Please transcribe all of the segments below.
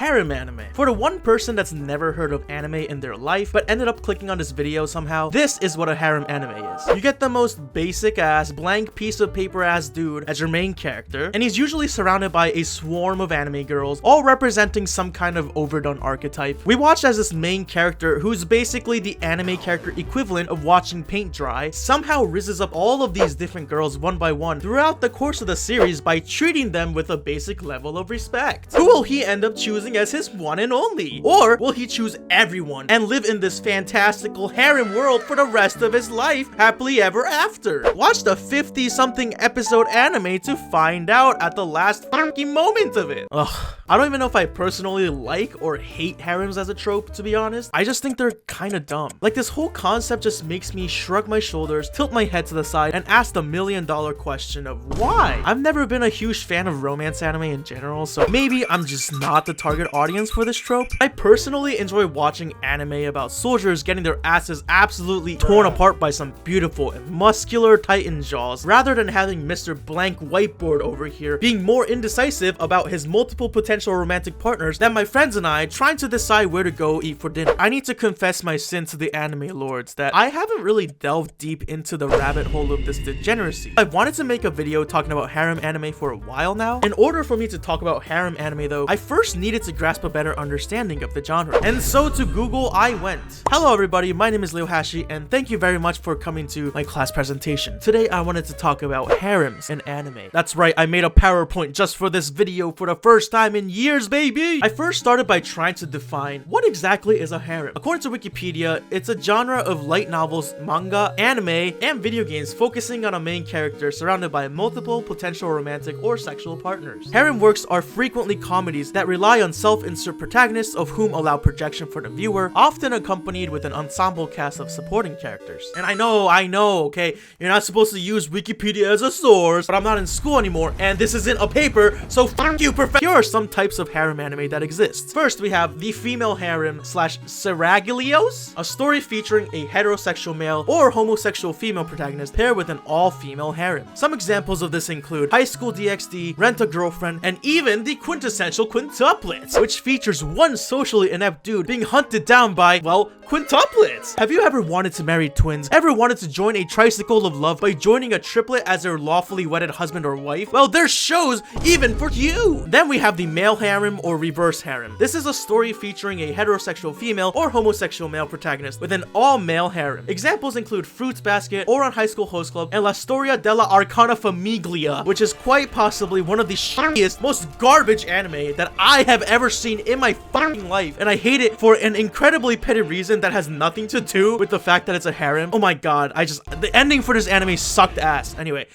harem anime. For the one person that's never heard of anime in their life, but ended up clicking on this video somehow, this is what a harem anime is. You get the most basic ass, blank piece of paper ass dude as your main character, and he's usually surrounded by a swarm of anime girls, all representing some kind of overdone archetype. We watch as this main character, who's basically the anime character equivalent of watching paint dry, somehow rizzes up all of these different girls one by one throughout the course of the series by treating them with a basic level of respect. Who will he end up choosing as his one and only? Or will he choose everyone and live in this fantastical harem world for the rest of his life, happily ever after? Watch the 50-something episode anime to find out at the last fucking moment of it. Ugh, I don't even know if I personally like or hate harems as a trope, to be honest. I just think they're kind of dumb. Like, this whole concept just makes me shrug my shoulders, tilt my head to the side, and ask the million-dollar question of why? I've never been a huge fan of romance anime in general, so maybe I'm just not the target audience for this trope. I personally enjoy watching anime about soldiers getting their asses absolutely torn apart by some beautiful and muscular titan jaws, rather than having Mr. Blank Whiteboard over here being more indecisive about his multiple potential romantic partners than my friends and I trying to decide where to go eat for dinner. I need to confess my sin to the anime lords that I haven't really delved deep into the rabbit hole of this degeneracy. I've wanted to make a video talking about harem anime for a while now. In order for me to talk about harem anime though, I first needed to grasp a better understanding of the genre. And so to Google I went. Hello everybody, my name is Leo Hashi, and thank you very much for coming to my class presentation. Today I wanted to talk about harems in anime. That's right, I made a PowerPoint just for this video for the first time in years, baby! I first started by trying to define what exactly is a harem. According to Wikipedia, it's a genre of light novels, manga, anime, and video games focusing on a main character surrounded by multiple potential romantic or sexual partners. Harem works are frequently comedies that rely on self-insert protagonists of whom allow projection for the viewer, often accompanied with an ensemble cast of supporting characters. And I know, okay, you're not supposed to use Wikipedia as a source, but I'm not in school anymore, and this isn't a paper, so fuck you, professor. Here are some types of harem anime that exist. First, we have the female harem slash seraglios, a story featuring a heterosexual male or homosexual female protagonist paired with an all-female harem. Some examples of this include High School DxD, Rent a Girlfriend, and even the quintessential quintuplets, which features one socially inept dude being hunted down by, well, quintuplets. Have you ever wanted to marry twins? Ever wanted to join a tricycle of love by joining a triplet as their lawfully wedded husband or wife? Well, there's shows even for you. Then we have the male harem or reverse harem. This is a story featuring a heterosexual female or homosexual male protagonist with an all-male harem. Examples include Fruits Basket, or on High School Host Club, and La Storia della Arcana Famiglia, which is quite possibly one of the shittiest, most garbage anime that I have ever seen in my fucking life, and I hate it for an incredibly petty reason that has nothing to do with the fact that it's a harem. Oh my god, the ending for this anime sucked ass. Anyway,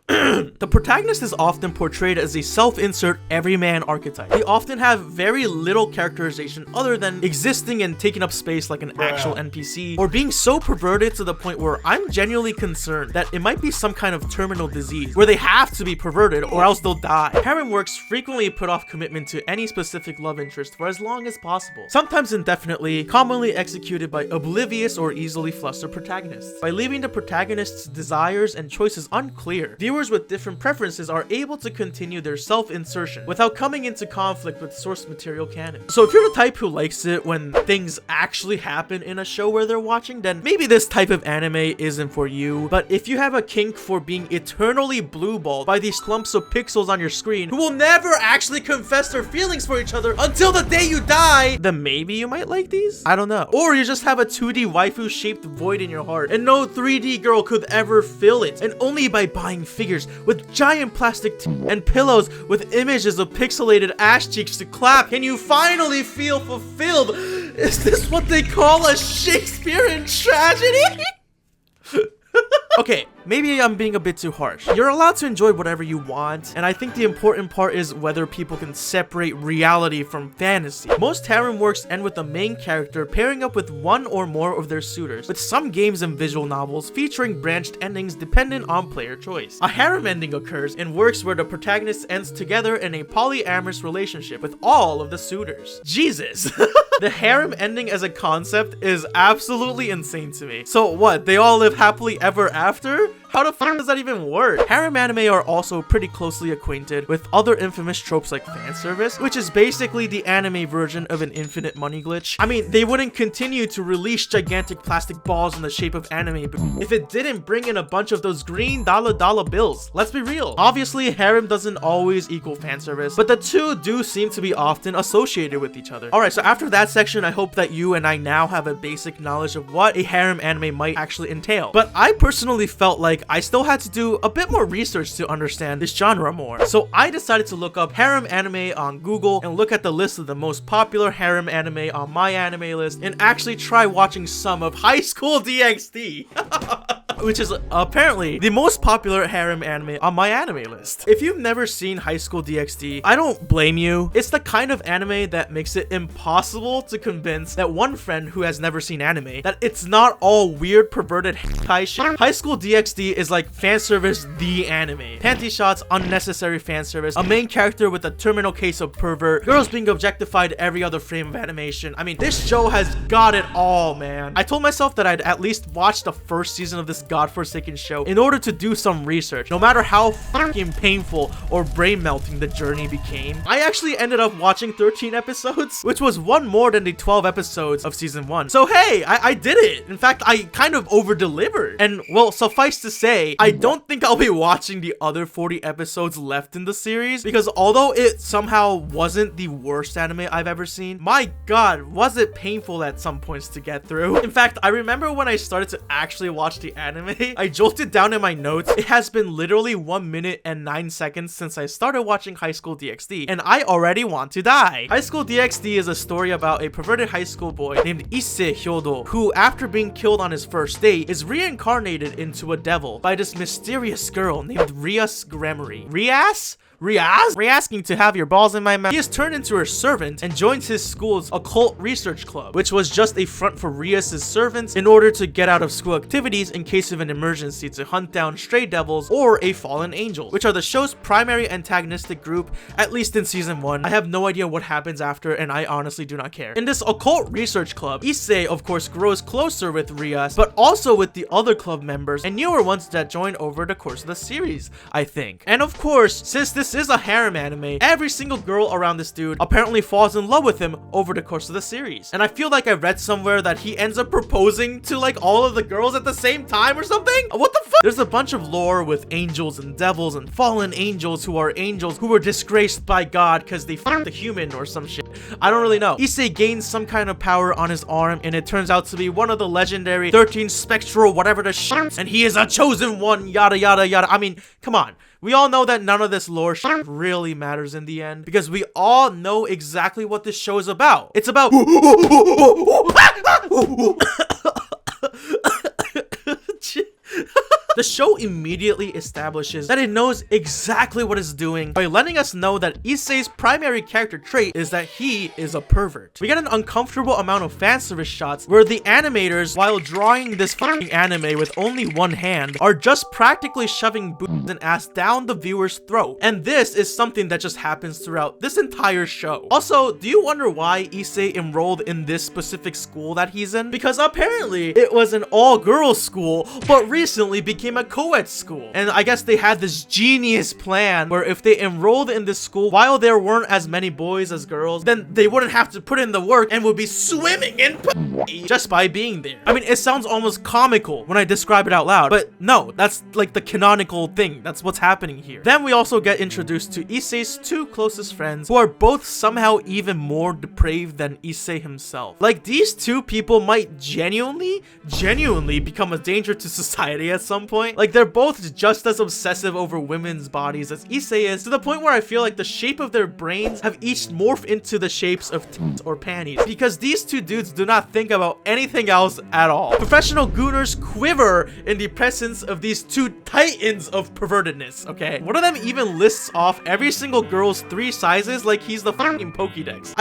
the protagonist is often portrayed as a self-insert everyman archetype. They often have very little characterization other than existing and taking up space like an actual NPC, or being so perverted to the point where I'm genuinely concerned that it might be some kind of terminal disease where they have to be perverted or else they'll die. Harem works frequently put off commitment to any specific love interest for as long as possible, sometimes indefinitely, commonly executed by oblivious or easily flustered protagonists. By leaving the protagonist's desires and choices unclear, viewers with different preferences are able to continue their self-insertion without coming into conflict with source material canon. So if you're the type who likes it when things actually happen in a show where they're watching, then maybe this type of anime isn't for you. But if you have a kink for being eternally blue-balled by these clumps of pixels on your screen who will never actually confess their feelings for each other until the day you die, then maybe you might like these? I don't know. Or you just have a 2D waifu-shaped void in your heart and no 3D girl could ever fill it, and only by buying figures with giant plastic and pillows with images of pixelated ass cheeks to clap can you finally feel fulfilled. Is this what they call a Shakespearean tragedy? Okay, maybe I'm being a bit too harsh. You're allowed to enjoy whatever you want, and I think the important part is whether people can separate reality from fantasy. Most harem works end with the main character pairing up with one or more of their suitors, with some games and visual novels featuring branched endings dependent on player choice. A harem ending occurs in works where the protagonist ends together in a polyamorous relationship with all of the suitors. Jesus! The harem ending as a concept is absolutely insane to me. So what, they all live happily ever after? How the fuck does that even work? Harem anime are also pretty closely acquainted with other infamous tropes like fan service, which is basically the anime version of an infinite money glitch. I mean, they wouldn't continue to release gigantic plastic balls in the shape of anime if it didn't bring in a bunch of those green dollar bills. Let's be real. Obviously, harem doesn't always equal fan service, but the two do seem to be often associated with each other. Alright, so after that section, I hope that you and I now have a basic knowledge of what a harem anime might actually entail. But I personally felt like I still had to do a bit more research to understand this genre more. So I decided to look up harem anime on Google and look at the list of the most popular harem anime on my anime list and actually try watching some of High School DxD. Which is apparently the most popular harem anime on my anime list. If you've never seen High School DxD, I don't blame you. It's the kind of anime that makes it impossible to convince that one friend who has never seen anime that it's not all weird perverted hentai shit. High School DxD is like fan service the anime. Panty shots, unnecessary fan service, a main character with a terminal case of pervert, girls being objectified every other frame of animation. I mean, this show has got it all, man. I told myself that I'd at least watch the first season of this godforsaken show in order to do some research, no matter how fucking painful or brain melting the journey became. I actually ended up watching 13 episodes, which was one more than the 12 episodes of season 1. So hey, I did it. In fact, I kind of over-delivered. And well, suffice to say, I don't think I'll be watching the other 40 episodes left in the series, because although it somehow wasn't the worst anime I've ever seen, my god, was it painful at some points to get through. In fact, I remember when I started to actually watch the anime, I jotted down in my notes, it has been literally 1 minute and 9 seconds since I started watching High School DxD, and I already want to die. High School DxD is a story about a perverted high school boy named Issei Hyodo, who after being killed on his first date, is reincarnated into a devil by this mysterious girl named Rias Grammary. Rias? Asking to have your balls in my mouth. He is turned into her servant and joins his school's occult research club, which was just a front for Rias' servants in order to get out of school activities in case of an emergency to hunt down stray devils or a fallen angel, which are the show's primary antagonistic group, at least in season 1. I have no idea what happens after, and I honestly do not care. In this occult research club, Issei of course grows closer with Rias, but also with the other club members and newer ones that join over the course of the series, I think. And of course, since this is a harem anime, every single girl around this dude apparently falls in love with him over the course of the series. And I feel like I read somewhere that he ends up proposing to like all of the girls at the same time or something. What the fuck? There's a bunch of lore with angels and devils and fallen angels who are angels who were disgraced by God because they fucked a human or some shit. I don't really know. Issei gains some kind of power on his arm, and it turns out to be one of the legendary 13 spectral whatever the shit, and he is a chosen one, yada yada yada. I mean, come on. We all know that none of this lore shit really matters in the end, because we all know exactly what this show is about. It's about The show immediately establishes that it knows exactly what it's doing by letting us know that Issei's primary character trait is that he is a pervert. We get an uncomfortable amount of fan service shots where the animators, while drawing this fucking anime with only one hand, are just practically shoving boobs and ass down the viewer's throat. And this is something that just happens throughout this entire show. Also, do you wonder why Issei enrolled in this specific school that he's in? Because apparently it was an all-girls school, but recently became a co-ed school. And I guess they had this genius plan where if they enrolled in this school while there weren't as many boys as girls, then they wouldn't have to put in the work and would be swimming in pussy just by being there. I mean, it sounds almost comical when I describe it out loud, but no, that's like the canonical thing. That's what's happening here. Then we also get introduced to Issei's two closest friends, who are both somehow even more depraved than Issei himself. Like, these two people might genuinely become a danger to society at some point. Like, they're both just as obsessive over women's bodies as Issei is, to the point where I feel like the shape of their brains have each morphed into the shapes of tits or panties, because these two dudes do not think about anything else at all. Professional gooners quiver in the presence of these two titans of pervertedness, okay? One of them even lists off every single girl's 3 sizes like he's the fucking Pokédex.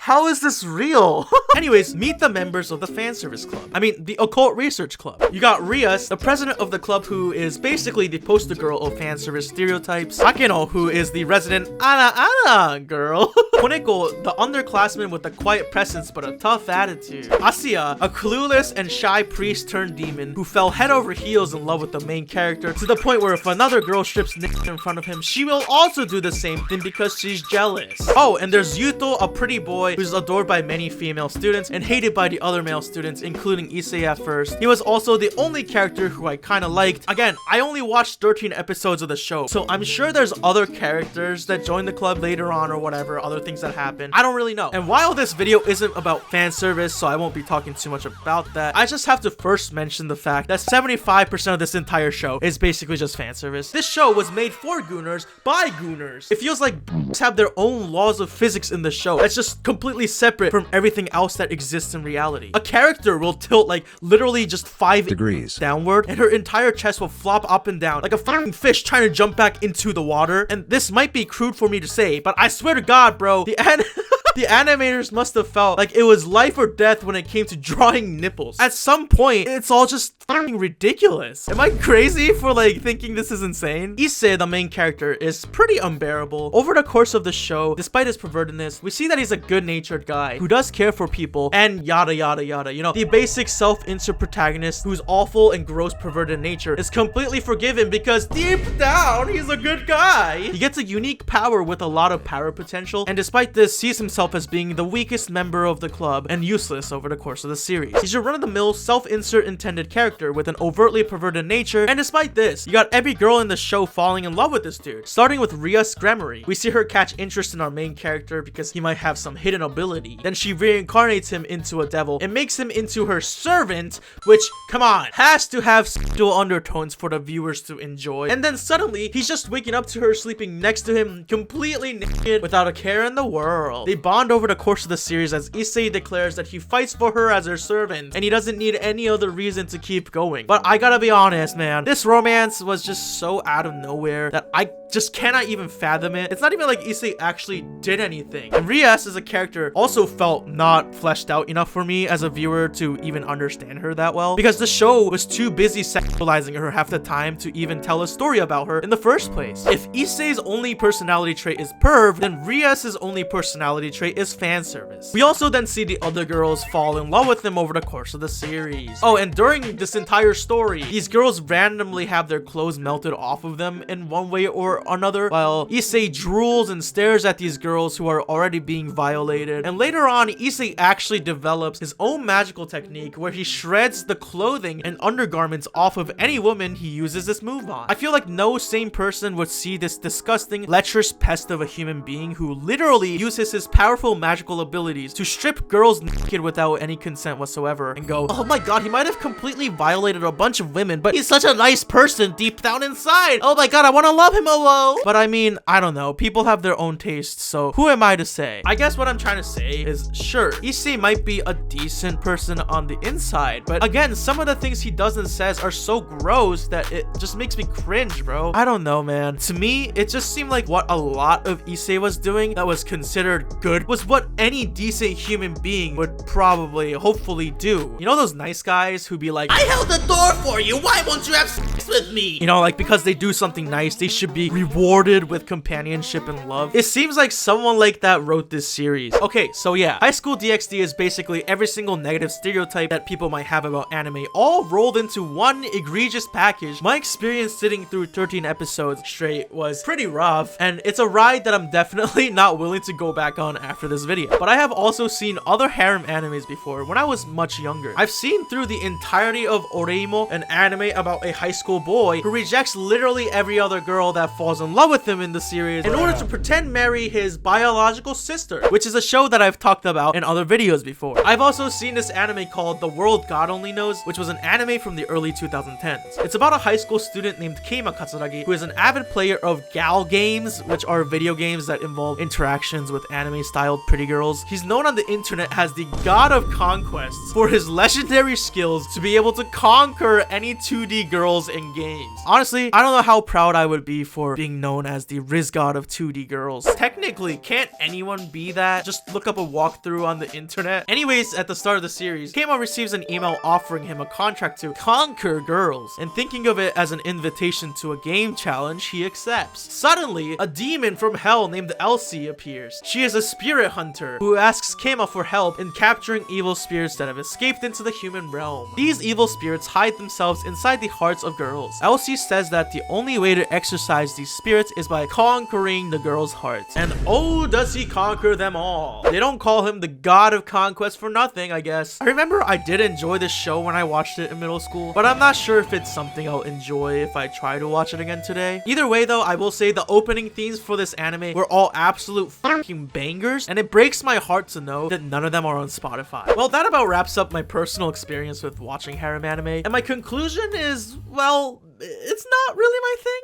How is this real? Anyways, meet the members of the fan service club. I mean, the occult research club. You got Rias, the president of the club, who is basically the poster girl of fan service stereotypes. Akeno, who is the resident ana girl. Koneko, the underclassman with a quiet presence but a tough attitude. Asiya, a clueless and shy priest turned demon who fell head over heels in love with the main character, to the point where if another girl strips naked in front of him, she will also do the same thing because she's jealous. Oh, and there's Yuto, a pretty boy who's adored by many female students and hated by the other male students, including Issei at first. He was also the only character who I kinda liked. Again, I only watched 13 episodes of the show, so I'm sure there's other characters that join the club later on or whatever, other things that happen. I don't really know. And while this video isn't about fan service, so I won't be talking too much about that, I just have to first mention the fact that 75% of this entire show is basically just fan service. This show was made for Gooners by Gooners. It feels like have their own laws of physics in the show that's just completely separate from everything else that exists in reality. A character will tilt like literally just 5 degrees downward, and her entire chest will flop up and down like a fucking fish trying to jump back into the water. And this might be crude for me to say, but I swear to God, bro, the animators must have felt like it was life or death when it came to drawing nipples. At some point, it's all just fucking ridiculous. Am I crazy for like thinking this is insane? Issei, the main character, is pretty unbearable. Over the course of the show, despite his pervertedness, we see that he's a good-natured guy who does care for people and yada yada yada. You know, the basic self-insert protagonist who's awful and gross perverted nature is completely forgiven because deep down, he's a good guy. He gets a unique power with a lot of power potential, and despite this, sees himself as being the weakest member of the club and useless over the course of the series. He's your run-of-the-mill self-insert intended character with an overtly perverted nature, and despite this, you got every girl in the show falling in love with this dude. Starting with Rias Grammary, we see her catch interest in our main character because he might have some hidden ability. Then she reincarnates him into a devil and makes him into her servant, which, come on, has to have sexual undertones for the viewers to enjoy. And then suddenly, he's just waking up to her sleeping next to him, completely naked, without a care in the world. They bond over the course of the series as Issei declares that he fights for her as her servant, and he doesn't need any other reason to keep going. But I gotta be honest, man, this romance was just so out of nowhere that I just cannot even fathom it. It's not even like Issei actually did anything. And Rias as a character also felt not fleshed out enough for me as a viewer to even understand her that well, because the show was too busy sexualizing her half the time to even tell a story about her in the first place. If Issei's only personality trait is perv, then Rias's only personality trait is fan service. We also then see the other girls fall in love with him over the course of the series. Oh, and during this entire story, these girls randomly have their clothes melted off of them in one way or another, while Issei drools and stares at these girls who are already being violated. And later on, Issei actually develops his own magical technique where he shreds the clothing and undergarments off of any woman he uses this move on. I feel like no sane person would see this disgusting, lecherous pest of a human being who literally uses his powerful magical abilities to strip girls naked without any consent whatsoever and go, oh my god, he might have completely violated a bunch of women, but he's such a nice person deep down inside. Oh my god, I want to love him, hello. But I mean, I don't know, people have their own tastes, so who am I to say? I guess what I'm trying to say is, sure, Issei might be a decent person on the inside, but again, some of the things he does and says are so gross that it just makes me cringe, bro. I don't know, man. To me, it just seemed like what a lot of Issei was doing that was considered good was what any decent human being would probably, hopefully do. You know those nice guys who be like, I held the door for you, why won't you have sex with me? You know, like because they do something nice, they should be rewarded with companionship and love. It seems like someone like that wrote this series. Okay, so yeah, High School DxD is basically every single negative stereotype that people might have about anime all rolled into one egregious package. My experience sitting through 13 episodes straight was pretty rough, and it's a ride that I'm definitely not willing to go back on after this video. But I have also seen other harem animes before when I was much younger. I've seen through the entirety of Oreimo, an anime about a high school boy who rejects literally every other girl that falls in love with him in the series in order to pretend marry his biological sister, which is a show that I've talked about in other videos before. I've also seen this anime called The World God Only Knows, which was an anime from the early 2010s. It's about a high school student named Keima Katsuragi, who is an avid player of gal games, which are video games that involve interactions with anime-styled pretty girls. He's known on the internet as the god of conquests for his legendary skills to be able to conquer any 2D girls in in games. Honestly, I don't know how proud I would be for being known as the Riz God of 2D girls. Technically, can't anyone be that? Just look up a walkthrough on the internet. Anyways, at the start of the series, Keimo receives an email offering him a contract to conquer girls, and thinking of it as an invitation to a game challenge, he accepts. Suddenly, a demon from hell named Elsie appears. She is a spirit hunter who asks Keimo for help in capturing evil spirits that have escaped into the human realm. These evil spirits hide themselves inside the hearts of girls. Elsie says that the only way to exorcise these spirits is by conquering the girls' hearts. And oh, does he conquer them all. They don't call him the god of conquest for nothing, I guess. I remember I did enjoy this show when I watched it in middle school, but I'm not sure if it's something I'll enjoy if I try to watch it again today. Either way though, I will say the opening themes for this anime were all absolute fucking bangers, and it breaks my heart to know that none of them are on Spotify. Well, that about wraps up my personal experience with watching harem anime, and my conclusion is, well, it's not really my thing.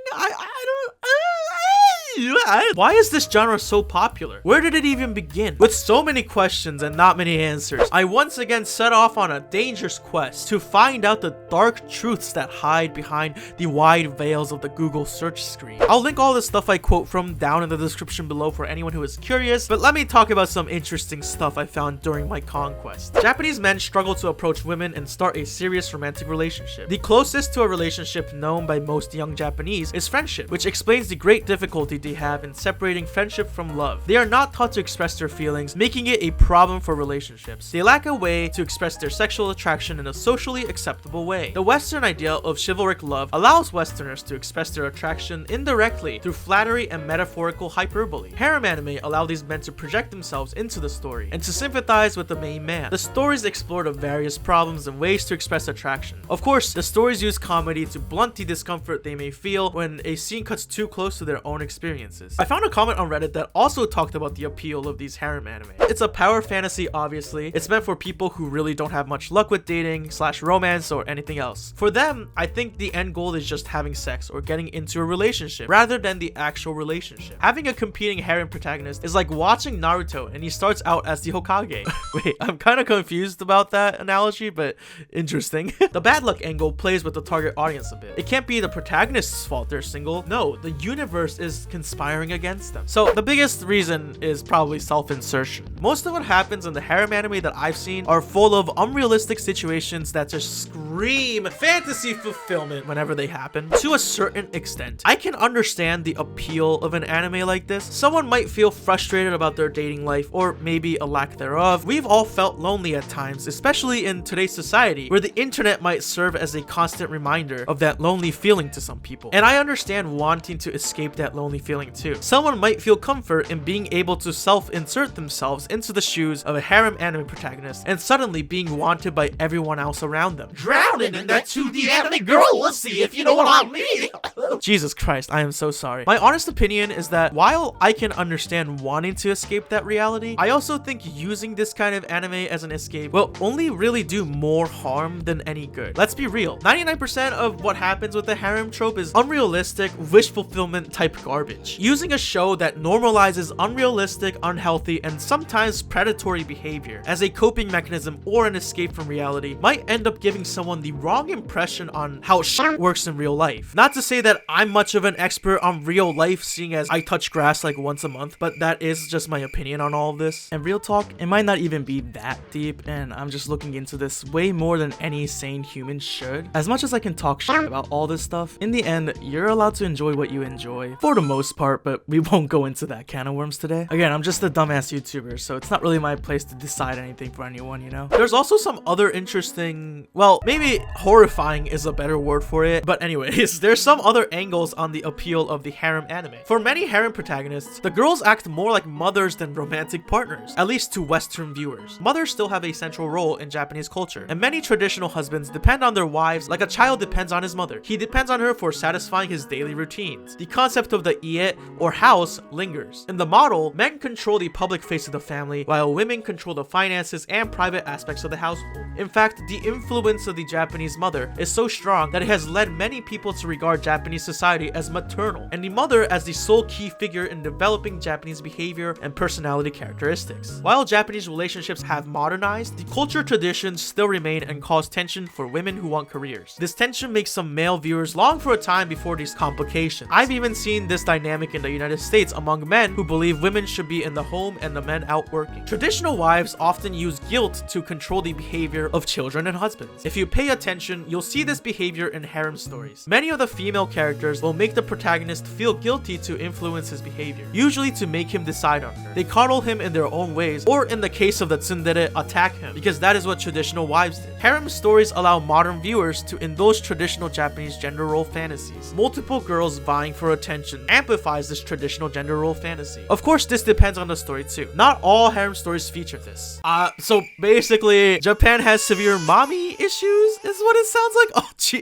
Why is this genre so popular? Where did it even begin? With so many questions and not many answers, I once again set off on a dangerous quest to find out the dark truths that hide behind the wide veils of the Google search screen. I'll link all the stuff I quote from down in the description below for anyone who is curious, but let me talk about some interesting stuff I found during my conquest. Japanese men struggle to approach women and start a serious romantic relationship. The closest to a relationship known by most young Japanese is friendship, which explains the great difficulty they have in separating friendship from love. They are not taught to express their feelings, making it a problem for relationships. They lack a way to express their sexual attraction in a socially acceptable way. The Western ideal of chivalric love allows Westerners to express their attraction indirectly through flattery and metaphorical hyperbole. Harem anime allow these men to project themselves into the story and to sympathize with the main man. The stories explore the various problems and ways to express attraction. Of course, the stories use comedy to blunt the discomfort they may feel when a scene cuts too close to their own experiences. I found a comment on Reddit that also talked about the appeal of these harem anime. It's a power fantasy, obviously. It's meant for people who really don't have much luck with dating / romance or anything else. For them, I think the end goal is just having sex or getting into a relationship rather than the actual relationship. Having a competing harem protagonist is like watching Naruto and he starts out as the Hokage. Wait, I'm kind of confused about that analogy, but interesting. The bad luck angle plays with the target audience a bit. It can't be the protagonist's fault they're single. No, the universe is conspiring against them. So the biggest reason is probably self-insertion. Most of what happens in the harem anime that I've seen are full of unrealistic situations that just scream fantasy fulfillment whenever they happen. To a certain extent, I can understand the appeal of an anime like this. Someone might feel frustrated about their dating life or maybe a lack thereof. We've all felt lonely at times, especially in today's society where the internet might serve as a constant reminder of that lonely feeling to some people. And I understand wanting to escape that lonely feeling too. Someone might feel comfort in being able to self-insert themselves into the shoes of a harem anime protagonist and suddenly being wanted by everyone else around them. Drowning in that 2D anime girl, let's see if you know what I mean. Jesus Christ, I am so sorry. My honest opinion is that while I can understand wanting to escape that reality, I also think using this kind of anime as an escape will only really do more harm than any good. Let's be real. 99% of what happens with the harem trope is unrealistic, wish fulfillment type garbage. Using a show that normalizes unrealistic, unhealthy, and sometimes predatory behavior as a coping mechanism or an escape from reality might end up giving someone the wrong impression on how shit works in real life. Not to say that I'm much of an expert on real life, seeing as I touch grass like once a month, but that is just my opinion on all of this. And real talk, it might not even be that deep, and I'm just looking into this way more than any sane human should. As much as I can talk shit about all this stuff, in the end, you're allowed to enjoy what you enjoy, for the most part, but we won't go into that can of worms today. Again, I'm just a dumbass YouTuber, so it's not really my place to decide anything for anyone, you know? There's also some other interesting, well, maybe horrifying is a better word for it, but anyways, there's some other angles on the appeal of the harem anime. For many harem protagonists, the girls act more like mothers than romantic partners, at least to Western viewers. Mothers still have a central role in Japanese culture, and many traditional husbands depend on their wives like a child depends on his mother. He depends on her for satisfying his daily routines. The concept of the ie, or house, lingers. In the model, men control the public face of the family, while women control the finances and private aspects of the household. In fact, the influence of the Japanese mother is so strong that it has led many people to regard Japanese society as maternal, and the mother as the sole key figure in developing Japanese behavior and personality characteristics. While Japanese relationships have modernized, the culture traditions still remain and cause tension for women who want careers. This tension makes some male viewers long for a time before these complications. I've even seen this dynamic in the United States among men who believe women should be in the home and the men out working. Traditional wives often use guilt to control the behavior of children and husbands. If you pay attention, you'll see this behavior in harem stories. Many of the female characters will make the protagonist feel guilty to influence his behavior, usually to make him decide on her. They coddle him in their own ways, or in the case of the tsundere, attack him, because that is what traditional wives did. Harem stories allow modern viewers to indulge traditional Japanese gender role fantasies. Multiple girls vying for attention amplifies this traditional gender role fantasy. Of course, this depends on the story too. Not all harem stories feature this. So basically, Japan has severe mommy issues, is what it sounds like.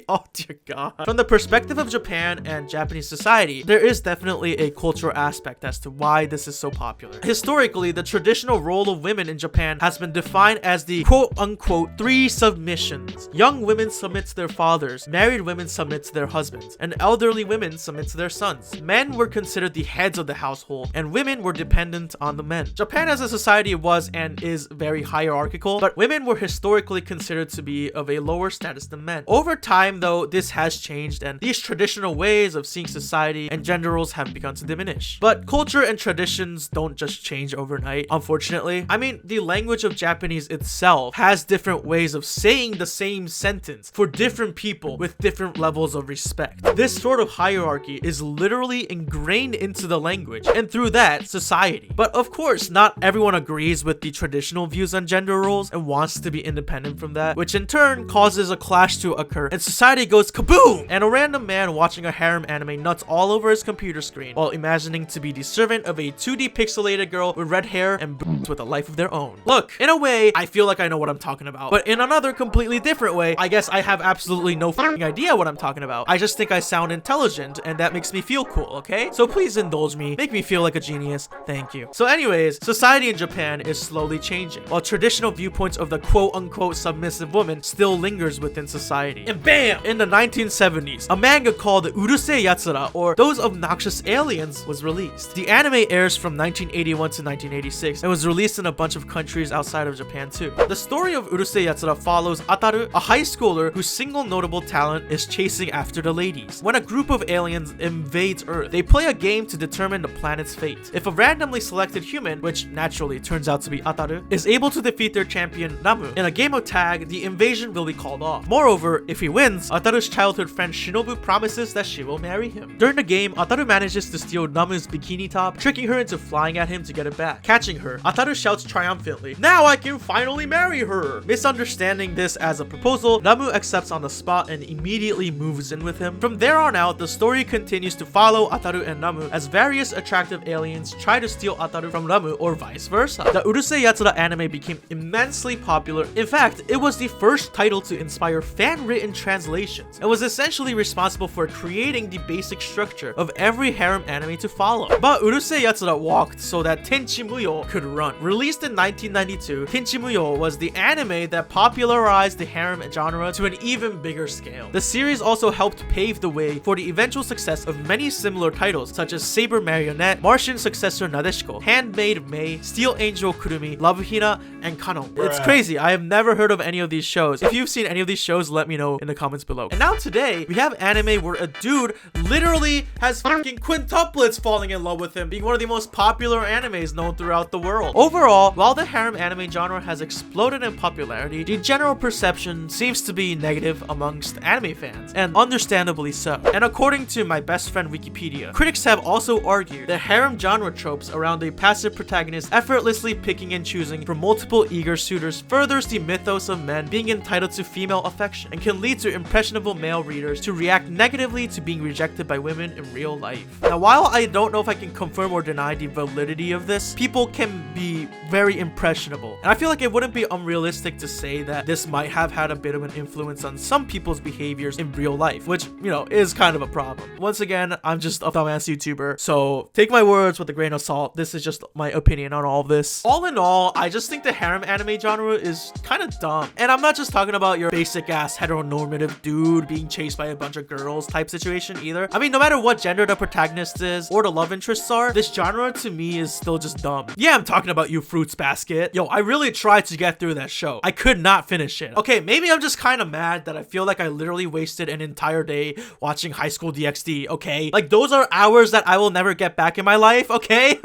Oh dear god. From the perspective of Japan and Japanese society, there is definitely a cultural aspect as to why this is so popular. Historically, the traditional role of women in Japan has been defined as the quote-unquote 3 submissions. Young women submit to their fathers, married women submit to their husbands, and elderly women submit to their sons. Men were considered the heads of the household, and women were dependent on the men. Japan as a society was and is very hierarchical, but women were historically considered to be of a lower status than men. Over time, though, this has changed, and these traditional ways of seeing society and gender roles have begun to diminish. But culture and traditions don't just change overnight, unfortunately. I mean, the language of Japanese itself has different ways of saying the same sentence for different people with different levels of respect. This sort of hierarchy is literally ingrained into the language, and through that, society. But of course, not everyone agrees with the traditional views on gender roles and wants to be independent from that, which in turn causes a clash to occur, and society goes kaboom! And a random man watching a harem anime nuts all over his computer screen while imagining to be the servant of a 2D pixelated girl with red hair and boobs with a life of their own. Look, in a way, I feel like I know what I'm talking about, but in another completely different way, I guess I have absolutely no f***ing idea what I'm talking about. I just think I sound intelligent, and that makes me feel cool, okay? So please indulge me, make me feel like a genius, thank you. So anyways, society in Japan is slowly changing, while traditional viewpoints of the quote-unquote submissive woman still lingers within society. And bam! In the 1970s, a manga called Urusei Yatsura, or Those Obnoxious Aliens, was released. The anime airs from 1981 to 1986, and was released in a bunch of countries outside of Japan too. The story of Urusei Yatsura follows Ataru, a high schooler whose single notable talent is chasing after the ladies. When a group of aliens invades Earth, they play a game to determine the planet's fate. If a randomly selected human, which naturally turns out to be Ataru, is able to defeat their champion Namu in a game of tag, the invasion will be called off. Moreover, if he wins, Ataru's childhood friend Shinobu promises that she will marry him. During the game, Ataru manages to steal Namu's bikini top, tricking her into flying at him to get it back. Catching her, Ataru shouts triumphantly, "Now I can finally marry her!" Misunderstanding this as a proposal, Namu accepts on the spot and immediately moves in with him. From there on out, the story continues to follow Ataru and Namu as various attractive aliens try to steal Ataru from Namu or vice versa. The Urusei Yatsura anime became immensely popular. In fact, it was the first title to inspire fan-written translations and was essentially responsible for creating the basic structure of every harem anime to follow. But Urusei Yatsura walked so that Tenchi Muyo could run. Released in 1992, Tenchi Muyo was the anime that popularized the harem genre to an even bigger scale. The series also helped pave the way for the eventual success of many similar titles such as Saber Marionette, Martian successor Nadeshiko, Handmaid May, Steel Angel Kurumi, Love Hina, and Kanon. It's crazy, I have never heard of any of these shows. If you've seen any of these shows, let me know in the comments below. And now today, we have anime where a dude literally has fucking quintuplets falling in love with him, being one of the most popular animes known throughout the world. Overall, while the harem anime genre has exploded in popularity, the general perception seems to be negative amongst anime fans, and understandably so. And according to my best friend Wikipedia, critics have also argued that harem genre tropes around a passive protagonist effortlessly picking and choosing from multiple eager suitors furthers the mythos of men being entitled to female affection, and can lead to impressionable male readers to react negatively to being rejected by women in real life. Now, while I don't know if I can confirm or deny the validity of this, people can be very impressionable, and I feel like it wouldn't be unrealistic to say that this might have had a bit of an influence on some people's behaviors in real life, which, you know, is kind of a problem. Once again, I'm just a dumb romance YouTuber, so take my words with a grain of salt. This is just my opinion on all of this. All in all, I just think the harem anime genre is kind of dumb. And I'm not just talking about your basic ass heteronormative dude being chased by a bunch of girls type situation either. I mean, no matter what gender the protagonist is or the love interests are, this genre to me is still just dumb. Yeah, I'm talking about you, Fruits Basket. Yo, I really tried to get through that show. I could not finish it. Okay, maybe I'm just kind of mad that I feel like I literally wasted an entire day watching High School DxD, okay? Like, those are hours that I will never get back in my life, okay?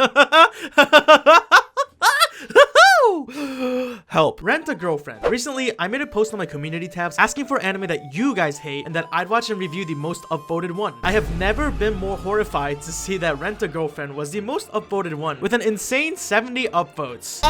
Help. Rent a Girlfriend. Recently, I made a post on my community tabs asking for anime that you guys hate and that I'd watch and review the most upvoted one. I have never been more horrified to see that Rent a Girlfriend was the most upvoted one with an insane 70 upvotes.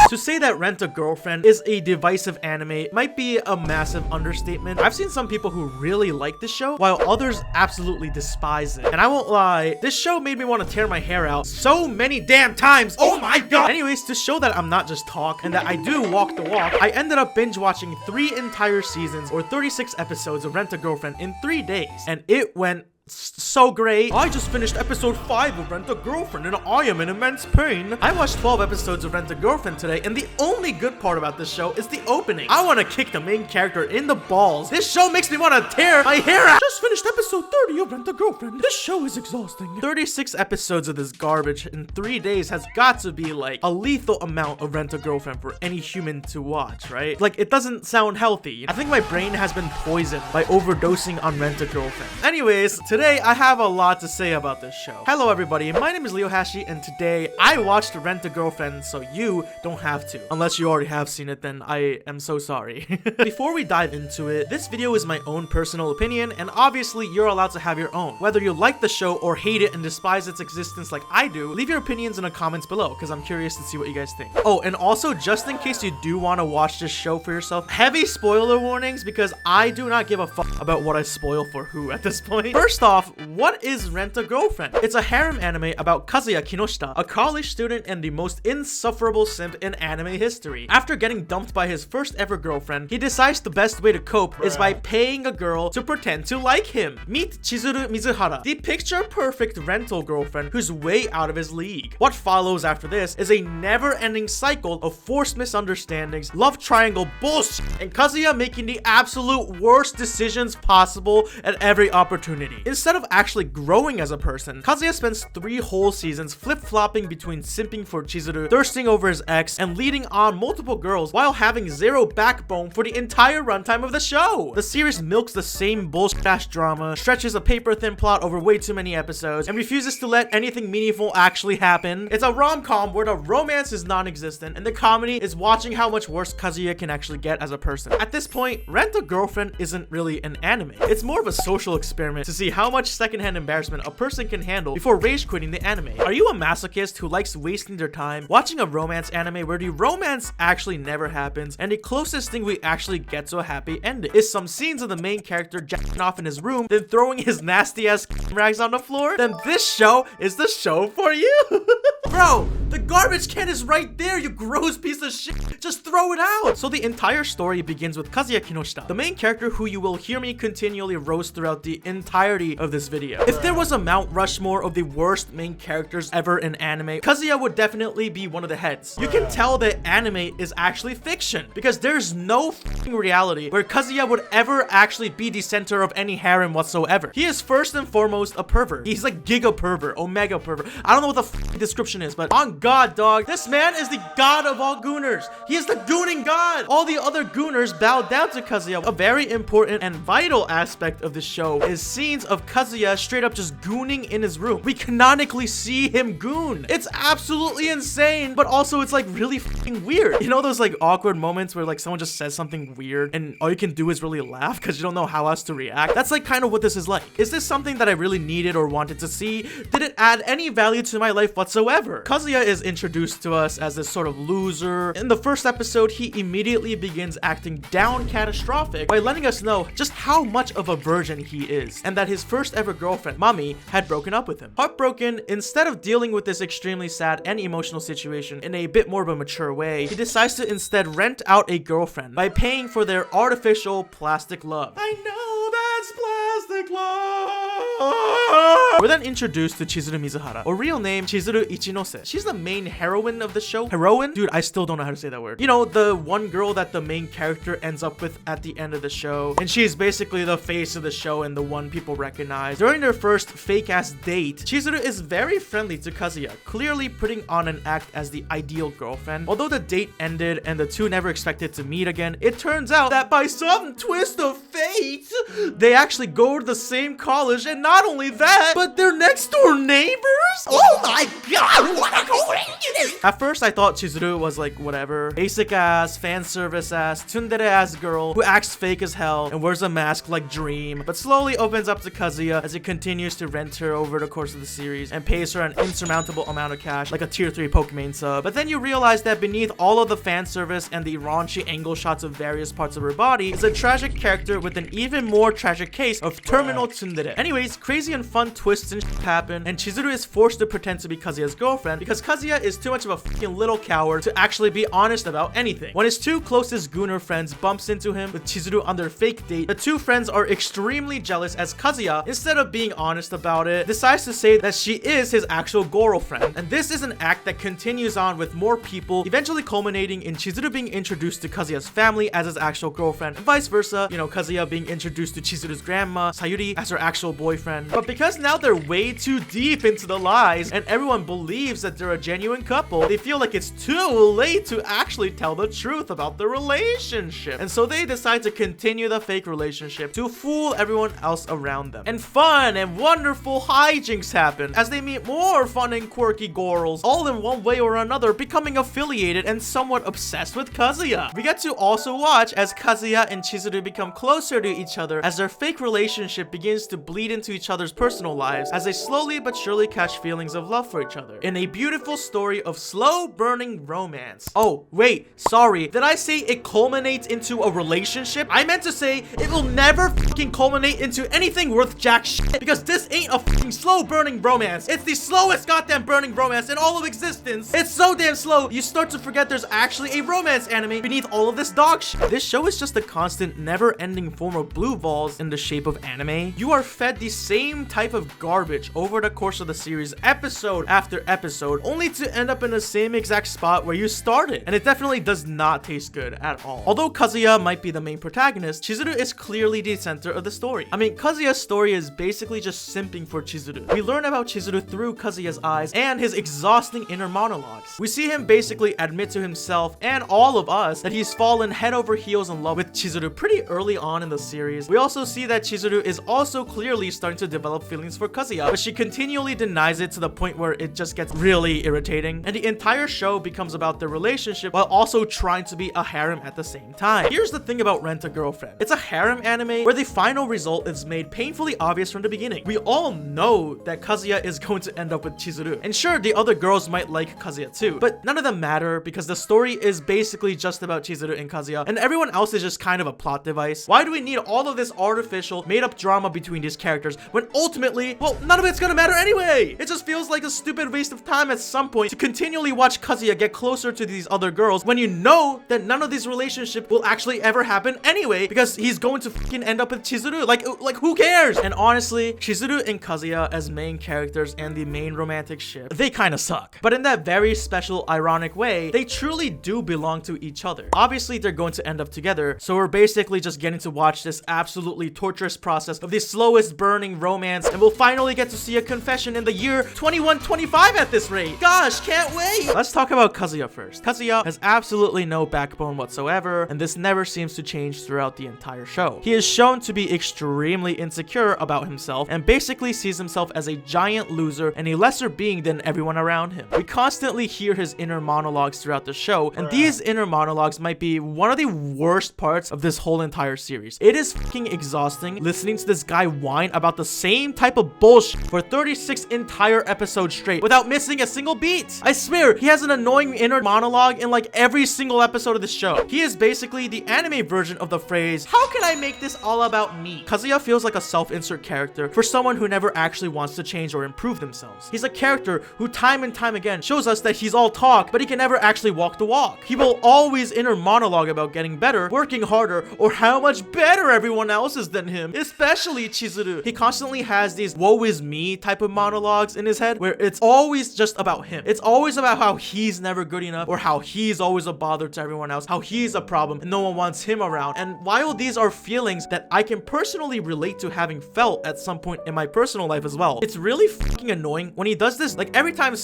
To say that Rent a Girlfriend is a divisive anime might be a massive understatement. I've seen some people who really like this show while others absolutely despise it. And I won't lie, this show made me want to tear my hair out so many damn times. Oh my god! Anyways, to show that I'm not just talk and that I do walk the walk, I ended up binge watching 3 entire seasons or 36 episodes of Rent a Girlfriend in 3 days, and it went so great. I just finished episode 5 of Rent a Girlfriend and I am in immense pain. I watched 12 episodes of Rent a Girlfriend today, and the only good part about this show is the opening. I want to kick the main character in the balls. This show makes me want to tear my hair out. Just finished episode 30 of Rent a Girlfriend. This show is exhausting. 36 episodes of this garbage in 3 days has got to be like a lethal amount of Rent a Girlfriend for any human to watch, right? Like, it doesn't sound healthy. I think my brain has been poisoned by overdosing on Rent a Girlfriend. Anyways, today I have a lot to say about this show. Hello everybody, my name is Leo Hashi, and today I watched Rent a Girlfriend so you don't have to. Unless you already have seen it, then I am so sorry. Before we dive into it, this video is my own personal opinion, and obviously you're allowed to have your own. Whether you like the show or hate it and despise its existence like I do, leave your opinions in the comments below because I'm curious to see what you guys think. Oh, and also just in case you do want to watch this show for yourself, heavy spoiler warnings because I do not give a fuck about what I spoil for who at this point. First off, what is Rent a Girlfriend? It's a harem anime about Kazuya Kinoshita, a college student and the most insufferable simp in anime history. After getting dumped by his first ever girlfriend, he decides the best way to cope is by paying a girl to pretend to like him. Meet Chizuru Mizuhara, the picture-perfect rental girlfriend who's way out of his league. What follows after this is a never-ending cycle of forced misunderstandings, love triangle bullshit, and Kazuya making the absolute worst decisions possible at every opportunity. Instead of actually growing as a person, Kazuya spends 3 whole seasons flip-flopping between simping for Chizuru, thirsting over his ex, and leading on multiple girls while having zero backbone for the entire runtime of the show. The series milks the same bullshit-ass drama, stretches a paper-thin plot over way too many episodes, and refuses to let anything meaningful actually happen. It's a rom-com where the romance is non-existent, and the comedy is watching how much worse Kazuya can actually get as a person. At this point, Rent a Girlfriend isn't really an anime. It's more of a social experiment to see how much secondhand embarrassment a person can handle before rage quitting the anime. Are you a masochist who likes wasting their time watching a romance anime where the romance actually never happens and the closest thing we actually get to a happy ending is some scenes of the main character jacking off in his room then throwing his nasty ass rags on the floor? Then this show is the show for you. Bro, the garbage can is right there, you gross piece of shit. Just throw it out. So the entire story begins with Kazuya Kinoshita, the main character who you will hear me continually roast throughout the entirety of this video. If there was a Mount Rushmore of the worst main characters ever in anime, Kazuya would definitely be one of the heads. You can tell that anime is actually fiction because there's no f***ing reality where Kazuya would ever actually be the center of any harem whatsoever. He is first and foremost a pervert. He's like giga pervert, omega pervert. I don't know what the f***ing description is, but on God, dog, this man is the god of all gooners. He is the gooning god. All the other gooners bow down to Kazuya. A very important and vital aspect of the show is scenes of Kazuya straight up just gooning in his room. We canonically see him goon. It's absolutely insane, but also it's like really fucking weird. You know those like awkward moments where like someone just says something weird and all you can do is really laugh because you don't know how else to react? That's like kind of what this is like. Is this something that I really needed or wanted to see? Did it add any value to my life whatsoever? Kazuya is introduced to us as this sort of loser. In the first episode, he immediately begins acting down catastrophic by letting us know just how much of a virgin he is and that his first ever girlfriend, Mami, had broken up with him. Heartbroken, instead of dealing with this extremely sad and emotional situation in a bit more of a mature way, he decides to instead rent out a girlfriend by paying for their artificial plastic love. I know that's plastic love. We're then introduced to Chizuru Mizuhara, or real name Chizuru Ichinose. She's the main heroine of the show. Heroine? Dude, I still don't know how to say that word. You know, the one girl that the main character ends up with at the end of the show. And she's basically the face of the show and the one people recognize. During their first fake-ass date, Chizuru is very friendly to Kazuya, clearly putting on an act as the ideal girlfriend. Although the date ended and the two never expected to meet again, it turns out that by some twist of fate, they actually go to the same college, and not only that, but they're next door neighbors? Oh my god, what a coincidence! At first, I thought Chizuru was like whatever, basic ass, fan service ass, tsundere ass girl who acts fake as hell and wears a mask like Dream, but slowly opens up to Kazuya as he continues to rent her over the course of the series and pays her an insurmountable amount of cash like a tier 3 Pokemon sub. But then you realize that beneath all of the fan service and the raunchy angle shots of various parts of her body is a tragic character with an even more tragic case of terminal tsundere. Anyways, crazy and fun twists and shit happen, and Chizuru is forced to pretend to be Kazuya's girlfriend because Kazuya is too much of a fucking little coward to actually be honest about anything. When his two closest gooner friends bumps into him with Chizuru on their fake date, the two friends are extremely jealous as Kazuya, instead of being honest about it, decides to say that she is his actual girlfriend. And this is an act that continues on with more people, eventually culminating in Chizuru being introduced to Kazuya's family as his actual girlfriend, and vice versa, you know, Kazuya being introduced to Chizuru's grandma, Sayuri, as her actual boyfriend. But because now they're way too deep into the lies and everyone believes that they're a genuine couple, they feel like it's too late to actually tell the truth about the relationship. And so they decide to continue the fake relationship to fool everyone else around them. And fun and wonderful hijinks happen as they meet more fun and quirky girls, all in one way or another becoming affiliated and somewhat obsessed with Kazuya. We get to also watch as Kazuya and Chizuru become closer to each other as their fake relationship begins to bleed into each other's personal lives as they slowly but surely catch feelings of love for each other in a beautiful story of slow burning romance. Oh, wait, sorry. Did I say it culminates into a relationship? I meant to say it will never fucking culminate into anything worth jack shit because this ain't a fucking slow burning romance. It's the slowest goddamn burning romance in all of existence. It's so damn slow, you start to forget there's actually a romance anime beneath all of this dog shit. This show is just a constant, never-ending form of blue balls in the shape of anime. You are fed the same type of garbage over the course of the series, episode after episode, only to end up in the same exact spot where you started. And it definitely does not taste good at all. Although Kazuya might be the main protagonist, Chizuru is clearly the center of the story. I mean, Kazuya's story is basically just simping for Chizuru. We learn about Chizuru through Kazuya's eyes and his exhausting inner monologues. We see him basically admit to himself and all of us that he's fallen head over heels in love with Chizuru pretty early on in the series. We also see that Chizuru is also clearly starting to develop feelings for Kazuya, but she continually denies it to the point where it just gets really irritating, and the entire show becomes about their relationship while also trying to be a harem at the same time. Here's the thing about Rent-a-Girlfriend. It's a harem anime where the final result is made painfully obvious from the beginning. We all know that Kazuya is going to end up with Chizuru, and sure, the other girls might like Kazuya too, but none of them matter because the story is basically just about Chizuru and Kazuya, and everyone else is just kind of a plot device. Why do we need all of this artificial, made-up drama between these characters when ultimately, well, none of it's gonna matter anyway? It just feels like a stupid waste of time at some point to continually watch Kazuya get closer to these other girls when you know that none of these relationships will actually ever happen anyway because he's going to fucking end up with Chizuru. Like who cares? And honestly, Chizuru and Kazuya as main characters and the main romantic ship, they kind of suck. But in that very special, ironic way, they truly do belong to each other. Obviously, they're going to end up together, so we're basically just getting to watch this absolutely torturous process of the slowest burning romance, and we'll finally get to see a confession in the year 2125 at this rate. Gosh, can't wait! Let's talk about Kazuya first. Kazuya has absolutely no backbone whatsoever, and this never seems to change throughout the entire show. He is shown to be extremely insecure about himself and basically sees himself as a giant loser and a lesser being than everyone around him. We constantly hear his inner monologues throughout the show, and these inner monologues might be one of the worst parts of this whole entire series. It is fucking exhausting listening to this guy whine about the same type of bullshit for 36 entire episodes straight without missing a single beat. I swear, he has an annoying inner monologue in like every single episode of the show. He is basically the anime version of the phrase, "How can I make this all about me?" Kazuya feels like a self-insert character for someone who never actually wants to change or improve themselves. He's a character who time and time again shows us that he's all talk, but he can never actually walk the walk. He will always inner monologue about getting better, working harder, or how much better everyone else is than him, especially Chizuru. He constantly has has these woe is me type of monologues in his head where it's always just about him. It's always about how he's never good enough, or how he's always a bother to everyone else, how he's a problem and no one wants him around. And while these are feelings that I can personally relate to having felt at some point in my personal life as well, it's really fucking annoying when he does this. Like every time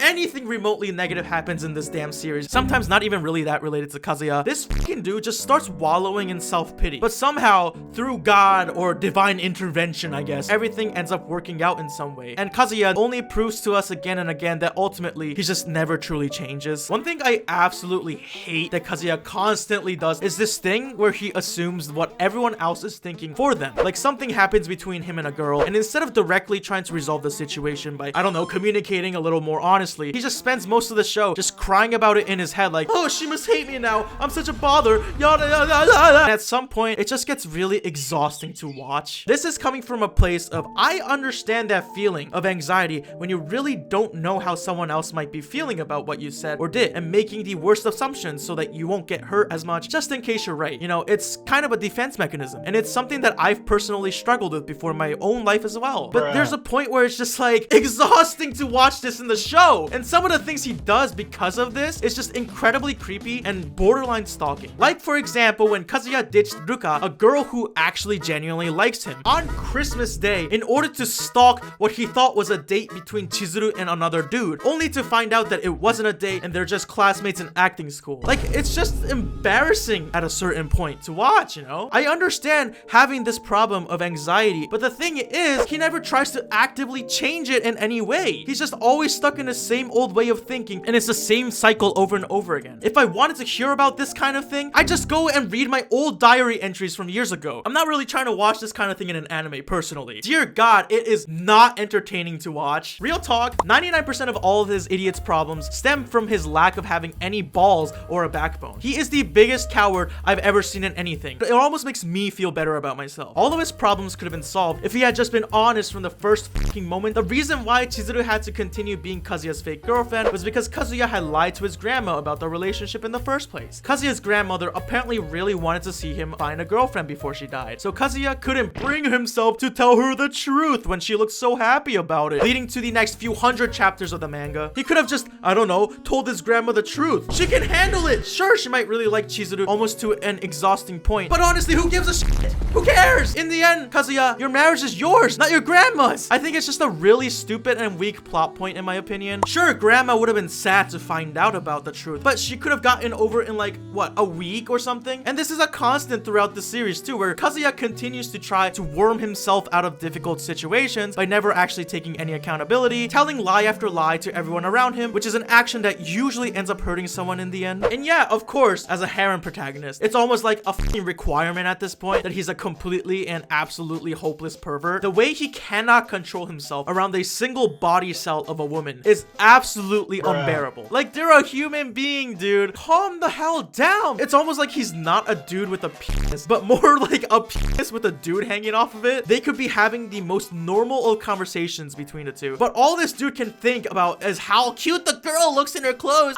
anything remotely negative happens in this damn series, sometimes not even really that related to Kazuya, this fucking dude just starts wallowing in self-pity. But somehow, through God or divine intervention, I guess, everything ends up working out in some way. And Kazuya only proves to us again and again that ultimately he just never truly changes. One thing I absolutely hate that Kazuya constantly does is this thing where he assumes what everyone else is thinking for them. Like something happens between him and a girl, and instead of directly trying to resolve the situation by, I don't know, communicating a little more honestly, he just spends most of the show just crying about it in his head, like, oh, she must hate me now, I'm such a bother, yada yada yada. And at some point it just gets really exhausting to watch. This is coming from a place of, I understand that feeling of anxiety when you really don't know how someone else might be feeling about what you said or did, and making the worst assumptions so that you won't get hurt as much just in case you're right. You know, it's kind of a defense mechanism, and it's something that I've personally struggled with before in my own life as well. But there's a point where it's just like exhausting to watch this in the show, and some of the things he does because of this is just incredibly creepy and borderline stalking. Like for example, when Kazuya ditched Ruka, a girl who actually genuinely likes him, on Christmas Day in order to stalk what he thought was a date between Chizuru and another dude, only to find out that it wasn't a date and they're just classmates in acting school. Like, it's just embarrassing at a certain point to watch, you know? I understand having this problem of anxiety, but the thing is, he never tries to actively change it in any way. He's just always stuck in the same old way of thinking, and it's the same cycle over and over again. If I wanted to hear about this kind of thing, I just go and read my old diary entries from years ago. I'm not really trying to watch this kind of thing in an anime personally. Dear God, it is not entertaining to watch. Real talk, 99% of all of his idiot's problems stem from his lack of having any balls or a backbone. He is the biggest coward I've ever seen in anything. It almost makes me feel better about myself. All of his problems could have been solved if he had just been honest from the first fucking moment. The reason why Chizuru had to continue being Kazuya's fake girlfriend was because Kazuya had lied to his grandma about the relationship in the first place. Kazuya's grandmother apparently really wanted to see him find a girlfriend before she died, so Kazuya couldn't bring himself to tell her the truth when she looked so happy about it, leading to the next few hundred chapters of the manga. He could have just, I don't know, told his grandma the truth. She can handle it. Sure, she might really like Chizuru almost to an exhausting point, but honestly, who gives a shit? Who cares? In the end, Kazuya, your marriage is yours, not your grandma's. I think it's just a really stupid and weak plot point in my opinion. Sure, grandma would have been sad to find out about the truth, but she could have gotten over it in like, what, a week or something? And this is a constant throughout the series too, where Kazuya continues to try to worm himself out of difficult situations by never actually taking any accountability, telling lie after lie to everyone around him, which is an action that usually ends up hurting someone in the end. And yeah, of course, as a harem protagonist, it's almost like a fucking requirement at this point that he's a completely and absolutely hopeless pervert. The way he cannot control himself around a single body cell of a woman is absolutely unbearable. Like, they're a human being, dude. Calm the hell down. It's almost like he's not a dude with a penis, but more like a penis with a dude hanging off of it. They could be having the most normal of conversations between the two, but all this dude can think about is how cute the girl looks in her clothes.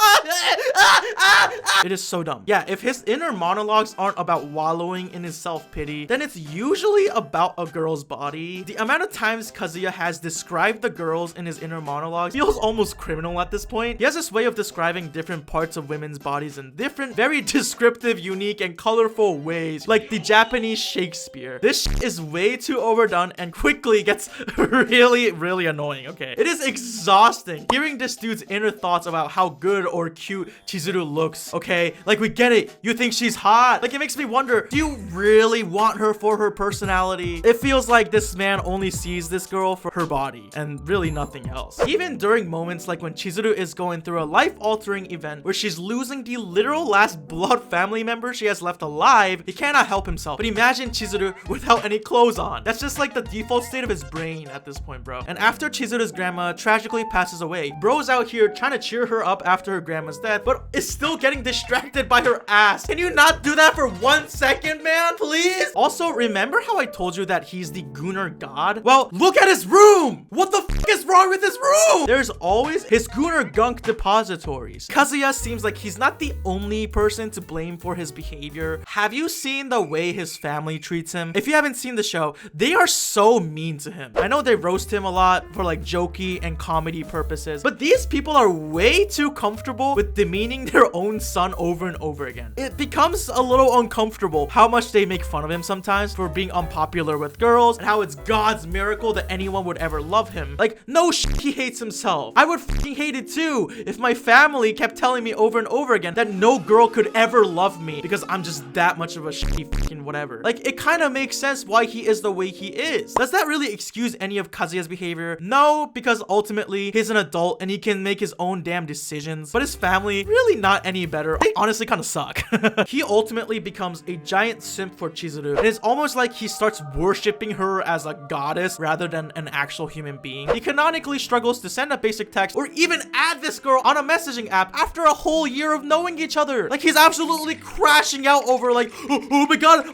It is so dumb. Yeah, if his inner monologues aren't about wallowing in his self-pity, then it's usually about a girl's body. The amount of times Kazuya has described the girls in his inner monologues feels almost criminal at this point. He has this way of describing different parts of women's bodies in different, very descriptive, unique, and colorful ways, like the Japanese Shakespeare. This shit is way too overdone and quickly gets really annoying, okay? It is exhausting hearing this dude's inner thoughts about how good or cute Chizuru looks, okay? Like, we get it. You think she's hot. Like, it makes me wonder, do you really want her for her personality? It feels like this man only sees this girl for her body and really nothing else. Even during moments like when Chizuru is going through a life-altering event where she's losing the literal last blood family member she has left alive, he cannot help himself. But imagine Chizuru without any clothes on. That's just like the default state of his brain at this point, bro. And after Chizuru's grandma tragically passes away, bro's out here trying to cheer her up after her grandma's death, but is still getting distracted by her ass. Can you not do that for 1 second, man? Please? Also, remember how I told you that he's the Gunner god? Well, look at his room! What the fuck is wrong with his room? There's always his Gunner gunk depositories. Kazuya seems like he's not the only person to blame for his behavior. Have you seen the way his family treats him? If you haven't seen the show, they are so so mean to him. I know they roast him a lot for like jokey and comedy purposes, but these people are way too comfortable with demeaning their own son over and over again. It becomes a little uncomfortable how much they make fun of him sometimes for being unpopular with girls and how it's God's miracle that anyone would ever love him. Like, no shit, he hates himself. I would fucking hate it too if my family kept telling me over and over again that no girl could ever love me because I'm just that much of a shitty fucking whatever. Like, it kind of makes sense why he is the way he is. Does that really excuse any of Kazuya's behavior? No, because ultimately he's an adult and he can make his own damn decisions, but his family really not any better. They honestly kind of suck. He ultimately becomes a giant simp for Chizuru, and it's almost like he starts worshipping her as a goddess rather than an actual human being. He canonically struggles to send a basic text or even add this girl on a messaging app after a whole year of knowing each other. Like, he's absolutely crashing out over like, oh my god,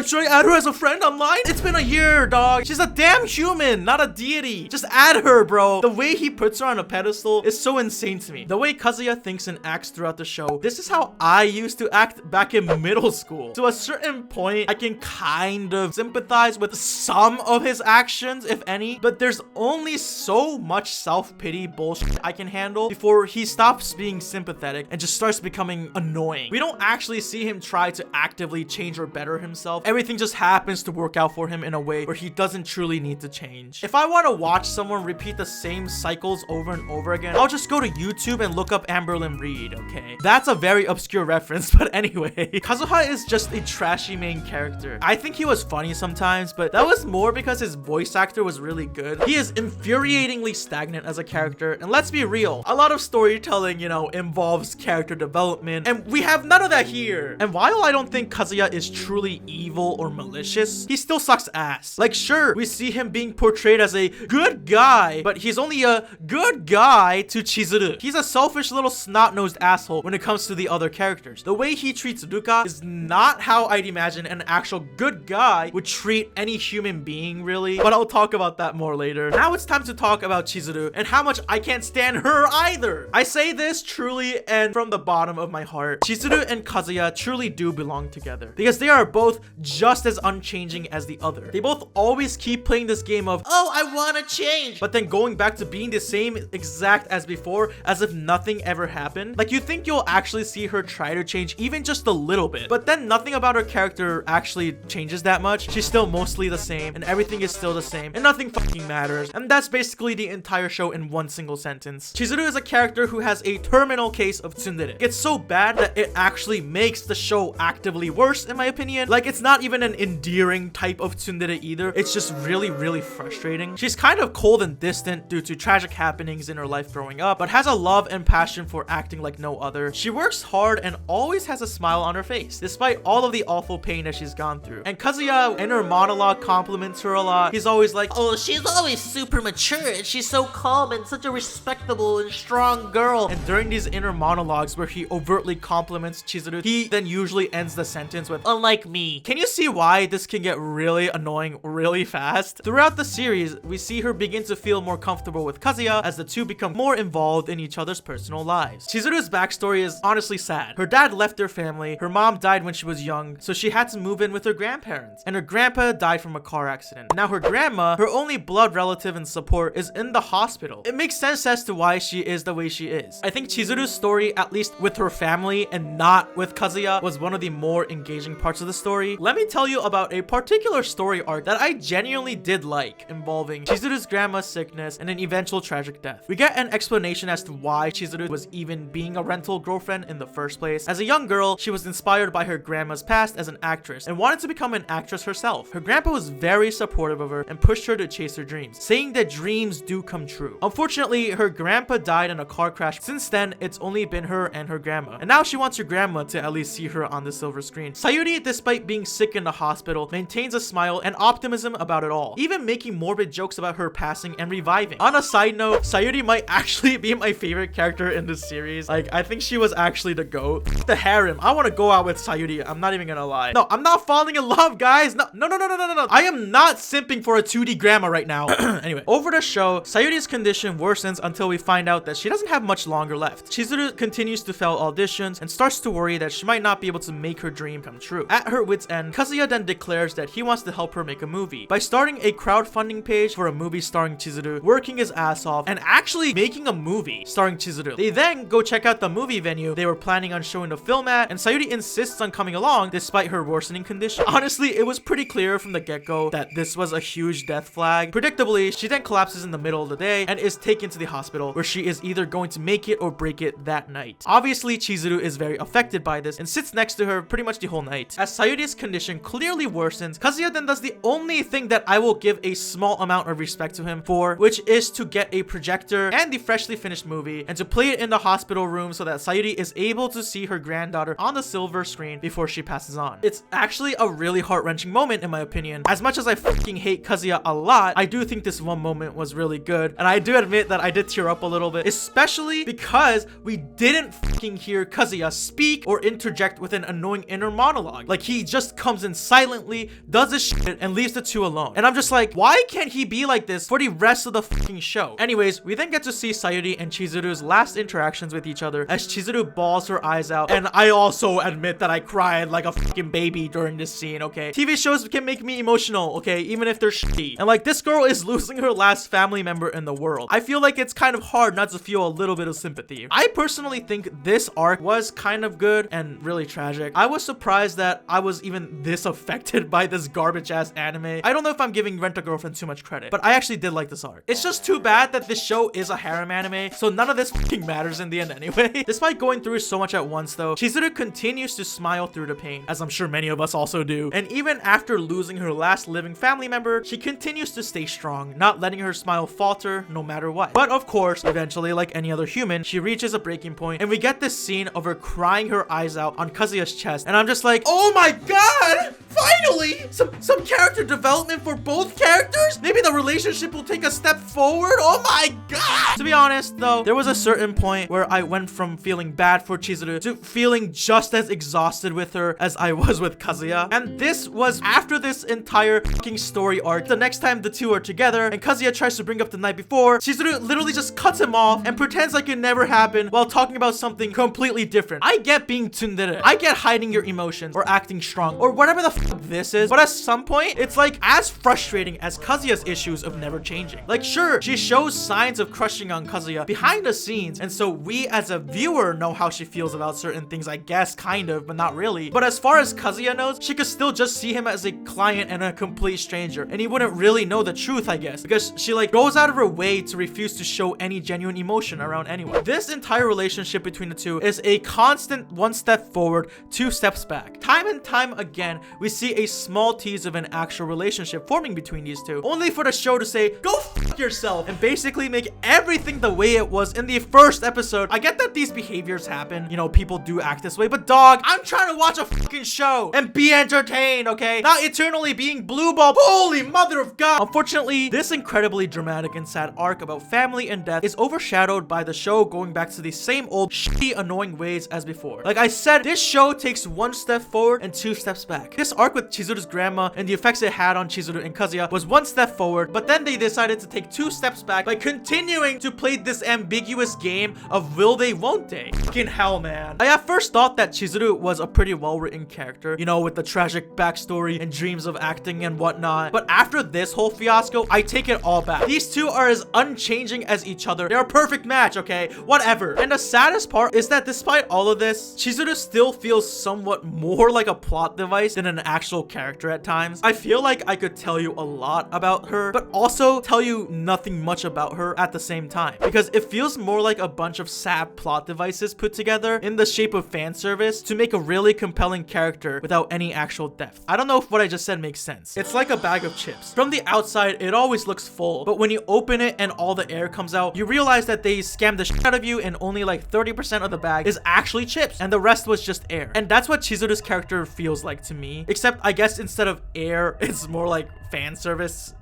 should I add her as a friend online? It's been a year, dog. She's a damn human, not a deity. Just add her, bro. The way he puts her on a pedestal is so insane to me. The way Kazuya thinks and acts throughout the show, this is how I used to act back in middle school. To a certain point, I can kind of sympathize with some of his actions, if any, but there's only so much self-pity bullshit I can handle before he stops being sympathetic and just starts becoming annoying. We don't actually see him try to actively change or better himself. Everything just happens to work out for him in a way where he doesn't truly need to change. If I want to watch someone repeat the same cycles over and over again, I'll just go to YouTube and look up Amberlynn Reed, okay? That's a very obscure reference, but anyway. Kazuha is just a trashy main character. I think he was funny sometimes, but that was more because his voice actor was really good. He is infuriatingly stagnant as a character, and let's be real, a lot of storytelling, you know, involves character development, and we have none of that here. And while I don't think Kazuya is truly evil or malicious, he still sucks ass. Like, sure, we see him being portrayed as a good guy, but he's only a good guy to Chizuru. He's a selfish little snot-nosed asshole when it comes to the other characters. The way he treats Ruka is not how I'd imagine an actual good guy would treat any human being, really, but I'll talk about that more later. Now it's time to talk about Chizuru and how much I can't stand her either. I say this truly and from the bottom of my heart. Chizuru and Kazuya truly do belong together because they are both just as unchanging as the other. They both always keep playing this game of, oh, I want to change, but then going back to being the same exact as before as if nothing ever happened. Like, you think you'll actually see her try to change even just a little bit, but then nothing about her character actually changes that much. She's still mostly the same and everything is still the same and nothing fucking matters. And that's basically the entire show in one single sentence. Chizuru is a character who has a terminal case of tsundere. It's so bad that it actually makes the show actively worse, in my opinion. Like, it's not even an endearing type of tsundere either. It's just really, really frustrating. She's kind of cold and distant due to tragic happenings in her life growing up, but has a love and passion for acting like no other. She works hard and always has a smile on her face, despite all of the awful pain that she's gone through. And Kazuya, in her monologue, compliments her a lot. He's always like, oh, she's always super mature and she's so calm and such a respectable and strong girl. And during these inner monologues where he overtly compliments Chizuru, he then usually ends the sentence with, unlike me. Can you see why this can get really annoying really fast? Throughout the series, we see her begin to feel more comfortable with Kazuya as the two become more involved in each other's personal lives. Chizuru's backstory is honestly sad. Her dad left their family, her mom died when she was young, so she had to move in with her grandparents, and her grandpa died from a car accident. Now her grandma, her only blood relative and support, is in the hospital. It makes sense as to why she is the way she is. I think Chizuru's story, at least with her family and not with Kazuya, was one of the more engaging parts of the story. Let me tell you about a particular story arc that I genuinely did like, involving Chizuru's grandma's sickness and an eventual tragic death. We get an explanation as to why Chizuru was even being a rental girlfriend in the first place. As a young girl, she was inspired by her grandma's past as an actress and wanted to become an actress herself. Her grandpa was very supportive of her and pushed her to chase her dreams, saying that dreams do come true. Unfortunately, her grandpa died in a car crash. Since then, it's only been her and her grandma, and now she wants her grandma to at least see her on the silver screen. Sayuri, despite being sick in the hospital, maintains a smile and optimism about it all, even making morbid jokes about her passing and reviving. On a side note, Sayuri might actually be my favorite character in this series. Like, I think she was actually the GOAT. The harem. I want to go out with Sayuri. I'm not even gonna lie. No, I'm not falling in love, guys. No. I am not simping for a 2D grandma right now. Anyway, over the show, Sayuri's condition worsens until we find out that she doesn't have much longer left. Chizuru continues to fail auditions and starts to worry that she might not be able to make her dream come true. At her wit's end, Kazuya then declares that he wants to help her make a movie. By starting a crowdfunding page for a movie starring Chizuru, working his ass off, and actually making a movie starring Chizuru. They then go check out the movie venue they were planning on showing the film at, and Sayuri insists on coming along despite her worsening condition. Honestly, it was pretty clear from the get-go that this was a huge death flag. Predictably, she then collapses in the middle of the day and is taken to the hospital, where she is either going to make it or break it that night. Obviously, Chizuru is very affected by this and sits next to her pretty much the whole night. As Sayuri's condition clearly worsens, Kazuya then does the only thing that I will give a small amount of respect to him for, which is to get a projector and the freshly finished movie and to play it in the hospital room so that Sayuri is able to see her granddaughter on the silver screen before she passes on. It's actually a really heart-wrenching moment in my opinion. As much as I fucking hate Kazuya a lot, I do think this one moment was really good, and I do admit that I did tear up a little bit, especially because we didn't fucking hear Kazuya speak or interject with an annoying inner monologue. Like, he just comes in silently, does his shit, and leaves the two alone. And I'm just like, why can't he be like this for the rest of the fucking show? Anyways, we then get to see Sayuri and Chizuru's last interactions with each other as Chizuru bawls her eyes out, and I also admit that I cried like a fucking baby during this scene, okay? TV shows can make me emotional, okay? Even if they're shitty. And like, this girl is losing her last family member in the world. I feel like it's kind of hard not to feel a little bit of sympathy. I personally think this arc was kind of good and really tragic. I was surprised that I was even this affected by this garbage ass anime. I don't know if I'm giving Rent-A-Girlfriend too much credit, but I actually did like this arc. It's just too bad that this show is a harem anime, so none of this fucking matters in the end anyway. Despite going through so much at once though, Chizuru continues to smile through the pain, as I'm sure many of us also do. And even after losing her last living family member, she continues to stay strong, not letting her smile falter no matter what. But of course, eventually, like any other human, she reaches a breaking point, and we get this scene of her crying her eyes out on Kazuya's chest, and I'm just like, oh my god! Finally! Some character development for both characters? Maybe the relationship will take a step forward? Oh my god! To be honest though, there was a certain point where I went from feeling bad for Chizuru to feeling just as exhausted with her as I was with Kazuya. And this was after this entire fucking story arc. The next time the two are together and Kazuya tries to bring up the night before, Chizuru literally just cuts him off and pretends like it never happened while talking about something completely different. I get being tsundere. I get hiding your emotions or acting strong or whatever the fuck this is, but at some point, it's like as frustrating as Kazuya's issues of never changing. Like, sure, she shows signs of crushing on Kazuya behind the scenes, and so we as a viewer know how she feels about certain things, I guess, kind of, but not really. But as far as Kazuya knows, she could still just see him as a client and a complete stranger, and he wouldn't really know the truth, I guess, because she like goes out of her way to refuse to show any genuine emotion around anyone. This entire relationship between the two is a constant one step forward, two steps back. Time and time again, we see a small tease of an actual relationship forming between these two, only for the show to say, go fuck yourself, and basically make everything the way it was in the first episode. I get that these behaviors happen, you know, people do act this way, but dog, I'm trying to watch a fucking show and be entertained, okay? Not eternally being blue ball. Holy mother of God. Unfortunately, this incredibly dramatic and sad arc about family and death is overshadowed by the show going back to the same old shitty annoying ways as before. Like I said, this show takes one step forward and two steps back. This arc with Chizuru's grandma and the effects it had on Chizuru and Kazuya was one step forward, but then they decided to take two steps back by continuing to play this ambiguous game of will they, won't they? Fucking hell, man. I at first thought that Chizuru was a pretty well-written character, you know, with the tragic backstory and dreams of acting and whatnot, but after this whole fiasco, I take it all back. These two are as unchanging as each other. They're a perfect match, okay? Whatever. And the saddest part is that despite all of this, Chizuru still feels somewhat more like a plot device than an actual character at times. I feel like I could tell you a lot about her, but also tell you nothing much about her at the same time, because it feels more like a bunch of sad plot devices put together in the shape of fan service to make a really compelling character without any actual depth. I don't know if what I just said makes sense. It's like a bag of chips. From the outside, it always looks full, but when you open it and all the air comes out, you realize that they scammed the shit out of you and only like 30% of the bag is actually chips and the rest was just air. And that's what Chizuru's character feels like to me, except I guess instead of air, it's more like fan service.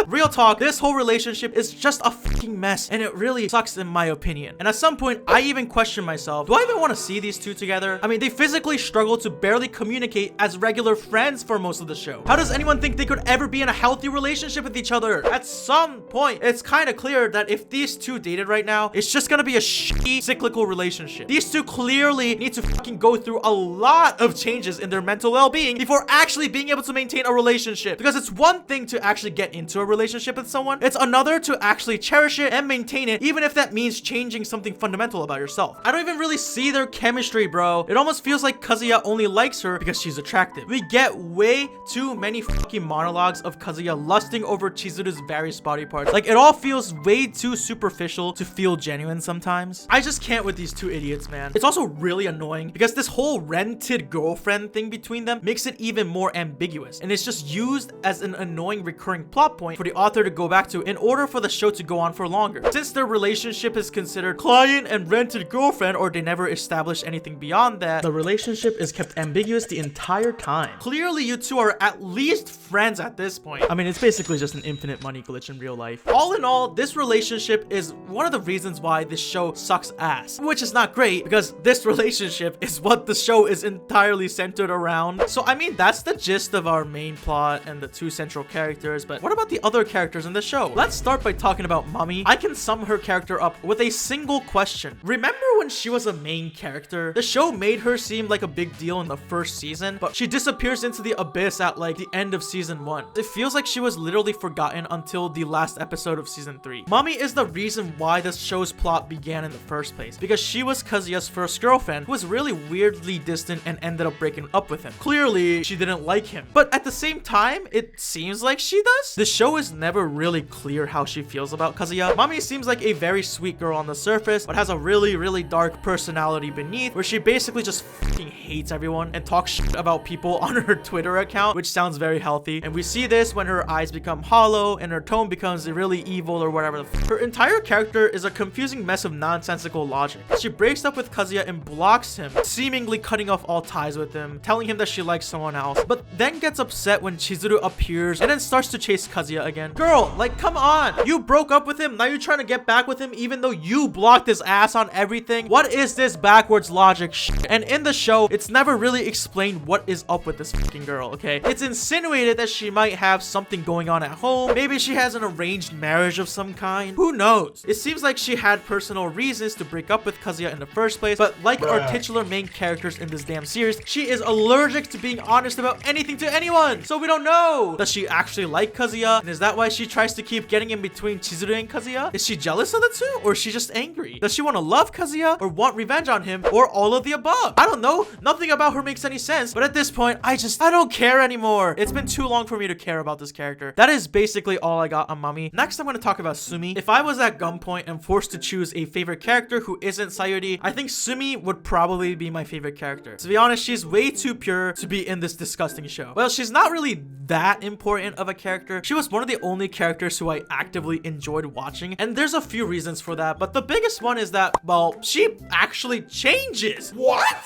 Real talk, this whole relationship is just a fucking mess, and it really sucks in my opinion. And at some point, I even question myself, do I even want to see these two together? I mean, they physically struggle to barely communicate as regular friends for most of the show. How does anyone think they could ever be in a healthy relationship with each other? At some point, it's kind of clear that if these two dated right now, it's just gonna be a shitty cyclical relationship. These two clearly need to fucking go through a lot of changes in their mental well-being before actually being able to maintain a relationship, because it's it's one thing to actually get into a relationship with someone. It's another to actually cherish it and maintain it, even if that means changing something fundamental about yourself. I don't even really see their chemistry, bro. It almost feels like Kazuya only likes her because she's attractive. We get way too many fucking monologues of Kazuya lusting over Chizuru's various body parts. Like, it all feels way too superficial to feel genuine sometimes. I just can't with these two idiots, man. It's also really annoying because this whole rented girlfriend thing between them makes it even more ambiguous, and it's just used as an annoying recurring plot point for the author to go back to in order for the show to go on for longer. Since their relationship is considered client and rented girlfriend, or they never establish anything beyond that, the relationship is kept ambiguous the entire time. Clearly, you two are at least friends at this point. I mean, it's basically just an infinite money glitch in real life. All in all, this relationship is one of the reasons why this show sucks ass, which is not great because this relationship is what the show is entirely centered around. So I mean, that's the gist of our main plot and the two central characters, but what about the other characters in the show? Let's start by talking about Mami. I can sum her character up with a single question. Remember when she was a main character? The show made her seem like a big deal in the first season, but she disappears into the abyss at like the end of season 1. It feels like she was literally forgotten until the last episode of season 3. Mami is the reason why this show's plot began in the first place, because she was Kazuya's first girlfriend who was really weirdly distant and ended up breaking up with him. Clearly, she didn't like him, but at the same time, it seems like she does. The show is never really clear how she feels about Kazuya. Mami seems like a very sweet girl on the surface, but has a really dark personality beneath, where she basically just fucking hates everyone and talks shit about people on her Twitter account, which sounds very healthy. And we see this when her eyes become hollow and her tone becomes really evil or whatever. Her entire character is a confusing mess of nonsensical logic. She breaks up with Kazuya and blocks him, seemingly cutting off all ties with him, telling him that she likes someone else, but then gets upset when Chizuru appears and then starts to chase Kazuya again. Girl, like, come on. You broke up with him, now you're trying to get back with him even though you blocked his ass on everything? What is this backwards logic shit? And in the show, it's never really explained what is up with this fucking girl, okay? It's insinuated that she might have something going on at home. Maybe she has an arranged marriage of some kind. Who knows? It seems like she had personal reasons to break up with Kazuya in the first place, but like our titular main characters in this damn series, she is allergic to being honest about anything to anyone. So we don't know. Does she actually like Kazuya? And is that why she tries to keep getting in between Chizuru and Kazuya? Is she jealous of the two? Or is she just angry? Does she want to love Kazuya or want revenge on him, or all of the above? I don't know. Nothing about her makes any sense, but at this point, I don't care anymore. It's been too long for me to care about this character. That is basically all I got on Mami. Next, I'm going to talk about Sumi. If I was at gunpoint and forced to choose a favorite character who isn't Sayuri, I think Sumi would probably be my favorite character. To be honest, she's way too pure to be in this disgusting show. Well, she's not really that important of a character. She was one of the only characters who I actively enjoyed watching, and there's a few reasons for that, but the biggest one is that, well, she actually changes. What?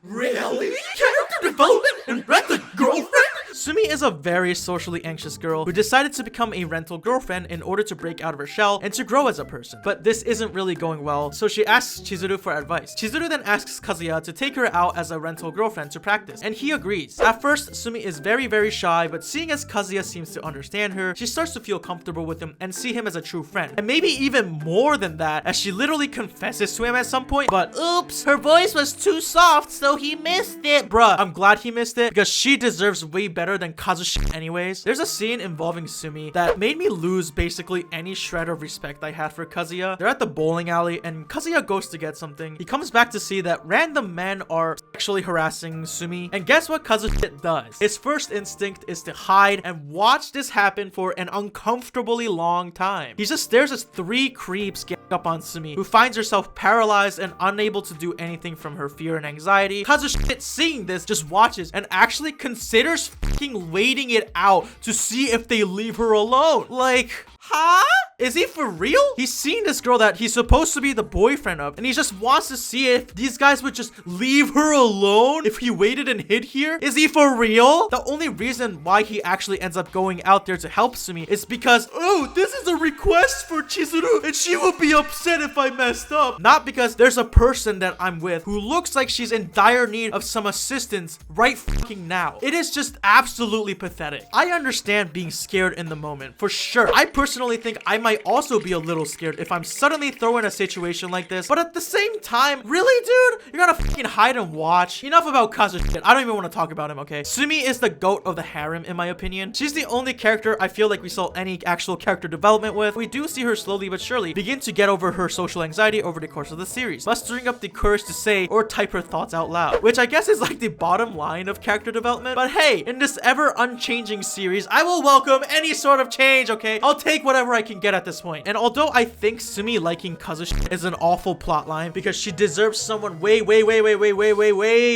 Really? Character development and rent a girlfriend? Sumi is a very socially anxious girl who decided to become a rental girlfriend in order to break out of her shell and to grow as a person. But this isn't really going well, so she asks Chizuru for advice. Chizuru then asks Kazuya to take her out as a rental girlfriend to practice, and he agrees. At first, Sumi is very shy, but seeing as Kazuya seems to understand her, she starts to feel comfortable with him and see him as a true friend. And maybe even more than that, as she literally confesses to him at some point, but oops, her voice was too soft, so he missed it. Bruh, I'm glad he missed it because she deserves way better than Kazushi anyways. There's a scene involving Sumi that made me lose basically any shred of respect I had for Kazuya. They're at the bowling alley and Kazuya goes to get something. He comes back to see that random men are sexually harassing Sumi, and guess what Kazushi does? His first instinct is to hide and watch this happen for an uncomfortably long time. He just stares as three creeps get up on Sumi, who finds herself paralyzed and unable to do anything from her fear and anxiety. Kazushi, seeing this, just watches and actually considers fucking waiting it out to see if they leave her alone. Like, huh? Is he for real? He's seen this girl that he's supposed to be the boyfriend of, and he just wants to see if these guys would just leave her alone if he waited and hid here. Is he for real? The only reason why he actually ends up going out there to help Sumi is because, oh, this is a request for Chizuru and she will be upset if I messed up. Not because there's a person that I'm with who looks like she's in dire need of some assistance right fucking now. It is just absolutely pathetic. I understand being scared in the moment, for sure. I personally think I might also be a little scared if I'm suddenly thrown in a situation like this. But at the same time, really, dude? You're gonna fucking hide and watch? Enough about Kazuya shit. I don't even want to talk about him, okay? Sumi is the goat of the harem, in my opinion. She's the only character I feel like we saw any actual character development with. We do see her slowly but surely begin to get over her social anxiety over the course of the series, mustering up the courage to say or type her thoughts out loud, which I guess is like the bottom line of character development. But hey, in this ever unchanging series, I will welcome any sort of change, okay? I'll take whatever I can get at this point. And although I think Sumi liking Kazuya is an awful plotline because she deserves someone way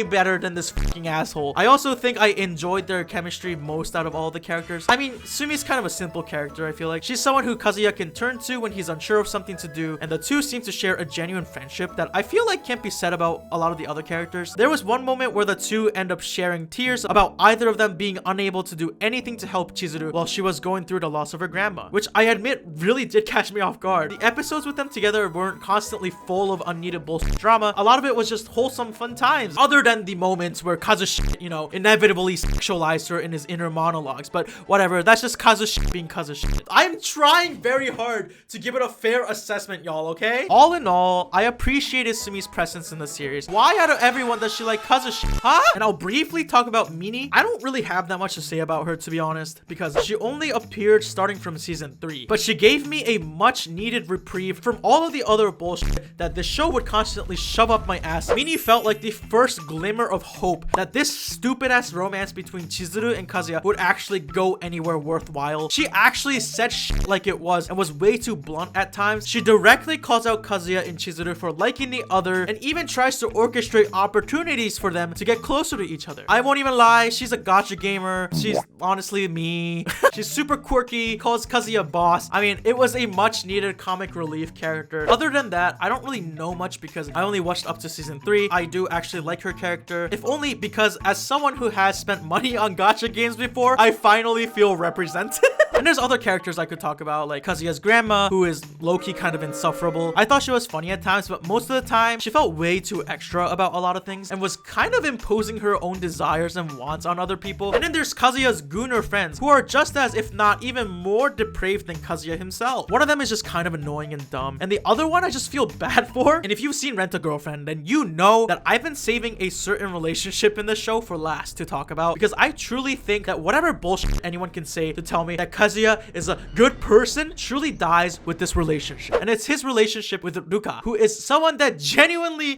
better than this fucking asshole, I also think I enjoyed their chemistry most out of all the characters. I mean, Sumi's kind of a simple character, I feel like. She's someone who Kazuya can turn to when he's unsure of something to do, and the two seem to share a genuine friendship that I feel like can't be said about a lot of the other characters. There was one moment where the two end up sharing tears about either of them being unable to do anything to help Chizuru while she was going through the loss of her grandma, which I admit really did catch me off guard. The episodes with them together weren't constantly full of unneeded bullshit drama. A lot of it was just wholesome fun times, other than the moments where Kazuya, you know, inevitably sexualized her in his inner monologues. But whatever, that's just Kazuya being Kazuya. I'm trying very hard to give it a fair assessment, y'all, okay? All in all, I appreciated Sumi's presence in the series. Why out of everyone does she like Kazuya? Huh? And I'll briefly talk about Mini. I don't really have that much to say about her, to be honest, because she only appeared starting from season 3, but she gave me a much needed reprieve from all of the other bullshit that the show would constantly shove up my ass. Mini felt like the first glimmer of hope that this stupid ass romance between Chizuru and Kazuya would actually go anywhere worthwhile. She actually said shit like it was and was way too blunt at times. She directly calls out Kazuya and Chizuru for liking the other and even tries to orchestrate opportunities for them to get closer to each other. I won't even lie, she's a gacha gamer. She's honestly me. She's super quirky, calls Kazuya boss. I mean, it was a much needed comic relief character. Other than that, I don't really know much because I only watched up to season 3. I do actually like her character, if only because as someone who has spent money on gacha games before, I finally feel represented. And there's other characters I could talk about, like Kazuya's grandma, who is low-key kind of insufferable. I thought she was funny at times, but most of the time, she felt way too extra about a lot of things and was kind of imposing her own desires and wants on other people. And then there's Kazuya's gooner friends, who are just as, if not even more depraved than Kazuya himself. One of them is just kind of annoying and dumb, and the other one I just feel bad for. And if you've seen Rent-a-Girlfriend, then you know that I've been saving a certain relationship in the show for last to talk about, because I truly think that whatever bullshit anyone can say to tell me that Kazuya is a good person truly dies with this relationship. And it's his relationship with Ruka, who is someone that genuinely,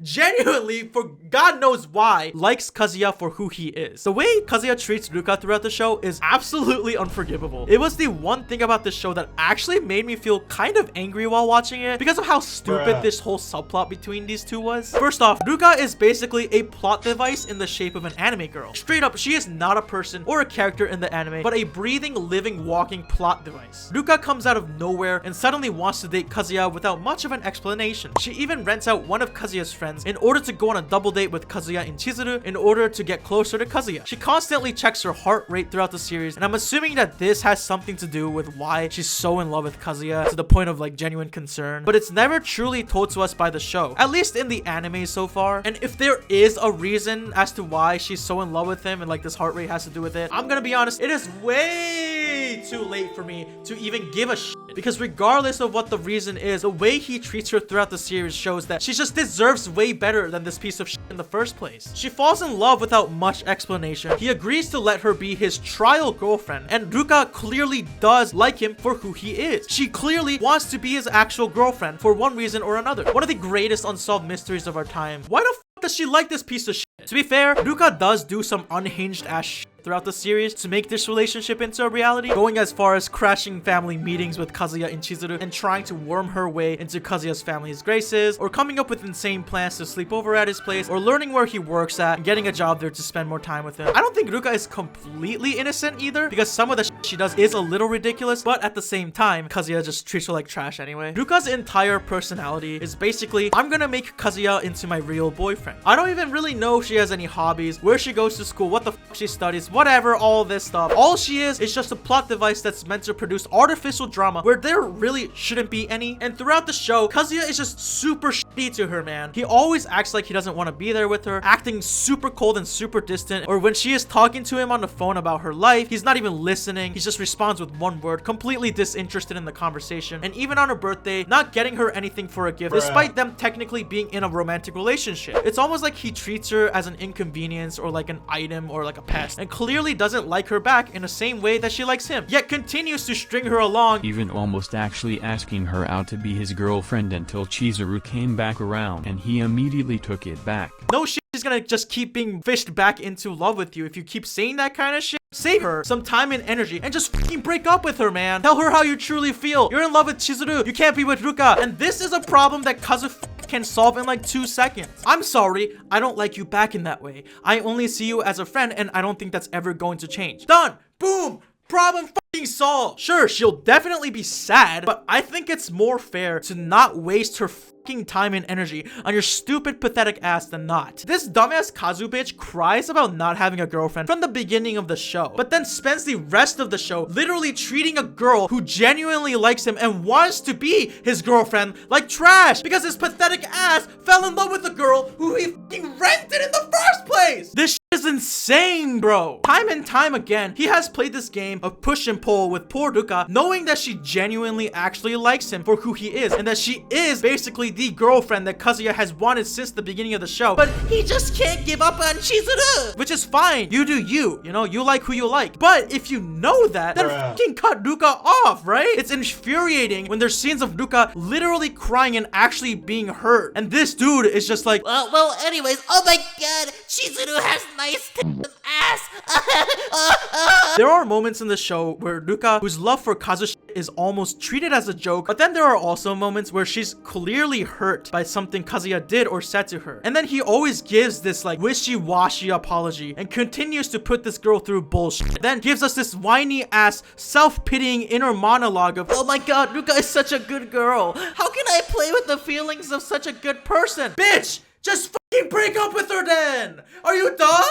for God knows why, likes Kazuya for who he is. The way Kazuya treats Ruka throughout the show is absolutely unforgivable. It was the one thing about this show that actually made me feel kind of angry while watching it because of how stupid this whole subplot between these two was. First off, Ruka is basically a plot device in the shape of an anime girl. Straight up, she is not a person or a character in the anime, but a breathing, living, walking plot device. Ruka comes out of nowhere and suddenly wants to date Kazuya without much of an explanation. She even rents out one of Kazuya's friends in order to go on a double date with Kazuya and Chizuru in order to get closer to Kazuya. She constantly checks her heart rate throughout the series, and I'm assuming that this has something to do with why she's so in love with Kazuya to the point of like genuine concern, but it's never truly told to us by the show, at least in the anime so far. And if there is a reason as to why she's so in love with him and like this heart rate has to do with it, I'm gonna be honest, it is way too late for me to even give a shit, because regardless of what the reason is, the way he treats her throughout the series shows that she just deserves way better than this piece of shit in the first place. She falls in love without much explanation. He agrees to let her be his trial girlfriend, and Ruka clearly does like him for who he is. She clearly wants to be his actual girlfriend for one reason or another. One of the greatest unsolved mysteries of our time. Why the f does she like this piece of shit? To be fair, Ruka does do some unhinged ass shit throughout the series to make this relationship into a reality, going as far as crashing family meetings with Kazuya and Chizuru and trying to worm her way into Kazuya's family's graces, or coming up with insane plans to sleep over at his place, or learning where he works at and getting a job there to spend more time with him. I don't think Ruka is completely innocent either, because some of the shit she does is a little ridiculous, but at the same time, Kazuya just treats her like trash anyway. Ruka's entire personality is basically, I'm gonna make Kazuya into my real boyfriend. I don't even really know if she has any hobbies, where she goes to school, what the f she studies, whatever, all this stuff. All she is just a plot device that's meant to produce artificial drama where there really shouldn't be any. And throughout the show, Kazuya is just super shitty to her, man. He always acts like he doesn't want to be there with her, acting super cold and super distant. Or when she is talking to him on the phone about her life, he's not even listening. He just responds with one word, completely disinterested in the conversation. And even on her birthday, not getting her anything for a gift, despite them technically being in a romantic relationship. It's almost like he treats her as an inconvenience or like an item or like a pest, and clearly doesn't like her back in the same way that she likes him, yet continues to string her along, even almost actually asking her out to be his girlfriend until Chizuru came back around and he immediately took it back. No shit, she's gonna just keep being fished back into love with you if you keep saying that kind of shit. Save her some time and energy and just fucking break up with her, man. Tell her how you truly feel. You're in love with Chizuru. You can't be with Ruka. And this is a problem that Kazu can solve in like 2 seconds. I'm sorry, I don't like you back in that way. I only see you as a friend and I don't think that's ever going to change. Done. Boom. Problem fucking solved. Sure, she'll definitely be sad, but I think it's more fair to not waste her fucking time and energy on your stupid, pathetic ass than not. This dumbass Kazu bitch cries about not having a girlfriend from the beginning of the show, but then spends the rest of the show literally treating a girl who genuinely likes him and wants to be his girlfriend like trash because his pathetic ass fell in love with a girl who he fucking rented in the first place. This is insane, bro. Time and time again, he has played this game of push and pull with poor Ruka, knowing that she genuinely actually likes him for who he is and that she is basically the girlfriend that Kazuya has wanted since the beginning of the show, but he just can't give up on Chizuru, which is fine. You do you know, you like who you like. But if you know that, then fucking cut Ruka off, right? It's infuriating when there's scenes of Ruka literally crying and actually being hurt, and this dude is just like, well, anyways, oh my god, Chizuru has nice ass. There are moments in the show where Ruka, whose love for Kazuya is almost treated as a joke, but then there are also moments where she's clearly hurt by something Kazuya did or said to her, and then he always gives this like wishy-washy apology and continues to put this girl through bullshit, then gives us this whiny ass self-pitying inner monologue of, oh my god, Ruka is such a good girl, how can I play with the feelings of such a good person? Bitch, just fucking break up with her then. Are you dumb?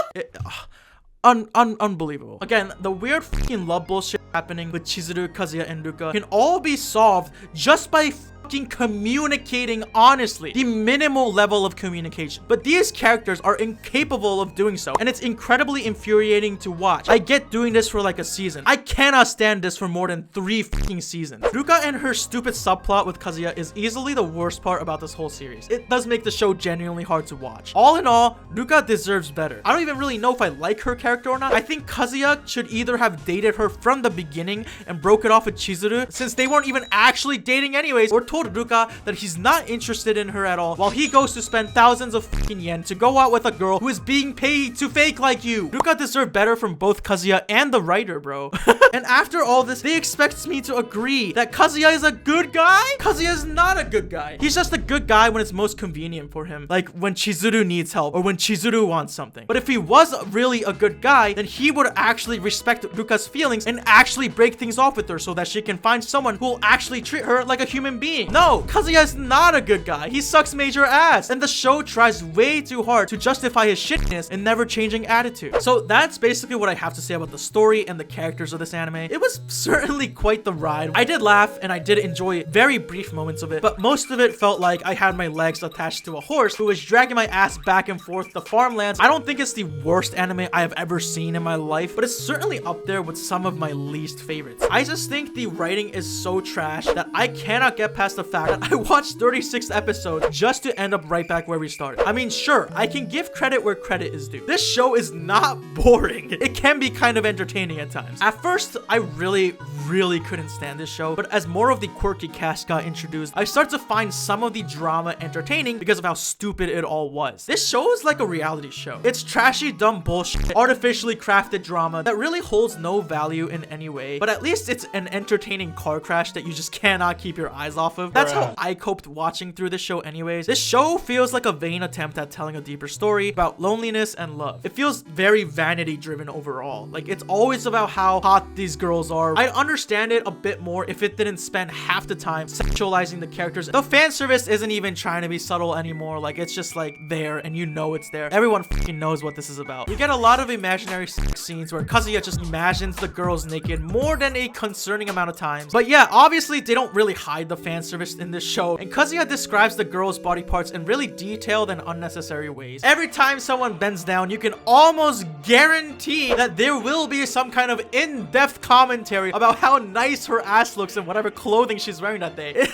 Unbelievable. Again, the weird fucking love bullshit happening with Chizuru, Kazuya, and Ruka can all be solved just by fucking communicating honestly. The minimal level of communication. But these characters are incapable of doing so, and it's incredibly infuriating to watch. I get doing this for like a season. I cannot stand this for more than 3 fucking seasons. Ruka and her stupid subplot with Kazuya is easily the worst part about this whole series. It does make the show genuinely hard to watch. All in all, Ruka deserves better. I don't even really know if I like her character or not. I think Kazuya should either have dated her from the beginning and broke it off with Chizuru, since they weren't even actually dating anyways, or told Ruka that he's not interested in her at all, while he goes to spend thousands of fucking yen to go out with a girl who is being paid to fake like you. Ruka deserved better from both Kazuya and the writer, bro. And after all this, they expect me to agree that Kazuya is a good guy? Kazuya is not a good guy. He's just a good guy when it's most convenient for him, like when Chizuru needs help or when Chizuru wants something. But if he was really a good guy, then he would actually respect Ruka's feelings and actually break things off with her so that she can find someone who will actually treat her like a human being. No, Kazuya is not a good guy. He sucks major ass, and the show tries way too hard to justify his shitness and never changing attitude. So that's basically what I have to say about the story and the characters of this anime. It was certainly quite the ride. I did laugh and I did enjoy very brief moments of it, but most of it felt like I had my legs attached to a horse who was dragging my ass back and forth the farmlands. I don't think it's the worst anime I have ever seen in my life, but it's certainly up there with some of my least favorites. I just think the writing is so trash that I cannot get past the fact that I watched 36 episodes just to end up right back where we started. I mean, sure, I can give credit where credit is due. This show is not boring. It can be kind of entertaining at times. At first, I really couldn't stand this show, but as more of the quirky cast got introduced, I started to find some of the drama entertaining because of how stupid it all was. This show is like a reality show. It's trashy, dumb bullshit, artificially crafted drama that really holds no value in any way, but at least it's an entertaining car crash that you just cannot keep your eyes off of. That's how I coped watching through this show anyways. This show feels like a vain attempt at telling a deeper story about loneliness and love. It feels very vanity driven overall. Like, it's always about how hot these girls are. I'd understand it a bit more if it didn't spend half the time sexualizing the characters. The fan service isn't even trying to be subtle anymore. Like, it's just like there and you know it's there. Everyone fucking knows what this is about. You get a lot of imaginary sex scenes where Kazuya just imagines the girls naked more than a concerning amount of times. But yeah, obviously they don't really hide the fan service in this show, and Kazuya describes the girls' body parts in really detailed and unnecessary ways. Every time someone bends down, you can almost guarantee that there will be some kind of in-depth commentary about how nice her ass looks and whatever clothing she's wearing that day.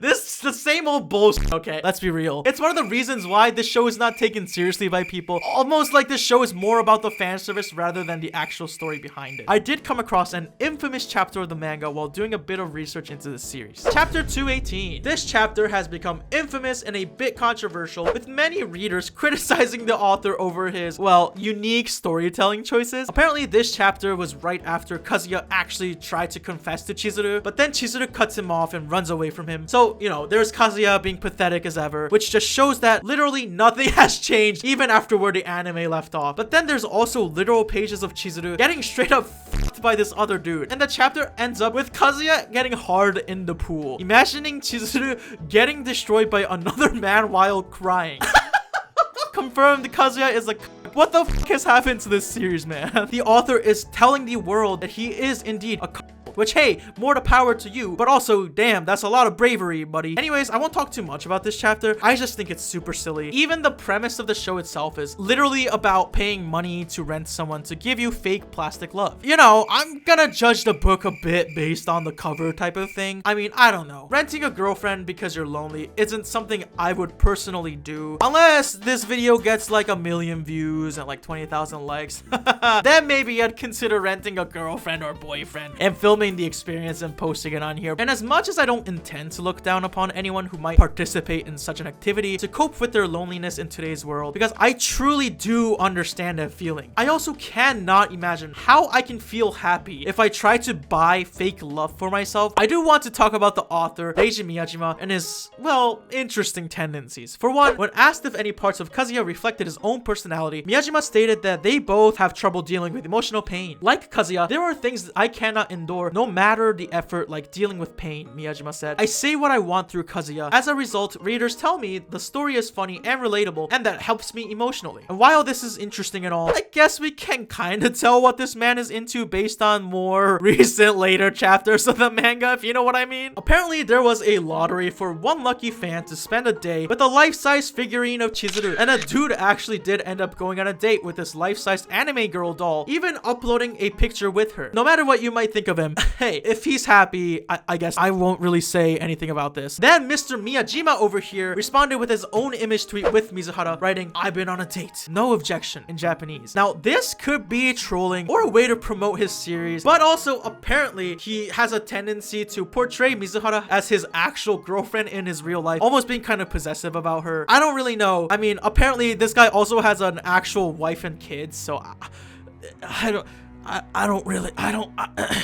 This the same old bullshit, okay? Let's be real. It's one of the reasons why this show is not taken seriously by people. Almost like this show is more about the fan service rather than the actual story behind it. I did come across an infamous chapter of the manga while doing a bit of research into the series. Chapter 218. This chapter has become infamous and a bit controversial, with many readers criticizing the author over his, well, unique storytelling choices. Apparently, this chapter was right after Kazuya actually tried to confess to Chizuru, but then Chizuru cuts him off and runs away from him. So, you know, there's Kazuya being pathetic as ever, which just shows that literally nothing has changed even after where the anime left off. But then there's also literal pages of Chizuru getting straight up fucked by this other dude, and the chapter ends up with Kazuya getting hard in the pool. Imagining Chizuru getting destroyed by another man while crying. Confirmed Kazuya is a what the fuck has happened to this series, man? The author is telling the world that he is indeed a which, hey, more to power to you, but also, damn, that's a lot of bravery, buddy. Anyways, I won't talk too much about this chapter. I just think it's super silly. Even the premise of the show itself is literally about paying money to rent someone to give you fake plastic love. You know, I'm gonna judge the book a bit based on the cover type of thing. I mean, I don't know. Renting a girlfriend because you're lonely isn't something I would personally do, unless this video gets like 1 million views and like 20,000 likes. Then maybe I'd consider renting a girlfriend or boyfriend and filming the experience and posting it on here. And as much as I don't intend to look down upon anyone who might participate in such an activity to cope with their loneliness in today's world, because I truly do understand that feeling, I also cannot imagine how I can feel happy if I try to buy fake love for myself. I do want to talk about the author Reiji Miyajima and his, well, interesting tendencies. For one, when asked if any parts of Kazuya reflected his own personality, Miyajima stated that they both have trouble dealing with emotional pain. Like Kazuya, there are things that I cannot endure no matter the effort, like dealing with pain, Miyajima said. I say what I want through Kazuya. As a result, readers tell me the story is funny and relatable, and that helps me emotionally. And while this is interesting and all, I guess we can kind of tell what this man is into based on more recent later chapters of the manga, if you know what I mean. Apparently, there was a lottery for one lucky fan to spend a day with a life-size figurine of Chizuru, and a dude actually did end up going on a date with this life-size anime girl doll, even uploading a picture with her. No matter what you might think of him, hey, if he's happy, I guess I won't really say anything about this. Then Mr. Miyajima over here responded with his own image tweet with Mizuhara, writing, "I've been on a date. No objection," in Japanese. Now, this could be trolling or a way to promote his series, but also apparently he has a tendency to portray Mizuhara as his actual girlfriend in his real life, almost being kind of possessive about her. I don't really know. I mean, apparently this guy also has an actual wife and kids, so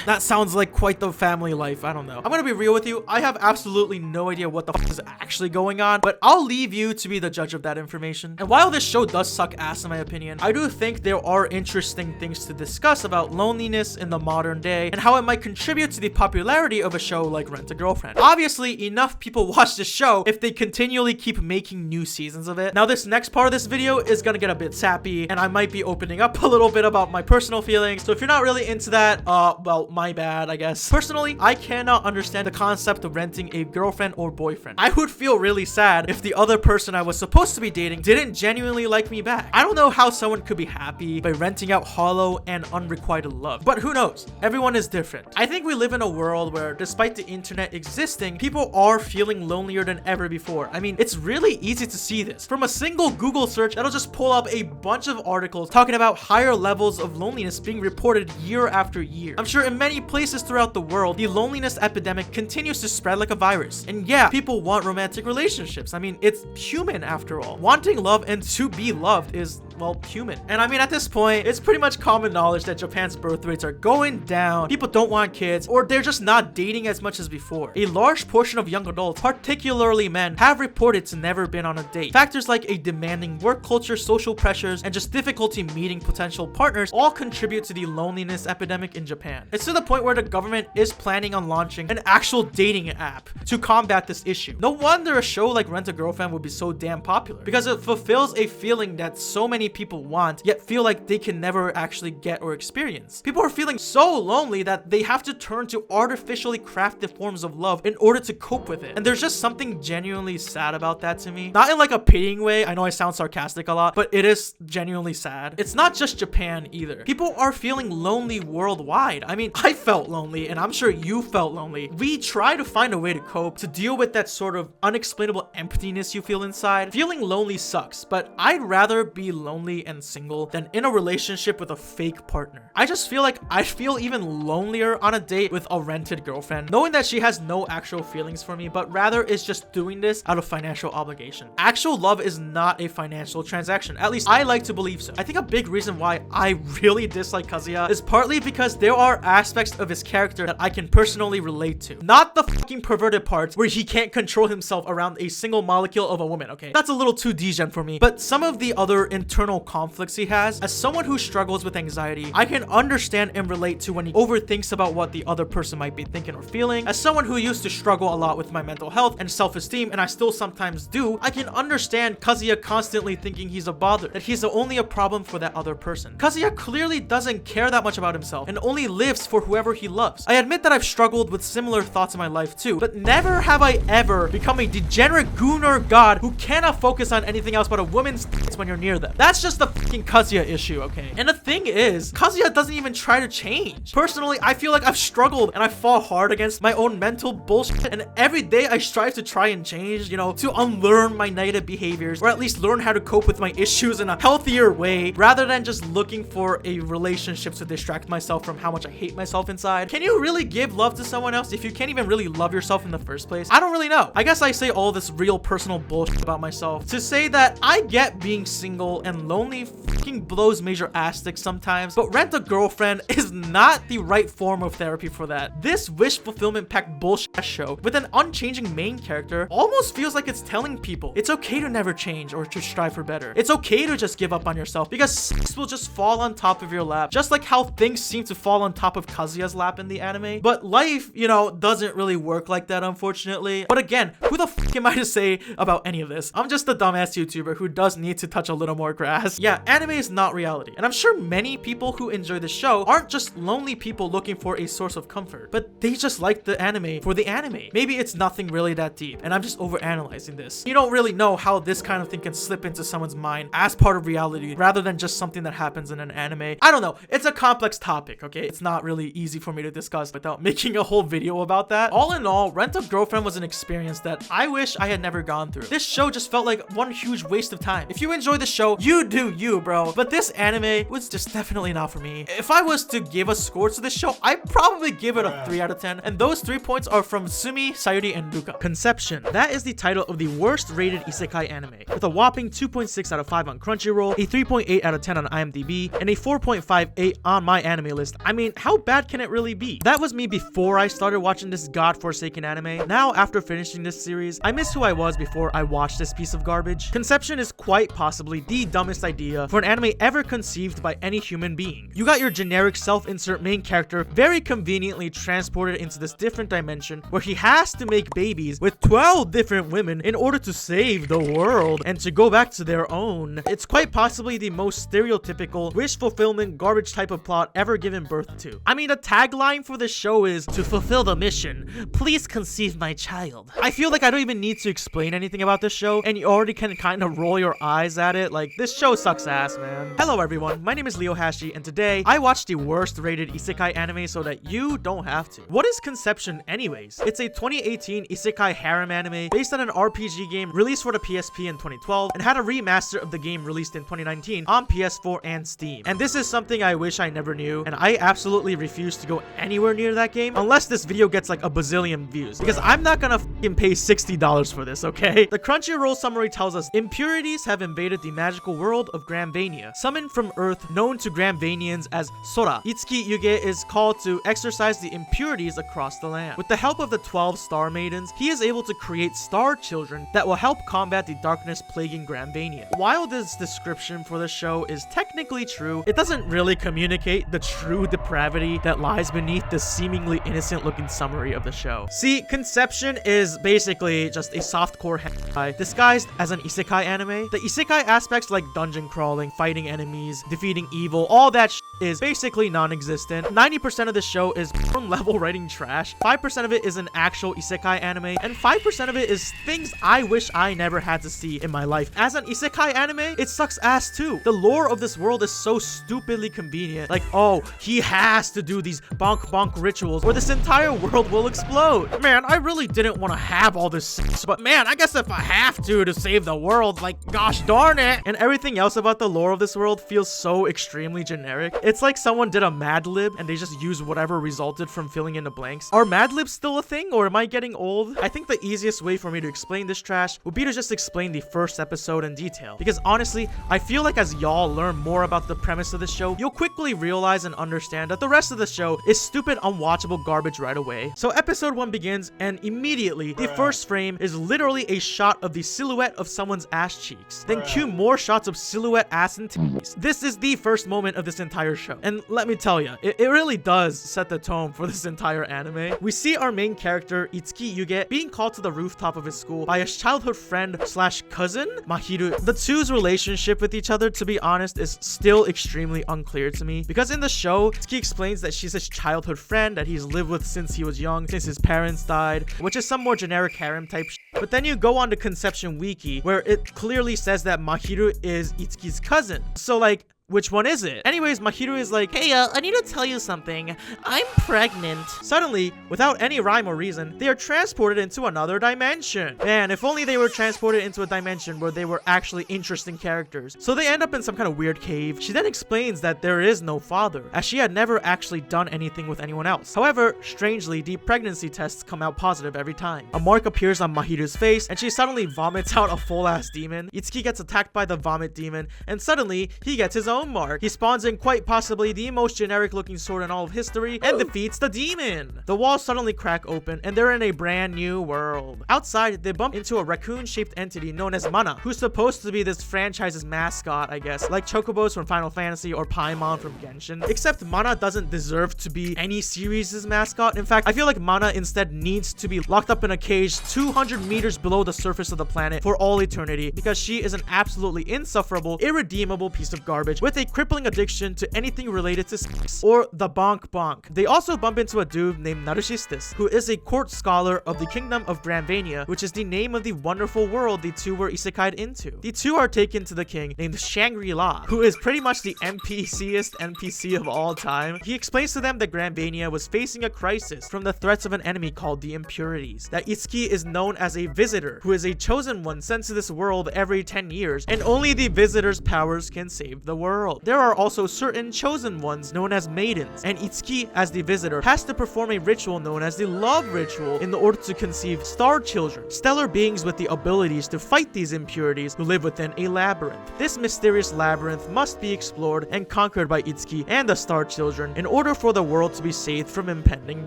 that sounds like quite the family life. I don't know. I'm gonna be real with you. I have absolutely no idea what the f is actually going on, but I'll leave you to be the judge of that information. And while this show does suck ass in my opinion, I do think there are interesting things to discuss about loneliness in the modern day and how it might contribute to the popularity of a show like Rent a Girlfriend. Obviously, enough people watch this show if they continually keep making new seasons of it. Now, this next part of this video is gonna get a bit sappy, and I might be opening up a little bit about my personal feelings. So if you're not really into that, well, my bad, I guess. Personally, I cannot understand the concept of renting a girlfriend or boyfriend. I would feel really sad if the other person I was supposed to be dating didn't genuinely like me back. I don't know how someone could be happy by renting out hollow and unrequited love, but who knows? Everyone is different. I think we live in a world where, despite the internet existing, people are feeling lonelier than ever before. I mean, it's really easy to see this. From a single Google search, that'll just pull up a bunch of articles talking about higher levels of loneliness being reported year after year. I'm sure in many places throughout the world, the loneliness epidemic continues to spread like a virus. And yeah, people want romantic relationships. I mean, it's human after all. Wanting love and to be loved is well, human. And I mean, at this point, it's pretty much common knowledge that Japan's birth rates are going down. People don't want kids, or they're just not dating as much as before. A large portion of young adults, particularly men, have reported to never been on a date. Factors like a demanding work culture, social pressures, and just difficulty meeting potential partners all contribute to the loneliness epidemic in Japan. It's to the point where the government is planning on launching an actual dating app to combat this issue. No wonder a show like Rent a Girlfriend would be so damn popular, because it fulfills a feeling that so many people want, yet feel like they can never actually get or experience. People are feeling so lonely that they have to turn to artificially crafted forms of love in order to cope with it. And there's just something genuinely sad about that to me. Not in like a pitying way, I know I sound sarcastic a lot, but it is genuinely sad. It's not just Japan either. People are feeling lonely worldwide. I mean, I felt lonely, and I'm sure you felt lonely. We try to find a way to cope, to deal with that sort of unexplainable emptiness you feel inside. Feeling lonely sucks, but I'd rather be lonely and single than in a relationship with a fake partner. I just feel like I'd feel even lonelier on a date with a rented girlfriend, knowing that she has no actual feelings for me, but rather is just doing this out of financial obligation. Actual love is not a financial transaction. At least I like to believe so. I think a big reason why I really dislike Kazuya is partly because there are aspects of his character that I can personally relate to. Not the fucking perverted parts where he can't control himself around a single molecule of a woman, okay? That's a little too degen for me. But some of the other internal conflicts he has, as someone who struggles with anxiety, I can understand and relate to when he overthinks about what the other person might be thinking or feeling. As someone who used to struggle a lot with my mental health and self-esteem, and I still sometimes do, I can understand Kazuya constantly thinking he's a bother, that he's only a problem for that other person. Kazuya clearly doesn't care that much about himself and only lives for whoever he loves. I admit that I've struggled with similar thoughts in my life too, but never have I ever become a degenerate gooner god who cannot focus on anything else but a woman's tits when you're near them. That's just the fucking Kazuya issue, okay? And the thing is, Kazuya doesn't even try to change. Personally, I feel like I've struggled and I fall hard against my own mental bullshit, and every day I strive to try and change, you know, to unlearn my negative behaviors, or at least learn how to cope with my issues in a healthier way, rather than just looking for a relationship to distract myself from how much I hate myself inside. Can you really give love to someone else if you can't even really love yourself in the first place? I don't really know. I guess I say all this real personal bullshit about myself to say that I get being single and lonely fucking blows major ass sticks sometimes, but Rent a Girlfriend is not the right form of therapy for that. This wish fulfillment packed bullshit show with an unchanging main character almost feels like it's telling people it's okay to never change or to strive for better. It's okay to just give up on yourself because sex will just fall on top of your lap, just like how things seem to fall on top of Kazuya's lap in the anime. But life, you know, doesn't really work like that, unfortunately. But again, who the fuck am I to say about any of this? I'm just a dumbass YouTuber who does need to touch a little more grass. Yeah, anime is not reality, and I'm sure many people who enjoy the show aren't just lonely people looking for a source of comfort, but they just like the anime for the anime. Maybe it's nothing really that deep, and I'm just overanalyzing this. You don't really know how this kind of thing can slip into someone's mind as part of reality rather than just something that happens in an anime. I don't know. It's a complex topic, okay? It's not really easy for me to discuss without making a whole video about that. All in all, Rent a Girlfriend was an experience that I wish I had never gone through. This show just felt like one huge waste of time. If you enjoy the show, you do you, bro. But this anime was just definitely not for me. If I was to give a score to this show, I'd probably give it a 3 out of 10. And those 3 points are from Sumi, Sayuri, and Ruka. Conception. That is the title of the worst rated isekai anime, with a whopping 2.6 out of 5 on Crunchyroll, a 3.8 out of 10 on IMDb, and a 4.58 on my anime list. I mean, how bad can it really be? That was me before I started watching this godforsaken anime. Now, after finishing this series, I miss who I was before I watched this piece of garbage. Conception is quite possibly the dumbest idea for an anime ever conceived by any human being. You got your generic self-insert main character very conveniently transported into this different dimension where he has to make babies with 12 different women in order to save the world and to go back to their own. It's quite possibly the most stereotypical wish fulfillment garbage type of plot ever given birth to. I mean, the tagline for the show is to fulfill the mission, please conceive my child. I feel like I don't even need to explain anything about this show and you already can kind of roll your eyes at it. Like, this show sucks ass, man. Hello everyone, my name is Leo Hashi and today I watched the worst rated isekai anime so that you don't have to. What is Conception anyways? It's a 2018 isekai harem anime based on an RPG game released for the PSP in 2012 and had a remaster of the game released in 2019 on PS4 and Steam. And this is something I wish I never knew, and I absolutely refuse to go anywhere near that game unless this video gets like a bazillion views, because I'm not gonna fucking pay $60 for this, okay? The Crunchyroll summary tells us impurities have invaded the magical world of Gramvania, summoned from Earth, known to Gramvanians as Sora. Itsuki Yuge is called to exorcise the impurities across the land. With the help of the 12 star maidens, he is able to create star children that will help combat the darkness plaguing Gramvania. While this description for the show is technically true, it doesn't really communicate the true depravity that lies beneath the seemingly innocent looking summary of the show. See, Conception is basically just a softcore hentai disguised as an isekai anime. The isekai aspects like dungeon crawling, fighting enemies, defeating evil, all that is basically non-existent. 90% of the show is level writing trash, 5% of it is an actual isekai anime, and 5% of it is things I wish I never had to see in my life. As an isekai anime, it sucks ass too. The lore of this world is so stupidly convenient. Like, oh, he has to do these bonk bonk rituals or this entire world will explode. Man, I really didn't want to have all this sex, but man, I guess if I have to save the world, like, gosh darn it. And everything else about the lore of this world feels so extremely generic. It's like someone did a Mad Lib and they just used whatever resulted from filling in the blanks. Are Mad Libs still a thing, or am I getting old? I think the easiest way for me to explain this trash would be to just explain the first episode in detail, because honestly, I feel like as y'all learn more about the premise of the show, you'll quickly realize and understand that the rest of the show is stupid, unwatchable garbage right away. So episode 1 begins, and immediately the first frame is literally a shot of the silhouette of someone's ass cheeks. Then cue more shots of silhouette ass and titties. This is the first moment of this entire show, and let me tell you, it really does set the tone for this entire anime. We see our main character Itsuki Yuge being called to the rooftop of his school by his childhood friend slash cousin Mahiru. The two's relationship with each other, to be honest, is still extremely unclear to me, because in the show Itsuki explains that she's his childhood friend that he's lived with since he was young, since his parents died, which is some more generic harem type shit. But then you go on to Conception Wiki, where it clearly says that Mahiru is Itsuki's cousin. So like, which one is it? Anyways, Mahiru is like, hey, I need to tell you something. I'm pregnant. Suddenly, without any rhyme or reason, they are transported into another dimension. Man, if only they were transported into a dimension where they were actually interesting characters. So they end up in some kind of weird cave. She then explains that there is no father, as she had never actually done anything with anyone else. However, strangely, the pregnancy tests come out positive every time. A mark appears on Mahiru's face, and she suddenly vomits out a full-ass demon. Itsuki gets attacked by the vomit demon, and suddenly, he gets his own mark. He spawns in quite possibly the most generic looking sword in all of history and defeats the demon. The walls suddenly crack open and they're in a brand new world. Outside, they bump into a raccoon shaped entity known as Mana, who's supposed to be this franchise's mascot, I guess, like Chocobos from Final Fantasy or Paimon from Genshin. Except Mana doesn't deserve to be any series' mascot. In fact, I feel like Mana instead needs to be locked up in a cage 200 meters below the surface of the planet for all eternity, because she is an absolutely insufferable, irredeemable piece of garbage with a crippling addiction to anything related to sex or the bonk bonk. They also bump into a dude named Narcissus, who is a court scholar of the kingdom of Gramvania, which is the name of the wonderful world the two were isekai'd into. The two are taken to the king named Shangri-La, who is pretty much the NPC-est NPC of all time. He explains to them that Gramvania was facing a crisis from the threats of an enemy called the Impurities, that Itsuki is known as a visitor, who is a chosen one sent to this world every 10 years, and only the visitor's powers can save the world. There are also certain chosen ones known as maidens, and Itsuki, as the visitor, has to perform a ritual known as the love ritual in order to conceive star children, stellar beings with the abilities to fight these impurities who live within a labyrinth. This mysterious labyrinth must be explored and conquered by Itsuki and the star children in order for the world to be saved from impending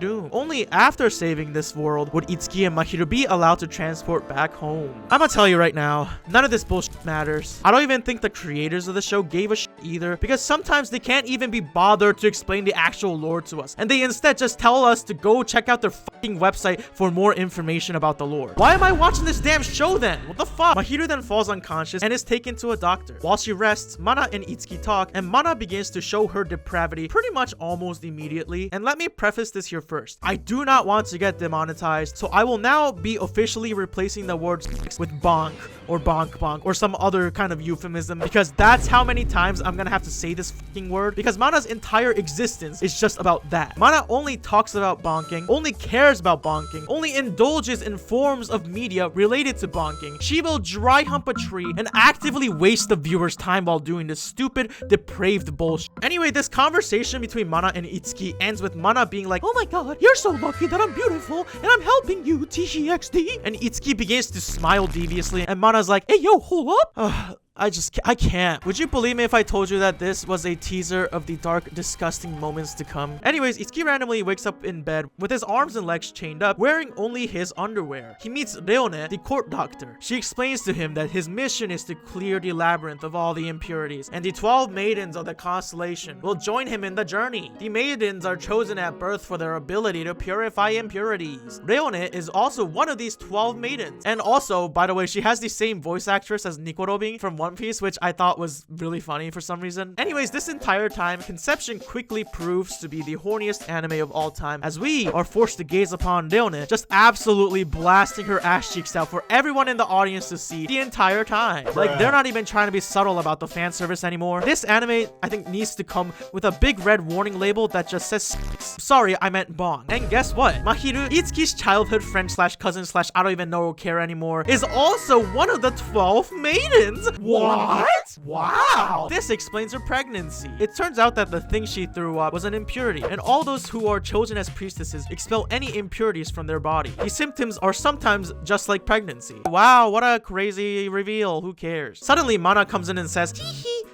doom. Only after saving this world would Itsuki and Mahiru be allowed to transport back home. I'm gonna tell you right now, none of this bullshit matters. I don't even think the creators of the show gave a shit either, because sometimes they can't even be bothered to explain the actual lore to us, and they instead just tell us to go check out their fucking website for more information about the lore. Why am I watching this damn show then? What the fuck? Mahiru then falls unconscious and is taken to a doctor. While she rests, Mana and Itsuki talk, and Mana begins to show her depravity pretty much almost immediately. And let me preface this here first. I do not want to get demonetized, so I will now be officially replacing the word sex with bonk or bonk bonk or some other kind of euphemism, because that's how many times I'm gonna have to say this fucking word, because Mana's entire existence is just about that. Mana only talks about bonking, only cares about bonking, only indulges in forms of media related to bonking. She will dry hump a tree and actively waste the viewer's time while doing this stupid, depraved bullshit. Anyway, this conversation between Mana and Itsuki ends with Mana being like, oh my god, you're so lucky that I'm beautiful and I'm helping you, TXD. And Itsuki begins to smile deviously, and Mana's like, hey yo, hold up. I can't. Would you believe me if I told you that this was a teaser of the dark, disgusting moments to come? Anyways, Itsuki randomly wakes up in bed with his arms and legs chained up, wearing only his underwear. He meets Leone, the court doctor. She explains to him that his mission is to clear the labyrinth of all the impurities, and the 12 maidens of the constellation will join him in the journey. The maidens are chosen at birth for their ability to purify impurities. Leone is also one of these 12 maidens. And also, by the way, she has the same voice actress as Nico Robin from One Piece, which I thought was really funny for some reason. Anyways, this entire time, Conception quickly proves to be the horniest anime of all time, as we are forced to gaze upon Leone just absolutely blasting her ass cheeks out for everyone in the audience to see the entire time. Like, they're not even trying to be subtle about the fan service anymore. This anime, I think, needs to come with a big red warning label that just says sex. Sorry, I meant bong. And guess what? Mahiru, Itsuki's childhood friend slash cousin slash I don't even know or care anymore, is also one of the 12 maidens. What? Wow. This explains her pregnancy. It turns out that the thing she threw up was an impurity, and all those who are chosen as priestesses expel any impurities from their body. The symptoms are sometimes just like pregnancy. Wow, what a crazy reveal. Who cares? Suddenly, Mana comes in and says,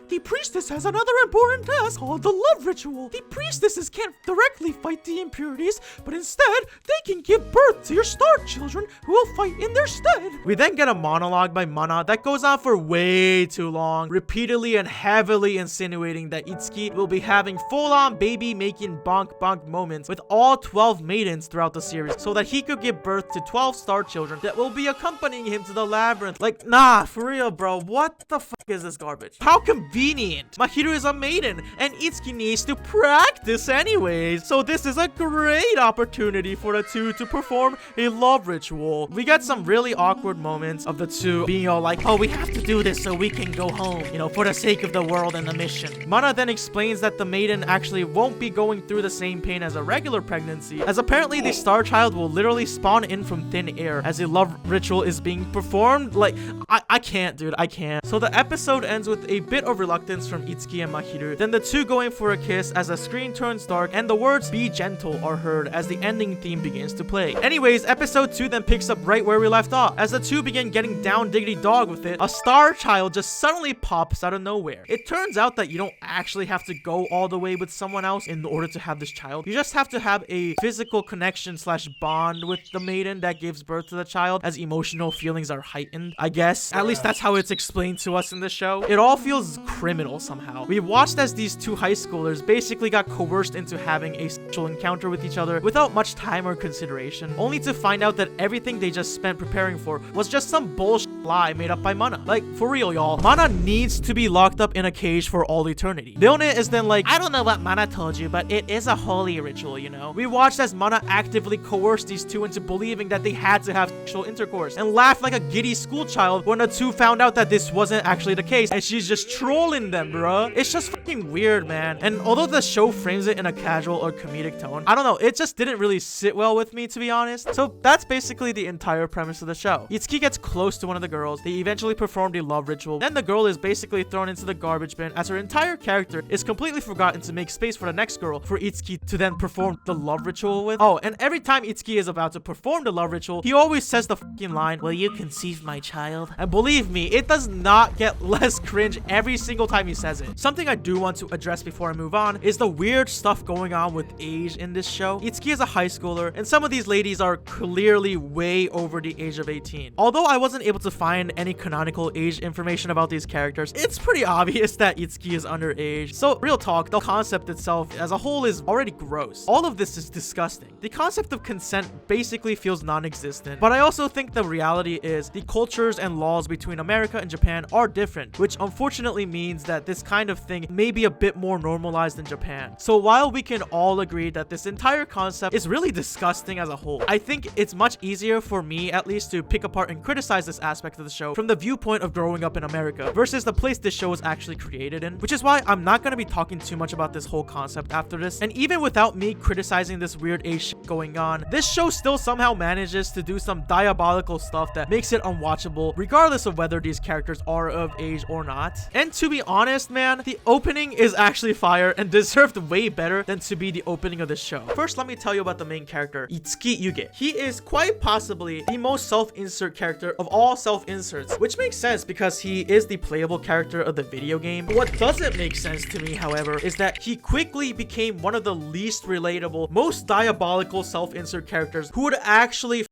the priestess has another important task called the love ritual. The priestesses can't directly fight the impurities, but instead, they can give birth to your star children who will fight in their stead. We then get a monologue by Mana that goes on for way too long, repeatedly and heavily insinuating that Itsuki will be having full-on baby-making bonk moments with all 12 maidens throughout the series, so that he could give birth to 12 star children that will be accompanying him to the labyrinth. Like, nah, for real, bro. What the fuck is this garbage? How convenient. Mahiru is a maiden, and Itsuki needs to practice anyways. So this is a great opportunity for the two to perform a love ritual. We get some really awkward moments of the two being all like, oh, we have to do this so we can go home, you know, for the sake of the world and the mission. Mana then explains that the maiden actually won't be going through the same pain as a regular pregnancy, as apparently the star child will literally spawn in from thin air as a love ritual is being performed. Like, I can't, dude, I can't. So the episode ends with a bit of reluctance from Itsuki and Mahiru, then the two going for a kiss as the screen turns dark and the words "be gentle" are heard as the ending theme begins to play. Anyways, episode 2 then picks up right where we left off. As the two begin getting down diggity dog with it, a star child just suddenly pops out of nowhere. It turns out that you don't actually have to go all the way with someone else in order to have this child. You just have to have a physical connection slash bond with the maiden that gives birth to the child, as emotional feelings are heightened, I guess. At least that's how it's explained to us in the show. It all feels criminal somehow. We watched as these two high schoolers basically got coerced into having a sexual encounter with each other without much time or consideration, only to find out that everything they just spent preparing for was just some bullshit lie made up by Mana. Like, for real, y'all. Mana needs to be locked up in a cage for all eternity. Leone is then like, I don't know what Mana told you, but it is a holy ritual, you know? We watched as Mana actively coerced these two into believing that they had to have sexual intercourse, and laughed like a giddy school child when the two found out that this wasn't actually the case, and she's just trolling them, bruh. It's just fucking weird, man. And although the show frames it in a casual or comedic tone, I don't know, it just didn't really sit well with me, to be honest. So that's basically the entire premise of the show. Itsuki gets close to one of the girls, they eventually perform the love ritual, then the girl is basically thrown into the garbage bin as her entire character is completely forgotten to make space for the next girl for Itsuki to then perform the love ritual with. Oh, and every time Itsuki is about to perform the love ritual, he always says the fucking line, "Will you conceive my child?" And believe me, it does not get less cringe every single time he says it. Something I do want to address before I move on is the weird stuff going on with age in this show. Itsuki is a high schooler, and some of these ladies are clearly way over the age of 18. Although I wasn't able to find any canonical age information about these characters, it's pretty obvious that Itsuki is underage. So real talk, the concept itself as a whole is already gross. All of this is disgusting. The concept of consent basically feels non-existent, but I also think the reality is the cultures and laws between America and Japan are different, which unfortunately means that this kind of thing may be a bit more normalized in Japan. So while we can all agree that this entire concept is really disgusting as a whole, I think it's much easier for me at least to pick apart and criticize this aspect of the show from the viewpoint of growing up in America versus the place this show was actually created in, which is why I'm not going to be talking too much about this whole concept after this. And even without me criticizing this weird age going on, this show still somehow manages to do some diabolical stuff that makes it unwatchable, regardless of whether these characters are of age or not. And to be honest, man, the opening is actually fire and deserved way better than to be the opening of the show. First, let me tell you about the main character, Itsuki Yuge. He is quite possibly the most self-insert character of all self-inserts, which makes sense because he is the playable character of the video game. But what doesn't make sense to me, however, is that he quickly became one of the least relatable, most diabolical self-insert characters who would actually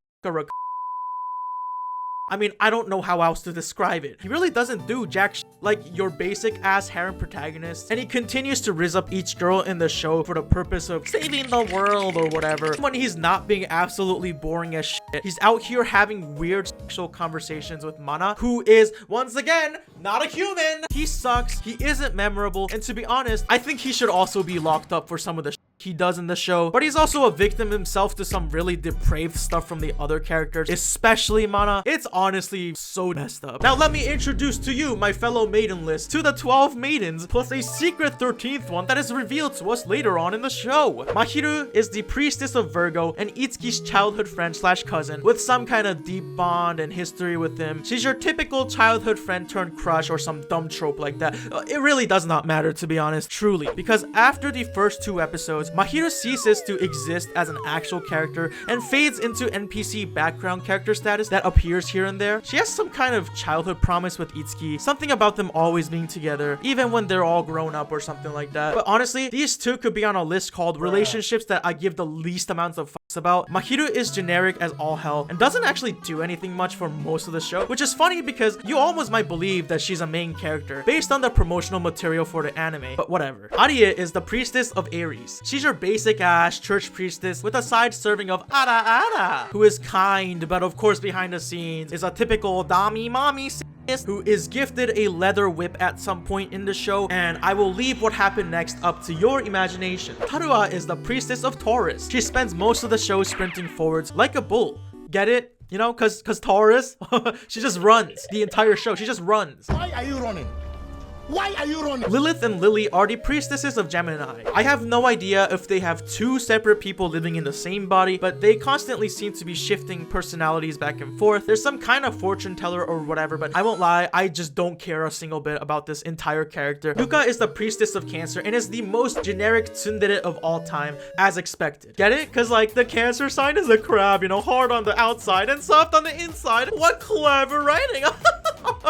I mean, I don't know how else to describe it. He really doesn't do jack like your basic ass harem protagonist, and he continues to rizz up each girl in the show for the purpose of saving the world or whatever, when he's not being absolutely boring as shit. He's out here having weird sexual conversations with Mana, who is, once again, not a human. He sucks, he isn't memorable, and to be honest, I think he should also be locked up for some of the he does in the show, but he's also a victim himself to some really depraved stuff from the other characters, especially Mana. It's honestly so messed up. Now let me introduce to you my fellow maiden list to the 12 maidens, plus a secret 13th one that is revealed to us later on in the show. Mahiru is the priestess of Virgo and Itsuki's childhood friend slash cousin with some kind of deep bond and history with him. She's your typical childhood friend turned crush or some dumb trope like that. It really does not matter, to be honest, truly, because after the first 2 episodes, Mahiru ceases to exist as an actual character and fades into NPC background character status that appears here and there. She has some kind of childhood promise with Itsuki, something about them always being together, even when they're all grown up or something like that. But honestly, these two could be on a list called relationships that I give the least amounts of fucks about. Mahiru is generic as all hell and doesn't actually do anything much for most of the show, which is funny because you almost might believe that she's a main character based on the promotional material for the anime, but whatever. Aria is the priestess of Aries. She's your basic ass church priestess with a side serving of Ara, who is kind, but of course behind the scenes is a typical Dami Mommy who is gifted a leather whip at some point in the show, and I will leave what happened next up to your imagination. Harua is the priestess of Taurus. She spends most of the show sprinting forwards like a bull. Get it? You know, cause Taurus, she just runs the entire show. She just runs. Why are you running? Why are you running? Lilith and Lily are the priestesses of Gemini. I have no idea if they have 2 separate people living in the same body, but they constantly seem to be shifting personalities back and forth. There's some kind of fortune teller or whatever, but I won't lie, I just don't care a single bit about this entire character. Yuka is the priestess of Cancer and is the most generic tsundere of all time, as expected. Get it? Cause like the Cancer sign is a crab, you know, hard on the outside and soft on the inside. What clever writing!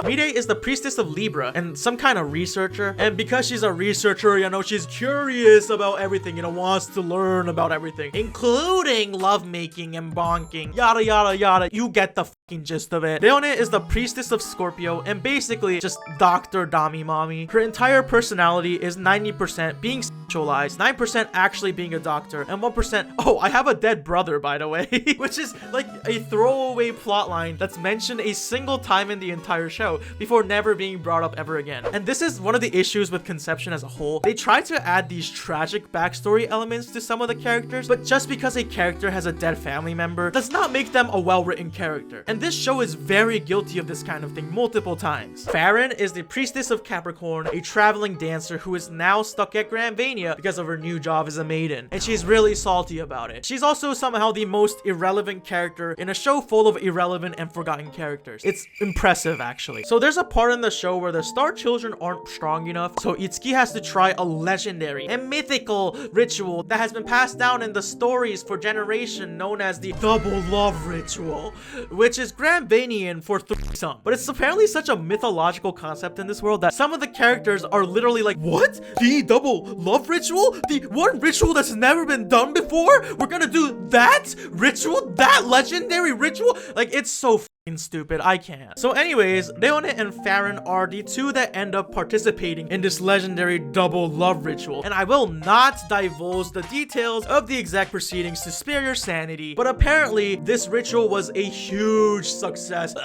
Mide is the priestess of Libra and some kind of researcher, and because she's a researcher, you know, she's curious about everything, you know, wants to learn about everything, including lovemaking and bonking, yada yada yada. You get the fucking gist of it. Leone is the priestess of Scorpio and basically just Dr. Dami Mommy. Her entire personality is 90% being sexualized, 9% actually being a doctor, and 1%, oh, I have a dead brother, by the way, which is like a throwaway plotline that's mentioned a single time in the entire show before never being brought up ever again. And this is one of the issues with Conception as a whole. They try to add these tragic backstory elements to some of the characters, but just because a character has a dead family member does not make them a well-written character. And this show is very guilty of this kind of thing multiple times. Farron is the priestess of Capricorn, a traveling dancer who is now stuck at Grand Vania because of her new job as a maiden, and she's really salty about it. She's also somehow the most irrelevant character in a show full of irrelevant and forgotten characters. It's impressive, actually. So there's a part in the show where the star children aren't strong enough, so Itsuki has to try a legendary and mythical ritual that has been passed down in the stories for generations, known as the double love ritual, which is Grand Vanian for threesome. But it's apparently such a mythological concept in this world that some of the characters are literally like, what? The double love ritual? The one ritual that's never been done before? We're gonna do that ritual? That legendary ritual? Like, it's so stupid. I can't. So anyways, Leone and Farron are the 2 that end up participating in this legendary double love ritual, and I will not divulge the details of the exact proceedings to spare your sanity, but apparently this ritual was a huge success.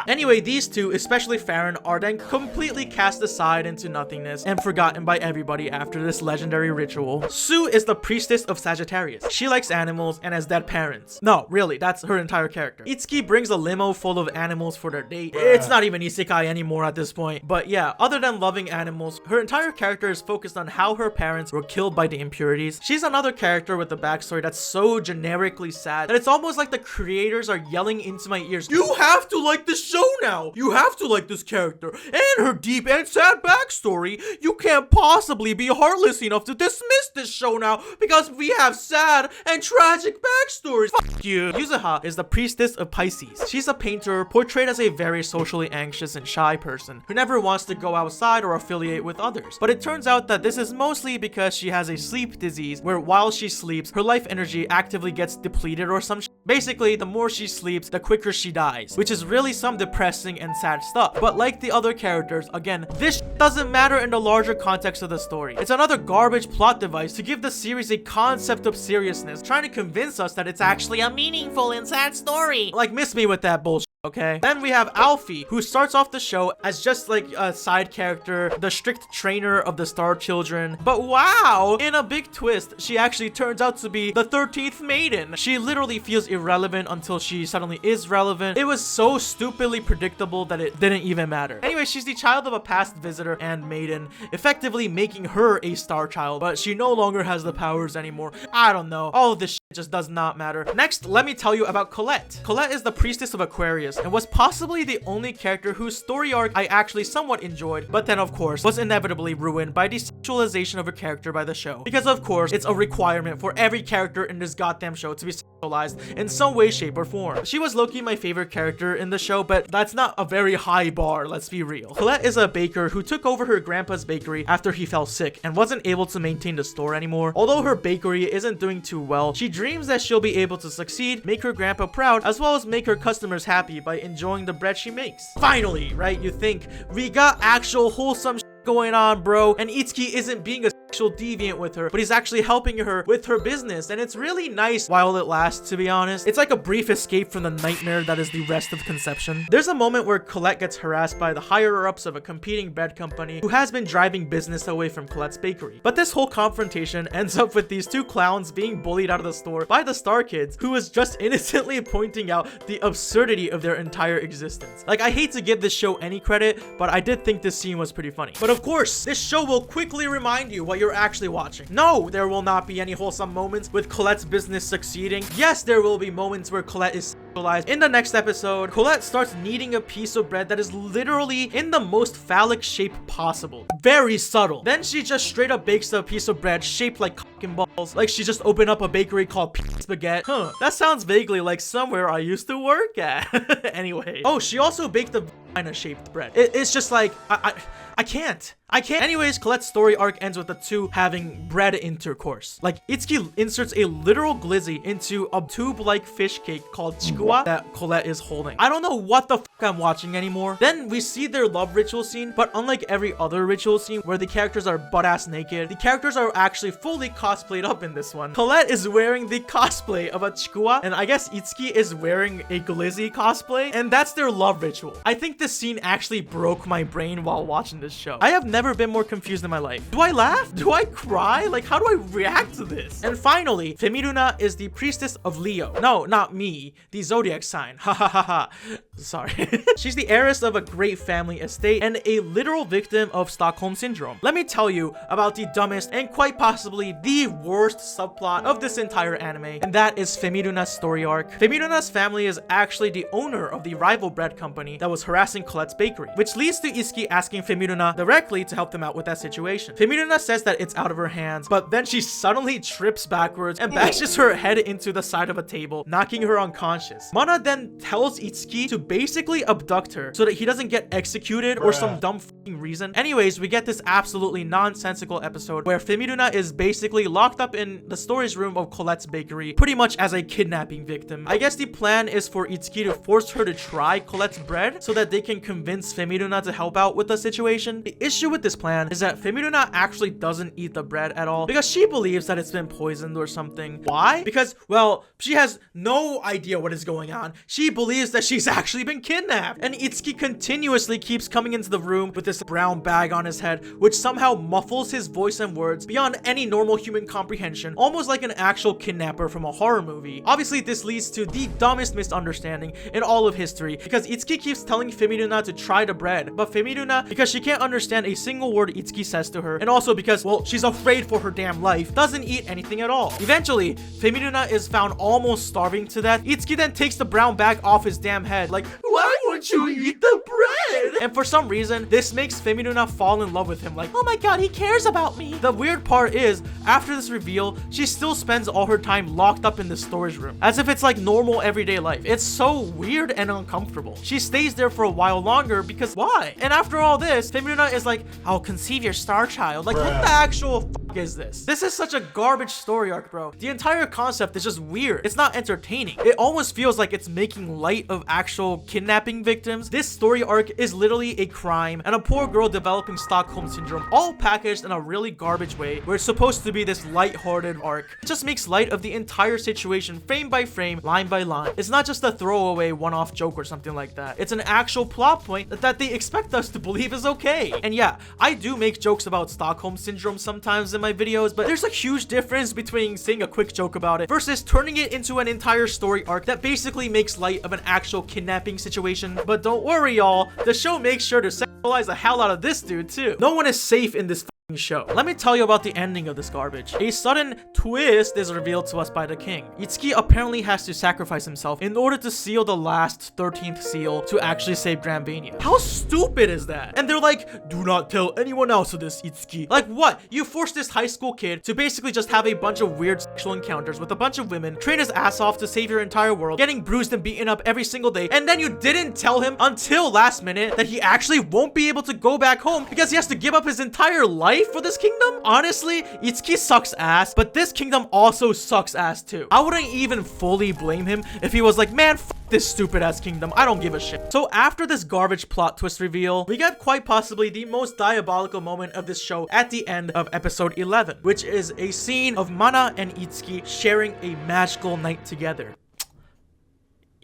Anyway, these 2, especially Farron, are then completely cast aside into nothingness and forgotten by everybody after this legendary ritual. Sue is the priestess of Sagittarius. She likes animals and has dead parents. No, really, that's her entire character. Itsuki brings a limo full full of animals for their date. It's not even isekai anymore at this point. But yeah, other than loving animals, her entire character is focused on how her parents were killed by the impurities. She's another character with a backstory that's so generically sad that it's almost like the creators are yelling into my ears, you have to like this show now. You have to like this character and her deep and sad backstory. You can't possibly be heartless enough to dismiss this show now because we have sad and tragic backstories. Fuck you. Yuzuha is the priestess of Pisces. She's a painter portrayed as a very socially anxious and shy person who never wants to go outside or affiliate with others. But it turns out that this is mostly because she has a sleep disease where while she sleeps, her life energy actively gets depleted or some Basically, the more she sleeps, the quicker she dies, which is really some depressing and sad stuff. But like the other characters, again, this doesn't matter in the larger context of the story. It's another garbage plot device to give the series a concept of seriousness, trying to convince us that it's actually a meaningful and sad story. Like, miss me with that bullshit. Okay, then we have Alfie, who starts off the show as just like a side character, the strict trainer of the Star Children. But wow, in a big twist, she actually turns out to be the 13th maiden. She literally feels irrelevant until she suddenly is relevant. It was so stupidly predictable that it didn't even matter. Anyway, she's the child of a past visitor and maiden, effectively making her a star child, but she no longer has the powers anymore. I don't know. All of this shit just does not matter. Next, let me tell you about Colette. Colette is the priestess of Aquarius and was possibly the only character whose story arc I actually somewhat enjoyed, but then of course was inevitably ruined by the sexualization of a character by the show. Because of course, it's a requirement for every character in this goddamn show to be sexualized in some way, shape, or form. She was low-key my favorite character in the show, but that's not a very high bar, let's be real. Colette is a baker who took over her grandpa's bakery after he fell sick and wasn't able to maintain the store anymore. Although her bakery isn't doing too well, she dreams that she'll be able to succeed, make her grandpa proud, as well as make her customers happy by enjoying the bread she makes. Finally, right? You think we got actual wholesome going on, bro, and Itsuki isn't being a sexual deviant with her, but he's actually helping her with her business, and it's really nice while it lasts, to be honest. It's like a brief escape from the nightmare that is the rest of conception. There's a moment where Colette gets harassed by the higher-ups of a competing bread company who has been driving business away from Colette's bakery. But this whole confrontation ends up with these two clowns being bullied out of the store by the Star Kids, who was just innocently pointing out the absurdity of their entire existence. Like, I hate to give this show any credit, but I did think this scene was pretty funny. But of course, this show will quickly remind you what you're actually watching. No, there will not be any wholesome moments with Colette's business succeeding. Yes, there will be moments where Colette is sexualized. In the next episode, Colette starts kneading a piece of bread that is literally in the most phallic shape possible. Very subtle. Then she just straight up bakes a piece of bread shaped like cock and balls, like she just opened up a bakery called Spaghetti. Huh, that sounds vaguely like somewhere I used to work at. Anyway. Oh, she also baked a vagina-shaped bread. It's just like, I can't. Anyways, Colette's story arc ends with the two having bread intercourse. Like, Itsuki inserts a literal glizzy into a tube-like fish cake called chikuwa that Colette is holding. I don't know what the fuck I'm watching anymore. Then we see their love ritual scene, but unlike every other ritual scene where the characters are butt-ass naked, the characters are actually fully cosplayed up in this one. Colette is wearing the cosplay of a chikuwa, and I guess Itsuki is wearing a glizzy cosplay, and that's their love ritual. I think this scene actually broke my brain while watching this show. I have never been more confused in my life. Do I laugh? Do I cry? Like, how do I react to this? And finally, Femiruna is the priestess of Leo. No, not me. The zodiac sign. Ha ha ha ha. Sorry. She's the heiress of a great family estate and a literal victim of Stockholm Syndrome. Let me tell you about the dumbest and quite possibly the worst subplot of this entire anime, and that is Femiruna's story arc. Femiruna's family is actually the owner of the rival bread company that was harassing Colette's bakery, which leads to Itsuki asking Femiruna directly to help them out with that situation. Femiruna says that it's out of her hands, but then she suddenly trips backwards and bashes her head into the side of a table, knocking her unconscious. Mana then tells Itsuki to basically abduct her so that he doesn't get executed or some dumb f***ing reason. Anyways, we get this absolutely nonsensical episode where Femiruna is basically locked up in the storage room of Colette's bakery, pretty much as a kidnapping victim. I guess the plan is for Itsuki to force her to try Colette's bread so that they can convince Femiruna to help out with the situation. situation. The issue with this plan is that Femiduna actually doesn't eat the bread at all because she believes that it's been poisoned or something. Why? Because, well, she has no idea what is going on. She believes that she's actually been kidnapped. And Itsuki continuously keeps coming into the room with this brown bag on his head, which somehow muffles his voice and words beyond any normal human comprehension, almost like an actual kidnapper from a horror movie. Obviously, this leads to the dumbest misunderstanding in all of history because Itsuki keeps telling Femiduna to try the bread, but Femiduna, because she can't understand a single word Itsuki says to her, and also because, well, she's afraid for her damn life, doesn't eat anything at all. Eventually, Femiduna is found almost starving to death. Itsuki then takes the brown bag off his damn head, like, why won't you eat the bread? And for some reason, this makes Femiduna fall in love with him, like, oh my god, he cares about me. The weird part is, after this reveal, she still spends all her time locked up in the storage room, as if it's like normal everyday life. It's so weird and uncomfortable. She stays there for a while longer because why? And after all this, Femiduna is like, I'll conceive your star child. Like, what the actual fuck is this? This is such a garbage story arc, bro. The entire concept is just weird. It's not entertaining. It almost feels like it's making light of actual kidnapping victims. This story arc is literally a crime and a poor girl developing Stockholm Syndrome, all packaged in a really garbage way where it's supposed to be this light-hearted arc. It just makes light of the entire situation frame by frame, line by line. It's not just a throwaway one-off joke or something like that. It's an actual plot point that they expect us to believe is okay. And yeah, I do make jokes about Stockholm Syndrome sometimes in my videos, but there's a huge difference between saying a quick joke about it versus turning it into an entire story arc that basically makes light of an actual kidnapping situation. But don't worry, y'all. The show makes sure to sexualize the hell out of this dude too. No one is safe in this show. Let me tell you about the ending of this garbage. A sudden twist is revealed to us by the king. Itsuki apparently has to sacrifice himself in order to seal the last 13th seal to actually save Granbania. How stupid is that? And they're like, do not tell anyone else of this, Itsuki. Like what? You forced this high school kid to basically just have a bunch of weird sexual encounters with a bunch of women, train his ass off to save your entire world, getting bruised and beaten up every single day, and then you didn't tell him until last minute that he actually won't be able to go back home because he has to give up his entire life for this kingdom? Honestly, Itsuki sucks ass, but this kingdom also sucks ass too. I wouldn't even fully blame him if he was like, man, f this stupid ass kingdom, I don't give a shit. So after this garbage plot twist reveal, we get quite possibly the most diabolical moment of this show at the end of episode 11, which is a scene of Mana and Itsuki sharing a magical night together.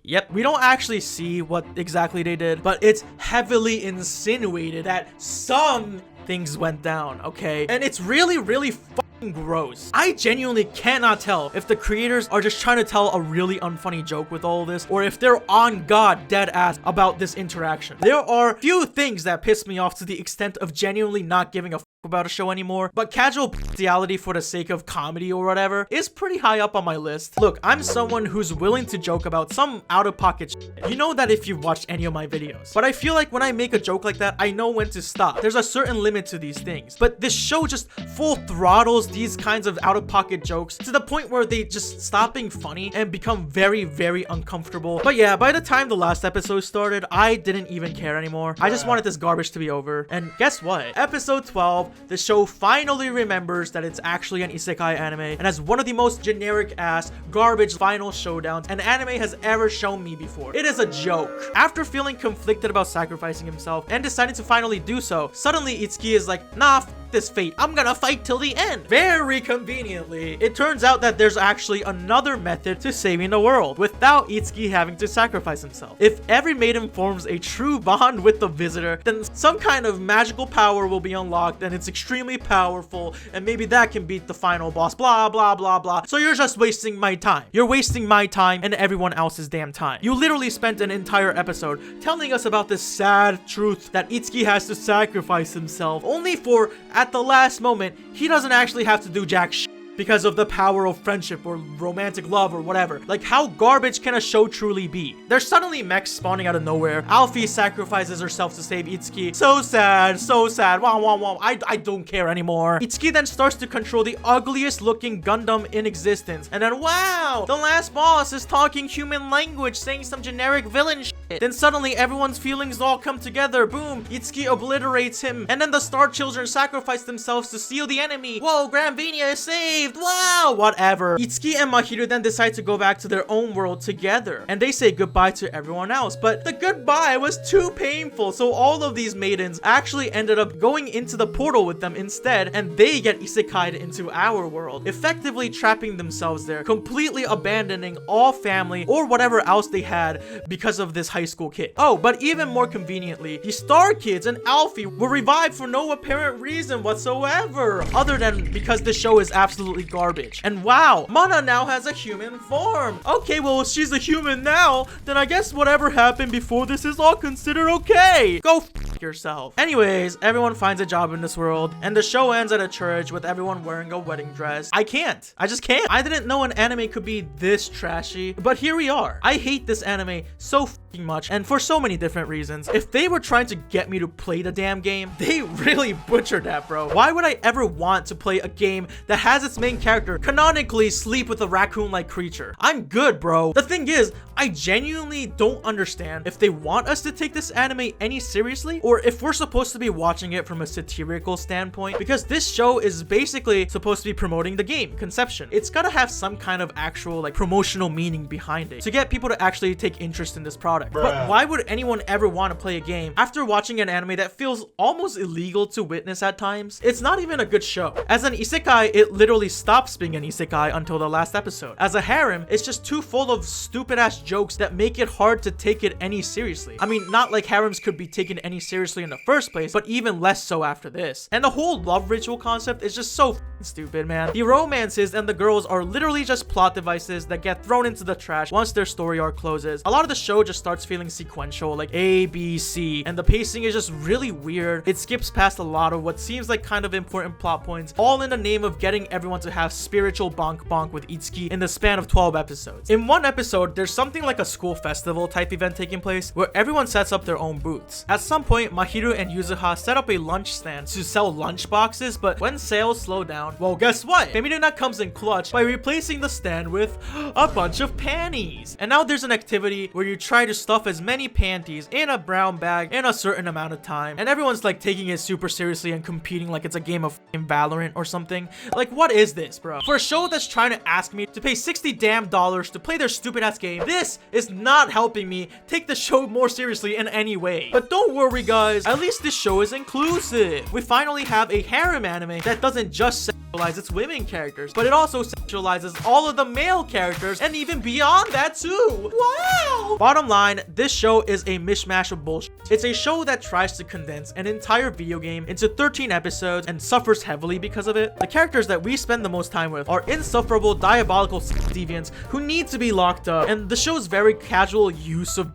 Yep, we don't actually see what exactly they did, but it's heavily insinuated that some things went down, okay? And it's really fucking gross. I genuinely cannot tell if the creators are just trying to tell a really unfunny joke with all of this, or if they're on god dead ass about this interaction. There are few things that piss me off to the extent of genuinely not giving a fuck about a show anymore, but casual bestiality for the sake of comedy or whatever is pretty high up on my list. Look, I'm someone who's willing to joke about some out-of-pocket shit. You know that if you've watched any of my videos. But I feel like when I make a joke like that, I know when to stop. There's a certain limit to these things. But this show just full throttles these kinds of out-of-pocket jokes to the point where they just stop being funny and become very uncomfortable. But yeah, by the time the last episode started, I didn't even care anymore. I just wanted this garbage to be over. And guess what? Episode 12, the show finally remembers that it's actually an isekai anime and has one of the most generic ass garbage final showdowns an anime has ever shown me before. It is a joke. After feeling conflicted about sacrificing himself and deciding to finally do so, suddenly Itsuki is like, nah, f this fate, I'm gonna fight till the end. Very conveniently, it turns out that there's actually another method to saving the world without Itsuki having to sacrifice himself. If every maiden forms a true bond with the visitor, then some kind of magical power will be unlocked and it's extremely powerful, and maybe that can beat the final boss, blah blah blah blah. So you're just wasting my time. You're wasting my time and everyone else's damn time. You literally spent an entire episode telling us about this sad truth that Itsuki has to sacrifice himself, only for at the last moment, he doesn't actually have to do jack shit because of the power of friendship or romantic love or whatever. Like, how garbage can a show truly be? There's suddenly mechs spawning out of nowhere. Alfie sacrifices herself to save Itsuki. So sad, so sad. Wow, wow, wow. I don't care anymore. Itsuki then starts to control the ugliest looking Gundam in existence. And then, wow, the last boss is talking human language, saying some generic villain shit. Then suddenly everyone's feelings all come together. Boom, Itsuki obliterates him, and then the Star Children sacrifice themselves to steal the enemy. Whoa, Granvania is saved. Wow, whatever. Itsuki and Mahiru then decide to go back to their own world together, and they say goodbye to everyone else, but the goodbye was too painful, so all of these maidens actually ended up going into the portal with them instead, and they get isekai'd into our world, effectively trapping themselves there, completely abandoning all family or whatever else they had because of this high school kid. Oh, but even more conveniently, the Star Kids and Alfie were revived for no apparent reason whatsoever, other than because the show is absolutely garbage. And wow, Mana now has a human form. Okay, well, if she's a human now, then I guess whatever happened before this is all considered okay. Go f yourself. Anyways, everyone finds a job in this world, and the show ends at a church with everyone wearing a wedding dress. I just can't. I didn't know an anime could be this trashy, but here we are. I hate this anime so f***ing much, and for so many different reasons. If they were trying to get me to play the damn game, they really butchered that, bro. Why would I ever want to play a game that has its main character canonically sleep with a raccoon-like creature? I'm good, bro. The thing is, I genuinely don't understand if they want us to take this anime any seriously, or if we're supposed to be watching it from a satirical standpoint, because this show is basically supposed to be promoting the game Conception. It's gotta have some kind of actual like promotional meaning behind it to get people to actually take interest in this product. But why would anyone ever want to play a game after watching an anime that feels almost illegal to witness at times? It's not even a good show. As an isekai, it literally stops being an isekai until the last episode. As a harem, it's just too full of stupid ass jokes that make it hard to take it any seriously. I mean, not like harems could be taken any seriously in the first place, but even less so after this. And the whole love ritual concept is just so stupid, man. The romances and the girls are literally just plot devices that get thrown into the trash once their story arc closes. A lot of the show just starts feeling sequential, like A, B, C, and the pacing is just really weird. It skips past a lot of what seems like kind of important plot points, all in the name of getting everyone to have spiritual bonk bonk with Itsuki in the span of 12 episodes. In one episode, there's something like a school festival type event taking place where everyone sets up their own booths. At some point, Mahiru and Yuzuha set up a lunch stand to sell lunch boxes, but when sales slow down, well, guess what? Feminina comes in clutch by replacing the stand with a bunch of panties. And now there's an activity where you try to stuff as many panties in a brown bag in a certain amount of time, and everyone's like taking it super seriously and competing like it's a game of Valorant or something. Like, what is this, bro? For a show that's trying to ask me to pay $60 damn to play their stupid ass game, this is not helping me take the show more seriously in any way. But don't worry, guys, at least this show is inclusive. We finally have a harem anime that doesn't just sexualize its women characters, but it also sexualizes all of the male characters and even beyond that too. Wow! Bottom line, this show is a mishmash of bullshit. It's a show that tries to condense an entire video game into 13 episodes and suffers heavily because of it. The characters that we spend the most time with are insufferable, diabolical deviants who need to be locked up, and the show's very casual use of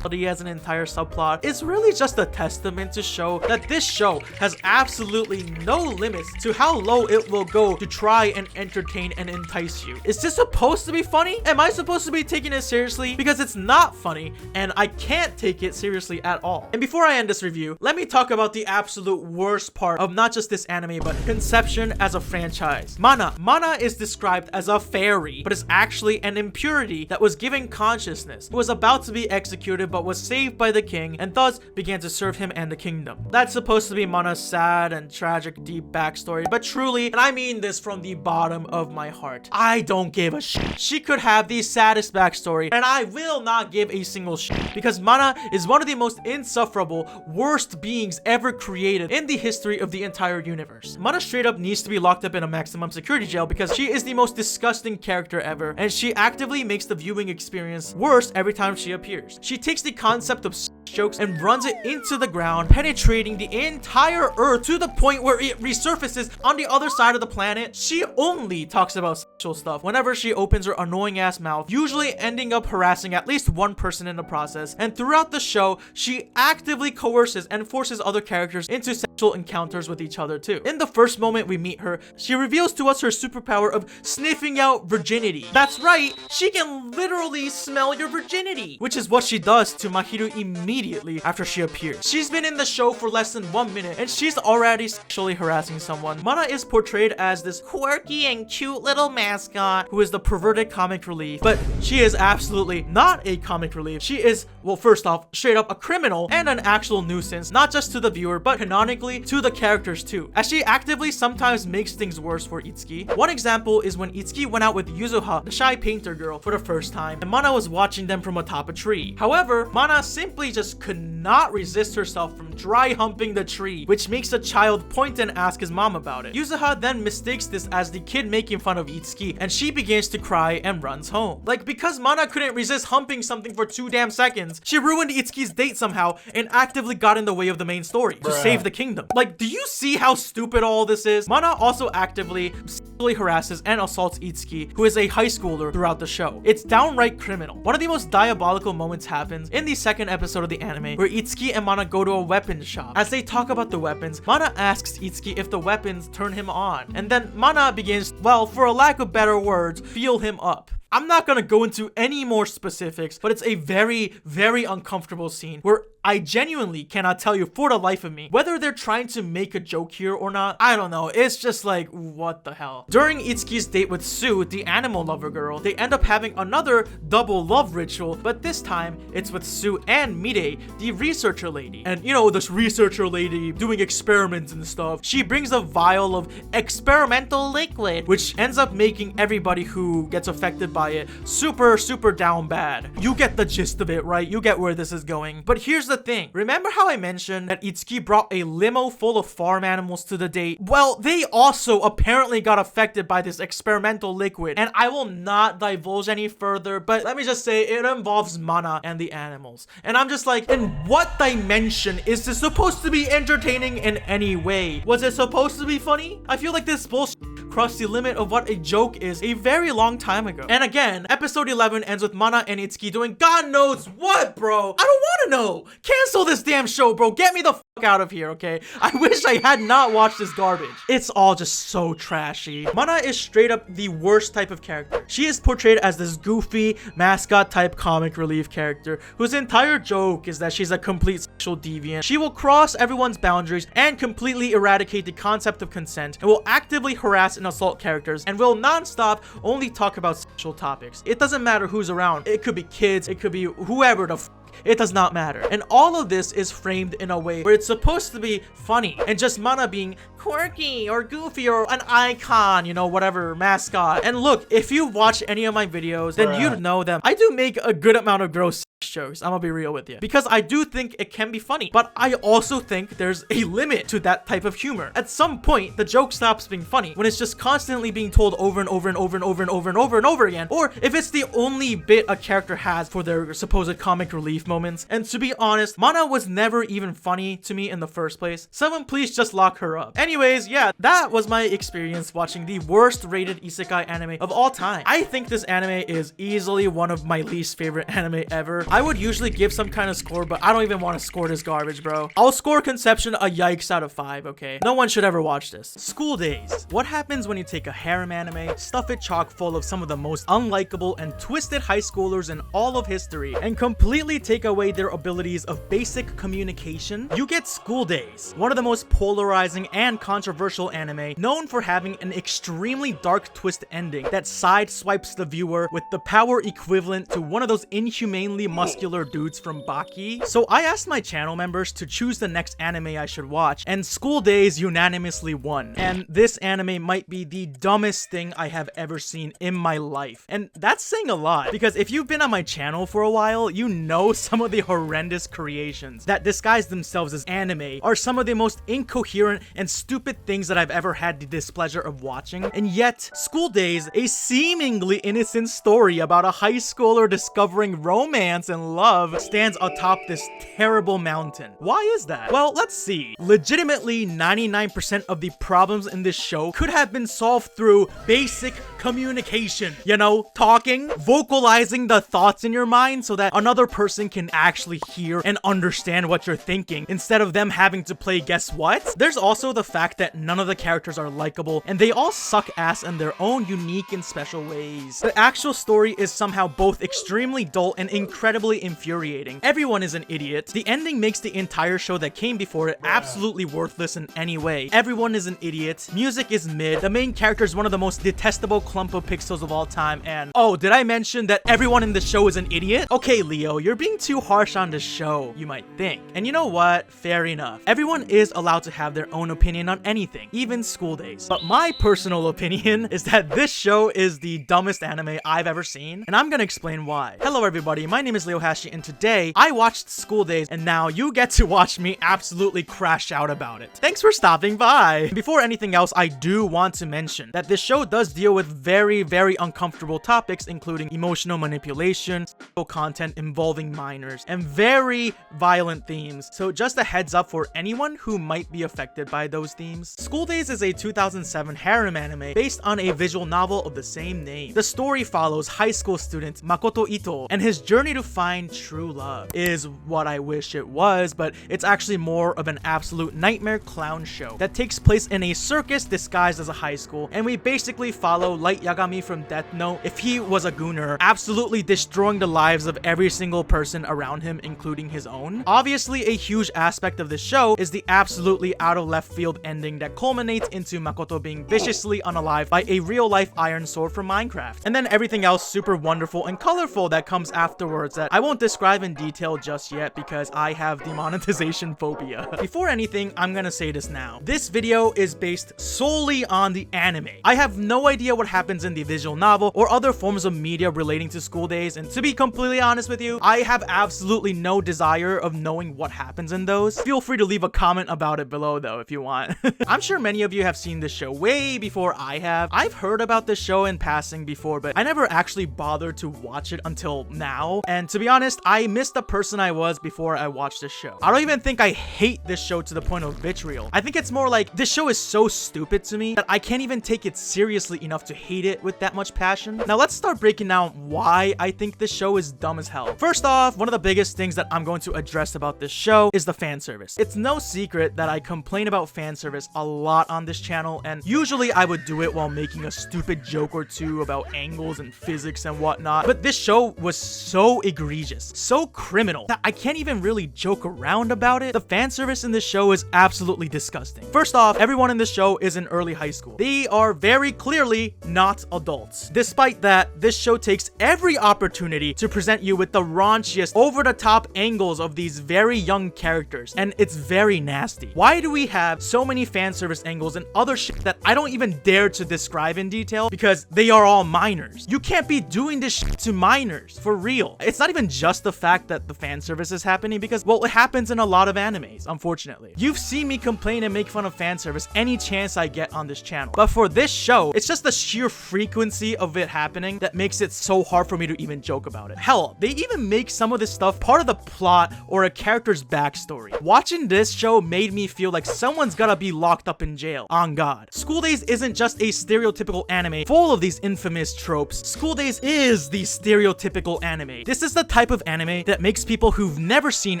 as an entire subplot is really just a testament to show that this show has absolutely no limits to how low it will go to try and entertain and entice you. Is this supposed to be funny? Am I supposed to be taking it seriously? Because it's not funny, and I can't take it seriously at all. And before I end this review, let me talk about the absolute worst part of not just this anime, but Conception as a franchise. Mana is described as a fairy, but is actually an impurity that was given consciousness, who was about to be executed but was saved by the king and thus began to serve him and the kingdom. That's supposed to be Mana's sad and tragic deep backstory, but truly, and I mean this from the bottom of my heart, I don't give a shit. She could have the saddest backstory, and I will not give a single shit, because Mana is one of the most insufferable, worst beings ever created in the history of the entire universe. Mana straight up needs to be locked up in a maximum security jail because she is the most disgusting character ever, and she actively makes the viewing experience worse every time she appears. She takes the concept of jokes and runs it into the ground, penetrating the entire earth to the point where it resurfaces on the other side of the planet. She only talks about sexual stuff whenever she opens her annoying ass mouth, usually ending up harassing at least one person in the process. And throughout the show, she actively coerces and forces other characters into sexual encounters with each other too. In the first moment we meet her, she reveals to us her superpower of sniffing out virginity. That's right, she can literally smell your virginity, which is what she does to Mahiru immediately immediately after she appears. She's been in the show for less than 1 minute and she's already sexually harassing someone. Mana is portrayed as this quirky and cute little mascot who is the perverted comic relief, but she is absolutely not a comic relief. She is, well, first off, straight up a criminal and an actual nuisance, not just to the viewer, but canonically to the characters too, as she actively sometimes makes things worse for Itsuki. One example is when Itsuki went out with Yuzuha, the shy painter girl, for the first time, and Mana was watching them from atop a tree. However, Mana simply just could not resist herself from dry humping the tree, which makes the child point and ask his mom about it. Yuzuha then mistakes this as the kid making fun of Itsuki, and she begins to cry and runs home. Like, because Mana couldn't resist humping something for 2 damn seconds, she ruined Itsuki's date somehow and actively got in the way of the main story to save the kingdom. Like, do you see how stupid all this is? Mana also actively sexually harasses and assaults Itsuki, who is a high schooler, throughout the show. It's downright criminal. One of the most diabolical moments happens in the second episode of the anime, where Itsuki and Mana go to a weapons shop. As they talk about the weapons, Mana asks Itsuki if the weapons turn him on, and then Mana begins, well, for a lack of better words, feel him up. I'm not gonna go into any more specifics, but it's a very, very uncomfortable scene where I genuinely cannot tell you for the life of me whether they're trying to make a joke here or not. I don't know. It's just like, what the hell? During Itsuki's date with Sue, the animal lover girl, they end up having another double love ritual, but this time it's with Sue and Mide, the researcher lady. And you know, this researcher lady doing experiments and stuff, she brings a vial of experimental liquid, which ends up making everybody who gets affected by it super down bad. You get the gist of it, right? You get where this is going. But here's the thing. Remember how I mentioned that Itsuki brought a limo full of farm animals to the date? Well, they also apparently got affected by this experimental liquid, and I will not divulge any further, but let me just say it involves Mana and the animals. And I'm just like, in what dimension is this supposed to be entertaining in any way? Was it supposed to be funny? I feel like this bullshit crossed the limit of what a joke is a very long time ago. And again, episode 11 ends with Mana and Itsuki doing God knows what, bro. I don't want to know. Cancel this damn show, bro. Get me the fuck out of here, okay? I wish I had not watched this garbage. It's all just so trashy. Mana is straight up the worst type of character. She is portrayed as this goofy, mascot type comic relief character whose entire joke is that she's a complete sexual deviant. She will cross everyone's boundaries and completely eradicate the concept of consent, and will actively harass and assault characters, and will non-stop only talk about sexual topics. It doesn't matter who's around. It could be kids, it could be whoever the it does not matter. And all of this is framed in a way where it's supposed to be funny, and just Mana being quirky or goofy or an icon, you know, whatever, mascot. And look, if you watch any of my videos, then you'd know them. I do make a good amount of gross jokes, I'm gonna be real with you, because I do think it can be funny, but I also think there's a limit to that type of humor. At some point, the joke stops being funny when it's just constantly being told over and over and over and over and over and over and over again, or if it's the only bit a character has for their supposed comic relief moments. And to be honest, Mana was never even funny to me in the first place. Someone please just lock her up. Anyways, yeah, that was my experience watching the worst rated isekai anime of all time. I think this anime is easily one of my least favorite anime ever. I would usually give some kind of score, but I don't even want to score this garbage, bro. I'll score Conception a yikes out of 5, okay? No one should ever watch this. School Days. What happens when you take a harem anime, stuff it chock full of some of the most unlikable and twisted high schoolers in all of history, and completely take away their abilities of basic communication? You get School Days, one of the most polarizing and controversial anime, known for having an extremely dark twist ending that sideswipes the viewer with the power equivalent to one of those inhumanely muscular dudes from Baki. So I asked my channel members to choose the next anime I should watch, and School Days unanimously won. And this anime might be the dumbest thing I have ever seen in my life. And that's saying a lot, because if you've been on my channel for a while, you know some of the horrendous creations that disguise themselves as anime are some of the most incoherent and stupid things that I've ever had the displeasure of watching. And yet, School Days, a seemingly innocent story about a high schooler discovering romance and love, stands atop this terrible mountain. Why is that? Well, let's see. Legitimately, 99% of the problems in this show could have been solved through basic communication. You know, talking, vocalizing the thoughts in your mind so that another person can actually hear and understand what you're thinking, instead of them having to play guess what? There's also the fact fact that none of the characters are likable, and they all suck ass in their own unique and special ways. The actual story is somehow both extremely dull and incredibly infuriating. Everyone is an idiot. The ending makes the entire show that came before it absolutely worthless in any way. Everyone is an idiot. Music is mid. The main character is one of the most detestable clump of pixels of all time, and oh, did I mention that everyone in the show is an idiot? Okay, Leo, you're being too harsh on the show, you might think. And you know what? Fair enough. Everyone is allowed to have their own opinion on anything, even School Days. But my personal opinion is that this show is the dumbest anime I've ever seen, and I'm gonna explain why. Hello everybody, my name is Leo Hashi, and today I watched School Days, and now you get to watch me absolutely crash out about it. Thanks for stopping by. Before anything else, I do want to mention that this show does deal with very uncomfortable topics, including emotional manipulation, sexual content involving minors, and very violent themes. So just a heads up for anyone who might be affected by those themes. School Days is a 2007 harem anime based on a visual novel of the same name. The story follows high school student Makoto Ito, and his journey to find true love is what I wish it was, but it's actually more of an absolute nightmare clown show that takes place in a circus disguised as a high school, and we basically follow Light Yagami from Death Note if he was a gooner, absolutely destroying the lives of every single person around him, including his own. Obviously, a huge aspect of the show is the absolutely out of left field ending that culminates into Makoto being viciously unalived by a real-life iron sword from Minecraft, and then everything else super wonderful and colorful that comes afterwards that I won't describe in detail just yet because I have demonetization phobia. Before anything, I'm gonna say this now. This video is based solely on the anime. I have no idea what happens in the visual novel or other forms of media relating to School Days, and to be completely honest with you, I have absolutely no desire of knowing what happens in those. Feel free to leave a comment about it below though if you want. I'm sure many of you have seen this show way before I have. I've heard about this show in passing before, but I never actually bothered to watch it until now, and to be honest, I missed the person I was before I watched this show. I don't even think I hate this show to the point of vitriol. I think it's more like this show is so stupid to me that I can't even take it seriously enough to hate it with that much passion. Now let's start breaking down why I think this show is dumb as hell. First off, one of the biggest things that I'm going to address about this show is the fan service. It's no secret that I complain about fan service a lot on this channel, and usually I would do it while making a stupid joke or two about angles and physics and whatnot, but this show was so egregious, so criminal, that I can't even really joke around about it. The fan service in this show is absolutely disgusting. First off, everyone in this show is in early high school. They are very clearly not adults. Despite that, this show takes every opportunity to present you with the raunchiest, over-the-top angles of these very young characters, and it's very nasty. Why do we have so many fan service angles and other shit that I don't even dare to describe in detail because they are all minors? You can't be doing this shit to minors, for real. It's not even just the fact that the fan service is happening because, well, it happens in a lot of animes, unfortunately. You've seen me complain and make fun of fan service any chance I get on this channel, but for this show, it's just the sheer frequency of it happening that makes it so hard for me to even joke about it. Hell, they even make some of this stuff part of the plot or a character's backstory. Watching this show made me feel like someone's gotta be locked up in jail, on God. School Days isn't just a stereotypical anime full of these infamous tropes. School Days is the stereotypical anime. This is the type of anime that makes people who've never seen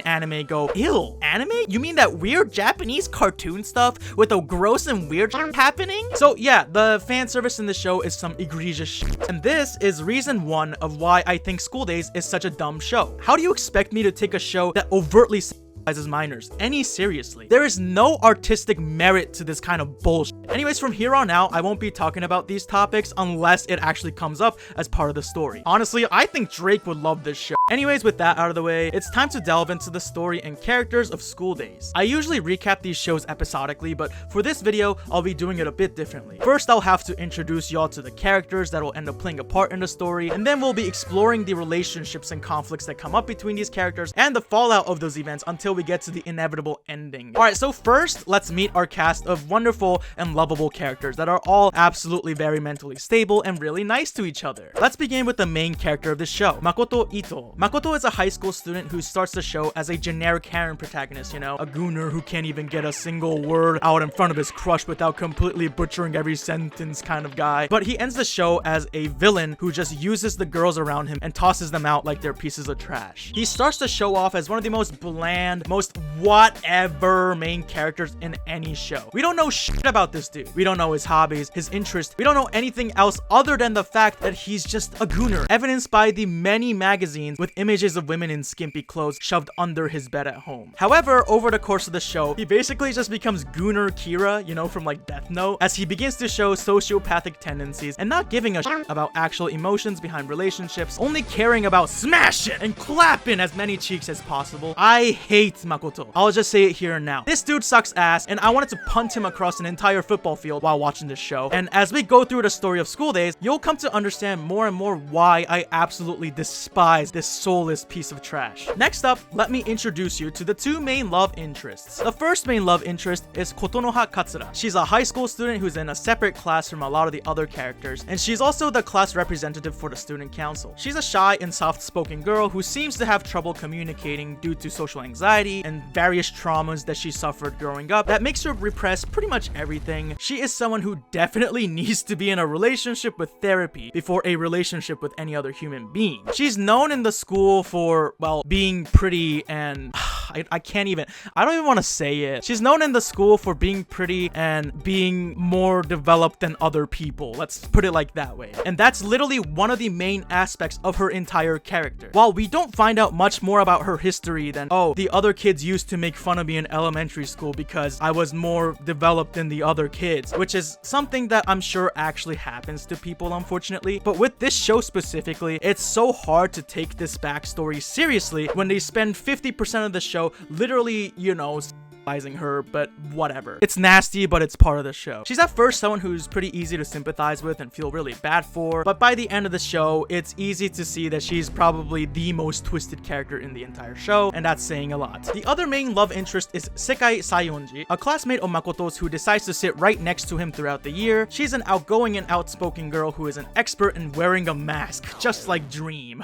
anime go, ew, anime? You mean that weird Japanese cartoon stuff with a gross and weird happening? So yeah, the fan service in the show is some egregious shit. And this is reason one of why I think School Days is such a dumb show. How do you expect me to take a show that overtly as minors any seriously? There is no artistic merit to this kind of bullshit. Anyways, from here on out, I won't be talking about these topics unless it actually comes up as part of the story. Honestly, I think Drake would love this show. Anyways, with that out of the way, it's time to delve into the story and characters of School Days. I usually recap these shows episodically, but for this video, I'll be doing it a bit differently. First, I'll have to introduce y'all to the characters that will end up playing a part in the story, and then we'll be exploring the relationships and conflicts that come up between these characters and the fallout of those events until we get to the inevitable ending. Alright, so first, let's meet our cast of wonderful and lovable characters that are all absolutely very mentally stable and really nice to each other. Let's begin with the main character of the show, Makoto Ito. Makoto is a high school student who starts the show as a generic harem protagonist, you know, a gooner who can't even get a single word out in front of his crush without completely butchering every sentence kind of guy. But he ends the show as a villain who just uses the girls around him and tosses them out like they're pieces of trash. He starts the show off as one of the most bland, bland, most whatever main characters in any show. We don't know shit about this dude. We don't know his hobbies, his interests. We don't know anything else other than the fact that he's just a gooner, evidenced by the many magazines with images of women in skimpy clothes shoved under his bed at home. However, over the course of the show, he basically just becomes Gooner Kira, you know, from like Death Note, as he begins to show sociopathic tendencies and not giving a shit about actual emotions behind relationships, only caring about smashing and clapping as many cheeks as possible. I hate Makoto. I'll just say it here and now. This dude sucks ass, and I wanted to punt him across an entire football field while watching this show. And as we go through the story of School Days, you'll come to understand more and more why I absolutely despise this soulless piece of trash. Next up, let me introduce you to the two main love interests. The first main love interest is Kotonoha Katsura. She's a high school student who's in a separate class from a lot of the other characters, and she's also the class representative for the student council. She's a shy and soft-spoken girl who seems to have trouble communicating due to social anxiety and various traumas that she suffered growing up that makes her repress pretty much everything. She is someone who definitely needs to be in a relationship with therapy before a relationship with any other human being. She's known in the school for, well, being pretty and I don't even want to say it. She's known in the school for being pretty and being more developed than other people. Let's put it like that way. And that's literally one of the main aspects of her entire character. While we don't find out much more about her history than, oh, the other kids used to make fun of me in elementary school because I was more developed than the other kids, which is something that I'm sure actually happens to people, unfortunately. But with this show specifically, it's so hard to take this backstory seriously when they spend 50% of the show literally, you know, her, but whatever. It's nasty, but it's part of the show. She's at first someone who's pretty easy to sympathize with and feel really bad for, but by the end of the show, it's easy to see that she's probably the most twisted character in the entire show, and that's saying a lot. The other main love interest is Sekai Sayonji, a classmate of Makoto's who decides to sit right next to him throughout the year. She's an outgoing and outspoken girl who is an expert in wearing a mask, just like Dream.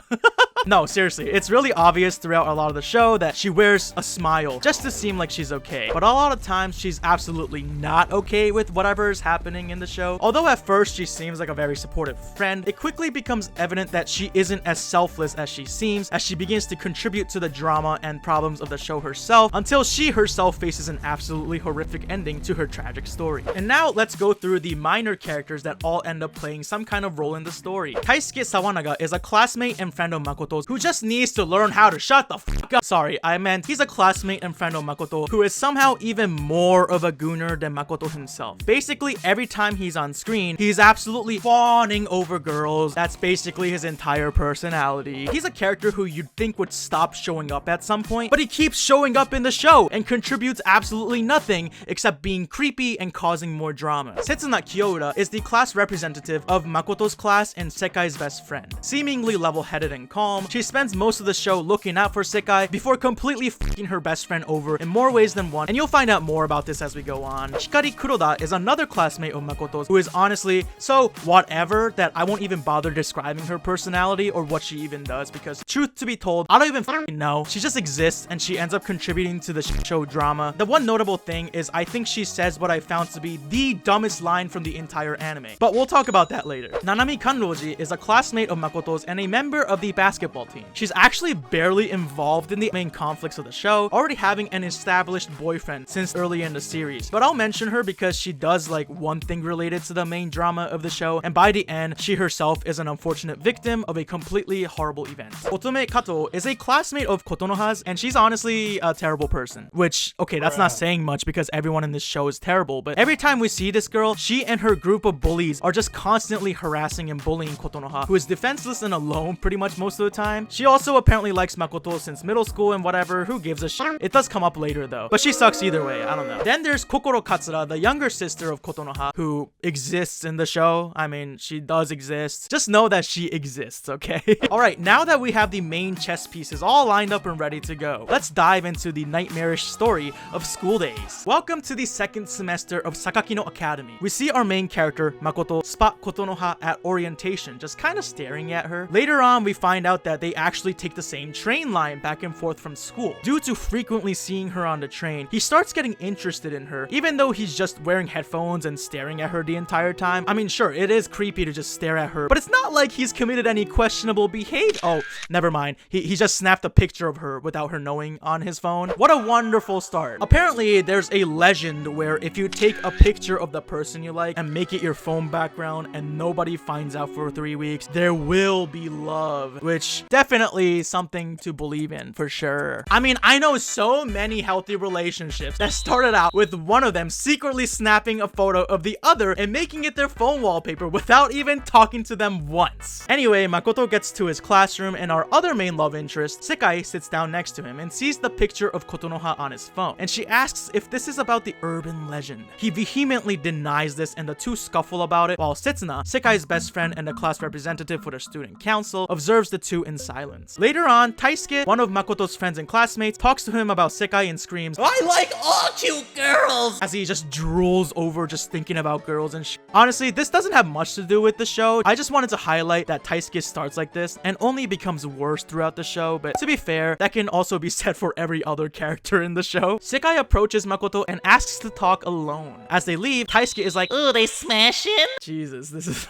No, seriously, it's really obvious throughout a lot of the show that she wears a smile just to seem like she's okay. But a lot of times, she's absolutely not okay with whatever is happening in the show. Although at first she seems like a very supportive friend, it quickly becomes evident that she isn't as selfless as she seems as she begins to contribute to the drama and problems of the show herself until she herself faces an absolutely horrific ending to her tragic story. And now let's go through the minor characters that all end up playing some kind of role in the story. Taisuke Sawanaga is a classmate and friend of Makoto's who just needs to learn how to shut the fuck up. Sorry, I meant he's a classmate and friend of Makoto who is somehow even more of a gooner than Makoto himself. Basically, every time he's on screen, he's absolutely fawning over girls. That's basically his entire personality. He's a character who you'd think would stop showing up at some point, but he keeps showing up in the show and contributes absolutely nothing except being creepy and causing more drama. Setsuna Kyoura is the class representative of Makoto's class and Sekai's best friend. Seemingly level-headed and calm, she spends most of the show looking out for Sekai before completely f***ing her best friend over in more ways than one, and you'll find out more about this as we go on. Hikari Kuroda is another classmate of Makoto's who is honestly so whatever that I won't even bother describing her personality or what she even does, because truth to be told, I don't even f***ing know. She just exists and she ends up contributing to the show drama. The one notable thing is I think she says what I found to be the dumbest line from the entire anime, but we'll talk about that later. Nanami Kanroji is a classmate of Makoto's and a member of the basketball team. She's actually barely involved in the main conflicts of the show, already having an established boyfriend since early in the series, but I'll mention her because she does like one thing related to the main drama of the show, and by the end, she herself is an unfortunate victim of a completely horrible event. Otome Kato is a classmate of Kotonoha's, and she's honestly a terrible person, which, okay, that's not saying much because everyone in this show is terrible, but every time we see this girl, she and her group of bullies are just constantly harassing and bullying Kotonoha, who is defenseless and alone pretty much most of the time. She also apparently likes Makoto since middle school and whatever, who gives a shit. It does come up later though, but she sucks either way, I don't know. Then there's Kokoro Katsura, the younger sister of Kotonoha, who exists in the show. I mean, she does exist. Just know that she exists, okay? Alright, now that we have the main chess pieces all lined up and ready to go, let's dive into the nightmarish story of School Days. Welcome to the second semester of Sakakino Academy. We see our main character, Makoto, spot Kotonoha at orientation, just kind of staring at her. Later on, we find out that that they actually take the same train line back and forth from school. Due to frequently seeing her on the train, he starts getting interested in her, even though he's just wearing headphones and staring at her the entire time. I mean, sure, it is creepy to just stare at her, but it's not like he's committed any questionable behavior. Oh, never mind. He just snapped a picture of her without her knowing on his phone. What a wonderful start. Apparently, there's a legend where if you take a picture of the person you like and make it your phone background and nobody finds out for 3 weeks, there will be love, which definitely something to believe in for sure. I mean, I know so many healthy relationships that started out with one of them secretly snapping a photo of the other and making it their phone wallpaper without even talking to them once. Anyway, Makoto gets to his classroom and our other main love interest, Sekai, sits down next to him and sees the picture of Kotonoha on his phone, and she asks if this is about the urban legend. He vehemently denies this and the two scuffle about it, while Setsuna, Sekai's best friend and the class representative for the student council, observes the two in silence. Later on, Taisuke, one of Makoto's friends and classmates, talks to him about Sekai and screams, I like all cute girls! as he just drools over just thinking about girls and Honestly, this doesn't have much to do with the show. I just wanted to highlight that Taisuke starts like this and only becomes worse throughout the show, but to be fair, that can also be said for every other character in the show. Sekai approaches Makoto and asks to talk alone. As they leave, Taisuke is like, Ooh, they smashing? Jesus, this is...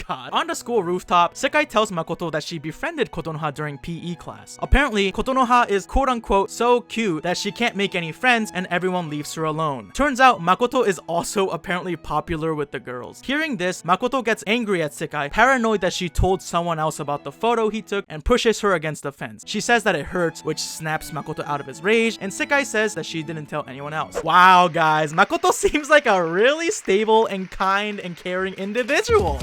God. On the school rooftop, Sekai tells Makoto that she befriended Kotonoha during PE class. Apparently, Kotonoha is quote-unquote so cute that she can't make any friends and everyone leaves her alone. Turns out, Makoto is also apparently popular with the girls. Hearing this, Makoto gets angry at Sekai, paranoid that she told someone else about the photo he took, and pushes her against the fence. She says that it hurts, which snaps Makoto out of his rage, and Sekai says that she didn't tell anyone else. Wow, guys, Makoto seems like a really stable and kind and caring individual.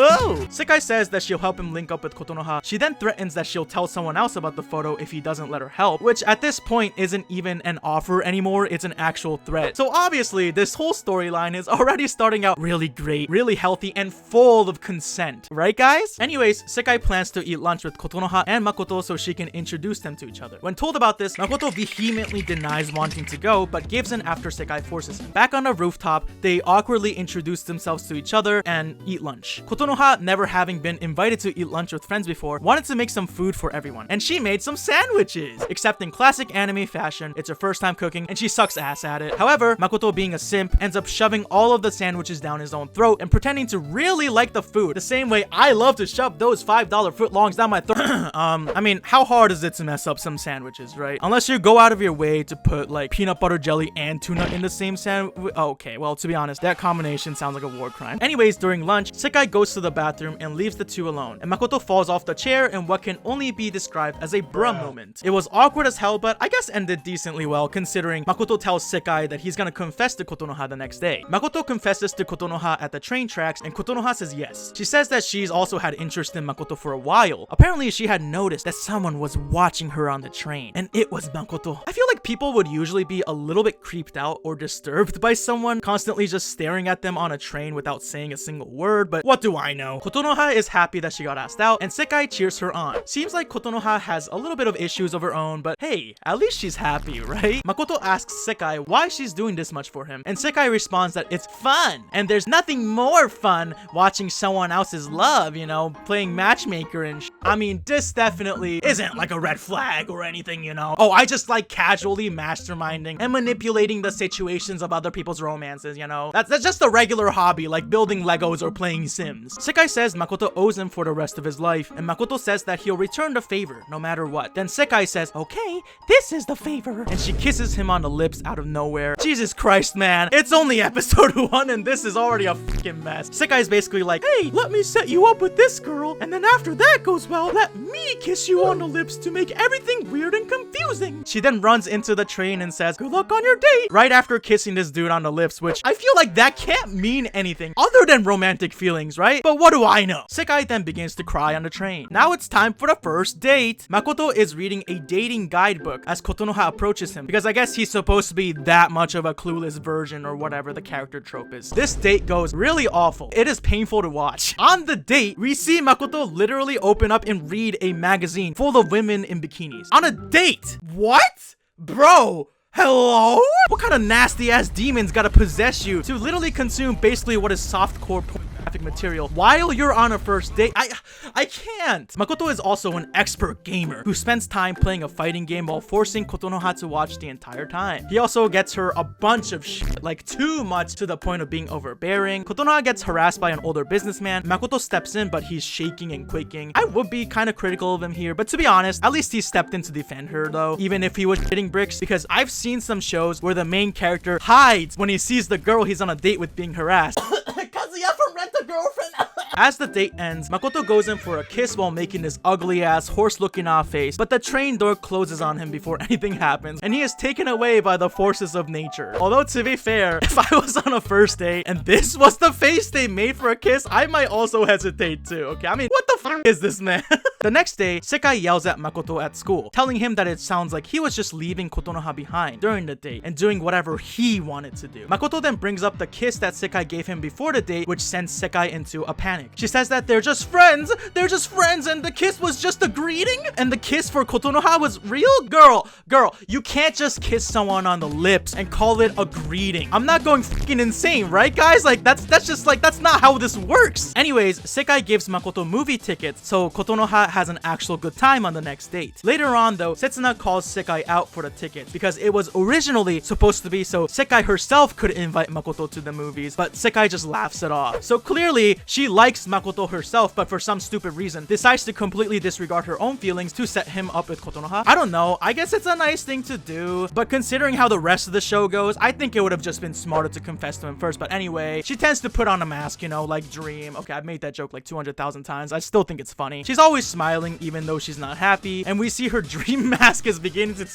Sekai says that she'll help him link up with Kotonoha. She then threatens that she'll tell someone else about the photo if he doesn't let her help, which at this point isn't even an offer anymore, it's an actual threat. So obviously, this whole storyline is already starting out really great, really healthy, and full of consent. Right, guys? Anyways, Sekai plans to eat lunch with Kotonoha and Makoto so she can introduce them to each other. When told about this, Makoto vehemently denies wanting to go, but gives in after Sekai forces him. Back on the rooftop, they awkwardly introduce themselves to each other and eat lunch. Kotonoha, never having been invited to eat lunch with friends before, wanted to make some food for everyone, and she made some sandwiches. Except in classic anime fashion, it's her first time cooking and she sucks ass at it. However, Makoto, being a simp, ends up shoving all of the sandwiches down his own throat and pretending to really like the food, the same way I love to shove those $5 footlongs down my throat. I mean, how hard is it to mess up some sandwiches, right? Unless you go out of your way to put like peanut butter jelly and tuna in the same sandwich. Okay, well, to be honest, that combination sounds like a war crime. Anyways, during lunch, Sekai goes to the bathroom and leaves the two alone, and Makoto falls off the chair in what can only be described as a bruh moment. It was awkward as hell, but I guess ended decently well, considering Makoto tells Sekai that he's gonna confess to Kotonoha the next day. Makoto confesses to Kotonoha at the train tracks, and Kotonoha says yes. She says that she's also had interest in Makoto for a while. Apparently, she had noticed that someone was watching her on the train, and it was Makoto. I feel like people would usually be a little bit creeped out or disturbed by someone constantly just staring at them on a train without saying a single word, but what do I know? Kotonoha is happy that she got asked out, and Sekai cheers her on. Seems like Kotonoha has a little bit of issues of her own, but hey, at least she's happy, right? Makoto asks Sekai why she's doing this much for him, and Sekai responds that it's fun, and there's nothing more fun watching someone else's love, you know, playing matchmaker and I mean, this definitely isn't like a red flag or anything, you know. Oh, I just like casually masterminding and manipulating the situations of other people's romances, you know. That's just a regular hobby, like building Legos or playing Sims. Sekai says Makoto owes him for the rest of his life, and Makoto says that he'll return the favor no matter what. Then Sekai says, okay, this is the favor, and she kisses him on the lips out of nowhere. Jesus Christ, man, it's only episode 1 and this is already a fucking mess. Sekai's basically like, hey, let me set you up with this girl, and then after that goes well, let me kiss you on the lips to make everything weird and confusing. She then runs into the train and says, good luck on your date, right after kissing this dude on the lips, which I feel like that can't mean anything other than romantic feelings, right? But what do I know? Sekai then begins to cry on the train. Now it's time for the first date. Makoto is reading a dating guidebook as Kotonoha approaches him, because I guess he's supposed to be that much of a clueless version or whatever the character trope is. This date goes really awful. It is painful to watch. On the date, we see Makoto literally open up and read a magazine full of women in bikinis. On a date! What? Bro! Hello? What kind of nasty ass demons gotta possess you to literally consume basically what is softcore porn? graphic material while you're on a first date. I can't. Makoto is also an expert gamer who spends time playing a fighting game while forcing Kotonoha to watch the entire time. He also gets her a bunch of shit, like too much to the point of being overbearing. Kotonoha gets harassed by an older businessman. Makoto steps in, but he's shaking and quaking. I would be kind of critical of him here, but to be honest, at least he stepped in to defend her though, even if he was hitting bricks, because I've seen some shows where the main character hides when he sees the girl he's on a date with being harassed. Kazuya from Rent a Girlfriend. As the date ends, Makoto goes in for a kiss while making this ugly ass horse looking off face, but the train door closes on him before anything happens, and he is taken away by the forces of nature. Although to be fair, if I was on a first date and this was the face they made for a kiss, I might also hesitate too, okay? I mean, what the f is this, man? The next day, Sekai yells at Makoto at school, telling him that it sounds like he was just leaving Kotonoha behind during the date and doing whatever he wanted to do. Makoto then brings up the kiss that Sekai gave him before the date, which sends Sekai into a panic. She says that they're just friends, and the kiss was just a greeting, and the kiss for Kotonoha was real? Girl, you can't just kiss someone on the lips and call it a greeting. I'm not going fucking insane, right guys? Like that's just like, that's not how this works. Anyways, Sekai gives Makoto movie tickets, so Kotonoha has an actual good time on the next date. Later on though, Setsuna calls Sekai out for the tickets because it was originally supposed to be so Sekai herself could invite Makoto to the movies, but Sekai just laughs it off. So clearly, she likes Makoto herself, but for some stupid reason, decides to completely disregard her own feelings to set him up with Kotonoha. I don't know, I guess it's a nice thing to do, but considering how the rest of the show goes, I think it would have just been smarter to confess to him first. But anyway, she tends to put on a mask, you know, like Dream. Okay, I've made that joke like 200,000 times. I still think it's funny. She's always smiling even though she's not happy, and we see her dream mask is beginning to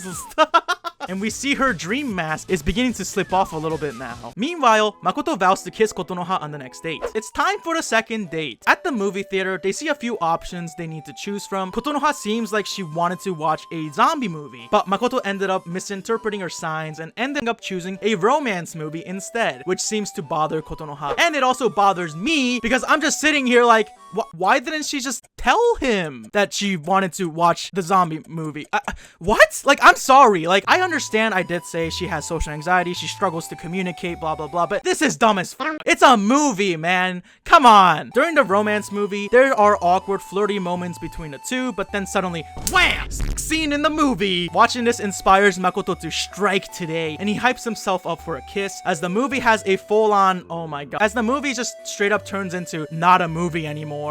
slip off a little bit now. Meanwhile, Makoto vows to kiss Kotonoha on the next date. It's time for the second date. At the movie theater, they see a few options they need to choose from. Kotonoha seems like she wanted to watch a zombie movie, but Makoto ended up misinterpreting her signs and ending up choosing a romance movie instead, which seems to bother Kotonoha. And it also bothers me because I'm just sitting here like, why didn't she just tell him that she wanted to watch the zombie movie? What? Like, I'm sorry. Like, I understand I did say she has social anxiety, she struggles to communicate, blah, blah, blah, but this is dumb as f. It's a movie, man. Come on. During the romance movie, there are awkward, flirty moments between the two, but then suddenly, wham! Scene in the movie. Watching this inspires Makoto to strike today, and he hypes himself up for a kiss, as the movie has a full-on, oh my god, as the movie just straight up turns into not a movie anymore.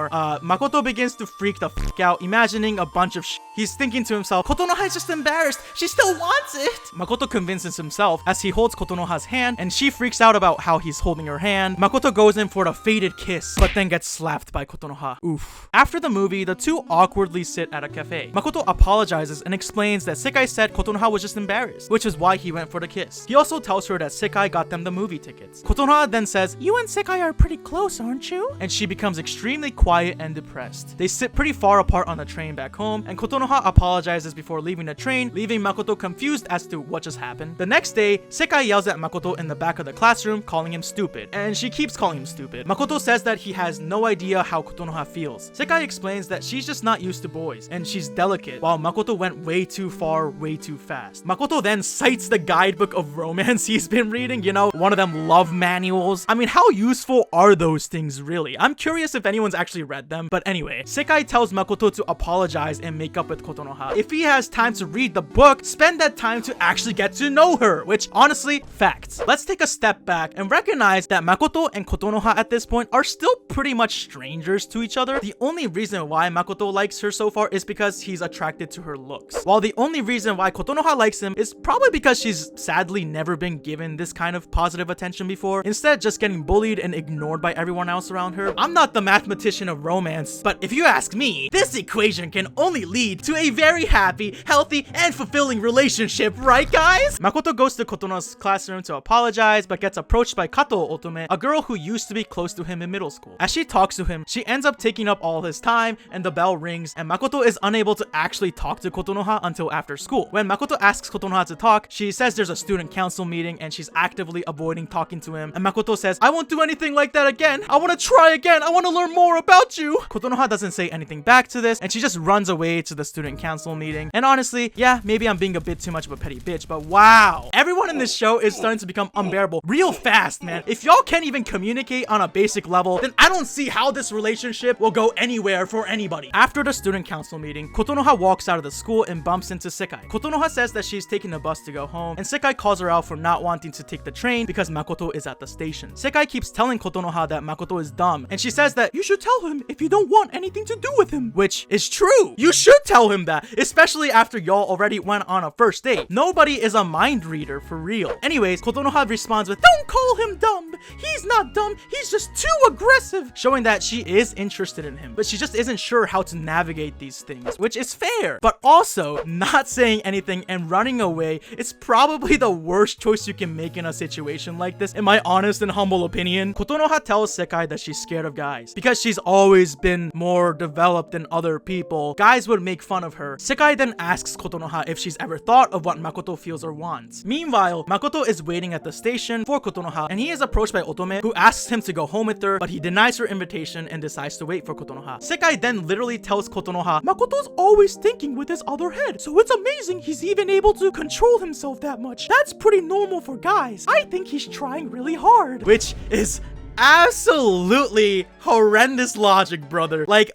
Makoto begins to freak the f out, imagining a bunch of He's thinking to himself, Kotonoha is just embarrassed. She still wants it. Makoto convinces himself as he holds Kotonoha's hand, and she freaks out about how he's holding her hand. Makoto goes in for the fated kiss, but then gets slapped by Kotonoha. Oof. After the movie, the two awkwardly sit at a cafe. Makoto apologizes and explains that Sekai said Kotonoha was just embarrassed, which is why he went for the kiss. He also tells her that Sekai got them the movie tickets. Kotonoha then says, "You and Sekai are pretty close, aren't you?" And she becomes extremely quiet and depressed. They sit pretty far apart on the train back home, and Kotonoha apologizes before leaving the train, leaving Makoto confused as to what just happened. The next day, Sekai yells at Makoto in the back of the classroom, calling him stupid, and she keeps calling him stupid. Makoto says that he has no idea how Kotonoha feels. Sekai explains that she's just not used to boys, and she's delicate, while Makoto went way too far, way too fast. Makoto then cites the guidebook of romance he's been reading, you know, one of them love manuals. I mean, how useful are those things really? I'm curious if anyone's actually read them, but anyway, Sekai tells Makoto to apologize and make up with Kotonoha. If he has time to read the book, spend that time to actually get to know her, which honestly, facts. Let's take a step back and recognize that Makoto and Kotonoha at this point are still pretty much strangers to each other. The only reason why Makoto likes her so far is because he's attracted to her looks, while the only reason why Kotonoha likes him is probably because she's sadly never been given this kind of positive attention before, instead just getting bullied and ignored by everyone else around her. I'm not the mathematician of romance, but if you ask me, this equation can only lead to a very happy, healthy, and fulfilling relationship, right guys? Makoto goes to Kotonoha's classroom to apologize, but gets approached by Kato Otome, a girl who used to be close to him in middle school. As she talks to him, she ends up taking up all his time, and the bell rings, and Makoto is unable to actually talk to Kotonoha until after school. When Makoto asks Kotonoha to talk, she says there's a student council meeting, and she's actively avoiding talking to him, and Makoto says, "I won't do anything like that again. I want to try again. I want to learn more about you." Kotonoha doesn't say anything back to this, and she just runs away to the student council meeting. And honestly, yeah, maybe I'm being a bit too much of a petty petty bitch, but wow. Everyone in this show is starting to become unbearable real fast, man. If y'all can't even communicate on a basic level, then I don't see how this relationship will go anywhere for anybody. After the student council meeting, Kotonoha walks out of the school and bumps into Sekai. Kotonoha says that she's taking the bus to go home, and Sekai calls her out for not wanting to take the train because Makoto is at the station. Sekai keeps telling Kotonoha that Makoto is dumb, and she says that you should tell him if you don't want anything to do with him, which is true. You should tell him that, especially after y'all already went on a first date. Nobody is a mind reader for real. Anyways, Kotonoha responds with, don't call him dumb. He's not dumb. He's just too aggressive, showing that she is interested in him, but she just isn't sure how to navigate these things, which is fair. But also, not saying anything and running away is probably the worst choice you can make in a situation like this, in my honest and humble opinion. Kotonoha tells Sekai that she's scared of guys because she's always been more developed than other people. Guys would make fun of her. Sekai then asks Kotonoha if she's ever thought of what Makoto feels or wants. Meanwhile, Makoto is waiting at the station for Kotonoha, and he is approached by Otome, who asks him to go home with her, but he denies her invitation and decides to wait for Kotonoha. Sekai then literally tells Kotonoha, Makoto's always thinking with his other head, so it's amazing he's even able to control himself that much. That's pretty normal for guys. I think he's trying really hard. Which is absolutely horrendous logic, brother. Like,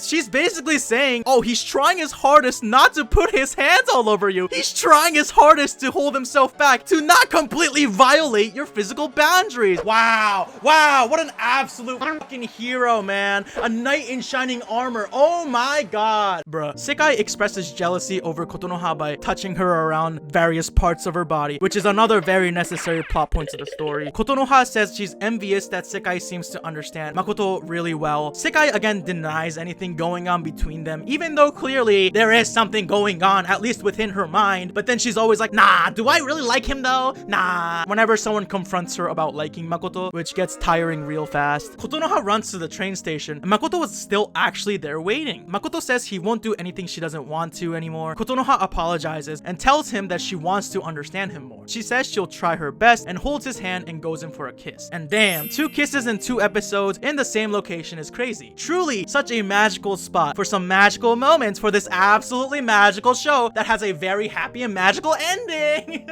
she's basically saying, oh, he's trying his hardest not to put his hands all over you. He's trying his hardest to hold himself back, to not completely violate your physical boundaries. Wow. Wow. What an absolute fucking hero, man. A knight in shining armor. Oh my god. Bruh. Sekai expresses jealousy over Kotonoha by touching her around various parts of her body, which is another very necessary plot point to the story. Kotonoha says she's envious that Sekai seems to understand Makoto really well. Sekai again denies anything going on between them, even though clearly there is something going on, at least within her mind. But then she's always like, nah, do I really like him though? Nah. Whenever someone confronts her about liking Makoto, which gets tiring real fast. Kotonoha runs to the train station, and Makoto was still actually there waiting. Makoto says he won't do anything she doesn't want to anymore. Kotonoha apologizes and tells him that she wants to understand him more. She says she'll try her best and holds his hand and goes in for a kiss. And damn, 2 kisses in 2 episodes in the same location is crazy. Truly, such a magical spot for some magical moments for this absolutely magical show that has a very happy and magical ending.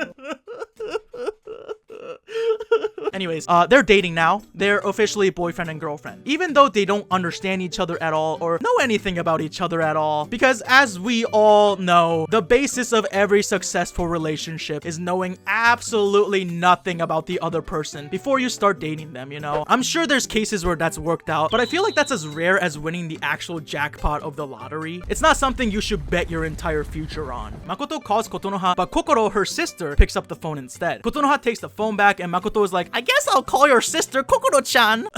Anyways, they're dating now. They're officially boyfriend and girlfriend, even though they don't understand each other at all or know anything about each other at all. Because as we all know, the basis of every successful relationship is knowing absolutely nothing about the other person before you start dating them, you know? I'm sure there's cases where that's worked out, but I feel like that's as rare as winning the actual jackpot of the lottery. It's not something you should bet your entire future on. Makoto calls Kotonoha, but Kokoro, her sister, picks up the phone instead. Kotonoha takes the phone back, and Makoto is like, I guess I'll call your sister Kokoro-chan.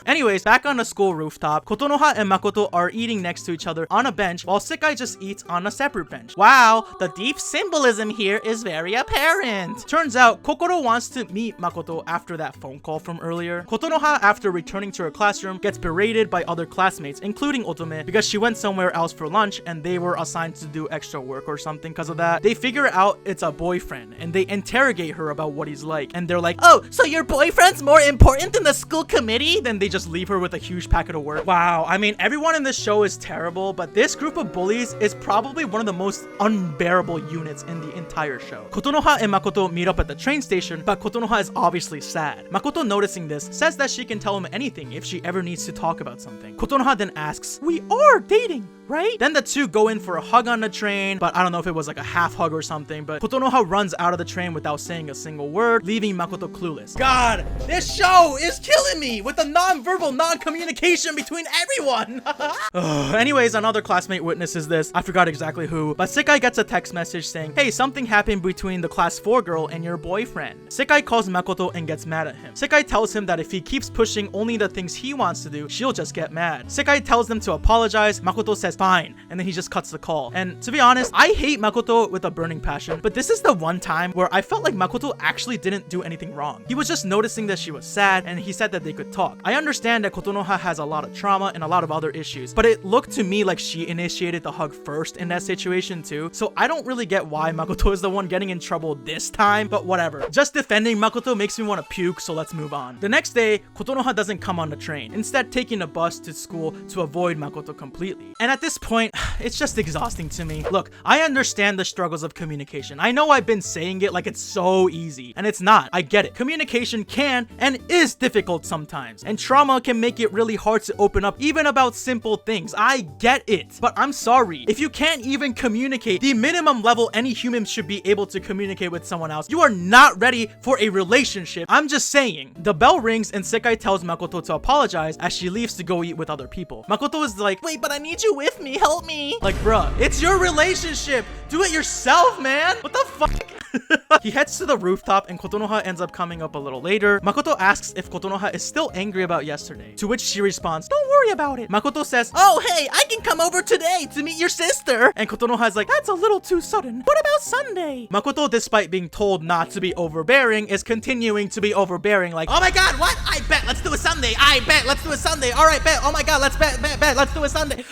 Anyways, back on the school rooftop, Kotonoha and Makoto are eating next to each other on a bench, while Sekai just eats on a separate bench. Wow, the deep symbolism here is very apparent. Turns out, Kokoro wants to meet Makoto after that phone call from earlier. Kotonoha, after returning to her classroom, gets berated by other classmates, including Otome, because she went somewhere else for lunch and they were assigned to do extra work or something because of that. They figure out it's a boyfriend, and they interrogate her about what he's like, and they're like, oh, so your boyfriend's more important than the school committee? Then they just leave her with a huge packet of work. Wow, I mean, everyone in this show is terrible, but this group of bullies is probably one of the most unbearable units in the entire show. Kotonoha and Makoto meet up at the train station, but Kotonoha is obviously sad. Makoto, noticing this, says that she can tell him anything if she ever needs to talk about something. Kotonoha then asks, we are dating, right? Then the two go in for a hug on the train, but I don't know if it was like a half hug or something, but Kotonoha runs out of the train without saying a single word, leaving Makoto clueless. God, this show is killing me with the non-verbal non-communication between everyone. Anyways, another classmate witnesses this. I forgot exactly who, but Sekai gets a text message saying, hey, something happened between the class 4 girl and your boyfriend. Sekai calls Makoto and gets mad at him. Sekai tells him that if he keeps pushing only the things he wants to do, she'll just get mad. Sekai tells them to apologize. Makoto says fine, and then he just cuts the call. And to be honest, I hate Makoto with a burning passion, but this is the one time where I felt like Makoto actually didn't do anything wrong. He was just noticing that she was sad, and he said that they could talk. I understand that Kotonoha has a lot of trauma and a lot of other issues, but it looked to me like she initiated the hug first in that situation too, so I don't really get why Makoto is the one getting in trouble this time, but whatever. Just defending Makoto makes me want to puke, so let's move on. The next day, Kotonoha doesn't come on the train, instead taking a bus to school to avoid Makoto completely. And at this this point, it's just exhausting to me. Look, I understand the struggles of communication. I know I've been saying it like it's so easy, and it's not. I get it. Communication can and is difficult sometimes, and trauma can make it really hard to open up even about simple things. I get it, but I'm sorry. If you can't even communicate the minimum level any human should be able to communicate with someone else, you are not ready for a relationship. I'm just saying. The bell rings and Sekai tells Makoto to apologize as she leaves to go eat with other people. Makoto is like, wait, but I need you with me. Help me. Like, bruh, it's your relationship. Do it yourself, man. What the fuck? He heads to the rooftop and Kotonoha ends up coming up a little later. Makoto asks if Kotonoha is still angry about yesterday, to which she responds, don't worry about it. Makoto says, oh, hey, I can come over today to meet your sister. And Kotonoha is like, that's a little too sudden. What about Sunday? Makoto, despite being told not to be overbearing, is continuing to be overbearing, like, oh my god, what? I bet, let's do a Sunday. I bet, let's do a Sunday. All right, bet. Oh my god, let's bet, let's do a Sunday.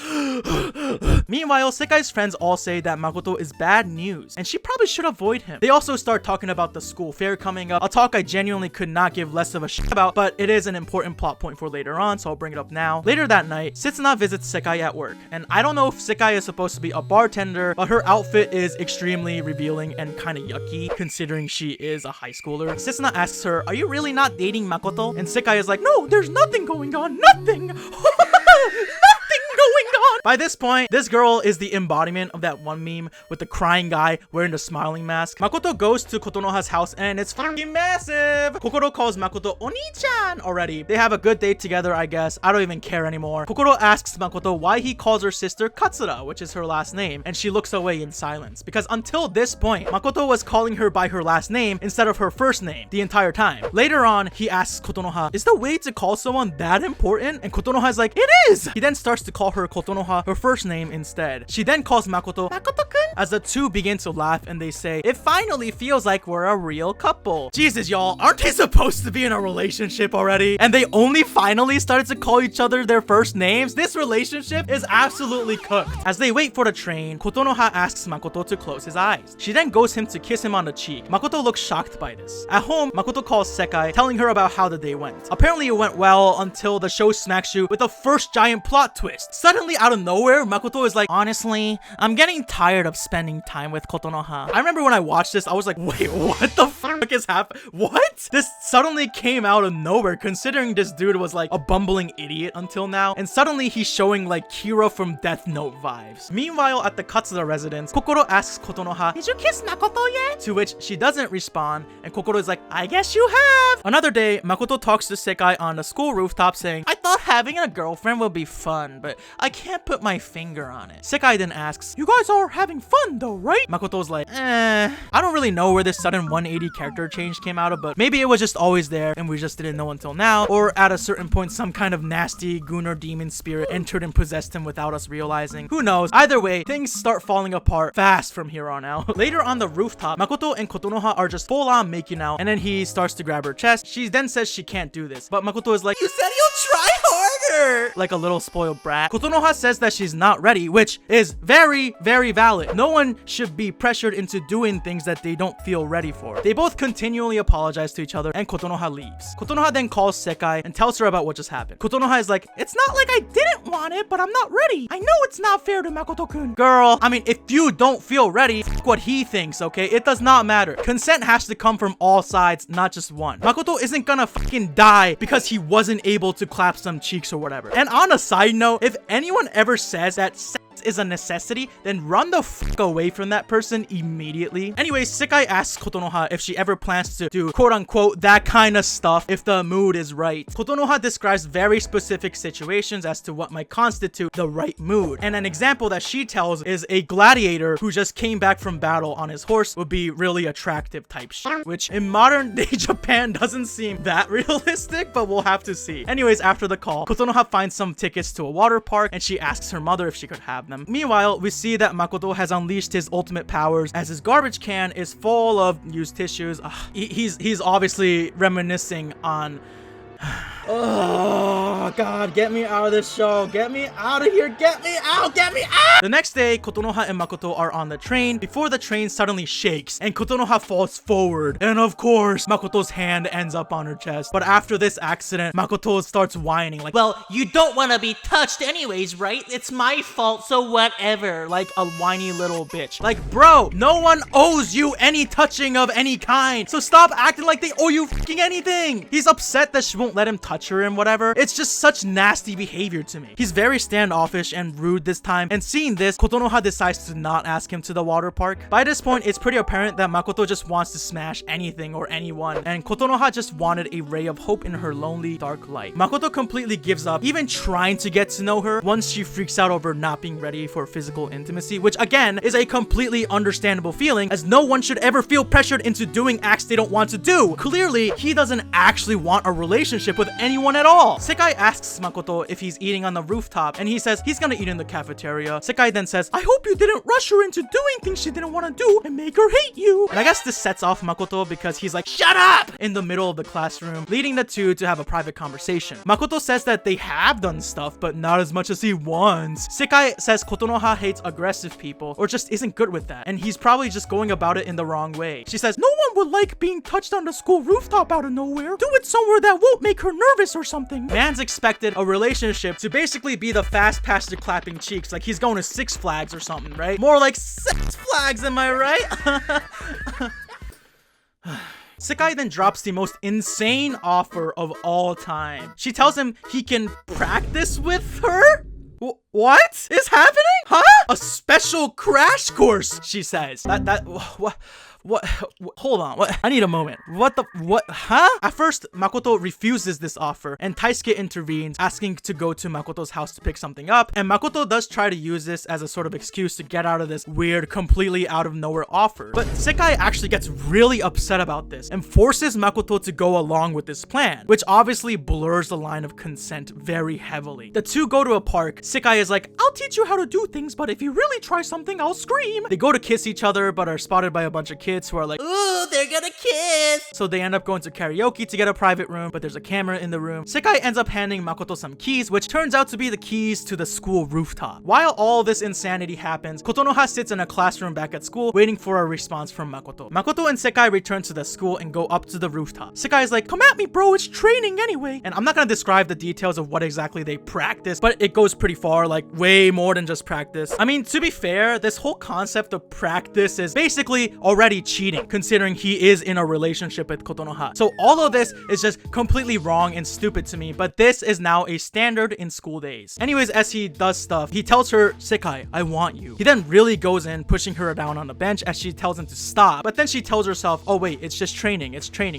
Meanwhile, Sekai's friends all say that Makoto is bad news, and she probably should avoid him. They also start talking about the school fair coming up, a talk I genuinely could not give less of a shit about, but it is an important plot point for later on, so I'll bring it up now. Later that night, Setsuna visits Sekai at work, and I don't know if Sekai is supposed to be a bartender, but her outfit is extremely revealing and kind of yucky, considering she is a high schooler. Setsuna asks her, are you really not dating Makoto? And Sekai is like, no, there's nothing going on, nothing! Nothing going on! By this point, this girl is the embodiment of that one meme with the crying guy wearing the smiling mask. Makoto goes to Kotonoha's house and it's fucking massive! Kokoro calls Makoto Oni-chan already. They have a good date together, I guess. I don't even care anymore. Kokoro asks Makoto why he calls her sister Katsura, which is her last name, and she looks away in silence. Because until this point, Makoto was calling her by her last name instead of her first name the entire time. Later on, he asks Kotonoha, is the way to call someone that important? And Kotonoha is like, it is! He then starts to call her Kotonoha, her first name, instead. She then calls Makoto Makoto-kun as the two begin to laugh and they say, it finally feels like we're a real couple. Jesus, y'all, aren't they supposed to be in a relationship already? And they only finally started to call each other their first names? This relationship is absolutely cooked. As they wait for the train, Kotonoha asks Makoto to close his eyes. She then goes him to kiss him on the cheek. Makoto looks shocked by this. At home, Makoto calls Sekai, telling her about how the day went. Apparently it went well until the show smacks you with the first giant plot twist. Suddenly, out of nowhere, Makoto is like, honestly, I'm getting tired of spending time with Kotonoha. I remember when I watched this, I was like, wait, what the fuck is happening? What? This suddenly came out of nowhere, considering this dude was like a bumbling idiot until now, and suddenly he's showing like Kira from Death Note vibes. Meanwhile, at the Katsura residence, Kokoro asks Kotonoha, did you kiss Makoto yet? To which she doesn't respond, and Kokoro is like, I guess you have. Another day, Makoto talks to Sekai on the school rooftop saying, I thought having a girlfriend would be fun, but I can't put my finger on it. Sekai then asks, you guys are having fun though, right? Makoto's like, I don't really know where this sudden 180 character change came out of, but maybe it was just always there and we just didn't know until now, or at a certain point some kind of nasty goon or demon spirit entered and possessed him without us realizing. Who knows? Either way, things start falling apart fast from here on out. Later on the rooftop, Makoto and Kotonoha are just full on making out, and then he starts to grab her chest. She then says she can't do this, but Makoto is like, you said you'll try harder! Like a little spoiled brat. Kotonoha says that she's not ready, which is very, very valid. No one should be pressured into doing things that they don't feel ready for. They both continually apologize to each other and Kotonoha leaves. Kotonoha then calls Sekai and tells her about what just happened. Kotonoha is like, it's not like I didn't want it, but I'm not ready. I know it's not fair to Makoto-kun. Girl, I mean, if you don't feel ready, f what he thinks, okay? It does not matter. Consent has to come from all sides, not just one. Makoto isn't gonna fucking die because he wasn't able to clap some cheeks or whatever. And on a side note, if anyone ever says that sex is a necessity, then run the fuck away from that person immediately. Anyways, Sekai asks Kotonoha if she ever plans to do quote-unquote that kind of stuff if the mood is right. Kotonoha describes very specific situations as to what might constitute the right mood, and an example that she tells is a gladiator who just came back from battle on his horse would be really attractive type shit, which in modern day Japan doesn't seem that realistic, but we'll have to see. Anyways, after the call, Kotonoha finds some tickets to a water park and she asks her mother if she could have them. Meanwhile, we see that Makoto has unleashed his ultimate powers as his garbage can is full of used tissues. He's obviously reminiscing on Oh god, get me out of this show. Get me out of here. Get me out. Get me out. The next day, Kotonoha and Makoto are on the train before the train suddenly shakes and Kotonoha falls forward. And of course, Makoto's hand ends up on her chest. But after this accident, Makoto starts whining like, Well, you don't want to be touched anyways, right? It's my fault, so whatever. like a whiny little bitch. Like, bro, no one owes you any touching of any kind. So stop acting like they owe you fucking anything. He's upset that she won't let him touch her and whatever. It's just such nasty behavior to me. He's very standoffish and rude this time. And seeing this, Kotonoha decides to not ask him to the water park. By this point, it's pretty apparent that Makoto just wants to smash anything or anyone. And Kotonoha just wanted a ray of hope in her lonely, dark life. Makoto completely gives up, even trying to get to know her once she freaks out over not being ready for physical intimacy, which again is a completely understandable feeling, as no one should ever feel pressured into doing acts they don't want to do. Clearly, he doesn't actually want a relationship with anyone at all. Sekai asks Makoto if he's eating on the rooftop, and he says he's gonna eat in the cafeteria. Sekai then says, I hope you didn't rush her into doing things she didn't want to do and make her hate you. And I guess this sets off Makoto because he's like, shut up, in the middle of the classroom, leading the two to have a private conversation. Makoto says that they have done stuff, but not as much as he wants. Sekai says Kotonoha hates aggressive people, or just isn't good with that, and he's probably just going about it in the wrong way. She says, no one would like being touched on the school rooftop out of nowhere. Do it somewhere that won't make her nervous or something. Man's expected a relationship to basically be the fast pass to clapping cheeks, like he's going to Six Flags or something, right? More like Six Flags, am I right? Sekai then drops the most insane offer of all time. She tells him he can practice with her? What is happening? Huh? A special crash course, she says. What? Hold on. What? I need a moment. What? Huh? At first, Makoto refuses this offer, and Taisuke intervenes, asking to go to Makoto's house to pick something up. And Makoto does try to use this as a sort of excuse to get out of this weird, completely out of nowhere offer. But Sekai actually gets really upset about this and forces Makoto to go along with this plan, which obviously blurs the line of consent very heavily. The two go to a park. Sekai is like, I'll teach you how to do things, but if you really try something, I'll scream. They go to kiss each other, but are spotted by a bunch of kids who are like, Ooh, they're gonna kiss. So they end up going to karaoke to get a private room, but there's a camera in the room. Sekai ends up handing Makoto some keys, which turns out to be the keys to the school rooftop. While all this insanity happens, Kotonoha sits in a classroom back at school, waiting for a response from Makoto. Makoto and Sekai return to the school and go up to the rooftop. Sekai is like, come at me, bro, it's training anyway. And I'm not gonna describe the details of what exactly they practice, but it goes pretty far, like way more than just practice. I mean, to be fair, this whole concept of practice is basically already cheating, considering he is in a relationship with Kotonoha. So all of this is just completely wrong and stupid to me, but this is now a standard in school days. Anyways, as he does stuff, he tells her, Sekai, I want you. He then really goes in, pushing her down on the bench as she tells him to stop, but then she tells herself, oh wait, it's just training,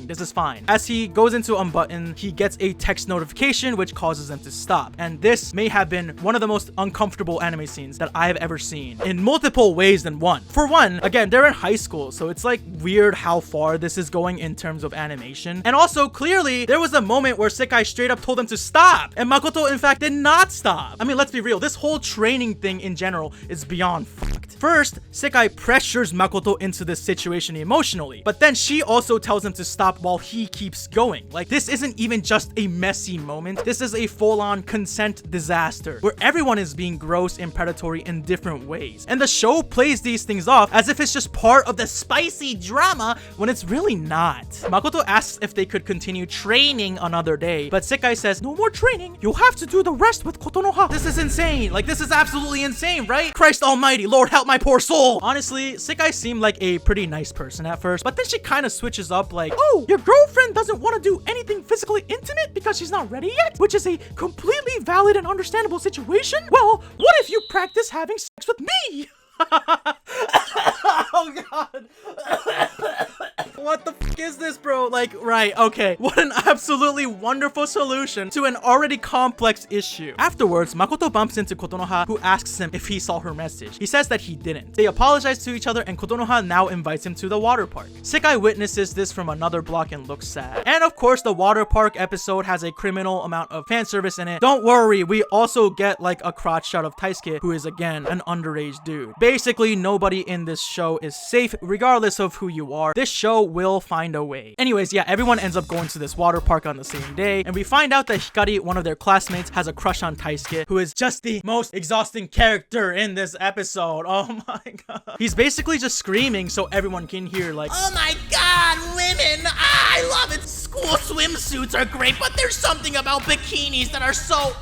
this is fine. As he goes into unbutton, he gets a text notification which causes him to stop, and this may have been one of the most uncomfortable anime scenes that I have ever seen, in multiple ways than one. For one, again, they're in high school, so it's like weird how far this is going in terms of animation. And also, clearly, there was a moment where Sekai straight up told him to stop, and Makoto in fact did not stop. I mean, let's be real, this whole training thing in general is beyond fucked. First, Sekai pressures Makoto into this situation emotionally, but then she also tells him to stop while he keeps going. Like, this isn't even just a messy moment, this is a full-on consent disaster, where everyone is being gross and predatory in different ways. And the show plays these things off as if it's just part of the spicy drama when it's really not. Makoto asks if they could continue training another day, but Sekai says, no more training, you'll have to do the rest with Kotonoha. This is insane. Like, this is absolutely insane, right? Christ almighty, Lord help my poor soul. Honestly, Sekai seemed like a pretty nice person at first, but then she kind of switches up like, oh, your girlfriend doesn't want to do anything physically intimate because she's not ready yet, which is a completely valid and understandable situation. Well, what if you practice having sex with me? Oh god. What the fuck is this, bro? Like, right, okay. What an absolutely wonderful solution to an already complex issue. Afterwards, Makoto bumps into Kotonoha, who asks him if he saw her message. He says that he didn't. They apologize to each other, and Kotonoha now invites him to the water park. Sekai witnesses this from another block and looks sad. And of course, the water park episode has a criminal amount of fan service in it. Don't worry, we also get like a crotch shot of Taisuke, who is again an underage dude. Basically, nobody in this show is safe, regardless of who you are. This show will find a way. way. Anyways, yeah, everyone ends up going to this water park on the same day, and we find out that Hikari, one of their classmates, has a crush on Taisuke, who is just the most exhausting character in this episode. Oh my god. He's basically just screaming so everyone can hear, like, Oh my god, women! Ah, I love it! School swimsuits are great, but there's something about bikinis that are so...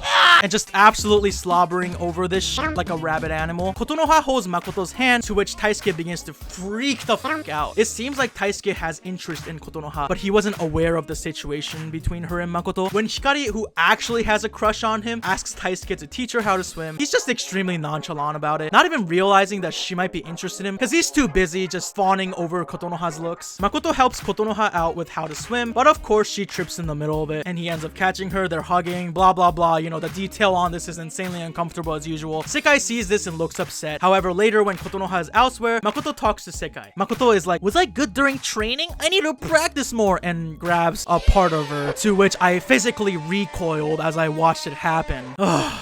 and just absolutely slobbering over this shit like a rabid animal. Kotonoha holds Makoto's hand, to which Taisuke begins to freak the fuck out. It seems like Taisuke has interest in Kotonoha, but he wasn't aware of the situation between her and Makoto. When Hikari, who actually has a crush on him, asks Taisuke to teach her how to swim, he's just extremely nonchalant about it, not even realizing that she might be interested in him because he's too busy just fawning over Kotonoha's looks. Makoto helps Kotonoha out with how to swim, but of course she trips in the middle of it and he ends up catching her. They're hugging, blah blah blah. You know, the detail on this is insanely uncomfortable as usual. Sekai sees this and looks upset. However, later when Kotonoha is elsewhere, Makoto talks to Sekai. Makoto is like, was I good during training? I need to practice more, and grabs a part of her, to which I physically recoiled as I watched it happen.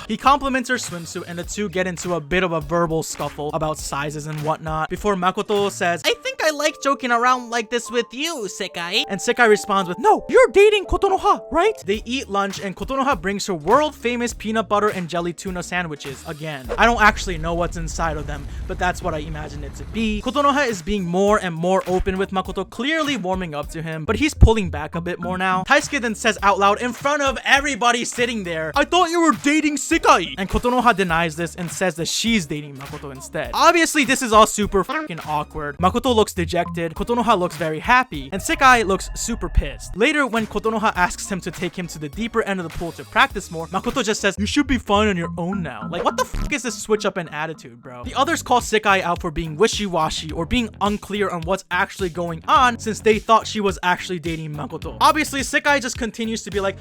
He compliments her swimsuit and the two get into a bit of a verbal scuffle about sizes and whatnot before Makoto says, I think I like joking around like this with you, Sekai. and Sekai responds with, no, you're dating Kotonoha, right? They eat lunch and Kotonoha brings her world famous peanut butter and jelly tuna sandwiches again. I don't actually know what's inside of them, but that's what I imagine it to be. Kotonoha is being more and more open with Makoto, clearly warming up to him, but he's pulling back a bit more now. Taisuke then says out loud in front of everybody sitting there, I thought you were dating Sekai! And Kotonoha denies this and says that she's dating Makoto instead. Obviously, this is all super fucking awkward. Makoto looks dejected, Kotonoha looks very happy, and Sekai looks super pissed. Later, when Kotonoha asks him to take him to the deeper end of the pool to practice more, Makoto just says, you should be fine on your own now. Like, what the fuck is this switch up in attitude, bro? The others call Sekai out for being wishy-washy or being unclear on what's actually going on, since they thought she was actually dating Makoto. Obviously, Sekai just continues to be like,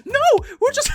no, we're just...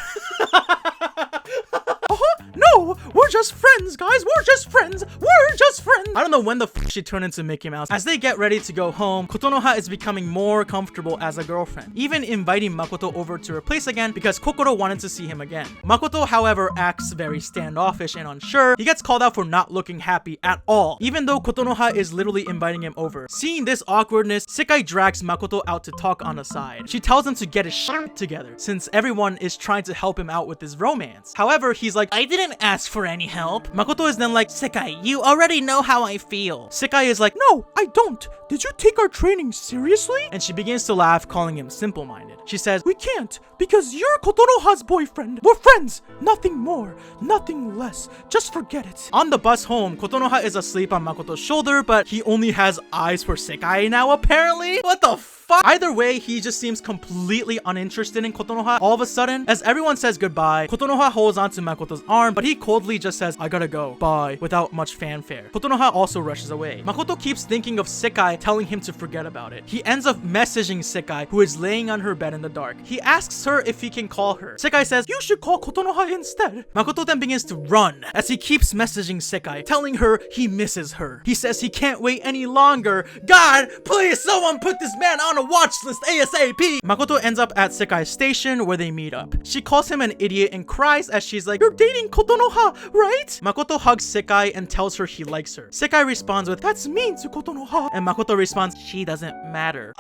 No, we're just friends, guys. We're just friends. We're just friends. I don't know when the f she turned into Mickey Mouse. As they get ready to go home, Kotonoha is becoming more comfortable as a girlfriend, even inviting Makoto over to her place again because Kokoro wanted to see him again. Makoto, however, acts very standoffish and unsure. He gets called out for not looking happy at all, even though Kotonoha is literally inviting him over. Seeing this awkwardness, Sekai drags Makoto out to talk on the side. She tells him to get his shit together, since everyone is trying to help him out with his romance. However, he's like, I didn't ask for any help. Makoto is then like, Sekai, you already know how I feel. Sekai is like, no, I don't. Did you take our training seriously? And she begins to laugh, calling him simple-minded. She says, we can't, because you're Kotonoha's boyfriend. We're friends. Nothing more, nothing less. Just forget it. On the bus home, Kotonoha is asleep on Makoto's shoulder, but he only has eyes for Sekai now, apparently. What the fuck? Either way, he just seems completely uninterested in Kotonoha all of a sudden. As everyone says goodbye, Kotonoha holds onto Makoto's arm, but he coldly just says, I gotta go, bye, without much fanfare. Kotonoha also rushes away. Makoto keeps thinking of Sekai telling him to forget about it. He ends up messaging Sekai, who is laying on her bed in the dark. He asks her if he can call her. Sekai says, you should call Kotonoha instead. Makoto then begins to run as he keeps messaging Sekai, telling her he misses her. He says he can't wait any longer. God, please, someone put this man on a watch list ASAP. Makoto ends up at Sekai's station where they meet up. She calls him an idiot and cries as she's like, you're dating Kotonoha, right? Makoto hugs Sekai and tells her he likes her. Sekai responds with, that's mean to Kotonoha. And Makoto responds, she doesn't matter.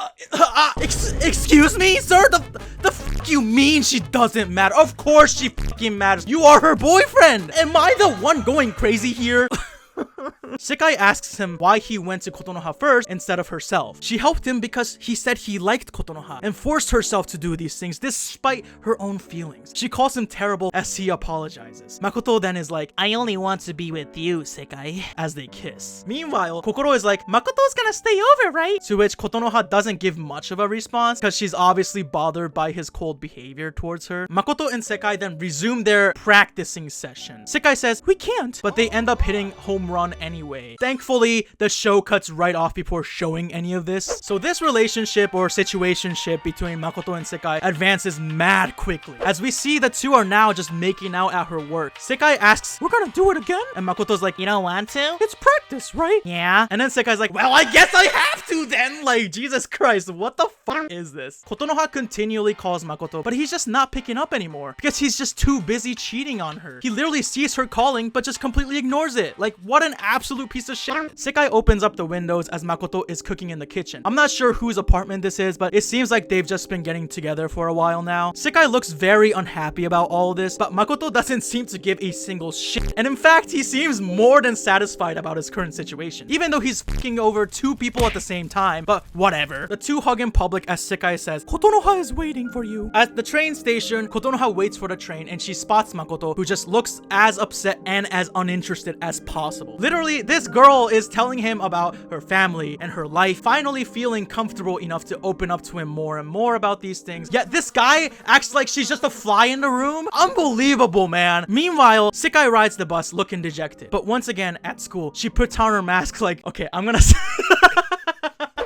Excuse me, sir? The fuck you mean she doesn't matter? Of course she fucking matters. You are her boyfriend. Am I the one going crazy here? Sekai asks him why he went to Kotonoha first instead of herself. She helped him because he said he liked Kotonoha and forced herself to do these things despite her own feelings. She calls him terrible as he apologizes. Makoto then is like, I only want to be with you, Sekai, as they kiss. Meanwhile, Kokoro is like, Makoto's gonna stay over, right? To which Kotonoha doesn't give much of a response because she's obviously bothered by his cold behavior towards her. Makoto and Sekai then resume their practicing session. Sekai says, we can't, but they end up hitting home run anyway. Thankfully, the show cuts right off before showing any of this. So this relationship or situationship between Makoto and Sekai advances mad quickly. As we see, the two are now just making out at her work. Sekai asks, we're gonna do it again? And Makoto's like, you don't want to? It's practice, right? Yeah. And then Sekai's like, well, I guess I have to then. Like, Jesus Christ, what the fuck is this? Kotonoha continually calls Makoto, but he's just not picking up anymore because he's just too busy cheating on her. He literally sees her calling, but just completely ignores it. Like, what an absolute absolute piece of shit. Sekai opens up the windows as Makoto is cooking in the kitchen. I'm not sure whose apartment this is, but it seems like they've just been getting together for a while now. Sekai looks very unhappy about all this, but Makoto doesn't seem to give a single shit. And in fact, he seems more than satisfied about his current situation, even though he's fucking over 2 people at the same time, but whatever. The two hug in public as Sekai says, Kotonoha is waiting for you. At the train station, Kotonoha waits for the train and she spots Makoto, who just looks as upset and as uninterested as possible. Literally, this girl is telling him about her family and her life, finally feeling comfortable enough to open up to him more and more about these things. Yet this guy acts like she's just a fly in the room. Unbelievable, man. Meanwhile, Sekai rides the bus looking dejected. But once again, at school, she puts on her mask like, okay, I'm gonna...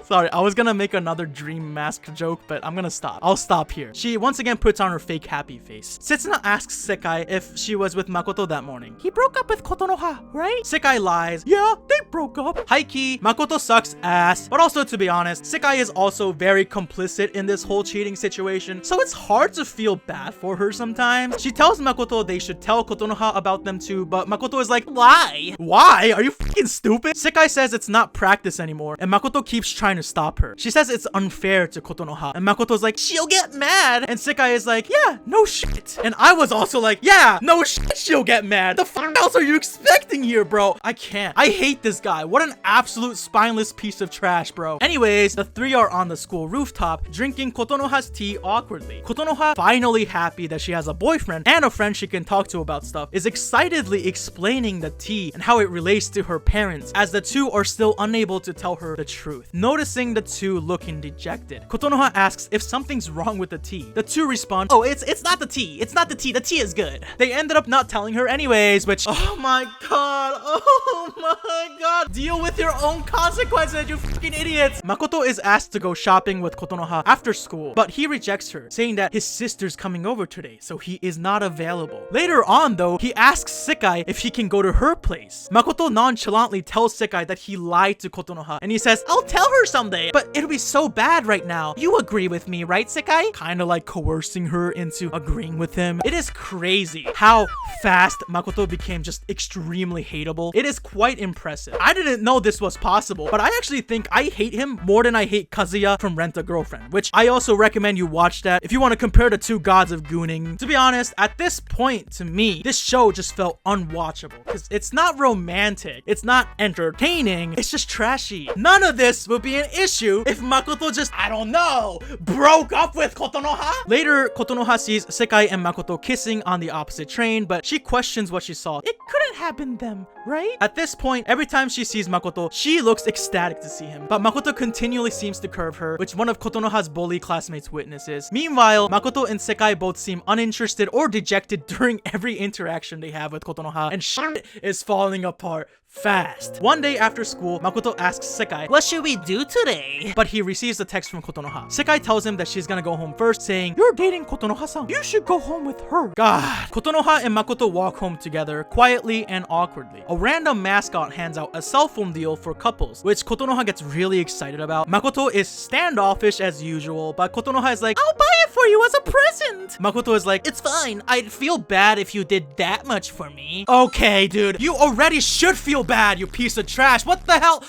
Sorry, I was gonna make another dream mask joke, but I'm gonna stop. I'll stop here. She once again puts on her fake happy face. Setsuna asks Sekai if she was with Makoto that morning. He broke up with Kotonoha, right? Sekai lies. Yeah, they broke up. High-key, Makoto sucks ass. But also, to be honest, Sekai is also very complicit in this whole cheating situation, so it's hard to feel bad for her sometimes. She tells Makoto they should tell Kotonoha about them too, but Makoto is like, why? Why? Are you fucking stupid? Sekai says it's not practice anymore, and Makoto keeps trying to stop her. She says it's unfair to Kotonoha, and Makoto's like, she'll get mad. And Sekai is like, yeah, no shit. And I was also like, yeah, no shit, she'll get mad. The fuck else are you expecting here, bro? I can't. I hate this guy. What an absolute spineless piece of trash, bro. Anyways, the three are on the school rooftop drinking Kotonoha's tea awkwardly. Kotonoha, finally happy that she has a boyfriend and a friend she can talk to about stuff, is excitedly explaining the tea and how it relates to her parents, as the two are still unable to tell her the truth. Noticing the two looking dejected, Kotonoha asks if something's wrong with the tea. The two respond, oh, it's not the tea. It's not the tea. The tea is good. They ended up not telling her anyways, which, oh my god. Oh my god. Deal with your own consequences, you fucking idiots. Makoto is asked to go shopping with Kotonoha after school, but he rejects her, saying that his sister's coming over today, so he is not available. Later on, though, he asks Sekai if he can go to her place. Makoto nonchalantly tells Sekai that he lied to Kotonoha, and he says, I'll tell her someday, but it'll be so bad right now. You agree with me, right, Sekai? Kinda like coercing her into agreeing with him. It is crazy how fast Makoto became just extremely hateable. It is quite impressive. I didn't know this was possible, but I actually think I hate him more than I hate Kazuya from Rent-a-Girlfriend, which I also recommend you watch that if you want to compare the two gods of gooning. To be honest, at this point, to me, this show just felt unwatchable because it's not romantic, it's not entertaining, it's just trashy. None of this would be an issue if Makoto just, I don't know, broke up with Kotonoha? Later, Kotonoha sees Sekai and Makoto kissing on the opposite train, but she questions what she saw. It couldn't happen them, right? At this point, every time she sees Makoto, she looks ecstatic to see him, but Makoto continually seems to curve her, which one of Kotonoha's bully classmates witnesses. Meanwhile, Makoto and Sekai both seem uninterested or dejected during every interaction they have with Kotonoha, and shit is falling apart fast. One day after school, Makoto asks Sekai, what should we do today? But he receives a text from Kotonoha. Sekai tells him that she's gonna go home first, saying, you're dating Kotonoha-san. You should go home with her. God. Kotonoha and Makoto walk home together, quietly and awkwardly. A random mascot hands out a cell phone deal for couples, which Kotonoha gets really excited about. Makoto is standoffish as usual, but Kotonoha is like, I'll buy it for you as a present. Makoto is like, it's fine. I'd feel bad if you did that much for me. Okay, dude. You already should feel bad, you piece of trash. What the hell?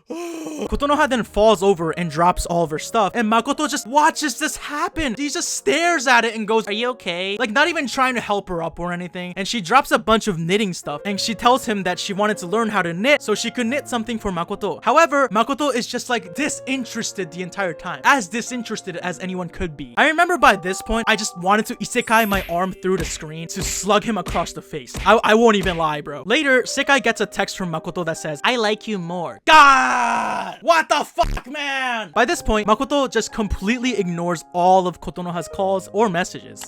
Kotonoha then falls over and drops all of her stuff, and Makoto just watches this happen. He just stares at it and goes, are you okay? Like, not even trying to help her up or anything. And she drops a bunch of knitting stuff, and she tells him that she wanted to learn how to knit so she could knit something for Makoto. However, Makoto is just like disinterested the entire time, as disinterested as anyone could be. I remember by this point, I just wanted to isekai my arm through the screen to slug him across the face. I won't even lie, bro. Later, Sekai gets a text from Makoto that says, I like you more. God! What the fuck, man? By this point, Makoto just completely ignores all of Kotonoha's calls or messages.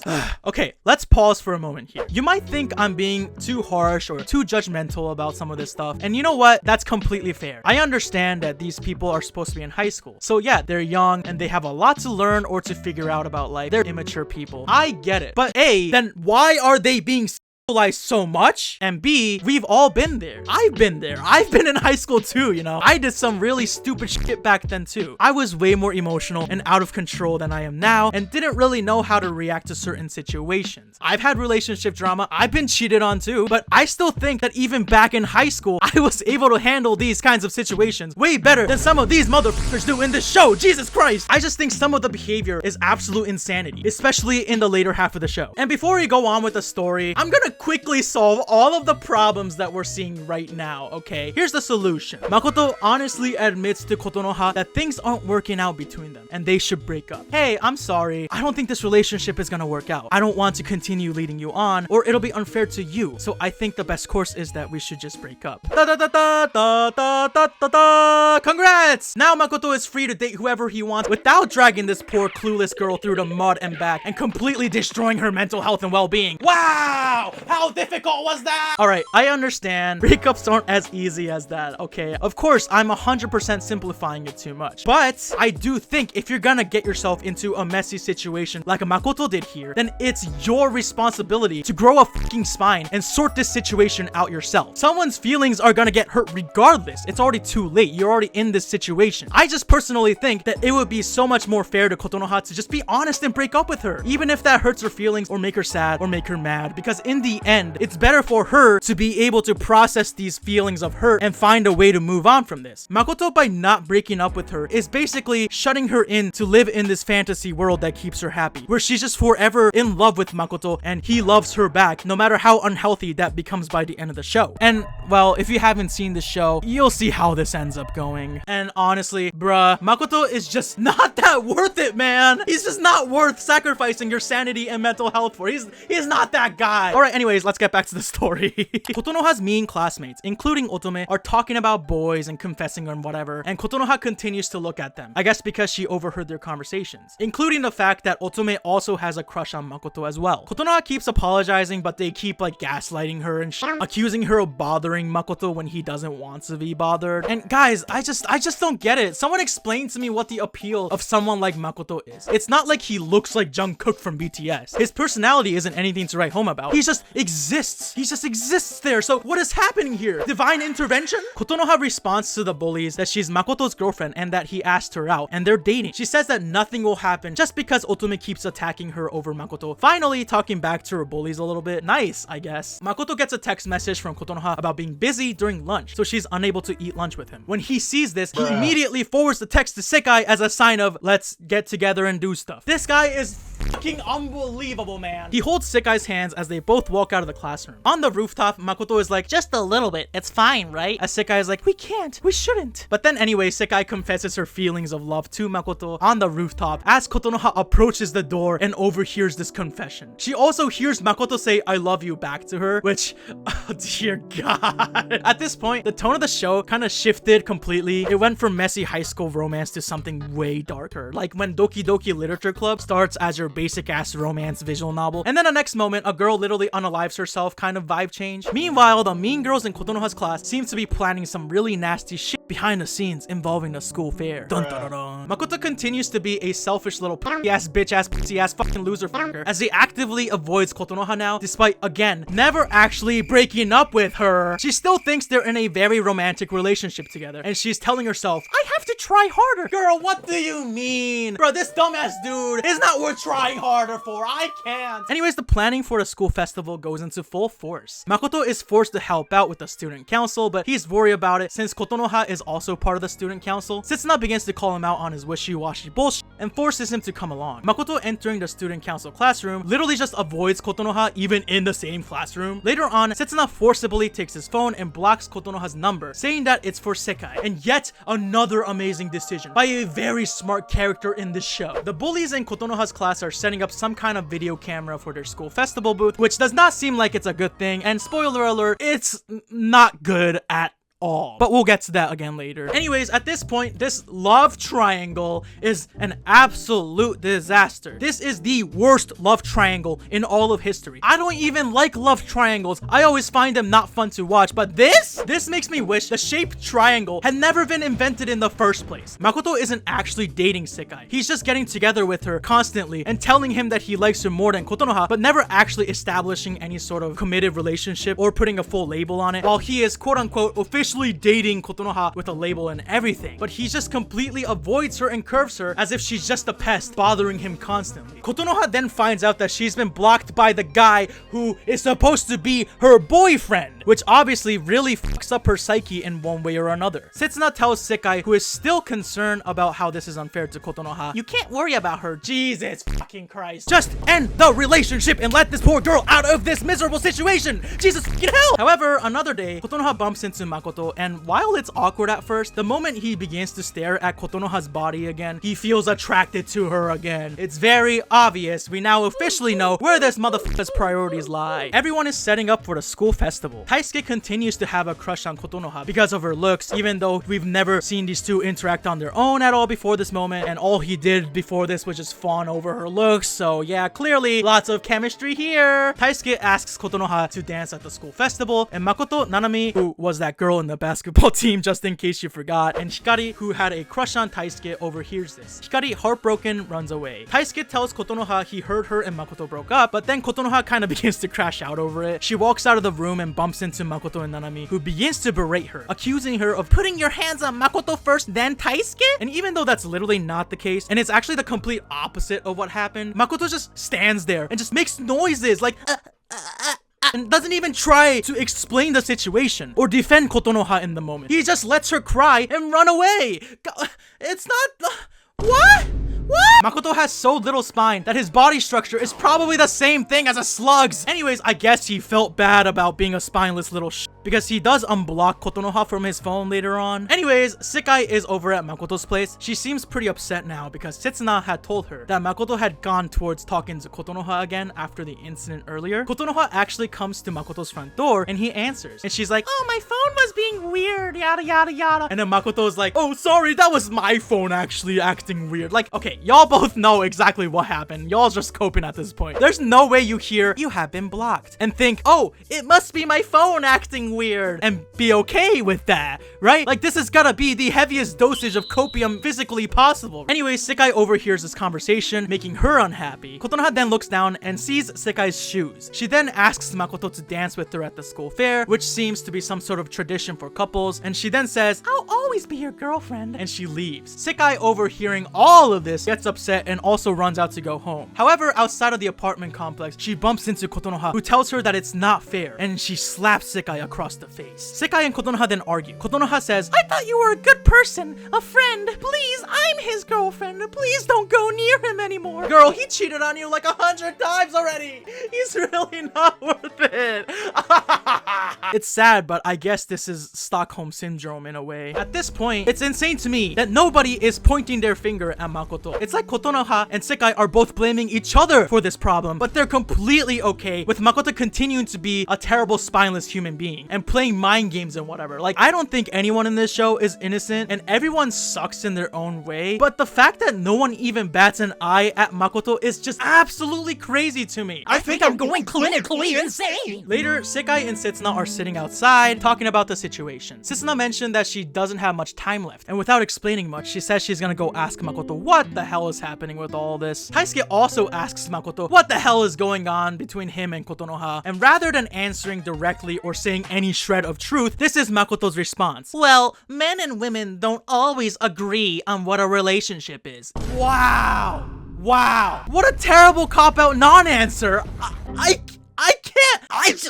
Okay, let's pause for a moment here. You might think I'm being too harsh or too judgmental about some of this stuff, and you know what? That's completely fair. I understand that these people are supposed to be in high school. So yeah, they're young and they have a lot to learn or to figure out about life. They're immature people. I get it. But A, then why are they being realize so much, and B, we've all been there. I've been there. I've been in high school too, you know. I did some really stupid shit back then too. I was way more emotional and out of control than I am now, and didn't really know how to react to certain situations. I've had relationship drama. I've been cheated on too, but I still think that even back in high school, I was able to handle these kinds of situations way better than some of these motherfuckers do in this show. Jesus Christ. I just think some of the behavior is absolute insanity, especially in the later half of the show. And before we go on with the story, I'm gonna quickly solve all of the problems that we're seeing right now, okay? Here's the solution. Makoto honestly admits to Kotonoha that things aren't working out between them and they should break up. Hey, I'm sorry. I don't think this relationship is gonna work out. I don't want to continue leading you on, or it'll be unfair to you. So I think the best course is that we should just break up. Congrats! Now Makoto is free to date whoever he wants without dragging this poor clueless girl through the mud and back and completely destroying her mental health and well-being. Wow! How difficult was that? Alright, I understand. Breakups aren't as easy as that, okay? Of course, I'm 100% simplifying it too much. But I do think if you're gonna get yourself into a messy situation like Makoto did here, then it's your responsibility to grow a fucking spine and sort this situation out yourself. Someone's feelings are gonna get hurt regardless. It's already too late. You're already in this situation. I just personally think that it would be so much more fair to Kotonoha to just be honest and break up with her, even if that hurts her feelings or make her sad or make her mad, because in the end, it's better for her to be able to process these feelings of hurt and find a way to move on from this. Makoto, by not breaking up with her, is basically shutting her in to live in this fantasy world that keeps her happy, where she's just forever in love with Makoto and he loves her back, no matter how unhealthy that becomes by the end of the show. And, well, if you haven't seen the show, you'll see how this ends up going. And honestly, bruh, Makoto is just not that worth it, man. He's just not worth sacrificing your sanity and mental health for. He's not that guy. Alright, anyways, let's get back to the story. Kotonoha's mean classmates, including Otome, are talking about boys and confessing on whatever, and Kotonoha continues to look at them. I guess because she overheard their conversations, including the fact that Otome also has a crush on Makoto as well. Kotonoha keeps apologizing, but they keep like gaslighting her and accusing her of bothering Makoto when he doesn't want to be bothered. And guys, I just don't get it. Someone explain to me what the appeal of someone like Makoto is. It's not like he looks like Jungkook from BTS. His personality isn't anything to write home about. He just exists. He just exists there. So what is happening here? Divine intervention? Kotonoha responds to the bullies that she's Makoto's girlfriend and that he asked her out and they're dating. She says that nothing will happen just because Otome keeps attacking her over Makoto. Finally talking back to her bullies a little bit. Nice, I guess. Makoto gets a text message from Kotonoha about being busy during lunch, so she's unable to eat lunch with him. When he sees this, he immediately forwards the text to Sekai as a sign of let's get together and do stuff. This guy is fucking unbelievable, man. He holds Sekai's hands as they both walk out of the classroom. On the rooftop, Makoto is like, just a little bit, it's fine, right? As Sekai is like, we can't, we shouldn't. But then anyway, Sekai confesses her feelings of love to Makoto on the rooftop as Kotonoha approaches the door and overhears this confession. She also hears Makoto say, I love you back to her, which, oh dear God. At this point, the tone of the show kind of shifted completely. It went from messy high school romance to something way darker. Like when Doki Doki Literature Club starts as your basic ass romance visual novel, and then the next moment, a girl literally unalives herself kind of vibe change. Meanwhile, the mean girls in Kotonoha's class seems to be planning some really nasty shit behind the scenes involving the school fair. Dun, dun, dun, dun. Makoto continues to be a selfish little ass bitch ass pussy ass fucking loser fucker as he actively avoids Kotonoha now, despite again never actually breaking up with her. She still thinks they're in a very romantic relationship together, and she's telling herself, I have to try harder. Girl, what do you mean? Bro, this dumbass dude is not worth trying harder for. I can't. Anyways, the planning for the school festival goes into full force. Makoto is forced to help out with the student council, but he's worried about it since Kotonoha is also part of the student council. Setsuna begins to call him out on his wishy-washy bullshit and forces him to come along. Makoto entering the student council classroom literally just avoids Kotonoha even in the same classroom. Later on, Setsuna forcibly takes his phone and blocks Kotonoha's number, saying that it's for Sekai. And yet another amazing decision by a very smart character in this show. The bullies in Kotonoha's class are setting up some kind of video camera for their school festival booth, which does not seem like it's a good thing, and spoiler alert, it's not good at all. But we'll get to that again later. Anyways, at this point, this love triangle is an absolute disaster. This is the worst love triangle in all of history. I don't even like love triangles. I always find them not fun to watch, but this makes me wish the shape triangle had never been invented in the first place. Makoto isn't actually dating Sekai. He's just getting together with her constantly and telling him that he likes her more than Kotonoha, but never actually establishing any sort of committed relationship or putting a full label on it, while he is quote-unquote officially dating Kotonoha with a label and everything. But he just completely avoids her and curves her as if she's just a pest bothering him constantly. Kotonoha then finds out that she's been blocked by the guy who is supposed to be her boyfriend, which obviously really fucks up her psyche in one way or another. Setsuna tells Sekai, who is still concerned about how this is unfair to Kotonoha, "You can't worry about her. Jesus fucking Christ. Just end the relationship and let this poor girl out of this miserable situation. Jesus fucking hell." However, another day, Kotonoha bumps into Makoto, and while it's awkward at first, the moment he begins to stare at Kotonoha's body again, he feels attracted to her again. It's very obvious. We now officially know where this motherfucker's priorities lie. Everyone is setting up for the school festival. Taisuke continues to have a crush on Kotonoha because of her looks, even though we've never seen these two interact on their own at all before this moment, and all he did before this was just fawn over her looks. So yeah, clearly lots of chemistry here. Taisuke asks Kotonoha to dance at the school festival, and Makoto, Nanami, who was that girl in the basketball team just in case you forgot, and Hikari, who had a crush on Taisuke, overhears this. Hikari, heartbroken, runs away. Taisuke tells Kotonoha he heard her and Makoto broke up, but then Kotonoha kind of begins to crash out over it. She walks out of the room and bumps into Makoto and Nanami, who begins to berate her, accusing her of putting your hands on Makoto first, then Taisuke? And even though that's literally not the case, and it's actually the complete opposite of what happened, Makoto just stands there and just makes noises like and doesn't even try to explain the situation or defend Kotonoha in the moment. He just lets her cry and run away. It's not... What? Makoto has so little spine that his body structure is probably the same thing as a slug's. Anyways, I guess he felt bad about being a spineless little because he does unblock Kotonoha from his phone later on. Anyways, Sekai is over at Makoto's place. She seems pretty upset now because Setsuna had told her that Makoto had gone towards talking to Kotonoha again after the incident earlier. Kotonoha actually comes to Makoto's front door and he answers. And she's like, "Oh, my phone was being weird, yada yada yada." And then Makoto's like, "Oh, sorry, that was my phone actually acting weird." Like, okay, y'all both know exactly what happened. Y'all just coping at this point. There's no way you hear, "You have been blocked," and think, "Oh, it must be my phone acting weird," and be okay with that, right? Like, this has gotta be the heaviest dosage of copium physically possible. Anyway, Sekai overhears this conversation, making her unhappy. Kotonoha then looks down and sees Sekai's shoes. She then asks Makoto to dance with her at the school fair, which seems to be some sort of tradition for couples, and she then says, "I'll always be your girlfriend," and she leaves. Sekai, overhearing all of this, gets upset and also runs out to go home. However, outside of the apartment complex, she bumps into Kotonoha, who tells her that it's not fair, and she slaps Sekai across the face. Sekai and Kotonoha then argue. Kotonoha says, "I thought you were a good person, a friend. Please, I'm his girlfriend. Please don't go near him anymore." Girl, he cheated on you like 100 times already. He's really not worth it. It's sad, but I guess this is Stockholm Syndrome in a way. At this point, it's insane to me that nobody is pointing their finger at Makoto. It's like Kotonoha and Sekai are both blaming each other for this problem, but they're completely okay with Makoto continuing to be a terrible spineless human being and playing mind games and whatever. Like, I don't think anyone in this show is innocent and everyone sucks in their own way, but the fact that no one even bats an eye at Makoto is just absolutely crazy to me. I think I'm going clinically insane. Later, Sekai and Setsuna are sitting outside talking about the situation. Setsuna mentioned that she doesn't have much time left, and without explaining much, she says she's gonna go ask Makoto what the hell is happening with all this. Taisuke also asks Makoto what the hell is going on between him and Kotonoha, and rather than answering directly or saying any shred of truth, this is Makoto's response. "Well, men and women don't always agree on what a relationship is." Wow. What a terrible cop-out non-answer. I can't.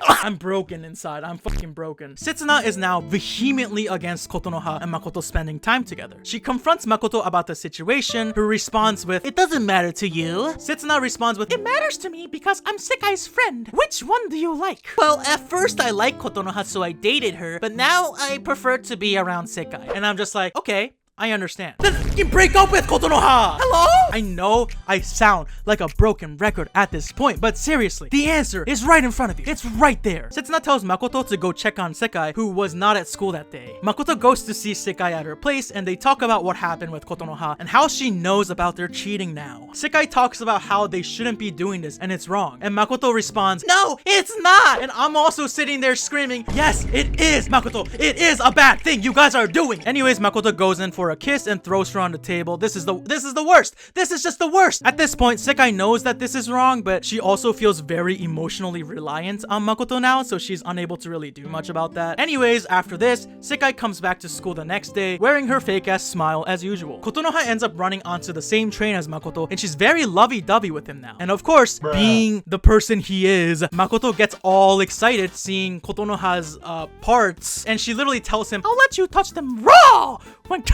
I'm broken inside. I'm fucking broken. Setsuna is now vehemently against Kotonoha and Makoto spending time together. She confronts Makoto about the situation, who responds with, "It doesn't matter to you." Setsuna responds with, "It matters to me because I'm Sekai's friend. Which one do you like?" "Well, at first I liked Kotonoha, so I dated her, but now I prefer to be around Sekai." And I'm just like, okay, I understand. Then fucking break up with Kotonoha! Hello? I know I sound like a broken record at this point, but seriously, the answer is right in front of you. It's right there. Setsuna tells Makoto to go check on Sekai, who was not at school that day. Makoto goes to see Sekai at her place, and they talk about what happened with Kotonoha and how she knows about their cheating now. Sekai talks about how they shouldn't be doing this and it's wrong, and Makoto responds, "No, it's not!" And I'm also sitting there screaming, "Yes, it is, Makoto! It is a bad thing you guys are doing!" Anyways, Makoto goes in for a kiss and throws her on the table. This is the worst! This is just the worst! At this point, Sekai knows that this is wrong, but she also feels very emotionally reliant on Makoto now, so she's unable to really do much about that. Anyways, after this, Sekai comes back to school the next day, wearing her fake-ass smile as usual. Kotonoha ends up running onto the same train as Makoto, and she's very lovey-dovey with him now. And of course, being the person he is, Makoto gets all excited seeing Kotonoha's parts, and she literally tells him, "I'll let you touch them raw!" When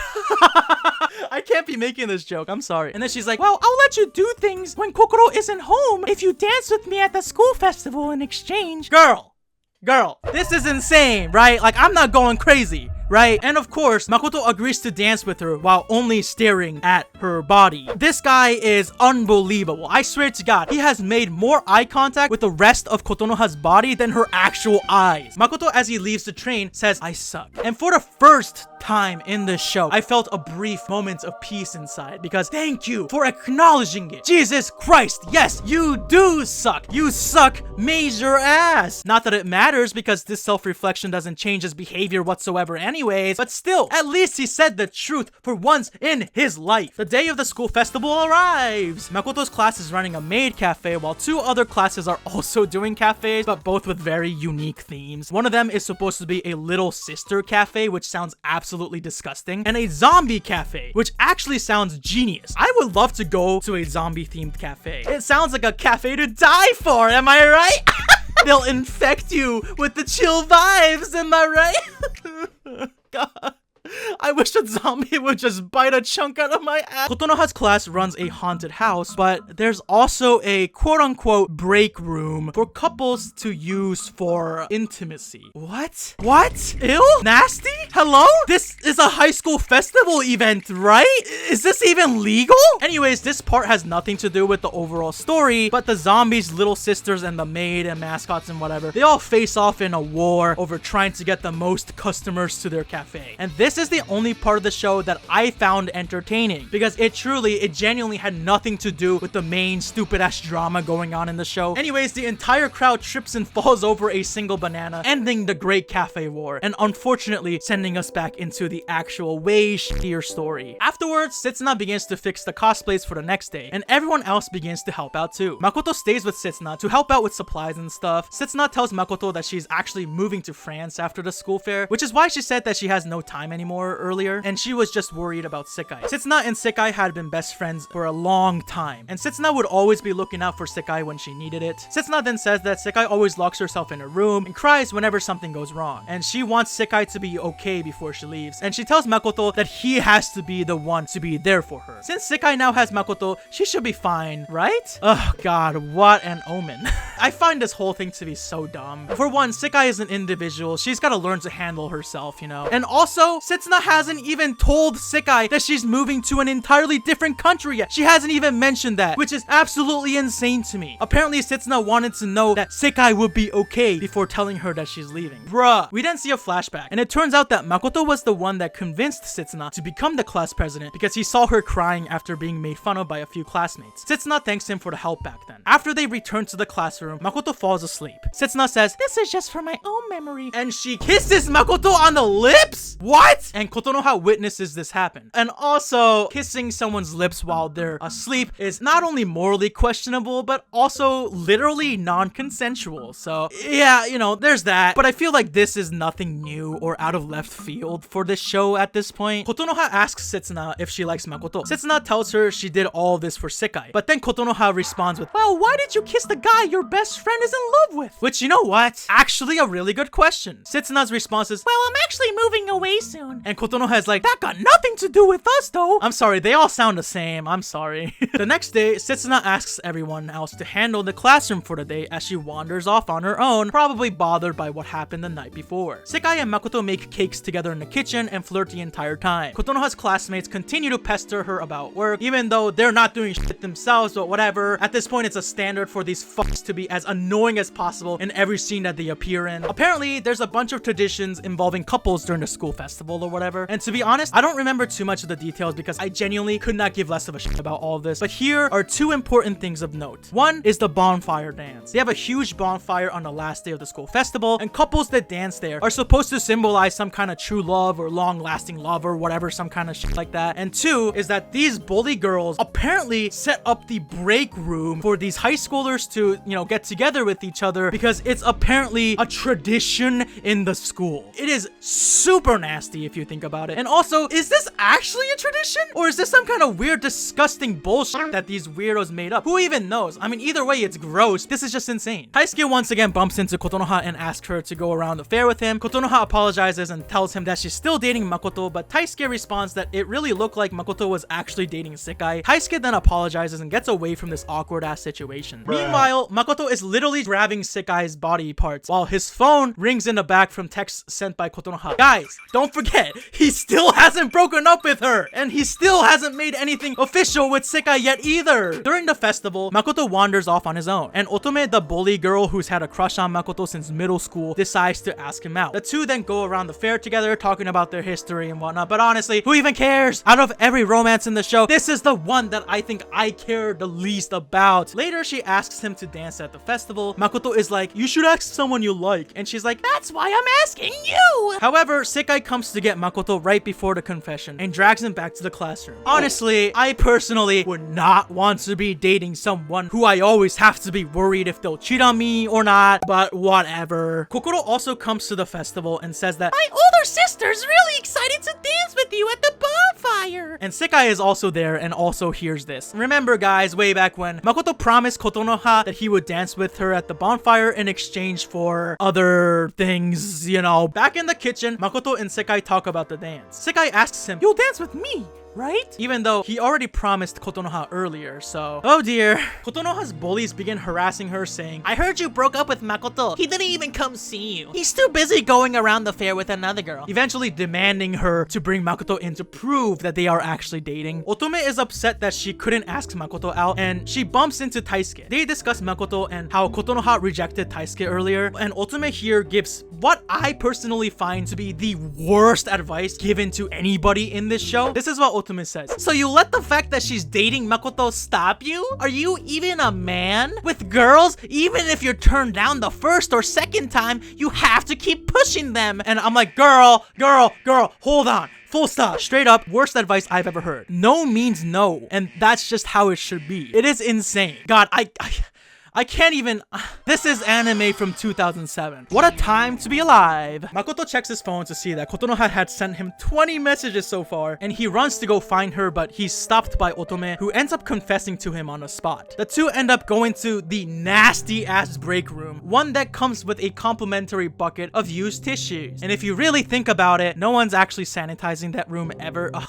I can't be making this joke, I'm sorry. And then she's like, "Well, I'll let you do things when Kokoro isn't home if you dance with me at the school festival in exchange." Girl, this is insane, right? Like, I'm not going crazy, right? And of course, Makoto agrees to dance with her while only staring at her body. This guy is unbelievable. I swear to God, he has made more eye contact with the rest of Kotonoha's body than her actual eyes. Makoto, as he leaves the train, says, "I suck." And for the first time in the show, I felt a brief moment of peace inside, because thank you for acknowledging it. Jesus Christ, yes, you do suck. You suck major ass. Not that it matters, because this self-reflection doesn't change his behavior whatsoever anyways, but still, at least he said the truth for once in his life. The day of the school festival arrives. Makoto's class is running a maid cafe, while two other classes are also doing cafes, but both with very unique themes. One of them is supposed to be a little sister cafe, which sounds absolutely disgusting, and a zombie cafe, which actually sounds genius. I would love to go to a zombie themed cafe. It sounds like a cafe to die for, am I right? They'll infect you with the chill vibes, am I right? God. I wish a zombie would just bite a chunk out of my ass. Kotonoha's class runs a haunted house, but there's also a quote-unquote break room for couples to use for intimacy. What? Ew? Nasty? Hello? This is a high school festival event, right? Is this even legal? Anyways, this part has nothing to do with the overall story, but the zombies, little sisters, and the maid and mascots and whatever, they all face off in a war over trying to get the most customers to their cafe. And this is the only part of the show that I found entertaining, because it genuinely had nothing to do with the main stupid ass drama going on in the show. Anyways, the entire crowd trips and falls over a single banana, ending the great cafe war, and unfortunately sending us back into the actual way shittier story. Afterwards, Setsuna begins to fix the cosplays for the next day, and everyone else begins to help out too. Makoto stays with Setsuna to help out with supplies and stuff. Setsuna tells Makoto that she's actually moving to France after the school fair, which is why she said that she has no time anymore earlier, and she was just worried about Sekai. Setsuna and Sekai had been best friends for a long time, and Setsuna would always be looking out for Sekai when she needed it. Setsuna then says that Sekai always locks herself in a room and cries whenever something goes wrong, and she wants Sekai to be okay before she leaves, and she tells Makoto that he has to be the one to be there for her. Since Sekai now has Makoto, she should be fine, right? Oh god, what an omen. I find this whole thing to be so dumb. For one, Sekai is an individual. She's gotta learn to handle herself, you know? And also, Setsuna hasn't even told Sekai that she's moving to an entirely different country yet. She hasn't even mentioned that, which is absolutely insane to me. Apparently, Setsuna wanted to know that Sekai would be okay before telling her that she's leaving. Bruh. We then see a flashback, and it turns out that Makoto was the one that convinced Setsuna to become the class president because he saw her crying after being made fun of by a few classmates. Setsuna thanks him for the help back then. After they return to the classroom, Makoto falls asleep. Setsuna says, "This is just for my own memory," and she kisses Makoto on the lips? What? And Kotonoha witnesses this happen. And also, kissing someone's lips while they're asleep is not only morally questionable, but also literally non-consensual. So yeah, you know, there's that. But I feel like this is nothing new or out of left field for this show at this point. Kotonoha asks Setsuna if she likes Makoto. Setsuna tells her she did all this for Sekai. But then Kotonoha responds with, "Well, why did you kiss the guy your best friend is in love with?" Which, you know what? Actually a really good question. Setsuna's response is, "Well, I'm actually moving away way soon. And Kotonoha is like, that got nothing to do with us though. I'm sorry, they all sound the same. I'm sorry. The next day, Setsuna asks everyone else to handle the classroom for the day as she wanders off on her own, probably bothered by what happened the night before. Sekai and Makoto make cakes together in the kitchen and flirt the entire time. Kotonoha's classmates continue to pester her about work, even though they're not doing shit themselves, but whatever. At this point, it's a standard for these fucks to be as annoying as possible in every scene that they appear in. Apparently, there's a bunch of traditions involving couples during the school festival or whatever. And to be honest, I don't remember too much of the details because I genuinely could not give less of a shit about all of this. But here are two important things of note. One is the bonfire dance. They have a huge bonfire on the last day of the school festival, and couples that dance there are supposed to symbolize some kind of true love or long-lasting love or whatever, some kind of shit like that. And two is that these bully girls apparently set up the break room for these high schoolers to, you know, get together with each other because it's apparently a tradition in the school. It is super nasty if you think about it. And also, is this actually a tradition? Or is this some kind of weird, disgusting bullshit that these weirdos made up? Who even knows? I mean, either way, it's gross. This is just insane. Taisuke once again bumps into Kotonoha and asks her to go around the fair with him. Kotonoha apologizes and tells him that she's still dating Makoto, but Taisuke responds that it really looked like Makoto was actually dating Sekai. Taisuke then apologizes and gets away from this awkward-ass situation. Meanwhile, Makoto is literally grabbing Sekai's body parts while his phone rings in the back from texts sent by Kotonoha. Guys, don't forget, he still hasn't broken up with her, and he still hasn't made anything official with Sekai yet either. During the festival, Makoto wanders off on his own, and Otome, the bully girl who's had a crush on Makoto since middle school, decides to ask him out. The two then go around the fair together, talking about their history and whatnot, but honestly, who even cares? Out of every romance in the show, this is the one that I think I care the least about. Later, she asks him to dance at the festival. Makoto is like, you should ask someone you like, and she's like, That's why I'm asking you. However, Sekai comes to get Makoto right before the confession and drags him back to the classroom. Honestly, I personally would not want to be dating someone who I always have to be worried if they'll cheat on me or not, but whatever. Kokoro also comes to the festival and says that My older sister's really excited to dance with you at the bonfire. and Sekai is also there and also hears this. Remember guys, way back when Makoto promised Kotonoha that he would dance with her at the bonfire in exchange for other things, you know. Back in the kitchen, Makoto and Sekai talk about the dance. Sekai asks him, you'll dance with me, right? Even though he already promised Kotonoha earlier, so... Oh dear. Kotonoha's bullies begin harassing her, saying, I heard you broke up with Makoto. He didn't even come see you. He's too busy going around the fair with another girl. eventually demanding her to bring Makoto in to prove that they are actually dating. Otome is upset that she couldn't ask Makoto out, and she bumps into Taisuke. They discuss Makoto and how Kotonoha rejected Taisuke earlier, and Otome here gives what I personally find to be the worst advice given to anybody in this show. This is what Otome says. So you let the fact that she's dating Makoto stop you? Are you even a man? With girls, even if you're turned down the first or second time, you have to keep pushing them. And I'm like, girl, hold on. Full stop. Straight up, worst advice I've ever heard. No means no. And that's just how it should be. It is insane. God, I can't even... This is anime from 2007. What a time to be alive. Makoto checks his phone to see that Kotonoha had sent him 20 messages so far, and he runs to go find her, but he's stopped by Otome, who ends up confessing to him on the spot. The two end up going to the nasty-ass break room, one that comes with a complimentary bucket of used tissues. And if you really think about it, no one's actually sanitizing that room ever. Ugh.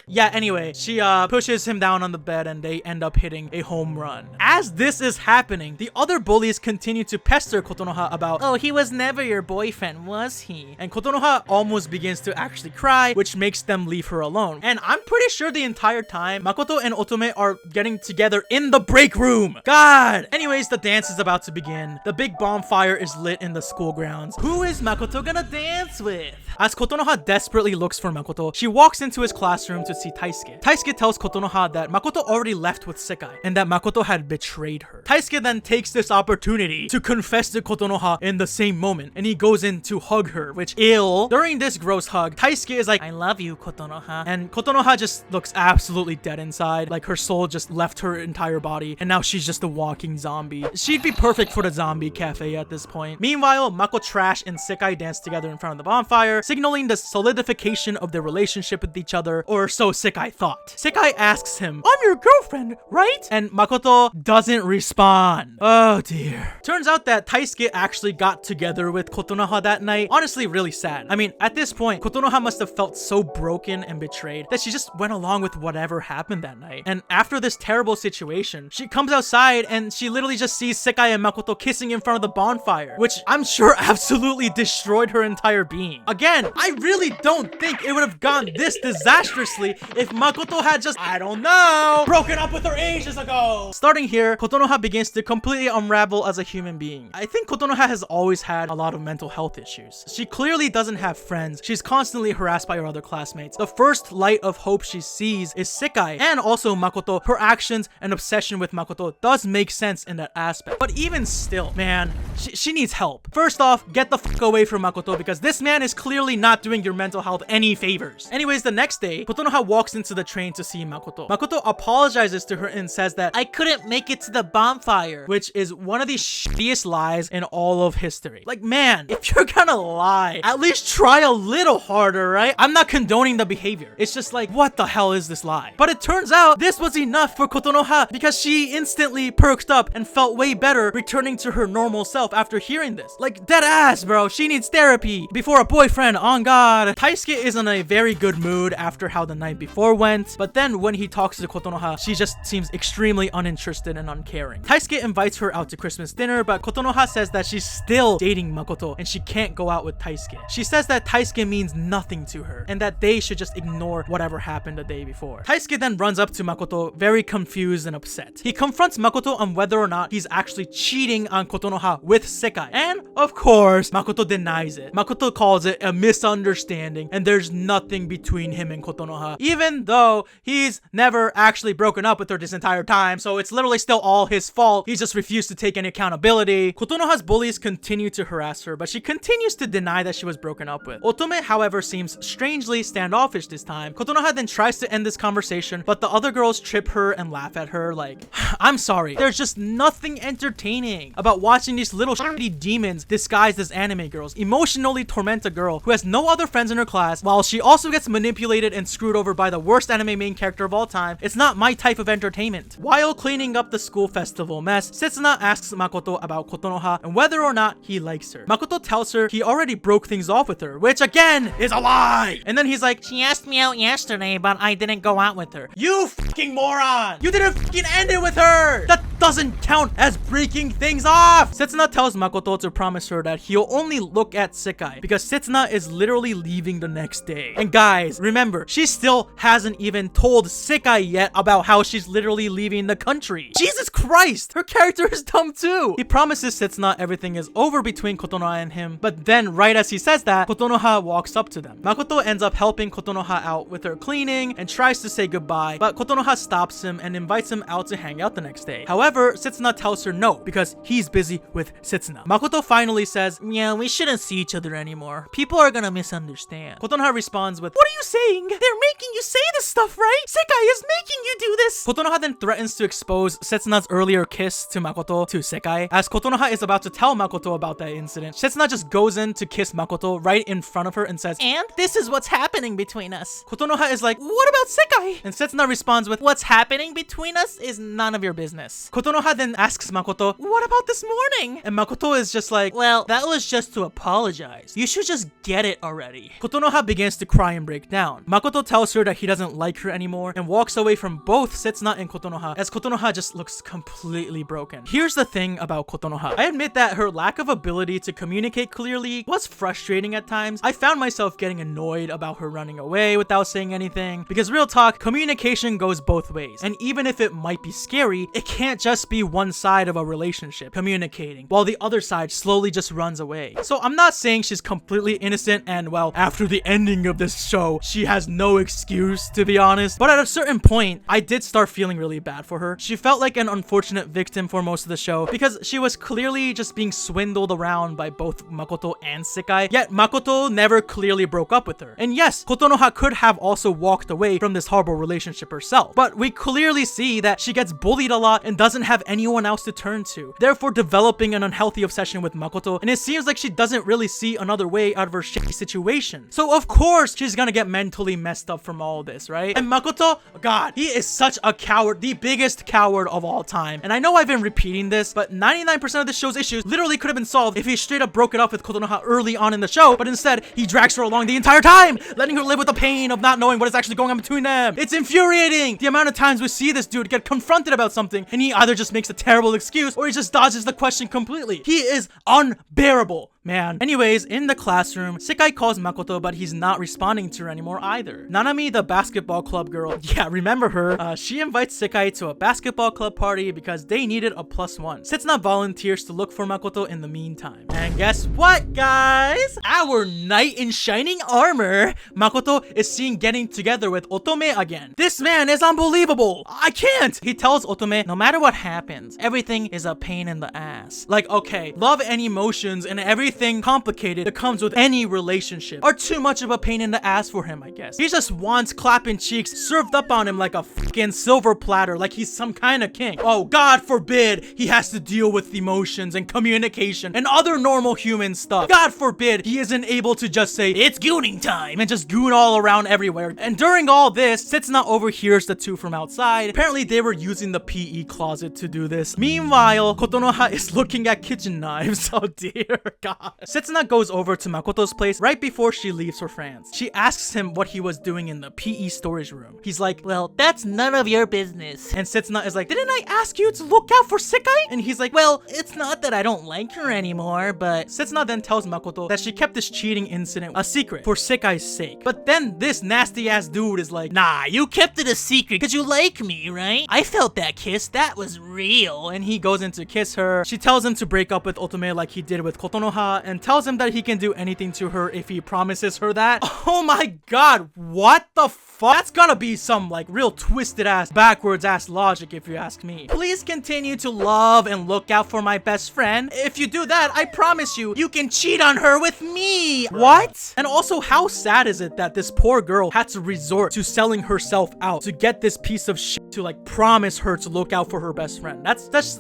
Yeah, anyway, she pushes him down on the bed and they end up hitting a home run. As this is happening, the other bullies continue to pester Kotonoha about, Oh, he was never your boyfriend, was he? and Kotonoha almost begins to actually cry, which makes them leave her alone. And I'm pretty sure the entire time, Makoto and Otome are getting together in the break room. God! Anyways, the dance is about to begin. The big bonfire is lit in the school grounds. Who is Makoto gonna dance with? As Kotonoha desperately looks for Makoto, she walks into his classroom to see Taisuke. Taisuke tells Kotonoha that Makoto already left with Sekai and that Makoto had betrayed her. Taisuke then takes this opportunity to confess to Kotonoha in the same moment, and he goes in to hug her, which ill. During this gross hug, Taisuke is like, I love you, Kotonoha. and Kotonoha just looks absolutely dead inside, like her soul just left her entire body, and now she's just a walking zombie. She'd be perfect for the zombie cafe at this point. Meanwhile, Mako Trash and Sekai dance together in front of the bonfire, signaling the solidification of their relationship with each other, or so so Sekai thought. Sekai asks him, I'm your girlfriend, right? And Makoto doesn't respond. Oh dear. Turns out that Taisuke actually got together with Kotonoha that night. Honestly, really sad. I mean, at this point, Kotonoha must have felt so broken and betrayed that she just went along with whatever happened that night. And after this terrible situation, she comes outside and she literally just sees Sekai and Makoto kissing in front of the bonfire, which I'm sure absolutely destroyed her entire being. Again, I really don't think it would have gone this disastrously if Makoto had just, I don't know, broken up with her ages ago. Starting here, Kotonoha begins to completely unravel as a human being. I think Kotonoha has always had a lot of mental health issues. She clearly doesn't have friends. She's constantly harassed by her other classmates. The first light of hope she sees is Sekai and also Makoto. Her actions and obsession with Makoto does make sense in that aspect. But even still, man, she needs help. First off, get the fuck away from Makoto because this man is clearly not doing your mental health any favors. Anyways, the next day, Kotonoha walks into the train to see Makoto. Makoto apologizes to her and says that I couldn't make it to the bonfire, which is one of the shittiest lies in all of history. Like, man, if you're gonna lie, at least try a little harder, right? I'm not condoning the behavior. It's just like, what the hell is this lie? But it turns out this was enough for Kotonoha because she instantly perked up and felt way better returning to her normal self after hearing this. Like, dead ass, bro. She needs therapy before a boyfriend, on God. Taisuke is in a very good mood after how the night before went, but then when he talks to Kotonoha, she just seems extremely uninterested and uncaring. Taisuke invites her out to Christmas dinner, but Kotonoha says that she's still dating Makoto and she can't go out with Taisuke. She says that Taisuke means nothing to her and that they should just ignore whatever happened the day before. Taisuke then runs up to Makoto, very confused and upset. He confronts Makoto on whether or not he's actually cheating on Kotonoha with Sekai. And of course, Makoto denies it. Makoto calls it a misunderstanding and there's nothing between him and Kotonoha, even though he's never actually broken up with her this entire time, so it's literally still all his fault. He just refused to take any accountability. Kotonoha's bullies continue to harass her, but she continues to deny that she was broken up with. Otome, however, seems strangely standoffish this time. Kotonoha then tries to end this conversation, but the other girls trip her and laugh at her like, I'm sorry, there's just nothing entertaining about watching these little shitty demons disguised as anime girls emotionally torment a girl who has no other friends in her class while she also gets manipulated and screwed over by the worst anime main character of all time. It's not my type of entertainment. While cleaning up the school festival mess, Setsuna asks Makoto about Kotonoha and whether or not he likes her. Makoto tells her he already broke things off with her, which again is a lie. And then he's like, she asked me out yesterday, but I didn't go out with her. You fucking moron! You didn't fucking end it with her! That doesn't count as breaking things off! Setsuna tells Makoto to promise her that he'll only look at Sekai because Setsuna is literally leaving the next day. And guys, remember, she still hasn't even told Sekai yet about how she's literally leaving the country. Jesus Christ! Her character is dumb too! He promises Setsuna everything is over between Kotonoha and him, but then right as he says that, Kotonoha walks up to them. Makoto ends up helping Kotonoha out with her cleaning and tries to say goodbye, but Kotonoha stops him and invites him out to hang out the next day. However, Setsuna tells her no because he's busy with Setsuna. Makoto finally says, yeah, we shouldn't see each other anymore. People are gonna misunderstand. Kotonoha responds with, what are you saying? They're making you say this stuff, right? Sekai is making you do this! Kotonoha then threatens to expose Setsuna's earlier kiss to Makoto to Sekai. As Kotonoha is about to tell Makoto about that incident, Setsuna just goes in to kiss Makoto right in front of her and says, and this is what's happening between us. Kotonoha is like, what about Sekai? And Setsuna responds with, what's happening between us is none of your business. Kotonoha then asks Makoto, what about this morning? And Makoto is just like, well, that was just to apologize. You should just get it already. Kotonoha begins to cry and break down. Makoto tells her that he doesn't like her anymore and walks away from both Setsuna and Kotonoha as Kotonoha just looks completely broken. Here's the thing about Kotonoha. I admit that her lack of ability to communicate clearly was frustrating at times. I found myself getting annoyed about her running away without saying anything because real talk, communication goes both ways. And even if it might be scary, it can't just be one side of a relationship communicating while the other side slowly just runs away. So I'm not saying she's completely innocent and well, after the ending of this show, she has no excuse to be honest. But at a certain point, I did start feeling really bad for her. She felt like an unfortunate victim for most of the show because she was clearly just being swindled around by both Makoto and Sekai, yet Makoto never clearly broke up with her. And yes, Kotonoha could have also walked away from this horrible relationship herself, but we clearly see that she gets bullied a lot and doesn't doesn't have anyone else to turn to, therefore developing an unhealthy obsession with Makoto, and it seems like she doesn't really see another way out of her shitty situation. So of course, she's gonna get mentally messed up from all this, right? And Makoto, God, he is such a coward, the biggest coward of all time. And I know I've been repeating this, but 99% of the show's issues literally could have been solved if he straight up broke it up with Kotonoha early on in the show, but instead, he drags her along the entire time, letting her live with the pain of not knowing what is actually going on between them. It's infuriating! The amount of times we see this dude get confronted about something, and he either just makes a terrible excuse, or he just dodges the question completely. He is unbearable, man. Anyways, in the classroom, Sekai calls Makoto, but he's not responding to her anymore either. Nanami, the basketball club girl, yeah, remember her, she invites Sekai to a basketball club party because they needed a +1. Setsuna volunteers to look for Makoto in the meantime. And guess what, guys? Our knight in shining armor, Makoto, is seen getting together with Otome again. This man is unbelievable. I can't. He tells Otome, no matter what happens, everything is a pain in the ass. Like, okay, love and emotions and everything complicated that comes with any relationship are too much of a pain in the ass for him, I guess. He just wants clapping cheeks served up on him like a fucking silver platter, like he's some kind of king. Oh, God forbid he has to deal with emotions and communication and other normal human stuff. God forbid he isn't able to just say, it's gooning time, and just goon all around everywhere. And during all this, Setsuna overhears the two from outside. Apparently, they were using the PE closet to do this. Meanwhile, Kotonoha is looking at kitchen knives. Oh dear God. Setsuna goes over to Makoto's place right before she leaves for France. She asks him what he was doing in the PE storage room. He's like, well, That's none of your business. and Setsuna is like, didn't I ask you to look out for Sekai? And he's like, well, It's not that I don't like her anymore, but Setsuna then tells Makoto that she kept this cheating incident a secret for Sekai's sake. But then this nasty ass dude is like, nah, you kept it a secret because you like me, right? I felt that kiss. That was real. and he goes in to kiss her. She tells him to break up with Otome like he did with Kotonoha, and tells him that he can do anything to her if he promises her that. Oh my God, what the fuck? That's gotta be some like real twisted ass, backwards ass logic if you ask me. Please continue to love and look out for my best friend. If you do that, I promise you, you can cheat on her with me. What? And also, how sad is it that this poor girl had to resort to selling herself out to get this piece of shit to like promise her to look out for her best friend? That's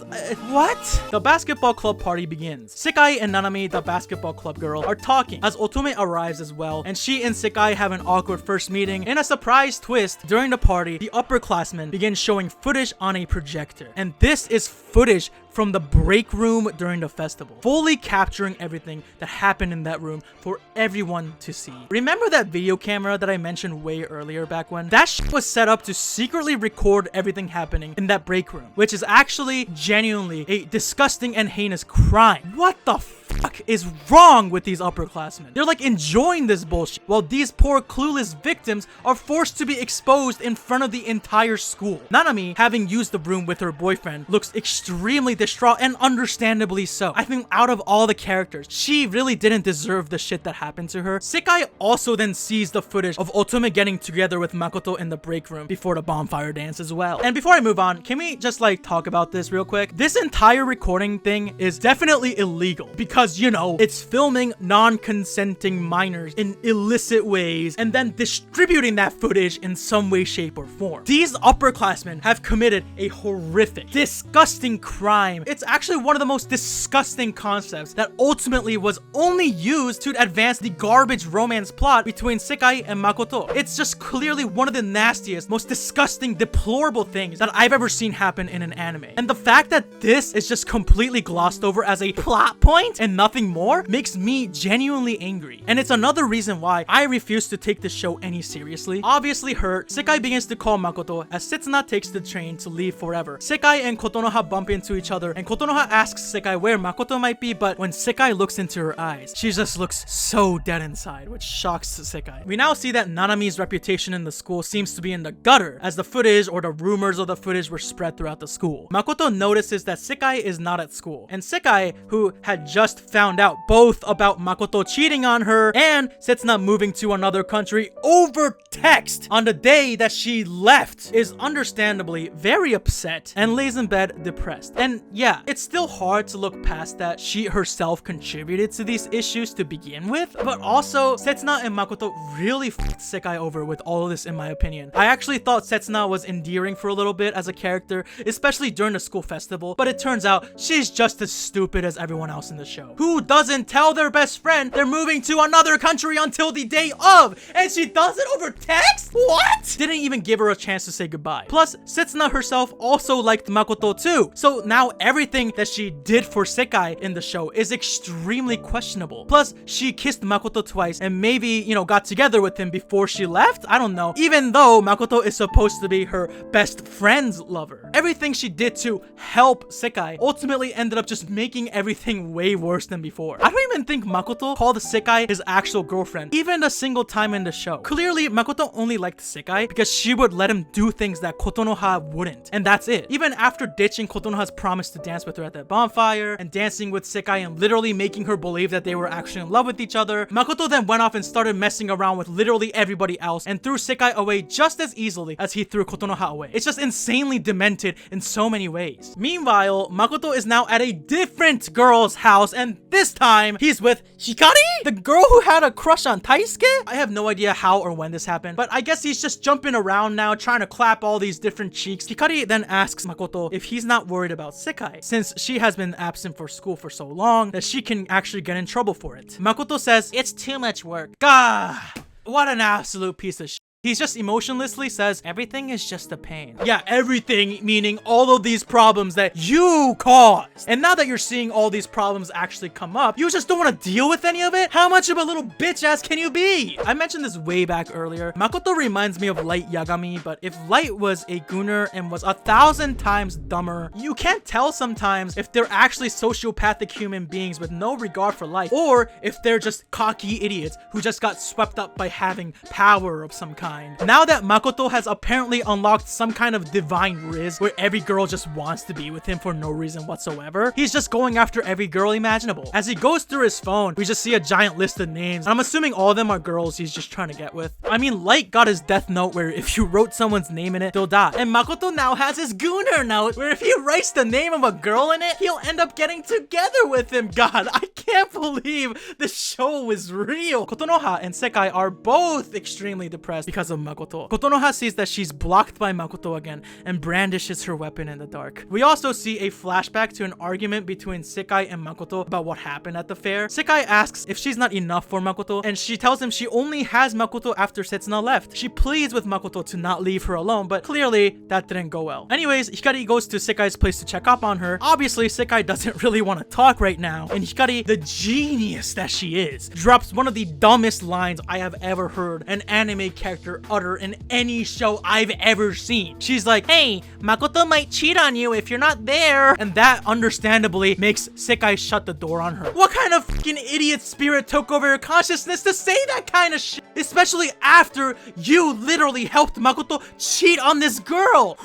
what? The basketball club party begins. Sekai and Nanami, the basketball club girl, are talking as Otome arrives as well, and she and Sekai have an awkward first meeting. In a surprise twist, during the party, the upperclassmen begin showing footage on a projector, and this is footage from the break room during the festival, fully capturing everything that happened in that room for everyone to see. Remember that video camera that I mentioned way earlier back when? That shit was set up to secretly record everything happening in that break room, which is actually genuinely a disgusting and heinous crime. What the fuck is wrong with these upperclassmen? They're like enjoying this bullshit, while these poor clueless victims are forced to be exposed in front of the entire school. Nanami, having used the room with her boyfriend, looks extremely distraught, and understandably so. I think out of all the characters, she really didn't deserve the shit that happened to her. Sekai also then sees the footage of Otome getting together with Makoto in the break room before the bonfire dance as well. And before I move on, can we just like talk about this real quick? This entire recording thing is definitely illegal because, you know, it's filming non-consenting minors in illicit ways and then distributing that footage in some way, shape, or form. These upperclassmen have committed a horrific, disgusting crime. It's actually one of the most disgusting concepts that ultimately was only used to advance the garbage romance plot between Sekai and Makoto. It's just clearly one of the nastiest, most disgusting, deplorable things that I've ever seen happen in an anime. And the fact that this is just completely glossed over as a plot point and nothing more makes me genuinely angry. And it's another reason why I refuse to take this show any seriously. Obviously hurt, Sekai begins to call Makoto as Setsuna takes the train to leave forever. Sekai and Kotonoha bump into each other, and Kotonoha asks Sekai where Makoto might be, but when Sekai looks into her eyes, she just looks so dead inside, which shocks Sekai. We now see that Nanami's reputation in the school seems to be in the gutter, as the footage or the rumors of the footage were spread throughout the school. Makoto notices that Sekai is not at school, and Sekai, who had just found out both about Makoto cheating on her and Setsuna moving to another country over text on the day that she left, is understandably very upset and lays in bed depressed. And yeah, it's still hard to look past that she herself contributed to these issues to begin with, but also Setsuna and Makoto really fucked Sekai over with all of this, in my opinion. I actually thought Setsuna was endearing for a little bit as a character, especially during the school festival, but it turns out she's just as stupid as everyone else in the show. Who doesn't tell their best friend they're moving to another country until the day of, and she does it over text? What? Didn't even give her a chance to say goodbye. Plus, Setsuna herself also liked Makoto too, so now everything that she did for Sekai in the show is extremely questionable. Plus, she kissed Makoto twice and maybe, you know, got together with him before she left? I don't know. Even though Makoto is supposed to be her best friend's lover. Everything she did to help Sekai ultimately ended up just making everything way worse than before. I don't even think Makoto called Sekai his actual girlfriend, even a single time in the show. Clearly, Makoto only liked Sekai because she would let him do things that Kotonoha wouldn't. And that's it. Even after ditching Kotonoha's promise to dance with her at that bonfire and dancing with Sekai and literally making her believe that they were actually in love with each other, Makoto then went off and started messing around with literally everybody else and threw Sekai away just as easily as he threw Kotonoha away. It's just insanely demented in so many ways. Meanwhile, Makoto is now at a different girl's house, and this time he's with Hikari, the girl who had a crush on Taisuke? I have no idea how or when this happened, but I guess he's just jumping around now trying to clap all these different cheeks. Hikari then asks Makoto if he's not worried about Sekai, since she has been absent for school for so long that she can actually get in trouble for it. Makoto says, "It's too much work." Gah! What an absolute piece of shit. He just emotionlessly says, "Everything is just a pain." Yeah, everything, meaning all of these problems that you caused. And now that you're seeing all these problems actually come up, you just don't want to deal with any of it? How much of a little bitch ass can you be? I mentioned this way back earlier. Makoto reminds me of Light Yagami, but if Light was a gooner and was 1,000 times dumber, you can't tell sometimes if they're actually sociopathic human beings with no regard for life, or if they're just cocky idiots who just got swept up by having power of some kind. Now that Makoto has apparently unlocked some kind of divine riz where every girl just wants to be with him for no reason whatsoever, he's just going after every girl imaginable. As he goes through his phone, we just see a giant list of names. I'm assuming all of them are girls he's just trying to get with. I mean, Light got his death note where if you wrote someone's name in it, they'll die. And Makoto now has his gooner note where if he writes the name of a girl in it, he'll end up getting together with him. God, I can't believe this show is real. Kotonoha and Sekai are both extremely depressed because of Makoto. Kotonoha sees that she's blocked by Makoto again and brandishes her weapon in the dark. We also see a flashback to an argument between Sekai and Makoto about what happened at the fair. Sekai asks if she's not enough for Makoto, and she tells him she only has Makoto after Setsuna left. She pleads with Makoto to not leave her alone, but clearly that didn't go well. Anyways, Hikari goes to Sekai's place to check up on her. Obviously, Sekai doesn't really want to talk right now, and Hikari, the genius that she is, drops one of the dumbest lines I have ever heard an anime character utter in any show I've ever seen. She's like, "Hey, Makoto might cheat on you if you're not there." And that understandably makes Sekai shut the door on her. What kind of fucking idiot spirit took over your consciousness to say that kind of shit? Especially after you literally helped Makoto cheat on this girl.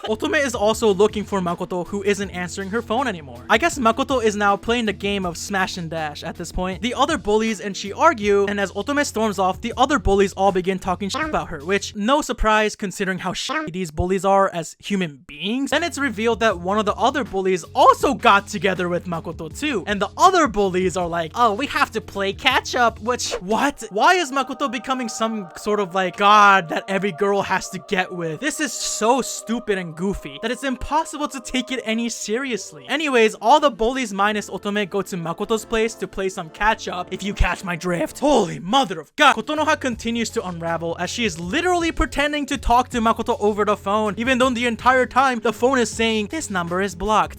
Otome is also looking for Makoto, who isn't answering her phone anymore. I guess Makoto is now playing the game of smash and dash at this point. The other bullies and she argue, and as Otome storms off, the other bullies all begin talking shit about her, which no surprise considering how shitty these bullies are as human beings. Then it's revealed that one of the other bullies also got together with Makoto too, and the other bullies are like, "Oh, we have to play catch up," which, what? Why is Makoto becoming some sort of like god that every girl has to get with? This is so stupid and goofy that it's impossible to take it any seriously. Anyways, all the bullies minus Otome go to Makoto's place to play some catch up, if you catch my drift. Holy mother of god. Kotonoha continues to unravel as she is literally pretending to talk to Makoto over the phone, even though the entire time the phone is saying, "This number is blocked."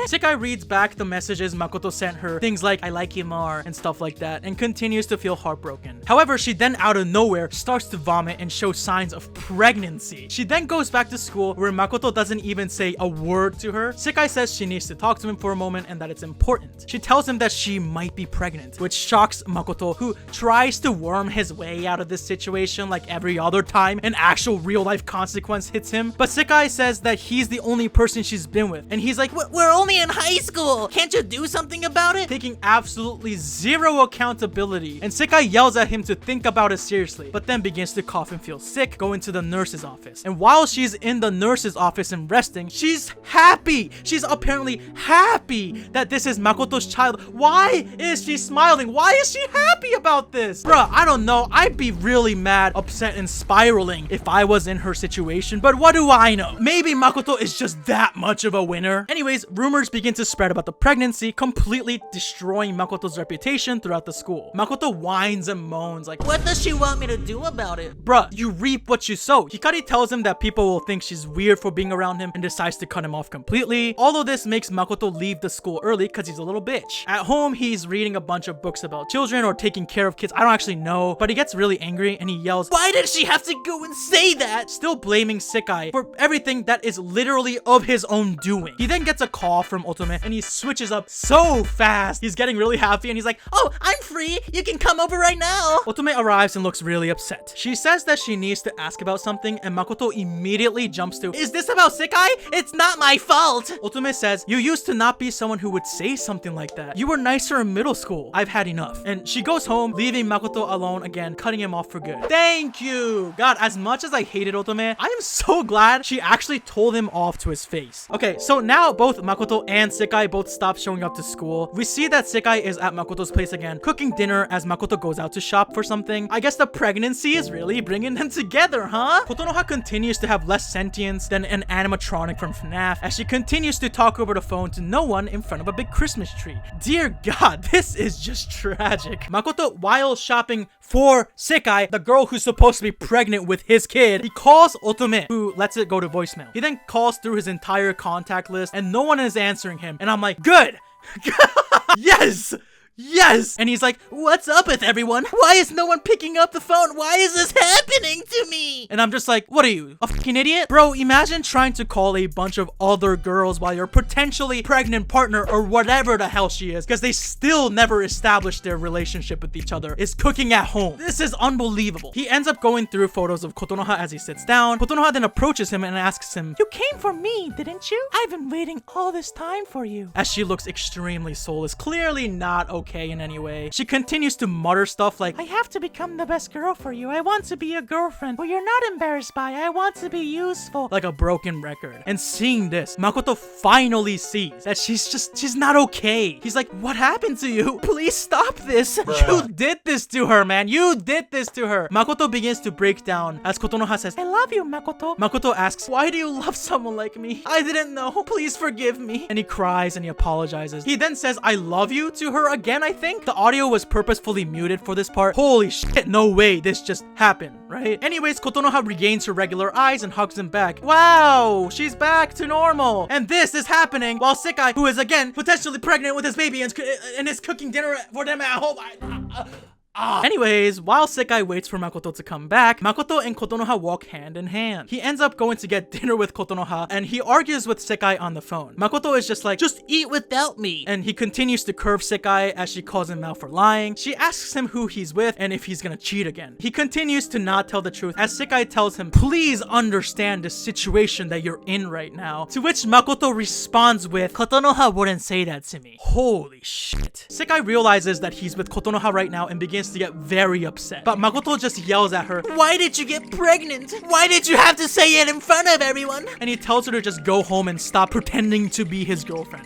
Sekai reads back the messages Makoto sent her, things like "I like you more" and stuff like that, and continues to feel heartbroken. However, she then out of nowhere starts to vomit and show signs of pregnancy. She then goes back to school where Makoto doesn't even say a word to her. Sekai says she needs to talk to him for a moment and that it's important. She tells him that she might be pregnant, which shocks Makoto, who tries to worm his way out of this situation like every other time an actual real life consequence hits him. But Sekai says that he's the only person she's been with with. And he's like, we're only in high school. Can't you do something about it? Taking absolutely zero accountability. And Sekai yells at him to think about it seriously, but then begins to cough and feel sick, going to the nurse's office. And while she's in the nurse's office and resting, she's happy. She's apparently happy that this is Makoto's child. Why is she smiling? Why is she happy about this? Bruh, I don't know. I'd be really mad, upset, and spiraling if I was in her situation, but what do I know? Maybe Makoto is just that much of a winner. Anyways, rumors begin to spread about the pregnancy, completely destroying Makoto's reputation throughout the school. Makoto whines and moans like, what does she want me to do about it? Bruh, you reap what you sow. Hikari tells him that people will think she's weird for being around him and decides to cut him off completely. All of this makes Makoto leave the school early because he's a little bitch. At home, he's reading a bunch of books about children or taking care of kids. I don't actually know, but he gets really angry and he yells, why did she have to go and say that? Still blaming Sekai for everything that is literally of his own doing. He then gets a call from Otome and he switches up so fast. He's getting really happy and he's like, oh, I'm free. You can come over right now. Otome arrives and looks really upset. She says that she needs to ask about something and Makoto immediately jumps to, is this about Sekai? It's not my fault. Otome says, you used to not be someone who would say something like that. You were nicer in middle school. I've had enough. And she goes home, leaving Makoto alone again, cutting him off for good. Thank you. God, as much as I hated Otome, I am so glad she actually told him off to his face. Okay, so now both Makoto and Sekai both stop showing up to school. We see that Sekai is at Makoto's place again, cooking dinner as Makoto goes out to shop for something. I guess the pregnancy is really bringing them together, huh? Kotonoha continues to have less sentience than an animatronic from FNAF as she continues to talk over the phone to no one in front of a big Christmas tree. Dear God, this is just tragic. Makoto, while shopping for Sekai, the girl who's supposed to be pregnant with his kid, he calls Otome, who lets it go to voicemail. He then calls through his entire contact list and no one is answering him. And I'm like, good. Yes. Yes! And he's like, what's up with everyone? Why is no one picking up the phone? Why is this happening to me? And I'm just like, what are you, a fucking idiot? Bro, imagine trying to call a bunch of other girls while your potentially pregnant partner or whatever the hell she is, because they still never established their relationship with each other, is cooking at home. This is unbelievable. He ends up going through photos of Kotonoha as he sits down. Kotonoha then approaches him and asks him, you came for me, didn't you? I've been waiting all this time for you. As she looks extremely soulless, clearly not okay in any way. She continues to mutter stuff like, I have to become the best girl for you. I want to be a girlfriend who you're not embarrassed by. I want to be useful. Like a broken record. And seeing this, Makoto finally sees that she's not okay. He's like, what happened to you? Please stop this. Bruh. You did this to her, man. You did this to her. Makoto begins to break down as Kotonoha says, I love you, Makoto. Makoto asks, why do you love someone like me? I didn't know. Please forgive me. And he cries and he apologizes. He then says, I love you to her again, I think. The audio was purposefully muted for this part. Holy shit, no way this just happened, right? Anyways, Kotonoha regains her regular eyes and hugs him back. Wow, she's back to normal. And this is happening while Sekai, who is again potentially pregnant with his baby and is cooking dinner for them at home. Anyways, while Sekai waits for Makoto to come back, Makoto and Kotonoha walk hand in hand. He ends up going to get dinner with Kotonoha and he argues with Sekai on the phone. Makoto is just like, just eat without me. And he continues to curve Sekai as she calls him out for lying. She asks him who he's with and if he's gonna cheat again. He continues to not tell the truth as Sekai tells him, please understand the situation that you're in right now. To which Makoto responds with, Kotonoha wouldn't say that to me. Holy shit. Sekai realizes that he's with Kotonoha right now and begins to get very upset. But Makoto just yells at her, why did you get pregnant? Why did you have to say it in front of everyone? And he tells her to just go home and stop pretending to be his girlfriend.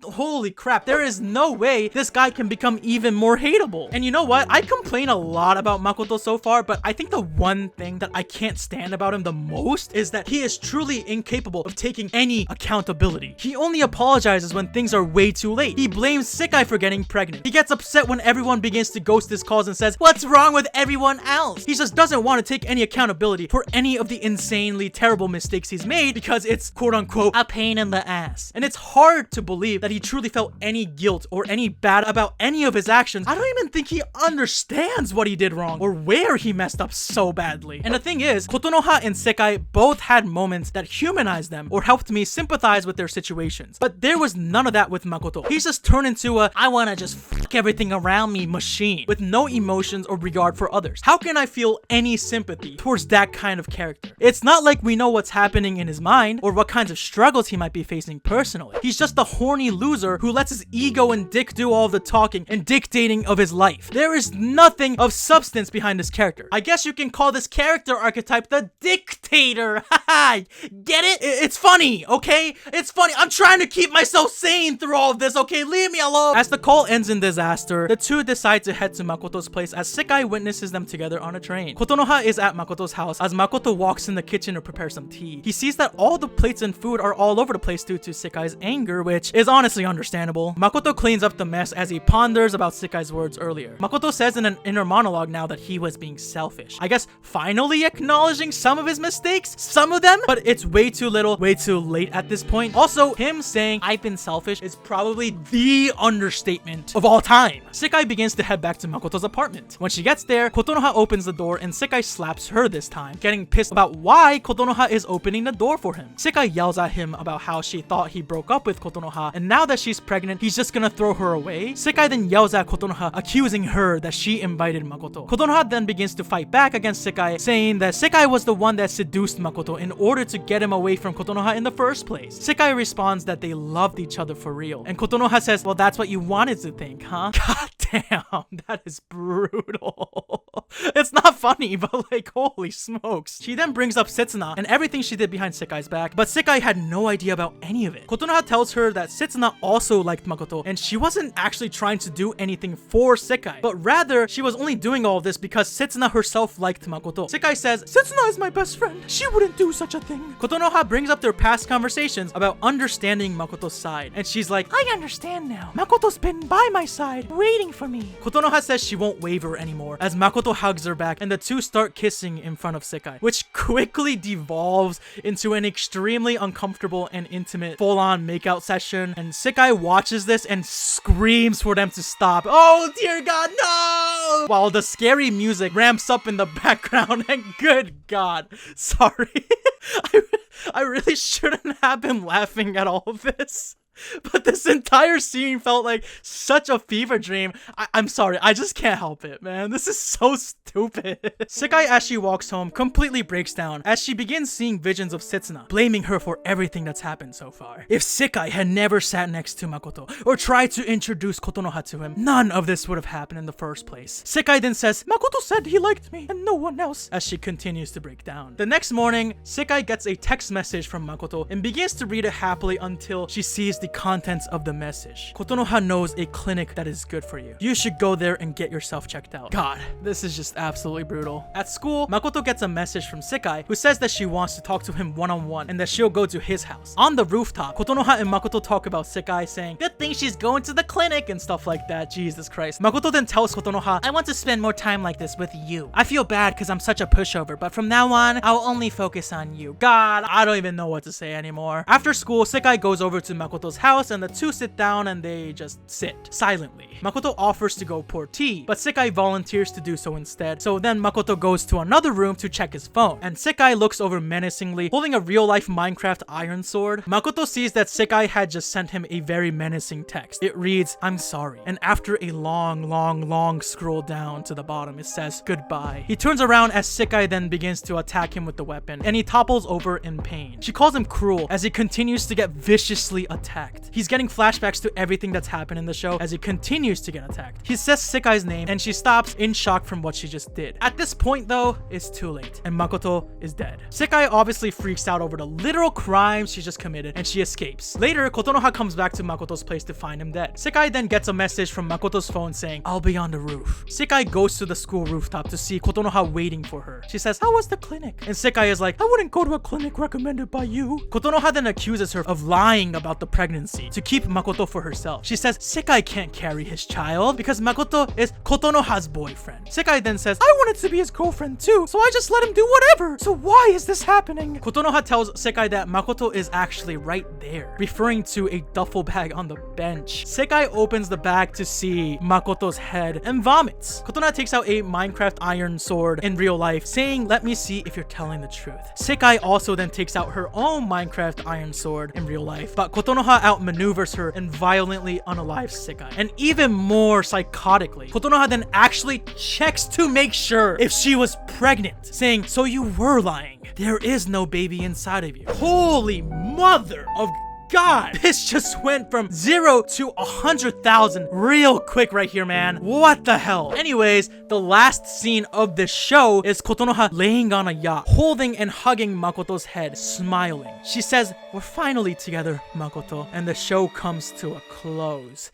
Holy crap, there is no way this guy can become even more hateable. And you know what? I complain a lot about Makoto so far, but I think the one thing that I can't stand about him the most is that he is truly incapable of taking any accountability. He only apologizes when things are way too late. He blames Sekai for getting pregnant. He gets upset when everyone begins to ghost his calls and says, what's wrong with everyone else? He just doesn't want to take any accountability for any of the insanely terrible mistakes he's made because it's quote unquote a pain in the ass. And it's hard to believe that he truly felt any guilt or any bad about any of his actions. I don't even think he understands what he did wrong or where he messed up so badly. And the thing is, Kotonoha and Sekai both had moments that humanized them or helped me sympathize with their situations. But there was none of that with Makoto. He's just turned into a, I wanna just fuck fuck everything around me machine with no emotions or regard for others. How can I feel any sympathy towards that kind of character? It's not like we know what's happening in his mind or what kinds of struggles he might be facing personally. He's just a horny loser who lets his ego and dick do all the talking and dictating of his life. There is nothing of substance behind this character. I guess you can call this character archetype the dictator. Haha, get it? It's funny, okay? It's funny. I'm trying to keep myself sane through all of this, okay? Leave me alone. As the call ends in disaster, the two decide to head to Makoto's place as Sekai witnesses them together on a train. Kotonoha is at Makoto's house as Makoto walks in the kitchen to prepare some tea. He sees that all the plates and food are all over the place due to Sekai's anger, which is honestly understandable. Makoto cleans up the mess as he ponders about Sekai's words earlier. Makoto says in an inner monologue now that he was being selfish. I guess finally acknowledging some of his mistakes, some of them, but it's way too little, way too late at this point. Also, him saying I've been selfish is probably the understatement of all time. Sekai begins to head back to Makoto's apartment. When she gets there, Kotonoha opens the door and Sekai slaps her this time, getting pissed about why Kotonoha is opening the door for him. Sekai yells at him about how she thought he broke up with Kotonoha, and now that she's pregnant, he's just gonna throw her away. Sekai then yells at Kotonoha, accusing her that she invited Makoto. Kotonoha then begins to fight back against Sekai, saying that Sekai was the one that seduced Makoto in order to get him away from Kotonoha in the first place. Sekai responds that they loved each other for real, and Kotonoha says, well, that's what you wanted to think, huh? God damn, that is brutal. It's not funny, but like, holy smokes. She then brings up Setsuna and everything she did behind Sekai's back, but Sekai had no idea about any of it. Kotonoha tells her that Setsuna also liked Makoto, and she wasn't actually trying to do anything for Sekai, but rather she was only doing all of this because Setsuna herself liked Makoto. Sekai says, Setsuna is my best friend. She wouldn't do such a thing. Kotonoha brings up their past conversations about understanding Makoto's side, and she's like, I understand now. Makoto's been by my side, waiting for me. Kotonoha says she won't waver anymore as Makoto hugs her back and the two start kissing in front of Sekai, which quickly devolves into an extremely uncomfortable and intimate full-on makeout session, and Sekai watches this and screams for them to stop. Oh dear God, no! While the scary music ramps up in the background, and good God, sorry. I really shouldn't have been laughing at all of this. But this entire scene felt like such a fever dream. I'm sorry, I just can't help it, man. This is so stupid. Sekai, as she walks home, completely breaks down as she begins seeing visions of Setsuna, blaming her for everything that's happened so far. If Sekai had never sat next to Makoto or tried to introduce Kotonoha to him, none of this would have happened in the first place. Sekai then says, Makoto said he liked me and no one else, as she continues to break down. The next morning, Sekai gets a text message from Makoto and begins to read it happily until she sees the contents of the message. Kotonoha knows a clinic that is good for you. You should go there and get yourself checked out. God, this is just absolutely brutal. At school, Makoto gets a message from Sekai who says that she wants to talk to him one-on-one and that she'll go to his house. On the rooftop, Kotonoha and Makoto talk about Sekai saying, good thing she's going to the clinic and stuff like that. Jesus Christ. Makoto then tells Kotonoha, I want to spend more time like this with you. I feel bad because I'm such a pushover, but from now on, I'll only focus on you. God, I don't even know what to say anymore. After school, Sekai goes over to Makoto's house and the two sit down and they just sit silently. Makoto offers to go pour tea, but Sekai volunteers to do so instead. So then Makoto goes to another room to check his phone, and Sekai looks over menacingly, holding a real-life Minecraft iron sword. Makoto sees that Sekai had just sent him a very menacing text. It reads, I'm sorry, and after a long scroll down to the bottom, it says, goodbye. He turns around as Sekai then begins to attack him with the weapon, and he topples over in pain. She calls him cruel as he continues to get viciously attacked. He's getting flashbacks to everything that's happened in the show as he continues to get attacked. He says Sekai's name and she stops in shock from what she just did. At this point though, it's too late and Makoto is dead. Sekai obviously freaks out over the literal crimes she just committed and she escapes. Later, Kotonoha comes back to Makoto's place to find him dead. Sekai then gets a message from Makoto's phone saying, I'll be on the roof. Sekai goes to the school rooftop to see Kotonoha waiting for her. She says, how was the clinic? And Sekai is like, I wouldn't go to a clinic recommended by you. Kotonoha then accuses her of lying about the pregnancy to keep Makoto for herself. She says Sekai can't carry his child because Makoto is Kotonoha's boyfriend. Sekai then says, I wanted to be his girlfriend too, so I just let him do whatever. So why is this happening? Kotonoha tells Sekai that Makoto is actually right there, referring to a duffel bag on the bench. Sekai opens the bag to see Makoto's head and vomits. Kotonoha takes out a Minecraft iron sword in real life, saying, let me see if you're telling the truth. Sekai also then takes out her own Minecraft iron sword in real life, but Kotonoha Kotonoha outmaneuvers her and violently unalives Sekai. And even more psychotically, Kotonoha then actually checks to make sure if she was pregnant, saying, "So you were lying. There is no baby inside of you." Holy mother of God, this just went from 0 to 100,000 real quick right here, man. What the hell? Anyways, the last scene of this show is Kotonoha laying on a yacht, holding and hugging Makoto's head, smiling. She says, "We're finally together, Makoto," and the show comes to a close.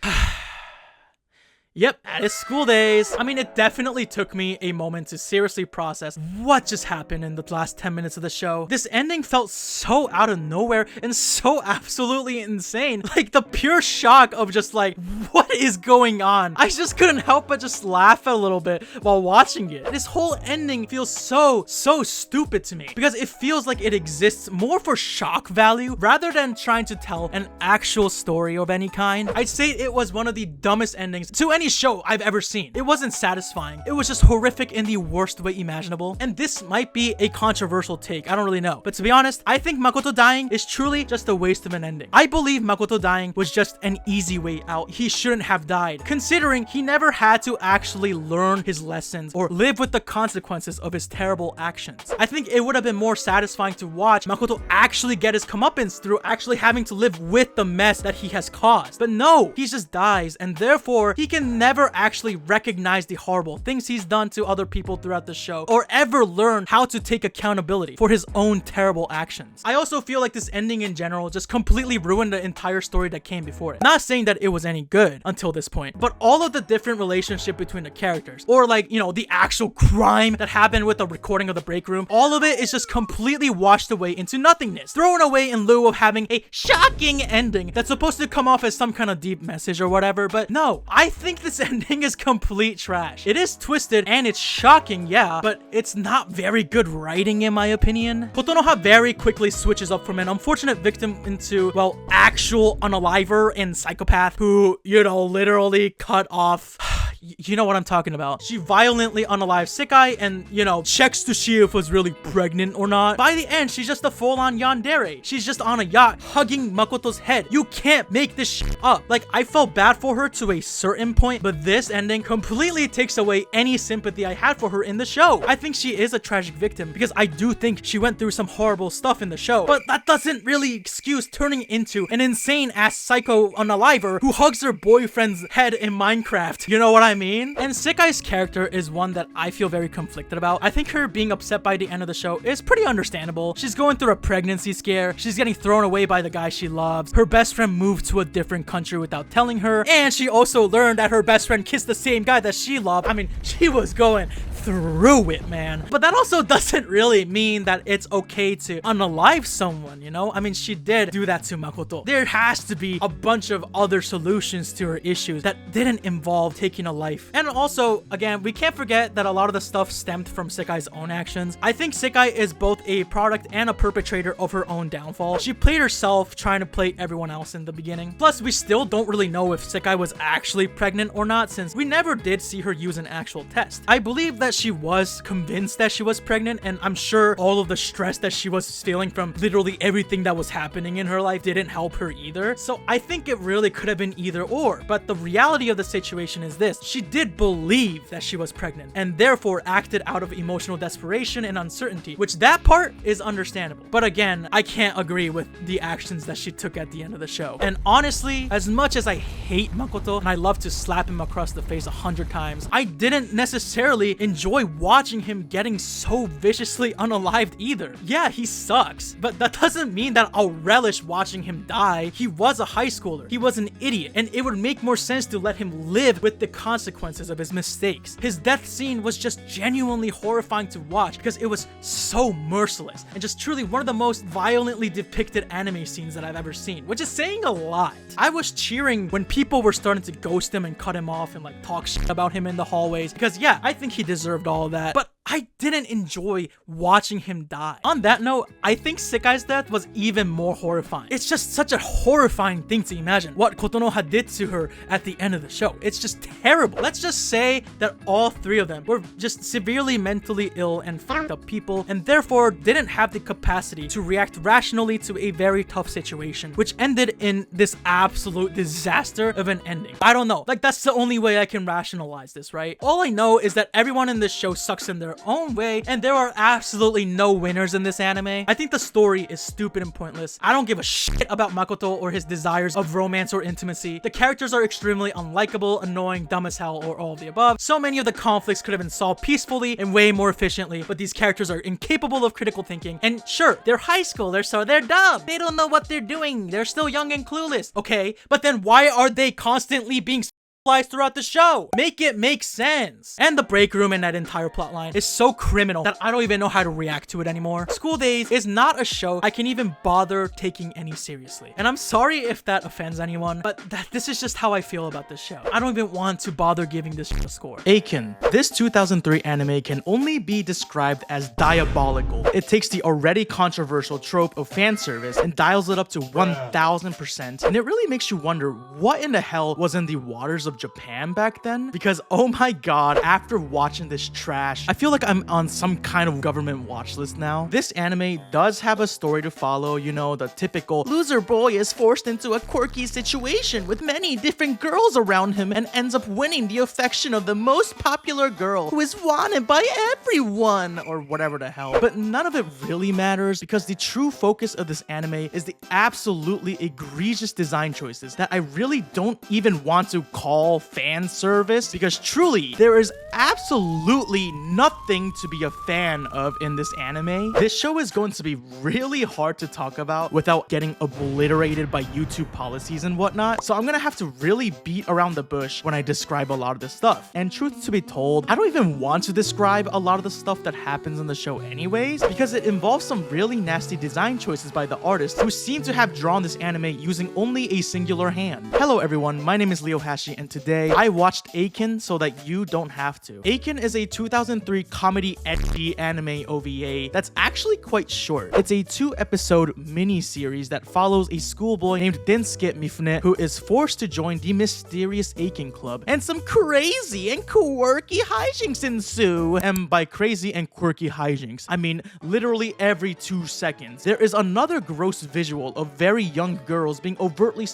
Yep, at his school days. I mean, it definitely took me a moment to seriously process what just happened in the last 10 minutes of the show. This ending felt so out of nowhere and so absolutely insane. Like, the pure shock of just like, what is going on? I just couldn't help but just laugh a little bit while watching it. This whole ending feels so stupid to me because it feels like it exists more for shock value rather than trying to tell an actual story of any kind. I'd say it was one of the dumbest endings to any show I've ever seen. It wasn't satisfying. It was just horrific in the worst way imaginable. And this might be a controversial take. I don't really know. But to be honest, I think Makoto dying is truly just a waste of an ending. I believe Makoto dying was just an easy way out. He shouldn't have died, considering he never had to actually learn his lessons or live with the consequences of his terrible actions. I think it would have been more satisfying to watch Makoto actually get his comeuppance through actually having to live with the mess that he has caused. But no, he just dies, and therefore he can never actually recognize the horrible things he's done to other people throughout the show or ever learn how to take accountability for his own terrible actions. I also feel like this ending in general just completely ruined the entire story that came before it. Not saying that it was any good until this point, but all of the different relationship between the characters or like, you know, the actual crime that happened with the recording of the break room, all of it is just completely washed away into nothingness, thrown away in lieu of having a shocking ending that's supposed to come off as some kind of deep message or whatever. But no, I think this ending is complete trash. It is twisted and it's shocking, yeah, but it's not very good writing in my opinion. Kotonoha very quickly switches up from an unfortunate victim into, well, actual unaliver and psychopath who, you know, literally cut off you know what I'm talking about. She violently unalives Sekai and, you know, checks to see if was really pregnant or not. By the end, she's just a full-on yandere. She's just on a yacht hugging Makoto's head. You can't make this shit up. Like, I felt bad for her to a certain point, but this ending completely takes away any sympathy I had for her in the show. I think she is a tragic victim because I do think she went through some horrible stuff in the show, but that doesn't really excuse turning into an insane-ass psycho unaliver who hugs her boyfriend's head in Minecraft. You know what I mean? And Sekai's character is one that I feel very conflicted about. I think her being upset by the end of the show is pretty understandable. She's going through a pregnancy scare. She's getting thrown away by the guy she loves. Her best friend moved to a different country without telling her. And she also learned that her best friend kissed the same guy that she loved. I mean, she was going through it, man. But that also doesn't really mean that it's okay to unalive someone, you know? I mean, she did do that to Makoto. There has to be a bunch of other solutions to her issues that didn't involve taking a life. And also, again, we can't forget that a lot of the stuff stemmed from Sekai's own actions. I think Sekai is both a product and a perpetrator of her own downfall. She played herself trying to play everyone else in the beginning. Plus, we still don't really know if Sekai was actually pregnant or not, since we never did see her use an actual test. I believe that she was convinced that she was pregnant, and I'm sure all of the stress that she was feeling from literally everything that was happening in her life didn't help her either. So I think it really could have been either or, but the reality of the situation is this: she did believe that she was pregnant and therefore acted out of emotional desperation and uncertainty, which that part is understandable. But again, I can't agree with the actions that she took at the end of the show. And honestly, as much as I hate Makoto and I love to slap him across the face 100 times, I didn't necessarily enjoy watching him getting so viciously unalived either. Yeah, he sucks, but that doesn't mean that I'll relish watching him die. He was a high schooler. He was an idiot, and it would make more sense to let him live with the consequences of his mistakes. His death scene was just genuinely horrifying to watch because it was so merciless and just truly one of the most violently depicted anime scenes that I've ever seen, which is saying a lot. I was cheering when people were starting to ghost him and cut him off and like talk shit about him in the hallways because yeah, I think he deserved all of that, but I I didn't enjoy watching him die. On that note, I think Sekai's death was even more horrifying. It's just such a horrifying thing to imagine what Kotonoha did to her at the end of the show. It's just terrible. Let's just say that all three of them were just severely mentally ill and fucked up people, and therefore didn't have the capacity to react rationally to a very tough situation, which ended in this absolute disaster of an ending. I don't know. Like, that's the only way I can rationalize this, right? All I know is that everyone in this show sucks in their own way, and there are absolutely no winners in this anime. I think the story is stupid and pointless. I don't give a shit about Makoto or his desires of romance or intimacy. The characters are extremely unlikable, annoying, dumb as hell, or all of the above. So many of the conflicts could have been solved peacefully and way more efficiently, but these characters are incapable of critical thinking. And sure, they're high schoolers, so they're dumb. They don't know what they're doing. They're still young and clueless. Okay, but then why are they constantly being throughout the show? Make it make sense. And the break room in that entire plotline is so criminal that I don't even know how to react to it anymore. School Days is not a show I can even bother taking any seriously. And I'm sorry if that offends anyone, but this is just how I feel about this show. I don't even want to bother giving this a score. Eiken. This 2003 anime can only be described as diabolical. It takes the already controversial trope of fan service and dials it up to 1000%, and it really makes you wonder what in the hell was in the waters of Japan back then, because oh my god, after watching this trash, I feel like I'm on some kind of government watch list now. This anime does have a story to follow, you know, the typical loser boy is forced into a quirky situation with many different girls around him and ends up winning the affection of the most popular girl who is wanted by everyone, or whatever the hell. But none of it really matters, because the true focus of this anime is the absolutely egregious design choices that I really don't even want to call fan service, because truly there is absolutely nothing to be a fan of in this anime. This show is going to be really hard to talk about without getting obliterated by YouTube policies and whatnot, so I'm gonna have to really beat around the bush when I describe a lot of this stuff. And truth to be told, I don't even want to describe a lot of the stuff that happens in the show anyways, because it involves some really nasty design choices by the artist, who seem to have drawn this anime using only a singular hand. Hello everyone, my name is Leo Hashi, and today I watched Eiken so that you don't have to. Eiken is a 2003 comedy edgy anime OVA that's actually quite short. It's a 2-episode mini-series that follows a schoolboy named Densuke Mifune, who is forced to join the mysterious Eiken Club, and some crazy and quirky hijinks ensue. And by crazy and quirky hijinks, I mean literally every 2 seconds there is another gross visual of very young girls being overtly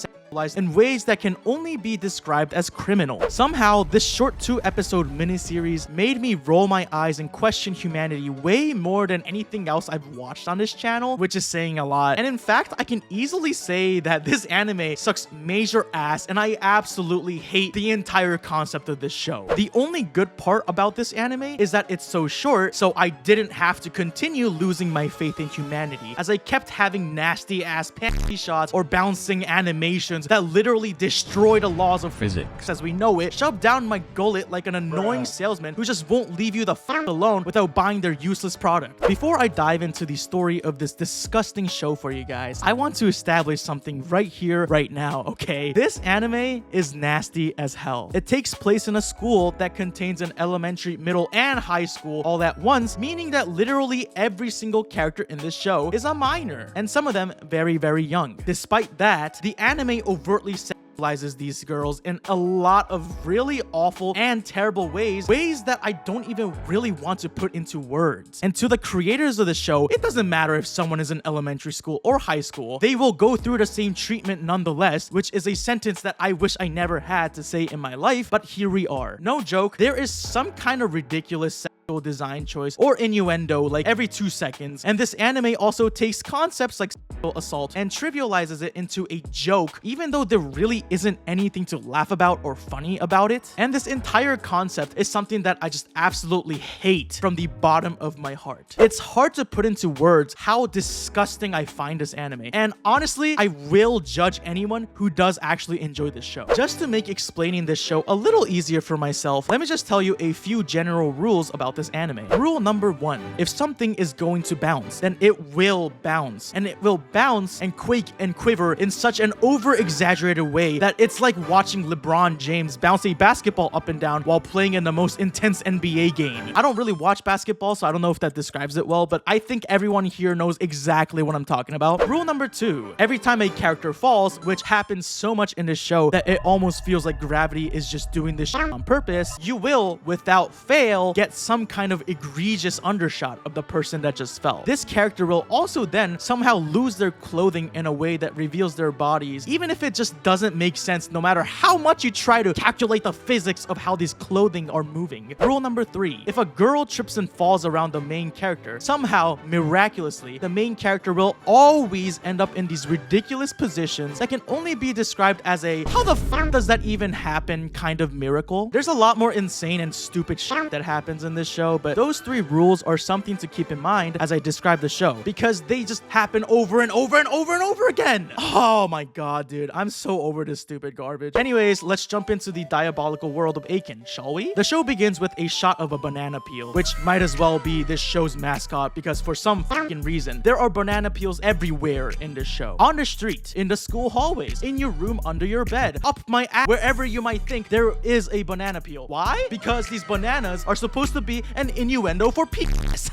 in ways that can only be described as criminal. Somehow, this short 2-episode miniseries made me roll my eyes and question humanity way more than anything else I've watched on this channel, which is saying a lot. And in fact, I can easily say that this anime sucks major ass, and I absolutely hate the entire concept of this show. The only good part about this anime is that it's so short, so I didn't have to continue losing my faith in humanity, as I kept having nasty ass panty shots or bouncing animations that literally destroy the laws of physics as we know it, shoved down my gullet like an annoying salesman who just won't leave you the f alone without buying their useless product. Before I dive into the story of this disgusting show for you guys, I want to establish something right here, right now, okay? This anime is nasty as hell. It takes place in a school that contains an elementary, middle, and high school all at once, meaning that literally every single character in this show is a minor, and some of them very, very young. Despite that, the anime overtly sexualizes these girls in a lot of really awful and terrible ways that I don't even really want to put into words. And to the creators of the show, it doesn't matter if someone is in elementary school or high school, they will go through the same treatment nonetheless, which is a sentence that I wish I never had to say in my life, but here we are. No joke, there is some kind of ridiculous design choice or innuendo like every 2 seconds, and this anime also takes concepts like sexual assault and trivializes it into a joke, even though there really isn't anything to laugh about or funny about it. And this entire concept is something that I just absolutely hate from the bottom of my heart. It's hard to put into words how disgusting I find this anime, and honestly, I will judge anyone who does actually enjoy this show. Just to make explaining this show a little easier for myself, let me just tell you a few general rules about this this anime. Rule number 1. If something is going to bounce, then it will bounce. And it will bounce and quake and quiver in such an over-exaggerated way that it's like watching LeBron James bounce a basketball up and down while playing in the most intense NBA game. I don't really watch basketball, so I don't know if that describes it well, but I think everyone here knows exactly what I'm talking about. Rule number 2. Every time a character falls, which happens so much in this show that it almost feels like gravity is just doing this shit on purpose, you will, without fail, get some kind of egregious undershot of the person that just fell. This character will also then somehow lose their clothing in a way that reveals their bodies, even if it just doesn't make sense no matter how much you try to calculate the physics of how these clothing are moving. Rule number 3. If a girl trips and falls around the main character, somehow, miraculously, the main character will always end up in these ridiculous positions that can only be described as a how the f does that even happen kind of miracle. There's a lot more insane and stupid shit that happens in this show, but those 3 rules are something to keep in mind as I describe the show, because they just happen over and over and over and over again. Oh my god, dude. I'm so over this stupid garbage. Anyways, let's jump into the diabolical world of Eiken, shall we? The show begins with a shot of a banana peel, which might as well be this show's mascot because for some fucking reason, there are banana peels everywhere in this show. On the street, in the school hallways, in your room, under your bed, up my ass, wherever you might think there is a banana peel. Why? Because these bananas are supposed to be an innuendo for penis.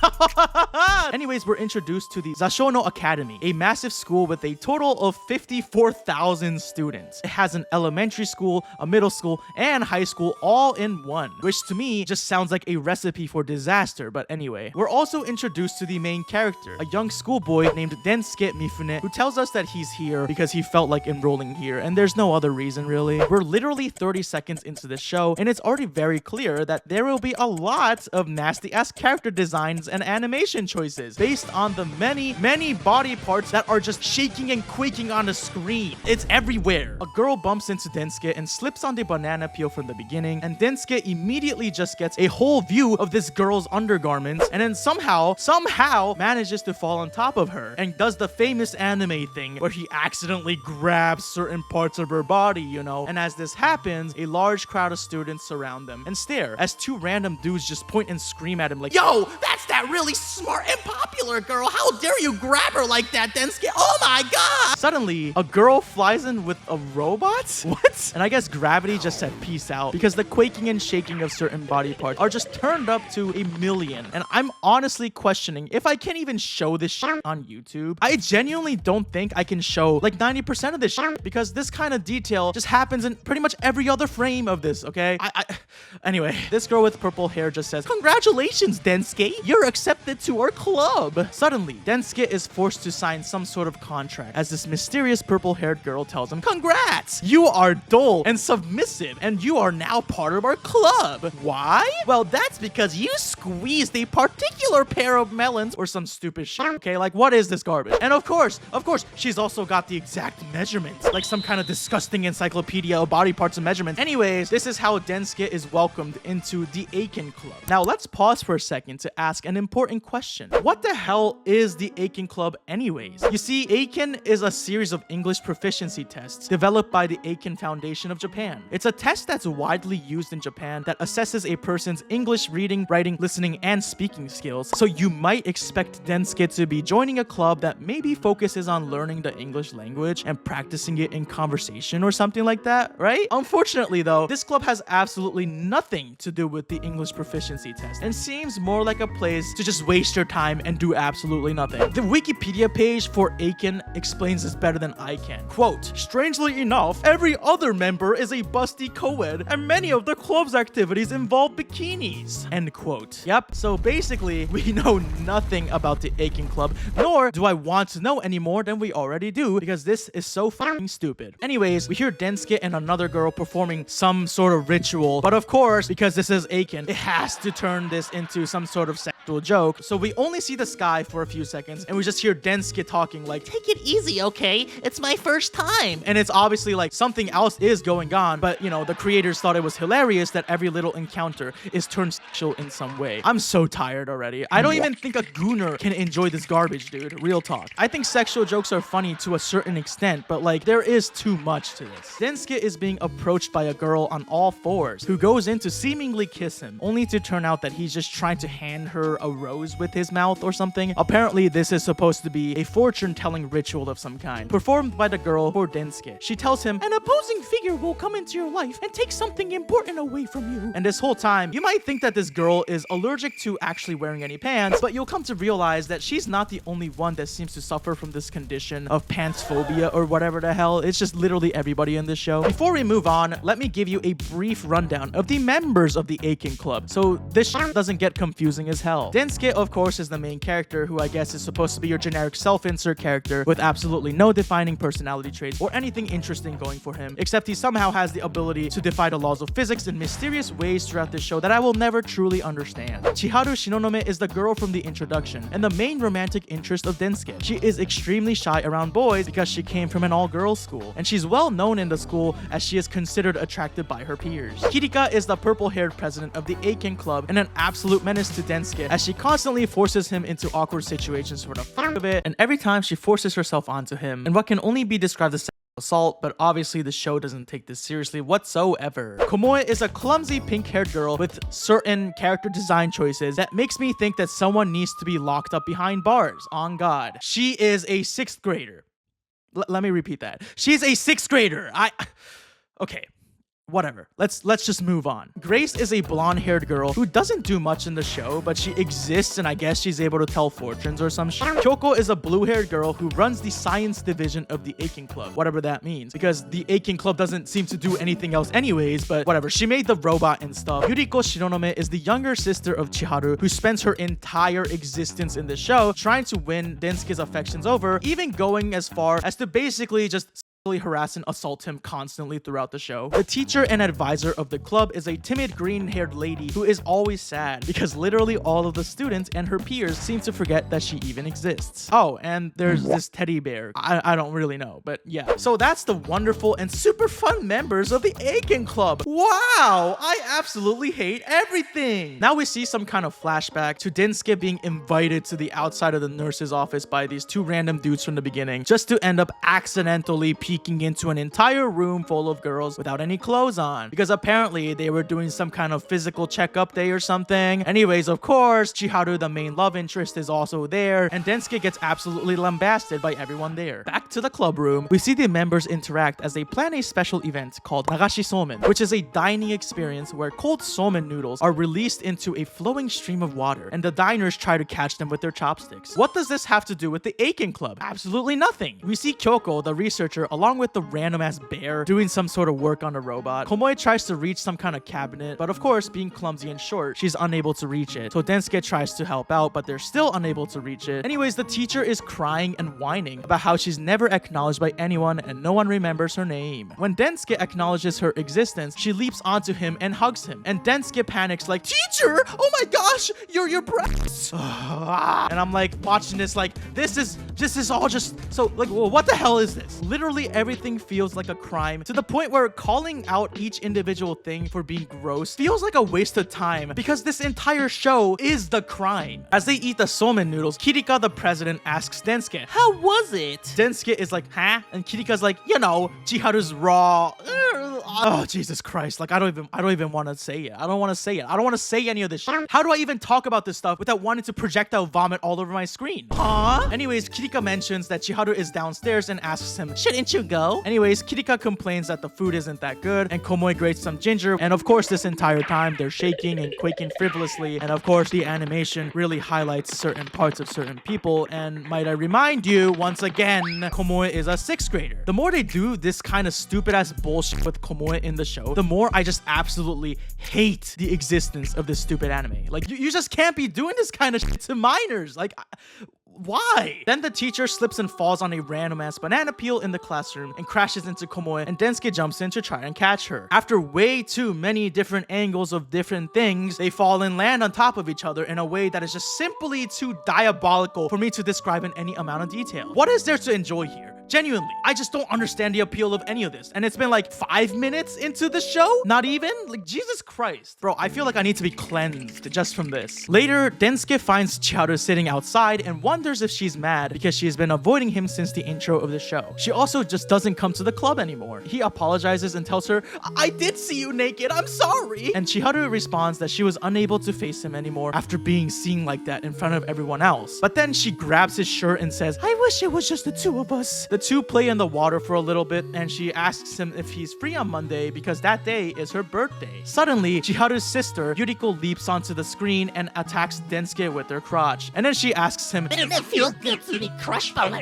Anyways, we're introduced to the Zashono Academy, a massive school with a total of 54,000 students. It has an elementary school, a middle school, and high school all in one, which to me just sounds like a recipe for disaster, but anyway. We're also introduced to the main character, a young schoolboy named Densuke Mifune, who tells us that he's here because he felt like enrolling here, and there's no other reason really. We're literally 30 seconds into this show, and it's already very clear that there will be a lot of nasty-ass character designs and animation choices based on the many body parts that are just shaking and quaking on the screen. It's everywhere. A girl bumps into Densuke and slips on the banana peel from the beginning, and Densuke immediately just gets a whole view of this girl's undergarments, and then somehow manages to fall on top of her and does the famous anime thing where he accidentally grabs certain parts of her body, you know. And as this happens, a large crowd of students surround them and stare as 2 random dudes just point and scream at him like, "Yo, that's that really smart and popular girl. How dare you grab her like that, Densuke? Oh my god!" Suddenly, a girl flies in with a robot? What? And I guess gravity just said peace out because the quaking and shaking of certain body parts are just turned up to 1,000,000. And I'm honestly questioning if I can even show this shit on YouTube. I genuinely don't think I can show like 90% of this shit because this kind of detail just happens in pretty much every other frame of this, okay? Anyway, this girl with purple hair just says, "Congratulations, Densuke! You're accepted to our club." Suddenly, Densuke is forced to sign some sort of contract as this mysterious purple-haired girl tells him, "Congrats! You are dull and submissive, and you are now part of our club." Why? Well, that's because you squeezed a particular pair of melons or some stupid shit, okay? Like, what is this garbage? And of course, she's also got the exact measurements, like some kind of disgusting encyclopedia of body parts and measurements. Anyways, this is how Densuke is welcomed into the Eiken Club. Now, let's pause for a second to ask an important question. What the hell is the Eiken Club anyways? You see, Eiken is a series of English proficiency tests developed by the Eiken Foundation of Japan. It's a test that's widely used in Japan that assesses a person's English reading, writing, listening, and speaking skills. So you might expect Densuke to be joining a club that maybe focuses on learning the English language and practicing it in conversation or something like that, right? Unfortunately though, this club has absolutely nothing to do with the English proficiency test and seems more like a place to just waste your time and do absolutely nothing. The Wikipedia page for Eiken explains this better than I can. Quote, "Strangely enough, every other member is a busty co-ed and many of the club's activities involve bikinis." End quote. Yep, so basically we know nothing about the Eiken Club, nor do I want to know any more than we already do because this is so fucking stupid. Anyways, we hear Densuke and another girl performing some sort of ritual, but of course, because this is Eiken, it has to turn this into some sort of sex sexual joke. So we only see the sky for a few seconds and we just hear Densuke talking like, Take it easy, okay? It's my first time. and it's obviously like something else is going on, but you know, the creators thought it was hilarious that every little encounter is turned sexual in some way. I'm so tired already. I don't even think a gooner can enjoy this garbage, dude. Real talk. I think sexual jokes are funny to a certain extent, but like there is too much to this. Densuke is being approached by a girl on all fours who goes in to seemingly kiss him, only to turn out that he's just trying to hand her a rose with his mouth or something. Apparently, this is supposed to be a fortune-telling ritual of some kind, performed by the girl for Densuke. She tells him, an opposing figure will come into your life and take something important away from you. And this whole time, you might think that this girl is allergic to actually wearing any pants, but you'll come to realize that she's not the only one that seems to suffer from this condition of pants phobia or whatever the hell. It's just literally everybody in this show. Before we move on, let me give you a brief rundown of the members of the Eiken Club, so this shit doesn't get confusing as hell. Densuke, of course, is the main character, who I guess is supposed to be your generic self-insert character with absolutely no defining personality traits or anything interesting going for him, except he somehow has the ability to defy the laws of physics in mysterious ways throughout this show that I will never truly understand. Chiharu Shinonome is the girl from the introduction and the main romantic interest of Densuke. She is extremely shy around boys because she came from an all-girls school, and she's well known in the school as she is considered attractive by her peers. Kirika is the purple-haired president of the Eiken Club and an absolute menace to Densuke as she constantly forces him into awkward situations for the fuck of it, and every time she forces herself onto him in what can only be described as assault, but obviously the show doesn't take this seriously whatsoever. Komoe is a clumsy pink-haired girl with certain character design choices that makes me think that someone needs to be locked up behind bars. On God. She is a 6th grader. Let me repeat that. She's a 6th grader. Okay. Whatever. Let's just move on. Grace is a blonde-haired girl who doesn't do much in the show, but she exists and I guess she's able to tell fortunes or some shit. Kyoko is a blue-haired girl who runs the science division of the Eiken Club, whatever that means, because the Eiken Club doesn't seem to do anything else anyways, but whatever. She made the robot and stuff. Yuriko Shironome is the younger sister of Chiharu, who spends her entire existence in the show trying to win Densuke's affections over, even going as far as to basically just harass and assault him constantly throughout the show. The teacher and advisor of the club is a timid green-haired lady who is always sad because literally all of the students and her peers seem to forget that she even exists. Oh, and there's this teddy bear. I don't really know, but yeah. So that's the wonderful and super fun members of the Eiken Club. Wow, I absolutely hate everything. Now we see some kind of flashback to Densuke being invited to the outside of the nurse's office by these two random dudes from the beginning, just to end up accidentally peeking into an entire room full of girls without any clothes on, because apparently they were doing some kind of physical checkup day or something. Anyways, of course, Chiharu, the main love interest, is also there, and Densuke gets absolutely lambasted by everyone there. Back to the club room, we see the members interact as they plan a special event called Nagashi Somen, which is a dining experience where cold somen noodles are released into a flowing stream of water, and the diners try to catch them with their chopsticks. What does this have to do with the Eiken Club? Absolutely nothing. We see Kyoko, the researcher, along with the random ass bear doing some sort of work on a robot. Komoe tries to reach some kind of cabinet, but of course, being clumsy and short, she's unable to reach it. So Densuke tries to help out, but they're still unable to reach it. Anyways, the teacher is crying and whining about how she's never acknowledged by anyone and no one remembers her name. When Densuke acknowledges her existence, she leaps onto him and hugs him. And Densuke panics like, teacher, oh my gosh, your breasts. And I'm like watching this like, this is all just so like, well, what the hell is this? Literally everything feels like a crime to the point where calling out each individual thing for being gross feels like a waste of time because this entire show is the crime. As they eat the somen noodles, Kirika, the president, asks Densuke, How was it? Densuke is like, huh? And Kirika's like, you know, Chiharu's raw. Oh, Jesus Christ. Like, I don't even want to say it. I don't want to say it. I don't want to say any of this shit. How do I even talk about this stuff without wanting to projectile vomit all over my screen? Huh? Anyways, Kirika mentions that Chiharu is downstairs and asks him, shouldn't you go? Anyways, Kirika complains that the food isn't that good, and Komoe grates some ginger, and of course, this entire time, they're shaking and quaking frivolously, and of course, the animation really highlights certain parts of certain people, and might I remind you, once again, Komoe is a 6th grader. The more they do this kind of stupid-ass bullshit with Komoe in the show, the more I just absolutely hate the existence of this stupid anime. Like, you just can't be doing this kind of shit to minors. Like, Why? Then the teacher slips and falls on a random ass banana peel in the classroom and crashes into Komoe, and Densuke jumps in to try and catch her. After way too many different angles of different things, they fall and land on top of each other in a way that is just simply too diabolical for me to describe in any amount of detail. What is there to enjoy here? Genuinely, I just don't understand the appeal of any of this. And it's been like 5 minutes into the show? Not even? Like, Jesus Christ. Bro, I feel like I need to be cleansed just from this. Later, Densuke finds Chiharu sitting outside and wonders if she's mad because she's been avoiding him since the intro of the show. She also just doesn't come to the club anymore. He apologizes and tells her, I did see you naked, I'm sorry. And Chiharu responds that she was unable to face him anymore after being seen like that in front of everyone else. But then she grabs his shirt and says, I wish it was just the two of us. The two play in the water for a little bit, and she asks him if he's free on Monday because that day is her birthday. Suddenly, Chiharu's sister, Yuriko, leaps onto the screen and attacks Densuke with her crotch. And then she asks him, Didn't it feel good to be crushed by my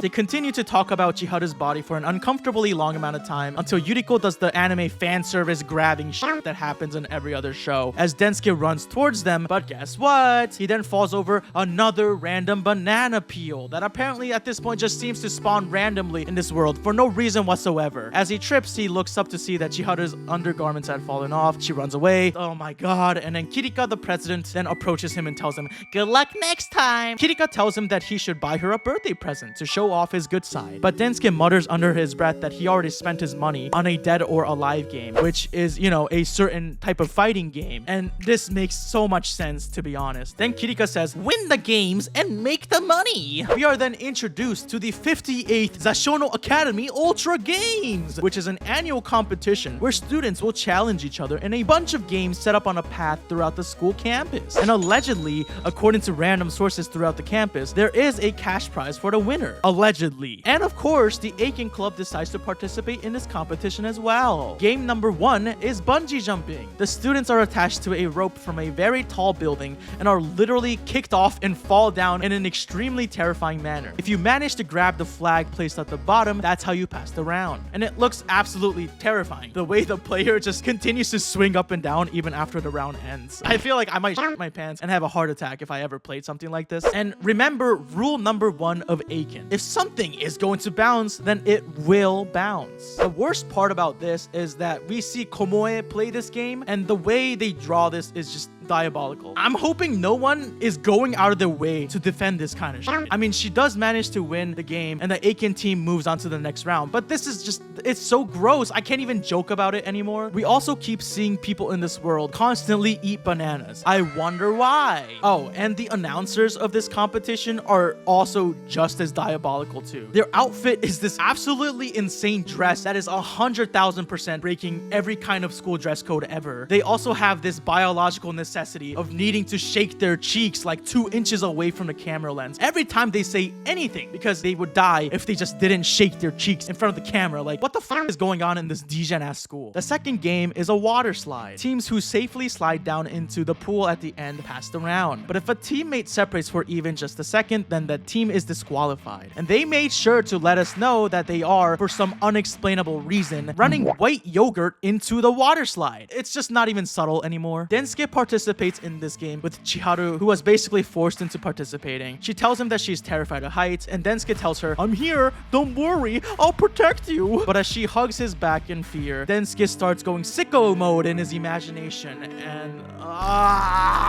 They continue to talk about Chiharu's body for an uncomfortably long amount of time until Yuriko does the anime fan service grabbing shit that happens in every other show as Densuke runs towards them, but guess what? He then falls over another random banana peel that apparently at this point just seems to spawn randomly in this world for no reason whatsoever. As he trips, he looks up to see that Chiharu's undergarments had fallen off. She runs away. Oh my god. And then Kirika, the president, then approaches him and tells him, good luck next time. Kirika tells him that he should buy her a birthday present to show off his good side. But Densuke mutters under his breath that he already spent his money on a dead or alive game, which is, you know, a certain type of fighting game. And this makes so much sense, to be honest. Then Kirika says, win the games and make the money. We are then introduced to the 58th Zashono Academy Ultra Games, which is an annual competition where students will challenge each other in a bunch of games set up on a path throughout the school campus. And allegedly, according to random sources throughout the campus, there is a cash prize for the winner. Allegedly. And of course, the Eiken Club decides to participate in this competition as well. Game number 1 is bungee jumping. The students are attached to a rope from a very tall building and are literally kicked off and fall down in an extremely terrifying manner. If you manage to grab the flag placed at the bottom, that's how you pass the round. And it looks absolutely terrifying. The way the player just continues to swing up and down even after the round ends. I feel like I might shit my pants and have a heart attack if I ever played something like this. And remember rule number 1 of Eiken. If something is going to bounce, then it will bounce. The worst part about this is that we see Komoe play this game, and the way they draw this is just diabolical. I'm hoping no one is going out of their way to defend this kind of shit. I mean, she does manage to win the game and the Eiken team moves on to the next round, but this is just, it's so gross. I can't even joke about it anymore. We also keep seeing people in this world constantly eat bananas. I wonder why. Oh, and the announcers of this competition are also just as diabolical too. Their outfit is this absolutely insane dress that is 100,000% breaking every kind of school dress code ever. They also have this biological necessity of needing to shake their cheeks like 2 inches away from the camera lens every time they say anything, because they would die if they just didn't shake their cheeks in front of the camera. Like, what the fuck is going on in this Degen ass school? The second game is a water slide. Teams who safely slide down into the pool at the end pass the round. But if a teammate separates for even just a second, then the team is disqualified. And they made sure to let us know that they are, for some unexplainable reason, running white yogurt into the water slide. It's just not even subtle anymore. Densuke participates in this game with Chiharu, who was basically forced into participating. She tells him that she's terrified of heights, and Densuke tells her, I'm here, don't worry, I'll protect you. But as she hugs his back in fear, Densuke starts going sicko mode in his imagination, and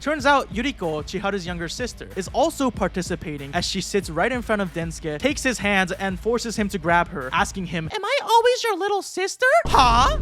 turns out Yuriko, Chiharu's younger sister, is also participating as she sits right in front of Densuke, takes his hands, and forces him to grab her, asking him, am I always your little sister? Huh?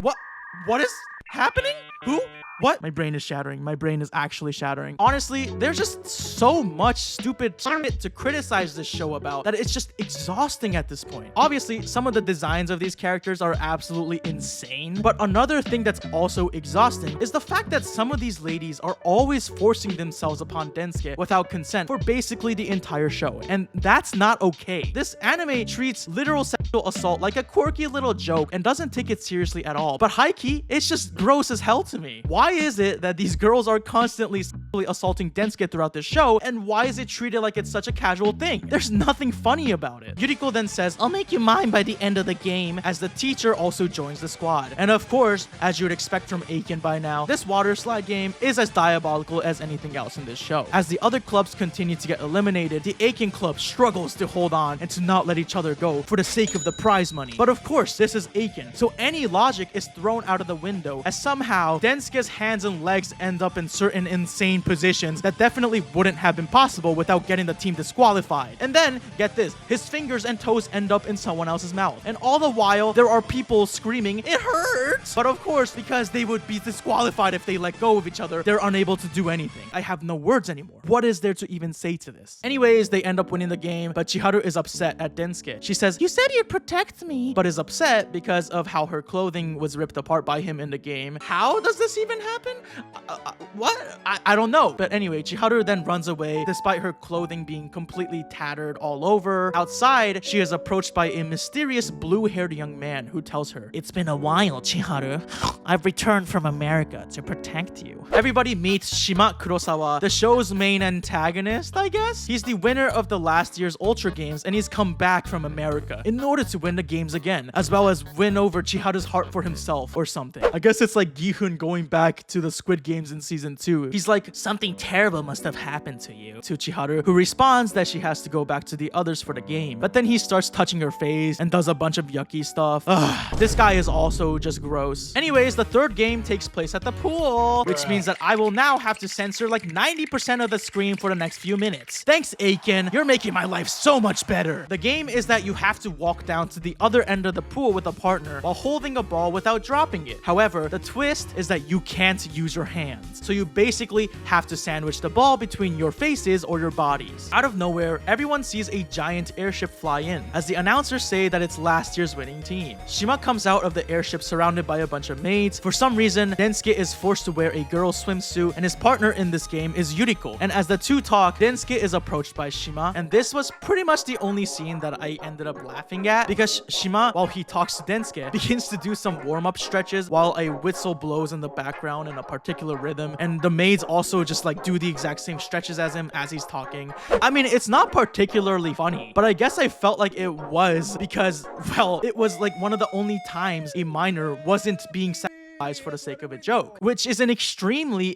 What is happening? Who? What? My brain is shattering. My brain is actually shattering. Honestly, there's just so much stupid shit to criticize this show about that it's just exhausting at this point. Obviously, some of the designs of these characters are absolutely insane, but another thing that's also exhausting is the fact that some of these ladies are always forcing themselves upon Densuke without consent for basically the entire show, and that's not okay. This anime treats literal sexual assault like a quirky little joke and doesn't take it seriously at all, but high-key, it's just gross as hell to me. Why Why is it that these girls are constantly sexually assaulting Densuke throughout the show, and why is it treated like it's such a casual thing? There's nothing funny about it. Yuriko then says, I'll make you mine by the end of the game, as the teacher also joins the squad. And of course, as you would expect from Eiken by now, this water slide game is as diabolical as anything else in this show. As the other clubs continue to get eliminated, the Eiken club struggles to hold on and to not let each other go for the sake of the prize money. But of course, this is Eiken, so any logic is thrown out of the window, as somehow Densuke's hands and legs end up in certain insane positions that definitely wouldn't have been possible without getting the team disqualified. And then, get this, his fingers and toes end up in someone else's mouth. And all the while, there are people screaming, it hurts! But of course, because they would be disqualified if they let go of each other, they're unable to do anything. I have no words anymore. What is there to even say to this? Anyways, they end up winning the game, but Chiharu is upset at Densuke. She says, you said you'd protect me, but is upset because of how her clothing was ripped apart by him in the game. How does this even happen? What? I don't know. But anyway, Chiharu then runs away despite her clothing being completely tattered all over. Outside, she is approached by a mysterious blue-haired young man who tells her, it's been a while, Chiharu. I've returned from America to protect you. Everybody meets Shima Kurosawa, the show's main antagonist, I guess? He's the winner of the last year's Ultra Games, and he's come back from America in order to win the games again, as well as win over Chiharu's heart for himself or something. I guess it's like Gihun going back to the Squid Games in season 2. He's like, something terrible must have happened to you, to Chiharu, who responds that she has to go back to the others for the game. But then he starts touching her face and does a bunch of yucky stuff. This guy is also just gross. Anyways, the third game takes place at the pool, which means that I will now have to censor like 90% of the screen for the next few minutes. Thanks, Eiken. You're making my life so much better. The game is that you have to walk down to the other end of the pool with a partner while holding a ball without dropping it. However, the twist is that you can't use your hands. So you basically have to sandwich the ball between your faces or your bodies. Out of nowhere, everyone sees a giant airship fly in, as the announcers say that it's last year's winning team. Shima comes out of the airship surrounded by a bunch of maids. For some reason, Densuke is forced to wear a girl's swimsuit, and his partner in this game is Yuriko. And as the two talk, Densuke is approached by Shima, and this was pretty much the only scene that I ended up laughing at, because Shima, while he talks to Densuke, begins to do some warm-up stretches while a whistle blows in the background in a particular rhythm, and the maids also just like do the exact same stretches as him as he's talking. I mean, it's not particularly funny, but I guess I felt like it was because, well, it was like one of the only times a minor wasn't being for the sake of a joke, which is an extremely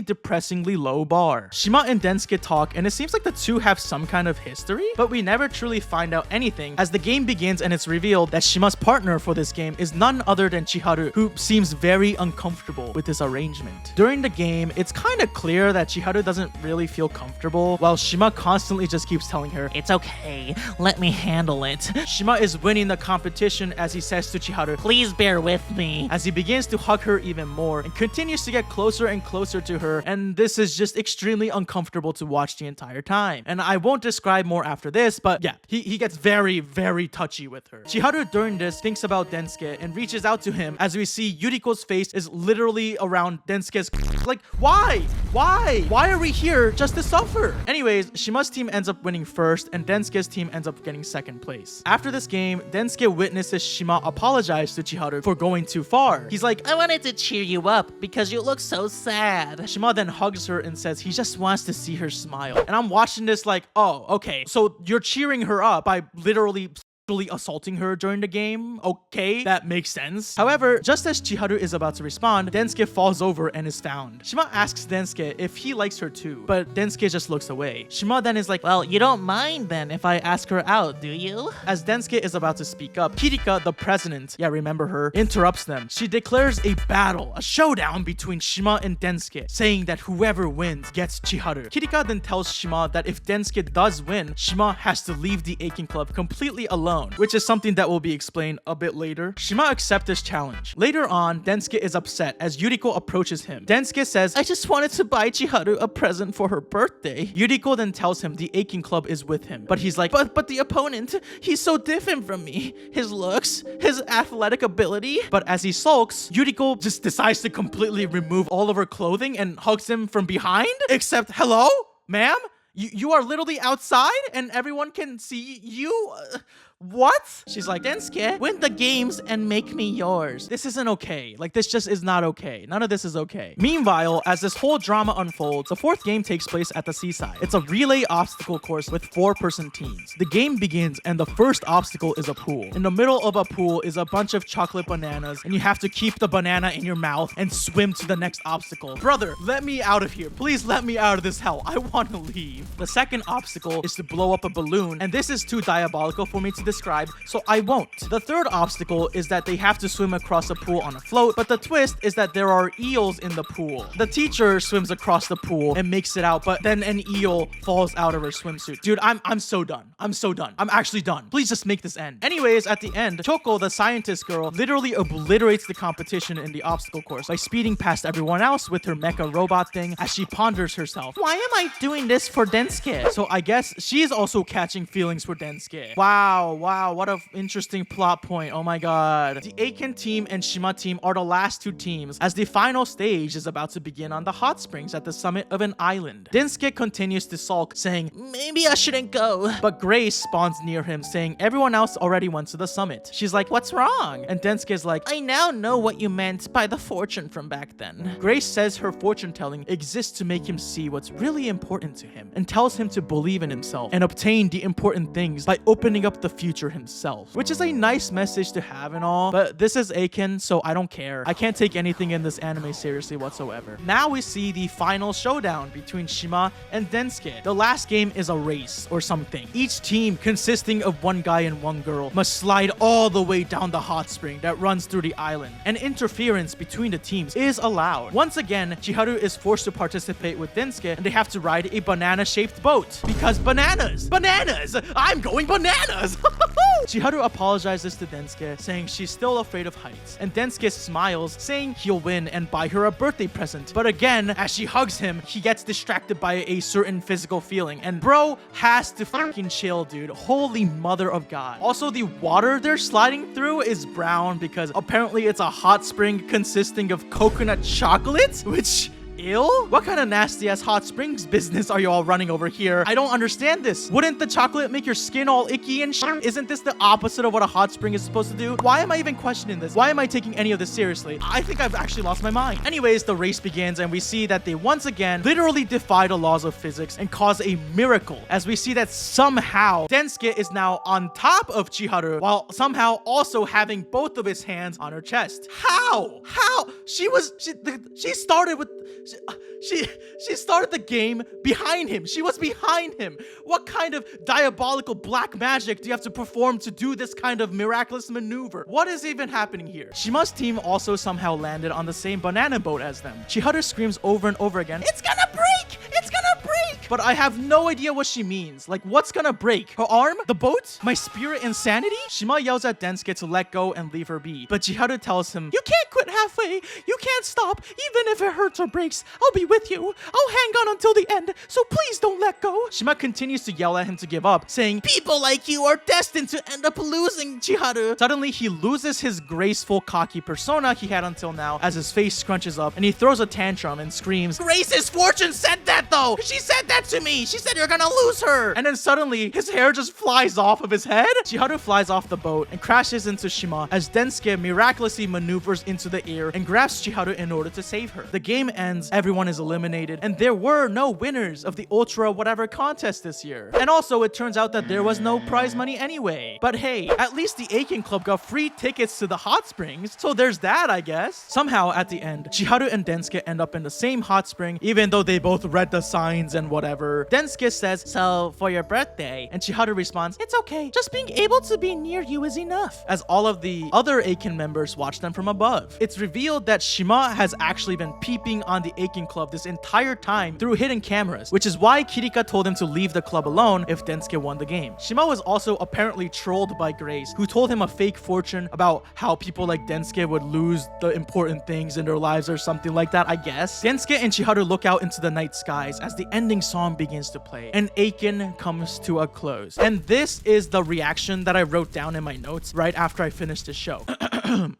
depressingly low bar. Shima and Densuke talk, and it seems like the two have some kind of history, but we never truly find out anything as the game begins, and it's revealed that Shima's partner for this game is none other than Chiharu, who seems very uncomfortable with this arrangement. During the game, it's kind of clear that Chiharu doesn't really feel comfortable, while Shima constantly just keeps telling her, it's okay, let me handle it. Shima is winning the competition as he says to Chiharu, please bear with me, as he begins to hug her even more and continues to get closer and closer to her, and this is just extremely uncomfortable to watch the entire time. And I won't describe more after this, but yeah, he gets very touchy with her. Chiharu during this thinks about Densuke and reaches out to him, as we see Yuriko's face is literally around Densuke's like, why are we here just to suffer? Anyways, Shima's team ends up winning first, and Densuke's team ends up getting second place. After this game, Densuke witnesses Shima apologize to Chiharu for going too far. He's like, I wanted to cheer you up because you look so sad. Shima then hugs her and says he just wants to see her smile. And I'm watching this like, oh, okay, so you're cheering her up by literally assaulting her during the game. Okay, that makes sense. However, just as Chiharu is about to respond, Densuke falls over and is found. Shima asks Densuke if he likes her too, but Densuke just looks away. Shima then is like, well, you don't mind then if I ask her out, do you? As Densuke is about to speak up, Kirika, the president, yeah, remember her, interrupts them. She declares a battle, a showdown between Shima and Densuke, saying that whoever wins gets Chiharu. Kirika then tells Shima that if Densuke does win, Shima has to leave the Eiken Club completely alone, which is something that will be explained a bit later. Shima accepts this challenge. Later on, Densuke is upset as Yuriko approaches him. Densuke says, I just wanted to buy Chiharu a present for her birthday. Yuriko then tells him the Eiken Club is with him, but he's like, but the opponent, he's so different from me. His looks, his athletic ability. But as he sulks, Yuriko just decides to completely remove all of her clothing and hugs him from behind. Except, hello, ma'am? You are literally outside and everyone can see you? What? She's like, Densuke, win the games and make me yours. This isn't okay. Like, this just is not okay. None of this is okay. Meanwhile, as this whole drama unfolds, the fourth game takes place at the seaside. It's a relay obstacle course with 4-person teams. The game begins and the first obstacle is a pool. In the middle of a pool is a bunch of chocolate bananas and you have to keep the banana in your mouth and swim to the next obstacle. Brother, let me out of here. Please let me out of this hell. I want to leave. The second obstacle is to blow up a balloon, and this is too diabolical for me to describe, so I won't. The third obstacle is that they have to swim across a pool on a float, but the twist is that there are eels in the pool. The teacher swims across the pool and makes it out, but then an eel falls out of her swimsuit. Dude, I'm so done. I'm so done. I'm actually done. Please just make this end. Anyways, at the end, Choco, the scientist girl, literally obliterates the competition in the obstacle course by speeding past everyone else with her mecha robot thing as she ponders herself. Why am I doing this for Densuke? So I guess she's also catching feelings for Densuke. Wow, what an interesting plot point. Oh my god. The Eiken team and Shima team are the last two teams as the final stage is about to begin on the hot springs at the summit of an island. Densuke continues to sulk, saying, maybe I shouldn't go. But Grace spawns near him, saying everyone else already went to the summit. She's like, what's wrong? And Densuke's like, I now know what you meant by the fortune from back then. Grace says her fortune telling exists to make him see what's really important to him and tells him to believe in himself and obtain the important things by opening up the future himself, which is a nice message to have and all, but this is Eiken, so I don't care. I can't take anything in this anime seriously whatsoever. Now we see the final showdown between Shima and Densuke. The last game is a race or something. Each team, consisting of one guy and one girl, must slide all the way down the hot spring that runs through the island, and interference between the teams is allowed. Once again, Chiharu is forced to participate with Densuke, and they have to ride a banana-shaped boat. Because bananas! Bananas! I'm going bananas! Chiharu apologizes to Densuke, saying she's still afraid of heights, and Densuke smiles, saying he'll win and buy her a birthday present. But again, as she hugs him, he gets distracted by a certain physical feeling, and bro has to fucking chill, dude. Holy mother of God. Also, the water they're sliding through is brown because apparently it's a hot spring consisting of coconut chocolate, which... Ew? What kind of nasty ass hot springs business are you all running over here? I don't understand this. Wouldn't the chocolate make your skin all icky and shit? Isn't this the opposite of what a hot spring is supposed to do? Why am I even questioning this? Why am I taking any of this seriously? I think I've actually lost my mind. Anyways, the race begins and we see that they once again literally defy the laws of physics and cause a miracle as we see that somehow Densuke is now on top of Chiharu while somehow also having both of his hands on her chest. How? She started with... She started the game behind him. She was behind him. What kind of diabolical black magic do you have to perform to do this kind of miraculous maneuver? What is even happening here? Shima's team also somehow landed on the same banana boat as them. Chiharu screams over and over again, "It's gonna break! It's gonna break!" But I have no idea what she means. Like, what's gonna break? Her arm? The boat? My spirit insanity? Shima yells at Densuke to let go and leave her be. But Chiharu tells him, "You can't quit halfway. You can't stop. Even if it hurts or breaks, I'll be with you. I'll hang on until the end, so please don't let go." Shima continues to yell at him to give up, saying, "People like you are destined to end up losing, Chiharu." Suddenly, he loses his graceful, cocky persona he had until now as his face scrunches up and he throws a tantrum and screams, "Grace's fortune said that though! She said that to me! She said you're gonna lose her!" And then suddenly, his hair just flies off of his head. Chiharu flies off the boat and crashes into Shima as Densuke miraculously maneuvers into the air and grabs Chiharu in order to save her. The game ends, everyone is eliminated, and there were no winners of the Ultra whatever contest this year. And also, it turns out that there was no prize money anyway. But hey, at least the Eiken Club got free tickets to the hot springs, so there's that, I guess. Somehow, at the end, Chiharu and Densuke end up in the same hot spring, even though they both read the signs and whatever. Densuke says, "So, for your birthday?" And Chiharu responds, "It's okay. Just being able to be near you is enough." As all of the other Eiken members watch them from above. It's revealed that Shima has actually been peeping on the Eiken Club this entire time through hidden cameras, which is why Kirika told him to leave the club alone if Densuke won the game. Shima was also apparently trolled by Grace, who told him a fake fortune about how people like Densuke would lose the important things in their lives or something like that, I guess. Densuke and Chiharu look out into the night skies as the ending song begins to play and Eiken comes to a close. And this is the reaction that I wrote down in my notes right after I finished the show.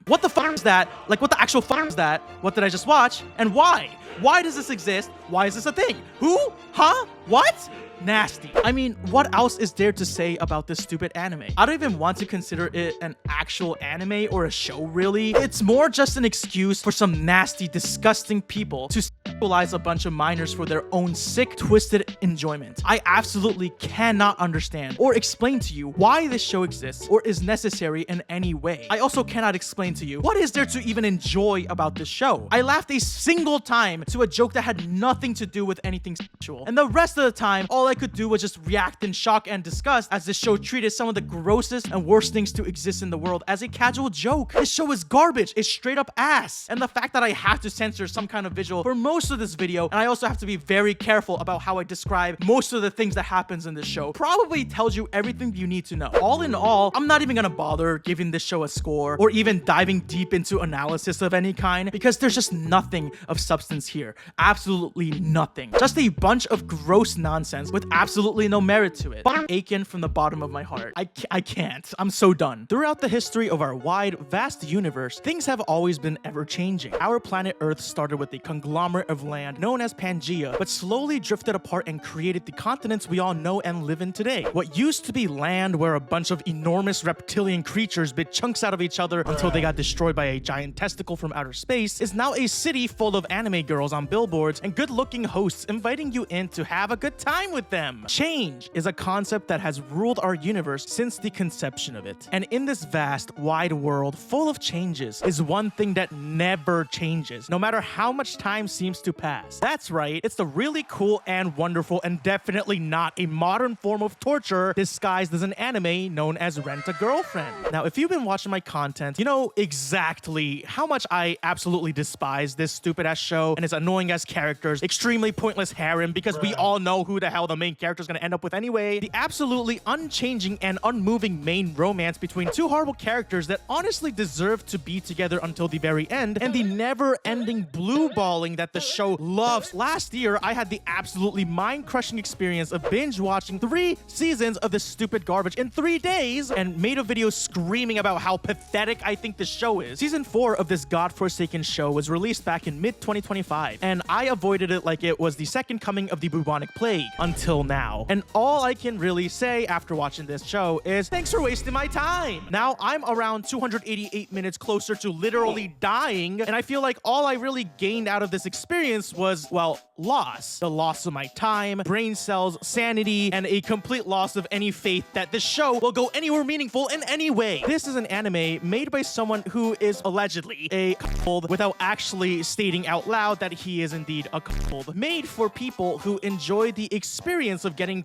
What the fuck is that? Like, what the actual fuck is that? What did I just watch? And why? Why does this exist? Why is this a thing? Who? Huh? What? Nasty. I mean, what else is there to say about this stupid anime? I don't even want to consider it an actual anime or a show, really. It's more just an excuse for some nasty, disgusting people to sexualize a bunch of minors for their own sick, twisted enjoyment. I absolutely cannot understand or explain to you why this show exists or is necessary in any way. I also cannot explain to you what is there to even enjoy about this show. I laughed a single time to a joke that had nothing to do with anything sexual, and the rest of the time, all I could do was just react in shock and disgust as this show treated some of the grossest and worst things to exist in the world as a casual joke. This show is garbage. It's straight up ass. And the fact that I have to censor some kind of visual for most of this video, and I also have to be very careful about how I describe most of the things that happens in this show, probably tells you everything you need to know. All in all, I'm not even gonna bother giving this show a score or even diving deep into analysis of any kind because there's just nothing of substance here. Absolutely nothing. Just a bunch of gross nonsense with absolutely no merit to it. Eiken from the bottom of my heart. I can't. I'm so done. Throughout the history of our wide, vast universe, things have always been ever-changing. Our planet Earth started with a conglomerate of land known as Pangea, but slowly drifted apart and created the continents we all know and live in today. What used to be land where a bunch of enormous reptilian creatures bit chunks out of each other until they got destroyed by a giant testicle from outer space is now a city full of anime girls on billboards and good-looking hosts inviting you in to have a good time with them. Change is a concept that has ruled our universe since the conception of it. And in this vast, wide world full of changes is one thing that never changes, no matter how much time seems to pass. That's right, it's the really cool and wonderful and definitely not a modern form of torture disguised as an anime known as Rent-a-Girlfriend. Now, if you've been watching my content, you know exactly how much I absolutely despise this stupid-ass show and its annoying-ass characters, extremely pointless harem because we all know who the hell the main character is going to end up with anyway, the absolutely unchanging and unmoving main romance between two horrible characters that honestly deserve to be together until the very end, and the never-ending blue balling that the show loves. Last year, I had the absolutely mind-crushing experience of binge-watching 3 seasons of this stupid garbage in 3 days and made a video screaming about how pathetic I think the show is. Season 4 of this godforsaken show was released back in mid-2025, and I avoided it like it was the second coming of the bubonic plague until now. And all I can really say after watching this show is thanks for wasting my time. Now I'm around 288 minutes closer to literally dying, and I feel like all I really gained out of this experience was, well, loss. The loss of my time, brain cells, sanity, and a complete loss of any faith that this show will go anywhere meaningful in any way. This is an anime made by someone who is allegedly a cuckold without actually stating out loud that he is indeed a cuckold. Made for people who enjoy the experience of getting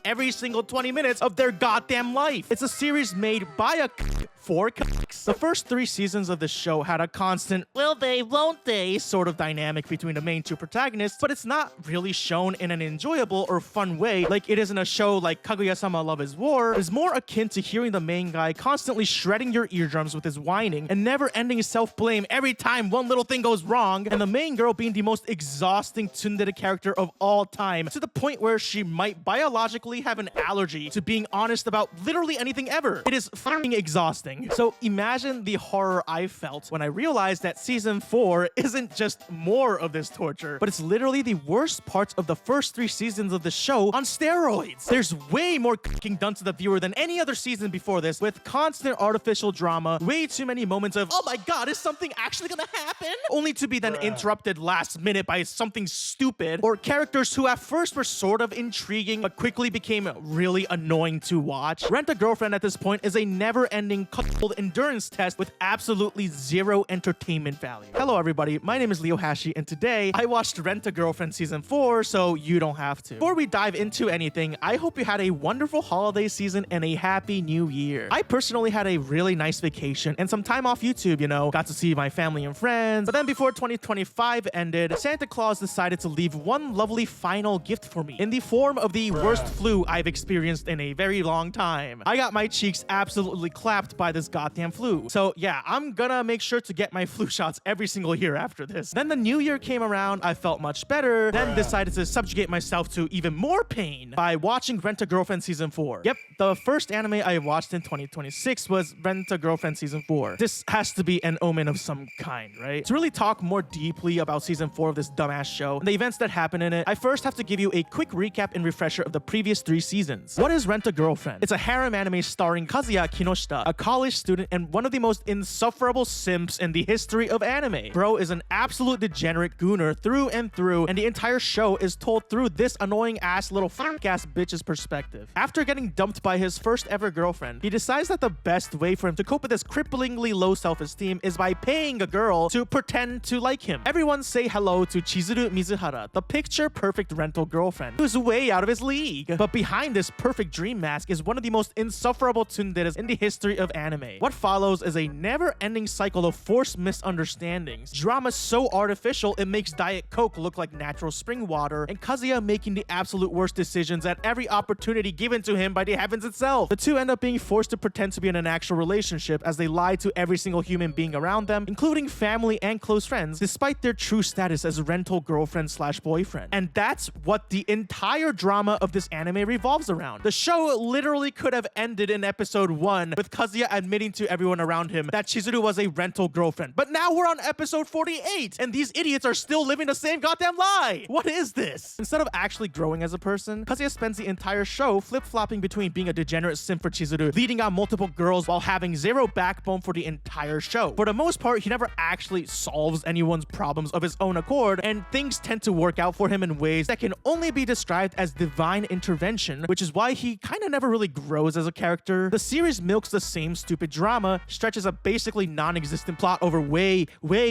every single 20 minutes of their goddamn life. It's a series made by a for cucks. The first 3 seasons of the show had a constant will they, won't they sort of dynamic between the main 2 protagonists, but it's not really shown in an enjoyable or fun way like it is in a show like Kaguya-sama Love is War. It is more akin to hearing the main guy constantly shredding your eardrums with his whining and never-ending self-blame every time one little thing goes wrong, and the main girl being the most exhausting tsundere character of all time, to the point where she might biologically have an allergy to being honest about literally anything ever. It is fucking exhausting. So imagine the horror I felt when I realized that season 4 isn't just more of this torture, but it's literally the worst parts of the first 3 seasons of the show on steroids. There's way more cooking done to the viewer than any other season before this, with constant artificial drama, way too many moments of, oh my god, is something actually gonna happen? Only to be then interrupted last minute by something stupid, or characters who at first were sort of intriguing but quickly became really annoying to watch. Rent-a-Girlfriend at this point is a never-ending coupled endurance test with absolutely zero entertainment value. Hello everybody, my name is Leo Hashi, and today I watched Rent-a-Girlfriend season 4, so you don't have to. Before we dive into anything, I hope you had a wonderful holiday season and a happy new year. I personally had a really nice vacation and some time off YouTube, you know, got to see my family and friends, but then before 2025 ended, Santa Claus decided to leave one lovely final gift for me in the form of the worst flu I've experienced in a very long time. I got my cheeks absolutely clapped by this goddamn flu. So yeah, I'm gonna make sure to get my flu shots every single year after this. Then the new year came around, I felt much better, then decided to subjugate myself to even more pain by watching Rent-a-Girlfriend Season 4. Yep, the first anime I watched in 2026 was Rent-a-Girlfriend Season 4. This has to be an omen of some kind, right? To really talk more deeply about Season 4 of this dumbass show and the events that happen in it, I first have to give you a quick recap and refresher of the previous 3 seasons. What is Rent-a-Girlfriend? It's a harem anime starring Kazuya Kinoshita, a college student and one of the most insufferable simps in the history of anime. Bro is an absolute degenerate gooner through and through, and the entire show is told through this annoying ass little fuck-ass bitch's perspective. After getting dumped by his first ever girlfriend, he decides that the best way for him to cope with his cripplingly low self-esteem is by paying a girl to pretend to like him. Everyone say hello to Chizuru Mizuhara, the picture-perfect rental girlfriend, who's way out of his league. But behind this perfect dream mask is one of the most insufferable tsunderes in the history of anime. What follows is a never-ending cycle of forced misunderstandings, drama so artificial it makes Diet Coke look like natural spring water, and Kazuya making the absolute worst decisions at every opportunity given to him by the heavens itself. The two end up being forced to pretend to be in an actual relationship as they lie to every single human being around them, including family and close friends, despite their true status as rental girlfriend slash boyfriend. And that's what the entire drama of this anime revolves around. The show literally could have ended in episode 1 with Kazuya admitting to everyone around him that Chizuru was a rental girlfriend. But now we're on episode 48 and these idiots are still living the same goddamn lie. What is this? Instead of actually growing as a person, Kazuya spends the entire show flip-flopping between being a degenerate simp for Chizuru, leading on multiple girls while having zero backbone for the entire show. For the most part, he never actually solves anyone's problems of his own accord, and things tend to work out for him in ways that can only be described as divine intervention, which is why he kind of never really grows as a character. The series milks the same stupid drama, stretches a basically non-existent plot over way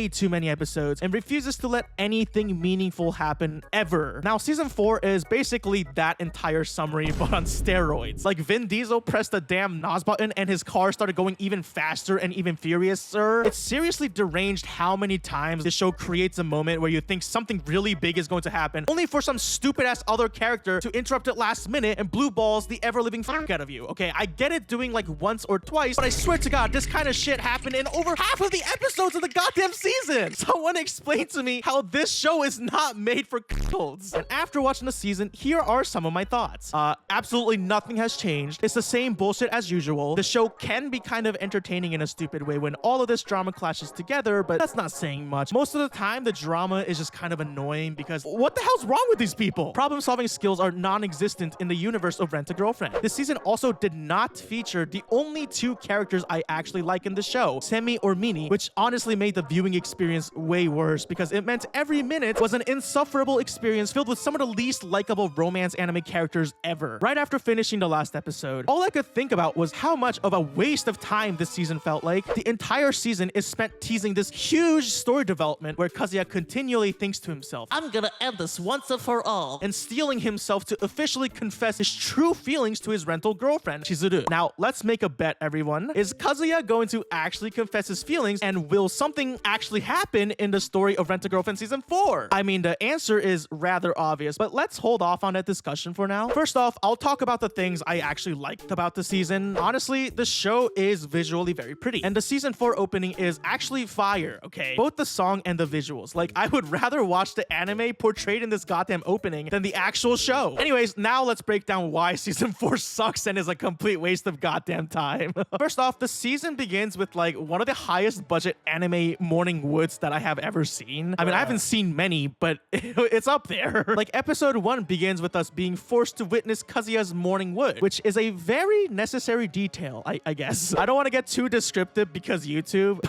too many episodes, and refuses to let anything meaningful happen ever. Now, season 4 is basically that entire summary, but on steroids. Like Vin Diesel pressed the damn NOS button and his car started going even faster and even furious, sir. It's seriously deranged how many times this show creates a moment where you think something really big is going to happen, only for some stupid ass other character to interrupt it last minute and blue balls the ever-living fuck out of you. Okay, I get it doing like once or twice, but I swear to God, this kind of shit happened in over half of the episodes of the goddamn season. Someone explain to me how this show is not made for cults. And after watching the season, here are some of my thoughts. Absolutely nothing has changed. It's the same bullshit as usual. The show can be kind of entertaining in a stupid way when all of this drama clashes together, but that's not saying much. Most of the time, the drama is just kind of annoying because what the hell's wrong with these people? Problem-solving skills are non-existent in the universe of Rent-a-Girlfriend. This season also did not feature the only 2 characters I actually like in the show, Semi or Mini, which honestly made the viewing experience way worse because it meant every minute was an insufferable experience filled with some of the least likable romance anime characters ever. Right after finishing the last episode, all I could think about was how much of a waste of time this season felt like. The entire season is spent teasing this huge story development where Kazuya continually thinks to himself, I'm gonna end this once and for all, and steeling himself to officially confess his true feelings to his rental girlfriend, Chizuru. Now, let's make a bet, everyone. Is Kazuya going to actually confess his feelings, and will something actually happen in the story of Rent-a-Girlfriend Season 4? I mean, the answer is rather obvious, but let's hold off on that discussion for now. First off, I'll talk about the things I actually liked about the season. Honestly, the show is visually very pretty, and the Season 4 opening is actually fire, okay? Both the song and the visuals. Like, I would rather watch the anime portrayed in this goddamn opening than the actual show. Anyways, now let's break down why Season 4 sucks and is a complete waste of goddamn time. First off, the season begins with like one of the highest budget anime morning woods that I have ever seen. I mean, I haven't seen many, but it's up there. Like, episode 1 begins with us being forced to witness Kazuya's morning wood, which is a very necessary detail, I guess. I don't want to get too descriptive because YouTube,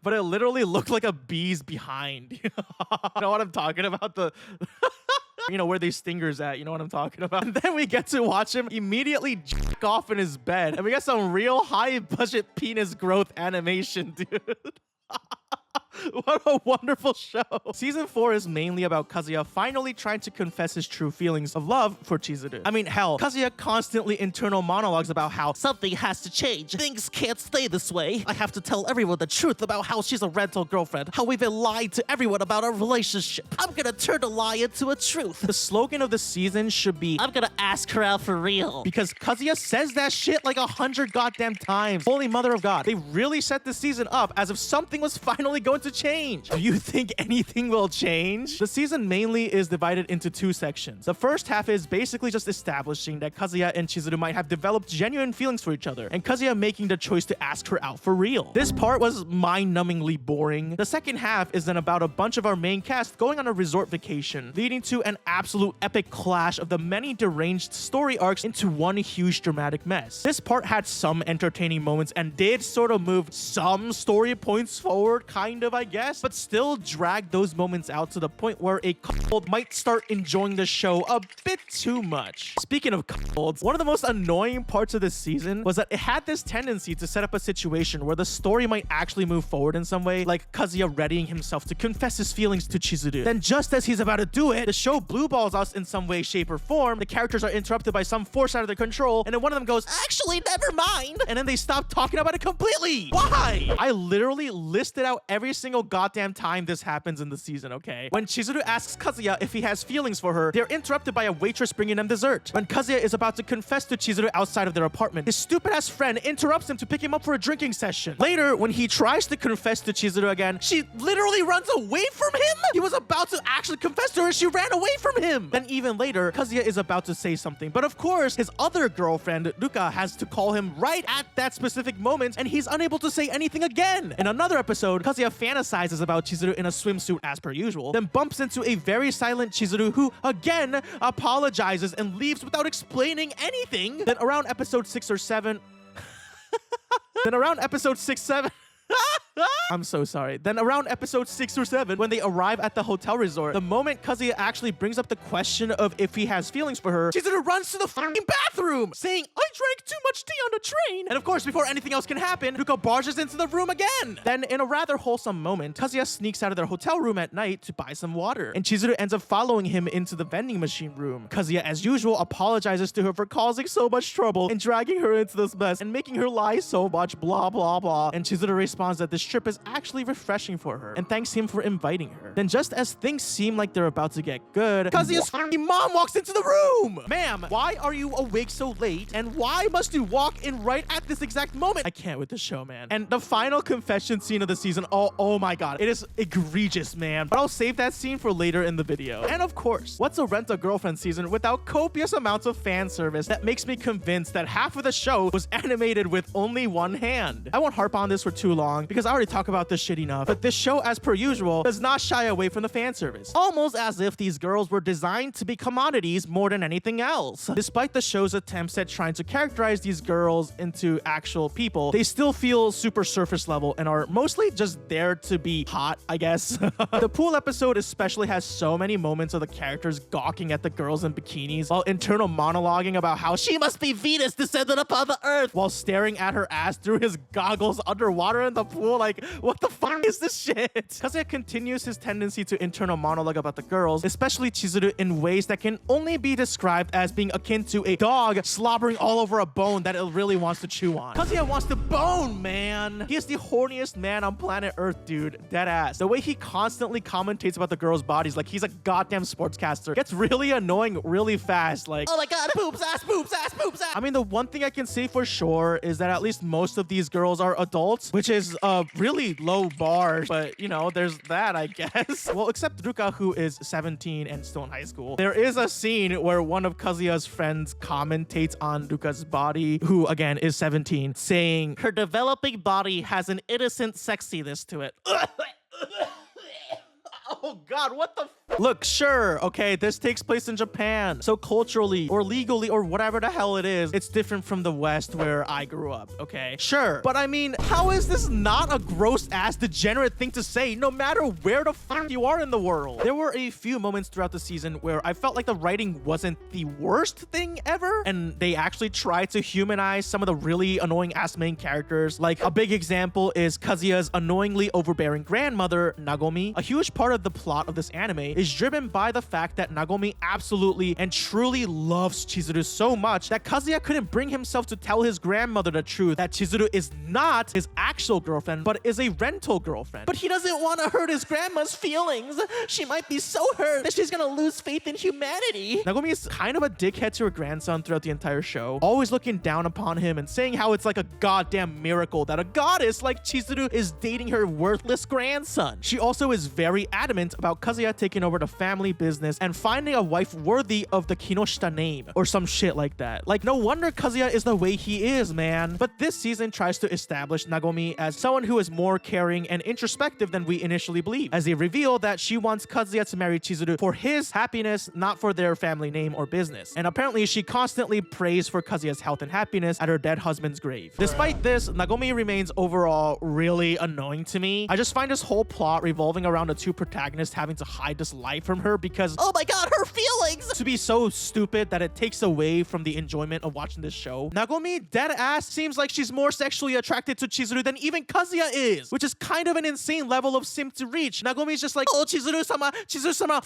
but it literally looked like a bee's behind. You know what I'm talking about? You know, where these stingers at, you know what I'm talking about? And then we get to watch him immediately jack off in his bed. And we got some real high budget penis growth animation, dude. What a wonderful show. Season 4 is mainly about Kazuya finally trying to confess his true feelings of love for Chizuru. I mean, hell, Kazuya constantly internal monologues about how something has to change. Things can't stay this way. I have to tell everyone the truth about how she's a rental girlfriend, how we've been lied to everyone about our relationship. I'm gonna turn a lie into a truth. The slogan of the season should be, I'm gonna ask her out for real. Because Kazuya says that shit like 100 goddamn times. Holy mother of God. They really set this season up as if something was finally going to change. Do you think anything will change? The season mainly is divided into two sections. The first half is basically just establishing that Kazuya and Chizuru might have developed genuine feelings for each other, and Kazuya making the choice to ask her out for real. This part was mind-numbingly boring. The second half is then about a bunch of our main cast going on a resort vacation, leading to an absolute epic clash of the many deranged story arcs into one huge dramatic mess. This part had some entertaining moments and did sort of move some story points forward, kind of, I guess, but still dragged those moments out to the point where a couple might start enjoying the show a bit too much. Speaking of couples, one of the most annoying parts of this season was that it had this tendency to set up a situation where the story might actually move forward in some way, like Kazuya readying himself to confess his feelings to Chizuru. Then just as he's about to do it, the show blue balls us in some way, shape, or form. The characters are interrupted by some force out of their control, and then one of them goes, actually, never mind, and then they stop talking about it completely. Why? I literally listed out every single goddamn time this happens in the season, okay? When Chizuru asks Kazuya if he has feelings for her, they're interrupted by a waitress bringing them dessert. When Kazuya is about to confess to Chizuru outside of their apartment, his stupid-ass friend interrupts him to pick him up for a drinking session. Later, when he tries to confess to Chizuru again, she literally runs away from him? He was about to actually confess to her, she ran away from him. Then even later, Kazuya is about to say something, but of course, his other girlfriend, Ruka, has to call him right at that specific moment, and he's unable to say anything again. In another episode, Kazuya fantasizes about Chizuru in a swimsuit as per usual, then bumps into a very silent Chizuru who, again, apologizes and leaves without explaining anything. Then around episode 6 or 7... I'm so sorry. Then around episode 6 or 7, when they arrive at the hotel resort, the moment Kazuya actually brings up the question of if he has feelings for her, Chizuru runs to the fucking bathroom, saying, I drank too much tea on the train. And of course, before anything else can happen, Ruka barges into the room again. Then in a rather wholesome moment, Kazuya sneaks out of their hotel room at night to buy some water, and Chizuru ends up following him into the vending machine room. Kazuya, as usual, apologizes to her for causing so much trouble and dragging her into this mess and making her lie so much, blah, blah, blah. And Chizuru responds that this trip is actually refreshing for her and thanks him for inviting her. Then just as things seem like they're about to get good, Kazuya's fucking mom walks into the room! Ma'am, why are you awake so late? And why must you walk in right at this exact moment? I can't with this show, man. And the final confession scene of the season, oh my god, it is egregious, man. But I'll save that scene for later in the video. And of course, what's a Rent-A-Girlfriend season without copious amounts of fan service that makes me convinced that half of the show was animated with only one hand? I won't harp on this for too long because I already talk about this shit enough, but this show, as per usual, does not shy away from the fan service. Almost as if these girls were designed to be commodities more than anything else. Despite the show's attempts at trying to characterize these girls into actual people, they still feel super surface level and are mostly just there to be hot, I guess. The pool episode especially has so many moments of the characters gawking at the girls in bikinis while internal monologuing about how she must be Venus descended upon the earth while staring at her ass through his goggles underwater in the pool. Like, what the fuck is this shit? Kazuya continues his tendency to internal monologue about the girls, especially Chizuru, in ways that can only be described as being akin to a dog slobbering all over a bone that it really wants to chew on. Kazuya wants to bone, man. He is the horniest man on planet Earth, dude. Dead ass. The way he constantly commentates about the girls' bodies like he's a goddamn sportscaster gets really annoying really fast. Like, oh my god, boobs, ass, boobs, ass, boobs, ass. I mean, the one thing I can say for sure is that at least most of these girls are adults, which is really low bar, but you know, there's that, I guess. Well, except Ruka, who is 17 and still in high school. There is a scene where one of Kazuya's friends commentates on Ruka's body, who again is 17, saying her developing body has an innocent sexiness to it. Oh god, what the Look, sure, okay, this takes place in Japan, so culturally or legally or whatever the hell it is, it's different from the West where I grew up, okay? Sure, but I mean, how is this not a gross-ass degenerate thing to say no matter where the fuck you are in the world? There were a few moments throughout the season where I felt like the writing wasn't the worst thing ever, and they actually tried to humanize some of the really annoying-ass main characters. Like, a big example is Kazuya's annoyingly overbearing grandmother, Nagomi. A huge part of the plot of this anime is driven by the fact that Nagomi absolutely and truly loves Chizuru so much that Kazuya couldn't bring himself to tell his grandmother the truth that Chizuru is not his actual girlfriend, but is a rental girlfriend. But he doesn't want to hurt his grandma's feelings. She might be so hurt that she's gonna lose faith in humanity. Nagomi is kind of a dickhead to her grandson throughout the entire show, always looking down upon him and saying how it's like a goddamn miracle that a goddess like Chizuru is dating her worthless grandson. She also is very adamant about Kazuya taking over the family business and finding a wife worthy of the Kinoshita name or some shit like that. Like, no wonder Kazuya is the way he is, man. But this season tries to establish Nagomi as someone who is more caring and introspective than we initially believe, as they reveal that she wants Kazuya to marry Chizuru for his happiness, not for their family name or business. And apparently she constantly prays for Kazuya's health and happiness at her dead husband's grave. Despite this, Nagomi remains overall really annoying to me. I just find this whole plot revolving around the two protagonists having to hide this life from her because, oh my god, her feelings! To be so stupid that it takes away from the enjoyment of watching this show. Nagomi, dead ass, seems like she's more sexually attracted to Chizuru than even Kazuya is, which is kind of an insane level of simp to reach. Nagomi's just like, oh, Chizuru-sama, Chizuru-sama,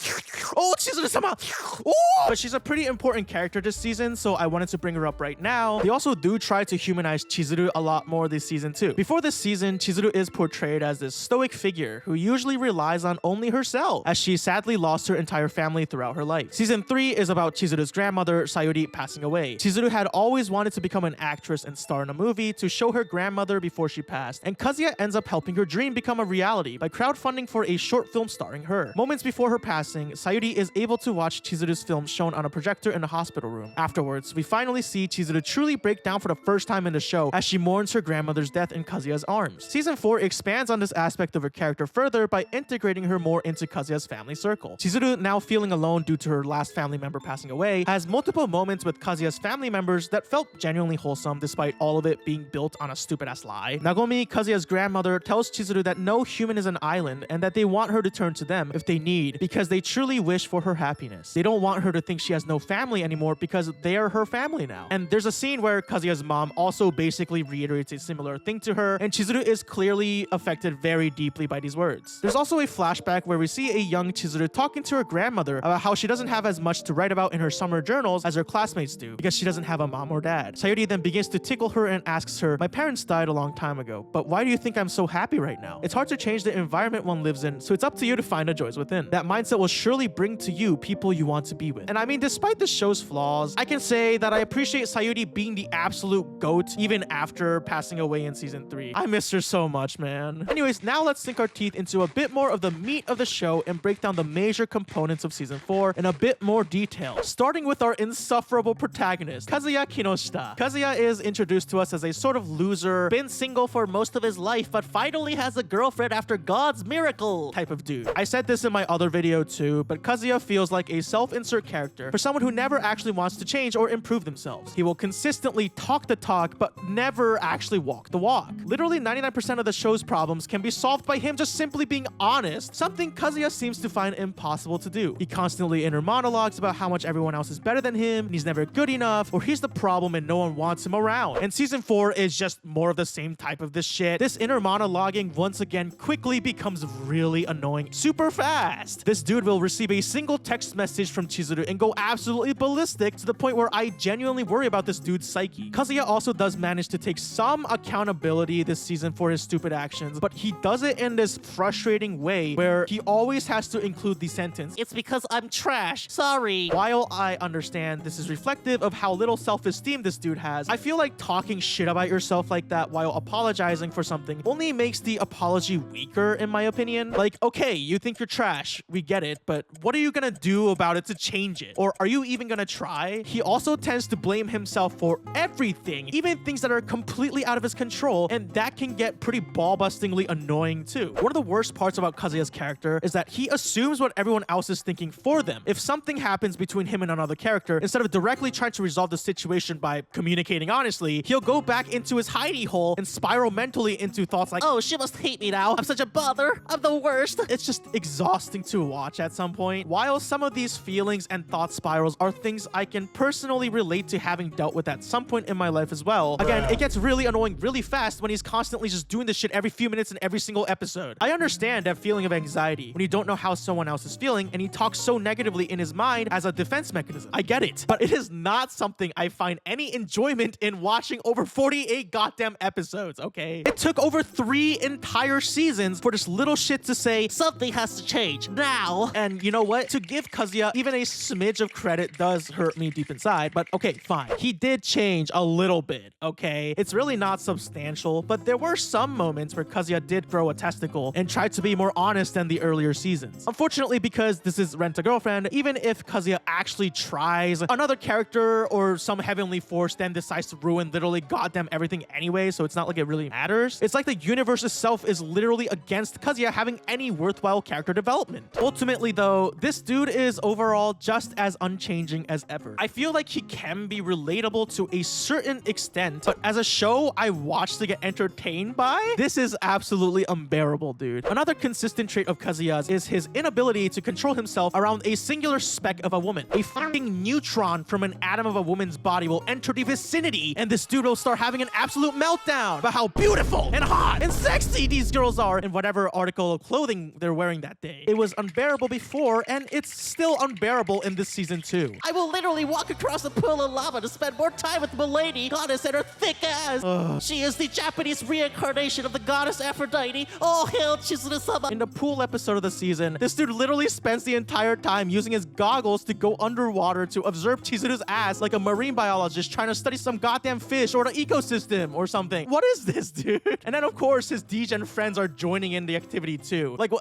oh, Chizuru-sama, oh! But she's a pretty important character this season, so I wanted to bring her up right now. They also do try to humanize Chizuru a lot more this season too. Before this season, Chizuru is portrayed as this stoic figure who usually relies on only herself, as she sadly lost her entire family throughout her life. Season 3 is about Chizuru's grandmother, Sayuri, passing away. Chizuru had always wanted to become an actress and star in a movie to show her grandmother before she passed, and Kazuya ends up helping her dream become a reality by crowdfunding for a short film starring her. Moments before her passing, Sayuri is able to watch Chizuru's film shown on a projector in the hospital room. Afterwards, we finally see Chizuru truly break down for the first time in the show as she mourns her grandmother's death in Kazuya's arms. Season 4 expands on this aspect of her character further by integrating her more into Kazuya's family circle. Chizuru, now feeling alone due to her last family member passing away, has multiple moments with Kazuya's family members that felt genuinely wholesome despite all of it being built on a stupid-ass lie. Nagomi, Kazuya's grandmother, tells Chizuru that no human is an island and that they want her to turn to them if they need, because they truly wish for her happiness. They don't want her to think she has no family anymore because they are her family now. And there's a scene where Kazuya's mom also basically reiterates a similar thing to her, and Chizuru is clearly affected very deeply by these words. There's also a flashback where we see a young Chizuru talking to her grandmother about how she doesn't have as much to write about in her summer journals as her classmates do because she doesn't have a mom or dad. Sayuri then begins to tickle her and asks her, "My parents died a long time ago, but why do you think I'm so happy right now? It's hard to change the environment one lives in, so it's up to you to find the joys within. That mindset will surely bring to you people you want to be with." And I mean, despite the show's flaws, I can say that I appreciate Sayuri being the absolute GOAT even after passing away in season 3. I miss her so much, man. Anyways, now let's sink our teeth into a bit more of the meat of the show and break down the major components of season 4 in a bit more detail, starting with our insufferable protagonist, Kazuya Kinoshita. Kazuya is introduced to us as a sort of loser, been single for most of his life, but finally has a girlfriend after God's miracle type of dude. I said this in my other video too, but Kazuya feels like a self-insert character for someone who never actually wants to change or improve themselves. He will consistently talk the talk, but never actually walk the walk. Literally 99% of the show's problems can be solved by him just simply being honest, something Kazuya seems to find impossible to do. He constantly inner monologues about how much everyone else is better than him, and he's never good enough, or he's the problem and no one wants him around. And season 4 is just more of the same type of this shit. This inner monologuing once again quickly becomes really annoying super fast. This dude will receive a single text message from Chizuru and go absolutely ballistic to the point where I genuinely worry about this dude's psyche. Kazuya also does manage to take some accountability this season for his stupid actions, but he does it in this frustrating way where he always has to include the sentence, "It's because I'm trash, sorry." While I understand this is reflective of how little self-esteem this dude has, I feel like talking shit about yourself like that while apologizing for something only makes the apology weaker, in my opinion. Like, okay, you think you're trash, we get it, but what are you gonna do about it to change it? Or are you even gonna try? He also tends to blame himself for everything, even things that are completely out of his control, and that can get pretty ball-bustingly annoying too. One of the worst parts about Kazuya's character character is that he assumes what everyone else is thinking for them. If something happens between him and another character, instead of directly trying to resolve the situation by communicating honestly, he'll go back into his hidey hole and spiral mentally into thoughts like, oh, she must hate me now. I'm such a bother. I'm the worst. It's just exhausting to watch at some point. While some of these feelings and thought spirals are things I can personally relate to having dealt with at some point in my life as well, again, it gets really annoying really fast when he's constantly just doing this shit every few minutes in every single episode. I understand that feeling of anxiety when you don't know how someone else is feeling and he talks so negatively in his mind as a defense mechanism. I get it, but it is not something I find any enjoyment in watching over 48 goddamn episodes, okay? It took over 3 entire seasons for this little shit to say, something has to change now. And you know what? To give Kazuya even a smidge of credit does hurt me deep inside, but okay, fine. He did change a little bit, okay? It's really not substantial, but there were some moments where Kazuya did grow a testicle and tried to be more honest than the earlier seasons. Unfortunately, because this is Rent-a-Girlfriend, even if Kazuya actually tries, another character or some heavenly force then decides to ruin literally goddamn everything anyway, so it's not like it really matters. It's like the universe itself is literally against Kazuya having any worthwhile character development. Ultimately though, this dude is overall just as unchanging as ever. I feel like he can be relatable to a certain extent, but as a show I watch to get entertained by, this is absolutely unbearable, dude. Another consistent trait of Kazuya's is his inability to control himself around a singular speck of a woman. A fucking neutron from an atom of a woman's body will enter the vicinity and this dude will start having an absolute meltdown about how beautiful and hot and sexy these girls are in whatever article of clothing they're wearing that day. It was unbearable before and it's still unbearable in this season too. I will literally walk across a pool of lava to spend more time with Milady, goddess and her thick ass. She is the Japanese reincarnation of the goddess Aphrodite. Oh, hail Chizuru-sama. In the pool episode of the season, this dude literally spends the entire time using his goggles to go underwater to observe Chizuru's ass like a marine biologist trying to study some goddamn fish or the ecosystem or something. What is this, dude? And then of course his degen friends are joining in the activity too. Like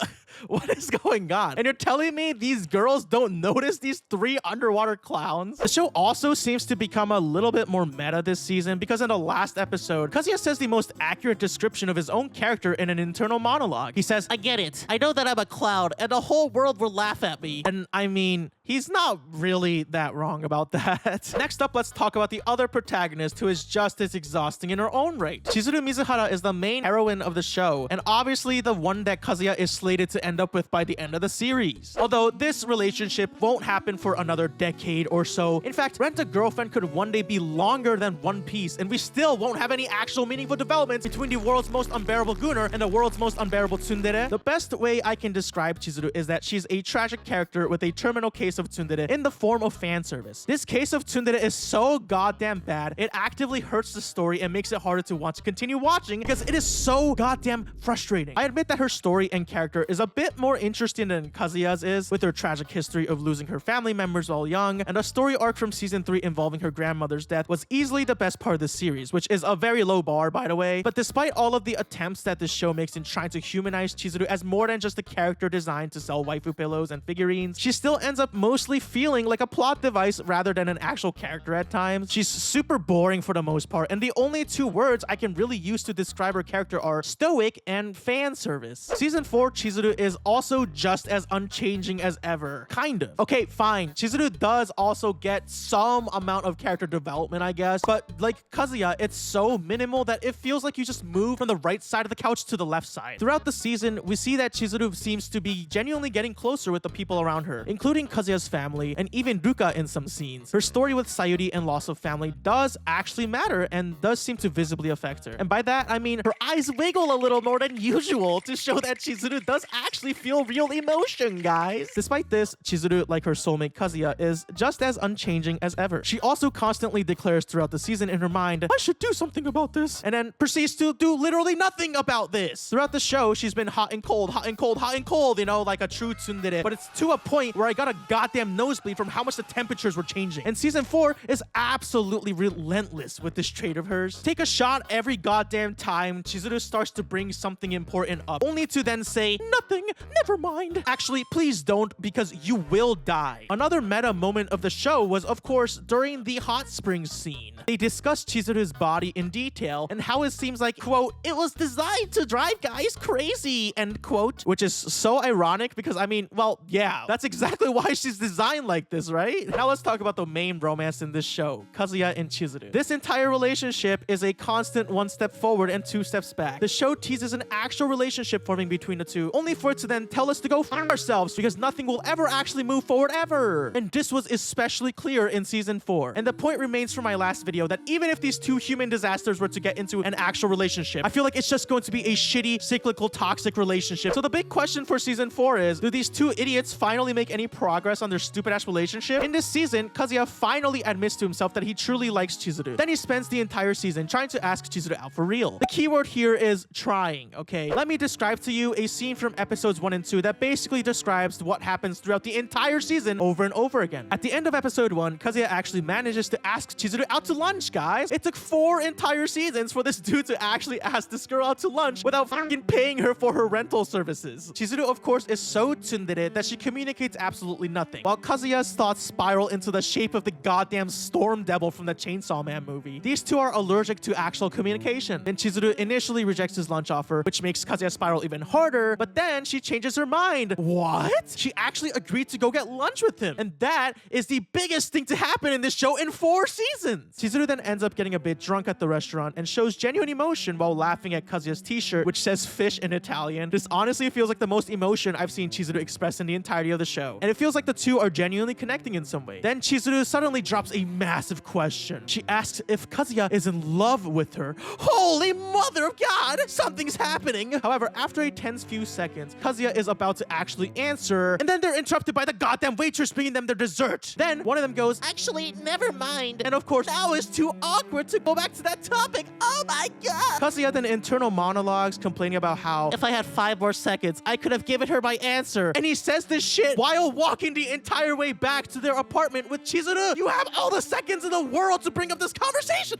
what is going on? And you're telling me these girls don't notice these 3 underwater clowns? The show also seems to become a little bit more meta this season because in the last episode, Kazuya says the most accurate description of his own character in an internal monologue. He says, I get it. I know that I'm a clown and the whole world will laugh at me. and I mean, he's not really that wrong about that. Next up, let's talk about the other protagonist who is just as exhausting in her own right. Chizuru Mizuhara is the main heroine of the show, and obviously the one that Kazuya is slated to end up with by the end of the series. Although this relationship won't happen for another decade or so. In fact, Rent-a-Girlfriend could one day be longer than One Piece, and we still won't have any actual meaningful developments between the world's most unbearable Gunner and the world's most unbearable Tsundere. The best way I can describe Chizuru is that she's a tragic character with a terminal case of tsundere in the form of fan service. This case of tsundere is so goddamn bad, it actively hurts the story and makes it harder to want to continue watching because it is so goddamn frustrating. I admit that her story and character is a bit more interesting than Kazuya's is, with her tragic history of losing her family members while young, and a story arc from season 3 involving her grandmother's death was easily the best part of the series, which is a very low bar, by the way. But despite all of the attempts that this show makes in trying to humanize Chizuru as more than just a character designed to sell waifu pillows and figurines, she still ends up mostly feeling like a plot device rather than an actual character at times. She's super boring for the most part, and the only 2 words I can really use to describe her character are stoic and fan service. Season 4 Chizuru is also just as unchanging as ever. Kind of. Okay, fine. Chizuru does also get some amount of character development, I guess, but like Kazuya, it's so minimal that it feels like you just move from the right side of the couch to the left side. Throughout the season, we see that Chizuru seems to be genuinely getting closer with the people around her, including Kazuya's family and even Ruka in some scenes. Her story with Sayuri and loss of family does actually matter and does seem to visibly affect her. And by that, I mean her eyes wiggle a little more than usual to show that Chizuru does actually feel real emotion, guys. Despite this, Chizuru, like her soulmate Kazuya, is just as unchanging as ever. She also constantly declares throughout the season in her mind, I should do something about this, and then proceeds to do literally nothing about this. Throughout the show, she's been hot and cold, hot and cold, hot and cold, you know, like a true tsundere, but it's to a point where I got a goddamn nosebleed from how much the temperatures were changing. And season 4 is absolutely relentless with this trait of hers. Take a shot every goddamn time Chizuru starts to bring something important up, only to then say, nothing, never mind. Actually, please don't, because you will die. Another meta moment of the show was, of course, during the hot springs scene. They discussed Chizuru's body in detail and how it seems like, quote, it was designed to drive guys crazy, end quote, which is is so ironic because, I mean, well, yeah, that's exactly why she's designed like this, right? Now let's talk about the main romance in this show, Kazuya and Chizuru. This entire relationship is a constant one step forward and two steps back. The show teases an actual relationship forming between the two, only for it to then tell us to go f ourselves because nothing will ever actually move forward ever. And this was especially clear in season 4. And the point remains from my last video that even if these two human disasters were to get into an actual relationship, I feel like it's just going to be a shitty, cyclical, toxic relationship. So the big question for season 4 is, do these two idiots finally make any progress on their stupid ass relationship? In this season, Kazuya finally admits to himself that he truly likes Chizuru. Then he spends the entire season trying to ask Chizuru out for real. The keyword here is trying, okay? Let me describe to you a scene from episodes 1 and 2 that basically describes what happens throughout the entire season over and over again. At the end of episode 1, Kazuya actually manages to ask Chizuru out to lunch, guys. It took 4 entire seasons for this dude to actually ask this girl out to lunch without fucking paying her for her rental services. Chizuru, of course, is so tsundere that she communicates absolutely nothing, while Kazuya's thoughts spiral into the shape of the goddamn storm devil from the Chainsaw Man movie. These two are allergic to actual communication. Then Chizuru initially rejects his lunch offer, which makes Kazuya spiral even harder, but then she changes her mind. What? She actually agreed to go get lunch with him. And that is the biggest thing to happen in this show in 4 seasons. Chizuru then ends up getting a bit drunk at the restaurant and shows genuine emotion while laughing at Kazuya's t-shirt, which says fish in Italian. This honestly feels like the most emotion I've seen Chizuru express in the entirety of the show. And it feels like the two are genuinely connecting in some way. Then Chizuru suddenly drops a massive question. She asks if Kazuya is in love with her. Holy mother of God! Something's happening! However, after a tense few seconds, Kazuya is about to actually answer, and then they're interrupted by the goddamn waitress bringing them their dessert. Then one of them goes, Actually, never mind. and of course, now it's too awkward to go back to that topic. Oh my God! Kazuya then internal monologues complaining about how If I had 5 more seconds, I could have given her my answer. and he says this shit while walking the entire way back to their apartment with Chizuru. You have all the seconds in the world to bring up this conversation.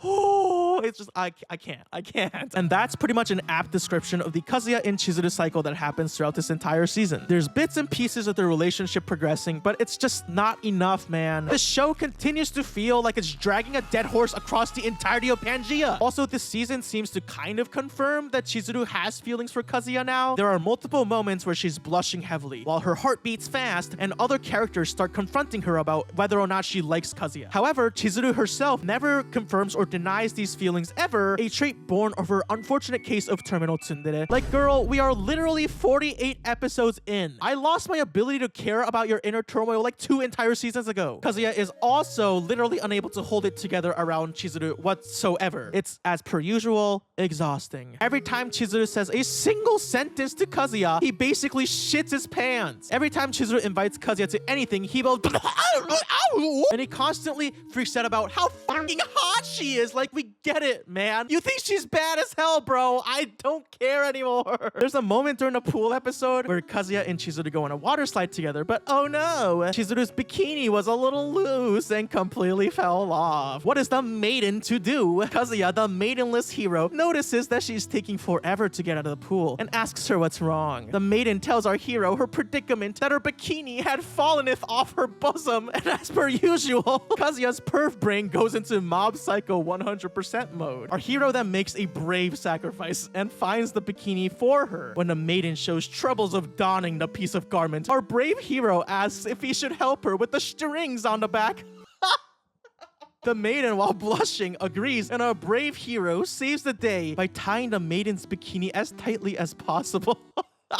It's just, I can't. And that's pretty much an apt description of the Kazuya and Chizuru cycle that happens throughout this entire season. There's bits and pieces of their relationship progressing, but it's just not enough, man. The show continues to feel like it's dragging a dead horse across the entirety of Pangea. Also, this season seems to kind of confirm that Chizuru has feelings for Kazuya now. There are multiple moments where she's blushing heavily, while her heart beats fast, and other characters start confronting her about whether or not she likes Kazuya. However, Chizuru herself never confirms or denies these feelings ever, a trait born of her unfortunate case of terminal tsundere. Like, girl, we are literally 48 episodes in. I lost my ability to care about your inner turmoil like 2 entire seasons ago. Kazuya is also literally unable to hold it together around Chizuru whatsoever. It's, as per usual, exhausting. Every time Chizuru says a single sentence to Kazuya, he basically shits his pants. Every time Chizuru invites Kazuya to anything, he will and he constantly freaks out about how fucking hot she is. Like, we get it, man. You think she's bad as hell, bro. I don't care anymore. There's a moment during the pool episode where Kazuya and Chizuru go on a water slide together, but oh no, Chizuru's bikini was a little loose and completely fell off. What is the maiden to do? Kazuya, the maidenless hero, notices that she's taking forever to get out of the pool and asks her what's wrong. The maiden tells our hero her predicament, that her bikini had falleneth off her bosom, and as per usual, Kazuya's perv brain goes into Mob Psycho 100% mode. Our hero then makes a brave sacrifice and finds the bikini for her. When the maiden shows troubles of donning the piece of garment, our brave hero asks if he should help her with the strings on the back. The maiden, while blushing, agrees, and our brave hero saves the day by tying the maiden's bikini as tightly as possible.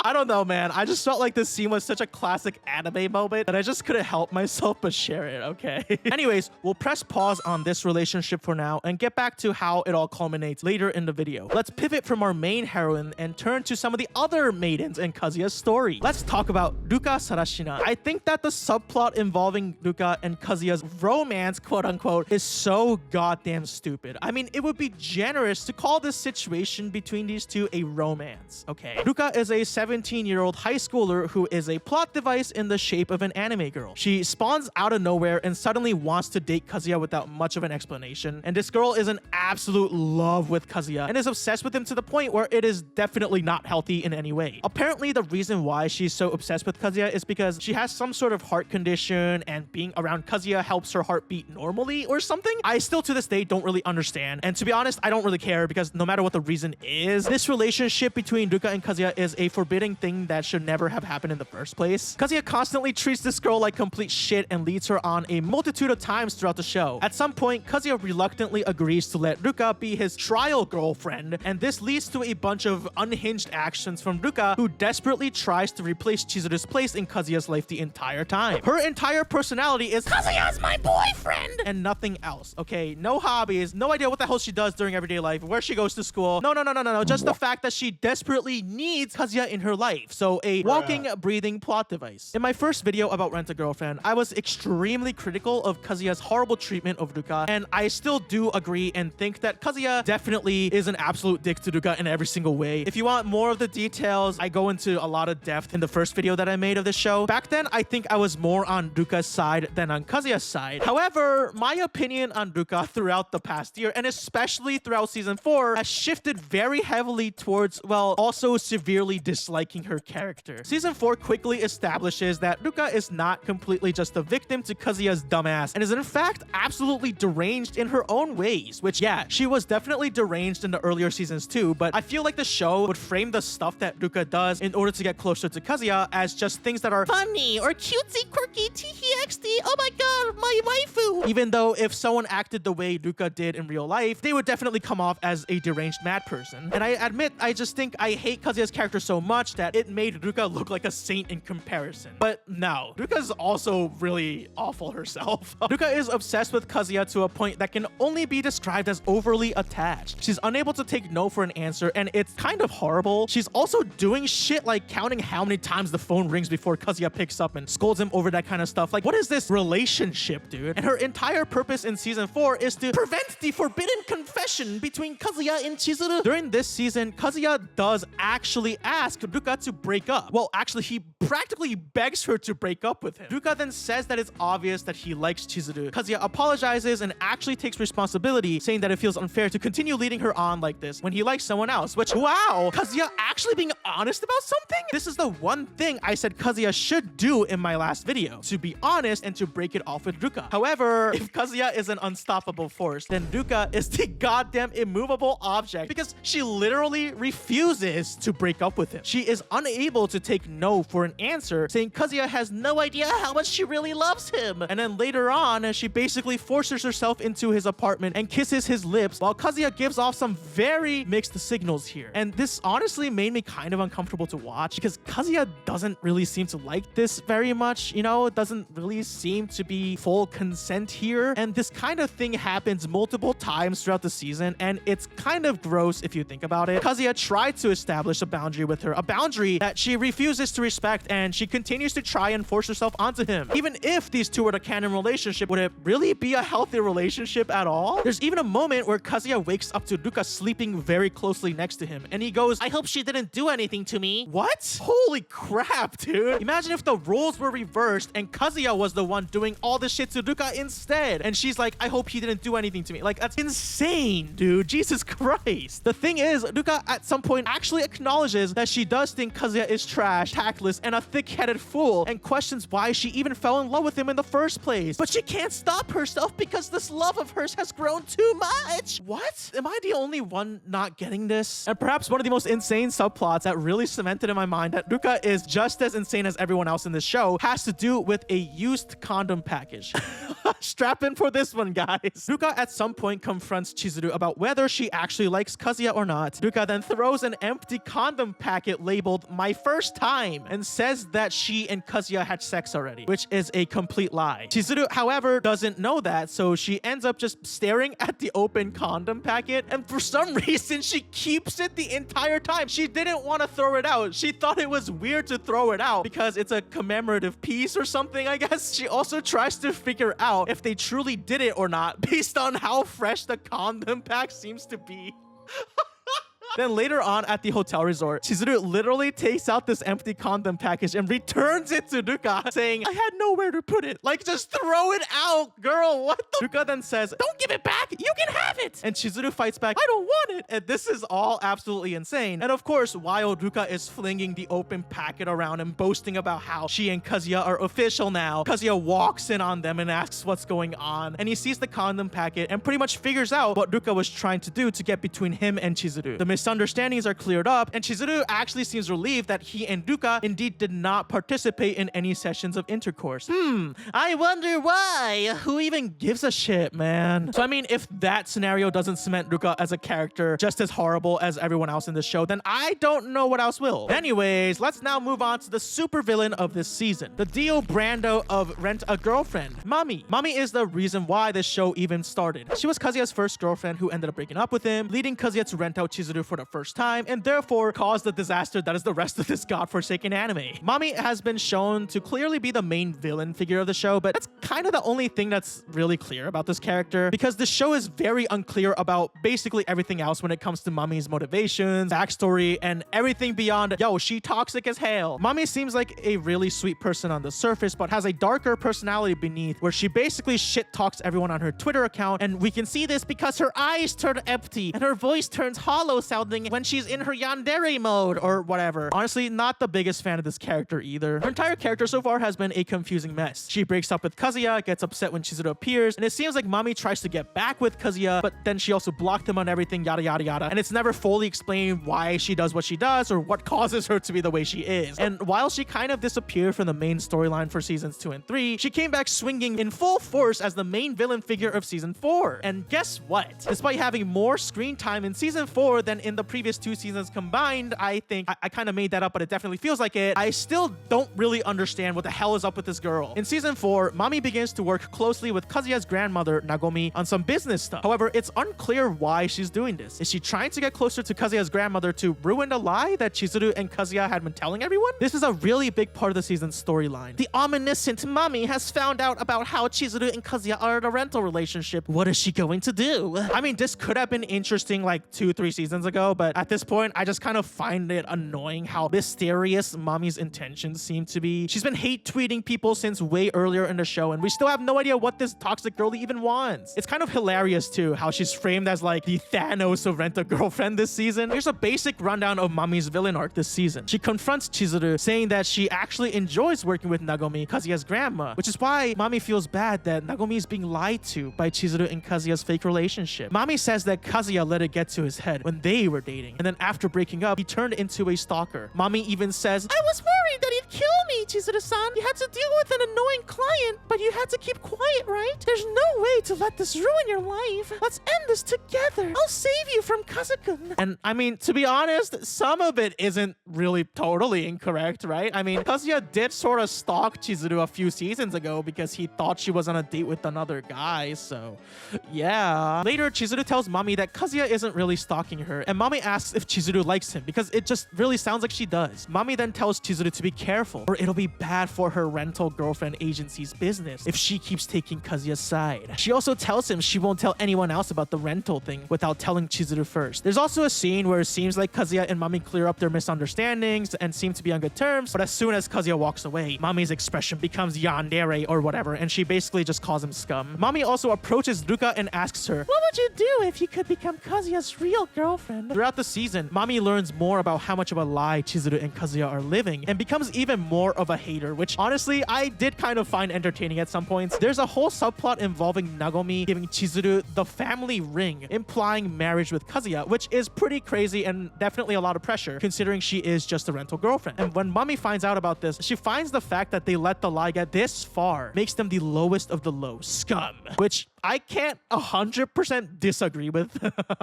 I don't know, man. I just felt like this scene was such a classic anime moment that I just couldn't help myself but share it, okay? Anyways, we'll press pause on this relationship for now and get back to how it all culminates later in the video. Let's pivot from our main heroine and turn to some of the other maidens in Kazuya's story. Let's talk about Ruka Sarashina. I think that the subplot involving Ruka and Kazuya's romance, quote unquote, is so goddamn stupid. I mean, it would be generous to call this situation between these two a romance, okay? Ruka is a 17-year-old high schooler who is a plot device in the shape of an anime girl. She spawns out of nowhere and suddenly wants to date Kazuya without much of an explanation. And this girl is in absolute love with Kazuya and is obsessed with him to the point where it is definitely not healthy in any way. Apparently, the reason why she's so obsessed with Kazuya is because she has some sort of heart condition and being around Kazuya helps her heart beat normally or something. I still to this day don't really understand. And to be honest, I don't really care because no matter what the reason is, this relationship between Ruka and Kazuya is a for forbidding thing that should never have happened in the first place. Kazuya constantly treats this girl like complete shit and leads her on a multitude of times throughout the show. At some point, Kazuya reluctantly agrees to let Ruka be his trial girlfriend, and this leads to a bunch of unhinged actions from Ruka, who desperately tries to replace Chizuru's place in Kazuya's life the entire time. Her entire personality is Kazuya's my boyfriend and nothing else. Okay, no hobbies, no idea what the hell she does during everyday life, where she goes to school. No. Just the fact that she desperately needs Kazuya in her life. So a walking, breathing plot device. In my first video about Rent-A-Girlfriend, I was extremely critical of Kazuya's horrible treatment of Ruka, and I still do agree and think that Kazuya definitely is an absolute dick to Ruka in every single way. If you want more of the details, I go into a lot of depth in the first video that I made of this show. Back then, I think I was more on Ruka's side than on Kazuya's side. However, my opinion on Ruka throughout the past year, and especially throughout season 4, has shifted very heavily towards, well, also severely disliking her character. Season 4 quickly establishes that Ruka is not completely just a victim to Kazuya's dumbass, and is in fact absolutely deranged in her own ways, which, yeah, she was definitely deranged in the earlier seasons too, but I feel like the show would frame the stuff that Ruka does in order to get closer to Kazuya as just things that are Funny or cutesy, quirky, TXD. Oh my god, my waifu. even though if someone acted the way Ruka did in real life, they would definitely come off as a deranged mad person. And I admit, I just think I hate Kazuya's character so much that it made Ruka look like a saint in comparison. But no, Ruka's also really awful herself. Ruka is obsessed with Kazuya to a point that can only be described as overly attached. She's unable to take no for an answer, and it's kind of horrible. She's also doing shit like counting how many times the phone rings before Kazuya picks up and scolds him over that kind of stuff. Like, what is this relationship, dude? And her entire purpose in season 4 is to prevent the forbidden confession between Kazuya and Chizuru. During this season, Kazuya does actually ask Ruka to break up. Well, actually, he practically begs her to break up with him. Ruka then says that it's obvious that he likes Chizuru. Kazuya apologizes and actually takes responsibility, saying that it feels unfair to continue leading her on like this when he likes someone else, which, wow, Kazuya actually being honest about something? This is the one thing I said Kazuya should do in my last video, to be honest and to break it off with Ruka. However, if Kazuya is an unstoppable force, then Ruka is the goddamn immovable object because she literally refuses to break up with him. She is unable to take no for an answer, saying Kazuya has no idea how much she really loves him. And then later on, she basically forces herself into his apartment and kisses his lips while Kazuya gives off some very mixed signals here. And this honestly made me kind of uncomfortable to watch because Kazuya doesn't really seem to like this very much, you know, it doesn't really seem to be full consent here. And this kind of thing happens multiple times throughout the season, and it's kind of gross if you think about it. Kazuya tried to establish a boundary with her, a boundary that she refuses to respect, and she continues to try and force herself onto him. Even if these two were a canon relationship, would it really be a healthy relationship at all? There's even a moment where Kazuya wakes up to Ruka sleeping very closely next to him, and he goes, I hope she didn't do anything to me. what? Holy crap, dude. Imagine if the roles were reversed and Kazuya was the one doing all this shit to Ruka instead. And she's like, I hope he didn't do anything to me. Like, that's insane, dude. Jesus Christ. The thing is, Ruka at some point actually acknowledges that she does think Kazuya is trash, tactless, and a thick-headed fool, and questions why she even fell in love with him in the first place. But she can't stop herself because this love of hers has grown too much. What? Am I the only one not getting this? And perhaps one of the most insane subplots that really cemented in my mind that Ruka is just as insane as everyone else in this show has to do with a used condom package. Strap in for this one, guys. Ruka at some point confronts Chizuru about whether she actually likes Kazuya or not. Ruka then throws an empty condom packet labeled "My First Time" and says that she and Kazuya had sex already, which is a complete lie. Chizuru, however, doesn't know that, so she ends up just staring at the open condom packet, and for some reason, she keeps it the entire time. She didn't want to throw it out. She thought it was weird to throw it out because it's a commemorative piece or something, I guess. She also tries to figure out if they truly did it or not based on how fresh the condom pack seems to be. Then later on at the hotel resort, Chizuru literally takes out this empty condom package and returns it to Ruka, saying, I had nowhere to put it. Like, just throw it out, girl. What the? Ruka then says, don't give it back. You can have it. And Chizuru fights back, I don't want it. And this is all absolutely insane. And of course, while Ruka is flinging the open packet around and boasting about how she and Kazuya are official now, Kazuya walks in on them and asks what's going on. And he sees the condom packet and pretty much figures out what Ruka was trying to do to get between him and Chizuru. The misunderstandings are cleared up, and Chizuru actually seems relieved that he and Ruka indeed did not participate in any sessions of intercourse. I wonder why. Who even gives a shit, man? So I mean, if that scenario doesn't cement Ruka as a character just as horrible as everyone else in the show, then I don't know what else will. Anyways, let's now move on to the supervillain of this season, the Dio Brando of Rent a Girlfriend, Mami. Mami is the reason why this show even started. She was Kazuya's first girlfriend who ended up breaking up with him, leading Kazuya to rent out Chizuru for the first time, and therefore caused the disaster that is the rest of this godforsaken anime. Mami has been shown to clearly be the main villain figure of the show, but that's kind of the only thing that's really clear about this character, because the show is very unclear about basically everything else when it comes to Mami's motivations, backstory, and everything beyond, yo, she toxic as hell. Mami seems like a really sweet person on the surface, but has a darker personality beneath, where she basically shit talks everyone on her Twitter account, and we can see this because her eyes turn empty and her voice turns hollow sounding when she's in her yandere mode or whatever. Honestly, not the biggest fan of this character either. Her entire character so far has been a confusing mess. She breaks up with Kazuya, gets upset when Chizuru appears, and it seems like Mami tries to get back with Kazuya, but then she also blocked him on everything, yada yada yada, and it's never fully explained why she does what she does or what causes her to be the way she is. And while she kind of disappeared from the main storyline for seasons 2 and 3, she came back swinging in full force as the main villain figure of season 4. And guess what? Despite having more screen time in season 4 than in the previous 2 seasons combined, I think I kind of made that up, but it definitely feels like it. I still don't really understand what the hell is up with this girl. In season 4, Mami begins to work closely with Kazuya's grandmother, Nagomi, on some business stuff. However, it's unclear why she's doing this. Is she trying to get closer to Kazuya's grandmother to ruin the lie that Chizuru and Kazuya had been telling everyone? This is a really big part of the season's storyline. The omniscient Mami has found out about how Chizuru and Kazuya are in a rental relationship. What is she going to do? I mean, this could have been interesting like 2-3 seasons ago, but at this point, I just kind of find it annoying how mysterious Mami's intentions seem to be. She's been hate tweeting people since way earlier in the show, and we still have no idea what this toxic girlie even wants. It's kind of hilarious too how she's framed as like the Thanos of Rent a Girlfriend this season. Here's a basic rundown of Mami's villain arc this season. She confronts Chizuru, saying that she actually enjoys working with Nagomi, Kazuya's grandma, which is why Mami feels bad that Nagomi is being lied to by Chizuru and Kazuya's fake relationship. Mami says that Kazuya let it get to his head when they were dating, and then after breaking up, he turned into a stalker. Mami even says, I was worried that he'd kill me, Chizuru-san. You had to deal with an annoying client, but you had to keep quiet, right? There's no way to let this ruin your life. Let's end this together. I'll save you from Kazu-kun. And I mean, to be honest, some of it isn't really totally incorrect, right? I mean, Kazuya did sort of stalk Chizuru a few seasons ago because he thought she was on a date with another guy, so yeah. Later, Chizuru tells Mami that Kazuya isn't really stalking her, and Mami asks if Chizuru likes him because it just really sounds like she does. Mami then tells Chizuru to be careful, or it'll be bad for her rental girlfriend agency's business if she keeps taking Kazuya's side. She also tells him she won't tell anyone else about the rental thing without telling Chizuru first. There's also a scene where it seems like Kazuya and Mami clear up their misunderstandings and seem to be on good terms, but as soon as Kazuya walks away, Mami's expression becomes yandere or whatever, and she basically just calls him scum. Mami also approaches Ruka and asks her, what would you do if you could become Kazuya's real girlfriend? Throughout the season, Mami learns more about how much of a lie Chizuru and Kazuya are living and becomes even more of a hater, which honestly, I did kind of find entertaining at some points. There's a whole subplot involving Nagomi giving Chizuru the family ring, implying marriage with Kazuya, which is pretty crazy and definitely a lot of pressure, considering she is just a rental girlfriend. And when Mami finds out about this, she finds the fact that they let the lie get this far makes them the lowest of the low, scum, which I can't 100% disagree with.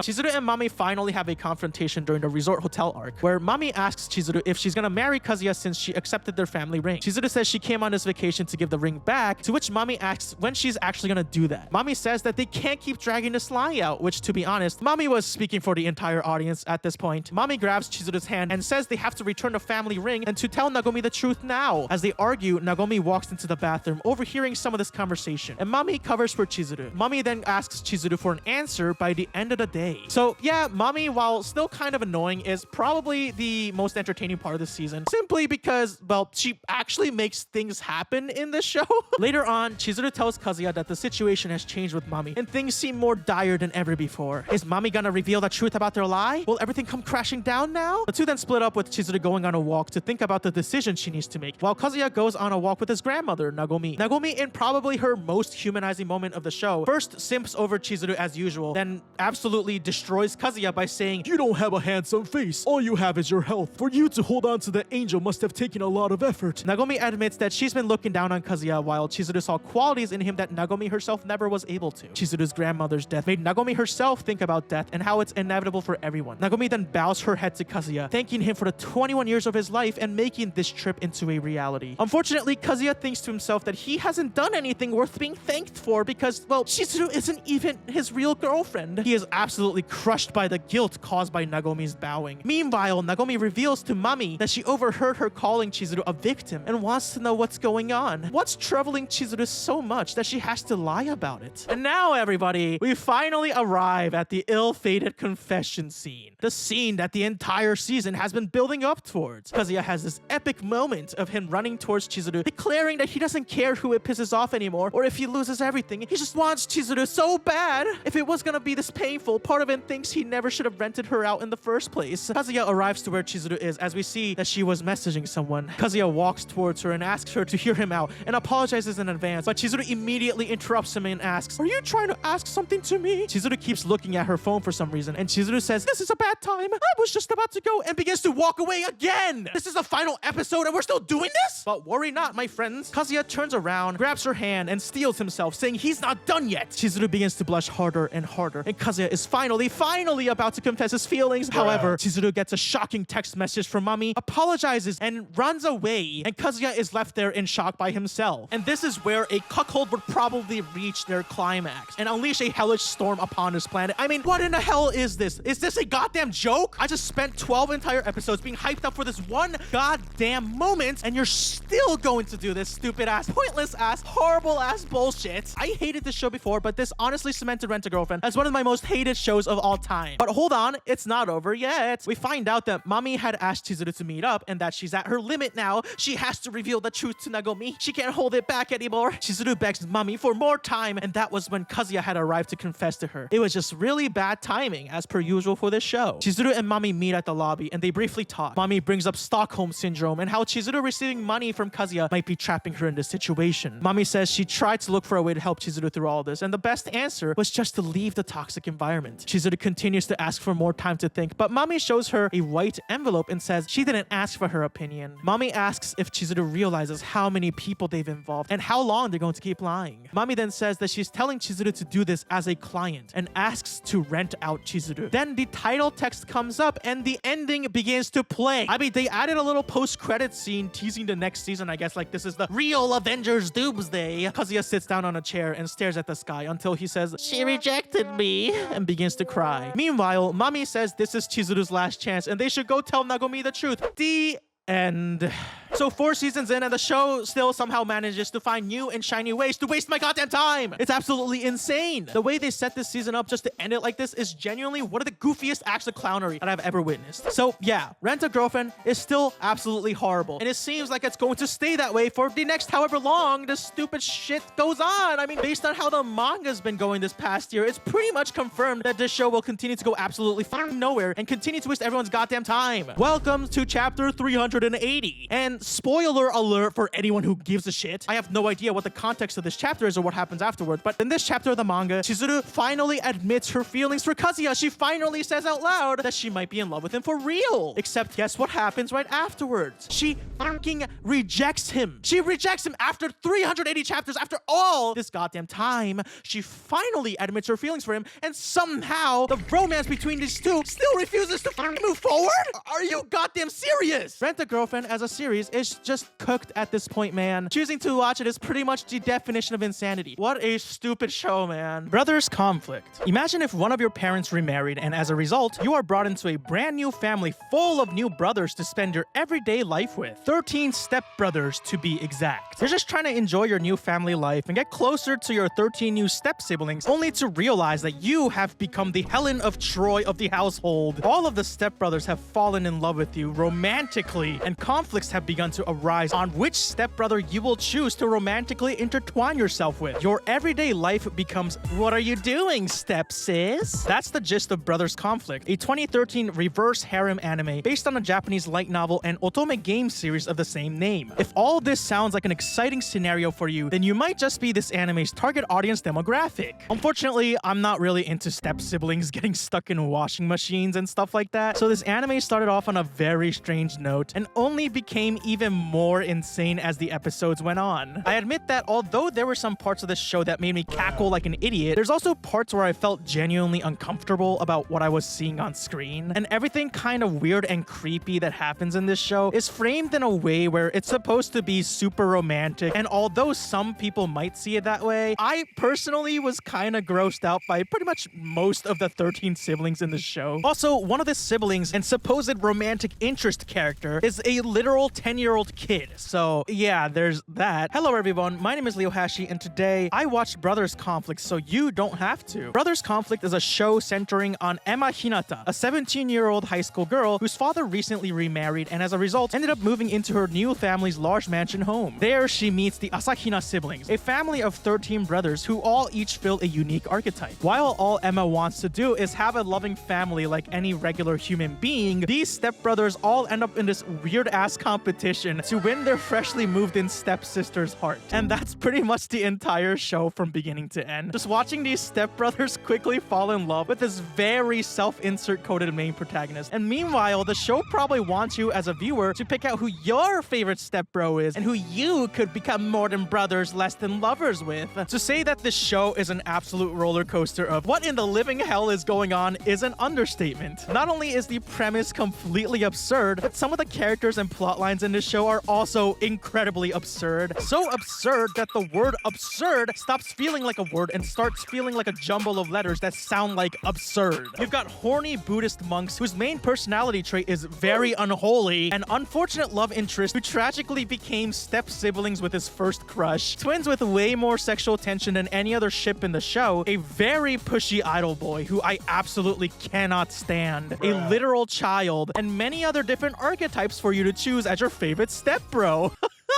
Chizuru and Mami finally have a confrontation during the resort hotel arc, where Mami asks Chizuru if she's gonna marry Kazuya since she accepted their family ring. Chizuru says she came on this vacation to give the ring back, to which Mami asks when she's actually gonna do that. Mami says that they can't keep dragging this lie out, which to be honest, Mami was speaking for the entire audience at this point. Mami grabs Chizuru's hand and says they have to return the family ring and to tell Nagomi the truth now. As they argue, Nagomi walks into the bathroom, overhearing some of this conversation, and Mami covers for Chizuru. Mami then asks Chizuru for an answer by the end of the day. So yeah, Mami, while still kind of annoying, is probably the most entertaining part of the season, simply because, well, she actually makes things happen in this show. Later on, Chizuru tells Kazuya that the situation has changed with Mami, and things seem more dire than ever before. Is Mami gonna reveal the truth about their lie? Will everything come crashing down now? The two then split up with Chizuru going on a walk to think about the decision she needs to make, while Kazuya goes on a walk with his grandmother, Nagomi. Nagomi, in probably her most humanizing moment of the show, show, first simps over Chizuru as usual, then absolutely destroys Kazuya by saying, "You don't have a handsome face. All you have is your health. For you to hold on to the angel must have taken a lot of effort." Nagomi admits that she's been looking down on Kazuya while Chizuru saw qualities in him that Nagomi herself never was able to. Chizuru's grandmother's death made Nagomi herself think about death and how it's inevitable for everyone. Nagomi then bows her head to Kazuya, thanking him for the 21 years of his life and making this trip into a reality. Unfortunately, Kazuya thinks to himself that he hasn't done anything worth being thanked for because, well, Chizuru isn't even his real girlfriend. He is absolutely crushed by the guilt caused by Nagomi's bowing. Meanwhile, Nagomi reveals to Mami that she overheard her calling Chizuru a victim and wants to know what's going on. What's troubling Chizuru so much that she has to lie about it? And now, everybody, we finally arrive at the ill-fated confession scene. The scene that the entire season has been building up towards. Kazuya has this epic moment of him running towards Chizuru, declaring that he doesn't care who it pisses off anymore or if he loses everything. He just wants Chizuru so bad. If it was gonna be this painful, part of him thinks he never should have rented her out in the first place. Kazuya arrives to where Chizuru is as we see that she was messaging someone. Kazuya walks towards her and asks her to hear him out and apologizes in advance, but Chizuru immediately interrupts him and asks, "Are you trying to ask something to me?" Chizuru keeps looking at her phone for some reason, and Chizuru says, "This is a bad time. I was just about to go," and begins to walk away again. This is the final episode and we're still doing this? But worry not, my friends. Kazuya turns around, grabs her hand, and steals himself, saying he's not done yet. Chizuru begins to blush harder and harder, and Kazuya is finally about to confess his feelings. However, Chizuru gets a shocking text message from Mami, apologizes, and runs away, and Kazuya is left there in shock by himself. And this is where a cuckold would probably reach their climax and unleash a hellish storm upon his planet. I mean, what in the hell is this? Is this a goddamn joke? I just spent 12 entire episodes being hyped up for this one goddamn moment, and you're still going to do this stupid ass, pointless ass, horrible ass bullshit. I hated this show before, but this honestly cemented Rent-A-Girlfriend as one of my most hated shows of all time. But hold on, it's not over yet. We find out that Mami had asked Chizuru to meet up and that she's at her limit now. She has to reveal the truth to Nagomi. She can't hold it back anymore. Chizuru begs Mami for more time, and that was when Kazuya had arrived to confess to her. It was just really bad timing, as per usual for this show. Chizuru and Mami meet at the lobby, and they briefly talk. Mami brings up Stockholm Syndrome and how Chizuru receiving money from Kazuya might be trapping her in this situation. Mami says she tried to look for a way to help Chizuru through all this, and the best answer was just to leave the toxic environment. Chizuru continues to ask for more time to think, but Mami shows her a white envelope and says she didn't ask for her opinion. Mami asks if Chizuru realizes how many people they've involved and how long they're going to keep lying. Mami then says that she's telling Chizuru to do this as a client and asks to rent out Chizuru. Then the title text comes up and the ending begins to play. I mean, they added a little post-credit scene teasing the next season, I guess, like this is the real Avengers Doomsday. Kazuya sits down on a chair and stares at the sky until he says, "She rejected me," and begins to cry. Meanwhile, Mami says this is Chizuru's last chance and they should go tell Nagomi the truth. The end. So 4 seasons in and the show still somehow manages to find new and shiny ways to waste my goddamn time. It's absolutely insane. The way they set this season up just to end it like this is genuinely one of the goofiest acts of clownery that I've ever witnessed. So yeah, Rent-A-Girlfriend is still absolutely horrible. And it seems like it's going to stay that way for the next however long this stupid shit goes on. I mean, based on how the manga's been going this past year, it's pretty much confirmed that this show will continue to go absolutely fucking nowhere and continue to waste everyone's goddamn time. Welcome to chapter 380. And spoiler alert for anyone who gives a shit. I have no idea what the context of this chapter is or what happens afterwards, but in this chapter of the manga, Chizuru finally admits her feelings for Kazuya. She finally says out loud that she might be in love with him for real. Except guess what happens right afterwards? She fucking rejects him. She rejects him after 380 chapters. After all this goddamn time, she finally admits her feelings for him, and somehow the romance between these two still refuses to fucking move forward? Are you goddamn serious? Rent-A-Girlfriend as a series is just cooked at this point, man. Choosing to watch it is pretty much the definition of insanity. What a stupid show, man. Brothers conflict. Imagine if one of your parents remarried and as a result, you are brought into a brand new family full of new brothers to spend your everyday life with. 13 stepbrothers to be exact. You're just trying to enjoy your new family life and get closer to your 13 new step siblings, only to realize that you have become the Helen of Troy of the household. All of the stepbrothers have fallen in love with you romantically quickly, and conflicts have begun to arise on which stepbrother you will choose to romantically intertwine yourself with. Your everyday life becomes, what are you doing, step-sis? That's the gist of Brothers Conflict, a 2013 reverse harem anime based on a Japanese light novel and otome game series of the same name. If all of this sounds like an exciting scenario for you, then you might just be this anime's target audience demographic. Unfortunately, I'm not really into step-siblings getting stuck in washing machines and stuff like that, so this anime started off on a very strange note and only became even more insane as the episodes went on. I admit that although there were some parts of the show that made me cackle like an idiot, there's also parts where I felt genuinely uncomfortable about what I was seeing on screen, and everything kind of weird and creepy that happens in this show is framed in a way where it's supposed to be super romantic, and although some people might see it that way, I personally was kind of grossed out by pretty much most of the 13 siblings in the show. Also, one of the siblings and supposed romantic interest character is a literal 10-year-old kid, so yeah, there's that. Hello everyone, my name is Leo Hashi, and today I watched Brothers Conflict so you don't have to. Brothers Conflict is a show centering on Emma Hinata, a 17-year-old high school girl whose father recently remarried and as a result ended up moving into her new family's large mansion home. There she meets the Asahina siblings, a family of 13 brothers who all each fill a unique archetype. While all Emma wants to do is have a loving family like any regular human being, these stepbrothers all end up in this weird-ass competition to win their freshly moved-in stepsister's heart. And that's pretty much the entire show from beginning to end. Just watching these stepbrothers quickly fall in love with this very self-insert coded main protagonist. And meanwhile, the show probably wants you as a viewer to pick out who your favorite stepbro is and who you could become more than brothers, less than lovers with. To say that this show is an absolute roller coaster of what in the living hell is going on is an understatement. Not only is the premise completely absurd, but some of the characters and plot lines in this show are also incredibly absurd. So absurd that the word absurd stops feeling like a word and starts feeling like a jumble of letters that sound like absurd. You've got horny Buddhist monks whose main personality trait is very unholy, an unfortunate love interest who tragically became step-siblings with his first crush, twins with way more sexual tension than any other ship in the show, a very pushy idol boy who I absolutely cannot stand, a literal child, and many other different archetypes for you to choose as your favorite stepbro.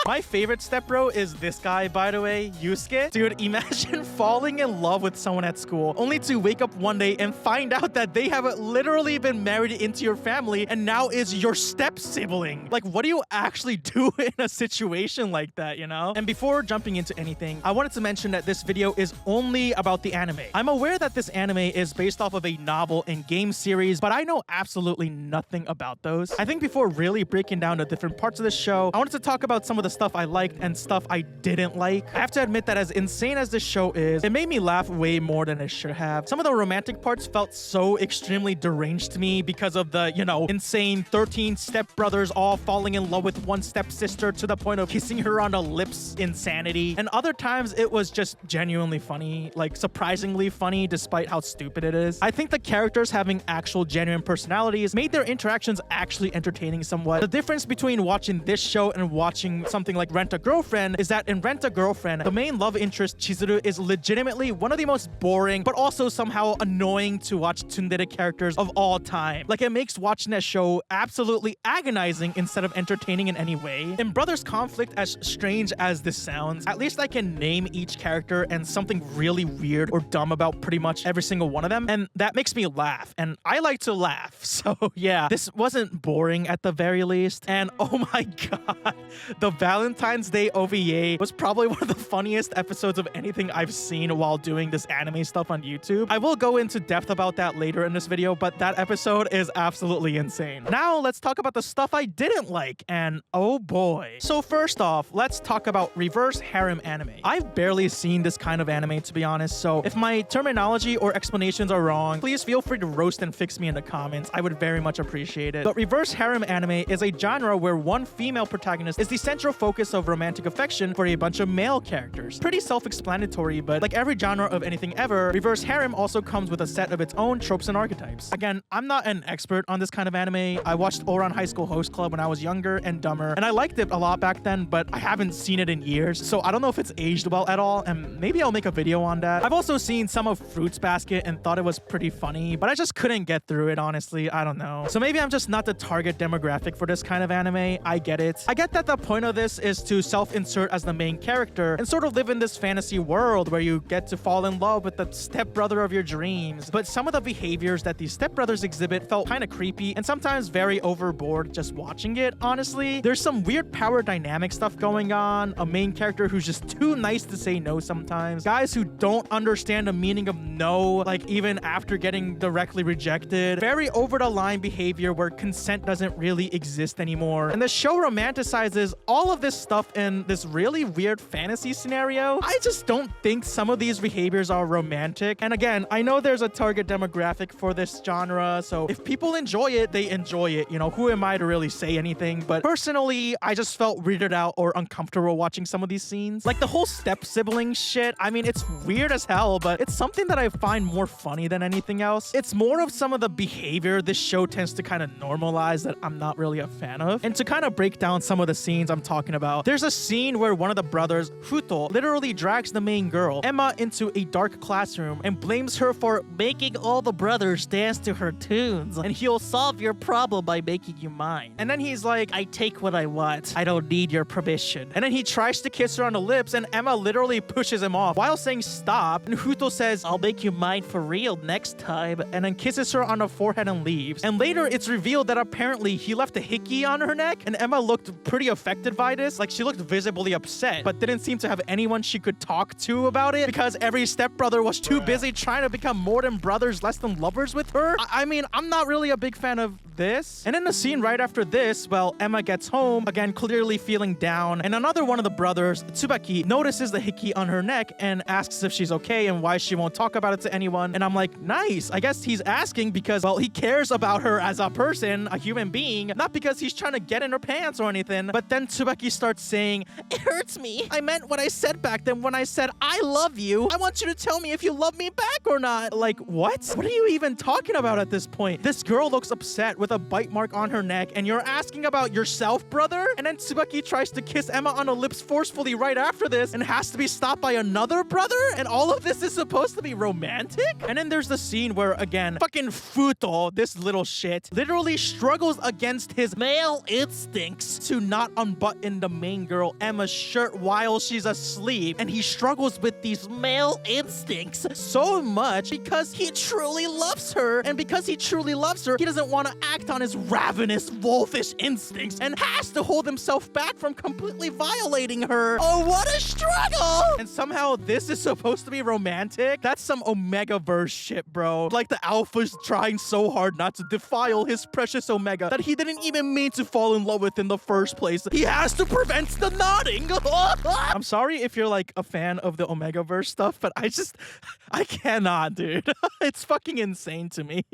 My favorite stepbro is this guy, by the way, Yusuke. Dude, imagine falling in love with someone at school only to wake up one day and find out that they have literally been married into your family and now is your step-sibling. Like, what do you actually do in a situation like that, you know? And before jumping into anything, I wanted to mention that this video is only about the anime. I'm aware that this anime is based off of a novel and game series, but I know absolutely nothing about those. I think before really breaking down the different parts of the show, I wanted to talk about some of the stuff I liked and stuff I didn't like. I have to admit that as insane as this show is, it made me laugh way more than it should have. Some of the romantic parts felt so extremely deranged to me because of the, you know, insane 13 stepbrothers all falling in love with one stepsister to the point of kissing her on the lips insanity. And other times it was just genuinely funny, like surprisingly funny despite how stupid it is. I think the characters having actual genuine personalities made their interactions actually entertaining somewhat. The difference between watching this show and watching something like Rent-a-Girlfriend is that in Rent-a-Girlfriend, the main love interest Chizuru is legitimately one of the most boring but also somehow annoying to watch tsundere characters of all time. Like, it makes watching that show absolutely agonizing instead of entertaining in any way. In Brothers Conflict, as strange as this sounds, at least I can name each character and something really weird or dumb about pretty much every single one of them, and that makes me laugh, and I like to laugh. So yeah, this wasn't boring at the very least. And oh my god, the Valentine's Day OVA was probably one of the funniest episodes of anything I've seen while doing this anime stuff on YouTube. I will go into depth about that later in this video, but that episode is absolutely insane. Now let's talk about the stuff I didn't like, and oh boy. So first off, let's talk about reverse harem anime. I've barely seen this kind of anime, to be honest, so if my terminology or explanations are wrong, please feel free to roast and fix me in the comments. I would very much appreciate it. But reverse harem anime is a genre where one female protagonist is the central focus of romantic affection for a bunch of male characters. Pretty self-explanatory, but like every genre of anything ever, reverse harem also comes with a set of its own tropes and archetypes. Again, I'm not an expert on this kind of anime. I watched Ouran High School Host Club when I was younger and dumber, and I liked it a lot back then, but I haven't seen it in years, so I don't know if it's aged well at all, and maybe I'll make a video on that. I've also seen some of Fruits Basket and thought it was pretty funny, but I just couldn't get through it, honestly. I don't know. So maybe I'm just not the target demographic for this kind of anime. I get it. I get that the point of this is to self-insert as the main character and sort of live in this fantasy world where you get to fall in love with the stepbrother of your dreams. But some of the behaviors that these stepbrothers exhibit felt kind of creepy and sometimes very overboard just watching it, honestly. There's some weird power dynamic stuff going on, a main character who's just too nice to say no sometimes, guys who don't understand the meaning of no, like even after getting directly rejected, very over-the-line behavior where consent doesn't really exist anymore. And the show romanticizes all of this stuff in this really weird fantasy scenario. I just don't think some of these behaviors are romantic. And again, I know there's a target demographic for this genre, so if people enjoy it, they enjoy it. You know, who am I to really say anything? But personally, I just felt weirded out or uncomfortable watching some of these scenes. Like the whole step sibling shit, I mean, it's weird as hell, but it's something that I find more funny than anything else. It's more of some of the behavior this show tends to kind of normalize that I'm not really a fan of. And to kind of break down some of the scenes I'm talking about, there's a scene where one of the brothers, Futo, literally drags the main girl, Emma, into a dark classroom and blames her for making all the brothers dance to her tunes, and he'll solve your problem by making you mine. And then he's like, I take what I want. I don't need your permission. And then he tries to kiss her on the lips, and Emma literally pushes him off while saying stop. And Futo says, I'll make you mine for real next time, and then kisses her on the forehead and leaves. And later it's revealed that apparently he left a hickey on her neck, and Emma looked pretty affected by this. Like, she looked visibly upset, but didn't seem to have anyone she could talk to about it because every stepbrother was too busy trying to become more than brothers, less than lovers with her. I mean, I'm not really a big fan of this. And in the scene right after this, well, Emma gets home, again clearly feeling down, and another one of the brothers, Tsubaki, notices the hickey on her neck and asks if she's okay and why she won't talk about it to anyone. And I'm like, nice. I guess he's asking because, well, he cares about her as a person, a human being, not because he's trying to get in her pants or anything. But then Tsubaki starts saying, it hurts me. I meant what I said back then when I said, I love you. I want you to tell me if you love me back or not. Like, what? What are you even talking about at this point? This girl looks upset with a bite mark on her neck, and you're asking about yourself, brother? And then Tsubaki tries to kiss Emma on the lips forcefully right after this and has to be stopped by another brother? And all of this is supposed to be romantic? And then there's the scene where, again, fucking Futo, this little shit, literally struggles against his male instincts to not unbutton the main girl Emma's shirt while she's asleep. And he struggles with these male instincts so much because he truly loves her. And because he truly loves her, he doesn't want to act on his ravenous, wolfish instincts and has to hold himself back from completely violating her. Oh, what a struggle! And somehow this is supposed to be romantic? That's some Omega-verse shit, bro. Like the alpha's trying so hard not to defile his precious Omega that he didn't even mean to fall in love with in the first place. He has to prevent the nodding. I'm sorry if you're like a fan of the Omega-verse stuff, but I cannot, dude. It's fucking insane to me.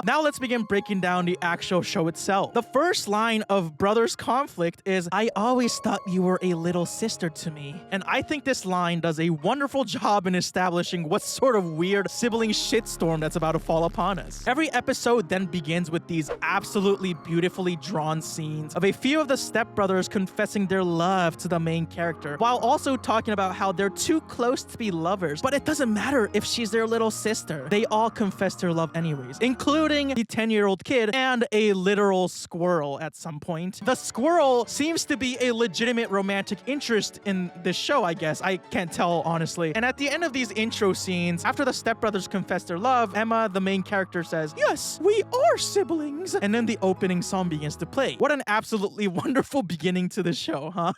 Now let's begin breaking down the actual show itself. The first line of Brothers' conflict is, I always thought you were a little sister to me. And I think this line does a wonderful job in establishing what sort of weird sibling shitstorm that's about to fall upon us. Every episode then begins with these absolutely beautifully drawn scenes of a few of the stepbrothers confessing their love to the main character, while also talking about how they're too close to be lovers, but it doesn't matter if she's their little sister. They all confess their love anyways, including the 10-year-old kid and a literal squirrel at some point. The squirrel seems to be a legitimate romantic interest in this show, I guess. I can't tell, honestly. And at the end of these intro scenes, after the stepbrothers confess their love, Emma, the main character, says, yes, we are siblings. And then the opening song begins to play. What an absolutely wonderful beginning to the show, huh?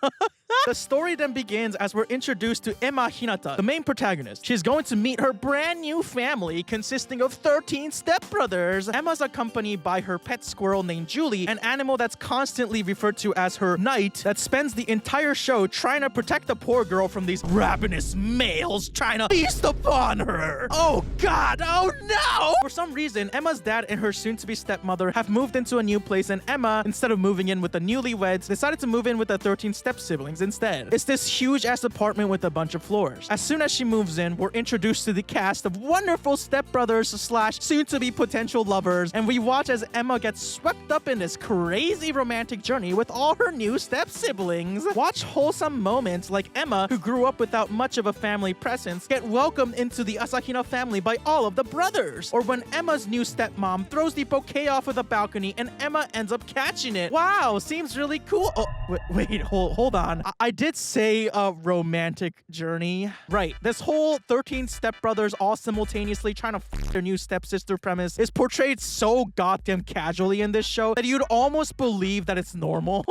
The story then begins as we're introduced to Emma Hinata, the main protagonist. She's going to meet her brand new family consisting of 13 stepbrothers. Emma's accompanied by her pet squirrel named Julie, an animal that's constantly referred to as her knight that spends the entire show trying to protect the poor girl from these ravenous males trying to feast upon her. Oh god, oh no! For some reason, Emma's dad and her soon-to-be stepmother have moved into a new place, and Emma, instead of moving in with the newlyweds, decided to move in with the 13 step-siblings instead. It's this huge-ass apartment with a bunch of floors. As soon as she moves in, we're introduced to the cast of wonderful stepbrothers slash soon-to-be potential lovers, and we watch as Emma gets swept up in this crazy romantic journey with all her new step-siblings. Watch wholesome moments like Emma, who grew up without much of a family presence, get welcomed into the Asahina family by all of the brothers. Or when Emma's new stepmom throws the bouquet off of the balcony and Emma ends up catching it. Wow, seems really cool. Oh, wait, hold on. I did say a romantic journey. Right, this whole 13 stepbrothers all simultaneously trying to f their new stepsister premise is portrayed so goddamn casually in this show that you'd almost believe that it's normal.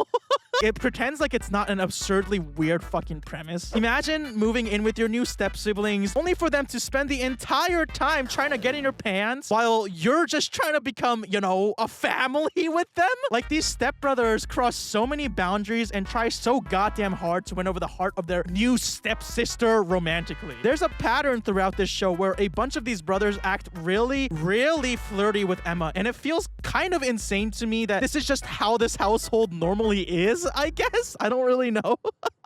It pretends like it's not an absurdly weird fucking premise. Imagine moving in with your new step-siblings only for them to spend the entire time trying to get in your pants while you're just trying to become, you know, a family with them. Like, these stepbrothers cross so many boundaries and try so goddamn hard to win over the heart of their new stepsister romantically. There's a pattern throughout this show where a bunch of these brothers act really, really flirty with Emma, and it feels kind of insane to me that this is just how this household normally is, I guess. I don't really know.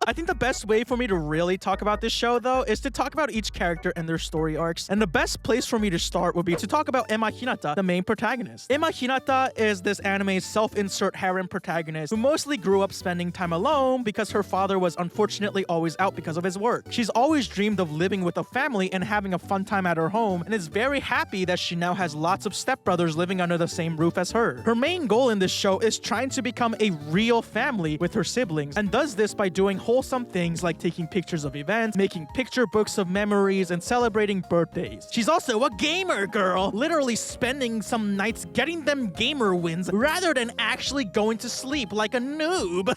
I think the best way for me to really talk about this show, though, is to talk about each character and their story arcs. And the best place for me to start would be to talk about Emma Hinata, the main protagonist. Emma Hinata is this anime's self-insert harem protagonist who mostly grew up spending time alone because her father was unfortunately always out because of his work. She's always dreamed of living with a family and having a fun time at her home, and is very happy that she now has lots of stepbrothers living under the same roof as her. Her main goal in this show is trying to become a real family with her siblings, and does this by doing wholesome things like taking pictures of events, making picture books of memories, and celebrating birthdays. She's also a gamer girl, literally spending some nights getting them gamer wins rather than actually going to sleep like a noob.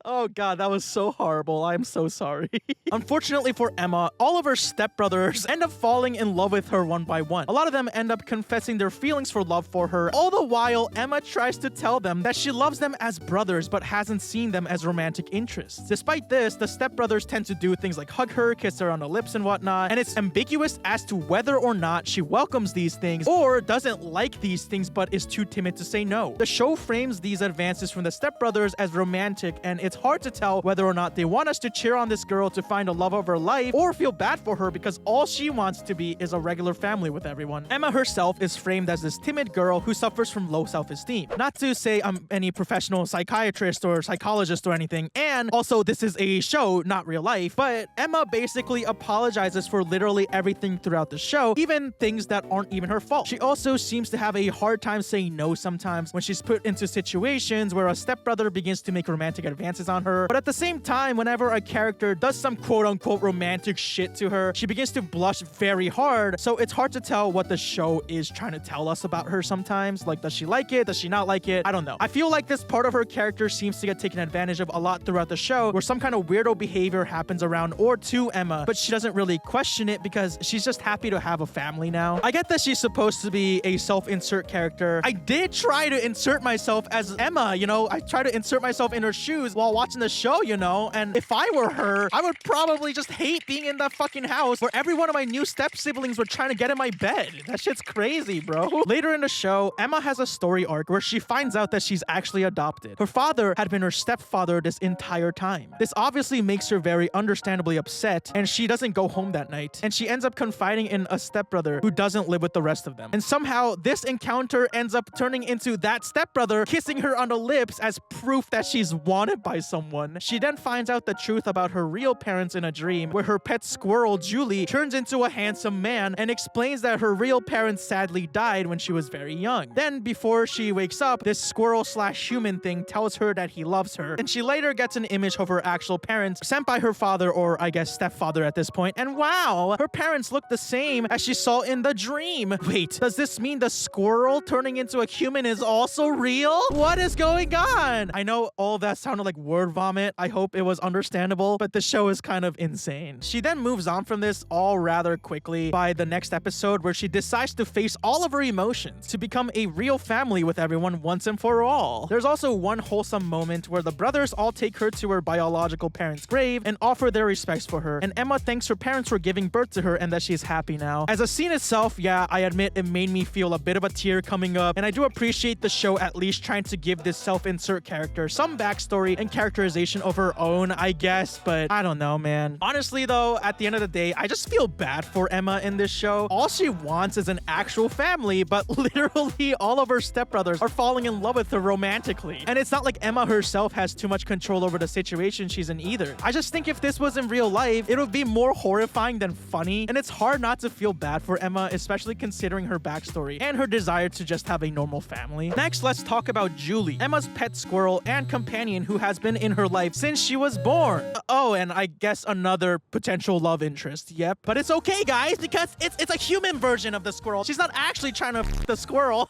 Oh god, that was so horrible. I'm so sorry. Unfortunately for Emma, all of her stepbrothers end up falling in love with her one by one. A lot of them end up confessing their feelings for love for her, all the while Emma tries to tell them that she loves them as brothers but hasn't seen them as romantic interests. Despite this, the stepbrothers tend to do things like hug her, kiss her on the lips and whatnot, and it's ambiguous as to whether or not she welcomes these things or doesn't like these things but is too timid to say no. The show frames these advances from the stepbrothers as romantic, and it's hard to tell whether or not they want us to cheer on this girl to find a love of her life or feel bad for her because all she wants to be is a regular family with everyone. Emma herself is framed as this timid girl who suffers from low self-esteem. Not to say I'm any professional psychiatrist or psychologist or anything, and also this is a show, not real life, but Emma basically apologizes for literally everything throughout the show, even things that aren't even her fault. She also seems to have a hard time saying no sometimes when she's put into situations where a stepbrother begins to make romantic advances on her, but at the same time, whenever a character does some quote-unquote romantic shit to her, she begins to blush very hard, so it's hard to tell what the show is trying to tell us about her sometimes. Like, does she like it? Does she not like it? I don't know. I feel like this part of her character seems to get taken advantage of a lot throughout the show, where some kind of weirdo behavior happens around or to Emma, but she doesn't really question it because she's just happy to have a family now. I get that she's supposed to be a self-insert character. I did try to insert myself as Emma, you know, I try to insert myself in her shoes while watching the show, you know, and if I were her, I would probably just hate being in that fucking house where every one of my new step-siblings were trying to get in my bed. That shit's crazy, bro. Later in the show, Emma has a story arc where she finds out that she's actually adopted. Her father had been her stepfather this entire time. This obviously makes her very understandably upset, and she doesn't go home that night, and she ends up confiding in a stepbrother who doesn't live with the rest of them. And somehow, this encounter ends up turning into that stepbrother kissing her on the lips as proof that she's wanted by someone. She then finds out the truth about her real parents in a dream, where her pet squirrel, Julie, turns into a handsome man and explains that her real parents sadly died when she was very young. Then, before she wakes up, this squirrel/human thing tells her that he loves her, and she later gets an image of her actual parents sent by her father, or I guess stepfather at this point, and wow, her parents look the same as she saw in the dream. Wait, does this mean the squirrel turning into a human is also real? What is going on? I know all that sounded like like word vomit. I hope it was understandable, but the show is kind of insane. She then moves on from this all rather quickly by the next episode, where she decides to face all of her emotions to become a real family with everyone once and for all. There's also one wholesome moment where the brothers all take her to her biological parents' grave and offer their respects for her, and Emma thanks her parents for giving birth to her and that she's happy now. As a scene itself, yeah, I admit it made me feel a bit of a tear coming up, and I do appreciate the show at least trying to give this self-insert character some backstory and characterization of her own, I guess, but I don't know, man. Honestly though, at the end of the day, I just feel bad for Emma in this show. All she wants is an actual family, but literally all of her stepbrothers are falling in love with her romantically. And it's not like Emma herself has too much control over the situation she's in either. I just think if this was in real life, it would be more horrifying than funny, and it's hard not to feel bad for Emma, especially considering her backstory and her desire to just have a normal family. Next, let's talk about Julie, Emma's pet squirrel and companion who has been in her life since she was born. Oh, and I guess another potential love interest. Yep. But it's okay, guys, because it's a human version of the squirrel. She's not actually trying to f the squirrel.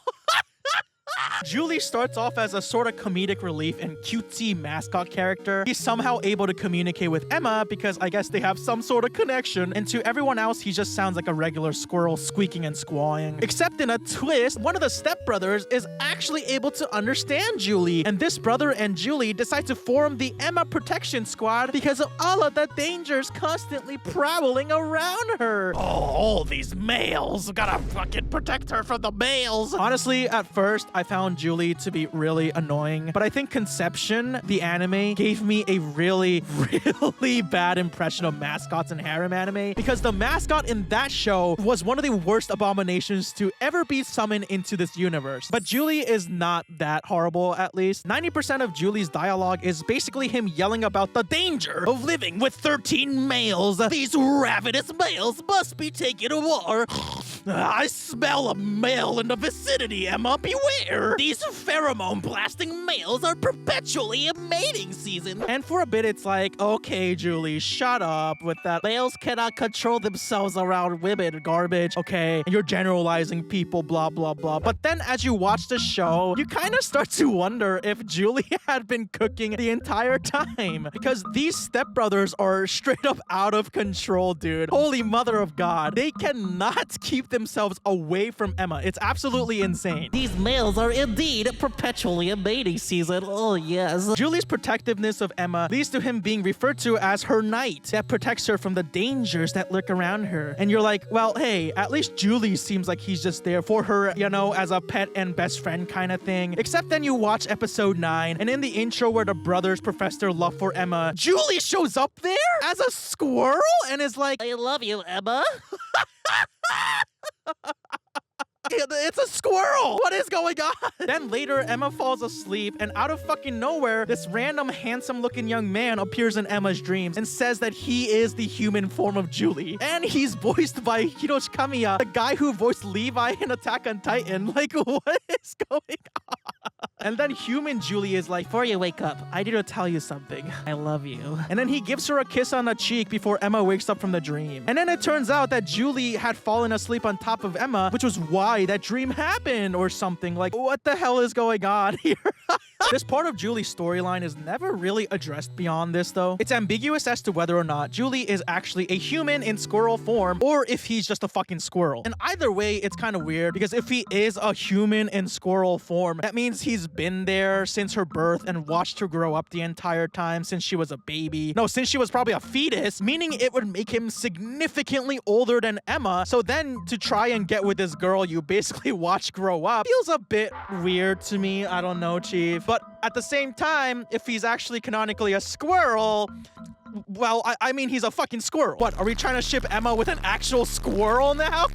Julie starts off as a sort of comedic relief and cutesy mascot character. He's somehow able to communicate with Emma because I guess they have some sort of connection, and to everyone else he just sounds like a regular squirrel squeaking and squawing. Except in a twist, one of the stepbrothers is actually able to understand Julie, and this brother and Julie decide to form the Emma Protection Squad because of all of the dangers constantly prowling around her. Oh, all these males, gotta fucking protect her from the males. Honestly, at first I found Julie to be really annoying, but I think Conception, the anime, gave me a really bad impression of mascots in harem anime, because the mascot in that show was one of the worst abominations to ever be summoned into this universe. But Julie is not that horrible, at least. 90% of Julie's dialogue is basically him yelling about the danger of living with 13 males. These ravenous males must be taken to war. I smell a male in the vicinity, Emma. Beware! These pheromone-blasting males are perpetually in mating season. And for a bit, it's like, okay, Julie, shut up with that. Males cannot control themselves around women garbage. Okay, and you're generalizing people, blah, blah, blah. But then as you watch the show, you kind of start to wonder if Julie had been cooking the entire time. Because these stepbrothers are straight up out of control, dude. Holy mother of God. They cannot keep themselves away from Emma. It's absolutely insane. These males are indeed perpetually in mating season. Oh, yes. Julie's protectiveness of Emma leads to him being referred to as her knight that protects her from the dangers that lurk around her. And you're like, well, hey, at least Julie seems like he's just there for her, you know, as a pet and best friend kind of thing. Except then you watch episode 9, and in the intro where the brothers profess their love for Emma, Julie shows up there as a squirrel and is like, I love you, Emma. It's a squirrel! What is going on? Then later, Emma falls asleep, and out of fucking nowhere, this random handsome-looking young man appears in Emma's dreams and says that he is the human form of Julie. And he's voiced by Hiroshi Kamiya, the guy who voiced Levi in Attack on Titan. Like, what is going on? And then human Julie is like, before you wake up, I need to tell you something. I love you. And then he gives her a kiss on the cheek before Emma wakes up from the dream. And then it turns out that Julie had fallen asleep on top of Emma, which was why that dream happened or something. Like, what the hell is going on here? This part of Julie's storyline is never really addressed beyond this, though. It's ambiguous as to whether or not Julie is actually a human in squirrel form or if he's just a fucking squirrel. And either way, it's kind of weird because if he is a human in squirrel form, that means he's been there since her birth and watched her grow up the entire time since she was a baby. No, since she was probably a fetus, meaning it would make him significantly older than Emma. So then to try and get with this girl you basically watch grow up feels a bit weird to me. I don't know, Chief. But at the same time, if he's actually canonically a squirrel, well, I mean, he's a fucking squirrel. What, are we trying to ship Emma with an actual squirrel now?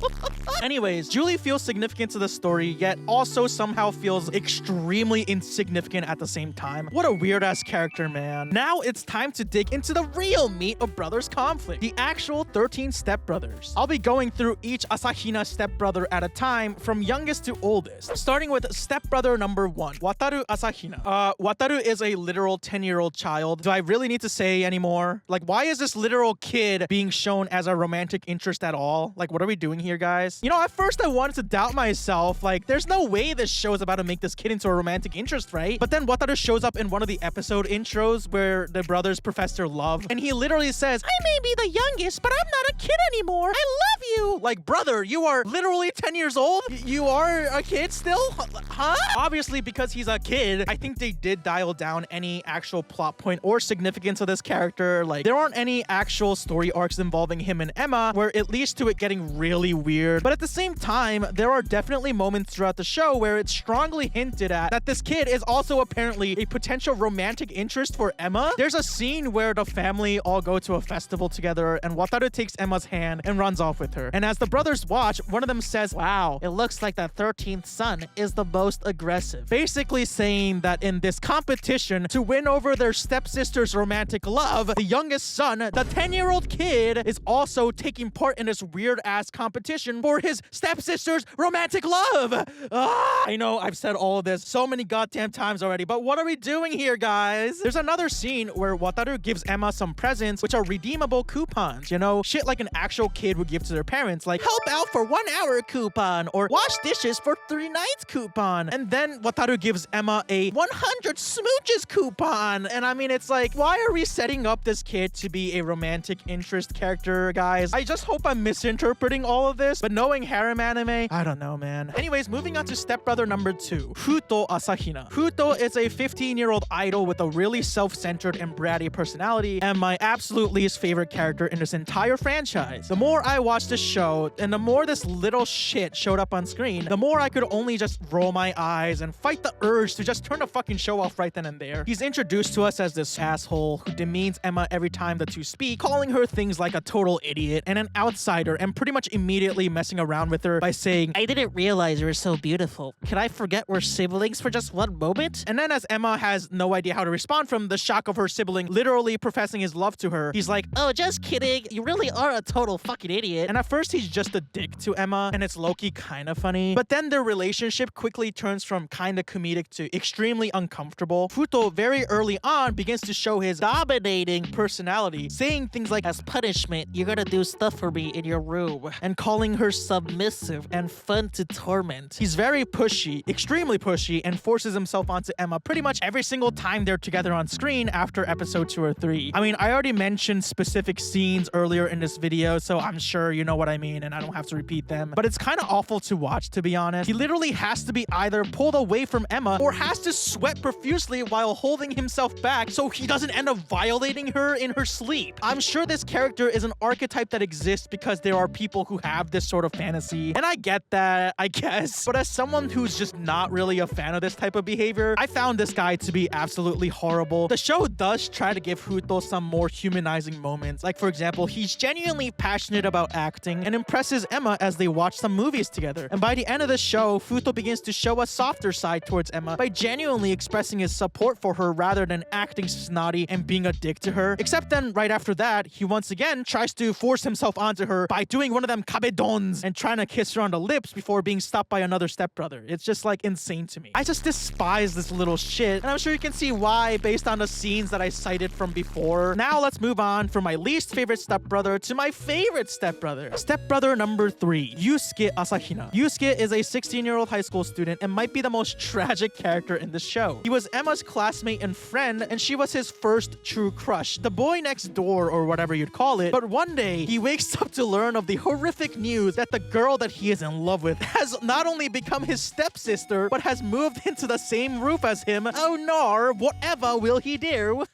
Anyways, Julie feels significant to the story, yet also somehow feels extremely insignificant at the same time. What a weird-ass character, man. Now it's time to dig into the real meat of brothers' conflict, the actual 13 stepbrothers. I'll be going through each Asahina stepbrother at a time, from youngest to oldest, starting with stepbrother number 1, Wataru Asahina. Wataru is a literal 10-year-old child. Do I really need to say anymore? anymore? Like, why is this literal kid being shown as a romantic interest at all? Like, what are we doing here, guys? You know, at first I wanted to doubt myself. Like, there's no way this show is about to make this kid into a romantic interest, right? But then Wataru shows up in one of the episode intros where the brothers profess their love, and he literally says, I may be the youngest, but I'm not a kid anymore. I love you. Like, brother, you are literally 10 years old? You are a kid still? Huh? Obviously, because he's a kid, I think they did dial down any actual plot point or significance of this character. Like, there aren't any actual story arcs involving him and Emma where it leads to it getting really weird. But at the same time, there are definitely moments throughout the show where it's strongly hinted at that this kid is also apparently a potential romantic interest for Emma. There's a scene where the family all go to a festival together and Wataru takes Emma's hand and runs off with her. And as the brothers watch, one of them says, wow, it looks like the 13th son is the most aggressive. Basically saying that in this competition to win over their stepsister's romantic love, the youngest son, the 10-year-old kid, is also taking part in this weird-ass competition for his stepsister's romantic love. I know I've said all of this so many goddamn times already, but what are we doing here, guys? There's another scene where Wataru gives Emma some presents, which are redeemable coupons. You know, shit like an actual kid would give to their parents, like help out for 1 hour coupon or wash dishes for 3 nights coupon. And then Wataru gives Emma a 100 smooches coupon. And I mean, it's like, why are we setting up this kid to be a romantic interest character, guys? I just hope I'm misinterpreting all of this, but knowing harem anime, I don't know, man. Anyways, moving on to stepbrother number 2, Futo Asahina. Futo is a 15-year-old idol with a really self-centered and bratty personality, and my absolute least favorite character in this entire franchise. The more I watched this show, and the more this little shit showed up on screen, the more I could only just roll my eyes and fight the urge to just turn the fucking show off right then and there. He's introduced to us as this asshole who demeans Emma every time the two speak, calling her things like a total idiot and an outsider, and pretty much immediately messing around with her by saying, I didn't realize you were so beautiful. Can I forget we're siblings for just one moment? And then as Emma has no idea how to respond from the shock of her sibling literally professing his love to her, he's like, Oh, just kidding. You really are a total fucking idiot. and at first he's just a dick to Emma, and it's low-key kind of funny. But then their relationship quickly turns from kind of comedic to extremely uncomfortable. Futo very early on begins to show his dominating personality, saying things like, As punishment, you're gonna do stuff for me in your room. and calling her submissive and fun to torment. He's very pushy, extremely pushy, and forces himself onto Emma pretty much every single time they're together on screen after episode 2 or 3. I mean, I already mentioned specific scenes earlier in this video, so I'm sure you know what I mean, and I don't have to repeat them. But it's kind of awful to watch, to be honest. He literally has to be either pulled away from Emma or has to sweat profusely while holding himself back so he doesn't end up violating her in her sleep. I'm sure this character is an archetype that exists because there are people who have this sort of fantasy, and I get that, I guess. But as someone who's just not really a fan of this type of behavior, I found this guy to be absolutely horrible. The show does try to give Futo some more humanizing moments. Like, for example, he's genuinely passionate about acting and impresses Emma as they watch some movies together. And by the end of the show, Futo begins to show a softer side towards Emma by genuinely expressing his support for her rather than acting snotty and being a dick to her. Except then, right after that, he once again tries to force himself onto her by doing one of them kabedons and trying to kiss her on the lips before being stopped by another stepbrother. It's just like insane to me. I just despise this little shit, and I'm sure you can see why based on the scenes that I cited from before. Now let's move on from my least favorite stepbrother to my favorite stepbrother. Stepbrother number 3, Yusuke Asahina. Yusuke is a 16-year-old high school student and might be the most tragic character in the show. He was Emma's classmate and friend, and she was his first true crush, the boy next door or whatever you'd call it. But one day, he wakes up to learn of the horrific news that the girl that he is in love with has not only become his stepsister, but has moved into the same roof as him. Oh no, whatever will he do?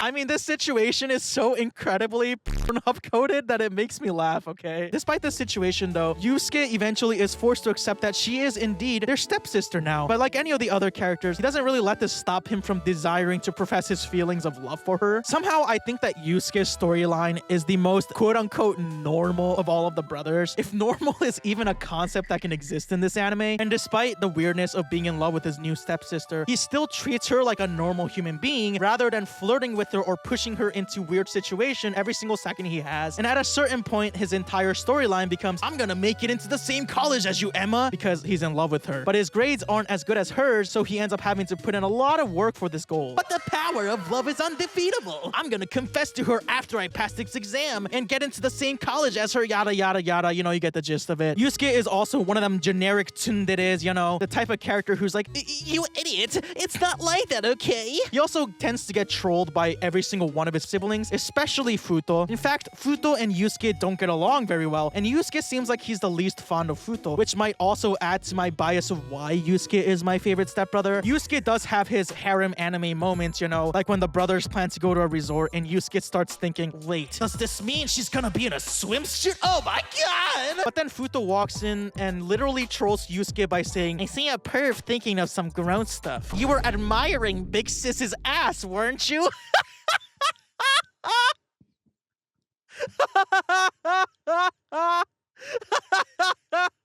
I mean, this situation is so incredibly Pornhub coded that it makes me laugh, okay? Despite this situation, though, Yusuke eventually is forced to accept that she is indeed their stepsister now. But like any of the other characters, he doesn't really let this stop him from desiring to profess his feelings of love for her. Somehow, I think that Yusuke's storyline is the most quote-unquote normal of all of the brothers. If normal is even a concept that can exist in this anime, and despite the weirdness of being in love with his new stepsister, he still treats her like a normal human being rather than flirting with her or pushing her into weird situation every single second backing he has. And at a certain point, his entire storyline becomes, I'm gonna make it into the same college as you, Emma, because he's in love with her. But his grades aren't as good as hers, so he ends up having to put in a lot of work for this goal. But the power of love is undefeatable. I'm gonna confess to her after I pass this exam and get into the same college as her, yada yada yada. You know, you get the gist of it. Yusuke is also one of them generic tsunderes, you know, the type of character who's like, you idiot, it's not like that, okay? He also tends to get trolled by every single one of his siblings, especially Futo. In fact, Futo and Yusuke don't get along very well, and Yusuke seems like he's the least fond of Futo, which might also add to my bias of why Yusuke is my favorite stepbrother. Yusuke does have his harem anime moments, you know, like when the brothers plan to go to a resort and Yusuke starts thinking, wait, does this mean she's gonna be in a swimsuit? Oh my god! But then Futo walks in and literally trolls Yusuke by saying, I see a perv thinking of some grown stuff. You were admiring Big Sis's ass, weren't you?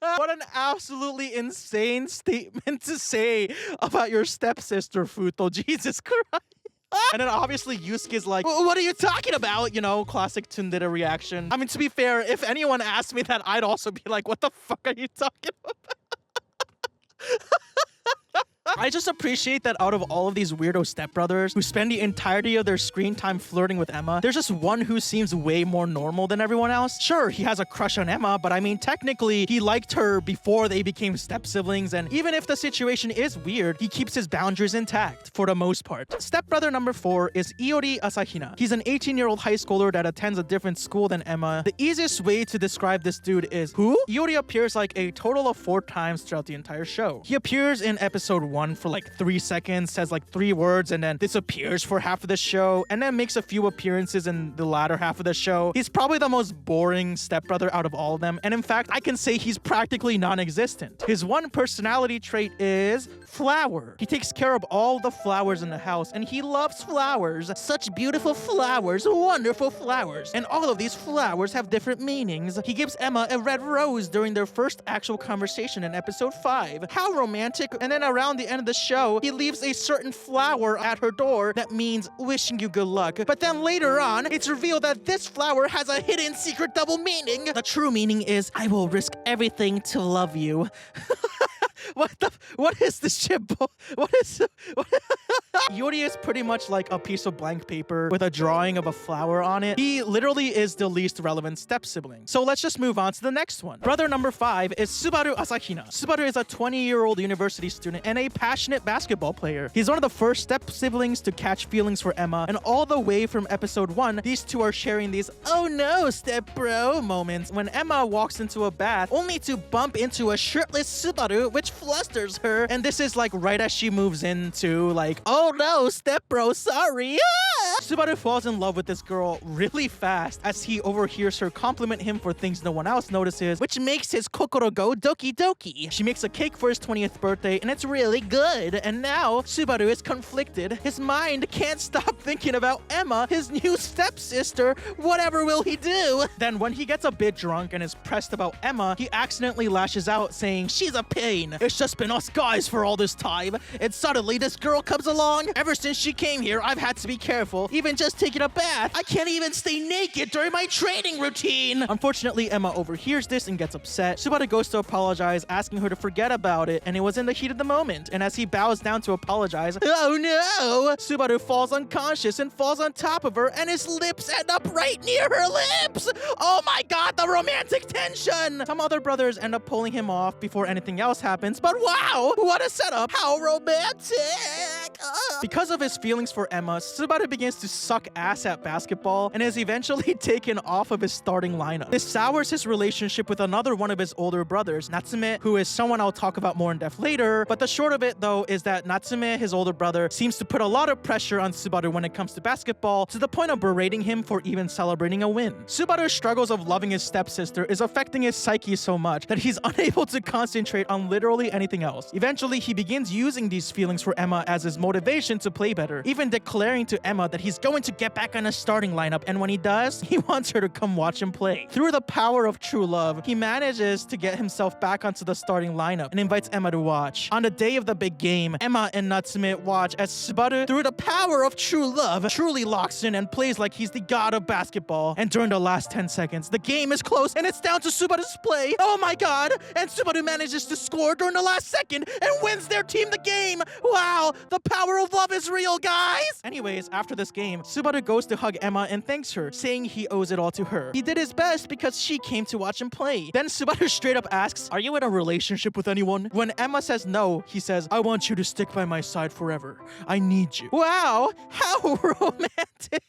What an absolutely insane statement to say about your stepsister, Futo. Jesus Christ. And then obviously Yusuke's like, what are you talking about? You know, classic tsundere reaction. I mean, to be fair, if anyone asked me that, I'd also be like, what the fuck are you talking about? I just appreciate that out of all of these weirdo stepbrothers who spend the entirety of their screen time flirting with Emma, there's just one who seems way more normal than everyone else. Sure, he has a crush on Emma, but I mean, technically, he liked her before they became step-siblings, and even if the situation is weird, he keeps his boundaries intact for the most part. Stepbrother number 4 is Iori Asahina. He's an 18-year-old high schooler that attends a different school than Emma. The easiest way to describe this dude is, who? Iori appears like a total of 4 times throughout the entire show. He appears in episode 1 for like 3 seconds, says like 3 words, and then disappears for half of the show, and then makes a few appearances in the latter half of the show. He's probably the most boring stepbrother out of all of them, and in fact, I can say he's practically non-existent. His one personality trait is flower. He takes care of all the flowers in the house, and he loves flowers. Such beautiful flowers, wonderful flowers. And all of these flowers have different meanings. He gives Emma a red rose during their first actual conversation in episode 5. How romantic. And then around the end of the show, he leaves a certain flower at her door that means wishing you good luck. But then later on, it's revealed that this flower has a hidden secret double meaning. The true meaning is, I will risk everything to love you. What is this shit? What is Yuri is pretty much like a piece of blank paper with a drawing of a flower on it. He literally is the least relevant step sibling. So let's just move on to the next one. Brother number 5 is Subaru Asahina. Subaru is a 20-year-old university student and a passionate basketball player. He's one of the first step siblings to catch feelings for Emma, and all the way from episode 1, these two are sharing these oh no step bro moments when Emma walks into a bath only to bump into a shirtless Subaru, which flusters her, and this is like right as she moves into like, oh no, step bro, sorry. Subaru falls in love with this girl really fast as he overhears her compliment him for things no one else notices, which makes his kokoro go doki doki. She makes a cake for his 20th birthday and it's really good, and now Subaru is conflicted. His mind can't stop thinking about Emma, his new stepsister. Whatever will he do? Then when he gets a bit drunk and is pressed about Emma, he accidentally lashes out saying, she's a pain. It's just been us guys for all this time, and suddenly this girl comes along. Ever since she came here, I've had to be careful. Even just taking a bath, I can't even stay naked during my training routine. Unfortunately, Emma overhears this and gets upset. Subaru goes to apologize, asking her to forget about it, and it was in the heat of the moment. And as he bows down to apologize, oh no! Subaru falls unconscious and falls on top of her, and his lips end up right near her lips! Oh my god, the romantic tension! Some other brothers end up pulling him off before anything else happens, but wow! What a setup! How romantic! Because of his feelings for Emma, Subaru begins to suck ass at basketball and is eventually taken off of his starting lineup. This sours his relationship with another one of his older brothers, Natsume, who is someone I'll talk about more in depth later, but the short of it though is that Natsume, his older brother, seems to put a lot of pressure on Subaru when it comes to basketball, to the point of berating him for even celebrating a win. Subaru's struggles of loving his stepsister is affecting his psyche so much that he's unable to concentrate on literally anything else. Eventually, he begins using these feelings for Emma as his motivation to play better, even declaring to Emma that he's going to get back on a starting lineup, and when he does, he wants her to come watch him play. Through the power of true love, he manages to get himself back onto the starting lineup and invites Emma to watch. On the day of the big game, Emma and Natsume watch as Subaru, through the power of true love, truly locks in and plays like he's the god of basketball. And during the last 10 seconds, the game is close and it's down to Subaru's play. Oh my god! And Subaru manages to score during the last second and wins their team the game! Wow! The power of love is real, guys! Anyways, after this game, Subaru goes to hug Emma and thanks her, saying he owes it all to her. He did his best because she came to watch him play. Then Subaru straight up asks, "Are you in a relationship with anyone?" When Emma says no, he says, "I want you to stick by my side forever. I need you." Wow! How romantic!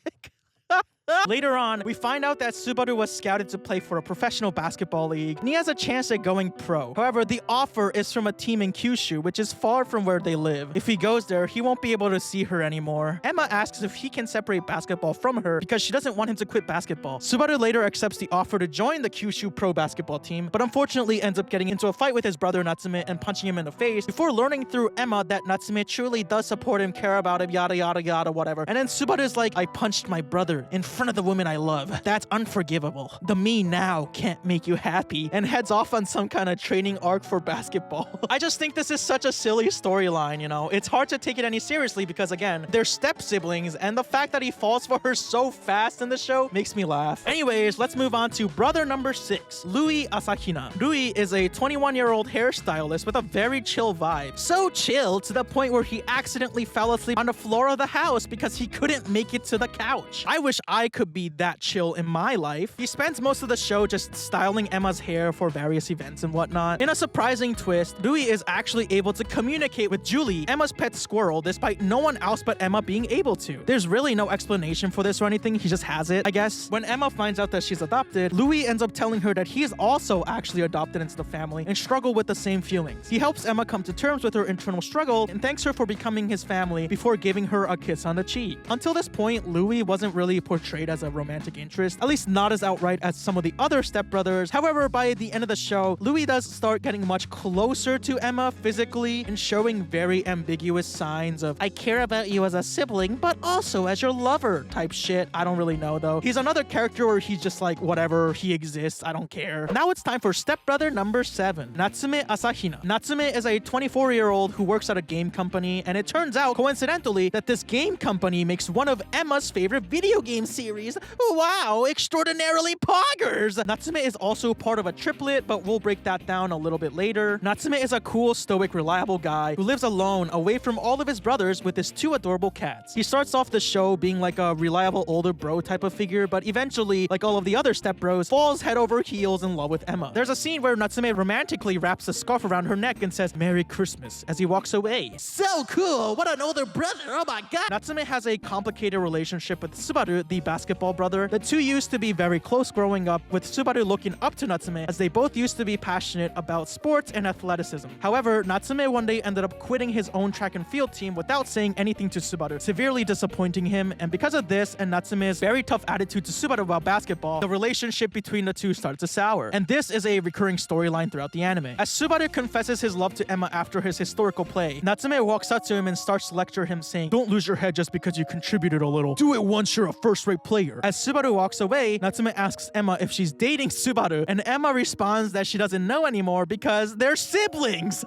Later on, we find out that Subaru was scouted to play for a professional basketball league, and he has a chance at going pro. However, the offer is from a team in Kyushu, which is far from where they live. If he goes there, he won't be able to see her anymore. Emma asks if he can separate basketball from her because she doesn't want him to quit basketball. Subaru later accepts the offer to join the Kyushu pro basketball team, but unfortunately ends up getting into a fight with his brother Natsume and punching him in the face before learning through Emma that Natsume truly does support him, care about him, yada yada yada, whatever. And then Subaru's like, "I punched my brother in front of the woman I love. That's unforgivable. The me now can't make you happy," and heads off on some kind of training arc for basketball. I just think this is such a silly storyline, you know? It's hard to take it any seriously because, again, they're step siblings, and the fact that he falls for her so fast in the show makes me laugh. Anyways, let's move on to brother number 6, Rui Asahina. Rui is a 21-year-old hairstylist with a very chill vibe. So chill to the point where he accidentally fell asleep on the floor of the house because he couldn't make it to the couch. I wish I could be that chill in my life. He spends most of the show just styling Emma's hair for various events and whatnot. In a surprising twist, Rui is actually able to communicate with Julie, Emma's pet squirrel, despite no one else but Emma being able to. There's really no explanation for this or anything, he just has it, I guess. When Emma finds out that she's adopted, Rui ends up telling her that he is also actually adopted into the family and struggle with the same feelings. He helps Emma come to terms with her internal struggle and thanks her for becoming his family before giving her a kiss on the cheek. Until this point, Rui wasn't really portrayed as a romantic interest, at least not as outright as some of the other stepbrothers. However, by the end of the show, Louis does start getting much closer to Emma physically and showing very ambiguous signs of "I care about you as a sibling, but also as your lover" type shit. I don't really know though. He's another character where he's just like, whatever, he exists, I don't care. Now it's time for stepbrother number 7, Natsume Asahina. Natsume is a 24-year-old who works at a game company, and it turns out, coincidentally, that this game company makes one of Emma's favorite video game series. Wow, extraordinarily poggers! Natsume is also part of a triplet, but we'll break that down a little bit later. Natsume is a cool, stoic, reliable guy who lives alone, away from all of his brothers with his 2 adorable cats. He starts off the show being like a reliable older bro type of figure, but eventually, like all of the other stepbros, falls head over heels in love with Emma. There's a scene where Natsume romantically wraps a scarf around her neck and says "Merry Christmas" as he walks away. So cool! What an older brother! Oh my god! Natsume has a complicated relationship with Subaru, the basketball brother. The two used to be very close growing up, with Subaru looking up to Natsume as they both used to be passionate about sports and athleticism. However, Natsume one day ended up quitting his own track and field team without saying anything to Subaru, severely disappointing him, and because of this and Natsume's very tough attitude to Subaru about basketball, the relationship between the two started to sour. And this is a recurring storyline throughout the anime. As Subaru confesses his love to Emma after his historical play, Natsume walks up to him and starts to lecture him, saying, "Don't lose your head just because you contributed a little. Do it once you're a first-rate player." As Subaru walks away, Natsume asks Emma if she's dating Subaru, and Emma responds that she doesn't know anymore because they're siblings.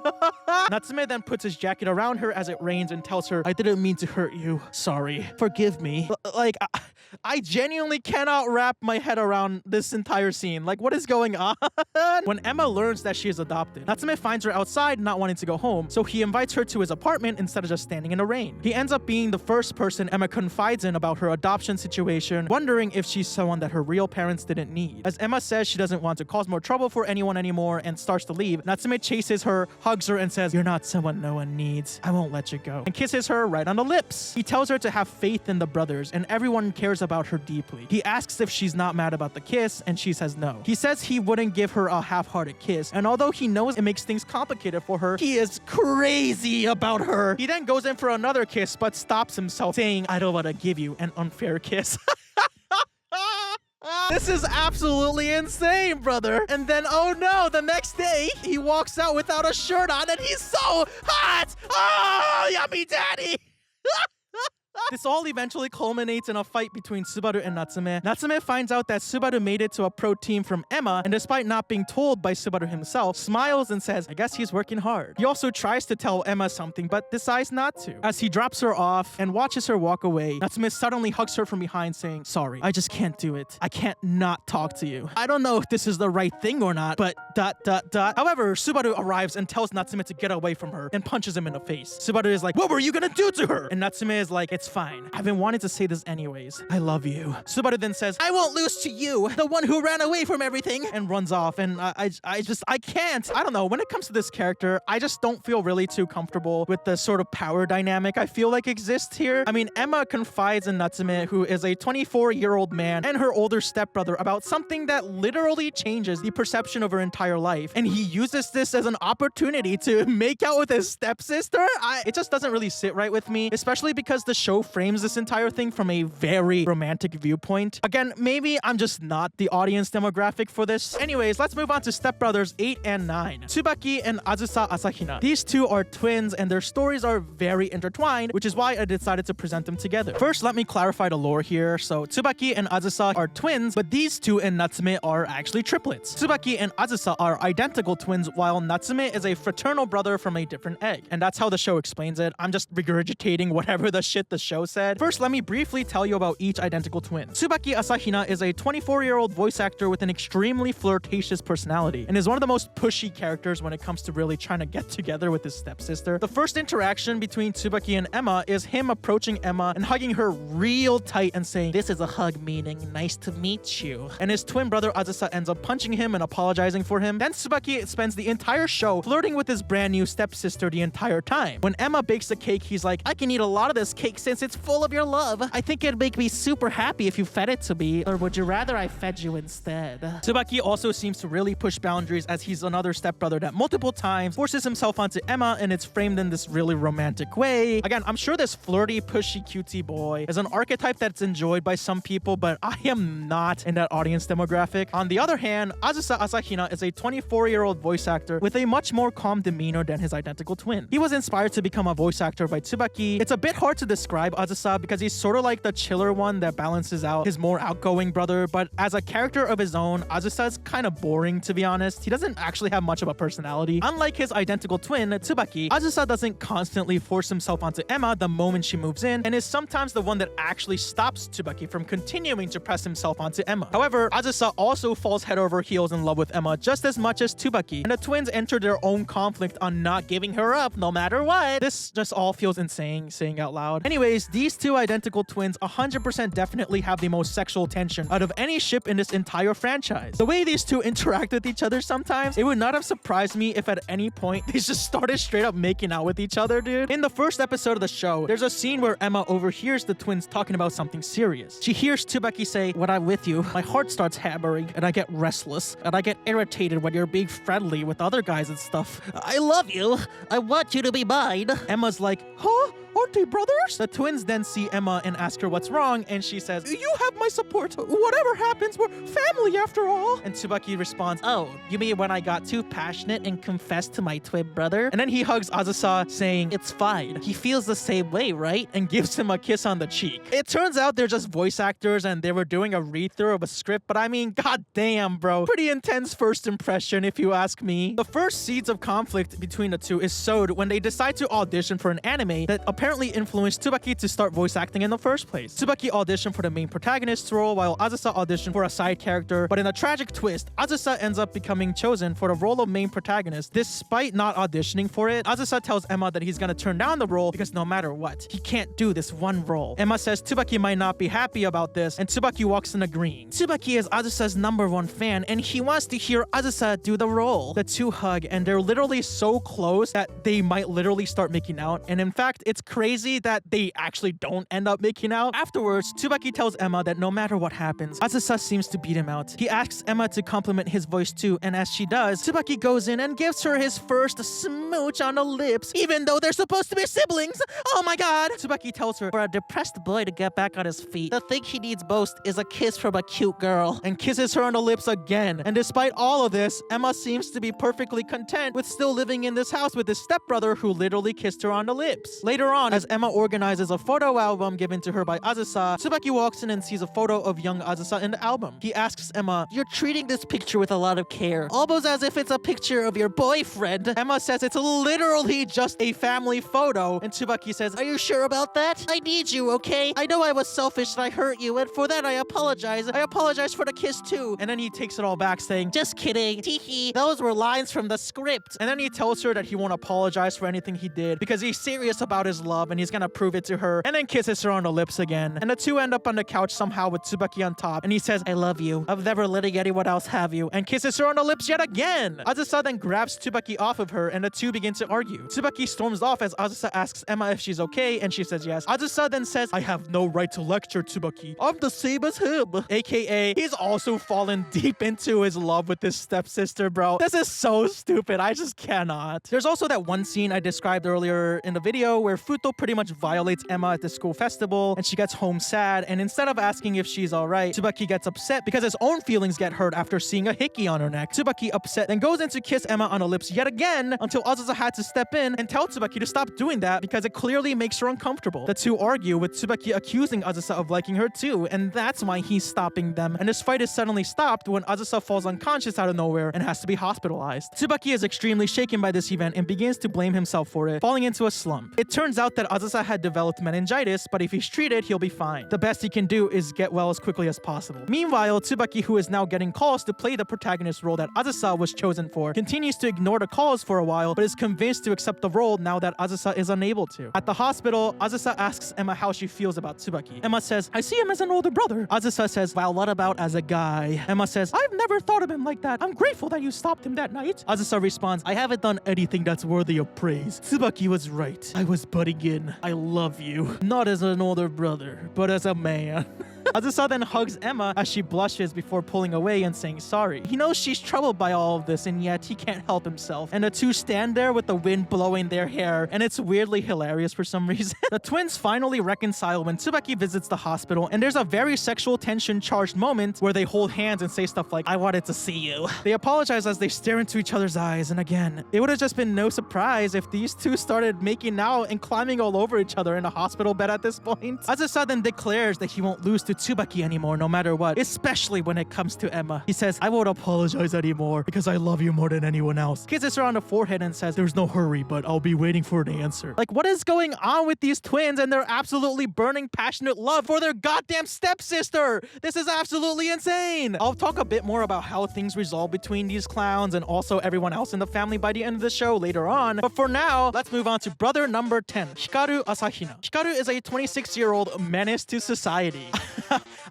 Natsume then puts his jacket around her as it rains and tells her, "I didn't mean to hurt you. Sorry. Forgive me." I genuinely cannot wrap my head around this entire scene. Like, what is going on? When Emma learns that she is adopted, Natsume finds her outside not wanting to go home, so he invites her to his apartment instead of just standing in the rain. He ends up being the first person Emma confides in about her adoption situation, wondering if she's someone that her real parents didn't need. As Emma says she doesn't want to cause more trouble for anyone anymore and starts to leave, Natsume chases her, hugs her, and says, "You're not someone no one needs. I won't let you go," and kisses her right on the lips. He tells her to have faith in the brothers, and everyone cares about her deeply. He asks if she's not mad about the kiss, and she says no. He says he wouldn't give her a half-hearted kiss, and although he knows it makes things complicated for her, he is crazy about her. He then goes in for another kiss, but stops himself, saying, "I don't want to give you an unfair kiss." This is absolutely insane, brother. And then, oh no, the next day, he walks out without a shirt on and he's so hot. Oh, yummy daddy. This all eventually culminates in a fight between Subaru and Natsume. Natsume finds out that Subaru made it to a pro team from Emma, and despite not being told by Subaru himself, smiles and says, I guess he's working hard. He also tries to tell Emma something, but decides not to. As he drops her off and watches her walk away, Natsume suddenly hugs her from behind saying, sorry, I just can't do it. I can't not talk to you. I don't know if this is the right thing or not, but ... However, Subaru arrives and tells Natsume to get away from her and punches him in the face. Subaru is like, what were you gonna do to her? And Natsume is like, it's fine. I've been wanting to say this anyways. I love you. Subaru then says, I won't lose to you, the one who ran away from everything, and runs off. And I can't. I don't know. When it comes to this character, I just don't feel really too comfortable with the sort of power dynamic I feel like exists here. I mean, Emma confides in Natsume, who is a 24-year-old man, and her older stepbrother about something that literally changes the perception of her entire life. And he uses this as an opportunity to make out with his stepsister? It just doesn't really sit right with me, especially because the show frames this entire thing from a very romantic viewpoint. Again, maybe I'm just not the audience demographic for this. Anyways, let's move on to stepbrothers 8 and 9. Tsubaki and Azusa Asahina. These two are twins and their stories are very intertwined, which is why I decided to present them together. First, let me clarify the lore here. So Tsubaki and Azusa are twins, but these two and Natsume are actually triplets. Tsubaki and Azusa are identical twins, while Natsume is a fraternal brother from a different egg. And that's how the show explains it. I'm just regurgitating whatever the shit the show said. First, let me briefly tell you about each identical twin. Tsubaki Asahina is a 24-year-old voice actor with an extremely flirtatious personality and is one of the most pushy characters when it comes to really trying to get together with his stepsister. The first interaction between Tsubaki and Emma is him approaching Emma and hugging her real tight and saying, this is a hug meaning nice to meet you. And his twin brother Azusa ends up punching him and apologizing for him. Then Tsubaki spends the entire show flirting with his brand new stepsister the entire time. When Emma bakes a cake, he's like, I can eat a lot of this cake since it's full of your love. I think it'd make me super happy if you fed it to me, or would you rather I fed you instead? Tsubaki also seems to really push boundaries, as he's another stepbrother that multiple times forces himself onto Emma, and it's framed in this really romantic way. Again, I'm sure this flirty, pushy, cutesy boy is an archetype that's enjoyed by some people, but I am not in that audience demographic. On the other hand, Azusa Asahina is a 24-year-old voice actor with a much more calm demeanor than his identical twin. He was inspired to become a voice actor by Tsubaki. It's a bit hard to describe Azusa because he's sort of like the chiller one that balances out his more outgoing brother, but as a character of his own, Azusa is kind of boring, to be honest. He doesn't actually have much of a personality. Unlike his identical twin, Tsubaki, Azusa doesn't constantly force himself onto Emma the moment she moves in, and is sometimes the one that actually stops Tsubaki from continuing to press himself onto Emma. However, Azusa also falls head over heels in love with Emma just as much as Tsubaki, and the twins enter their own conflict on not giving her up no matter what. This just all feels insane saying out loud. Anyways, these two identical twins 100% definitely have the most sexual tension out of any ship in this entire franchise. The way these two interact with each other sometimes, it would not have surprised me if at any point they just started straight up making out with each other, dude. In the first episode of the show, there's a scene where Emma overhears the twins talking about something serious. She hears Tsubaki say, when I'm with you, my heart starts hammering and I get restless and I get irritated when you're being friendly with other guys and stuff. I love you. I want you to be mine. Emma's like, huh? Aren't they brothers? The twins then see Emma and ask her what's wrong, and she says, you have my support. Whatever happens, we're family after all. And Tsubaki responds, oh, you mean when I got too passionate and confessed to my twin brother? And then he hugs Azusa, saying, it's fine. He feels the same way, right? And gives him a kiss on the cheek. It turns out they're just voice actors and they were doing a read-through of a script, but I mean, goddamn, bro. Pretty intense first impression, if you ask me. The first seeds of conflict between the two is sowed when they decide to audition for an anime that apparently influenced Tsubaki to start voice acting in the first place. Tsubaki auditioned for the main protagonist's role, while Azusa auditioned for a side character, but in a tragic twist, Azusa ends up becoming chosen for the role of main protagonist. Despite not auditioning for it, Azusa tells Emma that he's gonna turn down the role because no matter what, he can't do this one role. Emma says Tsubaki might not be happy about this, and Tsubaki walks in agreeing. Tsubaki is Azusa's #1 fan, and he wants to hear Azusa do the role. The two hug, and they're literally so close that they might literally start making out, and in fact, it's crazy that they actually don't end up making out. Afterwards, Tsubaki tells Emma that no matter what happens, Azusa seems to beat him out. He asks Emma to compliment his voice too, and as she does, Tsubaki goes in and gives her his first smooch on the lips, even though they're supposed to be siblings. Oh my god! Tsubaki tells her, for a depressed boy to get back on his feet, the thing he needs most is a kiss from a cute girl, and kisses her on the lips again. And despite all of this, Emma seems to be perfectly content with still living in this house with his stepbrother who literally kissed her on the lips. Later on, on, as Emma organizes a photo album given to her by Azusa, Tsubaki walks in and sees a photo of young Azusa in the album. He asks Emma, You're treating this picture with a lot of care, almost as if it's a picture of your boyfriend. Emma says it's literally just a family photo, and Tsubaki says, Are you sure about that? I need you, okay? I know I was selfish and I hurt you, and for that I apologize. I apologize for the kiss too. and then he takes it all back saying, Just kidding. Teehee. Those were lines from the script. and then he tells her that he won't apologize for anything he did because he's serious about his love and he's gonna prove it to her, and then kisses her on the lips again. And the two end up on the couch somehow with Tsubaki on top, and he says, I love you. I'm never letting anyone else have you, and kisses her on the lips yet again. Azusa then grabs Tsubaki off of her, and the two begin to argue. Tsubaki storms off as Azusa asks Emma if she's okay, and she says yes. Azusa then says, I have no right to lecture Tsubaki. I'm the same as him. AKA, he's also fallen deep into his love with his stepsister, bro. This is so stupid. I just cannot. There's also that one scene I described earlier in the video where Futo pretty much violates Emma at the school festival, and she gets home sad, and instead of asking if she's alright, Tsubaki gets upset because his own feelings get hurt after seeing a hickey on her neck. Tsubaki, upset, then goes in to kiss Emma on the lips yet again until Azusa had to step in and tell Tsubaki to stop doing that because it clearly makes her uncomfortable. The two argue, with Tsubaki accusing Azusa of liking her too, and that's why he's stopping them. And this fight is suddenly stopped when Azusa falls unconscious out of nowhere and has to be hospitalized. Tsubaki is extremely shaken by this event and begins to blame himself for it, falling into a slump. It turns out that Azusa had developed meningitis, but if he's treated, he'll be fine. The best he can do is get well as quickly as possible. Meanwhile, Tsubaki, who is now getting calls to play the protagonist role that Azusa was chosen for, continues to ignore the calls for a while, but is convinced to accept the role now that Azusa is unable to. At the hospital, Azusa asks Emma how she feels about Tsubaki. Emma says, I see him as an older brother. Azusa says, well, what about as a guy? Emma says, I've never thought of him like that. I'm grateful that you stopped him that night. Azusa responds, I haven't done anything that's worthy of praise. Tsubaki was right. I was butting in. I love you. Not as an older brother, but as a man. Azusa then hugs Emma as she blushes before pulling away and saying sorry. He knows she's troubled by all of this, and yet he can't help himself. And the two stand there with the wind blowing their hair, and it's weirdly hilarious for some reason. The twins finally reconcile when Tsubaki visits the hospital, and there's a very sexual tension-charged moment where they hold hands and say stuff like, I wanted to see you. They apologize as they stare into each other's eyes, and again, it would have just been no surprise if these two started making out and climbing all over each other in a hospital bed at this point. Azusa then declares that he won't lose to Tsubaki anymore no matter what, especially when it comes to Emma. He says, I won't apologize anymore because I love you more than anyone else. Kisses her on the forehead and says, there's no hurry, but I'll be waiting for an answer. Like, what is going on with these twins and their absolutely burning passionate love for their goddamn stepsister? This is absolutely insane. I'll talk a bit more about how things resolve between these clowns and also everyone else in the family by the end of the show later on. But for now, let's move on to brother number 10, Hikaru Asahina. Hikaru is a 26-year-old menace to society.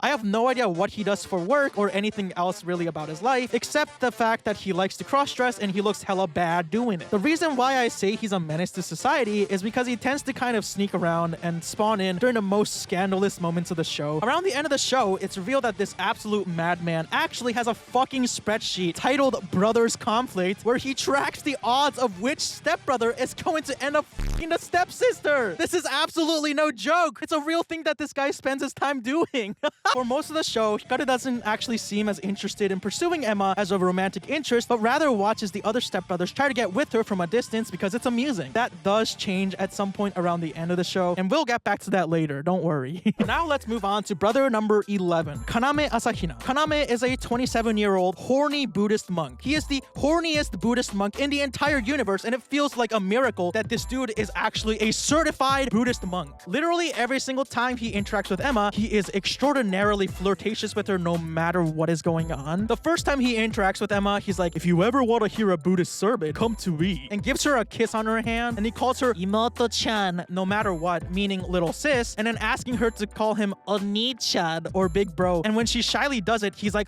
I have no idea what he does for work or anything else really about his life, except the fact that he likes to cross-dress and he looks hella bad doing it. The reason why I say he's a menace to society is because he tends to kind of sneak around and spawn in during the most scandalous moments of the show. Around the end of the show, it's revealed that this absolute madman actually has a fucking spreadsheet titled Brothers Conflict, where he tracks the odds of which stepbrother is going to end up fucking the stepsister. This is absolutely no joke. It's a real thing that this guy spends his time doing. For most of the show, Hikaru doesn't actually seem as interested in pursuing Emma as a romantic interest, but rather watches the other stepbrothers try to get with her from a distance because it's amusing. That does change at some point around the end of the show, and we'll get back to that later, don't worry. Now let's move on to brother number 11, Kaname Asahina. Kaname is a 27-year-old horny Buddhist monk. He is the horniest Buddhist monk in the entire universe, and it feels like a miracle that this dude is actually a certified Buddhist monk. Literally every single time he interacts with Emma, he is extraordinarily flirtatious with her no matter what is going on. The first time he interacts with Emma, he's like, if you ever want to hear a Buddhist sermon, come to me, and gives her a kiss on her hand, and he calls her Imoto-chan no matter what, meaning little sis, and then asking her to call him Oni-chan or big bro. And when she shyly does it, he's like,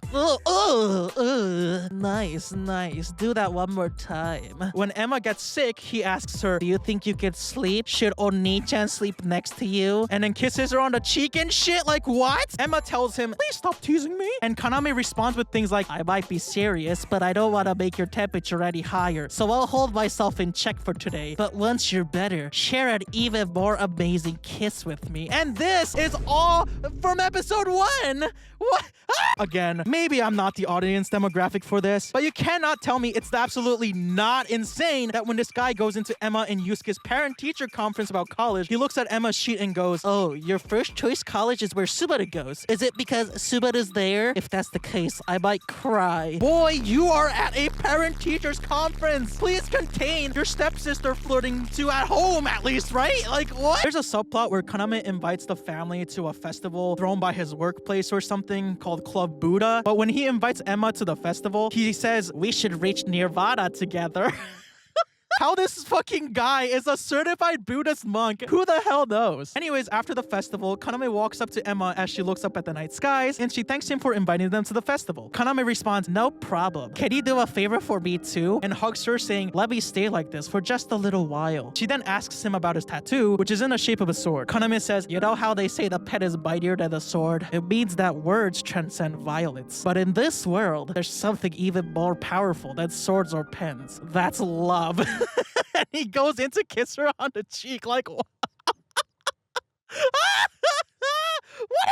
nice, do that one more time. When Emma gets sick, he asks her, do you think you could sleep? Should Oni-chan sleep next to you? And then kisses her on the cheek and shit. Like, why what? Emma tells him, please stop teasing me. And Kaname responds with things like, I might be serious, but I don't want to make your temperature any higher, so I'll hold myself in check for today. But once you're better, share an even more amazing kiss with me. And this is all from episode 1. What? Again, maybe I'm not the audience demographic for this, but you cannot tell me it's absolutely not insane that when this guy goes into Emma and Yusuke's parent-teacher conference about college, he looks at Emma's sheet and goes, oh, your first choice college is where Subaru goes. Is it because Subaru's there? If that's the case, I might cry. Boy, you are at a parent-teacher's conference. Please contain your stepsister flirting to at home at least, right? Like, what? There's a subplot where Kaname invites the family to a festival thrown by his workplace or something called Club Buddha. But when he invites Emma to the festival, he says, we should reach Nirvana together. How this fucking guy is a certified Buddhist monk, who the hell knows? Anyways, after the festival, Kaname walks up to Emma as she looks up at the night skies, and she thanks him for inviting them to the festival. Kaname responds, no problem. Can you do a favor for me too? And hugs her, saying, let me stay like this for just a little while. She then asks him about his tattoo, which is in the shape of a sword. Kaname says, you know how they say the pen is mightier than the sword? It means that words transcend violence. But in this world, there's something even more powerful than swords or pens. That's love. And he goes in to kiss her on the cheek like, what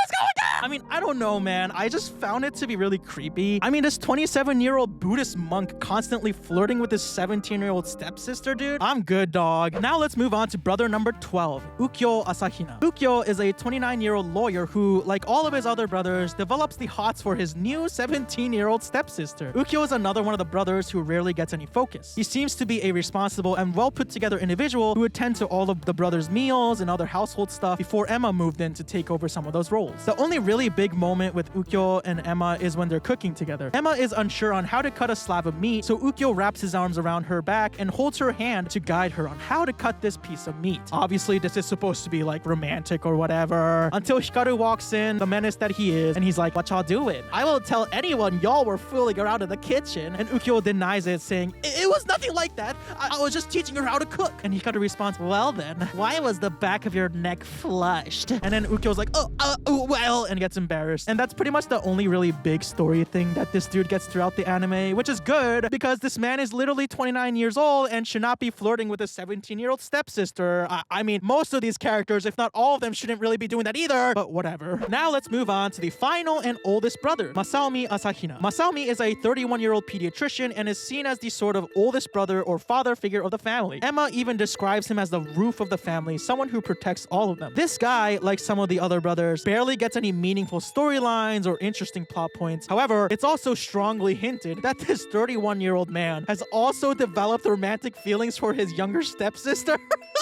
is going on? I mean, I don't know, man. I just found it to be really creepy. I mean, this 27-year-old Buddhist monk constantly flirting with his 17-year-old stepsister, dude. I'm good, dog. Now let's move on to brother number 12, Ukyo Asahina. Ukyo is a 29-year-old lawyer who, like all of his other brothers, develops the hots for his new 17-year-old stepsister. Ukyo is another one of the brothers who rarely gets any focus. He seems to be a responsible and well-put-together individual who would tend to all of the brothers' meals and other household stuff before Emma moved in to take over some of those roles. The only really big moment with Ukyo and Emma is when they're cooking together. Emma is unsure on how to cut a slab of meat, so Ukyo wraps his arms around her back and holds her hand to guide her on how to cut this piece of meat. Obviously, this is supposed to be like romantic or whatever, until Hikaru walks in, the menace that he is, and he's like, what y'all doing? I won't tell anyone y'all were fooling around in the kitchen. And Ukyo denies it, saying, it was nothing like that. I was just teaching her how to cook. And Hikaru responds, well then, why was the back of your neck flushed? And then Ukyo's like, well, and gets embarrassed. And that's pretty much the only really big story thing that this dude gets throughout the anime, which is good because this man is literally 29 years old and should not be flirting with a 17-year-old stepsister. I mean, most of these characters, if not all of them, shouldn't really be doing that either, but whatever. Now let's move on to the final and oldest brother, Masaomi Asahina. Masaomi is a 31-year-old pediatrician and is seen as the sort of oldest brother or father figure of the family. Emma even describes him as the roof of the family, someone who protects all of them. This guy, like some of the other brothers, barely gets any meaningful storylines or interesting plot points. However, it's also strongly hinted that this 31-year-old man has also developed romantic feelings for his younger stepsister.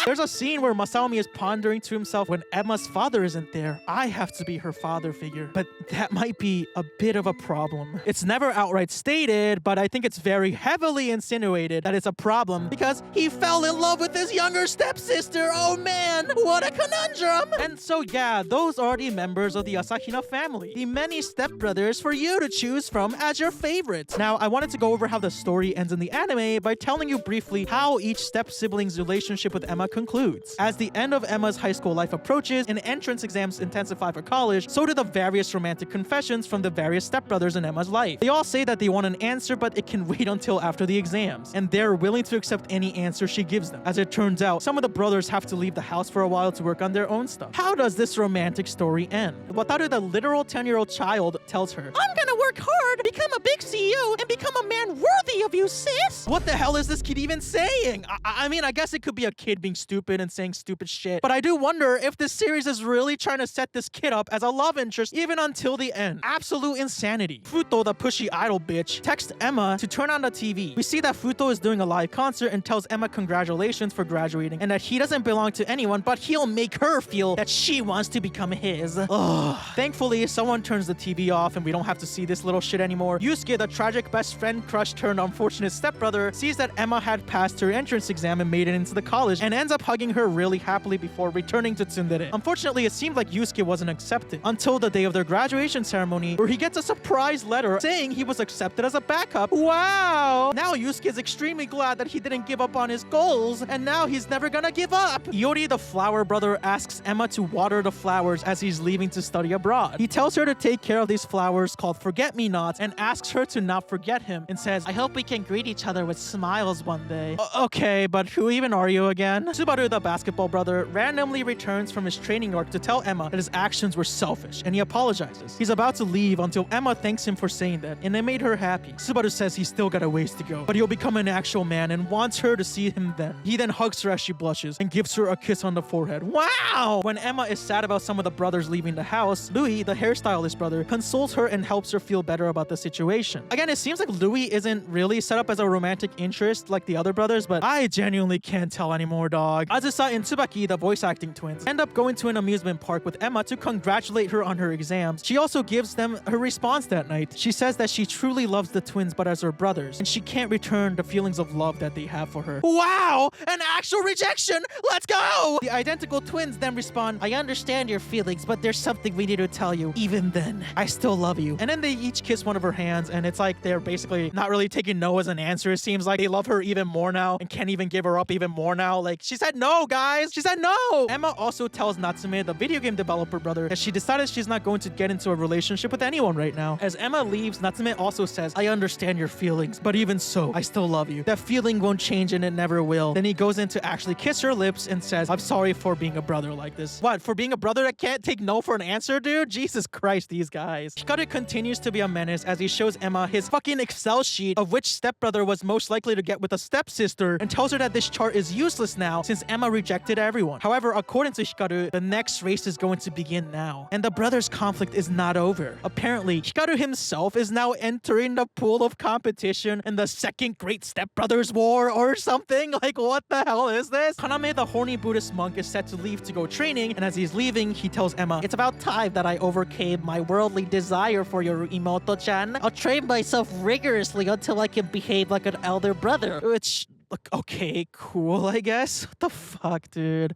There's a scene where Masaomi is pondering to himself, when Emma's father isn't there, I have to be her father figure. But that might be a bit of a problem. It's never outright stated, but I think it's very heavily insinuated that it's a problem because he fell in love with his younger stepsister. Oh man, what a conundrum. And so yeah, those are the members of the Asahina family, the many stepbrothers for you to choose from as your favorites. Now, I wanted to go over how the story ends in the anime by telling you briefly how each step-sibling's relationship with Emma concludes. As the end of Emma's high school life approaches and entrance exams intensify for college, so do the various romantic confessions from the various stepbrothers in Emma's life. They all say that they want an answer, but it can wait until after the exams, and they're willing to accept any answer she gives them. As it turns out, some of the brothers have to leave the house for a while to work on their own stuff. How does this romantic story end? Wataru, the literal 10-year-old child, tells her, I'm gonna work hard, become a big CEO, and become a man worthy of you, sis! What the hell is this kid even saying? I mean, I guess it could be a kid being stupid and saying stupid shit, but I do wonder if this series is really trying to set this kid up as a love interest even until the end. Absolute insanity. Futo, the pushy idol bitch, texts Emma to turn on the TV. We see that Futo is doing a live concert and tells Emma congratulations for graduating and that he doesn't belong to anyone, but he'll make her feel that she wants to become his. Ugh. Thankfully, someone turns the TV off and we don't have to see this little shit anymore. Yusuke, the tragic best friend crush turned unfortunate stepbrother, sees that Emma had passed her entrance exam and made it into the college and ends up hugging her really happily before returning to Tsundere. Unfortunately, it seemed like Yusuke wasn't accepted until the day of their graduation ceremony, where he gets a surprise letter saying he was accepted as a backup. Wow! Now Yusuke is extremely glad that he didn't give up on his goals, and now he's never gonna give up. Iori, the flower brother, asks Emma to water the flowers as he's leaving to study abroad. abroad. He tells her to take care of these flowers called forget-me-nots and asks her to not forget him and says, I hope we can greet each other with smiles one day. Okay, but who even are you again? Subaru, the basketball brother, randomly returns from his training arc to tell Emma that his actions were selfish and he apologizes. He's about to leave until Emma thanks him for saying that and it made her happy. Subaru says he's still got a ways to go, but he'll become an actual man and wants her to see him then. He then hugs her as she blushes and gives her a kiss on the forehead. Wow! When Emma is sad about some of the brothers leaving the house, Louis, the hairstylist brother, consoles her and helps her feel better about the situation. Again, it seems like Louis isn't really set up as a romantic interest like the other brothers, but I genuinely can't tell anymore, dog. Azusa and Tsubaki, the voice acting twins, end up going to an amusement park with Emma to congratulate her on her exams. She also gives them her response that night. She says that she truly loves the twins but as her brothers, and she can't return the feelings of love that they have for her. Wow! An actual rejection! Let's go! The identical twins then respond, I understand your feelings, but there's something we need to tell you. Even then, I still love you. And then they each kiss one of her hands, and it's like they're basically not really taking no as an answer. It seems like they love her even more now and can't even give her up even more now. Like, she said no, guys! She said no! Emma also tells Natsume, the video game developer brother, that she decided she's not going to get into a relationship with anyone right now. As Emma leaves, Natsume also says, I understand your feelings, but even so, I still love you. That feeling won't change and it never will. Then he goes in to actually kiss her lips and says, I'm sorry for being a brother like this. What, for being a brother that can't take no for an answer, dude? Jesus Christ, these guys. Hikaru continues to be a menace as he shows Emma his fucking Excel sheet of which stepbrother was most likely to get with a stepsister and tells her that this chart is useless now since Emma rejected everyone. However, according to Hikaru, the next race is going to begin now. And the brothers' conflict is not over. Apparently, Hikaru himself is now entering the pool of competition in the second Great Stepbrothers War or something. Like, what the hell is this? Kaname, the horny Buddhist monk, is set to leave to go training, and as he's leaving, he tells Emma, it's about time that I overcame my worldly desire for your Imoto-chan. I'll train myself rigorously until I can behave like an elder brother. Which... okay, cool, I guess. What the fuck, dude?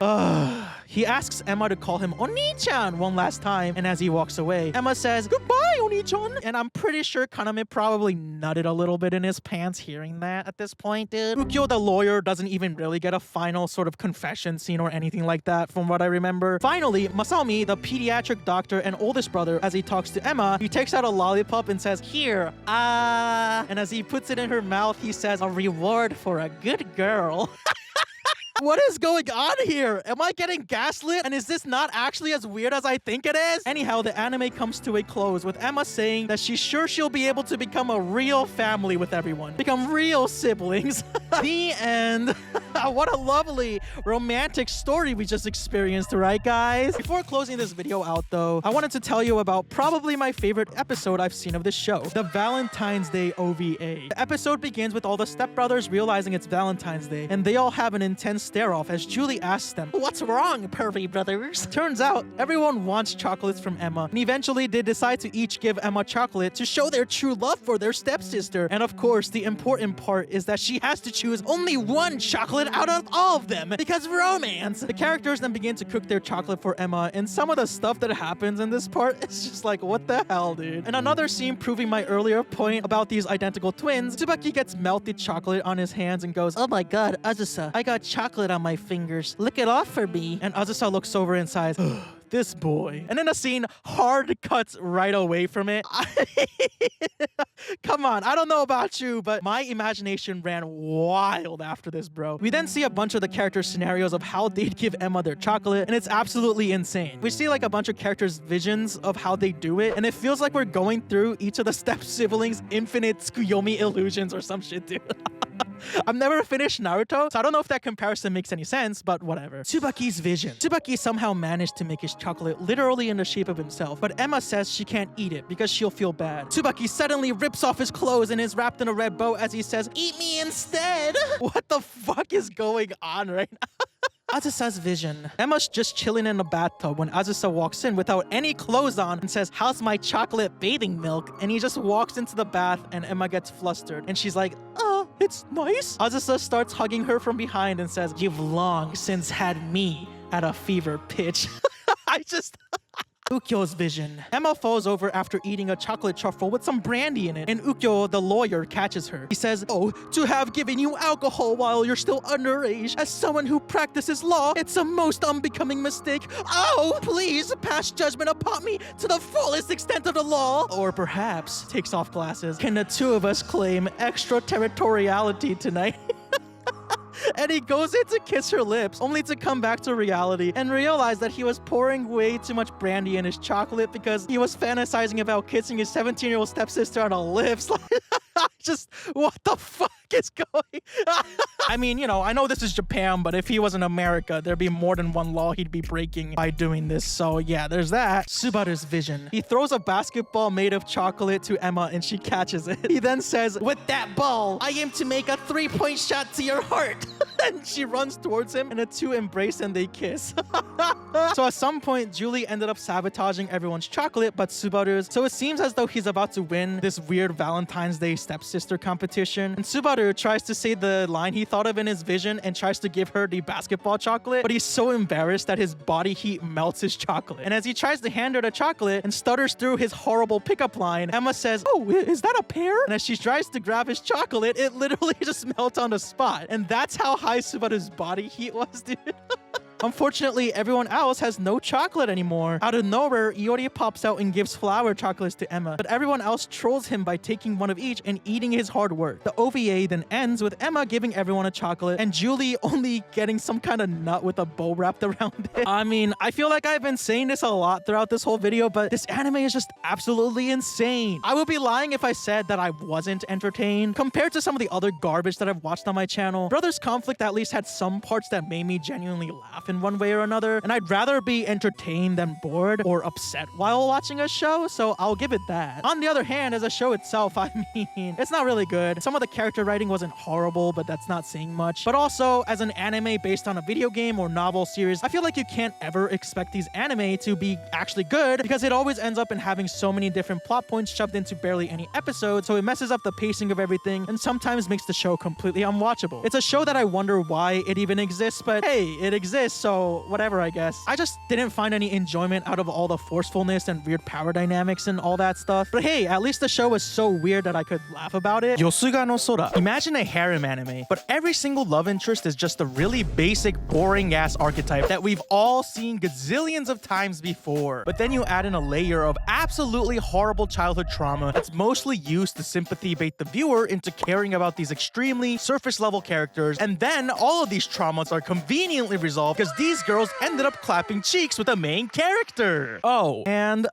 He asks Emma to call him Oni-chan one last time, and as he walks away, Emma says, goodbye, Oni-chan! And I'm pretty sure Kaname probably nutted a little bit in his pants hearing that at this point, dude. Ukyo, the lawyer, doesn't even really get a final sort of confession scene or anything like that, from what I remember. Finally, Masami, the pediatric doctor and oldest brother, as he talks to Emma, he takes out a lollipop and says, here, and as he puts it in her mouth, he says, a reward for a good girl. What is going on here? Am I getting gaslit? And is this not actually as weird as I think it is? Anyhow, the anime comes to a close with Emma saying that she's sure she'll be able to become a real family with everyone. Become real siblings. The end. What a lovely romantic story we just experienced, right, guys? Before closing this video out, though, I wanted to tell you about probably my favorite episode I've seen of this show, the Valentine's Day OVA. The episode begins with all the stepbrothers realizing it's Valentine's Day, and they all have an intense stare-off as Julie asks them, what's wrong, pervy brothers? Turns out, everyone wants chocolates from Emma, and eventually they decide to each give Emma chocolate to show their true love for their stepsister. And of course, the important part is that she has to choose only one chocolate out of all of them, because romance! The characters then begin to cook their chocolate for Emma, and some of the stuff that happens in this part is just like, what the hell, dude? And another scene proving my earlier point about these identical twins, Tsubaki gets melted chocolate on his hands and goes, oh my god, Azusa, I got chocolate on my fingers. Lick it off for me. And Azusa looks over and sighs, this boy. And then the scene hard cuts right away from it. Come on, I don't know about you, but my imagination ran wild after this, bro. We then see a bunch of the character scenarios of how they'd give Emma their chocolate, and it's absolutely insane. We see like a bunch of characters' visions of how they do it, and it feels like we're going through each of the step-siblings' infinite Tsukuyomi illusions or some shit, dude. I've never finished Naruto, so I don't know if that comparison makes any sense, but whatever. Tsubaki's vision. Tsubaki somehow managed to make his chocolate literally in the shape of himself, but Emma says she can't eat it because she'll feel bad. Tsubaki suddenly rips off his clothes and is wrapped in a red bow as he says, eat me instead! What the fuck is going on right now? Azusa's vision. Emma's just chilling in the bathtub when Azusa walks in without any clothes on and says, how's my chocolate bathing milk? And he just walks into the bath and Emma gets flustered. And she's like, oh, it's nice. Azusa starts hugging her from behind and says, you've long since had me at a fever pitch. Ukyo's vision. Emma falls over after eating a chocolate truffle with some brandy in it, and Ukyo, the lawyer, catches her. He says, "Oh, to have given you alcohol while you're still underage, as someone who practices law, it's a most unbecoming mistake. Oh, please pass judgment upon me to the fullest extent of the law." Or perhaps, takes off glasses, "Can the two of us claim extraterritoriality tonight?" And he goes in to kiss her lips, only to come back to reality and realize that he was pouring way too much brandy in his chocolate because he was fantasizing about kissing his 17-year-old stepsister on the lips. Just, what the fuck is going I mean, you know, I know this is Japan, but if he was in America, there'd be more than one law he'd be breaking by doing this. So yeah, there's that. Subaru's vision. He throws a basketball made of chocolate to Emma and she catches it. He then says, "With that ball, I aim to make a 3-point shot to your heart." And she runs towards him and the two embrace and they kiss. So at some point, Julie ended up sabotaging everyone's chocolate but Subaru's. So it seems as though he's about to win this weird Valentine's Day stepsister competition. And Subaru tries to say the line he thought of in his vision and tries to give her the basketball chocolate, but he's so embarrassed that his body heat melts his chocolate. And as he tries to hand her the chocolate and stutters through his horrible pickup line, Emma says, "Oh, is that a pear?" And as she tries to grab his chocolate, it literally just melts on the spot. And that's how high Subaru's body heat was, dude. Unfortunately, everyone else has no chocolate anymore. Out of nowhere, Iori pops out and gives flower chocolates to Emma, but everyone else trolls him by taking one of each and eating his hard work. The OVA then ends with Emma giving everyone a chocolate and Julie only getting some kind of nut with a bow wrapped around it. I mean, I feel like I've been saying this a lot throughout this whole video, but this anime is just absolutely insane. I would be lying if I said that I wasn't entertained. Compared to some of the other garbage that I've watched on my channel, Brothers Conflict at least had some parts that made me genuinely laugh in one way or another, and I'd rather be entertained than bored or upset while watching a show, so I'll give it that. On the other hand, as a show itself, I mean, it's not really good. Some of the character writing wasn't horrible, but that's not saying much. But also, as an anime based on a video game or novel series, I feel like you can't ever expect these anime to be actually good because it always ends up in having so many different plot points shoved into barely any episode, so it messes up the pacing of everything and sometimes makes the show completely unwatchable. It's a show that I wonder why it even exists, but hey, it exists, so whatever, I guess. I just didn't find any enjoyment out of all the forcefulness and weird power dynamics and all that stuff. But hey, at least the show was so weird that I could laugh about it. Yosuga no Sora. Imagine a harem anime, but every single love interest is just a really basic, boring-ass archetype that we've all seen gazillions of times before. But then you add in a layer of absolutely horrible childhood trauma that's mostly used to sympathy bait the viewer into caring about these extremely surface-level characters, and then all of these traumas are conveniently resolved because these girls ended up clapping cheeks with the main character. Oh, and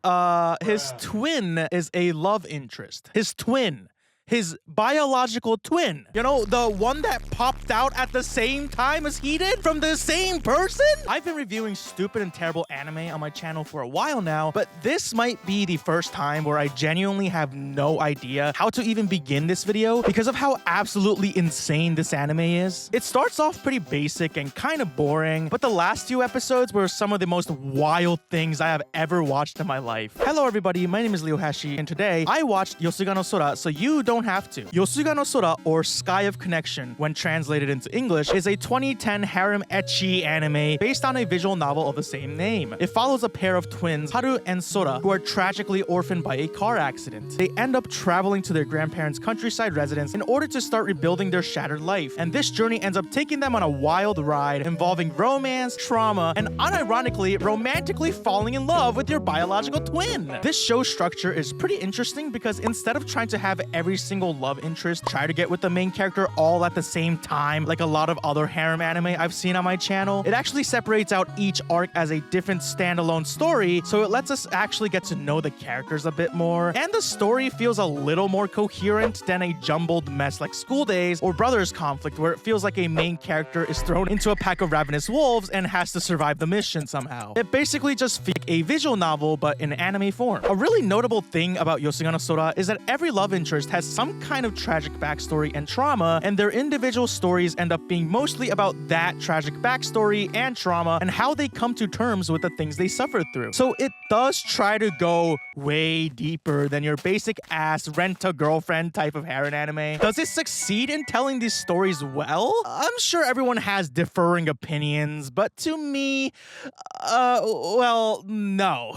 his twin is a love interest. His twin. His biological twin. You know, the one that popped out at the same time as he did from the same person? I've been reviewing stupid and terrible anime on my channel for a while now, but this might be the first time where I genuinely have no idea how to even begin this video because of how absolutely insane this anime is. It starts off pretty basic and kind of boring, but the last few episodes were some of the most wild things I have ever watched in my life. Hello everybody, my name is Leo Hashi, and today I watched Yosuga no Sora, so you don't have to. Yosuga no Sora, or Sky of Connection, when translated into English, is a 2010 harem ecchi anime based on a visual novel of the same name. It follows a pair of twins, Haru and Sora, who are tragically orphaned by a car accident. They end up traveling to their grandparents' countryside residence in order to start rebuilding their shattered life, and this journey ends up taking them on a wild ride involving romance, trauma, and unironically, romantically falling in love with your biological twin. This show structure is pretty interesting because instead of trying to have every single love interest try to get with the main character all at the same time, like a lot of other harem anime I've seen on my channel, it actually separates out each arc as a different standalone story, so it lets us actually get to know the characters a bit more, and the story feels a little more coherent than a jumbled mess like School Days or Brothers Conflict, where it feels like a main character is thrown into a pack of ravenous wolves and has to survive the mission somehow. It basically just feels like a visual novel but in anime form. A really notable thing about Yosuga no Sora is that every love interest has some kind of tragic backstory and trauma, and their individual stories end up being mostly about that tragic backstory and trauma and how they come to terms with the things they suffered through. So it does try to go way deeper than your basic ass rent-a-girlfriend type of harem anime. Does it succeed in telling these stories well? I'm sure everyone has differing opinions, but to me, well, no.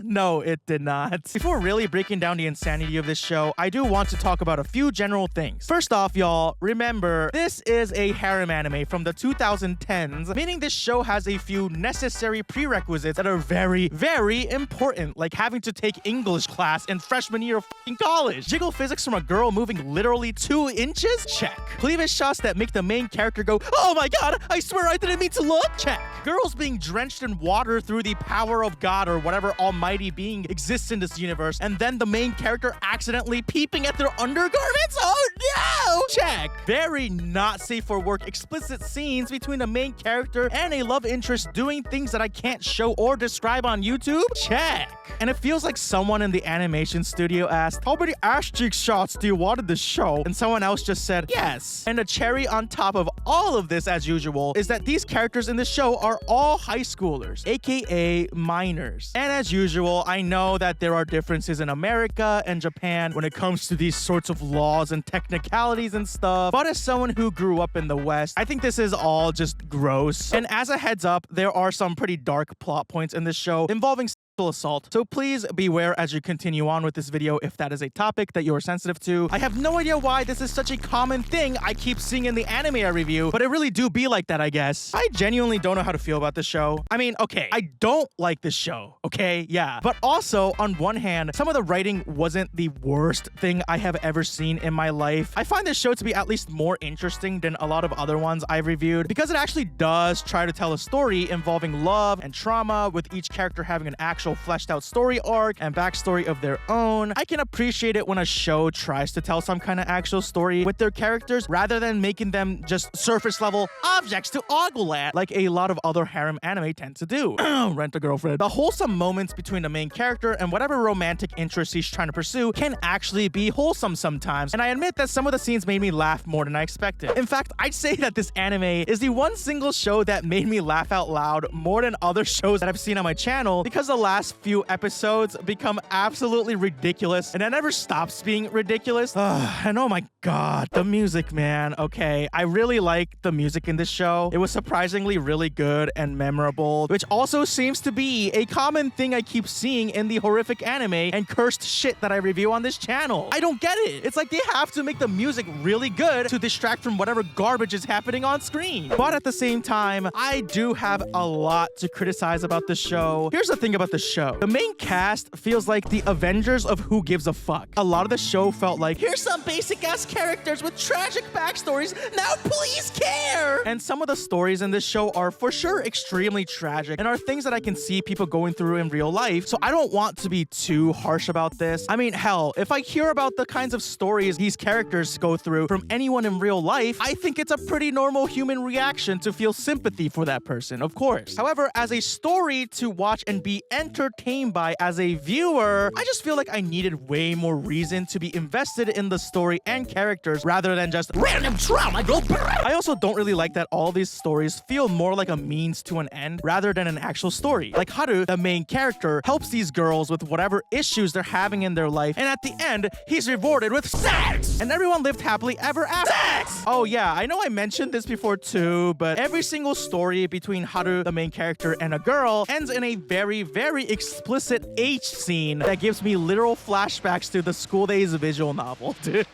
No, it did not. Before really breaking down the insanity of this show, I do want to talk about a few general things. First off, y'all, remember, this is a harem anime from the 2010s, meaning this show has a few necessary prerequisites that are very, very important, like having to take English class in freshman year of fucking college. Jiggle physics from a girl moving literally 2 inches? Check. Cleavage shots that make the main character go, oh my god, I swear I didn't mean to look? Check. Girls being drenched in water through the power of God or whatever almighty being exists in this universe, and then the main character accidentally peeping at their undergarments? Oh no! Check. Very not safe for work explicit scenes between the main character and a love interest doing things that I can't show or describe on YouTube? Check. And it feels like someone in the animation studio asked, how many ass cheek shots do you want in this show? And someone else just said, yes. And the cherry on top of all of this, as usual, is that these characters in the show are all high schoolers, aka minors. And as usual, I know that there are differences in America and Japan when it comes to these sorts of laws and technicalities and stuff, but as someone who grew up in the West, I think this is all just gross. And as a heads up, there are some pretty dark plot points in this show involving assault, so please beware as you continue on with this video if that is a topic that you are sensitive to. I have no idea why this is such a common thing I keep seeing in the anime I review, but it really do be like that, I guess. I genuinely don't know how to feel about this show. I mean, okay, I don't like this show, okay? Yeah. But also, on one hand, some of the writing wasn't the worst thing I have ever seen in my life. I find this show to be at least more interesting than a lot of other ones I've reviewed because it actually does try to tell a story involving love and trauma, with each character having an actual fleshed out story arc and backstory of their own. I can appreciate it when a show tries to tell some kind of actual story with their characters rather than making them just surface level objects to ogle at like a lot of other harem anime tend to do. Rent a girlfriend. The wholesome moments between the main character and whatever romantic interest he's trying to pursue can actually be wholesome sometimes, and I admit that some of the scenes made me laugh more than I expected. In fact, I'd say that this anime is the one single show that made me laugh out loud more than other shows that I've seen on my channel, because the last few episodes become absolutely ridiculous and it never stops being ridiculous. And oh my god, the music, man. Okay, I really like the music in this show. It was surprisingly really good and memorable, which also seems to be a common thing I keep seeing in the horrific anime and cursed shit that I review on this channel. I don't get it. It's like they have to make the music really good to distract from whatever garbage is happening on screen. But at the same time, I do have a lot to criticize about the show. Here's the thing about the show. The main cast feels like the Avengers of Who Gives a Fuck. A lot of the show felt like, here's some basic ass characters with tragic backstories, now please care! And some of the stories in this show are for sure extremely tragic and are things that I can see people going through in real life, so I don't want to be too harsh about this. I mean, hell, if I hear about the kinds of stories these characters go through from anyone in real life, I think it's a pretty normal human reaction to feel sympathy for that person, of course. However, as a story to watch and be entertained by as a viewer, I just feel like I needed way more reason to be invested in the story and characters rather than just random trauma go. I also don't really like that all these stories feel more like a means to an end rather than an actual story. Like Haru, the main character, helps these girls with whatever issues they're having in their life, and at the end, he's rewarded with sex! And everyone lived happily ever after. Sex! Oh yeah, I know I mentioned this before too, but every single story between Haru, the main character, and a girl ends in a very, very explicit H scene that gives me literal flashbacks to the School Days visual novel, dude.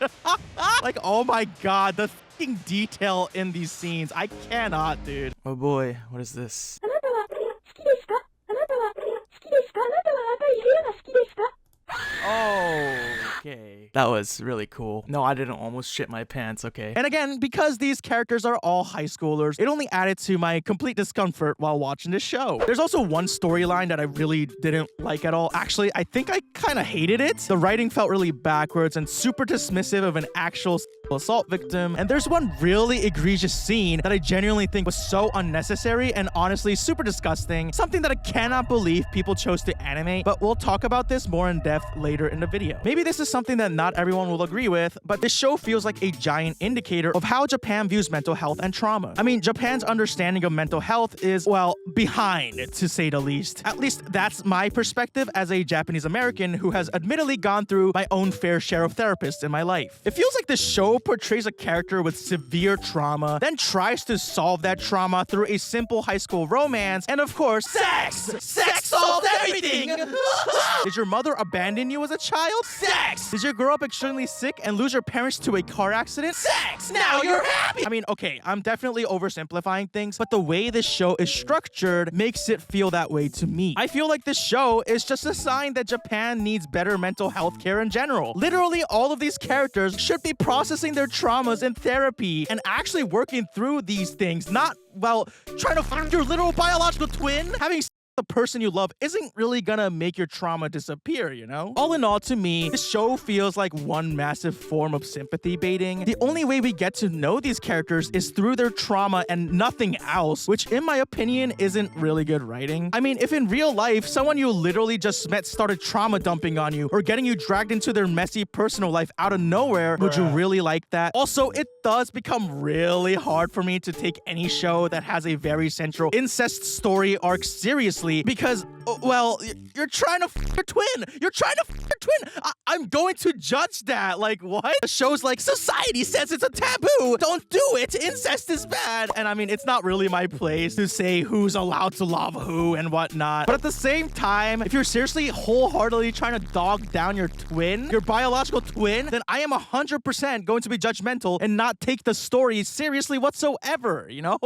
Like, oh my god, the fucking detail in these scenes. I cannot, dude. Oh boy, what is this? Okay. That was really cool. No, I didn't almost shit my pants, okay. And again, because these characters are all high schoolers, it only added to my complete discomfort while watching this show. There's also one storyline that I really didn't like at all. Actually, I think I kind of hated it. The writing felt really backwards and super dismissive of an actual assault victim. And there's one really egregious scene that I genuinely think was so unnecessary and honestly super disgusting. Something that I cannot believe people chose to animate, but we'll talk about this more in depth later in the video. Maybe this is something that not not everyone will agree with, but this show feels like a giant indicator of how Japan views mental health and trauma. I mean, Japan's understanding of mental health is, well, behind, to say the least. At least that's my perspective as a Japanese American who has admittedly gone through my own fair share of therapists in my life. It feels like the show portrays a character with severe trauma, then tries to solve that trauma through a simple high school romance, and of course, sex! Sex solved everything! Did your mother abandon you as a child? Sex! Did you grow up extremely sick and lose your parents to a car accident? Sex! Now you're happy! I mean, okay, I'm definitely oversimplifying things, but the way this show is structured makes it feel that way to me. I feel like this show is just a sign that Japan needs better mental health care in general. Literally, all of these characters should be processing their traumas in therapy and actually working through these things, not, well, trying to find your literal biological twin. Having the person you love isn't really gonna make your trauma disappear, you know? All in all, to me, this show feels like one massive form of sympathy baiting. The only way we get to know these characters is through their trauma and nothing else, which in my opinion isn't really good writing. I mean, if in real life, someone you literally just met started trauma dumping on you or getting you dragged into their messy personal life out of nowhere, would you really like that? Also, it does become really hard for me to take any show that has a very central incest story arc seriously because, well, you're trying to f your twin. You're trying to f your twin. I'm going to judge that. Like, what? The show's like, society says it's a taboo. Don't do it. Incest is bad. And I mean, it's not really my place to say who's allowed to love who and whatnot. But at the same time, if you're seriously wholeheartedly trying to dog down your twin, your biological twin, then I am 100% going to be judgmental and not take the story seriously whatsoever, you know?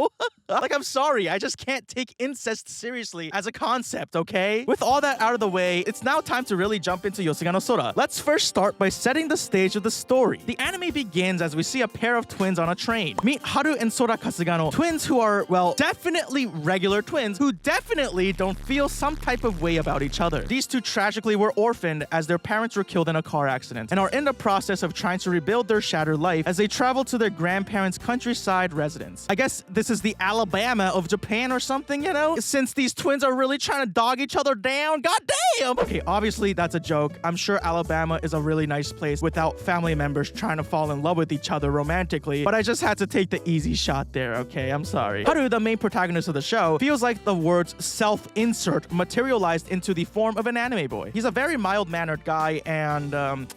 Like, I'm sorry. I just can't take incest seriously as a concept, okay? With all that out of the way, it's now time to really jump into Yosuga no Sora. Let's first start by setting the stage of the story. The anime begins as we see a pair of twins on a train. Meet Haru and Sora Kasugano, twins who are, well, definitely regular twins who definitely don't feel some type of way about each other. These two tragically were orphaned as their parents were killed in a car accident and are in the process of trying to rebuild their shattered life as they travel to their grandparents' countryside residence. I guess this is the Alabama of Japan or something, you know? Since these twins are really trying to dog each other down. God damn! Okay, obviously that's a joke. I'm sure Alabama is a really nice place without family members trying to fall in love with each other romantically, but I just had to take the easy shot there, okay? I'm sorry. Haru, the main protagonist of the show, feels like the words self-insert materialized into the form of an anime boy. He's a very mild-mannered guy and,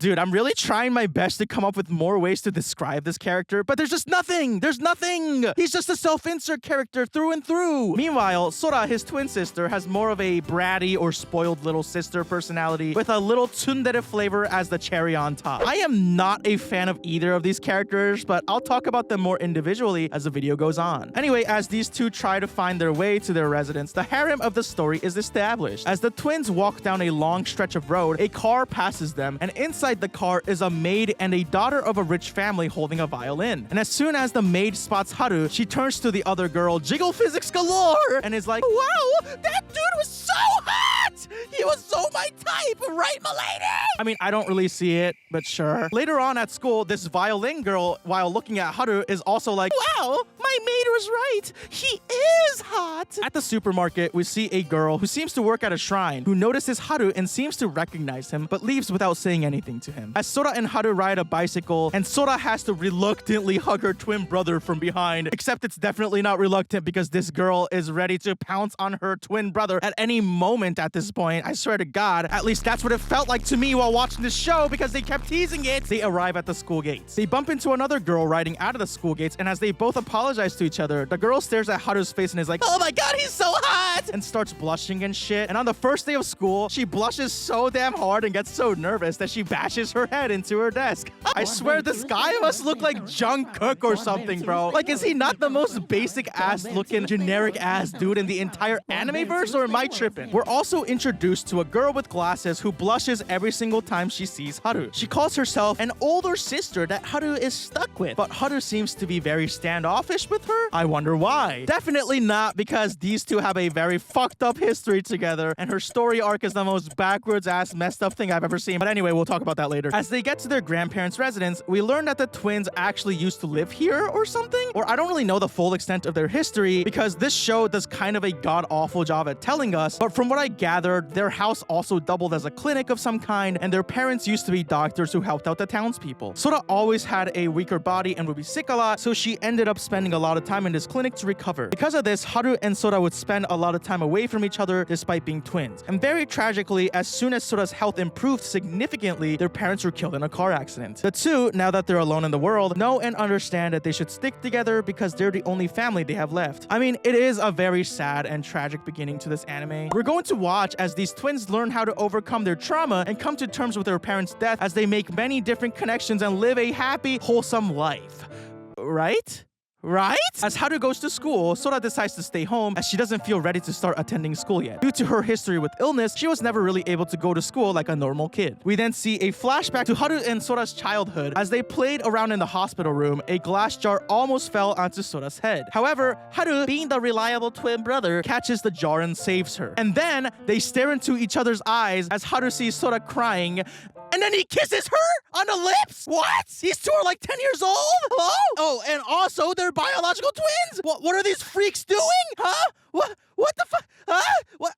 dude, I'm really trying my best to come up with more ways to describe this character, but there's just nothing. There's nothing. He's just a self-insert character through and through. Meanwhile, Sora, his twin sister, has more of a bratty or spoiled little sister personality with a little tsundere flavor as the cherry on top. I am not a fan of either of these characters, but I'll talk about them more individually as the video goes on. Anyway, as these two try to find their way to their residence, the harem of the story is established. As the twins walk down a long stretch of road, a car passes them, and inside the car is a maid and a daughter of a rich family holding a violin. And as soon as the maid spots Haru, she turns to the other girl, jiggle physics galore, and is like, wow, that dude was so hot! He was so my type, right, milady? I mean, I don't really see it, but sure. Later on at school, this violin girl, while looking at Haru, is also like, wow, my maid was right. He is hot. At the supermarket, we see a girl who seems to work at a shrine, who notices Haru and seems to recognize him, but leaves without saying anything to him. As Sora and Haru ride a bicycle, and Sora has to reluctantly hug her twin brother from behind, except it's definitely not reluctant because this girl is ready to pounce on her twin brother at any moment at this point. I swear to God, at least that's what it felt like to me while watching this show because they kept teasing it. They arrive at the school gates. They bump into another girl riding out of the school gates, and as they both apologize to each other, the girl stares at Haru's face and is like, oh my God, he's so hot! And starts blushing and shit. And on the first day of school, she blushes so damn hard and gets so nervous that she bashes her head into her desk. I swear this guy must look like Jungkook or something, bro. Like, is he not the most basic ass looking generic ass dude in the entire anime verse, or am I tripping? We're also introduced to a girl with glasses who blushes every single time she sees Haru. She calls herself an older sister that Haru is stuck with, but Haru seems to be very standoffish with her. I wonder why. Definitely not because these two have a very fucked up history together, and her story arc is the most backwards ass messed up thing I've ever seen. But anyway, we'll talk about that later. As they get to their grandparents' residence, we learn that the twins actually used to live here or something, or I don't really know the full extent of their history because this show does kind of a god-awful job at telling us, but from what I gathered, their their house also doubled as a clinic of some kind, and their parents used to be doctors who helped out the townspeople. Sora always had a weaker body and would be sick a lot, so she ended up spending a lot of time in this clinic to recover. Because of this, Haru and Sora would spend a lot of time away from each other despite being twins. And very tragically, as soon as Sora's health improved significantly, their parents were killed in a car accident. The two, now that they're alone in the world, know and understand that they should stick together because they're the only family they have left. I mean, it is a very sad and tragic beginning to this anime. We're going to watch as these twins learn how to overcome their trauma and come to terms with their parents' death as they make many different connections and live a happy, wholesome life. Right? Right? As Haru goes to school, Sora decides to stay home as she doesn't feel ready to start attending school yet. Due to her history with illness, she was never really able to go to school like a normal kid. We then see a flashback to Haru and Sora's childhood. As they played around in the hospital room, a glass jar almost fell onto Sora's head. However, Haru, being the reliable twin brother, catches the jar and saves her. And then they stare into each other's eyes as Haru sees Sora crying, and then he kisses her on the lips? What? These two are like 10 years old? Hello? Oh, and also they're biological twins? What are these freaks doing? Huh? What the fuck? Huh? What?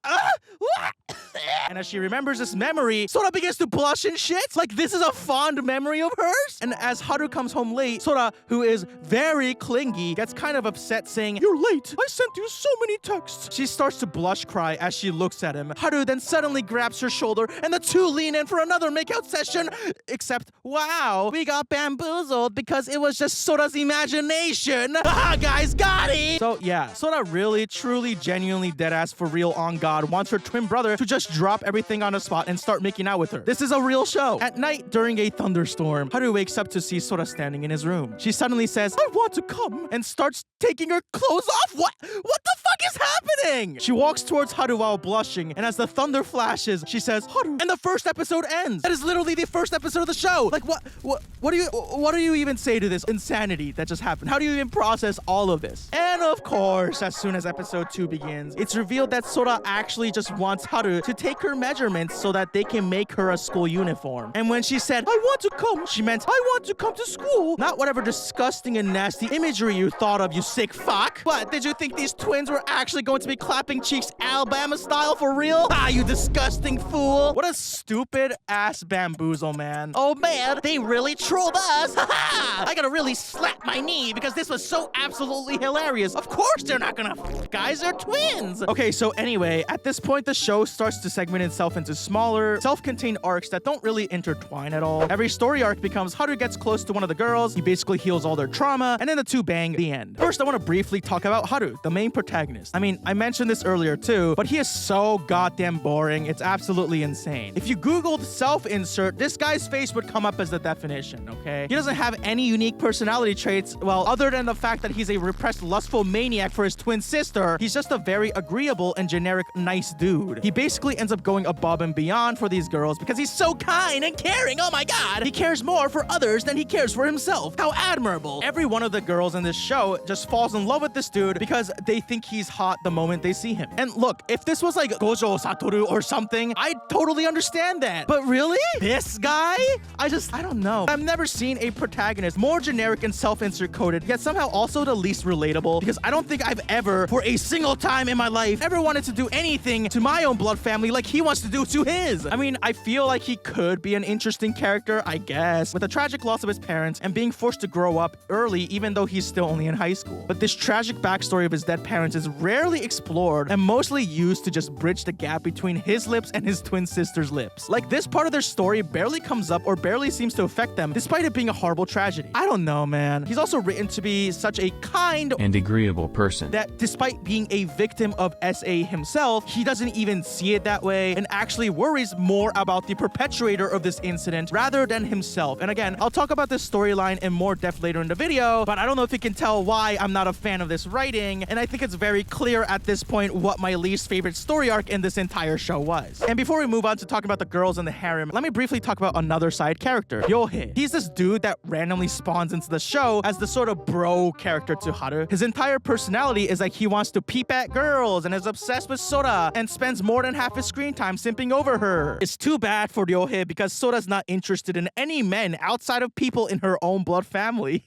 And as she remembers this memory, Sora begins to blush and shit. Like this is a fond memory of hers. And as Haru comes home late, Sora, who is very clingy, gets kind of upset saying, "You're late. I sent you so many texts." She starts to blush cry as she looks at him. Haru then suddenly grabs her shoulder and the two lean in for another makeout session. Except, wow, we got bamboozled because it was just Sora's imagination. Haha, guys, got it! So yeah, Sora really, truly, genuinely deadass for real on God wants her twin brother to just drop everything on the spot and start making out with her. This is a real show. At night, during a thunderstorm, Haru wakes up to see Sora standing in his room. She suddenly says, "I want to come," and starts taking her clothes off. What the fuck is happening? She walks towards Haru while blushing, and as the thunder flashes, she says, "Haru," and the first episode ends. That is literally the first episode of the show. Like what do you even say to this insanity that just happened? How do you even process all of this? And of course, as soon as episode 2 begins, it's revealed that Sora actually just wants Haru to take her measurements so that they can make her a school uniform. And when she said, "I want to come," she meant, "I want to come to school." Not whatever disgusting and nasty imagery you thought of, you sick fuck. What, did you think these twins were actually going to be clapping cheeks Alabama style for real? Ah, you disgusting fool. What a stupid ass bamboozle, man. Oh man, they really trolled us! Ha! I gotta really slap my knee because this was so absolutely hilarious. Of course they're not gonna guys, they're twins. Okay, so anyway, at this point the show starts to segment itself into smaller, self-contained arcs that don't really intertwine at all. Every story arc becomes Haru gets close to one of the girls, he basically heals all their trauma, and then the two bang, the end. First, I want to briefly talk about Haru, the main protagonist. I mean, I mentioned this earlier too, but he is so goddamn boring, it's absolutely insane. If you googled self-insert, this guy's face would come up as the definition, okay? He doesn't have any unique personality traits, well, other than the fact that he's a repressed, lustful maniac for his twin sister. He's just a very agreeable and generic nice dude. He basically ends up going above and beyond for these girls because he's so kind and caring. Oh my god, he cares more for others than he cares for himself. How admirable. Every one of the girls in this show just falls in love with this dude because they think he's hot the moment they see him. And look, if this was like Gojo Satoru or something, I'd totally understand that. But really? This guy? I don't know. I've never seen a protagonist more generic and self-insert coded, yet somehow also the least relatable, because I don't think I've ever, for a single time in my life, ever wanted to do anything to my own blood family like he wants to do to his. I mean, I feel like he could be an interesting character, I guess, with the tragic loss of his parents and being forced to grow up early even though he's still only in high school. But this tragic backstory of his dead parents is rarely explored and mostly used to just bridge the gap between his lips and his twin sister's lips. Like, this part of their story barely comes up or barely seems to affect them, despite it being a horrible tragedy. I don't know, man. He's also written to be such a kind and agreeable person that despite being a victim of SA himself, he doesn't even see it that way and actually worries more about the perpetuator of this incident rather than himself. And again, I'll talk about this storyline in more depth later in the video, but I don't know if you can tell why I'm not a fan of this writing, and I think it's very clear at this point what my least favorite story arc in this entire show was. And before we move on to talking about the girls in the harem, let me briefly talk about another side character, Yohei. He's this dude that randomly spawns into the show as the sort of bro character to Haru. His entire personality is like he wants to peep at girls and is obsessed with Sora and spends more than half his screen time simping over her. It's too bad for Yohei because Sora's not interested in any men outside of people in her own blood family.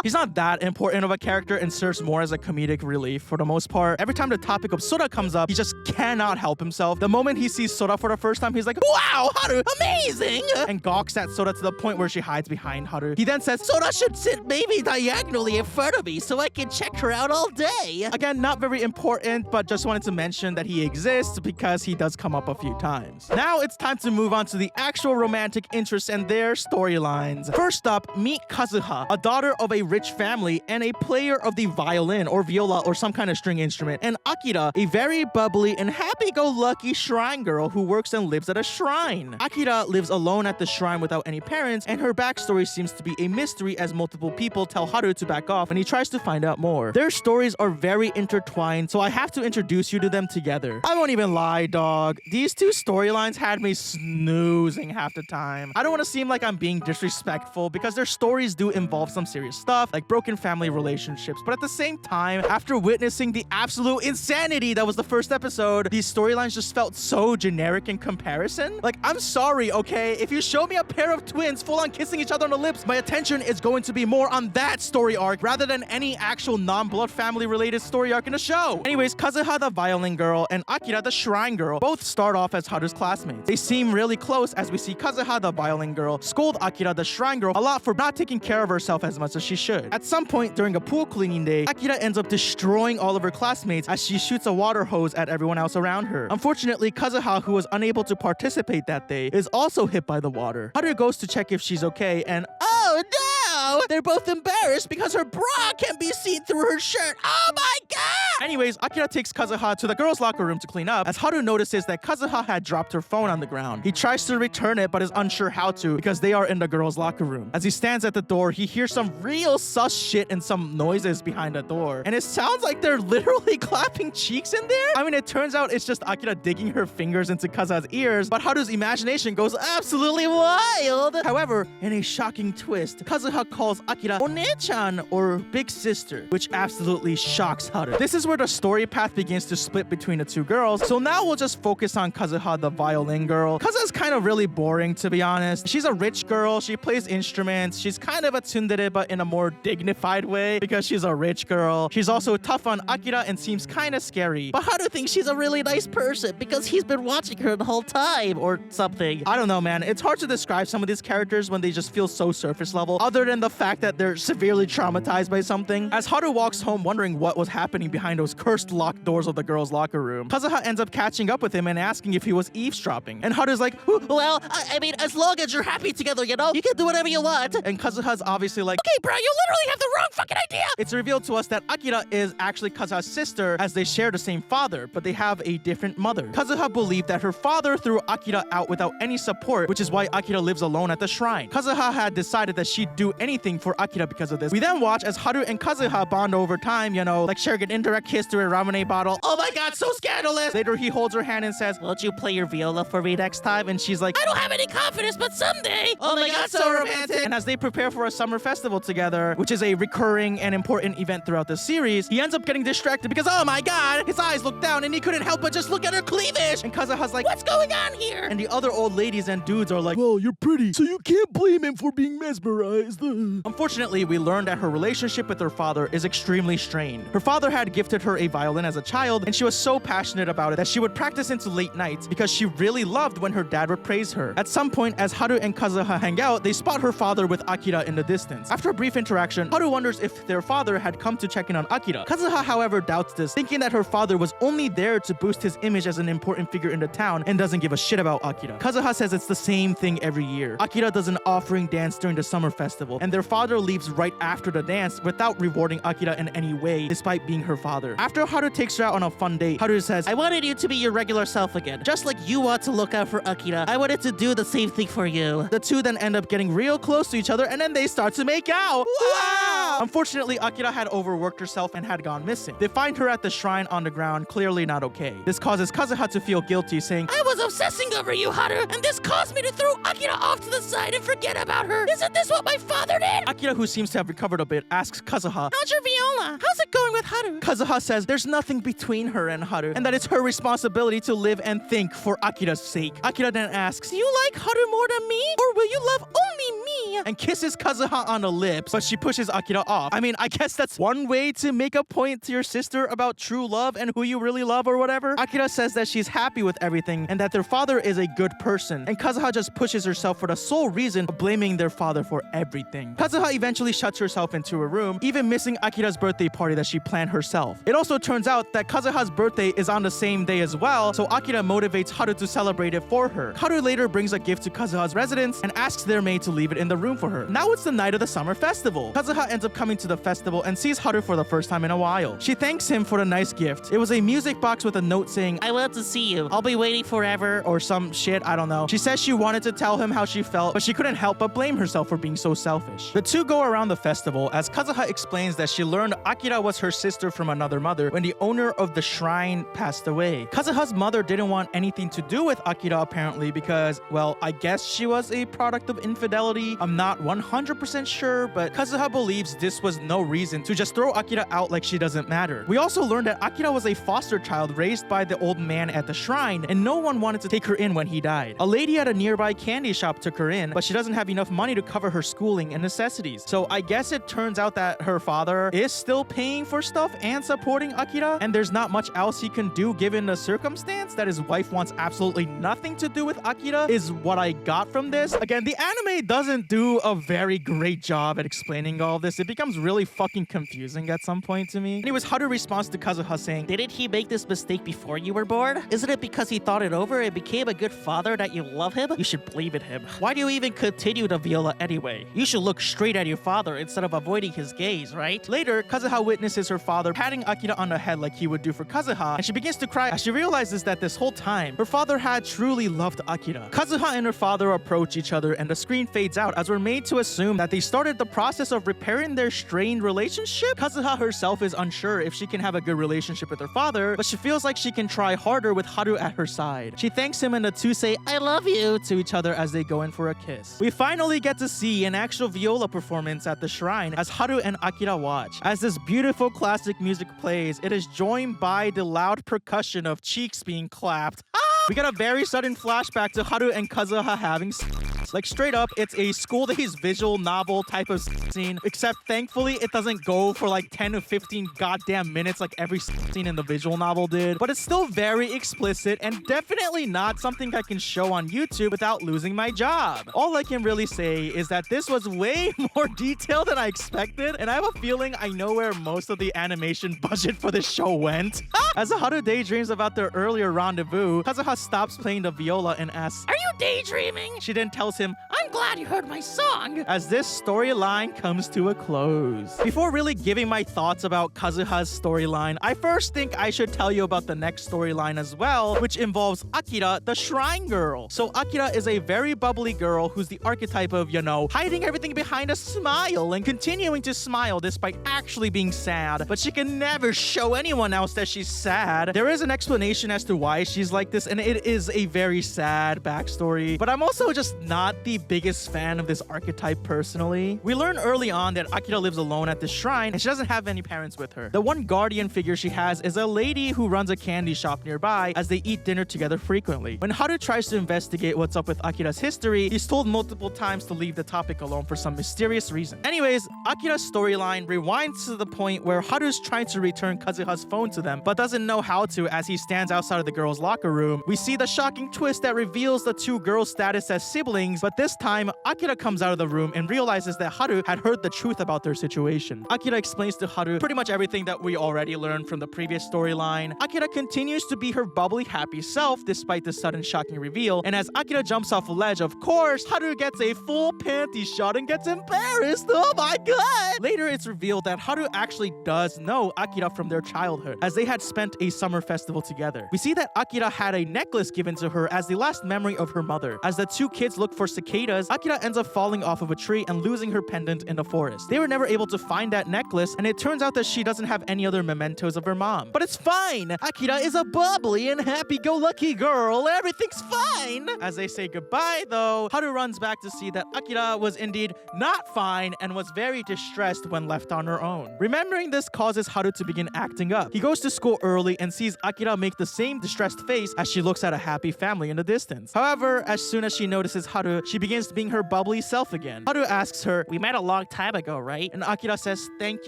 He's not that important of a character and serves more as a comedic relief for the most part. Every time the topic of Sora comes up, he just cannot help himself. The moment he sees Sora for the first time, he's like, wow, Haru, amazing! And gawks at Sora to the point where she hides behind Haru. He then says, Sora should sit maybe diagonally in front of me so I can check her out all day. again, not very important, but just wanted to mention that he exists because he does come up a few times. Now it's time to move on to the actual romantic interests and their storylines. First up, meet Kazuha, a daughter of a rich family and a player of the violin or viola or some kind of string instrument, and Akira, a very bubbly and happy-go-lucky shrine girl who works and lives at a shrine. Akira lives alone at the shrine without any parents, and her backstory seems to be a mystery as multiple people tell Haru to back off when he tries to find out more. Their stories are very intertwined, so I have to introduce you to them together. I won't even lie, dog. These two storylines had me snoozing half the time. I don't want to seem like I'm being disrespectful because their stories do involve some serious stuff, like broken family relationships, but at the same time, after witnessing the absolute insanity that was the first episode, these storylines just felt so generic in comparison. Like, I'm sorry, okay? If you show me a pair of twins full-on kissing each other on the lips, my attention is going to be more on that story arc rather than any actual non-blood family-related story arc in the show. Anyways, Kazuha the violin girl and Akira the shrine girl both start off as Haru's classmates. They seem really close as we see Kazuha the violin girl scold Akira the shrine girl a lot for not taking care of herself as much as she should. At some point during a pool cleaning day, Akira ends up destroying all of her classmates as she shoots a water hose at everyone else around her. Unfortunately, Kazuha, who was unable to participate that day, is also hit by the water. Haru goes to check if she's okay, and Oh no! They're both embarrassed because her bra can be seen through her shirt. Oh my god! anyways, Akira takes Kazuha to the girls' locker room to clean up as Haru notices that Kazuha had dropped her phone on the ground. He tries to return it but is unsure how to because they are in the girls' locker room. As he stands at the door, he hears some real sus shit and some noises behind the door. And it sounds like they're literally clapping cheeks in there. I mean, it turns out it's just Akira digging her fingers into Kazuha's ears, but Haru's imagination goes absolutely wild. However, in a shocking twist, Kazuha calls Akira One-chan or Big Sister, which absolutely shocks Haru. This is where the story path begins to split between the two girls, so now we'll just focus on Kazuha, the violin girl. Kazuha's kind of really boring, to be honest. She's a rich girl, she plays instruments, she's kind of a tsundere but in a more dignified way because she's a rich girl. She's also tough on Akira and seems kind of scary. But Haru thinks she's a really nice person because he's been watching her the whole time or something. I don't know, man. It's hard to describe some of these characters when they just feel so surface level, other than the fact that they're severely traumatized by something. As Haru walks home wondering what was happening behind those cursed locked doors of the girls' locker room, Kazuha ends up catching up with him and asking if he was eavesdropping. And Haru's like, Well, I mean, as long as you're happy together, you know, you can do whatever you want. and Kazuha's obviously like, Okay, bro, you literally have the wrong fucking idea. It's revealed to us that Akira is actually Kazuha's sister as they share the same father, but they have a different mother. Kazuha believed that her father threw Akira out without any support, which is why Akira lives alone at the shrine. Kazuha had decided that she'd do anything for Akira because of this. We then watch as Haru and Kazuha bond over time, you know, like sharing an indirect kiss to a ramen bottle. Oh my god, so scandalous! Later, he holds her hand and says, Won't you play your viola for me next time? and she's like, I don't have any confidence, but someday. oh my god, so romantic! And as they prepare for a summer festival together, which is a recurring and important event throughout the series, he ends up getting distracted because, oh my god, his eyes look down and he couldn't help but just look at her cleavage! And Kazuha's like, What's going on here? and the other old ladies and dudes are like, well, you're pretty, so you can't blame him for being mesmerized. Unfortunately, we learned that her relationship with her father is extremely strained. Her father had gifted her a violin as a child, and she was so passionate about it that she would practice into late nights because she really loved when her dad would praise her. At some point, as Haru and Kazuha hang out, they spot her father with Akira in the distance. After a brief interaction, Haru wonders if their father had come to check in on Akira. Kazuha, however, doubts this, thinking that her father was only there to boost his image as an important figure in the town and doesn't give a shit about Akira. Kazuha says it's the same thing every year. Akira does an offering dance during the summer festival, and their father leaves right after the dance without rewarding Akira in any way, despite being her father. After Haru takes her out on a fun date, Haru says, I wanted you to be your regular self again. Just like you want to look out for Akira, I wanted to do the same thing for you. the two then end up getting real close to each other, and then they start to make out. Wow! Unfortunately, Akira had overworked herself and had gone missing. They find her at the shrine on the ground, clearly not okay. This causes Kazuha to feel guilty, saying, I was obsessing over you, Haru, and this caused me to throw Akira off to the side and forget about her. Isn't this what my father did? Akira, who seems to have recovered a bit, asks Kazuha. How's your viola? How's it going with Haru? Kazuha says there's nothing between her and Haru, and that it's her responsibility to live and think for Akira's sake. Akira then asks, Do you like Haru more than me? Or will you love only me? me, and kisses Kazuha on the lips, but she pushes Akira off. I mean, I guess that's one way to make a point to your sister about true love and who you really love or whatever. Akira says that she's happy with everything and that their father is a good person, and Kazuha just pushes herself for the sole reason of blaming their father for everything. Kazuha eventually shuts herself into her room, even missing Akira's birthday party that she planned herself. It also turns out that Kazuha's birthday is on the same day as well, so Akira motivates Haru to celebrate it for her. Haru later brings a gift to Kazuha's residence and asks their maid to leave it in the room for her. Now it's the night of the summer festival. Kazuha ends up coming to the festival and sees Haru for the first time in a while. She thanks him for the nice gift. It was a music box with a note saying, I love to see you. I'll be waiting forever. or some shit, I don't know. She says she wanted to tell him how she felt, but she couldn't help but blame herself for being so selfish. The two go around the festival as Kazuha explains that she learned Akira was her sister from another mother when the owner of the shrine passed away. Kazuha's mother didn't want anything to do with Akira apparently because, well, I guess she was a product of infidelity. I'm not 100% sure, but Kazuha believes this was no reason to just throw Akira out like she doesn't matter. We also learned that Akira was a foster child raised by the old man at the shrine, and no one wanted to take her in when he died. A lady at a nearby candy shop took her in, but she doesn't have enough money to cover her schooling and necessities. So I guess it turns out that her father is still paying for stuff and supporting Akira, and there's not much else he can do given the circumstance that his wife wants absolutely nothing to do with Akira, is what I got from this. Again, the anime doesn't do a very great job at explaining all this. It becomes really fucking confusing at some point to me. Anyways, Haru responds to Kazuha saying, Didn't he make this mistake before you were born? Isn't it because he thought it over and became a good father that you love him? You should believe in him. Why do you even continue to Viola anyway? You should look straight at your father instead of avoiding his gaze, right? Later, Kazuha witnesses her father patting Akira on the head like he would do for Kazuha, and she begins to cry as she realizes that this whole time, her father had truly loved Akira. Kazuha and her father approach each other, and the screen fades out as we're made to assume that they started the process of repairing their strained relationship. Kazuha herself is unsure if she can have a good relationship with her father, but she feels like she can try harder with Haru at her side. She thanks him and the two say, I love you, to each other as they go in for a kiss. We finally get to see an actual viola performance at the shrine as Haru and Akira watch. As this beautiful classic music plays, it is joined by the loud percussion of cheeks being clapped. We got a very sudden flashback to Haru and Kazuha having sex. Like straight up, it's a school days visual novel type of scene, except thankfully it doesn't go for like 10 to 15 goddamn minutes like every scene in the visual novel did. But it's still very explicit and definitely not something I can show on YouTube without losing my job. All I can really say is that this was way more detailed than I expected, and I have a feeling I know where most of the animation budget for this show went. As Haru daydreams about their earlier rendezvous, Kazuha stops playing the viola and asks, Are you daydreaming? She then tells him, I'm glad you heard my song, as this storyline comes to a close. Before really giving my thoughts about Kazuha's storyline, I first think I should tell you about the next storyline as well, which involves Akira, the shrine girl. So Akira is a very bubbly girl who's the archetype of, you know, hiding everything behind a smile and continuing to smile despite actually being sad, but she can never show anyone else that she's sad. There is an explanation as to why she's like this, and it is a very sad backstory, but I'm also just not the biggest fan of this archetype personally. We learn early on that Akira lives alone at the shrine and she doesn't have any parents with her. The one guardian figure she has is a lady who runs a candy shop nearby as they eat dinner together frequently. When Haru tries to investigate what's up with Akira's history, he's told multiple times to leave the topic alone for some mysterious reason. Anyways, Akira's storyline rewinds to the point where Haru's trying to return Kazuha's phone to them, but doesn't know how to as he stands outside of the girls' locker room. We see the shocking twist that reveals the two girls' status as siblings, but this time, Akira comes out of the room and realizes that Haru had heard the truth about their situation. Akira explains to Haru pretty much everything that we already learned from the previous storyline. Akira continues to be her bubbly, happy self despite the sudden shocking reveal, and as Akira jumps off a ledge, of course, Haru gets a full panty shot and gets embarrassed. Oh my god! Later, it's revealed that Haru actually does know Akira from their childhood, as they had spent a summer festival together. We see that Akira had a necklace given to her as the last memory of her mother. As the two kids look for cicadas, Akira ends up falling off of a tree and losing her pendant in the forest. They were never able to find that necklace, and it turns out that she doesn't have any other mementos of her mom. But it's fine! Akira is a bubbly and happy-go-lucky girl. Everything's fine! As they say goodbye, though, Haru runs back to see that Akira was indeed not fine and was very distressed when left on her own. Remembering this causes Haru to begin acting up. He goes to school early and sees Akira make the same distressed face as she looks at a happy family in the distance. However, as soon as she notices Haru, Haru, she begins being her bubbly self again. Haru asks her, We met a long time ago, right? and Akira says thank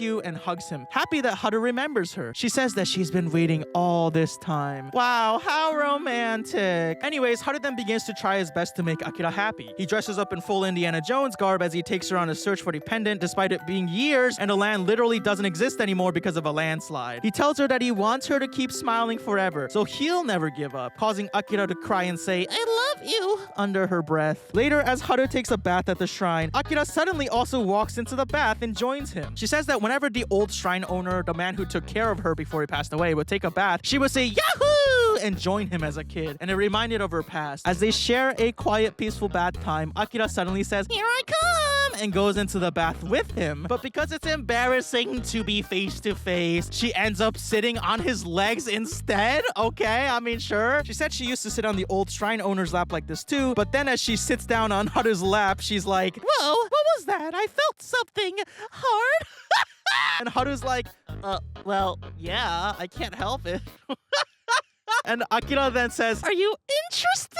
you and hugs him, happy that Haru remembers her. She says that she's been waiting all this time. Wow, how romantic. Anyways, Haru then begins to try his best to make Akira happy. He dresses up in full Indiana Jones garb as he takes her on a search for the pendant despite it being years and the land literally doesn't exist anymore because of a landslide. He tells her that he wants her to keep smiling forever, so he'll never give up, causing Akira to cry and say, I love you, under her breath. Later, as Haru takes a bath at the shrine, Akira suddenly also walks into the bath and joins him. She says that whenever the old shrine owner, the man who took care of her before he passed away, would take a bath, she would say, Yahoo! And join him as a kid, and it reminded of her past. As they share a quiet, peaceful bath time, Akira suddenly says, Here I come! And goes into the bath with him. But because it's embarrassing to be face to face, she ends up sitting on his legs instead. Okay, I mean, sure. She said she used to sit on the old shrine owner's lap like this too, but then as she sits down on Haru's lap, she's like, Whoa, what was that? I felt something hard. And Haru's like, well, yeah, I can't help it. And Akira then says, Are you interested?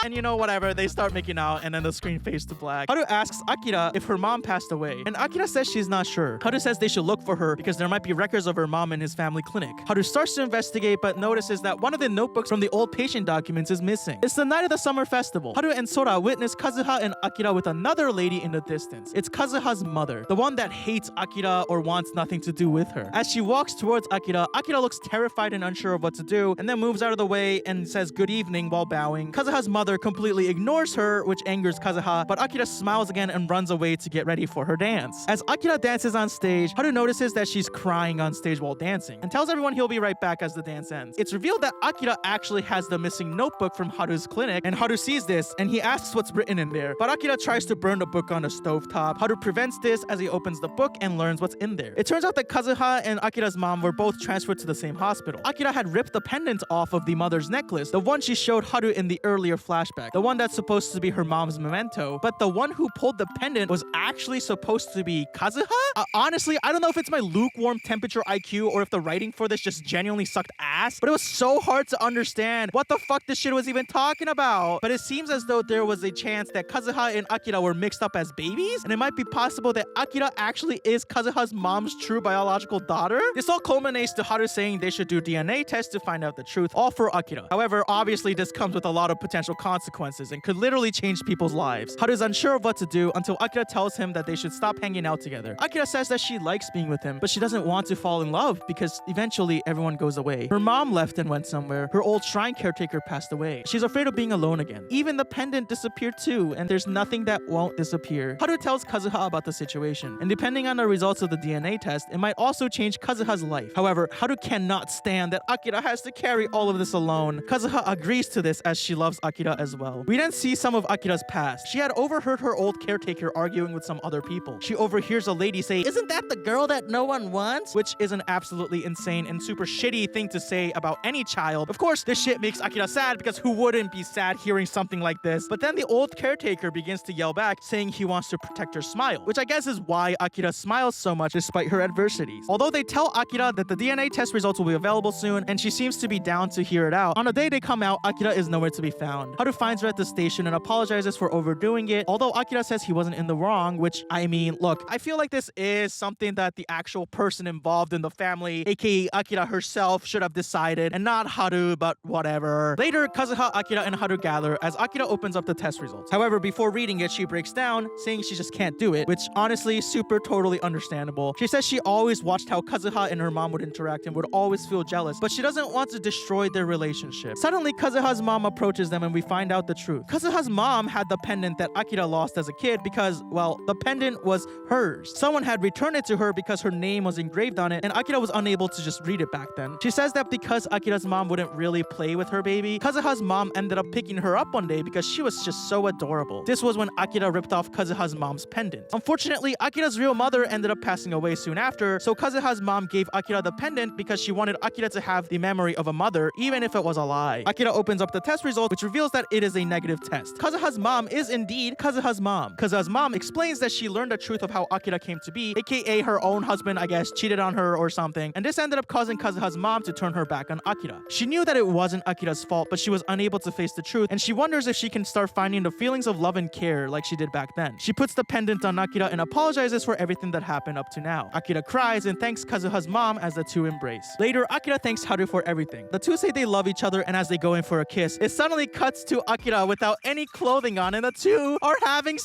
And you know, whatever, they start making out and then the screen fades to black. Haru asks Akira if her mom passed away, and Akira says she's not sure. Haru says they should look for her because there might be records of her mom in his family clinic. Haru starts to investigate but notices that one of the notebooks from the old patient documents is missing. It's the night of the summer festival. Haru and Sora witness Kazuha and Akira with another lady in the distance. It's Kazuha's mother, the one that hates Akira or wants nothing to do with her. As she walks towards Akira, Akira looks terrified and unsure of what to do, and then moves out of the way and says good evening while bowing. Kazuha's mother completely ignores her, which angers Kazuha, but Akira smiles again and runs away to get ready for her dance. As Akira dances on stage, Haru notices that she's crying on stage while dancing and tells everyone he'll be right back as the dance ends. It's revealed that Akira actually has the missing notebook from Haru's clinic, and Haru sees this and he asks what's written in there, but Akira tries to burn the book on the stovetop. Haru prevents this as he opens the book and learns what's in there. It turns out that Kazuha and Akira's mom were both transferred to the same hospital. Akira had ripped the pendant off of the mother's necklace, the one she showed Haru in the earlier flashback, the one that's supposed to be her mom's memento, but the one who pulled the pendant was actually supposed to be Kazuha? Honestly, I don't know if it's my lukewarm temperature IQ or if the writing for this just genuinely sucked ass, but it was so hard to understand what the fuck this shit was even talking about. But it seems as though there was a chance that Kazuha and Akira were mixed up as babies, and it might be possible that Akira actually is Kazuha's mom's true biological daughter. This all culminates to Haru saying they should do DNA tests to find out the truth, all for Akira. However, obviously this comes with a lot of potential consequences and could literally change people's lives. Haru's unsure of what to do until Akira tells him that they should stop hanging out together. Akira says that she likes being with him, but she doesn't want to fall in love because eventually everyone goes away. Her mom left and went somewhere. Her old shrine caretaker passed away. She's afraid of being alone again. Even the pendant disappeared too, and there's nothing that won't disappear. Haru tells Kazuha about the situation, and depending on the results of the DNA test, it might also change Kazuha's life. However, Haru cannot stand that Akira has to carry all of this alone. Kazuha agrees to this as she loves Akira as well. We then see some of Akira's past. She had overheard her old caretaker arguing with some other people. She overhears a lady say, Isn't that the girl that no one wants? Which is an absolutely insane and super shitty thing to say about any child. Of course, this shit makes Akira sad because who wouldn't be sad hearing something like this? But then the old caretaker begins to yell back, saying he wants to protect her smile, which I guess is why Akira smiles so much despite her adversities. Although they tell Akira that the DNA test results will be available soon, and she seems to be down to hear it out, on the day they come out, Akira is nowhere to be found. Haru finds her at the station and apologizes for overdoing it, although Akira says he wasn't in the wrong, which, I mean, look, I feel like this is something that the actual person involved in the family, aka Akira herself, should have decided, and not Haru, but whatever. Later, Kazuha, Akira, and Haru gather as Akira opens up the test results. However, before reading it, she breaks down, saying she just can't do it, which honestly, super totally understandable. She says she always watched how Kazuha and her mom would interact and would always feel jealous, but she doesn't want to destroy their relationship. Suddenly, Kazuha's mom approaches them and we find out the truth. Kazuha's mom had the pendant that Akira lost as a kid because, well, the pendant was hers. Someone had returned it to her because her name was engraved on it, and Akira was unable to just read it back then. She says that because Akira's mom wouldn't really play with her baby, Kazuha's mom ended up picking her up one day because she was just so adorable. This was when Akira ripped off Kazuha's mom's pendant. Unfortunately, Akira's real mother ended up passing away soon after, so Kazuha's mom gave Akira the pendant because she wanted Akira to have the memory of a mother, even if it was a lie. Akira opens up the test result, which reveals that it is a negative test. Kazuha's mom is indeed Kazuha's mom. Kazuha's mom explains that she learned the truth of how Akira came to be, aka her own husband, I guess, cheated on her or something, and this ended up causing Kazuha's mom to turn her back on Akira. She knew that it wasn't Akira's fault, but she was unable to face the truth, and she wonders if she can start finding the feelings of love and care like she did back then. She puts the pendant on Akira and apologizes for everything that happened up to now. Akira cries and thanks Kazuha's mom as the two embrace. Later, Akira thanks Haru for everything. The two say they love each other, and as they go in for a kiss, it suddenly cuts to Akira without any clothing on, and the two are having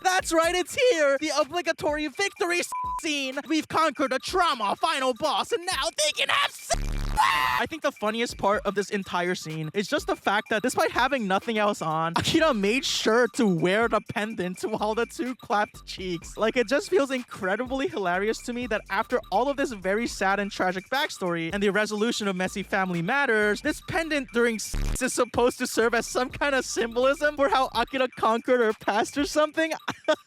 That's right, it's here! The obligatory victory scene! We've conquered a trauma final boss, and now they can have I think the funniest part of this entire scene is just the fact that despite having nothing else on, Akira made sure to wear the pendant while the two clapped cheeks. Like, it just feels incredibly hilarious to me that after all of this very sad and tragic backstory and the resolution of messy family matters, this pendant during sex is supposed to serve as some kind of symbolism for how Akira conquered her past or something.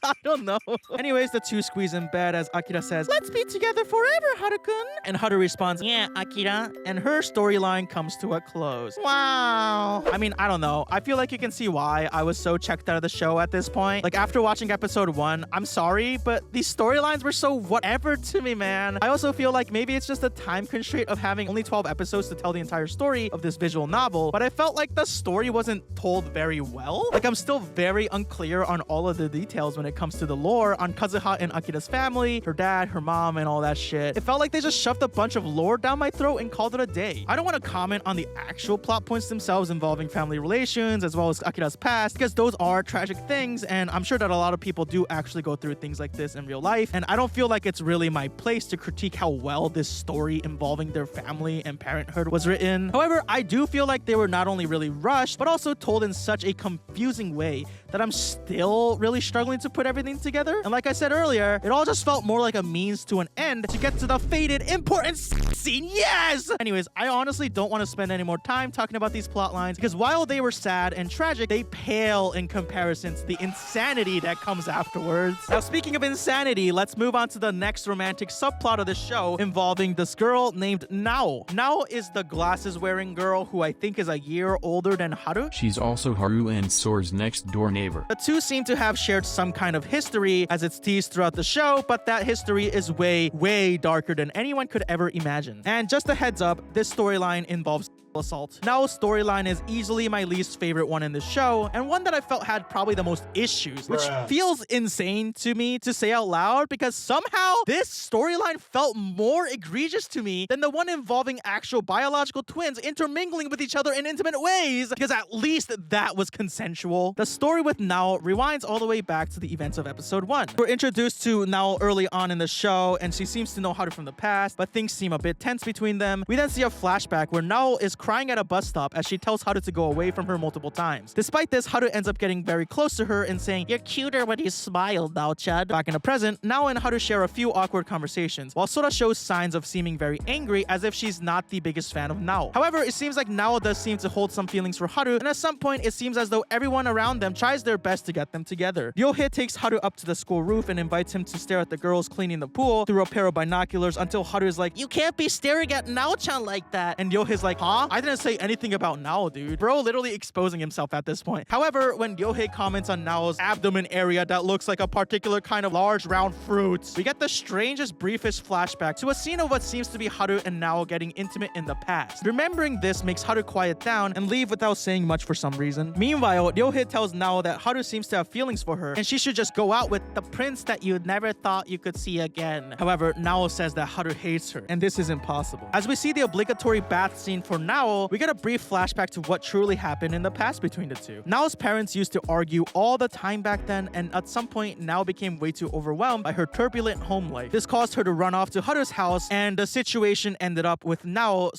I don't know. Anyways, the two squeeze in bed as Akira says, "Let's be together forever, Haru-kun." And Haru responds, "Yeah, Akira." And her storyline comes to a close. Wow. I mean, I don't know. I feel like you can see why I was so checked out of the show at this point. Like, after watching episode 1, I'm sorry, but these storylines were so whatever to me, man. I also feel like maybe it's just a time constraint of having only 12 episodes to tell the entire story of this visual novel, but I felt like the story wasn't told very well. Like, I'm still very unclear on all of the details when it comes to the lore on Kazuha and Akira's family, her dad, her mom, and all that shit. It felt like they just shoved a bunch of lore down my throat and called it a day. I don't want to comment on the actual plot points themselves involving family relations as well as Akira's past, because those are tragic things, and I'm sure that a lot of people do actually go through things like this in real life, and I don't feel like it's really my place to critique how well this story involving their family and parenthood was written. However, I do feel like they were not only really rushed, but also told in such a confusing way that I'm still really struggling to put everything together. And like I said earlier, it all just felt more like a means to an end to get to the fated important scene. Yes! Anyways, I honestly don't want to spend any more time talking about these plot lines because while they were sad and tragic, they pale in comparison to the insanity that comes afterwards. Now, speaking of insanity, let's move on to the next romantic subplot of the show involving this girl named Nao. Nao is the glasses-wearing girl who I think is a year older than Haru. She's also Haru and Sora's next door neighbor. The two seem to have shared some kind of history as it's teased throughout the show, but that history is way, way darker than anyone could ever imagine. And just a heads up, this storyline involves assault. Nao's storyline is easily my least favorite one in the show, and one that I felt had probably the most issues, which feels insane to me to say out loud because somehow this storyline felt more egregious to me than the one involving actual biological twins intermingling with each other in intimate ways, because at least that was consensual. The story with Nao rewinds all the way back to the events of episode 1. We're introduced to Nao early on in the show, and she seems to know Haru from the past, but things seem a bit tense between them. We then see a flashback where Nao is crying at a bus stop as she tells Haru to go away from her multiple times. Despite this, Haru ends up getting very close to her and saying, "You're cuter when you smile, Nao-chan." Back in the present, Nao and Haru share a few awkward conversations, while Sora shows signs of seeming very angry as if she's not the biggest fan of Nao. However, it seems like Nao does seem to hold some feelings for Haru, and at some point, it seems as though everyone around them tries their best to get them together. Ryohei takes Haru up to the school roof and invites him to stare at the girls cleaning the pool through a pair of binoculars until Haru is like, "You can't be staring at Nao-chan like that." And Ryohei's like, "Huh? I didn't say anything about Nao, dude." Bro literally exposing himself at this point. However, when Ryohei comments on Nao's abdomen area that looks like a particular kind of large round fruit, we get the strangest briefest flashback to a scene of what seems to be Haru and Nao getting intimate in the past. Remembering this makes Haru quiet down and leave without saying much for some reason. Meanwhile, Ryohei tells Nao that Haru seems to have feelings for her and she should just go out with the prince that you never thought you could see again. However, Nao says that Haru hates her, and this is impossible. As we see the obligatory bath scene for Nao, we get a brief flashback to what truly happened in the past between the two. Nao's parents used to argue all the time back then, and at some point, Nao became way too overwhelmed by her turbulent home life. This caused her to run off to Haru's house, and the situation ended up with Nao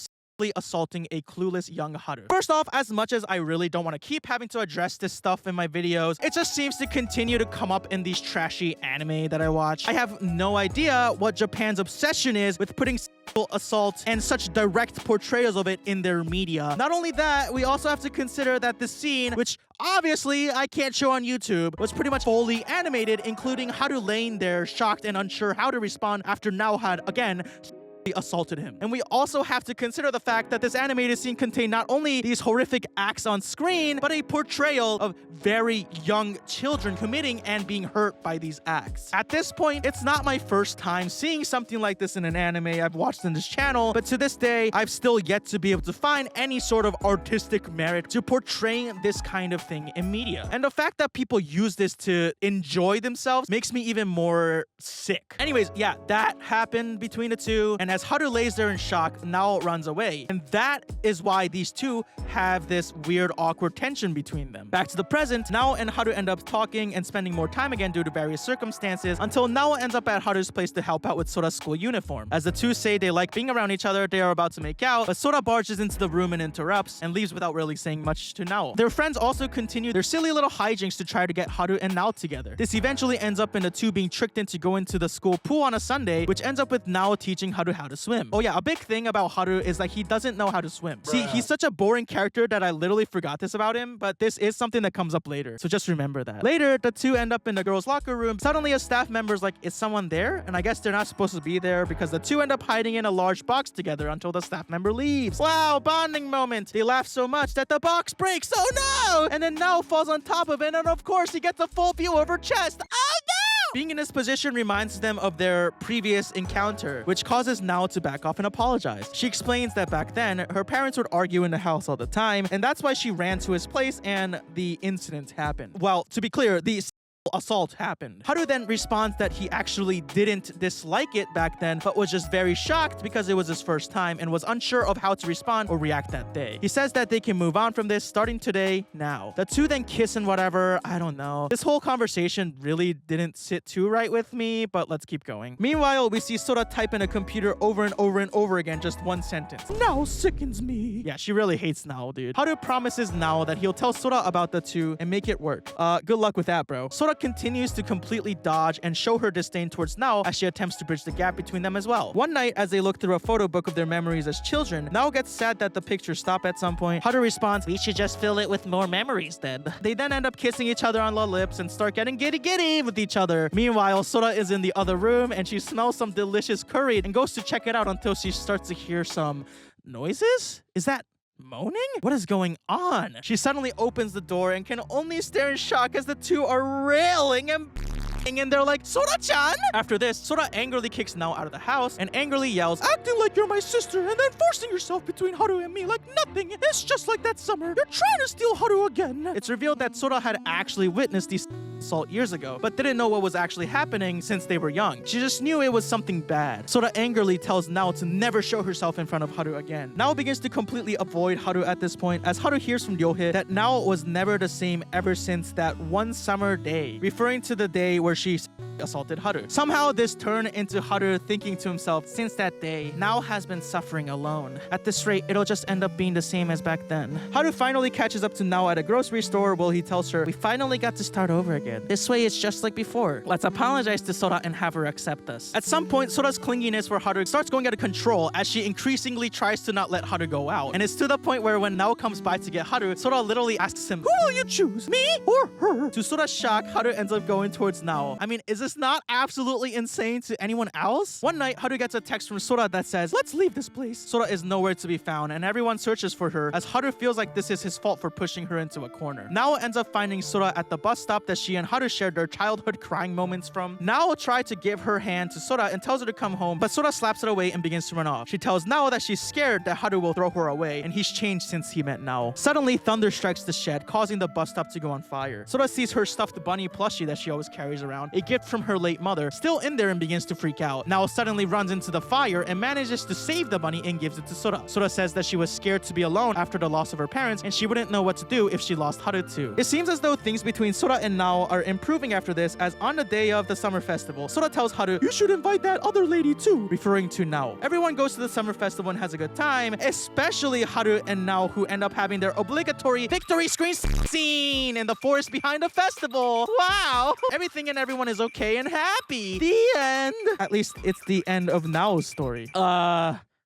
assaulting a clueless young Haru. First off, as much as I really don't want to keep having to address this stuff in my videos, it just seems to continue to come up in these trashy anime that I watch. I have no idea what Japan's obsession is with putting sexual assault and such direct portrayals of it in their media. Not only that, we also have to consider that the scene, which obviously I can't show on YouTube, was pretty much fully animated, including Haru laying there shocked and unsure how to respond after Nao had, again, assaulted him. And we also have to consider the fact that this animated scene contained not only these horrific acts on screen, but a portrayal of very young children committing and being hurt by these acts. At this point, it's not my first time seeing something like this in an anime I've watched on this channel, but to this day, I've still yet to be able to find any sort of artistic merit to portraying this kind of thing in media. And the fact that people use this to enjoy themselves makes me even more sick. Anyways, yeah, that happened between the two, and as Haru lays there in shock, Nao runs away. And that is why these two have this weird, awkward tension between them. Back to the present, Nao and Haru end up talking and spending more time again due to various circumstances, until Nao ends up at Haru's place to help out with Sora's school uniform. As the two say they like being around each other, they are about to make out, but Sora barges into the room and interrupts, and leaves without really saying much to Nao. Their friends also continue their silly little hijinks to try to get Haru and Nao together. This eventually ends up in the two being tricked into going to the school pool on a Sunday, which ends up with Nao teaching Haru how to swim. Oh yeah, a big thing about Haru is that he doesn't know how to swim. See, he's such a boring character that I literally forgot this about him, but this is something that comes up later, so just remember that. Later, the two end up in the girls' locker room. Suddenly, a staff member's like, is someone there? And I guess they're not supposed to be there because the two end up hiding in a large box together until the staff member leaves. Wow, bonding moment. They laugh so much that the box breaks. Oh no! And then Nao falls on top of it, and of course, he gets a full view of her chest. Oh no! Being in this position reminds them of their previous encounter, which causes Nao to back off and apologize. She explains that back then, her parents would argue in the house all the time, and that's why she ran to his place and the incident happened. Well, to be clear, the assault happened. Haru then responds that he actually didn't dislike it back then, but was just very shocked because it was his first time and was unsure of how to respond or react that day. He says that they can move on from this starting today, now. The two then kiss and whatever, I don't know. This whole conversation really didn't sit too right with me, but let's keep going. Meanwhile, we see Sora type in a computer over and over and over again, just one sentence. Nao sickens me. Yeah, she really hates Nao, dude. Haru promises Nao that he'll tell Sora about the two and make it work. Good luck with that, bro. Sora continues to completely dodge and show her disdain towards Nao as she attempts to bridge the gap between them as well. One night, as they look through a photo book of their memories as children, Nao gets sad that the pictures stop at some point. Haru responds, we should just fill it with more memories then. They then end up kissing each other on the lips and start getting giddy with each other. Meanwhile, Sora is in the other room and she smells some delicious curry and goes to check it out until she starts to hear some noises? Is that moaning? What is going on? She suddenly opens the door and can only stare in shock as the two are railing and they're like, Sora-chan! After this, Sora angrily kicks Nao out of the house and angrily yells, acting like you're my sister and then forcing yourself between Haru and me like nothing. It's just like that summer. You're trying to steal Haru again. It's revealed that Sora had actually witnessed these assault years ago, but didn't know what was actually happening since they were young. She just knew it was something bad. Sora angrily tells Nao to never show herself in front of Haru again. Nao begins to completely avoid Haru at this point as Haru hears from Ryohei that Nao was never the same ever since that one summer day, referring to the day where she assaulted Haru. Somehow this turned into Haru thinking to himself, since that day, Nao has been suffering alone. At this rate, it'll just end up being the same as back then. Haru finally catches up to Nao at a grocery store while he tells her, we finally got to start over again. This way it's just like before. Let's apologize to Sora and have her accept us. At some point, Sora's clinginess for Haru starts going out of control as she increasingly tries to not let Haru go out. And it's to the point where when Nao comes by to get Haru, Sora literally asks him, who will you choose, me or her? To Sora's shock, Haru ends up going towards Nao. I mean, is this not absolutely insane to anyone else? One night, Haru gets a text from Sora that says, let's leave this place. Sora is nowhere to be found and everyone searches for her as Haru feels like this is his fault for pushing her into a corner. Nao ends up finding Sora at the bus stop that she and Haru shared their childhood crying moments from. Nao tries to give her hand to Sora and tells her to come home, but Sora slaps it away and begins to run off. She tells Nao that she's scared that Haru will throw her away and he's changed since he met Nao. Suddenly, thunder strikes the shed, causing the bus stop to go on fire. Sora sees her stuffed bunny plushie that she always carries around, a gift from her late mother, still in there and begins to freak out. Nao suddenly runs into the fire and manages to save the bunny and gives it to Sora. Sora says that she was scared to be alone after the loss of her parents and she wouldn't know what to do if she lost Haru too. It seems as though things between Sora and Nao are improving after this, as on the day of the summer festival, Sora tells Haru, you should invite that other lady too, referring to Nao. Everyone goes to the summer festival and has a good time, especially Haru and Nao, who end up having their obligatory victory screen scene in the forest behind the festival. Wow! Everything and everyone is okay and happy. The end. At least it's the end of Nao's story.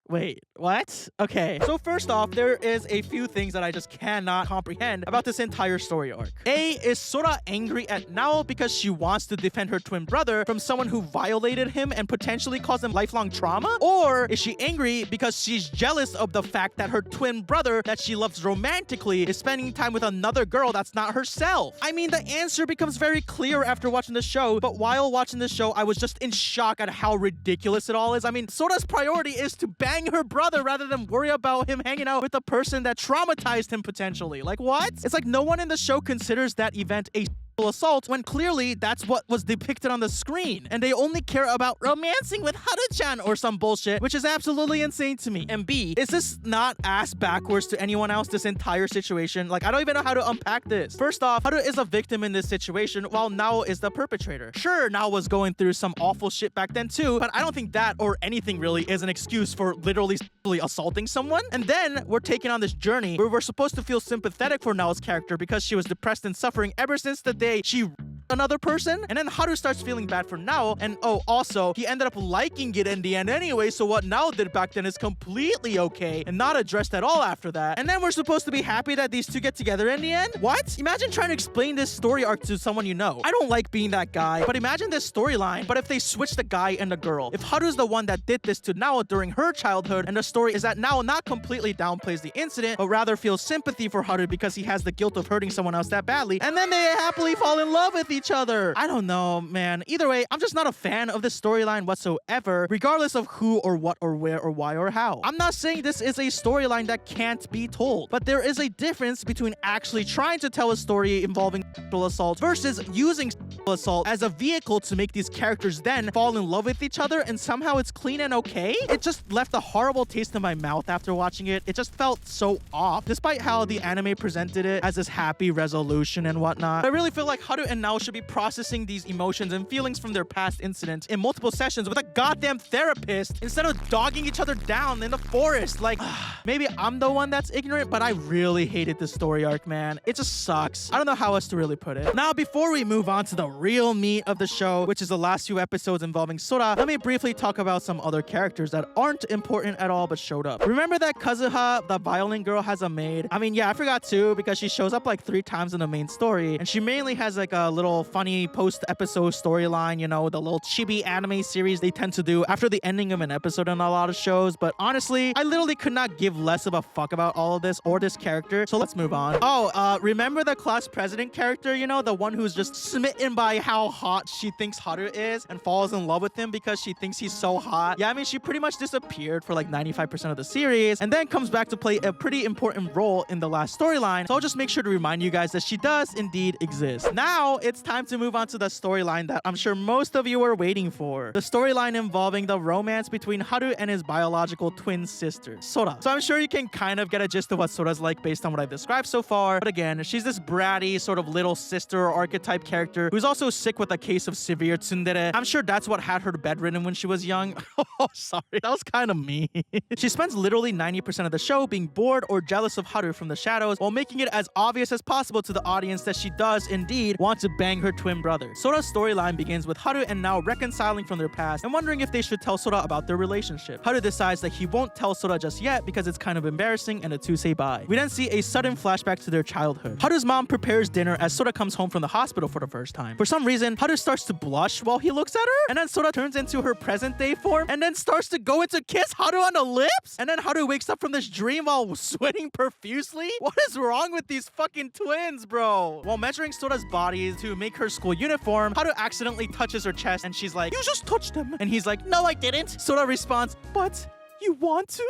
Wait, what? Okay. So first off, there is a few things that I just cannot comprehend about this entire story arc. A, is Sora angry at Nao because she wants to defend her twin brother from someone who violated him and potentially caused him lifelong trauma? Or is she angry because she's jealous of the fact that her twin brother that she loves romantically is spending time with another girl that's not herself? I mean, the answer becomes very clear after watching the show, but while watching the show, I was just in shock at how ridiculous it all is. I mean, Sora's priority is to bang her brother rather than worry about him hanging out with the person that traumatized him potentially. Like, what? It's like no one in the show considers that event a assault when clearly that's what was depicted on the screen, and they only care about romancing with Haru-chan or some bullshit, which is absolutely insane to me. And B, is this not ass backwards to anyone else, this entire situation? Like, I don't even know how to unpack this. First off, Haru is a victim in this situation while Nao is the perpetrator. Sure, Nao was going through some awful shit back then too, but I don't think that or anything really is an excuse for literally assaulting someone. And then we're taking on this journey where we're supposed to feel sympathetic for Nao's character because she was depressed and suffering ever since the day she another person, and then Haru starts feeling bad for Nao, and oh, also, he ended up liking it in the end anyway, so what Nao did back then is completely okay and not addressed at all after that. And then we're supposed to be happy that these two get together in the end? What? Imagine trying to explain this story arc to someone you know. I don't like being that guy, but imagine this storyline, but if they switch the guy and the girl. If Haru's the one that did this to Nao during her childhood, and the story is that Nao not completely downplays the incident, but rather feels sympathy for Haru because he has the guilt of hurting someone else that badly, and then they happily fall in love with each other. I don't know, man. Either way, I'm just not a fan of this storyline whatsoever, regardless of who or what or where or why or how. I'm not saying this is a storyline that can't be told, but there is a difference between actually trying to tell a story involving sexual assault versus using sexual assault as a vehicle to make these characters then fall in love with each other, and somehow it's clean and okay. It just left a horrible taste in my mouth after watching it. It just felt so off, despite how the anime presented it as this happy resolution and whatnot. I really feel like Haru and Nao should be processing these emotions and feelings from their past incidents in multiple sessions with a goddamn therapist instead of dogging each other down in the forest. Like, maybe I'm the one that's ignorant, but I really hated this story arc, man. It just sucks. I don't know how else to really put it. Now, before we move on to the real meat of the show, which is the last few episodes involving Sora, let me briefly talk about some other characters that aren't important at all but showed up. Remember that Kazuha, the violin girl, has a maid? I mean, yeah, I forgot too, because she shows up like 3 times in the main story, and she mainly has like a little funny post-episode storyline, you know, the little chibi anime series they tend to do after the ending of an episode in a lot of shows. But honestly, I literally could not give less of a fuck about all of this or this character, so let's move on. Oh, remember the class president character, you know, the one who's just smitten by how hot she thinks Haru is and falls in love with him because she thinks he's so hot? Yeah, I mean, she pretty much disappeared for like 95% of the series and then comes back to play a pretty important role in the last storyline, so I'll just make sure to remind you guys that she does indeed exist. Now, it's time to move on to the storyline that I'm sure most of you are waiting for. The storyline involving the romance between Haru and his biological twin sister, Sora. So I'm sure you can kind of get a gist of what Sora's like based on what I've described so far. But again, she's this bratty sort of little sister or archetype character who's also sick with a case of severe tsundere. I'm sure that's what had her bedridden when she was young. Oh, sorry. That was kind of mean. She spends literally 90% of the show being bored or jealous of Haru from the shadows while making it as obvious as possible to the audience that she does indeed want to bang her twin brother. Sora's storyline begins with Haru and Nao reconciling from their past and wondering if they should tell Sora about their relationship. Haru decides that he won't tell Sora just yet because it's kind of embarrassing, and the two say bye. We then see a sudden flashback to their childhood. Haru's mom prepares dinner as Sora comes home from the hospital for the first time. For some reason, Haru starts to blush while he looks at her, and then Sora turns into her present day form and then starts to go into kiss Haru on the lips, and then Haru wakes up from this dream while sweating profusely. What is wrong with these fucking twins, bro? While measuring Sora's body to make her school uniform, Haru accidentally touches her chest and she's like, "You just touched him." And he's like, "No, I didn't." Sora responds, "But you want to?"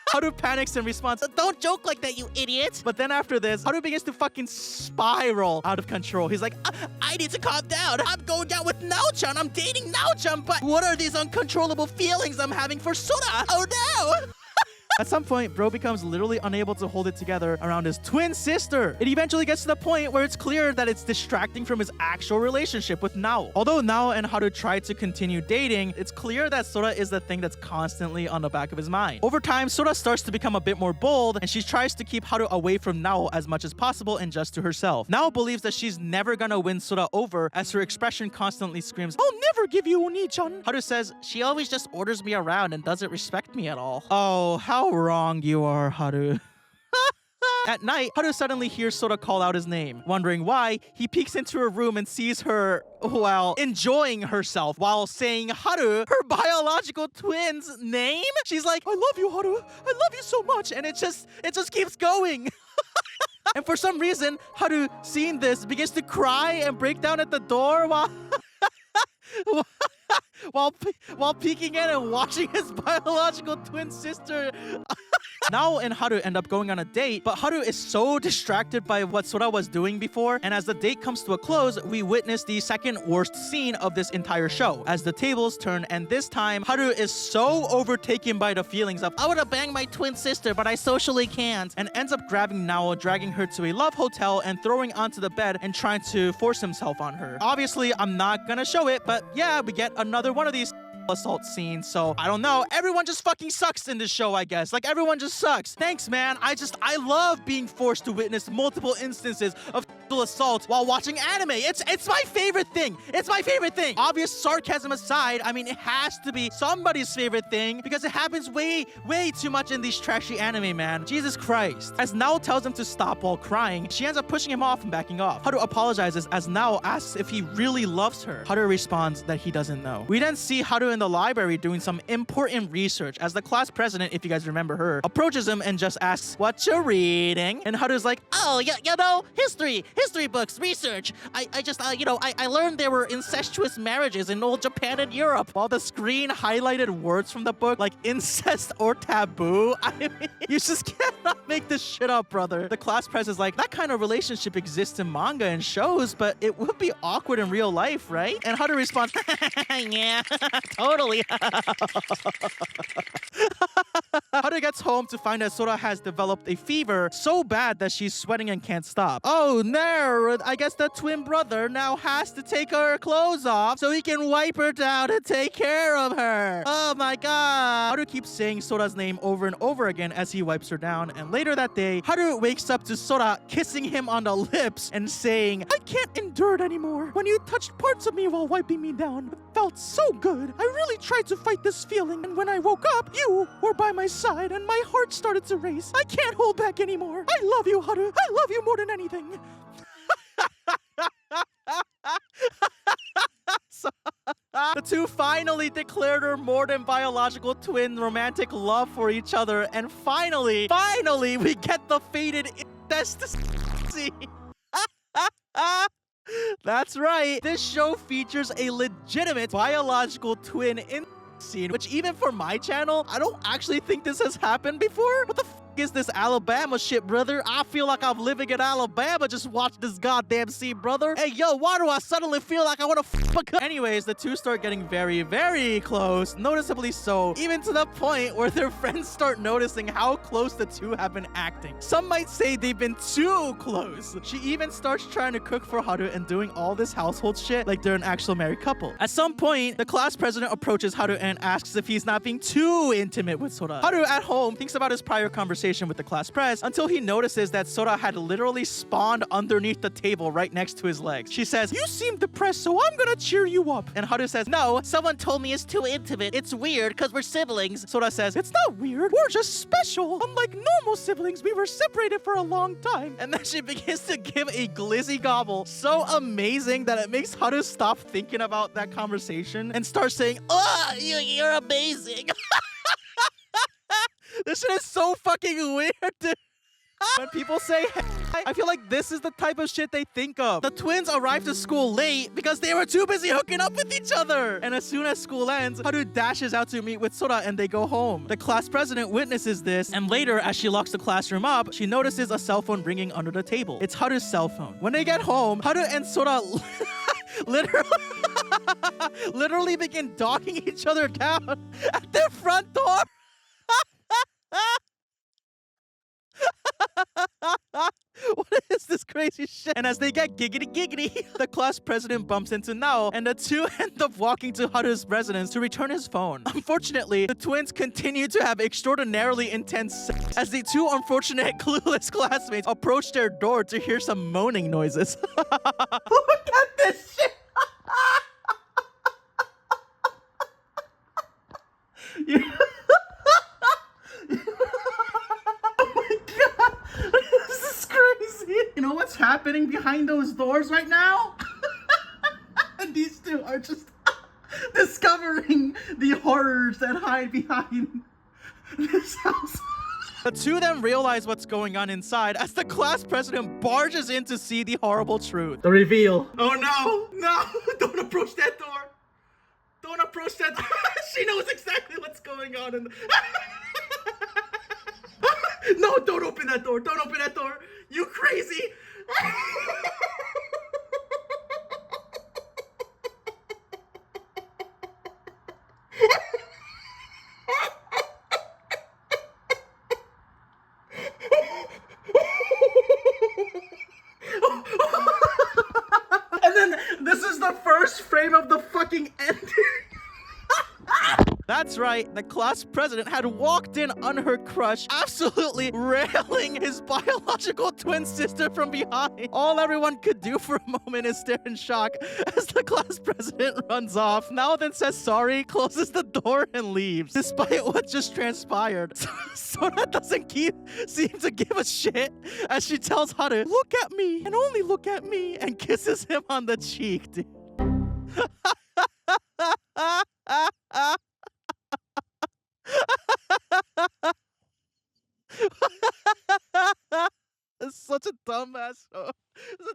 Haru panics and responds, "Don't joke like that, you idiot." But then after this, Haru begins to fucking spiral out of control. He's like, I need to calm down. I'm going out with Nao-chan. I'm dating Nao-chan, but what are these uncontrollable feelings I'm having for Sora? Oh no!" At some point, bro becomes literally unable to hold it together around his twin sister. It eventually gets to the point where it's clear that it's distracting from his actual relationship with Nao. Although Nao and Haru try to continue dating, it's clear that Sora is the thing that's constantly on the back of his mind. Over time, Sora starts to become a bit more bold, and she tries to keep Haru away from Nao as much as possible and just to herself. Nao believes that she's never gonna win Sora over, as her expression constantly screams, "I'll never give you Oni-chan." Haru says, "She always just orders me around and doesn't respect me at all." Oh, how wrong you are, Haru. At night, Haru suddenly hears Sora call out his name. Wondering why, he peeks into her room and sees her, well, enjoying herself while saying Haru, her biological twin's name. She's like, "I love you, Haru. I love you so much." And it just keeps going. And for some reason, Haru, seeing this, begins to cry and break down at the door while peeking in and watching his biological twin sister. Nao and Haru end up going on a date, but Haru is so distracted by what Sora was doing before, and as the date comes to a close, we witness the second worst scene of this entire show, as the tables turn, and this time, Haru is so overtaken by the feelings of, "I wanna bang my twin sister, but I socially can't," and ends up grabbing Nao, dragging her to a love hotel, and throwing onto the bed and trying to force himself on her. Obviously, I'm not gonna show it, but yeah, we get another one of these assault scenes, so I don't know. Everyone just fucking sucks in this show, I guess. Like, everyone just sucks. Thanks, man. I love being forced to witness multiple instances of assault while watching anime. It's my favorite thing. It's my favorite thing. Obvious sarcasm aside, I mean, it has to be somebody's favorite thing because it happens way too much in these trashy anime, man. Jesus Christ. As Nao tells him to stop while crying, she ends up pushing him off and backing off. Haru apologizes as Nao asks if he really loves her. Haru responds that he doesn't know. We then see Haru in the library doing some important research as the class president, if you guys remember her, approaches him and just asks, "What you reading?" And Haru's like, "Oh, you know, history books, research. I learned there were incestuous marriages in old Japan and Europe." While the screen highlighted words from the book like incest or taboo. I mean, you just cannot make this shit up, brother. The class president's like, "That kind of relationship exists in manga and shows, but it would be awkward in real life, right?" And Haru responds, "Yeah, totally." Haru gets home to find that Sora has developed a fever so bad that she's sweating and can't stop. Oh no, I guess the twin brother now has to take her clothes off so he can wipe her down and take care of her. Oh my god. Haru keeps saying Sora's name over and over again as he wipes her down, and later that day, Haru wakes up to Sora kissing him on the lips and saying, "I can't endure it anymore. When you touched parts of me while wiping me down, it felt so good. I really tried to fight this feeling, and when I woke up, you were by my side and my heart started to race. I can't hold back anymore. I love you, Haru. I love you more than anything." The two finally declared her more than biological twin romantic love for each other, and finally, we get the fated incest scene. That's right. This show features a legitimate biological twin in scene, which even for my channel, I don't actually think this has happened before. What the is this Alabama shit, brother? I feel like I'm living in Alabama just watch this goddamn scene, brother. Hey, yo, why do I suddenly feel like I want to Anyways, the two start getting very close, noticeably so, even to the point where their friends start noticing how close the two have been acting. Some might say they've been too close. She even starts trying to cook for Haru and doing all this household shit like they're an actual married couple. At some point, the class president approaches Haru and asks if he's not being too intimate with Sora. Haru at home thinks about his prior conversation with the class pres until he notices that Sora had literally spawned underneath the table right next to his legs. She says, "You seem depressed, so I'm gonna cheer you up." And Haru says, "No, someone told me it's too intimate. It's weird because we're siblings." Sora says, "It's not weird. We're just special. Unlike normal siblings, we were separated for a long time." And then she begins to give a glizzy gobble so amazing that it makes Haru stop thinking about that conversation and start saying, "Oh, you're amazing." This shit is so fucking weird, dude. When people say hey, I feel like this is the type of shit they think of. The twins arrived to school late because they were too busy hooking up with each other. And as soon as school ends, Haru dashes out to meet with Sora and they go home. The class president witnesses this, and later, as she locks the classroom up, she notices a cell phone ringing under the table. It's Haru's cell phone. When they get home, Haru and Sora literally begin dogging each other down at their front door. What is this crazy shit? And as they get giggity, the class president bumps into Nao, and the two end up walking to Haru's residence to return his phone. Unfortunately, the twins continue to have extraordinarily intense sex as the two unfortunate clueless classmates approach their door to hear some moaning noises. Look at this shit. Oh my god, this is crazy. You know what's happening behind those doors right now? And these two are just discovering the horrors that hide behind this house. The two of them realize what's going on inside as the class president barges in to see the horrible truth. The reveal. Oh no, no, don't approach that door. Don't approach that door. She knows exactly what's going on. No, don't open that door. Don't open that door. You crazy. And then this is the first frame of the fucking ending. That's right, the class president had walked in on her crush, absolutely railing his biological twin sister from behind. All everyone could do for a moment is stare in shock as the class president runs off. Now then says sorry, closes the door, and leaves. Despite what just transpired, Sora doesn't seem to give a shit as she tells Haru, "Look at me, and only look at me," and kisses him on the cheek, dude. It's such a dumbass show.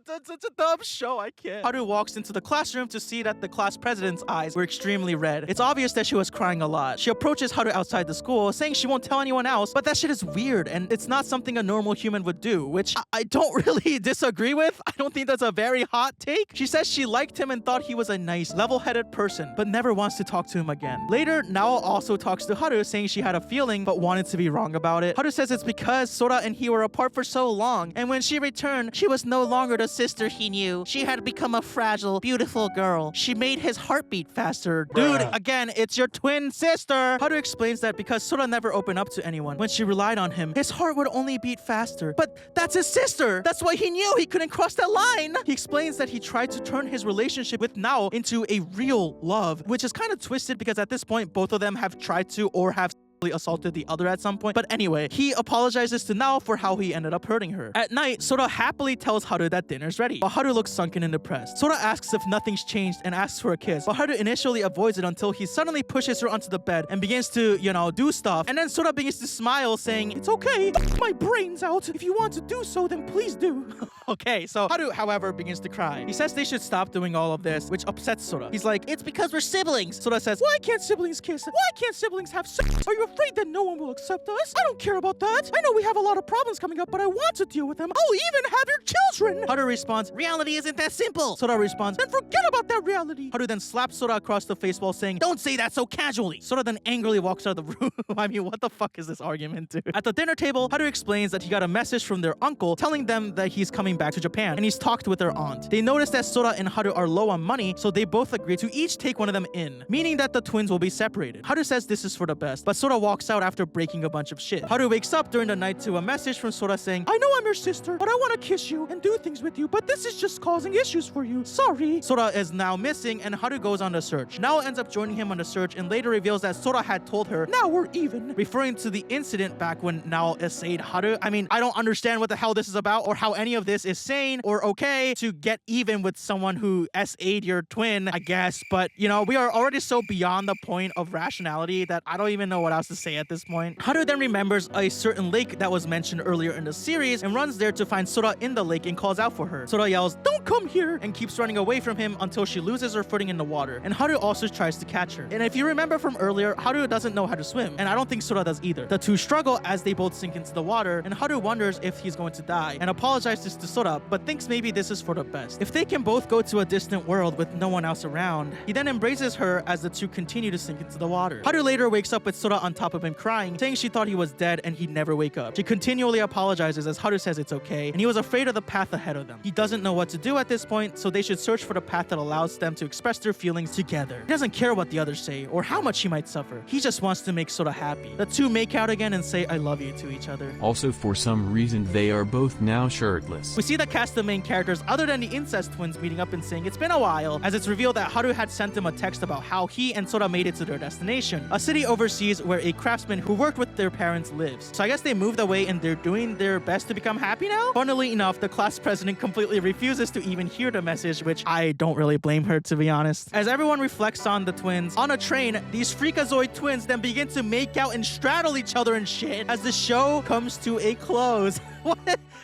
It's such a dumb show, I can't. Haru walks into the classroom to see that the class president's eyes were extremely red. It's obvious that she was crying a lot. She approaches Haru outside the school, saying she won't tell anyone else, but that shit is weird, and it's not something a normal human would do, which I don't really disagree with. I don't think that's a very hot take. She says she liked him and thought he was a nice, level-headed person, but never wants to talk to him again. Later, Nao also talks to Haru, saying she had a feeling, but wanted to be wrong about it. Haru says it's because Sora and he were apart for so long, and when she returned, she was no longer the sister he knew. She had become a fragile, beautiful girl. She made his heartbeat faster. Dude, again, it's your twin sister. Haru explains that because Sora never opened up to anyone, when she relied on him, his heart would only beat faster. But that's his sister. That's why he knew he couldn't cross that line. He explains that he tried to turn his relationship with Nao into a real love, which is kind of twisted because at this point, both of them have tried to or have assaulted the other at some point. But anyway, he apologizes to Nao for how he ended up hurting her. At night, Sora happily tells Haru that dinner's ready, but Haru looks sunken and depressed. Sora asks if nothing's changed and asks for a kiss, but Haru initially avoids it until he suddenly pushes her onto the bed and begins to, do stuff. And then Sora begins to smile, saying, "It's okay, my brain's out. If you want to do so, then please do." Okay, so Haru, however, begins to cry. He says they should stop doing all of this, which upsets Sora. He's like, "It's because we're siblings." Sora says, "Why can't siblings kiss? Why can't siblings have sex? Are you afraid that no one will accept us? I don't care about that. I know we have a lot of problems coming up, but I want to deal with them. I'll even have your children." Haru responds, "Reality isn't that simple." Sora responds, "Then forget about that reality." Haru then slaps Sora across the face while saying, "Don't say that so casually." Sora then angrily walks out of the room. I mean, what the fuck is this argument, dude? At the dinner table, Haru explains that he got a message from their uncle telling them that he's coming back to Japan, and he's talked with their aunt. They notice that Sora and Haru are low on money, so they both agree to each take one of them in, meaning that the twins will be separated. Haru says this is for the best, but Sora walks out after breaking a bunch of shit. Haru wakes up during the night to a message from Sora saying, "I know I'm your sister, but I want to kiss you and do things with you, but this is just causing issues for you. Sorry." Sora is now missing, and Haru goes on the search. Nao ends up joining him on the search and later reveals that Sora had told her, "Now we're even," referring to the incident back when Nao essayed Haru. I mean, I don't understand what the hell this is about or how any of this is sane or okay to get even with someone who SA'd your twin, I guess, but we are already so beyond the point of rationality that I don't even know what else to say at this point. Haru then remembers a certain lake that was mentioned earlier in the series and runs there to find Sora in the lake and calls out for her. Sora yells, "Don't come here," and keeps running away from him until she loses her footing in the water, and Haru also tries to catch her. And if you remember from earlier, Haru doesn't know how to swim, and I don't think Sora does either. The two struggle as they both sink into the water, and Haru wonders if he's going to die and apologizes to Sora, but thinks maybe this is for the best. If they can both go to a distant world with no one else around, he then embraces her as the two continue to sink into the water. Haru later wakes up with Sora on top of him crying, saying she thought he was dead and he'd never wake up. She continually apologizes as Haru says it's okay, and he was afraid of the path ahead of them. He doesn't know what to do at this point, so they should search for the path that allows them to express their feelings together. He doesn't care what the others say or how much he might suffer. He just wants to make Sora happy. The two make out again and say I love you to each other. Also, for some reason, they are both now shirtless. We see the cast of main characters other than the incest twins meeting up and saying it's been a while, as it's revealed that Haru had sent them a text about how he and Sora made it to their destination, a city overseas where a craftsman who worked with their parents lives. So I guess they moved away and they're doing their best to become happy now? Funnily enough, the class president completely refuses to even hear the message, which I don't really blame her, to be honest. As everyone reflects on the twins, on a train, these freakazoid twins then begin to make out and straddle each other and shit as the show comes to a close.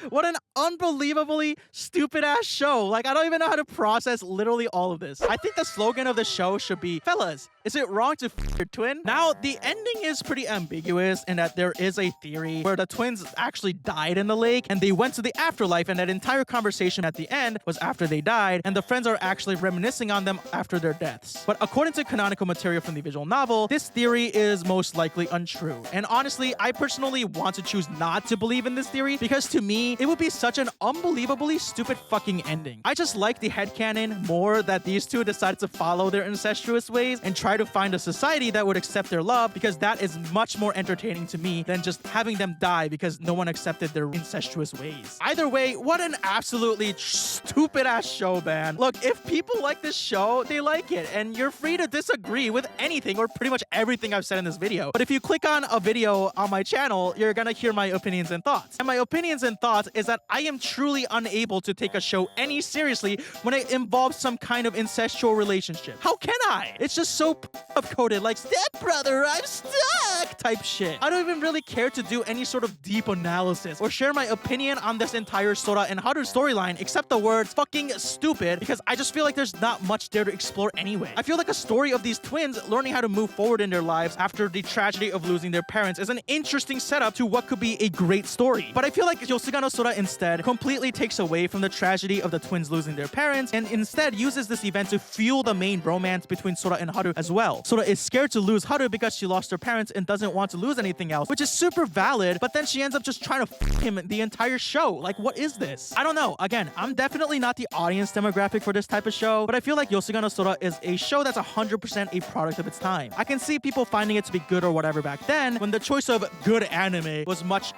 What an unbelievably stupid ass show. Like, I don't even know how to process literally all of this. I think the slogan of the show should be, fellas, is it wrong to f your twin? Now, the ending is pretty ambiguous in that there is a theory where the twins actually died in the lake and they went to the afterlife, and that entire conversation at the end was after they died, and the friends are actually reminiscing on them after their deaths. But according to canonical material from the visual novel, this theory is most likely untrue. And honestly, I personally want to choose not to believe in this theory because to me, it would be such an unbelievably stupid fucking ending. I just like the headcanon more that these two decided to follow their incestuous ways and try to find a society that would accept their love, because that is much more entertaining to me than just having them die because no one accepted their incestuous ways. Either way, what an absolutely stupid ass show, man. Look, if people like this show, they like it, and you're free to disagree with anything or pretty much everything I've said in this video. But if you click on a video on my channel, you're gonna hear my opinions and thoughts. And my opinions and thoughts is that I am truly unable to take a show any seriously when it involves some kind of incestual relationship. How can I? It's just so coded, like stepbrother, I'm stuck type shit. I don't even really care to do any sort of deep analysis or share my opinion on this entire Sora and Haru storyline except the words fucking stupid, because I just feel like there's not much there to explore anyway. I feel like a story of these twins learning how to move forward in their lives after the tragedy of losing their parents is an interesting setup to what could be a great story. But I feel like Yosuga no Sora instead completely takes away from the tragedy of the twins losing their parents and instead uses this event to fuel the main romance between Sora and Haru as well. Sora is scared to lose Haru because she lost her parents and doesn't want to lose anything else, which is super valid, but then she ends up just trying to f him the entire show. Like, what is this? I don't know. Again, I'm definitely not the audience demographic for this type of show, but I feel like Yosuga no Sora is a show that's 100% a product of its time. I can see people finding it to be good or whatever back then, when the choice of good anime was much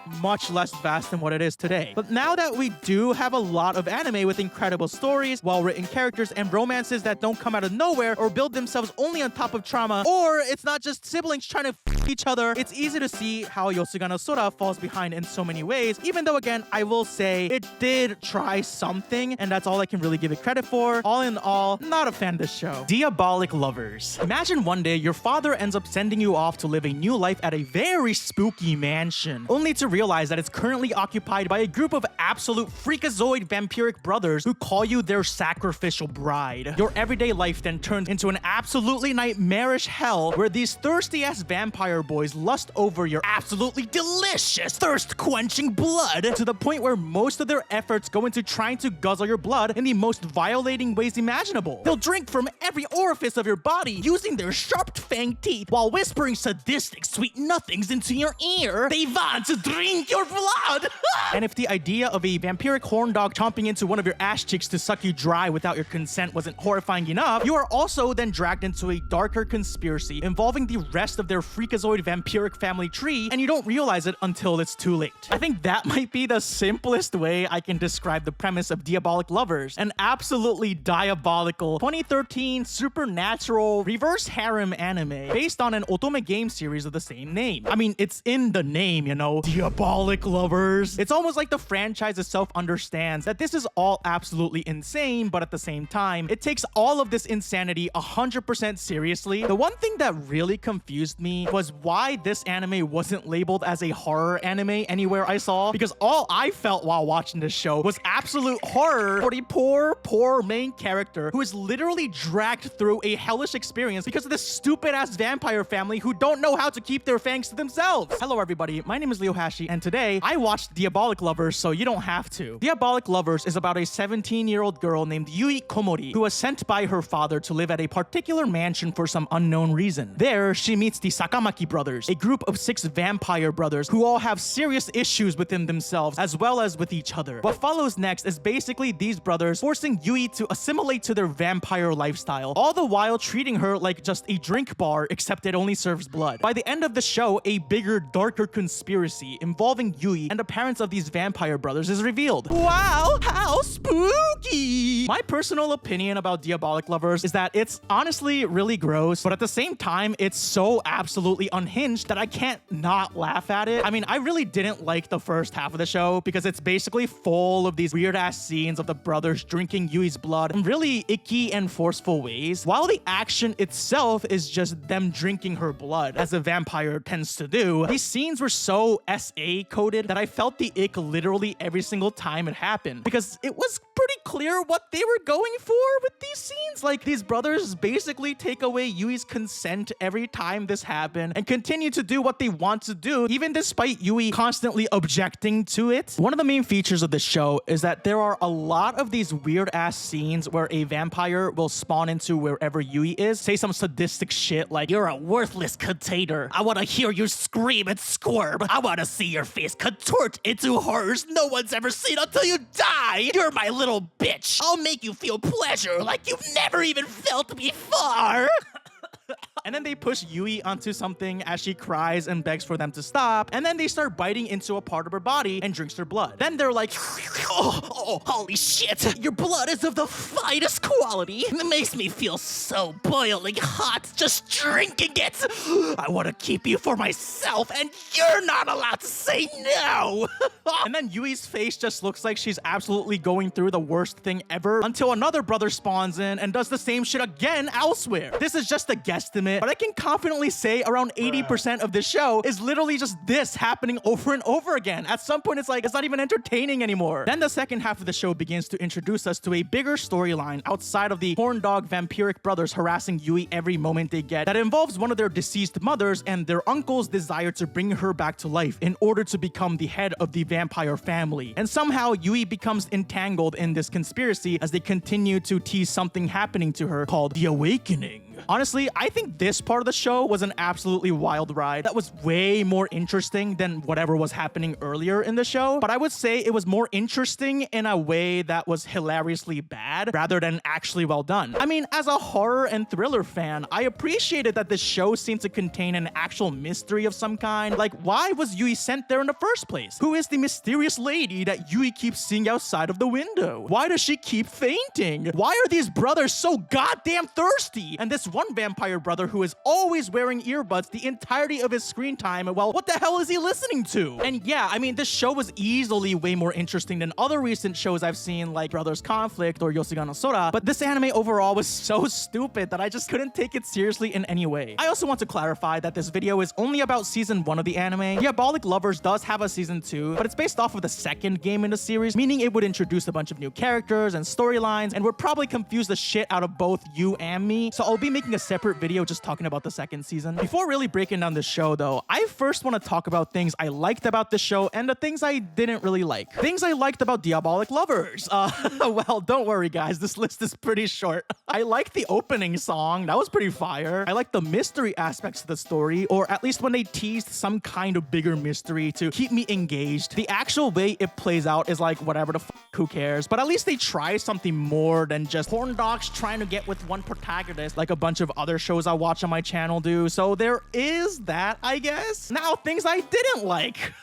less vast than what it is today. But now that we do have a lot of anime with incredible stories, well-written characters, and romances that don't come out of nowhere or build themselves only on top of trauma, or it's not just siblings trying to f each other, it's easy to see how Yosuga no Sora falls behind in so many ways, even though again, I will say it did try something, and that's all I can really give it credit for. All in all, not a fan of this show. Diabolik Lovers. Imagine one day your father ends up sending you off to live a new life at a very spooky mansion, only to realize that it's currently occupied by a group of absolute freakazoid vampiric brothers who call you their sacrificial bride. Your everyday life then turns into an absolutely nightmarish hell where these thirsty-ass vampire boys lust over your absolutely delicious thirst-quenching blood to the point where most of their efforts go into trying to guzzle your blood in the most violating ways imaginable. They'll drink from every orifice of your body using their sharp-fanged teeth while whispering sadistic sweet nothings into your ear. They want to drink your blood! And if the idea of a vampiric horn dog chomping into one of your ass cheeks to suck you dry without your consent wasn't horrifying enough, you are also then dragged into a darker conspiracy involving the rest of their freakazoid vampiric family tree, and you don't realize it until it's too late. I think that might be the simplest way I can describe the premise of Diabolik Lovers, an absolutely diabolical 2013 supernatural reverse harem anime based on an otome game series of the same name. I mean, it's in the name, you know, Diabolik Lovers. It's almost like the franchise itself understands that this is all absolutely insane, but at the same time, it takes all of this insanity 100% seriously. The one thing that really confused me was why why this anime wasn't labeled as a horror anime anywhere I saw, because all I felt while watching this show was absolute horror for the poor main character who is literally dragged through a hellish experience because of this stupid-ass vampire family who don't know how to keep their fangs to themselves. Hello everybody, my name is Leo Hashi, and today I watched Diabolik Lovers, so you don't have to. Diabolik Lovers is about a 17-year-old girl named Yui Komori who was sent by her father to live at a particular mansion for some unknown reason. There, she meets the Sakamaki brothers, a group of 6 vampire brothers who all have serious issues within themselves as well as with each other. What follows next is basically these brothers forcing Yui to assimilate to their vampire lifestyle, all the while treating her like just a drink bar, except it only serves blood. By the end of the show, a bigger, darker conspiracy involving Yui and the parents of these vampire brothers is revealed. Wow, how spooky! My personal opinion about Diabolik Lovers is that it's honestly really gross, but at the same time, it's so absolutely unhinged that I can't not laugh at it. I mean, I really didn't like the first half of the show because it's basically full of these weird-ass scenes of the brothers drinking Yui's blood in really icky and forceful ways, while the action itself is just them drinking her blood, as a vampire tends to do. These scenes were so SA coded that I felt the ick literally every single time it happened, because it was pretty clear what they were going for with these scenes. Like, these brothers basically take away Yui's consent every time this happened and continue to do what they want to do, even despite Yui constantly objecting to it. One of the main features of this show is that there are a lot of these weird-ass scenes where a vampire will spawn into wherever Yui is, say some sadistic shit like, "You're a worthless container. I want to hear you scream and squirm. I want to see your face contort into horrors no one's ever seen until you die. You're my little bitch. I'll make you feel pleasure like you've never even felt before." And then they push Yui onto something as she cries and begs for them to stop, and then they start biting into a part of her body and drinks her blood. Then they're like, oh, holy shit, your blood is of the finest quality. It makes me feel so boiling hot just drinking it. I want to keep you for myself, and you're not allowed to say no. And then Yui's face just looks like she's absolutely going through the worst thing ever until another brother spawns in and does the same shit again elsewhere. This is just a guesstimate, but I can confidently say around 80% of this show is literally just this happening over and over again. At some point, it's like, it's not even entertaining anymore. Then the second half of the show begins to introduce us to a bigger storyline outside of the horn dog vampiric brothers harassing Yui every moment they get, that involves one of their deceased mothers and their uncle's desire to bring her back to life in order to become the head of the vampire family. And somehow Yui becomes entangled in this conspiracy as they continue to tease something happening to her called the Awakening. Honestly, I think this part of the show was an absolutely wild ride that was way more interesting than whatever was happening earlier in the show. But I would say it was more interesting in a way that was hilariously bad rather than actually well done. I mean, as a horror and thriller fan, I appreciated that this show seemed to contain an actual mystery of some kind. Like, why was Yui sent there in the first place? Who is the mysterious lady that Yui keeps seeing outside of the window? Why does she keep fainting? Why are these brothers so goddamn thirsty? And this one vampire brother who is always wearing earbuds the entirety of his screen time, well, what the hell is he listening to? And yeah, I mean, this show was easily way more interesting than other recent shows I've seen like Brothers Conflict or Yosuga no Sora, but this anime overall was so stupid that I just couldn't take it seriously in any way. I also want to clarify that this video is only about season 1 of the anime. Diabolik Lovers does have a season 2, but it's based off of the second game in the series, meaning it would introduce a bunch of new characters and storylines, and would probably confuse the shit out of both you and me, so I'll be making a separate video just talking about the second season. Before really breaking down the show though, I first want to talk about things I liked about the show and the things I didn't really like. Things I liked about Diabolik Lovers. Well, don't worry guys, this list is pretty short. I liked the opening song, that was pretty fire. I liked the mystery aspects of the story, or at least when they teased some kind of bigger mystery to keep me engaged. The actual way it plays out is like, whatever the fuck, who cares? But at least they try something more than just horn dogs trying to get with one protagonist like a bunch of other shows I watch on my channel do. So there is that, I guess. Now, things I didn't like.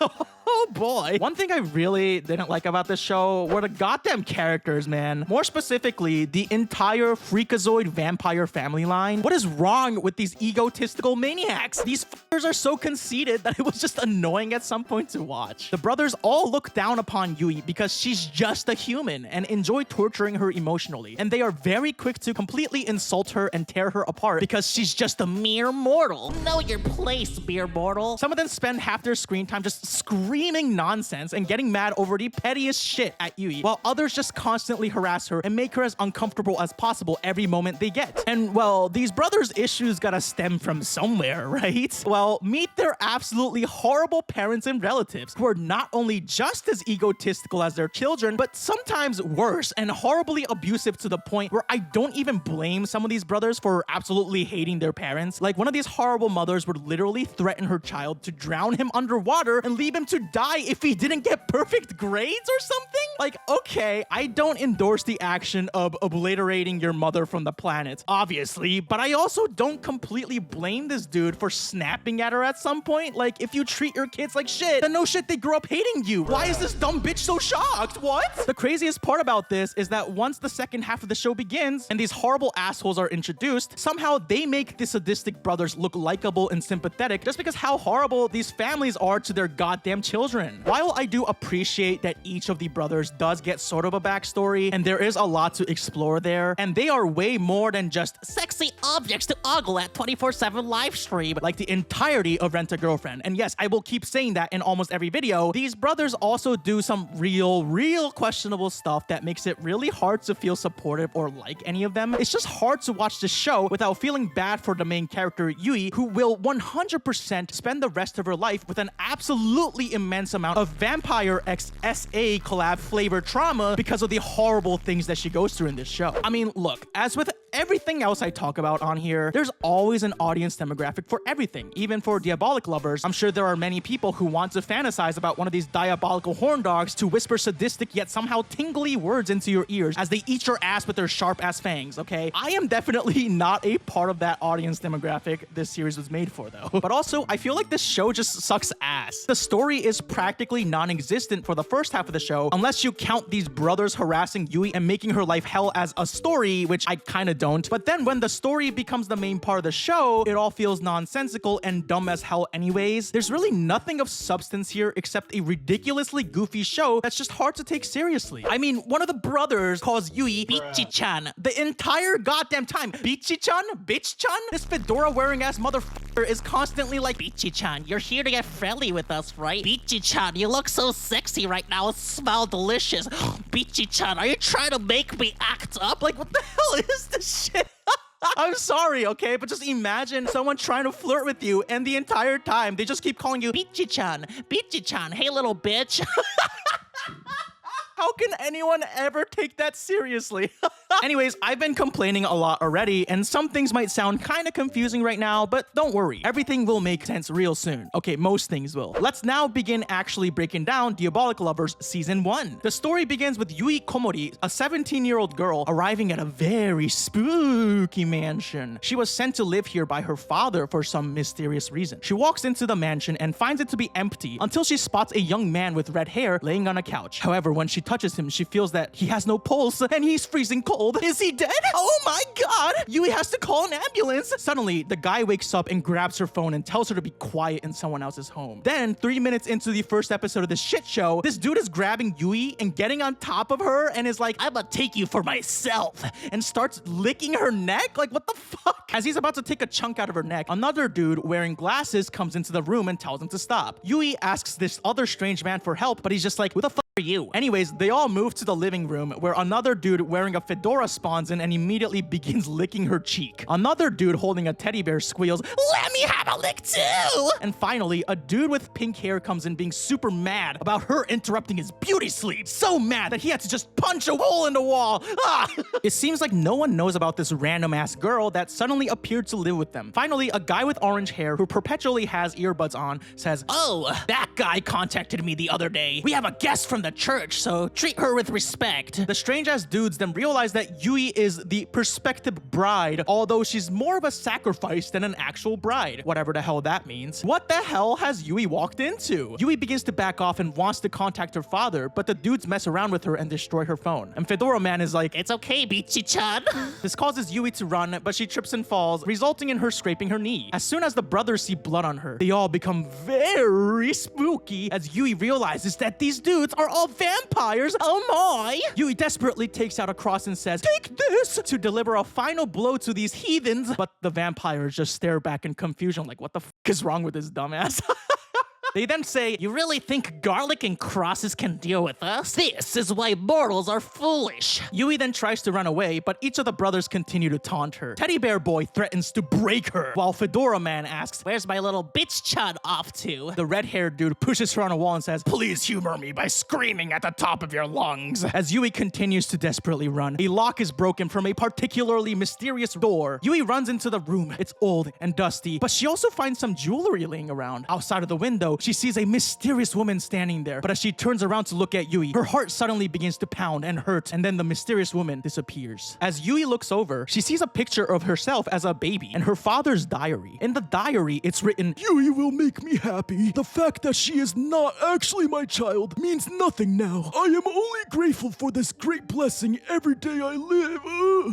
Oh boy. One thing I really didn't like about this show were the goddamn characters, man. More specifically, the entire freakazoid vampire family line. What is wrong with these egotistical maniacs? These fuckers are so conceited that it was just annoying at some point to watch. The brothers all look down upon Yui because she's just a human and enjoy torturing her emotionally. And they are very quick to completely insult her and tear her apart because she's just a mere mortal. Know your place, mere mortal. Some of them spend half their screen time just screaming nonsense and getting mad over the pettiest shit at Yui, while others just constantly harass her and make her as uncomfortable as possible every moment they get. And well, these brothers' issues gotta stem from somewhere, right? Well, meet their absolutely horrible parents and relatives who are not only just as egotistical as their children, but sometimes worse and horribly abusive to the point where I don't even blame some of these brothers for absolutely hating their parents. Like, one of these horrible mothers would literally threaten her child to drown him underwater and leave him to die if he didn't get perfect grades or something? Like, okay, I don't endorse the action of obliterating your mother from the planet, obviously, but I also don't completely blame this dude for snapping at her at some point. Like, if you treat your kids like shit, then no shit, they grow up hating you. Why is this dumb bitch so shocked? What? The craziest part about this is that once the second half of the show begins and these horrible assholes are introduced, somehow they make the sadistic brothers look likable and sympathetic just because how horrible these families are to their goddamn children. While I do appreciate that each of the brothers does get sort of a backstory and there is a lot to explore there, and they are way more than just Sexy objects to ogle at 24/7 live stream. like the entirety of Rent a Girlfriend. And yes, I will keep saying that in almost every video. These brothers also do some real questionable stuff that makes it really hard to feel supportive or like any of them. It's just hard to watch this show without feeling bad for the main character Yui, who will 100% spend the rest of her life with an absolutely immense amount of Vampire X SA collab flavor trauma because of the horrible things that she goes through in this show. I mean, look, as with everything else I talk about on here, there's always an audience demographic for everything. Even for Diabolik Lovers, I'm sure there are many people who want to fantasize about one of these diabolical horn dogs to whisper sadistic yet somehow tingly words into your ears as they eat your ass with their sharp ass fangs, okay? I am definitely not a part of that audience demographic this series was made for, though. But also, I feel like this show just sucks ass. The story is practically non-existent for the first half of the show, unless you count these brothers harassing Yui and making her life hell as a story, which I kinda don't. But then when the story becomes the main part of the show, it all feels nonsensical and dumb as hell anyways. There's really nothing of substance here except a ridiculously goofy show that's just hard to take seriously. I mean, one of the brothers calls Yui Bichi-chan the entire goddamn time. Bichi-chan? Bitch-chan? This fedora-wearing ass motherfucker is constantly like, Bichi-chan, you're here to get friendly with us, right? Bichi-chan, you look so sexy right now. It smells delicious. Bichi-chan, are you trying to make me act up? like, what the hell is this shit? I'm sorry, okay? But just imagine someone trying to flirt with you and the entire time they just keep calling you Bichi-chan, Bichi-chan, hey little bitch. How can anyone ever take that seriously? Anyways, I've been complaining a lot already, and some things might sound kind of confusing right now, but don't worry. Everything will make sense real soon. Okay, most things will. Let's now begin actually breaking down Diabolik Lovers Season 1. The story begins with Yui Komori, a 17-year-old girl, arriving at a very spooky mansion. She was sent to live here by her father for some mysterious reason. She walks into the mansion and finds it to be empty until she spots a young man with red hair laying on a couch. However, when she touches him, she feels that he has no pulse and he's freezing cold. Is he dead? Oh my god! Yui has to call an ambulance. Suddenly, the guy wakes up and grabs her phone and tells her to be quiet in someone else's home. Then, 3 minutes into the first episode of this shit show, this dude is grabbing Yui and getting on top of her and is like, I'ma take you for myself, and starts licking her neck? Like, what the fuck? As he's about to take a chunk out of her neck, another dude wearing glasses comes into the room and tells him to stop. Yui asks this other strange man for help, but he's just like, who the fuck are you? Anyways, they all move to the living room where another dude wearing a fedora spawns in and immediately begins licking her cheek. Another dude holding a teddy bear squeals, let me have a lick too! And finally, a dude with pink hair comes in being super mad about her interrupting his beauty sleep. So mad that he had to just punch a hole in the wall. Ah! It seems like no one knows about this random ass girl that suddenly appeared to live with them. Finally, a guy with orange hair who perpetually has earbuds on says, oh, that guy contacted me the other day. We have a guest from from the church, so treat her with respect. The strange-ass dudes then realize that Yui is the prospective bride, although she's more of a sacrifice than an actual bride. Whatever the hell that means. What the hell has Yui walked into? Yui begins to back off and wants to contact her father, but the dudes mess around with her and destroy her phone. And Fedora Man is like, It's okay, Bichi-chan. this causes Yui to run, but she trips and falls, resulting in her scraping her knee. As soon as the brothers see blood on her, they all become very spooky as Yui realizes that these dudes are all vampires. Oh my! Yui desperately takes out a cross and says, "Take this!" to deliver a final blow to these heathens, but the vampires just stare back in confusion like, what the f is wrong with this dumbass? They then say, You really think garlic and crosses can deal with us? This is why mortals are foolish. Yui then tries to run away, but each of the brothers continue to taunt her. Teddy Bear Boy threatens to break her, while Fedora Man asks, Where's my little bitch-chan off to? the red-haired dude pushes her on a wall and says, "Please humor me by screaming at the top of your lungs." As Yui continues to desperately run, a lock is broken from a particularly mysterious door. Yui runs into the room. It's old and dusty, but she also finds some jewelry laying around. Outside of the window, she sees a mysterious woman standing there, but as she turns around to look at Yui, her heart suddenly begins to pound and hurt, and then the mysterious woman disappears. As Yui looks over, she sees a picture of herself as a baby and her father's diary. In the diary, it's written, "Yui will make me happy. The fact that she is not actually my child means nothing now. I am only grateful for this great blessing every day I live."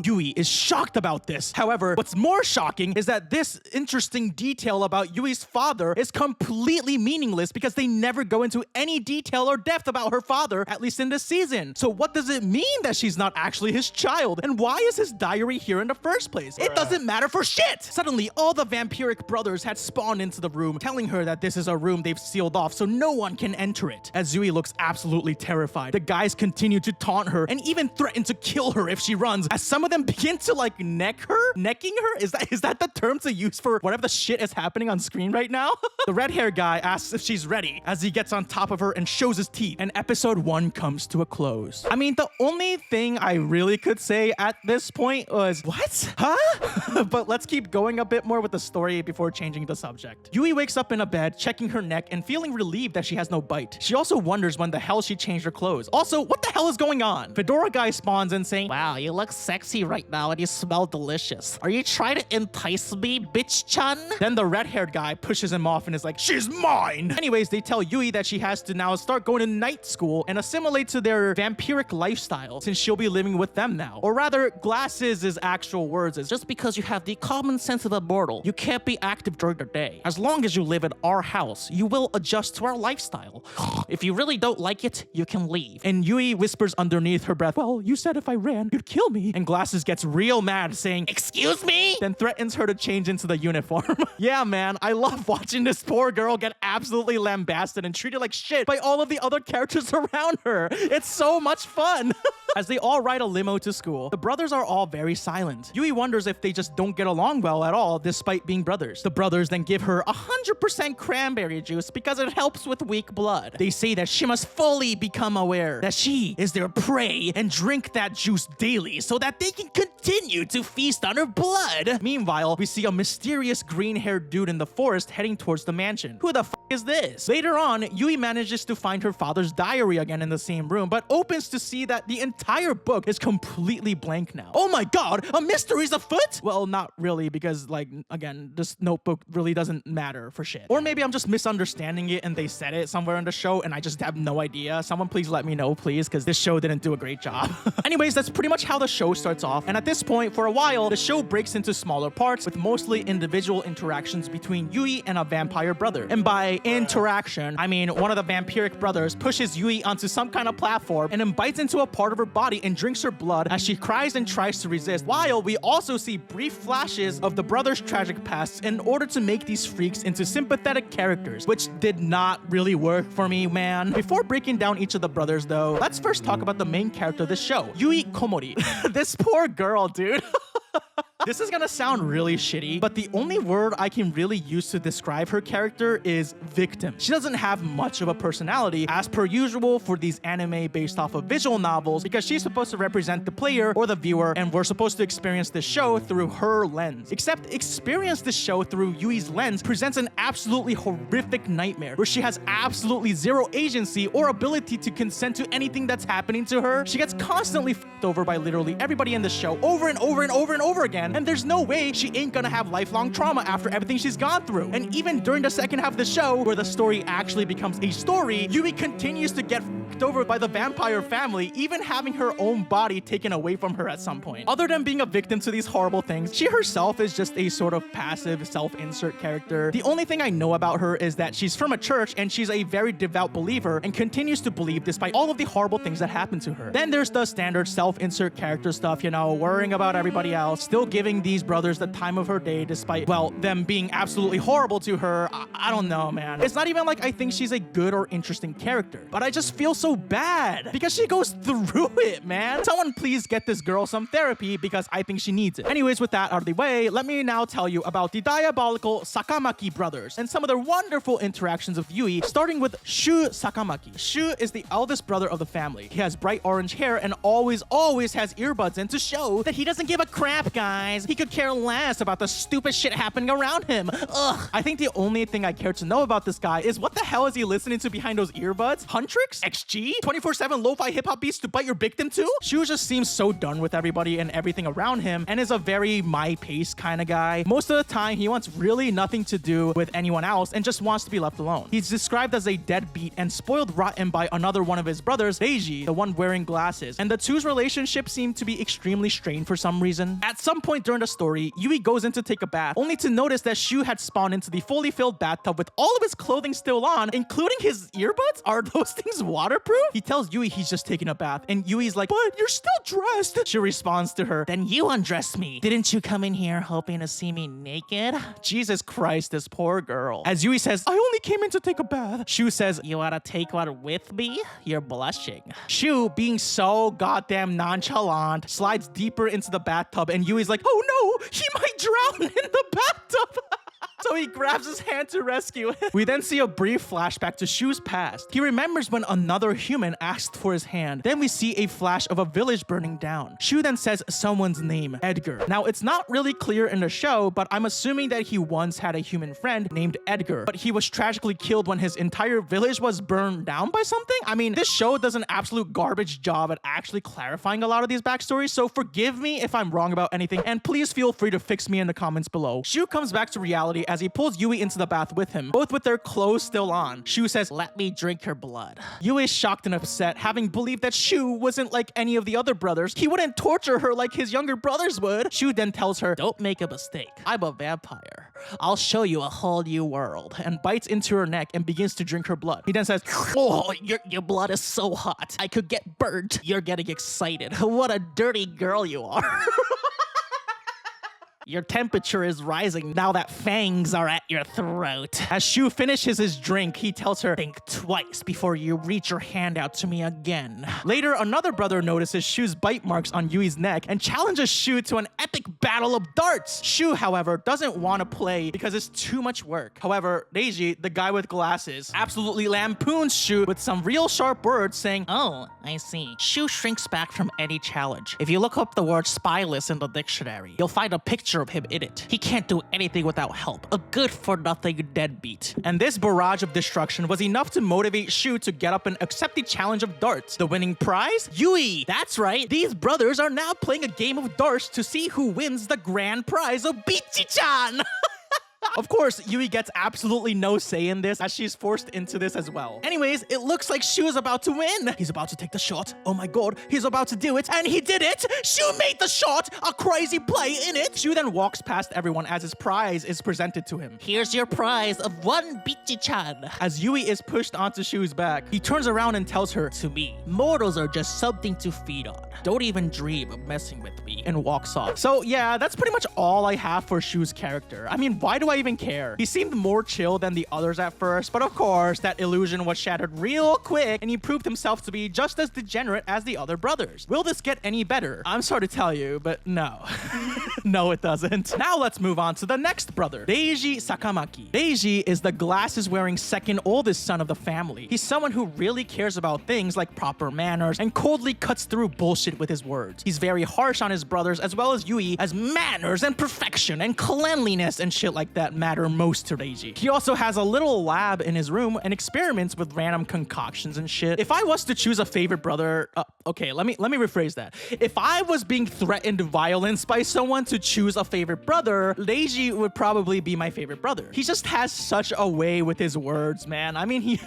Yui is shocked about this. However, what's more shocking is that this interesting detail about Yui's father is completely meaningless because they never go into any detail or depth about her father, at least in this season. So what does it mean that she's not actually his child? And why is his diary here in the first place? It doesn't matter for shit! Suddenly, all the vampiric brothers had spawned into the room, telling her that this is a room they've sealed off so no one can enter it. As Yui looks absolutely terrified, the guys continue to taunt her and even threaten to kill her if she runs, as some of them begin to like neck her? Necking her? Is that the term to use for whatever the shit is happening on screen right now? The red-haired guy asks if she's ready as he gets on top of her and shows his teeth, and episode 1 comes to a close. I mean, the only thing I really could say at this point was, what? Huh? But let's keep going a bit more with the story before changing the subject. Yui wakes up in a bed, checking her neck and feeling relieved that she has no bite. She also wonders when the hell she changed her clothes. Also, what the hell is going on? Fedora guy spawns in saying, Wow, you look sexy right now and you smell delicious. Are you trying to entice me, bitch-chan? Then the red-haired guy pushes him off and is like, "She's mine!" Anyways, they tell Yui that she has to now start going to night school and assimilate to their vampiric lifestyle since she'll be living with them now. Or rather, Glasses' actual words is, Just because you have the common sense of a mortal, you can't be active during the day. As long as you live in our house, you will adjust to our lifestyle. If you really don't like it, you can leave. and Yui whispers underneath her breath, "Well, you said if I ran, you'd kill me." And Glasses gets real mad, saying, Excuse me? then threatens her to change into the uniform. Yeah, man, I love watching this poor girl get absolutely lambasted and treated like shit by all of the other characters around her. It's so much fun. As they all ride a limo to school, the brothers are all very silent. Yui wonders if they just don't get along well at all, despite being brothers. The brothers then give her 100% cranberry juice because it helps with weak blood. They say that she must fully become aware that she is their prey and drink that juice daily so that they can continue to feast on her blood. Meanwhile, we see a mysterious green-haired dude in the forest heading towards the mansion. Who the f is this? Later on, Yui manages to find her father's diary again in the same room, but opens to see that the entire book is completely blank now. Oh my god, a mystery's afoot? Well, not really, because, like, again, this notebook really doesn't matter for shit. Or maybe I'm just misunderstanding it and they said it somewhere in the show and I just have no idea. Someone please let me know, please, because this show didn't do a great job. Anyways, that's pretty much how the show starts off, and at this point, for a while, the show breaks into smaller parts with mostly individual interactions between Yui and a vampire brother. And by interaction, I mean one of the vampiric brothers pushes Yui onto some kind of platform and then bites into a part of her body and drinks her blood as she cries and tries to resist, while we also see brief flashes of the brothers' tragic pasts in order to make these freaks into sympathetic characters, which did not really work for me, man. Before breaking down each of the brothers, though, let's first talk about the main character of the show, Yui Komori. This poor girl, dude. This is gonna sound really shitty, but the only word I can really use to describe her character is victim. She doesn't have much of a personality, as per usual for these anime based off of visual novels, because she's supposed to represent the player or the viewer, and we're supposed to experience the show through her lens. Except experience the show through Yui's lens presents an absolutely horrific nightmare, where she has absolutely zero agency or ability to consent to anything that's happening to her. She gets constantly f***ed over by literally everybody in the show over and over and over and over again, and there's no way she ain't gonna have lifelong trauma after everything she's gone through. And even during the second half of the show, where the story actually becomes a story, Yui continues to get f***ed over by the vampire family, even having her own body taken away from her at some point. Other than being a victim to these horrible things, she herself is just a sort of passive self-insert character. The only thing I know about her is that she's from a church and she's a very devout believer and continues to believe despite all of the horrible things that happen to her. Then there's the standard self-insert character stuff, you know, worrying about everybody else, still giving these brothers the time of her day despite, well, them being absolutely horrible to her. I don't know, man. It's not even like I think she's a good or interesting character, but I just feel so bad because she goes through it, man. Someone please get this girl some therapy because I think she needs it. Anyways, with that out of the way, let me now tell you about the diabolical Sakamaki brothers and some of their wonderful interactions with Yui, starting with Shu Sakamaki. Shu is the eldest brother of the family. He has bright orange hair and always has earbuds in to show that he doesn't give a crap, guys. He could care less about the stupid shit happening around him. Ugh. I think the only thing I care to know about this guy is what the hell is he listening to behind those earbuds? Huntrix? XG? 24/7 lo-fi hip-hop beats to bite your victim to? Shu just seems so done with everybody and everything around him and is a very my pace kind of guy. Most of the time, he wants really nothing to do with anyone else and just wants to be left alone. He's described as a deadbeat and spoiled rotten by another one of his brothers, Reiji, the one wearing glasses, and the two's relationship seemed to be extremely strained for some reason. At some point during the story, Yui goes in to take a bath, only to notice that Shu had spawned into the fully filled bathtub with all of his clothing still on, including his earbuds. Are those things waterproof? He tells Yui he's just taking a bath, and Yui's like, but you're still dressed. She responds to her, then you undress me. Didn't you come in here hoping to see me naked? Jesus Christ, this poor girl. As Yui says, I only came in to take a bath. Shu says, you wanna take one with me? You're blushing. Shu, being so goddamn nonchalant, slides deeper into the bathtub, and Yui's like, oh no, he might drown in the bathtub. So he grabs his hand to rescue him. We then see a brief flashback to Shu's past. He remembers when another human asked for his hand. Then we see a flash of a village burning down. Shu then says someone's name, Edgar. Now, it's not really clear in the show, but I'm assuming that he once had a human friend named Edgar, but he was tragically killed when his entire village was burned down by something. I mean, this show does an absolute garbage job at actually clarifying a lot of these backstories, so forgive me if I'm wrong about anything, and please feel free to fix me in the comments below. Shu comes back to reality as he pulls Yui into the bath with him, both with their clothes still on. Shu says, let me drink her blood. Yui is shocked and upset, having believed that Shu wasn't like any of the other brothers. He wouldn't torture her like his younger brothers would. Shu then tells her, don't make a mistake. I'm a vampire. I'll show you a whole new world, and bites into her neck and begins to drink her blood. He then says, oh, your blood is so hot. I could get burnt. You're getting excited. What a dirty girl you are. Your temperature is rising now that fangs are at your throat. As Shu finishes his drink, he tells her, think twice before you reach your hand out to me again. Later, another brother notices Shu's bite marks on Yui's neck and challenges Shu to an epic battle of darts. Shu, however, doesn't want to play because it's too much work. However, Reiji, the guy with glasses, absolutely lampoons Shu with some real sharp words saying, oh, I see. Shu shrinks back from any challenge. If you look up the word spyless in the dictionary, you'll find a picture of him in it. He can't do anything without help. A good-for-nothing deadbeat. And this barrage of destruction was enough to motivate Shu to get up and accept the challenge of darts. The winning prize? Yui! That's right, these brothers are now playing a game of darts to see who wins the grand prize of Bichi-chan! Of course, Yui gets absolutely no say in this as she's forced into this as well. Anyways, it looks like Shu is about to win. He's about to take the shot. Oh my god, he's about to do it. And he did it! Shu made the shot! A crazy play in it! Shu then walks past everyone as his prize is presented to him. Here's your prize of one Bichi-chan. As Yui is pushed onto Shu's back, he turns around and tells her, to me, mortals are just something to feed on. Don't even dream of messing with me. And walks off. So yeah, that's pretty much all I have for Shu's character. I mean, why do I even care? He seemed more chill than the others at first, but of course, that illusion was shattered real quick, and he proved himself to be just as degenerate as the other brothers. Will this get any better? I'm sorry to tell you, but no. No, it doesn't. Now let's move on to the next brother, Deiji Sakamaki. Deiji is the glasses-wearing second oldest son of the family. He's someone who really cares about things like proper manners and coldly cuts through bullshit with his words. He's very harsh on his brothers as well as Yui, as manners and perfection and cleanliness and shit like that matter most to Deiji. He also has a little lab in his room and experiments with random concoctions and shit. If I was to choose a favorite brother, okay, let me rephrase that. If I was being threatened violence by someone to choose a favorite brother, Deiji would probably be my favorite brother. He just has such a way with his words, man. I mean,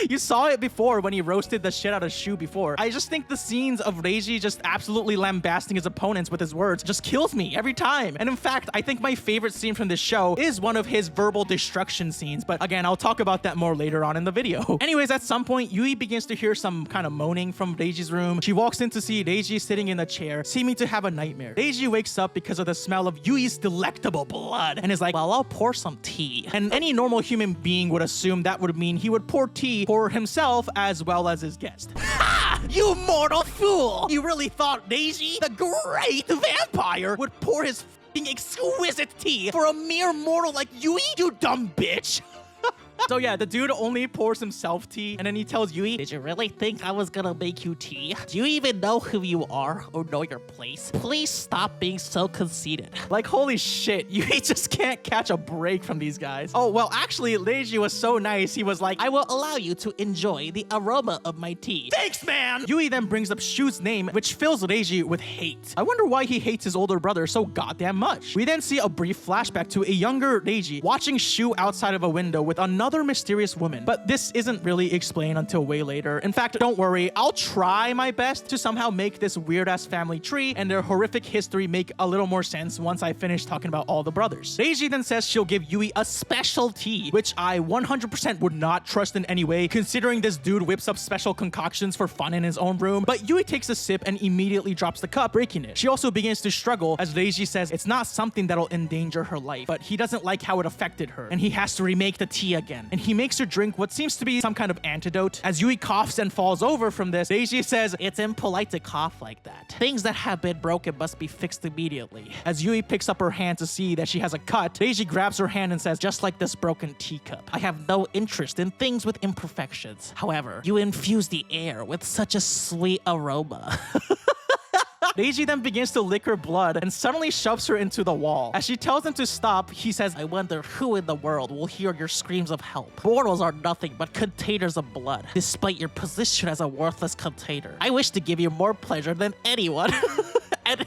you saw it before when he roasted the shit out of Shu before. I just think the scenes of Deiji just absolutely lambasting his opponents with his words just kills me every time. And in fact, I think my favorite scene from this show is one of his verbal destruction scenes, but again, I'll talk about that more later on in the video. Anyways, at some point, Yui begins to hear some kind of moaning from Deiji's room. She walks in to see Deiji sitting in a chair, seeming to have a nightmare. Deiji wakes up because of the smell of Yui's delectable blood and is like, well, I'll pour some tea. And any normal human being would assume that would mean he would pour tea for himself as well as his guest. Ha! You mortal fool! You really thought Deiji, the great vampire, would pour his f***ing exquisite tea for a mere mortal like Yui? You dumb bitch! So yeah, the dude only pours himself tea, and then he tells Yui, Did you really think I was gonna make you tea? Do you even know who you are or know your place? Please stop being so conceited. like, holy shit, Yui just can't catch a break from these guys. Oh, well, actually, Deiji was so nice, he was like, I will allow you to enjoy the aroma of my tea. thanks, man! Yui then brings up Shu's name, which fills Deiji with hate. I wonder why he hates his older brother so goddamn much. We then see a brief flashback to a younger Deiji watching Shu outside of a window with another mysterious woman, but this isn't really explained until way later. In fact, don't worry, I'll try my best to somehow make this weird-ass family tree and their horrific history make a little more sense once I finish talking about all the brothers. Deiji then says she'll give Yui a special tea, which I 100% would not trust in any way, considering this dude whips up special concoctions for fun in his own room, but Yui takes a sip and immediately drops the cup, breaking it. She also begins to struggle as Deiji says it's not something that'll endanger her life, but he doesn't like how it affected her, and he has to remake the tea again. And he makes her drink what seems to be some kind of antidote. As Yui coughs and falls over from this, Deiji says, It's impolite to cough like that. Things that have been broken must be fixed immediately. as Yui picks up her hand to see that she has a cut, Deiji grabs her hand and says, Just like this broken teacup, I have no interest in things with imperfections. However, you infuse the air with such a sweet aroma. Deiji then begins to lick her blood and suddenly shoves her into the wall. As she tells him to stop, he says, I wonder who in the world will hear your screams of help. Mortals are nothing but containers of blood, despite your position as a worthless container. I wish to give you more pleasure than anyone. And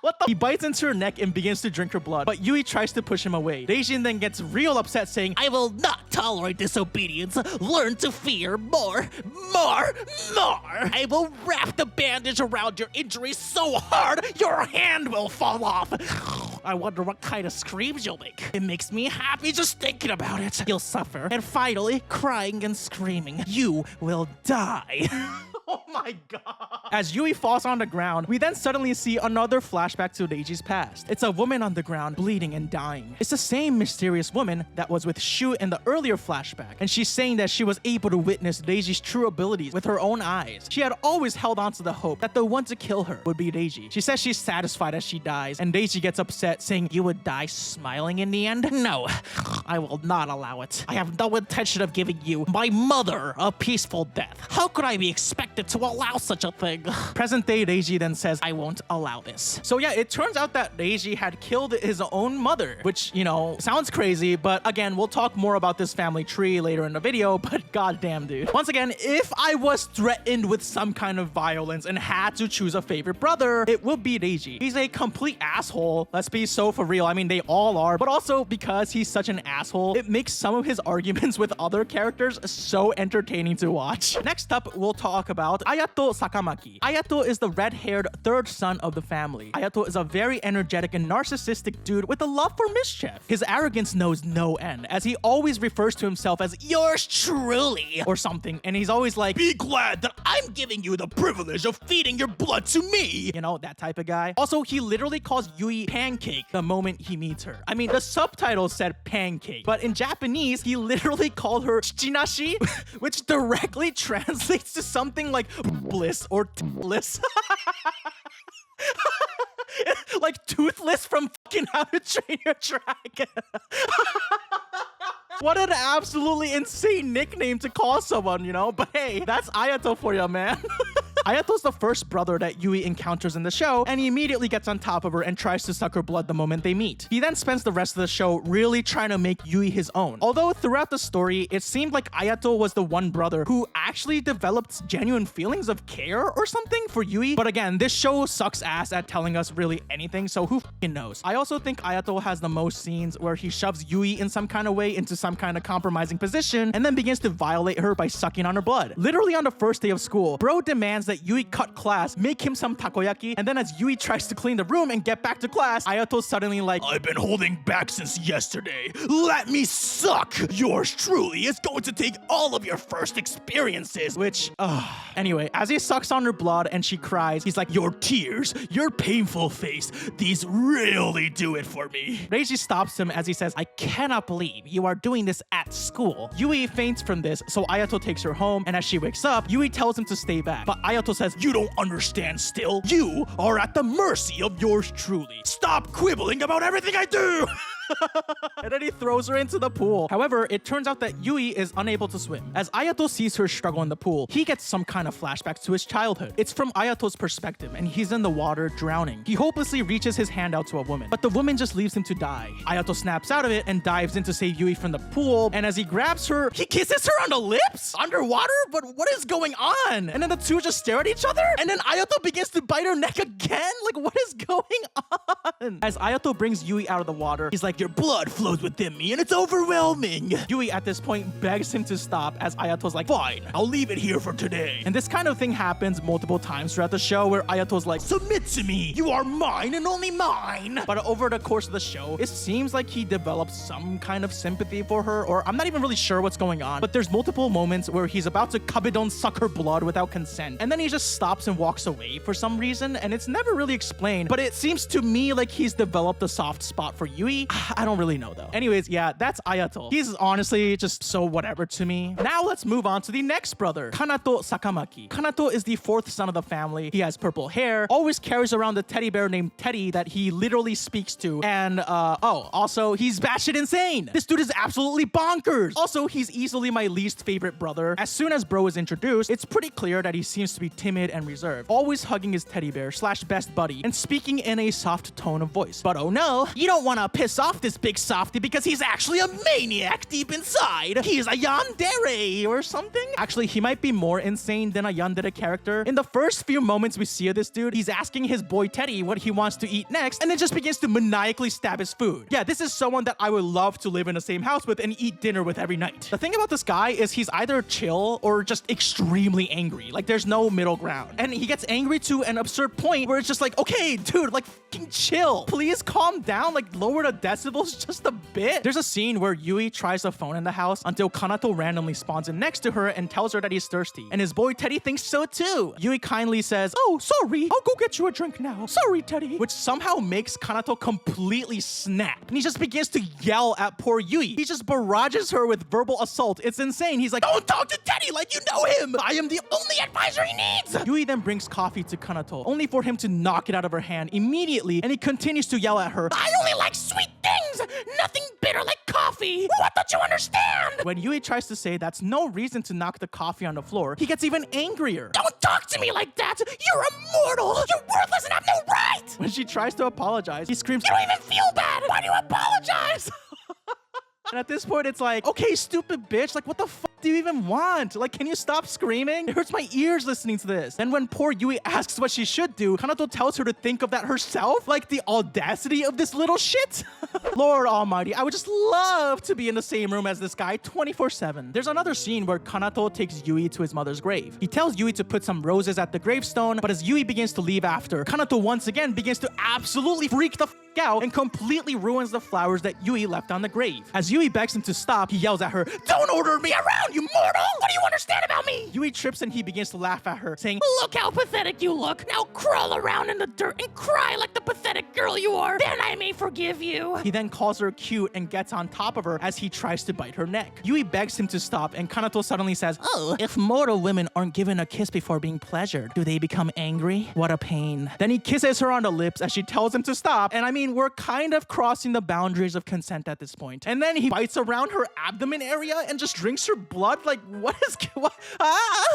what the? He bites into her neck and begins to drink her blood, but Yui tries to push him away. Deiji then gets real upset, saying, I will not tolerate disobedience. Learn to fear more. I will wrap the bandage around your injury so hard your hand will fall off. I wonder what kind of screams you'll make. It makes me happy just thinking about it. You'll suffer, and finally, crying and screaming, you will die. Oh my god. As Yui falls on the ground, we then suddenly see another flashback to Deiji's past. It's a woman on the ground, bleeding and dying. It's the same mysterious woman that was with Shu in the earlier flashback, and she's saying that she was able to witness Deiji's true abilities with her own eyes. She had always held on to the hope that the one to kill her would be Deiji. She says she's satisfied as she dies, and Deiji gets upset, saying, You would die smiling in the end? No, I will not allow it. I have no intention of giving you, my mother, a peaceful death. How could I be expected to allow such a thing? Present day Deiji then says, I won't allow this. So yeah, it turns out that Deiji had killed his own mother, which, you know, sounds crazy, but again, we'll talk more about this family tree later in the video, but goddamn, dude. Once again, if I was threatened with some kind of violence and had to choose a favorite brother, it would be Deiji. He's a complete asshole. Let's be so for real. I mean, they all are, but also because he's such an asshole, it makes some of his arguments with other characters so entertaining to watch. Next up, we'll talk about about Ayato Sakamaki. Ayato is the red-haired third son of the family. Ayato is a very energetic and narcissistic dude with a love for mischief. His arrogance knows no end, as he always refers to himself as yours truly or something, and he's always like, be glad that I'm giving you the privilege of feeding your blood to me. You know, that type of guy. Also, he literally calls Yui pancake the moment he meets her. I mean, the subtitle said pancake, but in Japanese, he literally called her chinashi, which directly translates to something like bliss or bliss. Like toothless from fucking How to Train Your Dragon. What an absolutely insane nickname to call someone, you know? But hey, that's Ayato for you, man. Ayato's the first brother that Yui encounters in the show, and he immediately gets on top of her and tries to suck her blood the moment they meet. He then spends the rest of the show really trying to make Yui his own. Although throughout the story, it seemed like Ayato was the one brother who actually developed genuine feelings of care or something for Yui. But again, this show sucks ass at telling us really anything, so who fucking knows? I also think Ayato has the most scenes where he shoves Yui in some kind of way into some kind of compromising position and then begins to violate her by sucking on her blood. Literally on the first day of school, bro demands that Yui cut class, make him some takoyaki, and then as Yui tries to clean the room and get back to class, Ayato's suddenly like, I've been holding back since yesterday. Let me suck. Yours truly is going to take all of your first experiences, which, Anyway, as he sucks on her blood and she cries, he's like, your tears, your painful face, these really do it for me. Reiji stops him as he says, I cannot believe you are doing this at school. Yui faints from this, so Ayato takes her home, and as she wakes up, Yui tells him to stay back, but Ayato says, you don't understand still. You are at the mercy of yours truly. Stop quibbling about everything I do! And then he throws her into the pool. However, it turns out that Yui is unable to swim. As Ayato sees her struggle in the pool, he gets some kind of flashbacks to his childhood. It's from Ayato's perspective, and he's in the water drowning. He hopelessly reaches his hand out to a woman, but the woman just leaves him to die. Ayato snaps out of it and dives in to save Yui from the pool, and as he grabs her, he kisses her on the lips? Underwater? But what is going on? And then the two just stare at each other, and then Ayato begins to bite her neck again? Like, what is going on? As Ayato brings Yui out of the water, he's like, your blood flows within me and it's overwhelming. Yui at this point begs him to stop as Ayato's like, fine, I'll leave it here for today. And this kind of thing happens multiple times throughout the show where Ayato's like, submit to me, you are mine and only mine. But over the course of the show, it seems like he develops some kind of sympathy for her, or I'm not even really sure what's going on, but there's multiple moments where he's about to kabedon suck her blood without consent, and then he just stops and walks away for some reason, and it's never really explained, but it seems to me like he's developed a soft spot for Yui. I don't really know though. Anyways, yeah, that's Ayato. He's honestly just so whatever to me. Now let's move on to the next brother, Kanato Sakamaki. Kanato is the fourth son of the family. He has purple hair, always carries around a teddy bear named Teddy that he literally speaks to, and also he's batshit insane. This dude is absolutely bonkers. Also, he's easily my least favorite brother. As soon as bro is introduced, it's pretty clear that he seems to be timid and reserved, always hugging his teddy bear / best buddy and speaking in a soft tone of voice. But oh no, you don't want to piss off this big softy because he's actually a maniac deep inside. He's a yandere or something. Actually, he might be more insane than a yandere character. In the first few moments we see of this dude, he's asking his boy Teddy what he wants to eat next, and then just begins to maniacally stab his food. Yeah, this is someone that I would love to live in the same house with and eat dinner with every night. The thing about this guy is he's either chill or just extremely angry. Like, there's no middle ground. And he gets angry to an absurd point where it's just like, okay, dude, like, fucking chill. Please calm down, like, lower the decibels just a bit. There's a scene where Yui tries to phone in the house until Kanato randomly spawns in next to her and tells her that he's thirsty. And his boy Teddy thinks so too. Yui kindly says, oh, sorry, I'll go get you a drink now. Sorry, Teddy. Which somehow makes Kanato completely snap. And he just begins to yell at poor Yui. He just barrages her with verbal assault. It's insane. He's like, don't talk to Teddy like you know him. I am the only advisor he needs. Yui then brings coffee to Kanato, only for him to knock it out of her hand immediately, and he continues to yell at her, I only like sweet things, nothing bitter like coffee. What don't you understand? When Yui tries to say that's no reason to knock the coffee on the floor, he gets even angrier. Don't talk to me like that. You're immortal. You're worthless and have no right. When she tries to apologize, he screams, you don't even feel bad. Why do you apologize? And at this point, it's like, okay, stupid bitch, like, what the fuck? do you even want? Like, can you stop screaming? It hurts my ears listening to this. And when poor Yui asks what she should do, Kanato tells her to think of that herself? Like, the audacity of this little shit? Lord almighty, I would just love to be in the same room as this guy 24/7. There's another scene where Kanato takes Yui to his mother's grave. He tells Yui to put some roses at the gravestone, but as Yui begins to leave after, Kanato once again begins to absolutely freak the out and completely ruins the flowers that Yui left on the grave. As Yui begs him to stop, he yells at her, "Don't order me around, you mortal! What do you understand about me?" Yui trips and he begins to laugh at her, saying, Look how pathetic you look. Now crawl around in the dirt and cry like the pathetic girl you are. Then I may forgive you. He then calls her cute and gets on top of her as he tries to bite her neck. Yui begs him to stop and Kanato suddenly says, "Oh, if mortal women aren't given a kiss before being pleasured, do they become angry? What a pain." Then he kisses her on the lips as she tells him to stop, and I mean, we're kind of crossing the boundaries of consent at this point. And then he bites around her abdomen area and just drinks her blood. Like, what?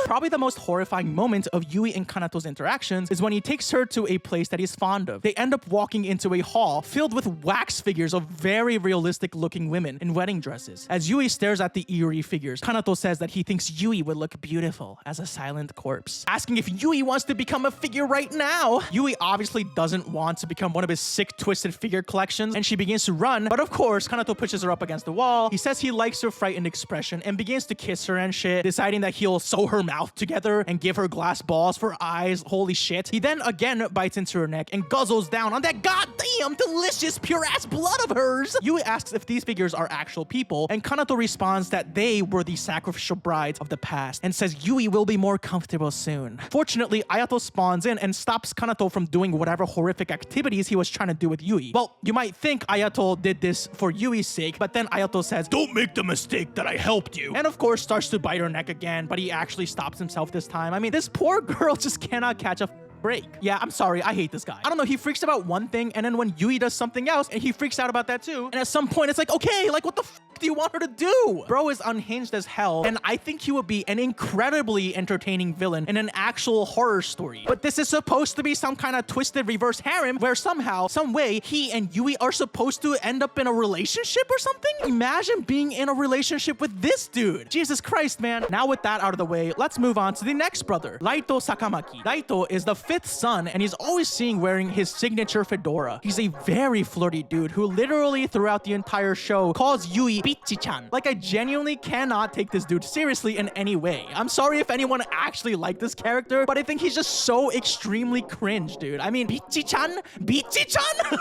Probably the most horrifying moment of Yui and Kanato's interactions is when he takes her to a place that he's fond of. They end up walking into a hall filled with wax figures of very realistic looking women in wedding dresses. As Yui stares at the eerie figures, Kanato says that he thinks Yui would look beautiful as a silent corpse, asking if Yui wants to become a figure right now. Yui obviously doesn't want to become one of his sick, twisted figure collections, and she begins to run, but of course, Kanato pushes her up against the wall. He says he likes her frightened expression and begins to kiss her and shit, deciding that he'll sew her mouth together and give her glass balls for eyes. Holy shit. He then again bites into her neck and guzzles down on that goddamn delicious pure-ass blood of hers. Yui asks if these figures are actual people, and Kanato responds that they were the sacrificial brides of the past and says Yui will be more comfortable soon. Fortunately, Ayato spawns in and stops Kanato from doing whatever horrific activities he was trying to do with Yui. Well, you might think Ayato did this for Yui's sake, but then Ayato says, "Don't make the mistake that I helped you." And of course starts to bite her neck again, but he actually stops himself this time. I mean, this poor girl just cannot catch a break. Yeah, I'm sorry, I hate this guy. I don't know, he freaks about one thing, and then when Yui does something else, and he freaks out about that too, and at some point it's like, okay, like what the do you want her to do? Bro is unhinged as hell, and I think he would be an incredibly entertaining villain in an actual horror story. But this is supposed to be some kind of twisted reverse harem where somehow, some way, he and Yui are supposed to end up in a relationship or something? Imagine being in a relationship with this dude. Jesus Christ, man. Now with that out of the way, let's move on to the next brother, Raito Sakamaki. Raito is the 5th son, and he's always seen wearing his signature fedora. He's a very flirty dude who literally throughout the entire show calls Yui Bichi-chan. Like, I genuinely cannot take this dude seriously in any way. I'm sorry if anyone actually liked this character, but I think he's just so extremely cringe, dude. I mean, Bichi-chan? Bichi-chan?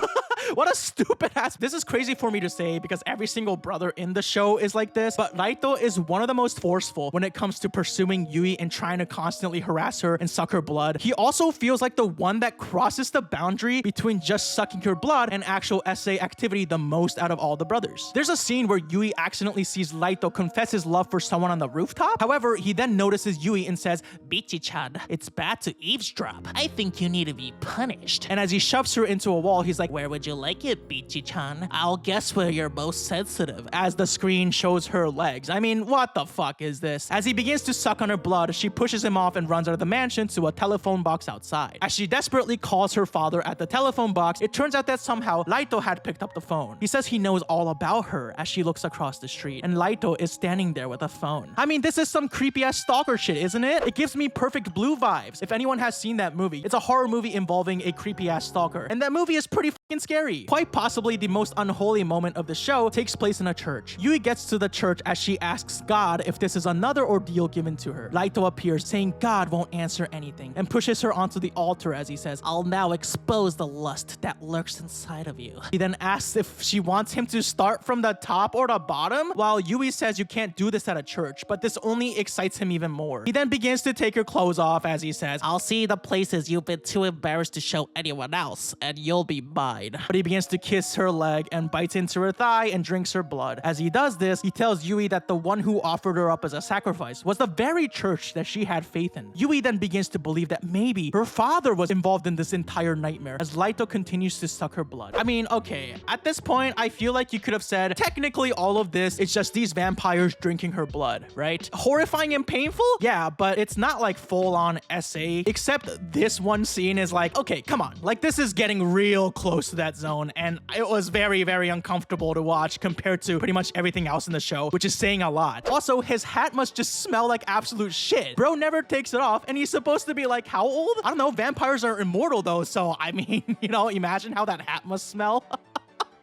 What a stupid ass. This is crazy for me to say because every single brother in the show is like this, but Raito is one of the most forceful when it comes to pursuing Yui and trying to constantly harass her and suck her blood. He also feels like the one that crosses the boundary between just sucking her blood and actual SA activity the most out of all the brothers. There's a scene where Yui accidentally sees Raito confess his love for someone on the rooftop. However, he then notices Yui and says, "Bichi-chan, it's bad to eavesdrop. I think you need to be punished." And as he shoves her into a wall, he's like, "Where would you like it, Bichi-chan? I'll guess where you're most sensitive," as the screen shows her legs. I mean, what the fuck is this? As he begins to suck on her blood, she pushes him off and runs out of the mansion to a telephone box outside. As she desperately calls her father at the telephone box, it turns out that somehow Raito had picked up the phone. He says he knows all about her as she looks across the street, and Raito is standing there with a phone. I mean, this is some creepy ass stalker shit, isn't it? It gives me Perfect Blue vibes. If anyone has seen that movie, it's a horror movie involving a creepy ass stalker, and that movie is pretty fucking scary. Quite possibly the most unholy moment of the show takes place in a church. Yui gets to the church as she asks God if this is another ordeal given to her. Raito appears, saying God won't answer anything, and pushes her onto the altar as he says, "I'll now expose the lust that lurks inside of you." He then asks if she wants him to start from the top or the bottom, while Yui says you can't do this at a church, but this only excites him even more. He then begins to take her clothes off as he says, "I'll see the places you've been too embarrassed to show anyone else, and you'll be mine." But he begins to kiss her leg and bites into her thigh and drinks her blood. As he does this, he tells Yui that the one who offered her up as a sacrifice was the very church that she had faith in. Yui then begins to believe that maybe her father was involved in this entire nightmare as Raito continues to suck her blood. I mean, okay, at this point, I feel like you could have said, technically all of this is just these vampires drinking her blood, right? Horrifying and painful? Yeah, but it's not like full-on SA, except this one scene is like, okay, come on. Like, this is getting real close close to that zone, and it was very, very uncomfortable to watch compared to pretty much everything else in the show, which is saying a lot. Also, his hat must just smell like absolute shit. Bro never takes it off, and he's supposed to be like, how old? I don't know, vampires are immortal though, so I mean, you know, imagine how that hat must smell.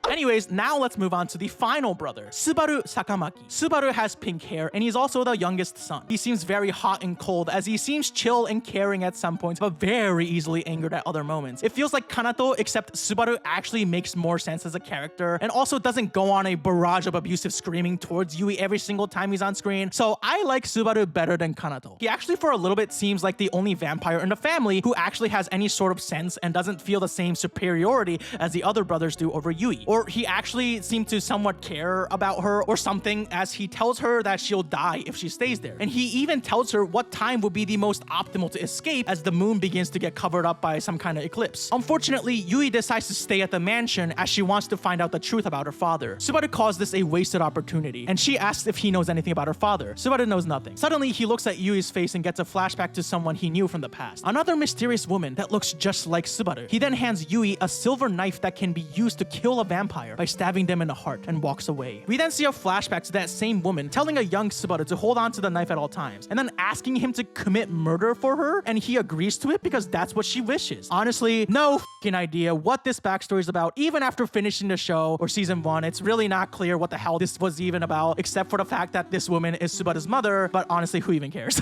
Anyways, now let's move on to the final brother, Subaru Sakamaki. Subaru has pink hair, and he's also the youngest son. He seems very hot and cold, as he seems chill and caring at some points, but very easily angered at other moments. It feels like Kanato, except Subaru actually makes more sense as a character, and also doesn't go on a barrage of abusive screaming towards Yui every single time he's on screen, so I like Subaru better than Kanato. He actually for a little bit seems like the only vampire in the family who actually has any sort of sense and doesn't feel the same superiority as the other brothers do over Yui. Or he actually seemed to somewhat care about her or something, as he tells her that she'll die if she stays there. And he even tells her what time would be the most optimal to escape as the moon begins to get covered up by some kind of eclipse. Unfortunately, Yui decides to stay at the mansion as she wants to find out the truth about her father. Subaru calls this a wasted opportunity, and she asks if he knows anything about her father. Subaru knows nothing. Suddenly, he looks at Yui's face and gets a flashback to someone he knew from the past. Another mysterious woman that looks just like Subaru. He then hands Yui a silver knife that can be used to kill a vampire by stabbing them in the heart, and walks away. We then see a flashback to that same woman telling a young Subaru to hold on to the knife at all times, and then asking him to commit murder for her, and he agrees to it because that's what she wishes. Honestly, no f***ing idea what this backstory is about. Even after finishing the show or season 1, it's really not clear what the hell this was even about, except for the fact that this woman is Subaru's mother, but honestly, who even cares?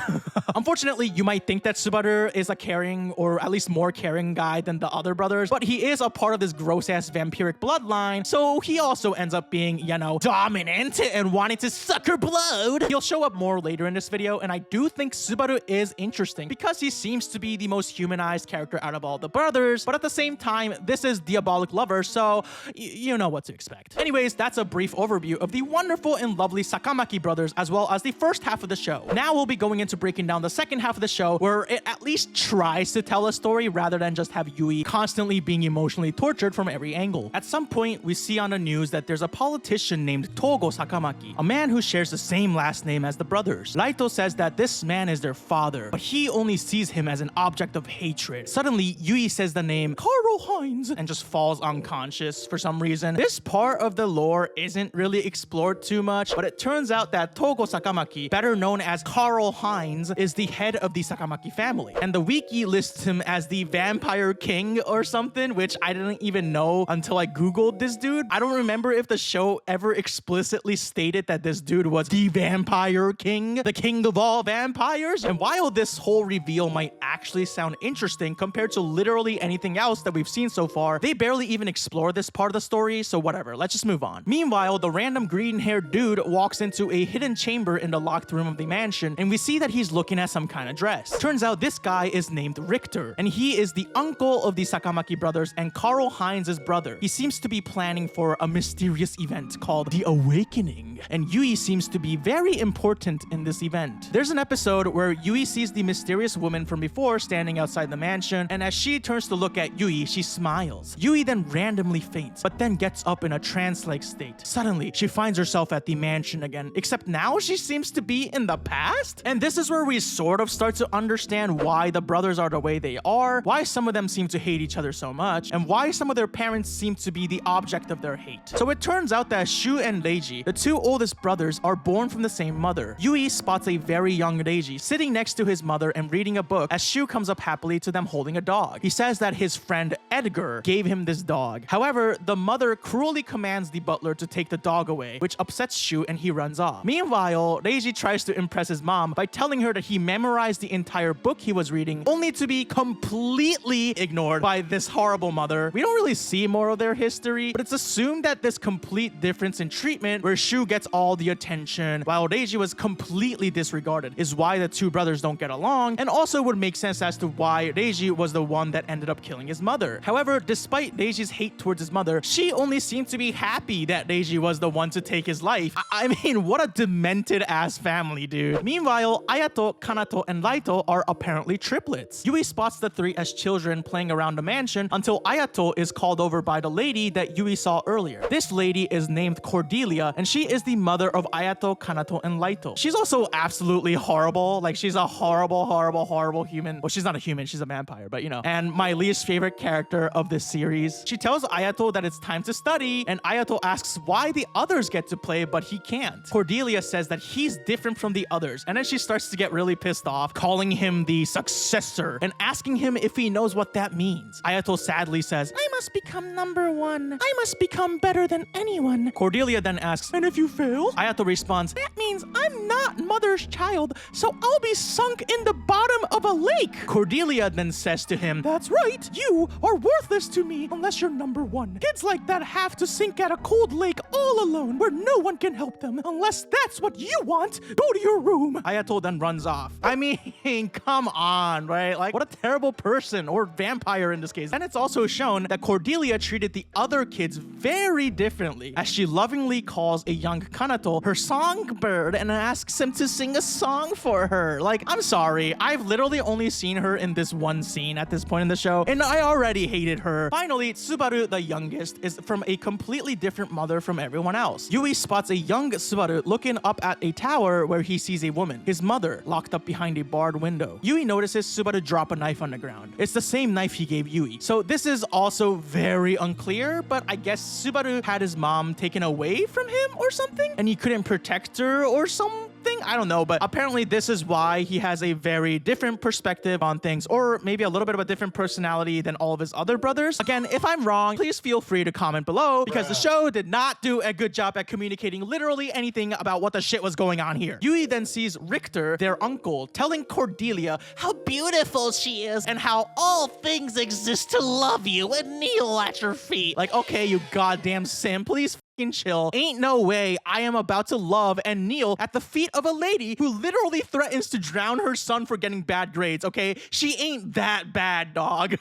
Unfortunately, you might think that Subaru is a caring, or at least more caring guy than the other brothers, but he is a part of this gross-ass vampiric bloodline, so he also ends up being, you know, dominant and wanting to suck her blood. He'll show up more later in this video, and I do think Subaru is interesting because he seems to be the most humanized character out of all the brothers, but at the same time, this is Diabolik Lovers, so you know what to expect. Anyways, that's a brief overview of the wonderful and lovely Sakamaki brothers, as well as the first half of the show. Now we'll be going into breaking down the second half of the show, where it at least tries to tell a story rather than just have Yui constantly being emotionally tortured from every angle. At some point, we see on the news that there's a politician named Togo Sakamaki, a man who shares the same last name as the brothers. Raito says that this man is their father, but he only sees him as an object of hatred. Suddenly, Yui says the name Carl Heinz and just falls unconscious for some reason. This part of the lore isn't really explored too much, but it turns out that Togo Sakamaki, better known as Carl Heinz, is the head of the Sakamaki family. And the wiki lists him as the vampire king or something, which I didn't even know until I googled this dude. I don't remember if the show ever explicitly stated that this dude was the vampire king, the king of all vampires. And while this whole reveal might actually sound interesting compared to literally anything else that we've seen so far, they barely even explore this part of the story, so whatever, let's just move on. Meanwhile, the random green-haired dude walks into a hidden chamber in the locked room of the mansion, and we see that he's looking at some kind of dress. Turns out this guy is named Richter, and he is the uncle of the Sakamaki brothers and Carl Heinz's brother. He seems to be planning for a mysterious event called The Awakening, and Yui seems to be very important in this event. There's an episode where Yui sees the mysterious woman from before standing outside the mansion, and as she turns to look at Yui, she smiles. Yui then randomly faints, but then gets up in a trance-like state. Suddenly, she finds herself at the mansion again, except now she seems to be in the past? And this is where we sort of start to understand why the brothers are the way they are, why some of them seem to hate each other so much, and why some of their parents seem to be the object of their hate. So it turns out that Shu and Reiji, the two oldest brothers, are born from the same mother. Yui spots a very young Reiji sitting next to his mother and reading a book as Shu comes up happily to them holding a dog. He says that his friend Edgar gave him this dog. However, the mother cruelly commands the butler to take the dog away, which upsets Shu and he runs off. Meanwhile, Reiji tries to impress his mom by telling her that he memorized the entire book he was reading, only to be completely ignored by this horrible mother. We don't really see more of their history, but it's assumed that this complete difference in treatment, where Shu gets all the attention while Reiji was completely disregarded, is why the two brothers don't get along, and also would make sense as to why Reiji was the one that ended up killing his mother. However, despite Reiji's hate towards his mother, she only seemed to be happy that Reiji was the one to take his life. I mean, what a demented ass family, dude. Meanwhile, Ayato, Kanato, and Raito are apparently triplets. Yui spots the three as children playing around the mansion until Ayato is called over by the lady that Yui Yui saw earlier. This lady is named Cordelia, and she is the mother of Ayato, Kanato, and Laito. She's also absolutely horrible. Like, she's a horrible human. Well, she's not a human, she's a vampire, but you know. And my least favorite character of this series. She tells Ayato that it's time to study, and Ayato asks why the others get to play, but he can't. Cordelia says that he's different from the others, and then she starts to get really pissed off, calling him the successor, and asking him if he knows what that means. Ayato sadly says, I must become number one. I must become better than anyone. Cordelia then asks, and if you fail? Ayato responds, that means I'm not mother's child, so I'll be sunk in the bottom of a lake. Cordelia then says to him, that's right, you are worthless to me unless you're number one. Kids like that have to sink at a cold lake all alone where no one can help them. Unless that's what you want, go to your room. Ayato then runs off. I mean, come on, right? Like, what a terrible person, or vampire in this case. And it's also shown that Cordelia treated the other kids very differently, as she lovingly calls a young Kanato her songbird and asks him to sing a song for her. Like, I'm sorry, I've literally only seen her in this one scene at this point in the show, and I already hated her. Finally, Subaru, the youngest, is from a completely different mother from everyone else. Yui spots a young Subaru looking up at a tower where he sees a woman, his mother, locked up behind a barred window. Yui notices Subaru drop a knife on the ground. It's the same knife he gave Yui. So this is also very unclear, but I guess Subaru had his mom taken away from him or something, and he couldn't protect her or something. I don't know, but apparently this is why he has a very different perspective on things, or maybe a little bit of a different personality than all of his other brothers. Again, if I'm wrong, please feel free to comment below, because the show did not do a good job at communicating literally anything about what the shit was going on here. Yui then sees Richter, their uncle, telling Cordelia how beautiful she is and how all things exist to love you and kneel at your feet. Like, okay, you goddamn sim, please chill. Ain't no way I am about to love and kneel at the feet of a lady who literally threatens to drown her son for getting bad grades, okay? She ain't that bad, dog.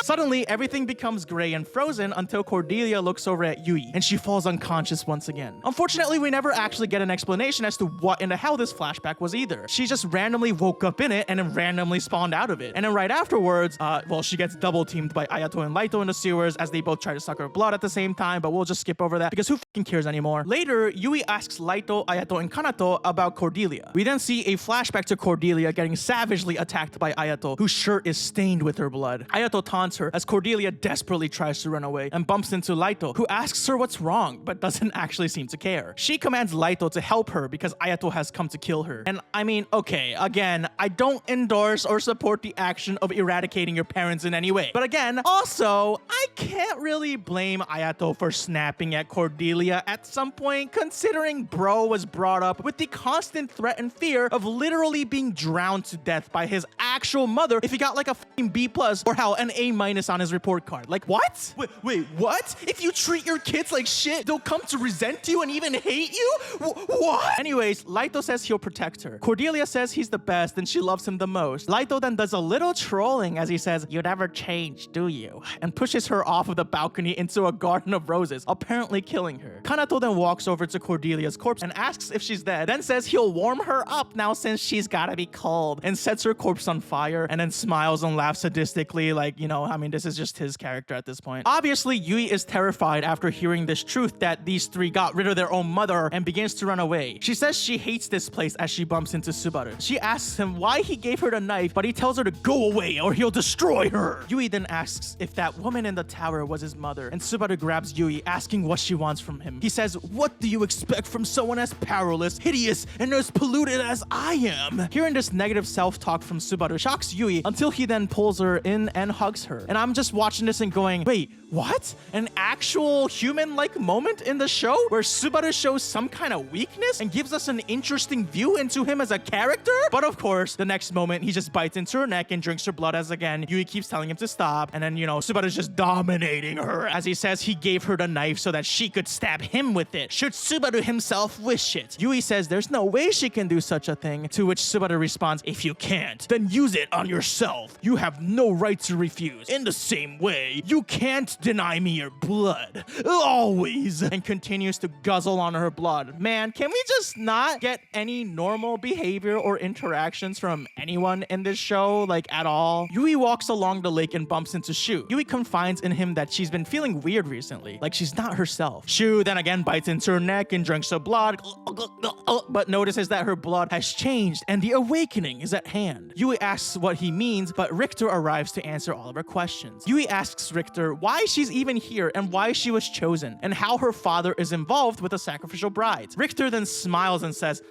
Suddenly, everything becomes gray and frozen until Cordelia looks over at Yui, and she falls unconscious once again. Unfortunately, we never actually get an explanation as to what in the hell this flashback was either. She just randomly woke up in it and then randomly spawned out of it. And then right afterwards, well, she gets double teamed by Ayato and Laito in the sewers as they both try to suck her blood at the same time, but we'll just skip over that because who fucking cares anymore? Later, Yui asks Laito, Ayato, and Kanato about Cordelia. We then see a flashback to Cordelia getting savagely attacked by Ayato, whose shirt is stained with her blood. Ayato taunts her as Cordelia desperately tries to run away and bumps into Laito, who asks her what's wrong, but doesn't actually seem to care. She commands Laito to help her because Ayato has come to kill her. And I mean, okay, again, I don't endorse or support the action of eradicating your parents in any way. But again, also, I can't really blame Ayato for snapping at Cordelia at some point, considering bro was brought up with the constant threat and fear of literally being drowned to death by his actual mother if he got like a fucking B+ or hell, an A- on his report card. Like, what? Wait, what? If you treat your kids like shit, they'll come to resent you and even hate you? What? Anyways, Laito says he'll protect her. Cordelia says he's the best and she loves him the most. Laito then does a little trolling as he says, you never change, do you? And pushes her off of the balcony into a garden of roses, apparently killing her. Kanato then walks over to Cordelia's corpse and asks if she's dead, then says he'll warm her up now since she's gotta be cold, and sets her corpse on fire and then smiles and laughs sadistically like, you know, I mean, this is just his character at this point. Obviously, Yui is terrified after hearing this truth that these three got rid of their own mother and begins to run away. She says she hates this place as she bumps into Subaru. She asks him why he gave her the knife, but he tells her to go away or he'll destroy her. Yui then asks if that woman in the tower was his mother, and Subaru grabs Yui, asking what she wants from him. He says, what do you expect from someone as powerless, hideous, and as polluted as I am? Hearing this negative self-talk from Subaru shocks Yui until he then pulls her in and hugs her. And I'm just watching this and going, wait, what? An actual human-like moment in the show where Subaru shows some kind of weakness and gives us an interesting view into him as a character? But of course, the next moment, he just bites into her neck and drinks her blood as again, Yui keeps telling him to stop. And then, you know, Subaru's just dominating her as he says he gave her the knife so that she could stab him with it, should Subaru himself wish it. Yui says there's no way she can do such a thing, to which Subaru responds, if you can't, then use it on yourself. You have no right to refuse. In the same way, you can't don't deny me your blood. Always. And continues to guzzle on her blood. Man, can we just not get any normal behavior or interactions from anyone in this show, like at all? Yui walks along the lake and bumps into Shu. Yui confides in him that she's been feeling weird recently, like she's not herself. Shu then again bites into her neck and drinks her blood, but notices that her blood has changed and the awakening is at hand. Yui asks what he means, but Richter arrives to answer all of her questions. Yui asks Richter why she's even here and why she was chosen, and how her father is involved with the sacrificial brides. Richter then smiles and says,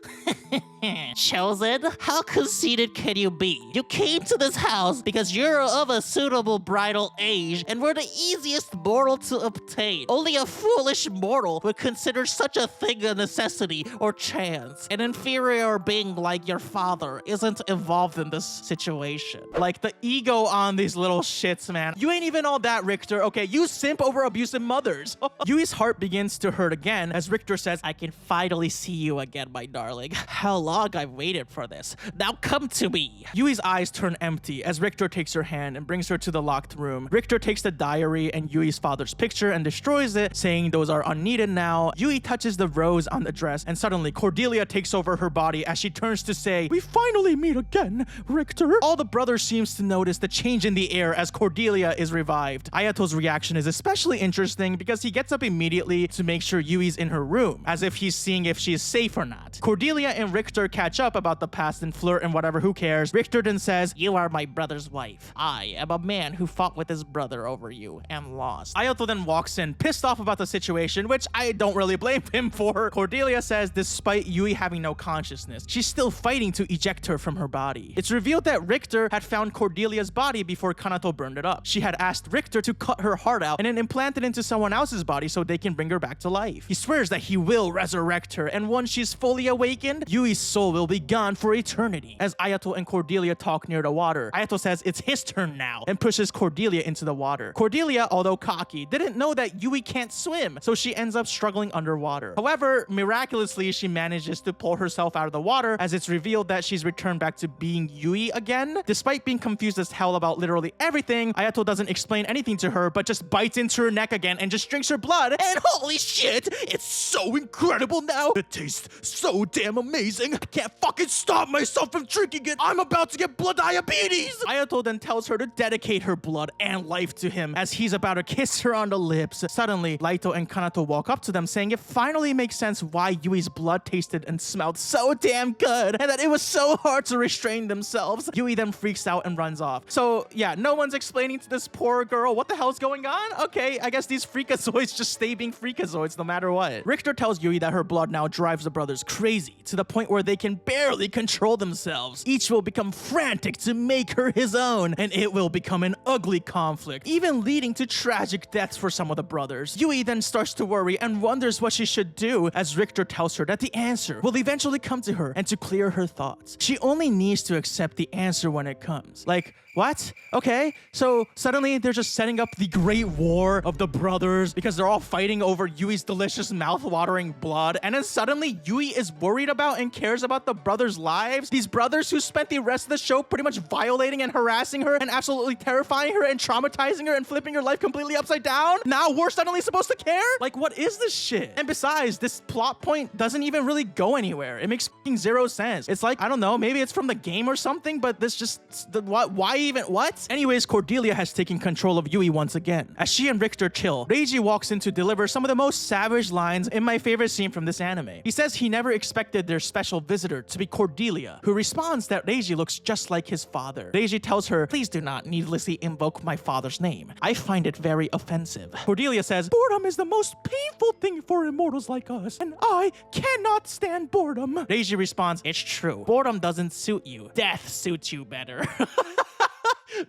Chosen? How conceited can you be? You came to this house because you're of a suitable bridal age and were the easiest mortal to obtain. Only a foolish mortal would consider such a thing a necessity or chance. An inferior being like your father isn't involved in this situation. Like the ego on these little shits, man. You ain't even all that, Richter. Okay, you simp over abusive mothers. Yui's heart begins to hurt again as Richter says, I can finally see you again, my darling. How long I've waited for this. Now come to me. Yui's eyes turn empty as Richter takes her hand and brings her to the locked room. Richter takes the diary and Yui's father's picture and destroys it, saying those are unneeded now. Yui touches the rose on the dress and suddenly Cordelia takes over her body as she turns to say, we finally meet again, Richter. All the brothers seems to notice the change in the air as Cordelia is revived. Ayato's reaction is especially interesting because he gets up immediately to make sure Yui's in her room, as if he's seeing if she's safe or not. Cordelia and Richter catch up about the past and flirt and whatever, who cares. Richter then says, you are my brother's wife. I am a man who fought with his brother over you and lost. Ayato then walks in, pissed off about the situation, which I don't really blame him for. Cordelia says despite Yui having no consciousness, she's still fighting to eject her from her body. It's revealed that Richter had found Cordelia's body before Kanato burned it up. She had asked Richter to cut her heart out and then implant it into someone else's body so they can bring her back to life. He swears that he will resurrect her, and once she's fully awakened, Yui's soul will be gone for eternity. As Ayato and Cordelia talk near the water, Ayato says it's his turn now and pushes Cordelia into the water. Cordelia, although cocky, didn't know that Yui can't swim, so she ends up struggling underwater. However, miraculously, she manages to pull herself out of the water as it's revealed that she's returned back to being Yui again. Despite being confused as hell about literally everything, Ayato doesn't explain anything to her, but just bites into her neck again and just drinks her blood. And holy shit, it's so incredible now. It tastes so damn amazing. I can't fucking stop myself from drinking it. I'm about to get blood diabetes. Ayato then tells her to dedicate her blood and life to him as he's about to kiss her on the lips. Suddenly, Laito and Kanato walk up to them saying it finally makes sense why Yui's blood tasted and smelled so damn good and that it was so hard to restrain themselves. Yui then freaks out and runs off. So yeah, no one's explaining to this poor girl what the hell's going on. Okay, I guess these freakazoids just stay being freakazoids no matter what. Richter tells Yui that her blood now drives the brothers crazy to the point where they can barely control themselves. Each will become frantic to make her his own, and it will become an ugly conflict, even leading to tragic deaths for some of the brothers. Yui then starts to worry and wonders what she should do as Richter tells her that the answer will eventually come to her and to clear her thoughts. She only needs to accept the answer when it comes. Like, what? Okay, so suddenly they're just setting up the great war of the brothers because they're all fighting over Yui's delicious mouth-watering blood, and then suddenly Yui is worried about and cares about the brothers' lives? These brothers who spent the rest of the show pretty much violating and harassing her and absolutely terrifying her and traumatizing her and flipping her life completely upside down? Now we're suddenly supposed to care? Like, what is this shit? And besides, this plot point doesn't even really go anywhere. It makes fucking zero sense. It's like, I don't know, maybe it's from the game or something, but this just, why even, what? Anyways, Cordelia has taken control of Yui once again. As she and Richter chill, Reiji walks in to deliver some of the most savage lines in my favorite scene from this anime. He says he never expected their special visitor to be Cordelia, who responds that Reiji looks just like his father. Reiji tells her, please do not needlessly invoke my father's name. I find it very offensive. Cordelia says, boredom is the most painful thing for immortals like us, and I cannot stand boredom. Reiji responds, it's true. Boredom doesn't suit you. Death suits you better.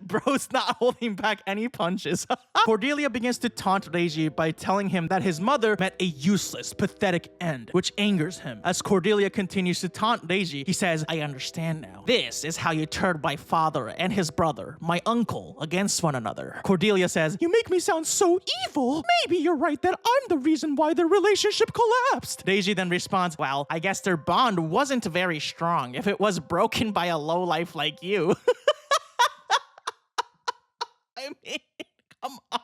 Bro's not holding back any punches. Cordelia begins to taunt Reiji by telling him that his mother met a useless, pathetic end, which angers him. As Cordelia continues to taunt Reiji, he says, I understand now. This is how you turned my father and his brother, my uncle, against one another. Cordelia says, you make me sound so evil. Maybe you're right that I'm the reason why their relationship collapsed. Reiji then responds, well, I guess their bond wasn't very strong if it was broken by a lowlife like you. I mean, come on.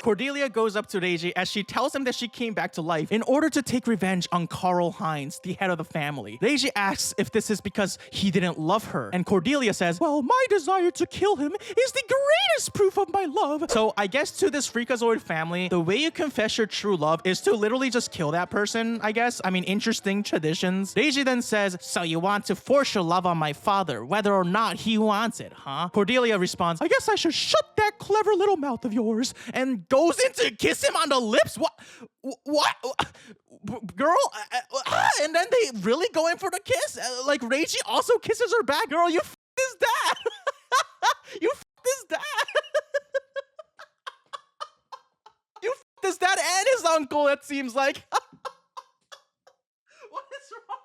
Cordelia goes up to Reiji as she tells him that she came back to life in order to take revenge on Karl Heinz, the head of the family. Reiji asks if this is because he didn't love her, and Cordelia says, well, my desire to kill him is the greatest proof of my love. So I guess to this Freakazoid family, the way you confess your true love is to literally just kill that person, I guess. I mean, interesting traditions. Reiji then says, so you want to force your love on my father, whether or not he wants it, huh? Cordelia responds, I guess I should shut that clever little mouth of yours, and goes in to kiss him on the lips. What? Girl? And then they really go in for the kiss? Like, Reiji also kisses her back? Girl, you f***ed his dad. You f***ed his dad. You f***ed his dad and his uncle, it seems like. What is wrong?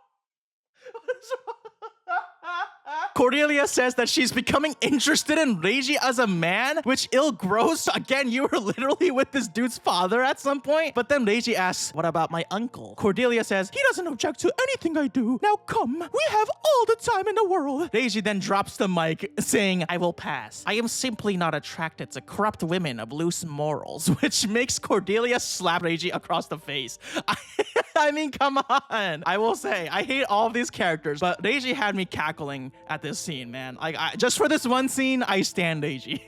What is wrong? Cordelia says that she's becoming interested in Reiji as a man, which gross. Again, you were literally with this dude's father at some point. But then Reiji asks, what about my uncle? Cordelia says, he doesn't object to anything I do. Now come, we have all the time in the world. Reiji then drops the mic, saying, I will pass. I am simply not attracted to corrupt women of loose morals, which makes Cordelia slap Reiji across the face. I mean, come on. I will say, I hate all of these characters, but Reiji had me cackling at this scene, man. Like, just for this one scene, I stand Reiji.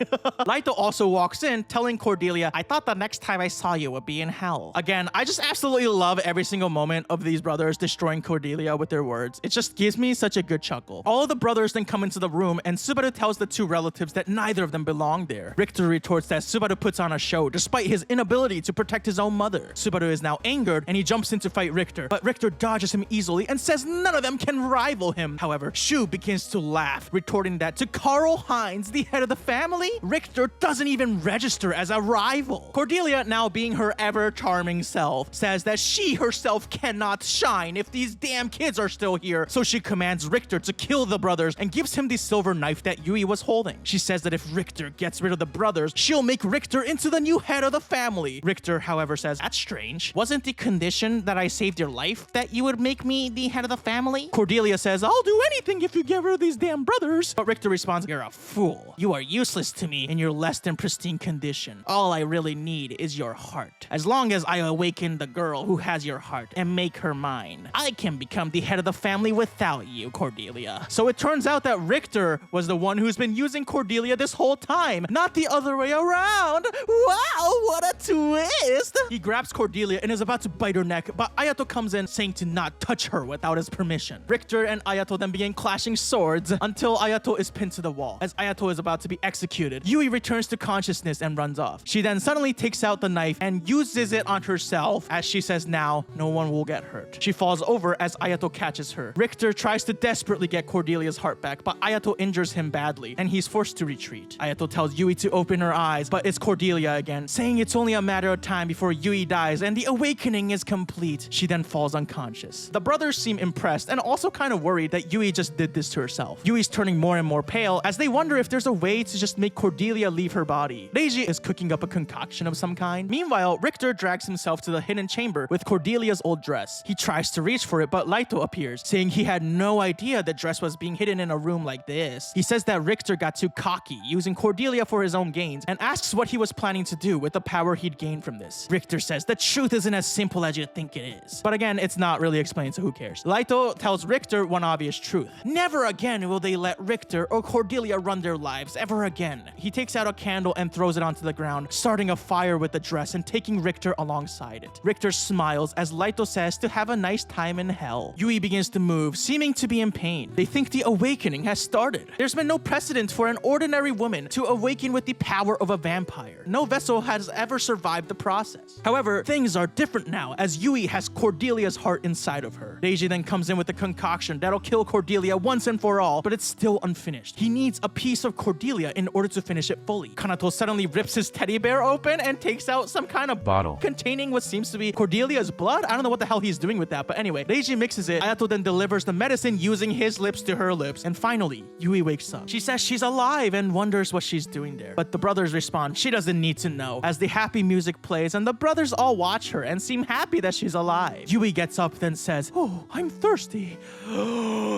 Laito also walks in, telling Cordelia, I thought the next time I saw you would be in hell. Again, I just absolutely love every single moment of these brothers destroying Cordelia with their words. It just gives me such a good chuckle. All of the brothers then come into the room, and Subaru tells the two relatives that neither of them belong there. Richter retorts that Subaru puts on a show despite his inability to protect his own mother. Subaru is now angered, and he jumps in to fight Richter, but Richter dodges him easily and says none of them can rival him. However, Shu begins to laugh, retorting that to Karl Heinz, the head of the family, Richter doesn't even register as a rival. Cordelia, now being her ever charming self, says that she herself cannot shine if these damn kids are still here, so she commands Richter to kill the brothers and gives him the silver knife that Yui was holding. She says that if Richter gets rid of the brothers, she'll make Richter into the new head of the family. Richter, however, says, that's strange. Wasn't the condition that I saved your life that you would make me the head of the family? Cordelia says, I'll do anything if you get rid of these damn brothers. But Richter responds, you're a fool. You are useless to me in your less than pristine condition. All I really need is your heart. As long as I awaken the girl who has your heart and make her mine, I can become the head of the family without you, Cordelia. So it turns out that Richter was the one who's been using Cordelia this whole time, not the other way around. Wow, what a twist. He grabs Cordelia and is about to bite her neck, but Ayato comes in saying to not touch her without his permission. Richter and Ayato then begin clashing swords until Ayato is pinned to the wall. As Ayato is about to be executed, Yui returns to consciousness and runs off. She then suddenly takes out the knife and uses it on herself as she says now no one will get hurt. She falls over as Ayato catches her. Richter tries to desperately get Cordelia's heart back, but Ayato injures him badly and he's forced to retreat. Ayato tells Yui to open her eyes, but it's Cordelia again, saying it's only a matter of time before Yui dies and the awakening is complete. She then falls unconscious. The brothers seem impressed and also kind of worried that Yui just did this to herself. Yui's turning more and more pale as they wonder if there's a way to just make Cordelia leave her body. Reiji is cooking up a concoction of some kind. Meanwhile, Richter drags himself to the hidden chamber with Cordelia's old dress. He tries to reach for it, but Laito appears, saying he had no idea the dress was being hidden in a room like this. He says that Richter got too cocky, using Cordelia for his own gains, and asks what he was planning to do with the power he'd gained from this. Richter says the truth isn't as simple as you think it is. But again, it's not really explained, so who cares? Laito tells Richter one obvious truth. Never again will they let Richter or Cordelia run their lives, ever again. He takes out a candle and throws it onto the ground, starting a fire with the dress and taking Richter alongside it. Richter smiles as Laito says to have a nice time in hell. Yui begins to move, seeming to be in pain. They think the awakening has started. There's been no precedent for an ordinary woman to awaken with the power of a vampire. No vessel has ever survived the process. However, things are different now as Yui has Cordelia's heart inside of her. Reiji then comes in with a concoction that'll kill Cordelia once and for all, but it's still unfinished. He needs a piece of Cordelia in order to finish it fully. Kanato suddenly rips his teddy bear open and takes out some kind of bottle containing what seems to be Cordelia's blood. I don't know what the hell he's doing with that, but anyway, Reiji mixes it. Ayato then delivers the medicine using his lips to her lips, and finally, Yui wakes up. She says she's alive and wonders what she's doing there. But the brothers respond she doesn't need to know, as the happy music plays and the brothers all watch her and seem happy that she's alive. alive. Yui gets up then says, "Oh, I'm thirsty."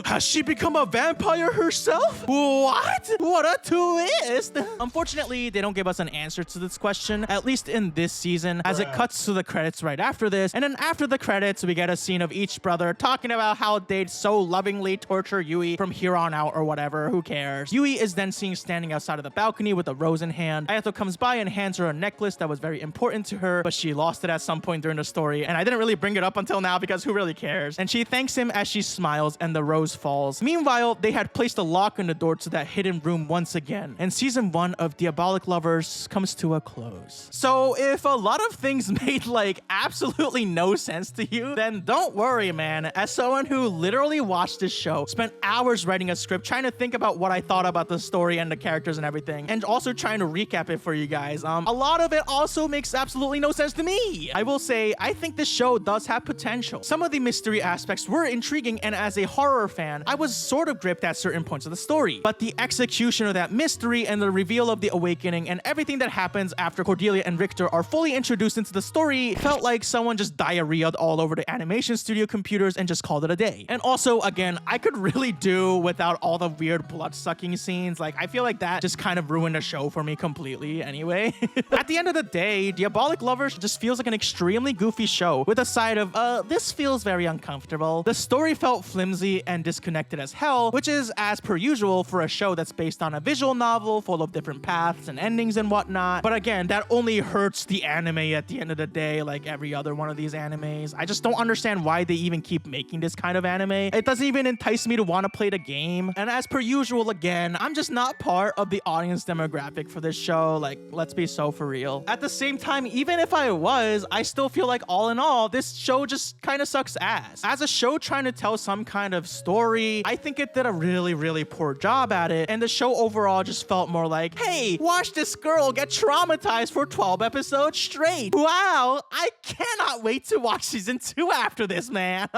Has she become a vampire herself? What? What a twist! Unfortunately, they don't give us an answer to this question, at least in this season, as it cuts to the credits right after this. And then after the credits, we get a scene of each brother talking about how they'd so lovingly torture Yui from here on out or whatever. Who cares? Yui is then seen standing outside of the balcony with a rose in hand. Ayato comes by and hands her a necklace that was very important to her, but she lost it at some point during the story, and I didn't really bring it up until now because who really cares? And she thanks him as she smiles and the rose falls. Meanwhile, they had placed a lock on the door to that hidden room once again, and season 1 of Diabolik Lovers comes to a close. So if a lot of things made like absolutely no sense to you, then don't worry, man. As someone who literally watched this show, spent hours writing a script trying to think about what I thought about the story and the characters and everything, and also trying to recap it for you guys, a lot of it also makes absolutely no sense to me. I will say, I think this show does have potential. Some of the mystery aspects were intriguing, and as a horror fan, I was sort of gripped at certain points of the story. But the execution of that mystery and the reveal of the awakening and everything that happens after Cordelia and Richter are fully introduced into the story felt like someone just diarrheaed all over the animation studio computers and just called it a day. And also, again, I could really do without all the weird blood-sucking scenes. Like, I feel like that just kind of ruined the show for me completely anyway. At the end of the day, Diabolik Lovers just feels like an extremely goofy show with a side of, this feels very uncomfortable. The story felt flimsy and disconnected as hell, which is as per usual for a show that's based on a visual novel full of different paths and endings and whatnot. But again, that only hurts the anime at the end of the day, like every other one of these animes. I just don't understand why they even keep making this kind of anime. It doesn't even entice me to want to play the game. And as per usual, again, I'm just not part of the audience demographic for this show. Like, let's be so for real. At the same time, even if I was, I still feel like all in all, this show just kind of sucks ass. As a show trying to tell some kind of story, I think it did a really, really poor job at it. And the show overall just felt more like, hey, watch this girl get traumatized for 12 episodes straight. Wow, I cannot wait to watch season 2 after this, man.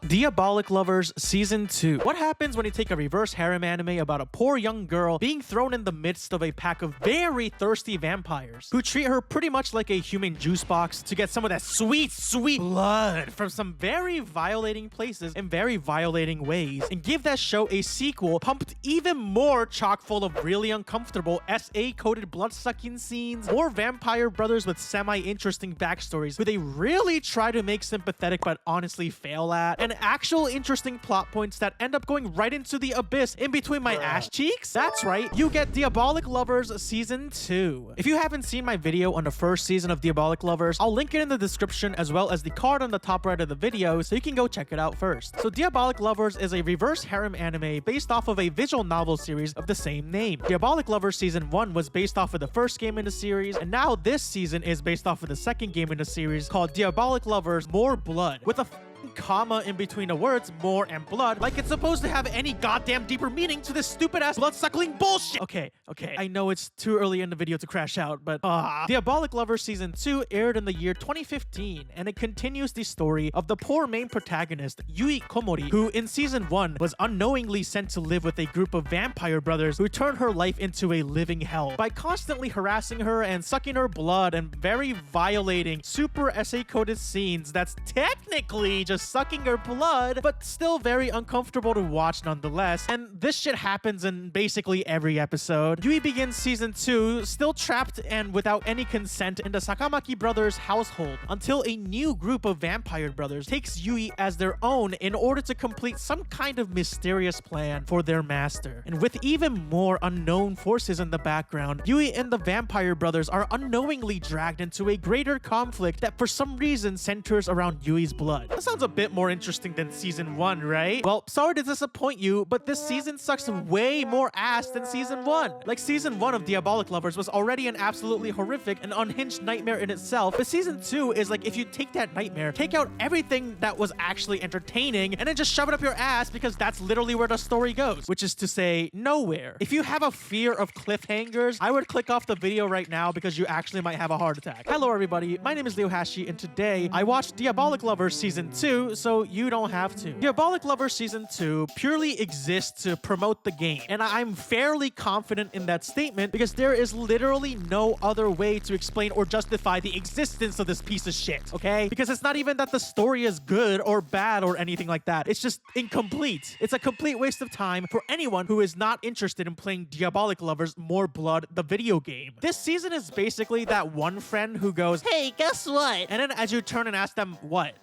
Diabolik Lovers Season 2. What happens when you take a reverse harem anime about a poor young girl being thrown in the midst of a pack of very thirsty vampires who treat her pretty much like a human juice box to get some of that sweet, sweet blood from some very violating places in very violating ways, and give that show a sequel pumped even more chock full of really uncomfortable SA-coded blood-sucking scenes, more vampire brothers with semi-interesting backstories who they really try to make sympathetic but honestly fail at, and actual interesting plot points that end up going right into the abyss in between my ass cheeks. That's right, you get Diabolik Lovers Season 2. If you haven't seen my video on the first season of Diabolik Lovers, I'll link it in the description as well as the card on the top right of the video so you can go check it out first. So Diabolik Lovers is a reverse harem anime based off of a visual novel series of the same name. Diabolik Lovers Season 1 was based off of the first game in the series, and now this season is based off of the second game in the series called Diabolik Lovers More Blood, with a comma in between the words more and blood, like it's supposed to have any goddamn deeper meaning to this stupid ass blood-suckling bullshit. Okay, I know it's too early in the video to crash out, but Diabolik Lovers Season 2 aired in the year 2015, and it continues the story of the poor main protagonist, Yui Komori, who in Season 1 was unknowingly sent to live with a group of vampire brothers who turned her life into a living hell by constantly harassing her and sucking her blood and very violating, super essay-coded scenes that's technically just sucking her blood, but still very uncomfortable to watch nonetheless. And this shit happens in basically every episode. Yui begins Season 2 still trapped and without any consent in the Sakamaki brothers' household until a new group of vampire brothers takes Yui as their own in order to complete some kind of mysterious plan for their master. And with even more unknown forces in the background, Yui and the vampire brothers are unknowingly dragged into a greater conflict that for some reason centers around Yui's blood. That sounds a bit more interesting than Season 1, right? Well, sorry to disappoint you, but this season sucks way more ass than Season 1. Like, Season 1 of Diabolik Lovers was already an absolutely horrific and unhinged nightmare in itself, but Season 2 is like if you take that nightmare, take out everything that was actually entertaining, and then just shove it up your ass because that's literally where the story goes, which is to say, nowhere. If you have a fear of cliffhangers, I would click off the video right now because you actually might have a heart attack. Hello everybody, my name is Leo Hashi, and today I watched Diabolik Lovers Season 2 2, so you don't have to. Diabolik Lovers Season 2 purely exists to promote the game, and I'm fairly confident in that statement because there is literally no other way to explain or justify the existence of this piece of shit, okay? Because it's not even that the story is good or bad or anything like that. It's just incomplete. It's a complete waste of time for anyone who is not interested in playing Diabolik Lovers More Blood, the video game. This season is basically that one friend who goes, Hey, guess what? and then as you turn and ask them, what?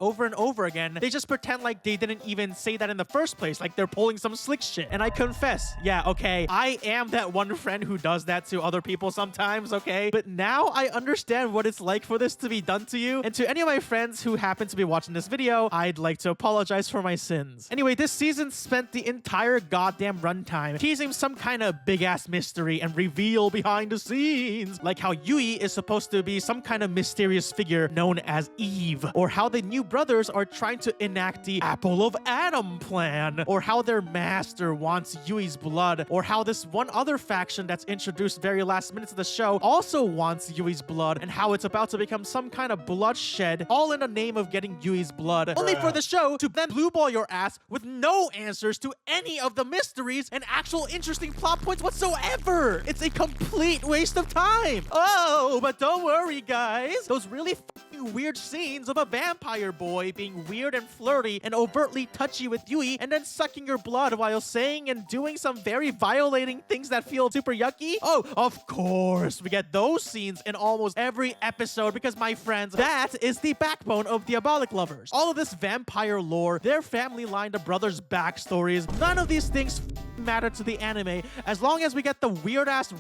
Over and over again, they just pretend like they didn't even say that in the first place, like they're pulling some slick shit. And I confess, yeah, okay, I am that one friend who does that to other people sometimes, okay? But now I understand what it's like for this to be done to you. And to any of my friends who happen to be watching this video, I'd like to apologize for my sins. Anyway, this season spent the entire goddamn runtime teasing some kind of big-ass mystery and reveal behind the scenes, like how Yui is supposed to be some kind of mysterious figure known as Eve, or how the new brothers are trying to enact the Apple of Adam plan, or how their master wants Yui's blood, or how this one other faction that's introduced very last minute of the show also wants Yui's blood, and how it's about to become some kind of bloodshed, all in the name of getting Yui's blood, only for the show to then blue ball your ass with no answers to any of the mysteries and actual interesting plot points whatsoever. It's a complete waste of time. Oh, but don't worry, guys. Those really fucking weird scenes of a vampire boy being weird and flirty and overtly touchy with Yui and then sucking your blood while saying and doing some very violating things that feel super yucky. Oh, of course, we get those scenes in almost every episode because, my friends, that is the backbone of Diabolik Lovers. All of this vampire lore, their family line, the brothers' backstories, none of these things matter to the anime as long as we get the weird-ass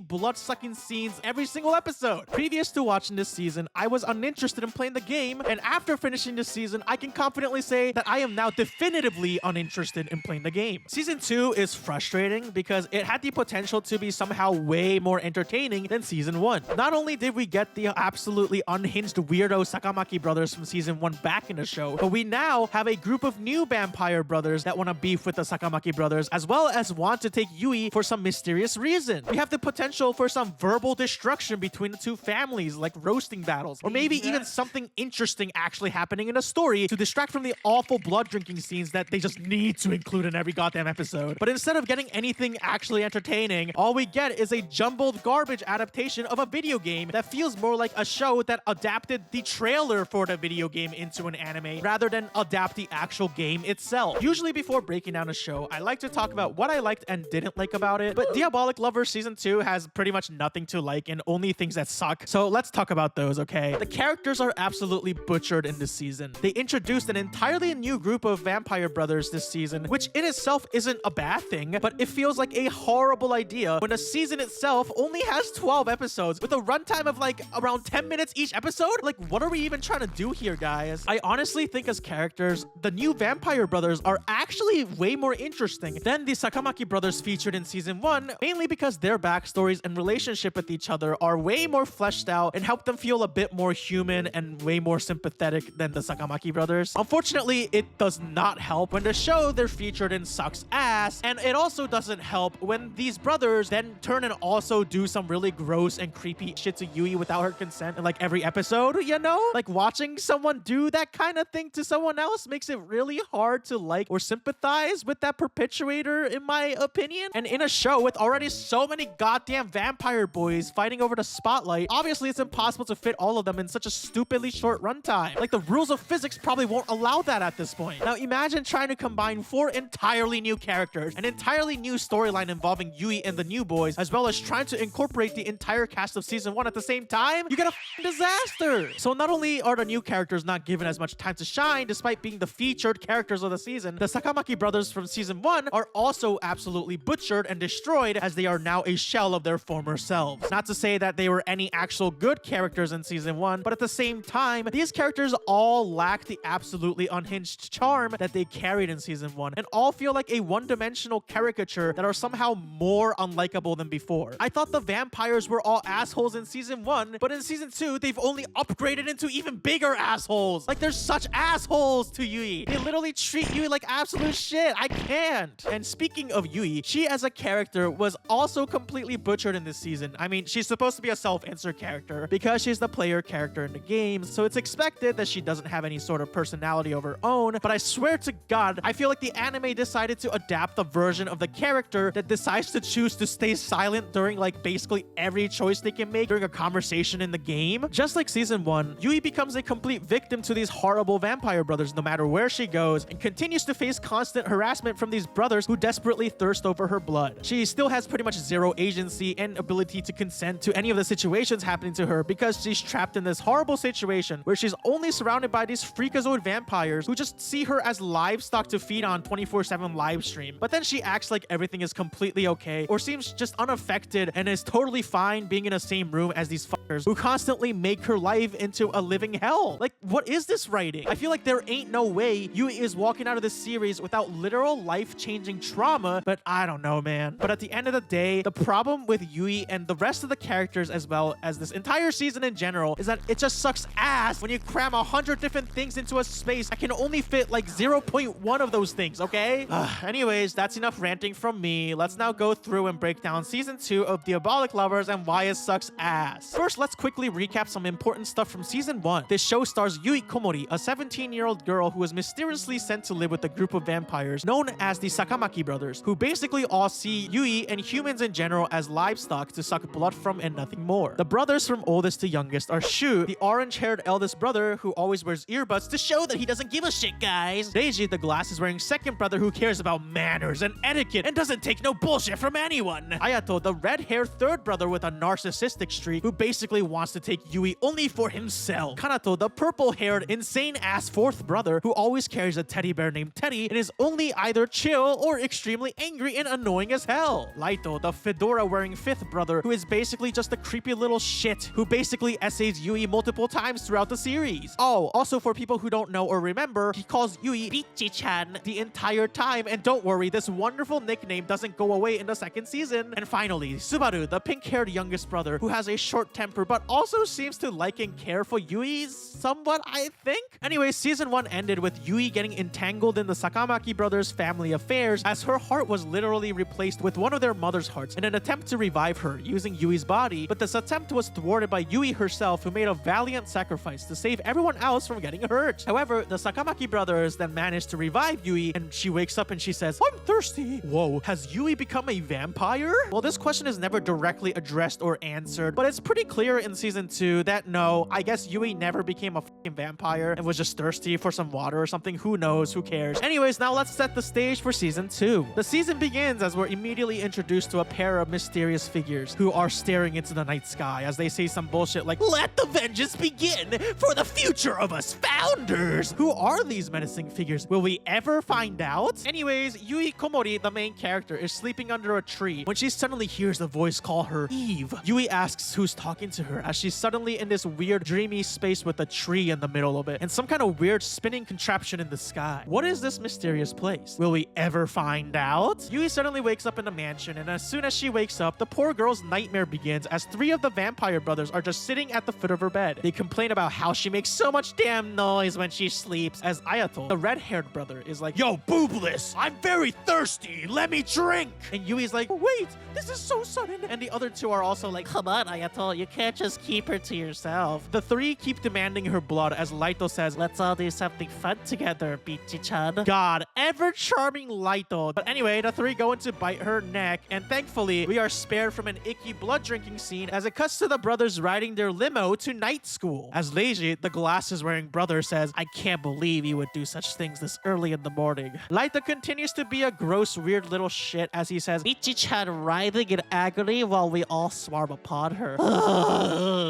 blood-sucking scenes every single episode. Previous to watching this season, I was uninterested in playing the game, and after finishing this season, I can confidently say that I am now definitively uninterested in playing the game. Season 2 is frustrating because it had the potential to be somehow way more entertaining than Season 1. Not only did we get the absolutely unhinged weirdo Sakamaki brothers from Season 1 back in the show, but we now have a group of new vampire brothers that want to beef with the Sakamaki brothers, as well as want to take Yui for some mysterious reason. We have the potential for some verbal destruction between the two families, like roasting battles, or maybe even something interesting actually happening in a story to distract from the awful blood drinking scenes that they just need to include in every goddamn episode. But instead of getting anything actually entertaining, all we get is a jumbled garbage adaptation of a video game that feels more like a show that adapted the trailer for the video game into an anime rather than adapt the actual game itself. Usually before breaking down a show, I like to talk about what I liked and didn't like about it, but Diabolik Lovers Season 2 has pretty much nothing to like and only things that suck. So let's talk about those, okay? The characters are absolutely butchered in this season. They introduced an entirely new group of vampire brothers this season, which in itself isn't a bad thing, but it feels like a horrible idea when the season itself only has 12 episodes with a runtime of like around 10 minutes each episode. Like, what are we even trying to do here, guys? I honestly think as characters, the new vampire brothers are actually way more interesting than the Sakamaki brothers featured in Season 1, mainly because their backstories and relationship with each other are way more fleshed out and help them feel a bit more human and way more sympathetic than the Sakamaki brothers. Unfortunately, it does not help when the show they're featured in sucks ass, and it also doesn't help when these brothers then turn and also do some really gross and creepy shit to Yui without her consent in like every episode, you know? Like, watching someone do that kind of thing to someone else makes it really hard to like or sympathize with that perpetuator, in my opinion. And in a show with already so many goddamn vampire boys fighting over the spotlight, obviously it's impossible to fit all of them in such a stupidly short runtime. Like, the rules of physics probably won't allow that at this point. Now imagine trying to combine 4 entirely new characters, an entirely new storyline involving Yui and the new boys, as well as trying to incorporate the entire cast of Season 1 at the same time. You get a disaster! So not only are the new characters not given as much time to shine despite being the featured characters of the season, the Sakamaki brothers from Season 1 are also absolutely butchered and destroyed as they are now a shell of their former selves. Not to say that they were any actual good characters in Season 1, but at the same time, these characters all lack the absolutely unhinged charm that they carried in Season 1, and all feel like a one-dimensional caricature that are somehow more unlikable than before. I thought the vampires were all assholes in Season 1, but in Season 2, they've only upgraded into even bigger assholes. Like, they're such assholes to Yui. They literally treat Yui like absolute shit. I can't. And speaking of Yui, she as a character was also completely butchered in this season. I mean, she's supposed to be a self-insert character because she's the player character in the game, so it's expected that she doesn't have any sort of personality of her own, but I swear to God, I feel like the anime decided to adapt the version of the character that decides to choose to stay silent during like basically every choice they can make during a conversation in the game. Just like season 1, Yui becomes a complete victim to these horrible vampire brothers no matter where she goes, and continues to face constant harassment from these brothers who desperately thirst over her blood. She still has pretty much zero agency and ability to consent to any of the situations happening to her because she's trapped in this horrible situation where she's only surrounded by these freakazoid vampires who just see her as livestock to feed on 24/7 live stream. But then she acts like everything is completely okay or seems just unaffected and is totally fine being in the same room as these fuckers who constantly make her life into a living hell. Like, what is this writing? I feel like there ain't no way Yui is walking out of this series without literal life-changing trauma, but I don't know, man. But at the end of the day, the problem with Yui and the rest of the characters as well as this entire season in general is that it just sucks ass when you cram 100 different things into a space that can only fit like 0.1 of those things, okay? Anyways, that's enough ranting from me. Let's now go through and break down season 2 of Diabolik Lovers and why it sucks ass. First, let's quickly recap some important stuff from season 1. This show stars Yui Komori, a 17-year-old girl who was mysteriously sent to live with a group of vampires known as the Sakamaki brothers, who basically all see Yui and humans in general as livestock to suck blood from and nothing more. The brothers from oldest to youngest are Shu, the orange-haired eldest brother who always wears earbuds to show that he doesn't give a shit, guys. Reiji, the glasses-wearing second brother who cares about manners and etiquette and doesn't take no bullshit from anyone. Ayato, the red-haired third brother with a narcissistic streak who basically wants to take Yui only for himself. Kanato, the purple-haired, insane-ass fourth brother who always carries a teddy bear named Teddy and is only either chill or extremely angry and annoying as hell. Laito, the fedora-wearing fifth brother who is basically just a creepy little shit who basically essays Yui multiple times throughout the series. Oh, also for people who don't know or remember, he calls Yui Bichi-chan the entire time, and don't worry, this wonderful nickname doesn't go away in the second season. And finally, Subaru, the pink-haired youngest brother who has a short temper but also seems to like and care for Yui somewhat, I think. Anyway, season 1 ended with Yui getting entangled in the Sakamaki brothers' family affairs as her heart was literally replaced with one of their mother's hearts in an attempt to revive her using Yui's body, but this attempt was thwarted by Yui herself, who made a valiant sacrifice to save everyone else from getting hurt. However, the Sakamaki brothers then managed to revive Yui, and she wakes up and she says, "I'm thirsty." Whoa, has Yui become a vampire? Well, this question is never directly addressed or answered, but it's pretty clear in season 2 that no, I guess Yui never became a fucking vampire and was just thirsty for some water or something. Who knows? Who cares? Anyways, now let's set the stage for season 2. The season begins as we're immediately introduced to a pair of mysterious figures who are staring into the night sky as they say some bullshit like, "Let the vengeance begin for the future of us founders." Who are these menacing figures? Will we ever find out? Anyways, Yui Komori, the main character, is sleeping under a tree when she suddenly hears a voice call her Eve. Yui asks who's talking to her as she's suddenly in this weird dreamy space with a tree in the middle of it and some kind of weird spinning contraption in the sky. What is this mysterious place? Will we ever find out? Yui suddenly wakes up in the mansion, and as soon as she wakes up, the poor girl's nightmare begins as 3 of the vampire brothers are just sitting at the foot of her bed. They complain about how she makes so much damn noise when she sleeps, as Ayato, the red-haired brother, is like, "Yo, boobless, I'm very thirsty, let me drink." And Yui's like, "Wait, this is so sudden." And the other 2 are also like, "Come on, Ayato, you can't just keep her to yourself." The 3 keep demanding her blood as Laito says, "Let's all do something fun together, Bichi-chan." God, ever-charming Laito. But anyway, the 3 go in to bite her neck, and thankfully, we are spared from an icky blood-drinking scene as it cuts to the brothers riding their limo to night school. As Leiji, the glasses-wearing brother, says, "I can't believe you would do such things this early in the morning." Laito continues to be a gross, weird little shit as he says, "Bichi-chan writhing in agony while we all swarm upon her.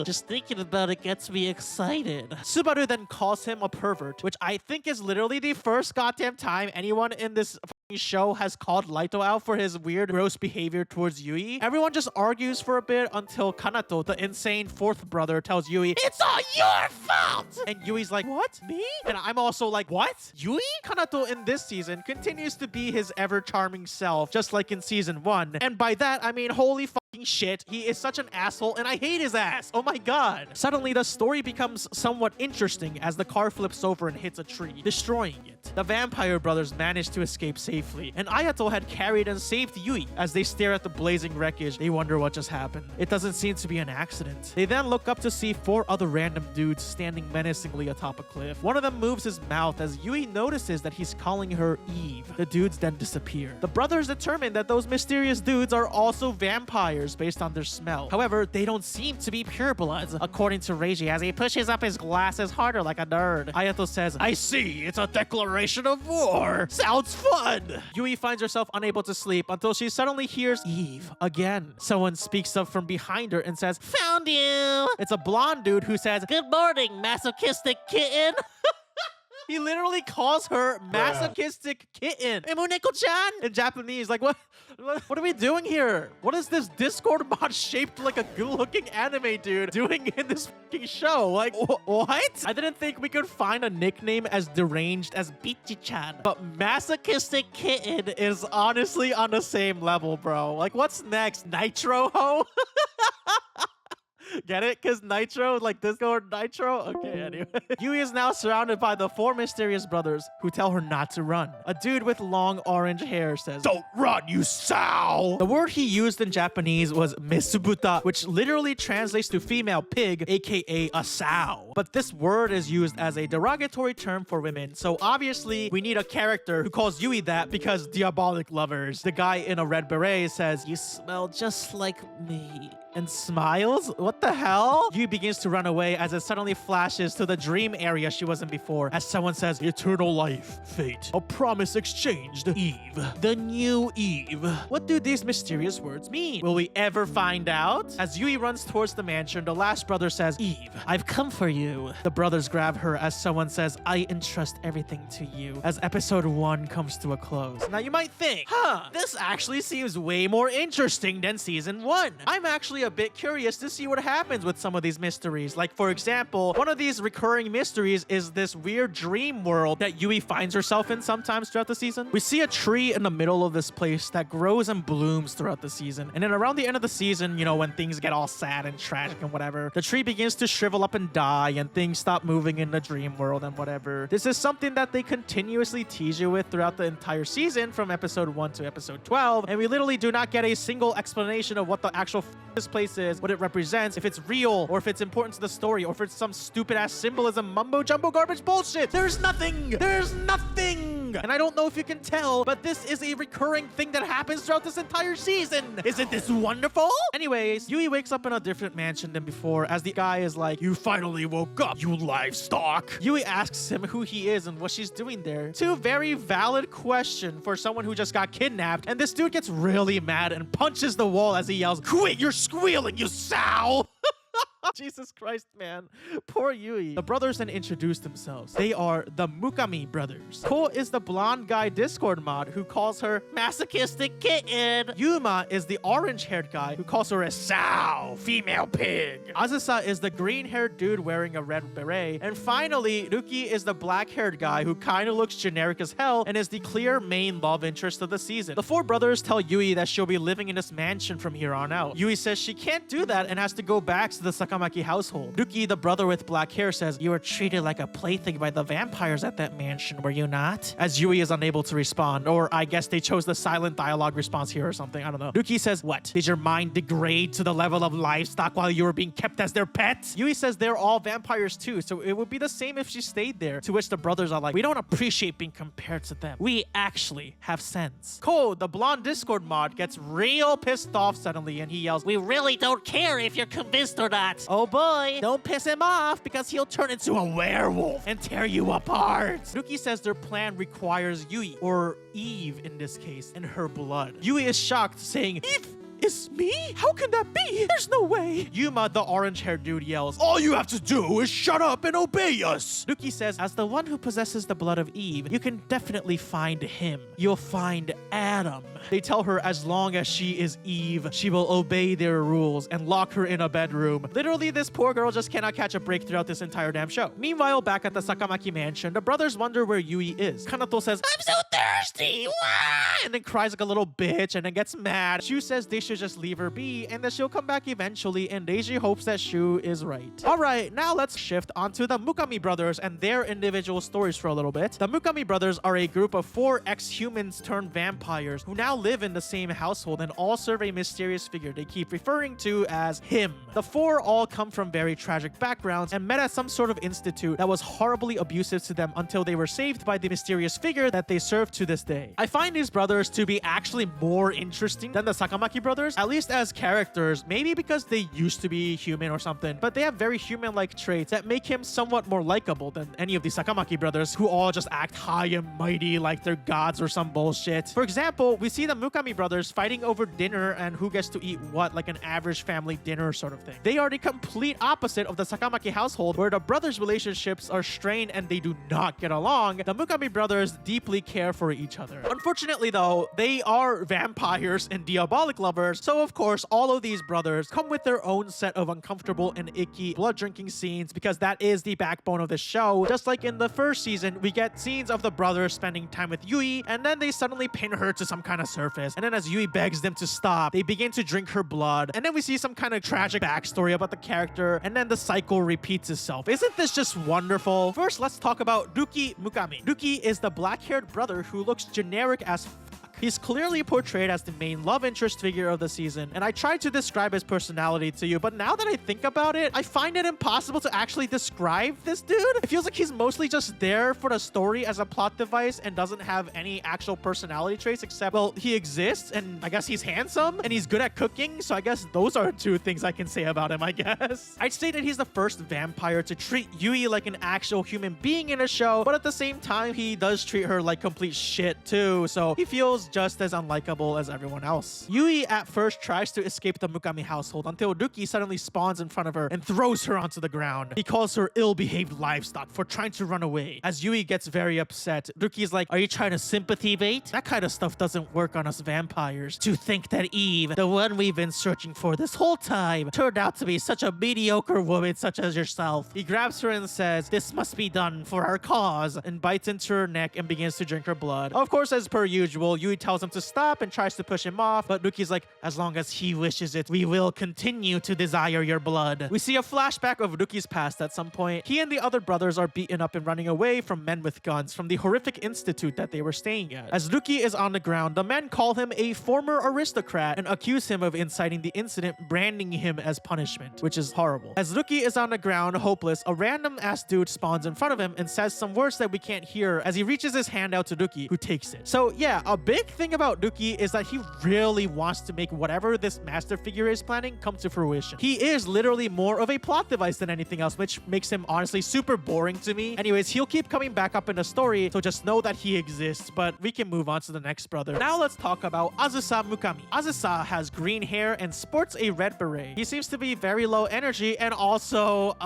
Just thinking about it gets me excited." Subaru then calls him a pervert, which I think is literally the first goddamn time anyone in this show has called Laito out for his weird, gross behavior towards Yui. Everyone just argues for a bit until Kanato, the insane fourth brother, tells Yui, "It's all your fault!" And Yui's like, "What? Me?" And I'm also like, "What? Yui?" Kanato in this season continues to be his ever-charming self, just like in season 1. And by that, I mean, holy shit. He is such an asshole and I hate his ass. Oh my god. Suddenly, the story becomes somewhat interesting as the car flips over and hits a tree, destroying it. The vampire brothers manage to escape safely, and Ayato had carried and saved Yui. As they stare at the blazing wreckage, they wonder what just happened. It doesn't seem to be an accident. They then look up to see 4 other random dudes standing menacingly atop a cliff. One of them moves his mouth as Yui notices that he's calling her Eve. The dudes then disappear. The brothers determine that those mysterious dudes are also vampires based on their smell. However, they don't seem to be purebloods, according to Reiji, as he pushes up his glasses harder like a nerd. Ayato says, I see, it's a declaration of war. Sounds fun. Yui finds herself unable to sleep until she suddenly hears Eve again. Someone speaks up from behind her and says, found you. It's a blonde dude who says, good morning, masochistic kitten. He literally calls her masochistic kitten. Emuneko-chan! In Japanese, like, what are we doing here? What is this Discord mod shaped like a good-looking anime dude doing in this fucking show? Like, what? I didn't think we could find a nickname as deranged as Bichi-chan. But masochistic kitten is honestly on the same level, bro. Like, what's next? Nitro ho? Get it? Because Nitro, like Discord Nitro? Okay, anyway. Yui is now surrounded by the 4 mysterious brothers who tell her not to run. A dude with long orange hair says, don't run, you sow! The word he used in Japanese was mesubuta, which literally translates to female pig, aka a sow. But this word is used as a derogatory term for women, so obviously we need a character who calls Yui that because Diabolik Lovers. The guy in a red beret says, you smell just like me. And smiles? What the hell? Yui begins to run away as it suddenly flashes to the dream area she was in before as someone says, eternal life, fate, a promise exchanged, Eve, the new Eve. What do these mysterious words mean? Will we ever find out? As Yui runs towards the mansion, the last brother says, Eve, I've come for you. The brothers grab her as someone says, I entrust everything to you, as episode 1 comes to a close. Now you might think, this actually seems way more interesting than season 1. I'm actually a bit curious to see what happens with some of these mysteries. Like, for example, one of these recurring mysteries is this weird dream world that Yui finds herself in sometimes throughout the season. We see a tree in the middle of this place that grows and blooms throughout the season. And then around the end of the season, you know, when things get all sad and tragic and whatever, the tree begins to shrivel up and die and things stop moving in the dream world and whatever. This is something that they continuously tease you with throughout the entire season from episode 1 to episode 12. And we literally do not get a single explanation of what the actual this place is, what it represents, if it's real, or if it's important to the story, or if it's some stupid ass symbolism, mumbo jumbo garbage bullshit. There's nothing! There's nothing! And I don't know if you can tell, but this is a recurring thing that happens throughout this entire season. Isn't this wonderful? Anyways, Yui wakes up in a different mansion than before as the guy is like, you finally woke up, you livestock. Yui asks him who he is and what she's doing there. 2 very valid questions for someone who just got kidnapped, and this dude gets really mad and punches the wall as he yells, quit your squealing, you sow! Jesus Christ, man. Poor Yui. The brothers then introduce themselves. They are the Mukami brothers. Ko is the blonde guy Discord mod who calls her masochistic kitten. Yuma is the orange-haired guy who calls her a sow, female pig. Azusa is the green-haired dude wearing a red beret. And finally, Ruki is the black-haired guy who kind of looks generic as hell and is the clear main love interest of the season. The 4 brothers tell Yui that she'll be living in this mansion from here on out. Yui says she can't do that and has to go back to the Sakamaki household. Ruki, the brother with black hair, says, you were treated like a plaything by the vampires at that mansion, were you not? As Yui is unable to respond, or I guess they chose the silent dialogue response here or something, I don't know. Ruki says, what? Did your mind degrade to the level of livestock while you were being kept as their pet? Yui says they're all vampires too, so it would be the same if she stayed there, to which the brothers are like, we don't appreciate being compared to them. We actually have sense. Ko, the blonde Discord mod, gets real pissed off suddenly and he yells, we really don't care if you're convinced or not. Oh boy, don't piss him off because he'll turn into a werewolf and tear you apart. Ruki says their plan requires Yui, or Eve in this case, in her blood. Yui is shocked, saying, Eve? It's me? How can that be? There's no way. Yuma, the orange-haired dude, yells, all you have to do is shut up and obey us. Ruki says, as the one who possesses the blood of Eve, you can definitely find him. You'll find Adam. They tell her as long as she is Eve, she will obey their rules and lock her in a bedroom. Literally, this poor girl just cannot catch a break throughout this entire damn show. Meanwhile, back at the Sakamaki mansion, the brothers wonder where Yui is. Kanato says, I'm so thirsty, and then cries like a little bitch and then gets mad. Shu says they should should just leave her be and that she'll come back eventually, and Deiji hopes that Shu is right. Alright, now let's shift onto the Mukami brothers and their individual stories for a little bit. The Mukami brothers are a group of 4 ex-humans turned vampires who now live in the same household and all serve a mysterious figure they keep referring to as him. The 4 all come from very tragic backgrounds and met at some sort of institute that was horribly abusive to them until they were saved by the mysterious figure that they serve to this day. I find these brothers to be actually more interesting than the Sakamaki brothers, at least as characters, maybe because they used to be human or something, but they have very human-like traits that make him somewhat more likable than any of the Sakamaki brothers who all just act high and mighty like they're gods or some bullshit. For example, we see the Mukami brothers fighting over dinner and who gets to eat what, like an average family dinner sort of thing. They are the complete opposite of the Sakamaki household, where the brothers' relationships are strained and they do not get along. The Mukami brothers deeply care for each other. Unfortunately though, they are vampires and Diabolik Lovers, so of course all of these brothers come with their own set of uncomfortable and icky blood drinking scenes, because that is the backbone of the show. Just like in the first season, we get scenes of the brothers spending time with Yui, and then they suddenly pin her to some kind of surface, and then as Yui begs them to stop, they begin to drink her blood, and then we see some kind of tragic backstory about the character, and then the cycle repeats itself. Isn't this just wonderful? First, let's talk about Ruki Mukami. Ruki is the black-haired brother who looks generic as He's clearly portrayed as the main love interest figure of the season, and I tried to describe his personality to you, but now that I think about it, I find it impossible to actually describe this dude. It feels like he's mostly just there for the story as a plot device and doesn't have any actual personality traits except, well, he exists, and I guess he's handsome, and he's good at cooking, so I guess those are 2 things I can say about him, I guess. I'd say that he's the first vampire to treat Yui like an actual human being in a show, but at the same time, he does treat her like complete shit too, so he feels just as unlikable as everyone else. Yui at first tries to escape the Mukami household until Ruki suddenly spawns in front of her and throws her onto the ground. He calls her ill-behaved livestock for trying to run away. As Yui gets very upset, Ruki's like, "Are you trying to sympathy bait? That kind of stuff doesn't work on us vampires. To think that Eve, the one we've been searching for this whole time, turned out to be such a mediocre woman such as yourself." He grabs her and says, "This must be done for our cause," and bites into her neck and begins to drink her blood. Of course, as per usual, Yui tells him to stop and tries to push him off, but Ruki's like, "As long as he wishes it, we will continue to desire your blood." We see a flashback of Ruki's past at some point. He and the other brothers are beaten up and running away from men with guns from the horrific institute that they were staying at. As Ruki is on the ground, the men call him a former aristocrat and accuse him of inciting the incident, branding him as punishment, which is horrible. As Ruki is on the ground, hopeless, a random ass dude spawns in front of him and says some words that we can't hear as he reaches his hand out to Ruki, who takes it. So yeah, a big thing about Ruki is that he really wants to make whatever this master figure is planning come to fruition. He is literally more of a plot device than anything else, which makes him honestly super boring to me. Anyways, he'll keep coming back up in the story, so just know that he exists, but we can move on to the next brother. Now let's talk about Azusa Mukami. Azusa has green hair and sports a red beret. He seems to be very low energy and also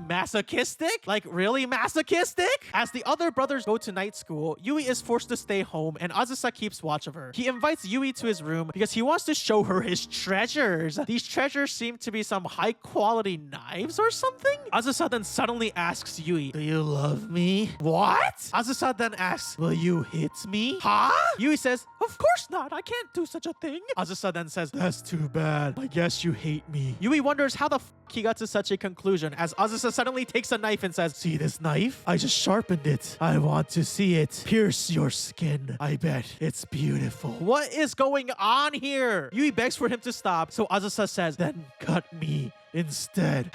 masochistic? Like really masochistic? As the other brothers go to night school, Yui is forced to stay home and Azusa keeps watch of her. He invites Yui to his room because he wants to show her his treasures. These treasures seem to be some high quality knives or something. Azusa then suddenly asks Yui, "Do you love me?" What? Azusa then asks, "Will you hit me?" Huh? Yui says, "Of course not. I can't do such a thing." Azusa then says, "That's too bad. I guess you hate me." Yui wonders how the he got to such a conclusion as Azusa suddenly takes a knife and says, "See this knife? I just sharpened it. I want to see it pierce your skin. I bet it's beautiful." What is going on here? Yui begs for him to stop, so Azusa says, "Then cut me instead."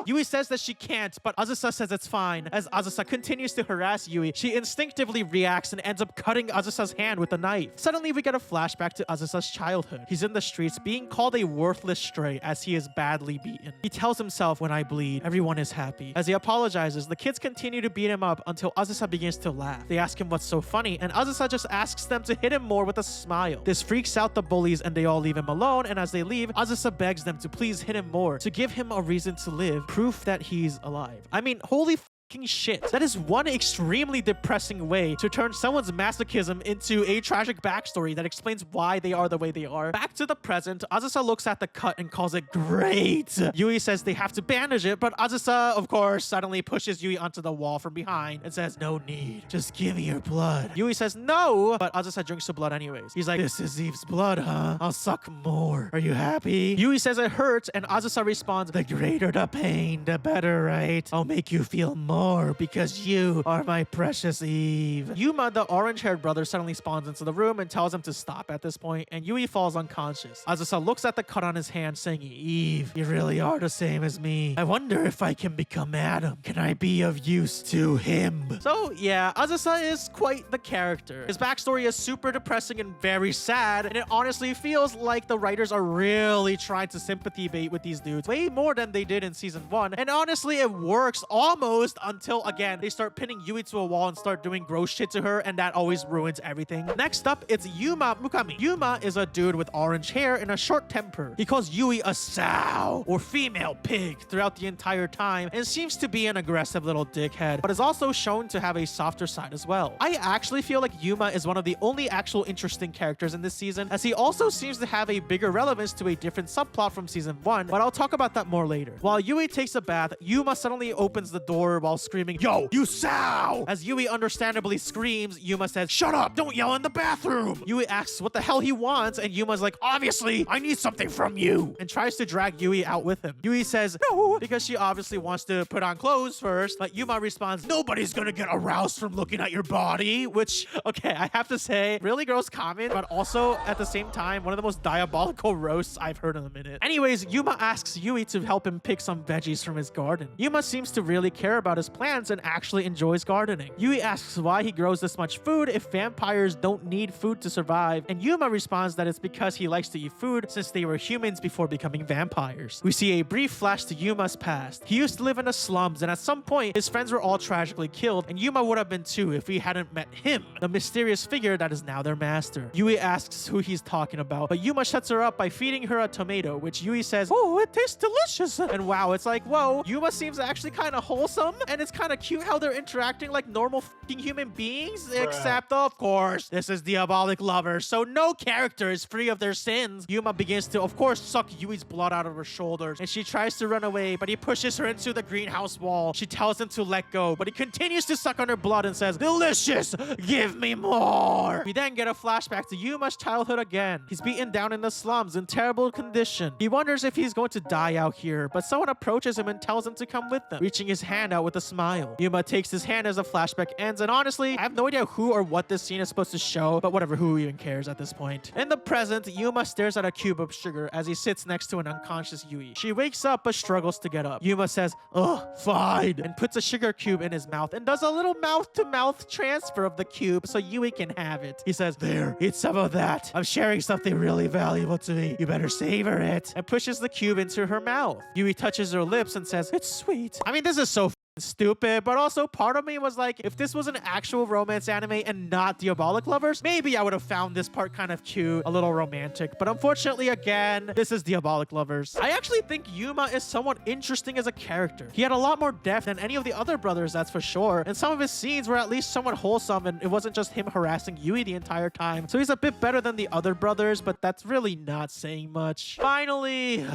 Yui says that she can't, but Azusa says it's fine. As Azusa continues to harass Yui, she instinctively reacts and ends up cutting Azusa's hand with a knife. Suddenly, we get a flashback to Azusa's childhood. He's in the streets being called a worthless stray as he is badly beaten. He tells himself, "When I bleed, everyone is happy." As he apologizes, the kids continue to beat him up until Azusa begins to laugh. They ask him what's so funny, and Azusa just asks them to hit him more with a smile. This freaks out the bullies and they all leave him alone, and as they leave, Azusa begs them to please hit him more, to give him a reason to live, proof that he's alive. I mean, holy fucking shit. That is one extremely depressing way to turn someone's masochism into a tragic backstory that explains why they are the way they are. Back to the present, Azusa looks at the cut and calls it great. Yui says they have to bandage it, but Azusa, of course, suddenly pushes Yui onto the wall from behind and says, no need, just give me your blood. Yui says no, but Azusa drinks the blood anyways. He's like, this is Eve's blood, huh? I'll suck more. Are you happy? Yui says it hurts, and Azusa responds, the greater the pain, the better, right? I'll make you feel more because you are my precious Eve. Yuma, the orange-haired brother, suddenly spawns into the room and tells him to stop at this point, and Yui falls unconscious. Azusa looks at the cut on his hand, saying, Eve, you really are the same as me. I wonder if I can become Adam. Can I be of use to him? So yeah, Azusa is quite the character. His backstory is super depressing and very sad, and it honestly feels like the writers are really trying to sympathy bait with these dudes way more than they did in season 1. And honestly, it works almost until, again, they start pinning Yui to a wall and start doing gross shit to her, and that always ruins everything. Next up, it's Yuma Mukami. Yuma is a dude with orange hair and a short temper. He calls Yui a sow, or female pig, throughout the entire time, and seems to be an aggressive little dickhead, but is also shown to have a softer side as well. I actually feel like Yuma is one of the only actual interesting characters in this season, as he also seems to have a bigger relevance to a different subplot from season 1, but I'll talk about that more later. While Yui takes a bath, Yuma suddenly opens the door while screaming, yo, you sow! As Yui understandably screams, Yuma says, shut up, don't yell in the bathroom! Yui asks what the hell he wants, and Yuma's like, obviously, I need something from you, and tries to drag Yui out with him. Yui says, no, because she obviously wants to put on clothes first, but Yuma responds, nobody's gonna get aroused from looking at your body, which, okay, I have to say, really gross comment, but also, at the same time, one of the most diabolical roasts I've heard in a minute. Anyways, Yuma asks Yui to help him pick some veggies from his garden. Yuma seems to really care about his plants and actually enjoys gardening. Yui asks why he grows this much food if vampires don't need food to survive, and Yuma responds that it's because he likes to eat food since they were humans before becoming vampires. We see a brief flash to Yuma's past. He used to live in the slums, and at some point, his friends were all tragically killed, and Yuma would have been too if he hadn't met him, the mysterious figure that is now their master. Yui asks who he's talking about, but Yuma shuts her up by feeding her a tomato, which Yui says, oh, it tastes delicious. And wow, it's like, whoa, Yuma seems actually kind of wholesome, and it's kind of cute how they're interacting like normal fucking human beings, except, of course, this is Diabolik Lovers, so no character is free of their sins. Yuma begins to, of course, suck Yui's blood out of her shoulders, and she tries to run away, but he pushes her into the greenhouse wall. She tells him to let go, but he continues to suck on her blood and says, delicious, give me more. We then get a flashback to Yuma's childhood again. He's beaten down in the slums in terrible condition. He wonders if he's going to die out here, but someone approaches him and tells him to come with them, reaching his hand out with a smile. Yuma takes his hand as the flashback ends, and honestly, I have no idea who or what this scene is supposed to show, but whatever, who even cares at this point. In the present, Yuma stares at a cube of sugar as he sits next to an unconscious Yui. She wakes up but struggles to get up. Yuma says, ugh, fine, and puts a sugar cube in his mouth and does a little mouth-to-mouth transfer of the cube so Yui can have it. He says, there, eat some of that. I'm sharing something really valuable to me. You better savor it. And pushes the cube into her mouth. Yui touches her lips and says, it's sweet. I mean, this is so stupid, but also part of me was like, if this was an actual romance anime and not Diabolik Lovers, maybe I would have found this part kind of cute, a little romantic, but unfortunately, again, this is Diabolik Lovers. I actually think Yuma is somewhat interesting as a character. He had a lot more depth than any of the other brothers, that's for sure, and some of his scenes were at least somewhat wholesome, and it wasn't just him harassing Yui the entire time, so he's a bit better than the other brothers, but that's really not saying much. Finally,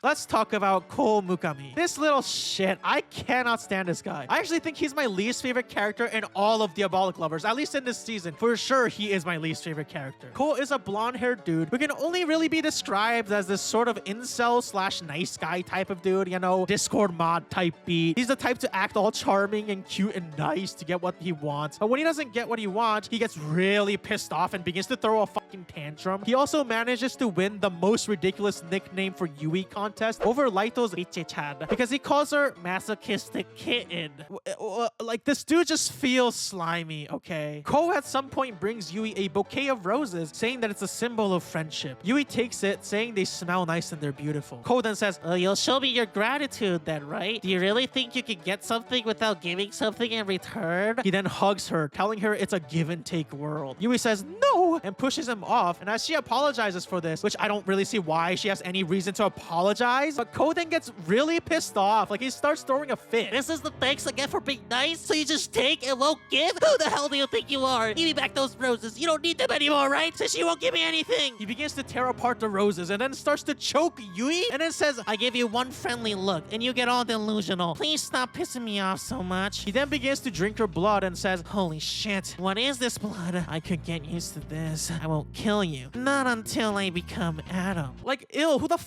let's talk about Ko Mukami. This little shit, I cannot stand this guy. I actually think he's my least favorite character in all of Diabolik Lovers, at least in this season. For sure, he is my least favorite character. Ko is a blonde-haired dude who can only really be described as this sort of incel slash nice guy type of dude, you know, Discord mod type beat. He's the type to act all charming and cute and nice to get what he wants. But when he doesn't get what he wants, he gets really pissed off and begins to throw a fucking tantrum. He also manages to win the most ridiculous nickname for Yui contest over Laito's Ichi-chan because he calls her masochistic kitten. Like, this dude just feels slimy, okay? Ko at some point brings Yui a bouquet of roses, saying that it's a symbol of friendship. Yui takes it, saying they smell nice and they're beautiful. Ko then says, you'll show me your gratitude then, right? Do you really think you can get something without giving something in return? He then hugs her, telling her it's a give and take world. Yui says, no, Ko and pushes him off. And as she apologizes for this, which I don't really see why she has any reason to apologize, but Ko then gets really pissed off. Like he starts throwing a fit. This is the thanks I get for being nice? So you just take and won't give? Who the hell do you think you are? Give me back those roses. You don't need them anymore, right? Since you won't give me anything. He begins to tear apart the roses and then starts to choke Yui and then says, I give you one friendly look and you get all delusional. Please stop pissing me off so much. he then begins to drink her blood and says, Holy shit. What is this blood? I could get used to this. I won't kill you. Not until I become Adam. like, ill, who the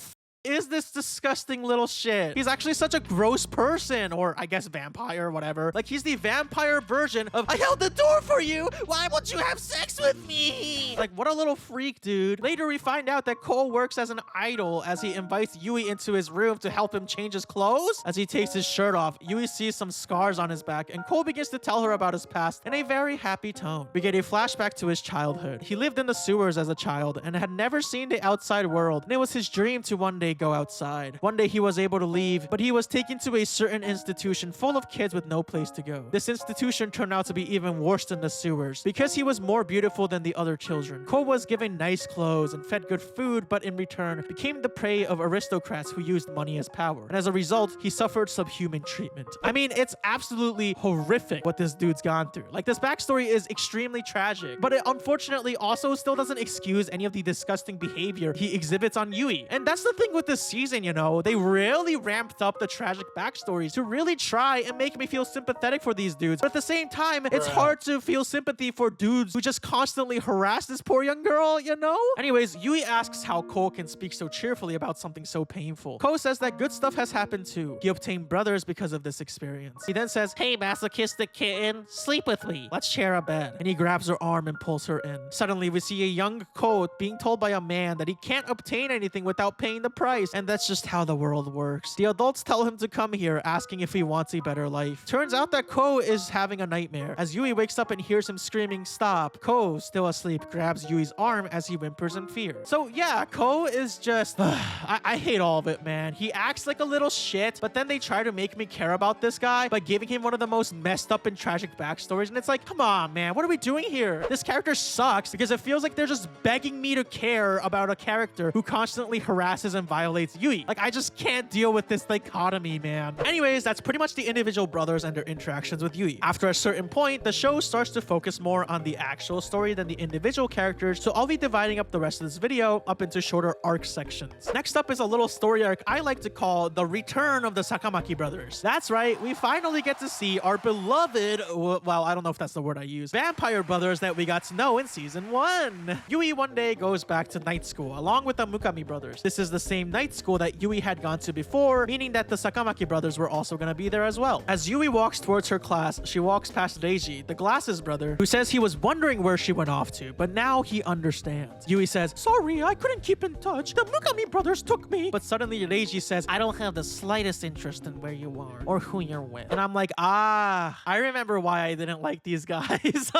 is this disgusting little shit? He's actually such a gross person, or I guess vampire, whatever. Like, he's the vampire version of, I held the door for you! Why won't you have sex with me? Like, what a little freak, dude. Later, we find out that Cole works as an idol as he invites Yui into his room to help him change his clothes. As he takes his shirt off, Yui sees some scars on his back, and Cole begins to tell her about his past in a very happy tone. We get a flashback to his childhood. He lived in the sewers as a child and had never seen the outside world, and it was his dream to one day go outside. One day he was able to leave, but he was taken to a certain institution full of kids with no place to go. This institution turned out to be even worse than the sewers because he was more beautiful than the other children. Cole was given nice clothes and fed good food, but in return became the prey of aristocrats who used money as power. And as a result, he suffered subhuman treatment. I mean, it's absolutely horrific what this dude's gone through. Like, this backstory is extremely tragic, but it unfortunately also still doesn't excuse any of the disgusting behavior he exhibits on Yui. And that's the thing with this season, you know, they really ramped up the tragic backstories to really try and make me feel sympathetic for these dudes. But at the same time, it's hard to feel sympathy for dudes who just constantly harass this poor young girl, you know? Anyways, Yui asks how Cole can speak so cheerfully about something so painful. Cole says that good stuff has happened too. He obtained brothers because of this experience. He then says, Hey, masochistic kitten, sleep with me. let's share a bed. And he grabs her arm and pulls her in. Suddenly, we see a young Cole being told by a man that he can't obtain anything without paying the price. And that's just how the world works. The adults tell him to come here, asking if he wants a better life. Turns out that Ko is having a nightmare. As Yui wakes up and hears him screaming, stop, Ko, still asleep, grabs Yui's arm as he whimpers in fear. So yeah, Ko is just... I hate all of it, man. He acts like a little shit, but then they try to make me care about this guy by giving him one of the most messed up and tragic backstories, and it's like, come on, man, what are we doing here? This character sucks because it feels like they're just begging me to care about a character who constantly harasses and violates Yui. Like, I just can't deal with this dichotomy, man. Anyways, that's pretty much the individual brothers and their interactions with Yui. After a certain point, the show starts to focus more on the actual story than the individual characters, so I'll be dividing up the rest of this video up into shorter arc sections. Next up is a little story arc I like to call the return of the Sakamaki brothers. That's right, we finally get to see our beloved, well, I don't know if that's the word I use, vampire brothers that we got to know in season 1. Yui one day goes back to night school along with the Mukami brothers. This is the same night school that Yui had gone to before, meaning that the Sakamaki brothers were also going to be there as well. As Yui walks towards her class, she walks past Reiji, the glasses brother, who says he was wondering where she went off to, but now he understands. Yui says, sorry, I couldn't keep in touch. The Mukami brothers took me. But suddenly Reiji says, I don't have the slightest interest in where you are or who you're with. and I'm like, I remember why I didn't like these guys.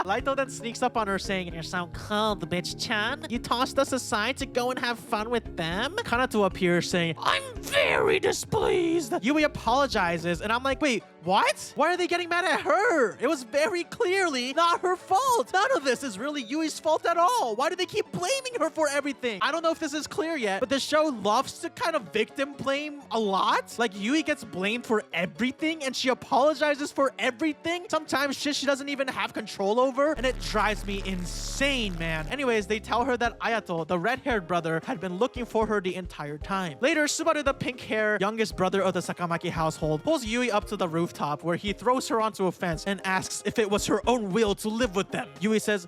Laito then sneaks up on her saying, You're so cold, bitch-chan. you tossed us aside to go and have fun with them? Kanato appears saying, I'm very displeased. Yui apologizes, and I'm like, wait, what? Why are they getting mad at her? It was very clearly not her fault. None of this is really Yui's fault at all. Why do they keep blaming her for everything? I don't know if this is clear yet, but the show loves to kind of victim blame a lot. Like, Yui gets blamed for everything, and she apologizes for everything. Sometimes shit she doesn't even have control over, and it drives me insane, man. Anyways, they tell her that Ayato, the red-haired brother, had been looking for her the entire time. Later, Subaru, the pink-haired youngest brother of the Sakamaki household, pulls Yui up to the rooftop where he throws her onto a fence and asks if it was her own will to live with them. Yui says,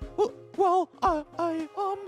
well,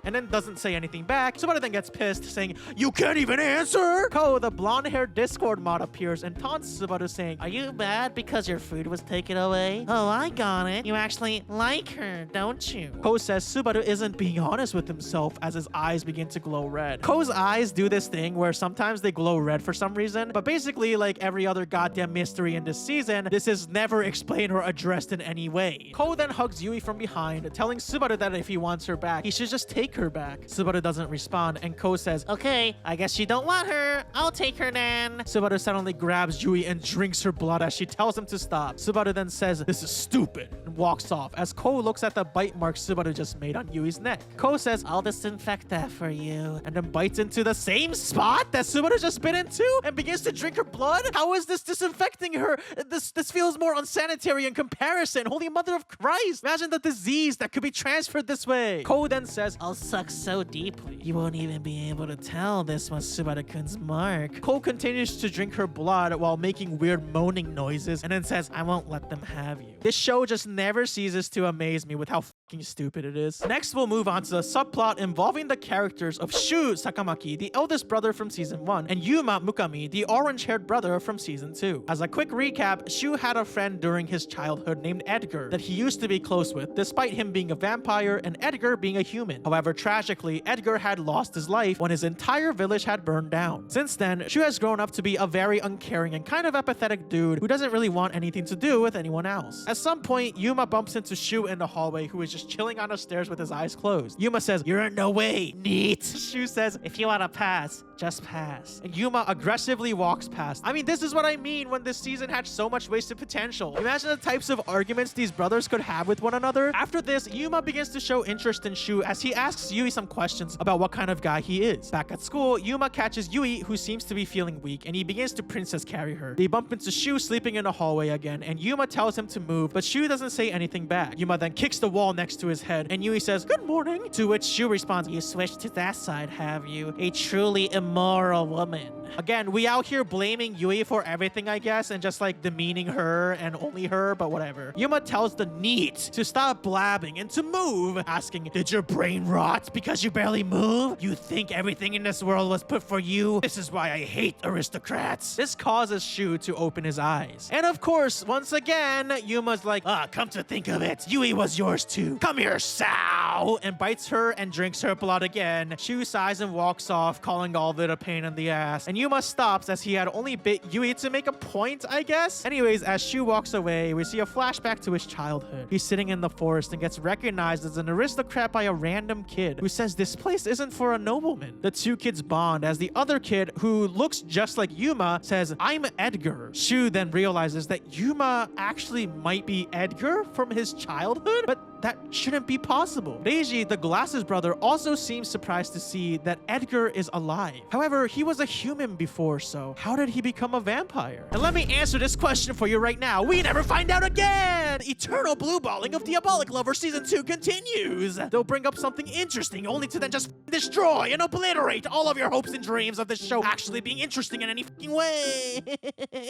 and then doesn't say anything back. Subaru then gets pissed, saying, you can't even answer! Ko, the blonde-haired Discord mod, appears and taunts Subaru, saying, Are you mad because your food was taken away? Oh, I got it. You actually like her, don't you? Ko says Subaru isn't being honest with himself as his eyes begin to glow red. Ko's eyes do this thing where sometimes they glow red for some reason, but basically, like every other goddamn mystery in this season, this is never explained or addressed in any way. Ko then hugs Yui from behind, telling Subaru that if he wants her back. He should just take her back. Subaru doesn't respond, and Ko says, okay, I guess you don't want her. I'll take her then. Subaru suddenly grabs Yui and drinks her blood as she tells him to stop. Subaru then says, this is stupid, and walks off as Ko looks at the bite mark Subaru just made on Yui's neck. Ko says, I'll disinfect that for you, and then bites into the same spot that Subaru just bit into and begins to drink her blood. How is this disinfecting her? This feels more unsanitary in comparison. Holy mother of Christ. Imagine the disease that could be transferred this way. Ko then says, I'll suck so deeply, you won't even be able to tell this was Subaru-kun's mark. Ko continues to drink her blood while making weird moaning noises and then says, I won't let them have you. This show just never ceases to amaze me with how fucking stupid it is. Next, we'll move on to the subplot involving the characters of Shu Sakamaki, the eldest brother from season 1, and Yuma Mukami, the orange-haired brother from season 2. As a quick recap, Shu had a friend during his childhood named Edgar that he used to be close with, despite him being a vampire and Edgar being a human. However, tragically, Edgar had lost his life when his entire village had burned down. Since then, Shu has grown up to be a very uncaring and kind of apathetic dude who doesn't really want anything to do with anyone else. At some point, Yuma bumps into Shu in the hallway, who is just chilling on the stairs with his eyes closed. Yuma says, you're in no way, neat. Shu says, if you want to pass, just pass. And Yuma aggressively walks past. I mean, this is what I mean when this season had so much wasted potential. Imagine the types of arguments these brothers could have with one another. After this, Yuma begins to show interest in Shu as he asks Yui some questions about what kind of guy he is. Back at school, Yuma catches Yui, who seems to be feeling weak, and he begins to princess carry her. They bump into Shu sleeping in the hallway again, and Yuma tells him to move, but Shu doesn't say anything back. Yuma then kicks the wall next to his head, and Yui says, good morning, to which Shu responds, you switched to that side, have you? A truly immoral woman. Again, we out here blaming Yui for everything, I guess, and just like demeaning her and only her, but whatever. Yuma tells the NEET to stop blabbing and to move, asking, did your brain rot because you barely move? You think everything in this world was put for you? This is why I hate aristocrats. This causes Shu to open his eyes. And of course, once again, Yuma's like, come to think of it, Yui was yours too. Come here, Sao! And bites her and drinks her blood again. Shu sighs and walks off, calling all of it a pain in the ass. And Yuma stops as he had only bit Yui to make a point, I guess? Anyways, as Shu walks away, we see a flashback to his childhood. He's sitting in the forest and gets recognized as an aristocrat by a random kid who says this place isn't for a nobleman. The two kids bond as the other kid, who looks just like Yuma, says, I'm Edgar. Shu then realizes that Yuma actually might be Edgar from his childhood, but that shouldn't be possible. Reiji, the glasses brother, also seems surprised to see that Edgar is alive. However, he was a human before, so how did he become a vampire? And let me answer this question for you right now. We never find out again! Eternal blue balling of Diabolik Lovers Season 2 continues. They'll bring up something interesting only to then just destroy and obliterate all of your hopes and dreams of this show actually being interesting in any fucking way.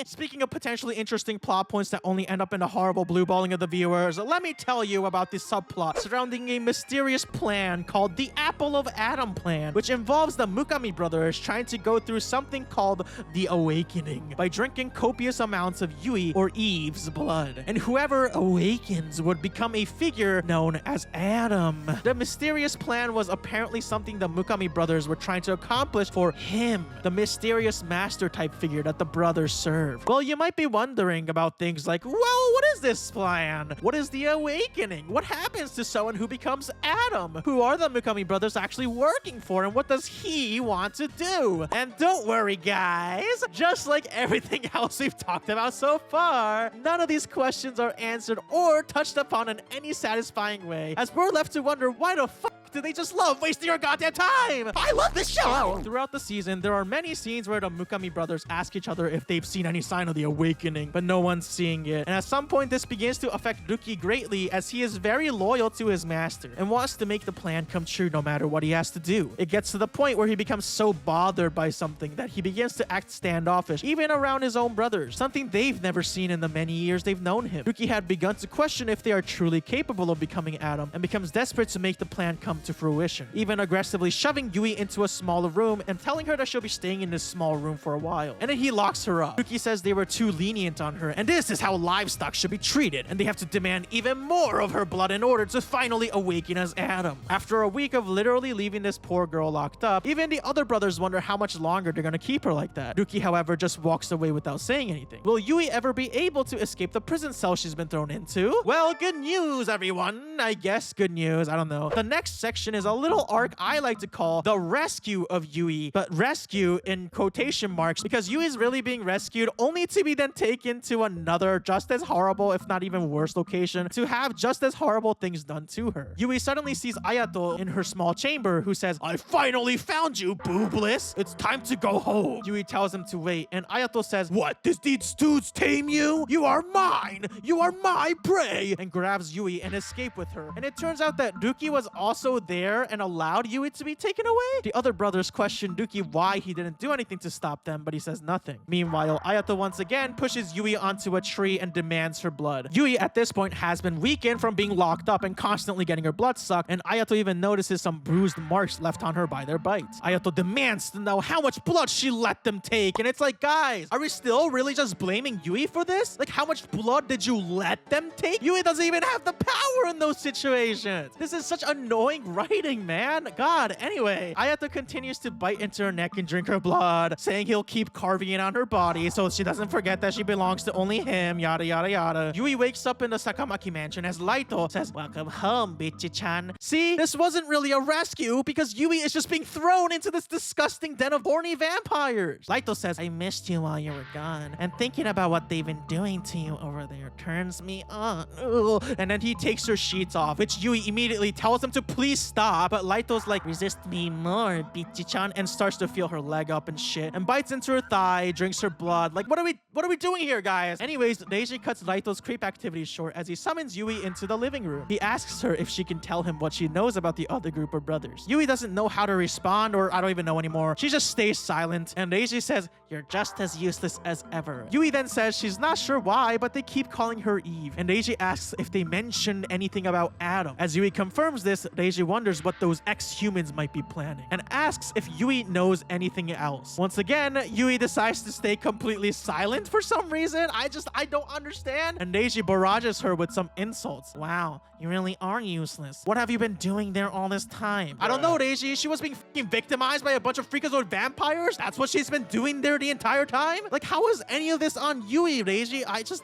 Speaking of potentially interesting plot points that only end up in a horrible blue balling of the viewers, let me tell you about this subplot surrounding a mysterious plan called the Apple of Adam plan, which involves the Mukami brothers trying to go through something called the Awakening by drinking copious amounts of Yui or Eve's blood. And whoever awakens would become a figure known as Adam. The mysterious plan was apparently something the Mukami brothers were trying to accomplish for him, the mysterious master type figure that the brothers serve. Well, you might be wondering about things like, well, what is this plan? What is the Awakening? What happens to someone who becomes Adam? Who are the Mukami brothers actually working for, and what does he want to do? And don't worry, guys, just like everything else we've talked about so far, none of these questions are answered or touched upon in any satisfying way, as we're left to wonder, why the fuck do they just love wasting our goddamn time? I love this show! Throughout the season, there are many scenes where the Mukami brothers ask each other if they've seen any sign of the Awakening, but no one's seeing it. And at some point, this begins to affect Ruki greatly, as he is very loyal to his master and wants to make the plan come true no matter what he has to do. It gets to the point where he becomes so bothered by something that he begins to act standoffish, even around his own brothers, something they've never seen in the many years they've known him. Ruki had begun to question if they are truly capable of becoming Adam and becomes desperate to make the plan come come to fruition, even aggressively shoving Yui into a smaller room and telling her that she'll be staying in this small room for a while. And then he locks her up. Yuki says they were too lenient on her, and this is how livestock should be treated, and they have to demand even more of her blood in order to finally awaken as Adam. After a week of literally leaving this poor girl locked up, even the other brothers wonder how much longer they're gonna keep her like that. Yuki, however, just walks away without saying anything. Will Yui ever be able to escape the prison cell she's been thrown into? Well, good news, everyone. I guess good news. I don't know. The next section is a little arc I like to call the rescue of Yui, but rescue in quotation marks because Yui is really being rescued only to be then taken to another just as horrible, if not even worse location to have just as horrible things done to her. Yui suddenly sees Ayato in her small chamber who says, "I finally found you, boobless. It's time to go home." Yui tells him to wait, and Ayato says, "What? These dudes tame you? You are mine! You are my prey!" and grabs Yui and escape with her. And it turns out that Duki was also there and allowed Yui to be taken away. The other brothers question Duki why he didn't do anything to stop them, but he says nothing. Meanwhile, Ayato once again pushes Yui onto a tree and demands her blood. Yui at this point has been weakened from being locked up and constantly getting her blood sucked, and Ayato even notices some bruised marks left on her by their bites. Ayato demands to know how much blood she let them take, and it's like, guys, are we still really just blaming Yui for this? Like, how much blood did you let them take? Yui doesn't even have the power in those situations. This is such annoying writing, man. God, anyway, Ayato continues to bite into her neck and drink her blood, saying he'll keep carving it on her body so she doesn't forget that she belongs to only him, yada yada yada. Yui wakes up in the Sakamaki mansion as Laito says, "Welcome home, bitchy-chan." See, this wasn't really a rescue because Yui is just being thrown into this disgusting den of horny vampires. Laito says, "I missed you while you were gone, and thinking about what they've been doing to you over there turns me on." Ugh. And then he takes her sheets off, which Yui immediately tells him to please stop, but Laito's like, "Resist me more, bitchy-chan," and starts to feel her leg up and shit, and bites into her thigh, drinks her blood. Like, what are we doing here, guys? Anyways, Neji cuts Laito's creep activities short as he summons Yui into the living room. He asks her if she can tell him what she knows about the other group of brothers. Yui doesn't know how to respond, or I don't even know anymore. She just stays silent, and Neji says, "You're just as useless as ever." Yui then says she's not sure why, but they keep calling her Eve, and Neji asks if they mentioned anything about Adam. As Yui confirms this, Neji wonders what those ex-humans might be planning, and asks if Yui knows anything else. Once again, Yui decides to stay completely silent for some reason. I don't understand. And Neji barrages her with some insults. "Wow, you really are useless. What have you been doing there all this time?" "I don't know, Neji. She was being fucking victimized by a bunch of freakazoid vampires. That's what she's been doing there the entire time? Like, how is any of this on Yui, Neji?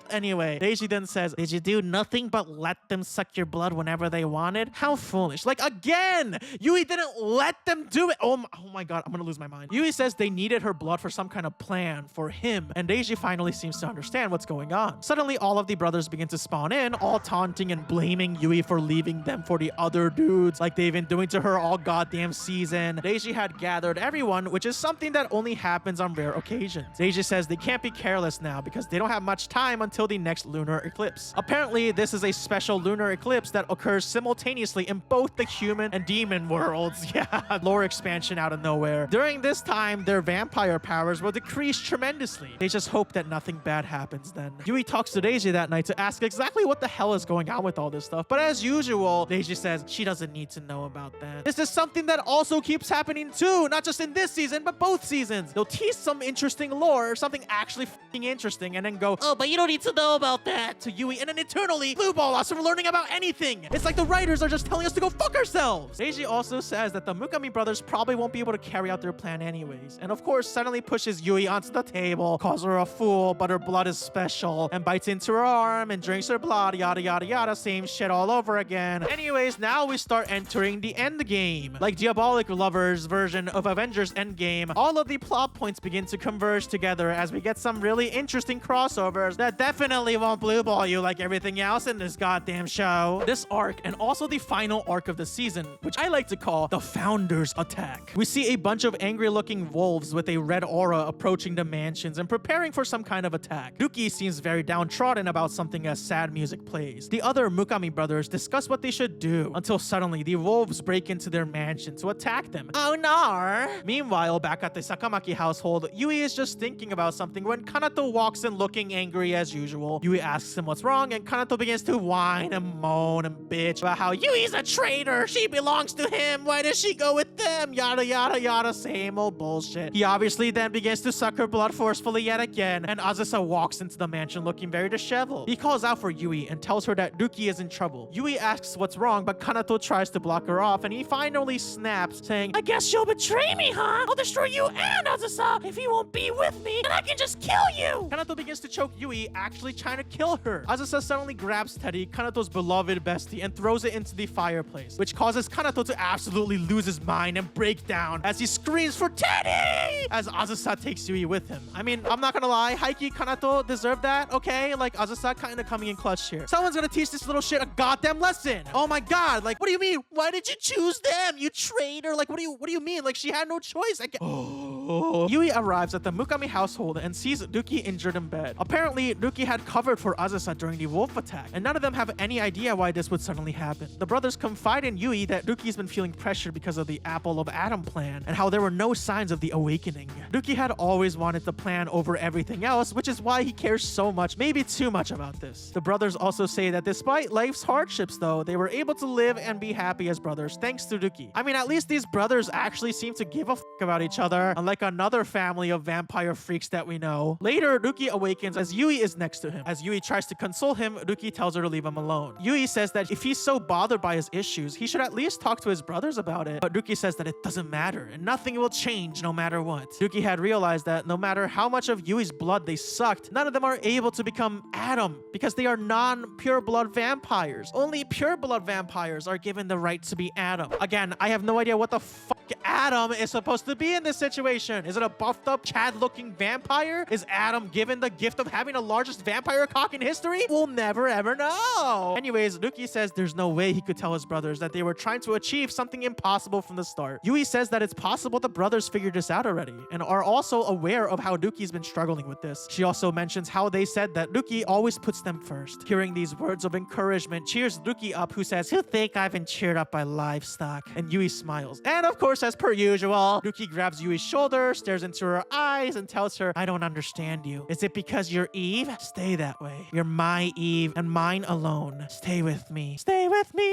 Anyway, Neji then says, "Did you do nothing but let them suck your blood whenever they wanted? How foolish." Like, again, Yui didn't let them do it. Oh my god, I'm gonna lose my mind. Yui says they needed her blood for some kind of plan for him, and Neji finally seems to understand what's going on. Suddenly, all of the brothers begin to spawn in, all taunting and blaming Yui for leaving them for the other dudes, like they've been doing to her all goddamn season. Neji had gathered everyone, which is something that only happens on rare occasions. Neji says they can't be careless now because they don't have much time until the next lunar eclipse. Apparently, this is a special lunar eclipse that occurs simultaneously in both the human and demon worlds. Yeah, lore expansion out of nowhere. During this time, their vampire powers will decrease tremendously. They just hope that nothing bad happens then. Yui talks to Neji that night to ask exactly what the hell is going on with all this stuff, but as usual, Neji says she doesn't need to know about that. This is something that also keeps happening too, not just in this season, but both seasons. They'll tease some interesting lore, something actually f***ing interesting, and then go, "Oh, but you don't need to know about that," to Yui, and then eternally blueball us from learning about anything. It's like the writers are just telling us to go fuck ourselves. Neji also says that the Mukami brothers probably won't be able to carry out their plan anyways, and of course suddenly pushes Yui onto the table, calls her a fool, but her blood is special, and bites into her arm and drinks her blood, yada yada yada, same shit all over again. Anyways, now we start entering the end game. Like Diabolik Lovers version of Avengers Endgame, all of the plot points begin to converge together as we get some really interesting crossovers that definitely won't blueball you like everything else in this goddamn show. This arc, and also the final arc of the season, which I like to call the Founders Attack. We see a bunch of angry-looking wolves with a red aura approaching the mansions and preparing for some kind of attack. Duki seems very downtrodden about something as sad music plays. The other Mukami brothers discuss what they should do until suddenly the wolves break into their mansion to attack them. Oh no! Meanwhile, back at the Sakamaki household, Yui is just thinking about something when Kanato walks in looking angry as usual. Yui asks him what's wrong, and Kanato begins to whine and moan and bitch about how Yui's a traitor her. She belongs to him. Why does she go with them? Yada, yada, yada. Same old bullshit. He obviously then begins to suck her blood forcefully yet again, and Azusa walks into the mansion looking very disheveled. He calls out for Yui and tells her that Duki is in trouble. Yui asks what's wrong, but Kanato tries to block her off, and he finally snaps, saying, I guess you'll betray me, huh? I'll destroy you and Azusa if you won't be with me, and I can just kill you! Kanato begins to choke Yui, actually trying to kill her. Azusa suddenly grabs Teddy, Kanato's beloved bestie, and throws it into the fireplace, which causes Kanato to absolutely lose his mind and break down as he screams for Teddy! As Azusa takes Yui with him. I mean, I'm not gonna lie, Heiki, Kanato deserve that, okay? Like, Azusa kind of coming in clutch here. Someone's gonna teach this little shit a goddamn lesson. Oh my god, like, what do you mean? Why did you choose them, you traitor? Like, what do you mean? Like, she had no choice. Yui arrives at the Mukami household and sees Duki injured in bed. Apparently, Duki had covered for Azusa during the wolf attack, and none of them have any idea why this would suddenly happen. The brothers confide in Yui that Duki's been feeling pressured because of the Apple of Adam plan, and how there were no signs of the awakening. Duki had always wanted the plan over everything else, which is why he cares so much, maybe too much about this. The brothers also say that despite life's hardships though, they were able to live and be happy as brothers thanks to Duki. I mean, at least these brothers actually seem to give a fuck about each other, unlike another family of vampire freaks that we know. Later, Duki awakens as Yui is next to him. As Yui tries to console him, Duki tells her to leave him alone. Yui says that if he's so bothered by his issues, he should at least talk to his brothers about it. But Duki says that it doesn't matter and nothing will change no matter what. Duki had realized that no matter how much of Yui's blood they sucked, none of them are able to become Adam because they are non-pure blood vampires. Only pure blood vampires are given the right to be Adam. Again, I have no idea what the fuck Adam is supposed to be in this situation. Is it a buffed up Chad-looking vampire? Is Adam given the gift of having the largest vampire cock in history? We'll never ever know. Anyways, Duki says there's no way he could tell his brothers that they were trying to achieve something impossible from the start. Yui says that it's possible the brothers figured this out already and are also aware of how Duki's been struggling with this. She also mentions how they said that Duki always puts them first. Hearing these words of encouragement cheers Duki up, who says, "You think I've been cheered up by livestock?" And Yui smiles. And of course, as per usual, Duki grabs Yui's shoulder, stares into her eyes, and tells her, "I don't understand you. Is it because you're Eve? Stay that way. You're my Eve and mine alone. Stay with me. Stay with me."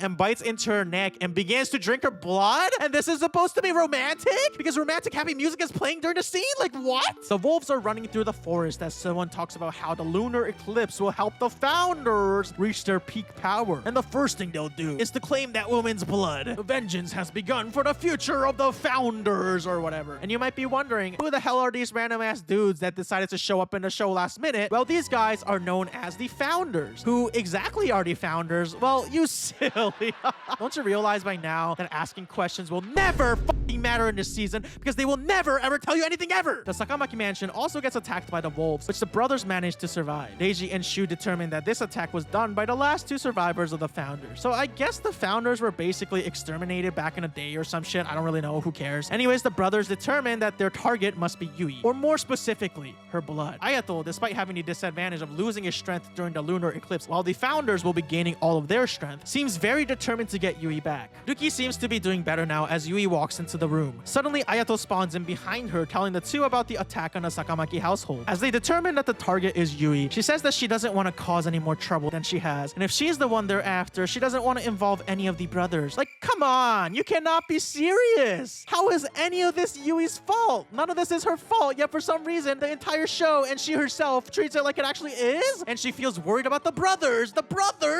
And bites into her neck and begins to drink her blood. And this is supposed to be romantic? Because romantic happy music is playing during the scene? Like what? The wolves are running through the forest as someone talks about how the lunar eclipse will help the founders reach their peak power. And the first thing they'll do is to claim that woman's blood. Vengeance has begun for the future of the founders or whatever. And you might be wondering, who the hell are these random ass dudes that decided to show up in the show last minute? Well, these guys are known as the founders. Who exactly are the founders? Well, you silly. Don't you realize by now that asking questions will never fucking matter in this season because they will never ever tell you anything ever? The Sakamaki mansion also gets attacked by the wolves, which the brothers managed to survive. Deiji and Shu determined that this attack was done by the last two survivors of the founders. So I guess the founders were basically exterminated back in a day or some shit. I don't really know. Who cares? Anyways, the brothers determined that their target must be Yui, or more specifically, her blood. Ayato, despite having the disadvantage of losing his strength during the lunar eclipse, while the founders will be gaining all of their strength, seems very determined to get Yui back. Duki seems to be doing better now as Yui walks into the room. Suddenly, Ayato spawns in behind her, telling the two about the attack on the Sakamaki household. As they determine that the target is Yui, she says that she doesn't want to cause any more trouble than she has, and if she's the one they're after, she doesn't want to involve any of the brothers. Like, come on, you cannot be serious. How is any of this Yui's fault? None of this is her fault, yet for some reason, the entire show and she herself treats it like it actually is, and she feels worried about the brothers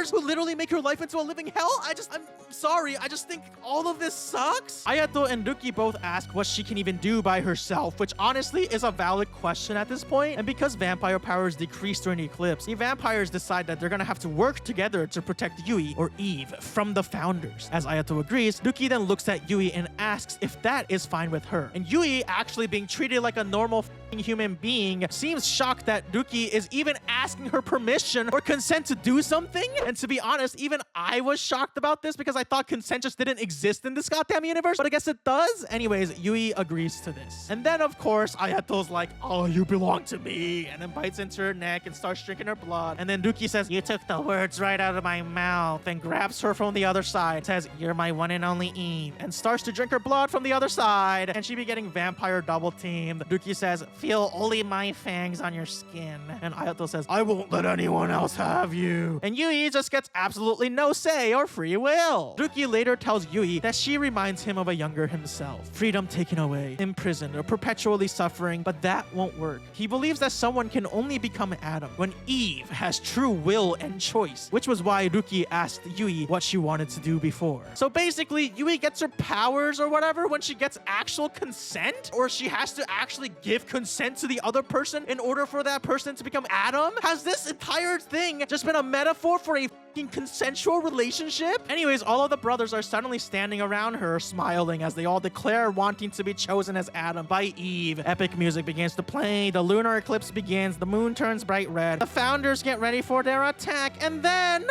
who literally make her life into a living hell. I'm sorry, I just think all of this sucks. Ayato and Duki both ask what she can even do by herself, which honestly is a valid question at this point. And because vampire powers decrease during the eclipse, the vampires decide that they're gonna have to work together to protect Yui, or Eve, from the founders. As Ayato agrees, Duki then looks at Yui and asks if that is fine with her. And Yui, actually being treated like a normal human being, seems shocked that Duki is even asking her permission or consent to do something. And to be honest, even I was shocked about this because I thought consent just didn't exist in this goddamn universe, but I guess it does. does? Anyways, Yui agrees to this. And then, of course, Ayato's like, oh, you belong to me, and then bites into her neck and starts drinking her blood. And then Ruki says, you took the words right out of my mouth, and grabs her from the other side, says, you're my one and only Eve, and starts to drink her blood from the other side, and she be getting vampire double teamed. Ruki says, feel only my fangs on your skin. And Ayato says, I won't let anyone else have you. And Yui just gets absolutely no say or free will. Ruki later tells Yui that she reminds him of a younger himself. Freedom taken away, imprisoned, or perpetually suffering, but that won't work. He believes that someone can only become Adam when Eve has true will and choice, which was why Ruki asked Yui what she wanted to do before. So basically, Yui gets her powers or whatever when she gets actual consent, or she has to actually give consent to the other person in order for that person to become Adam? Has this entire thing just been a metaphor for a consensual relationship? Anyways, all of the brothers are suddenly standing around her, smiling as they all declare wanting to be chosen as Adam by Eve. Epic music begins to play, the lunar eclipse begins, the moon turns bright red, the founders get ready for their attack, and then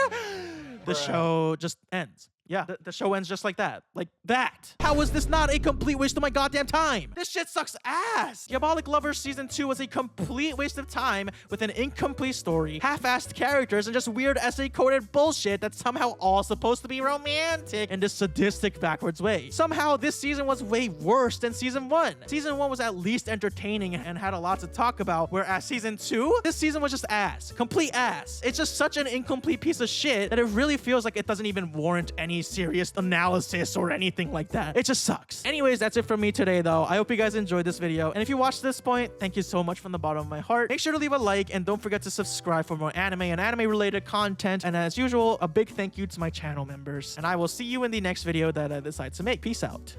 the show just ends. Yeah, the show ends just like that. Like that. How is this not a complete waste of my goddamn time? This shit sucks ass. Diabolik Lovers Season 2 was a complete waste of time with an incomplete story, half-assed characters, and just weird essay-coded bullshit that's somehow all supposed to be romantic in this sadistic backwards way. Somehow, this season was way worse than Season 1. Season 1 was at least entertaining and had a lot to talk about, whereas Season 2, this season was just ass. Complete ass. It's just such an incomplete piece of shit that it really feels like it doesn't even warrant any serious analysis or anything like that. It just sucks. Anyways, that's it from me today though. I hope you guys enjoyed this video, and if you watched this point, thank you so much from the bottom of my heart. Make sure to leave a like and don't forget to subscribe for more anime and anime related content, and as usual, a big thank you to my channel members, and I will see you in the next video that I decide to make. Peace out.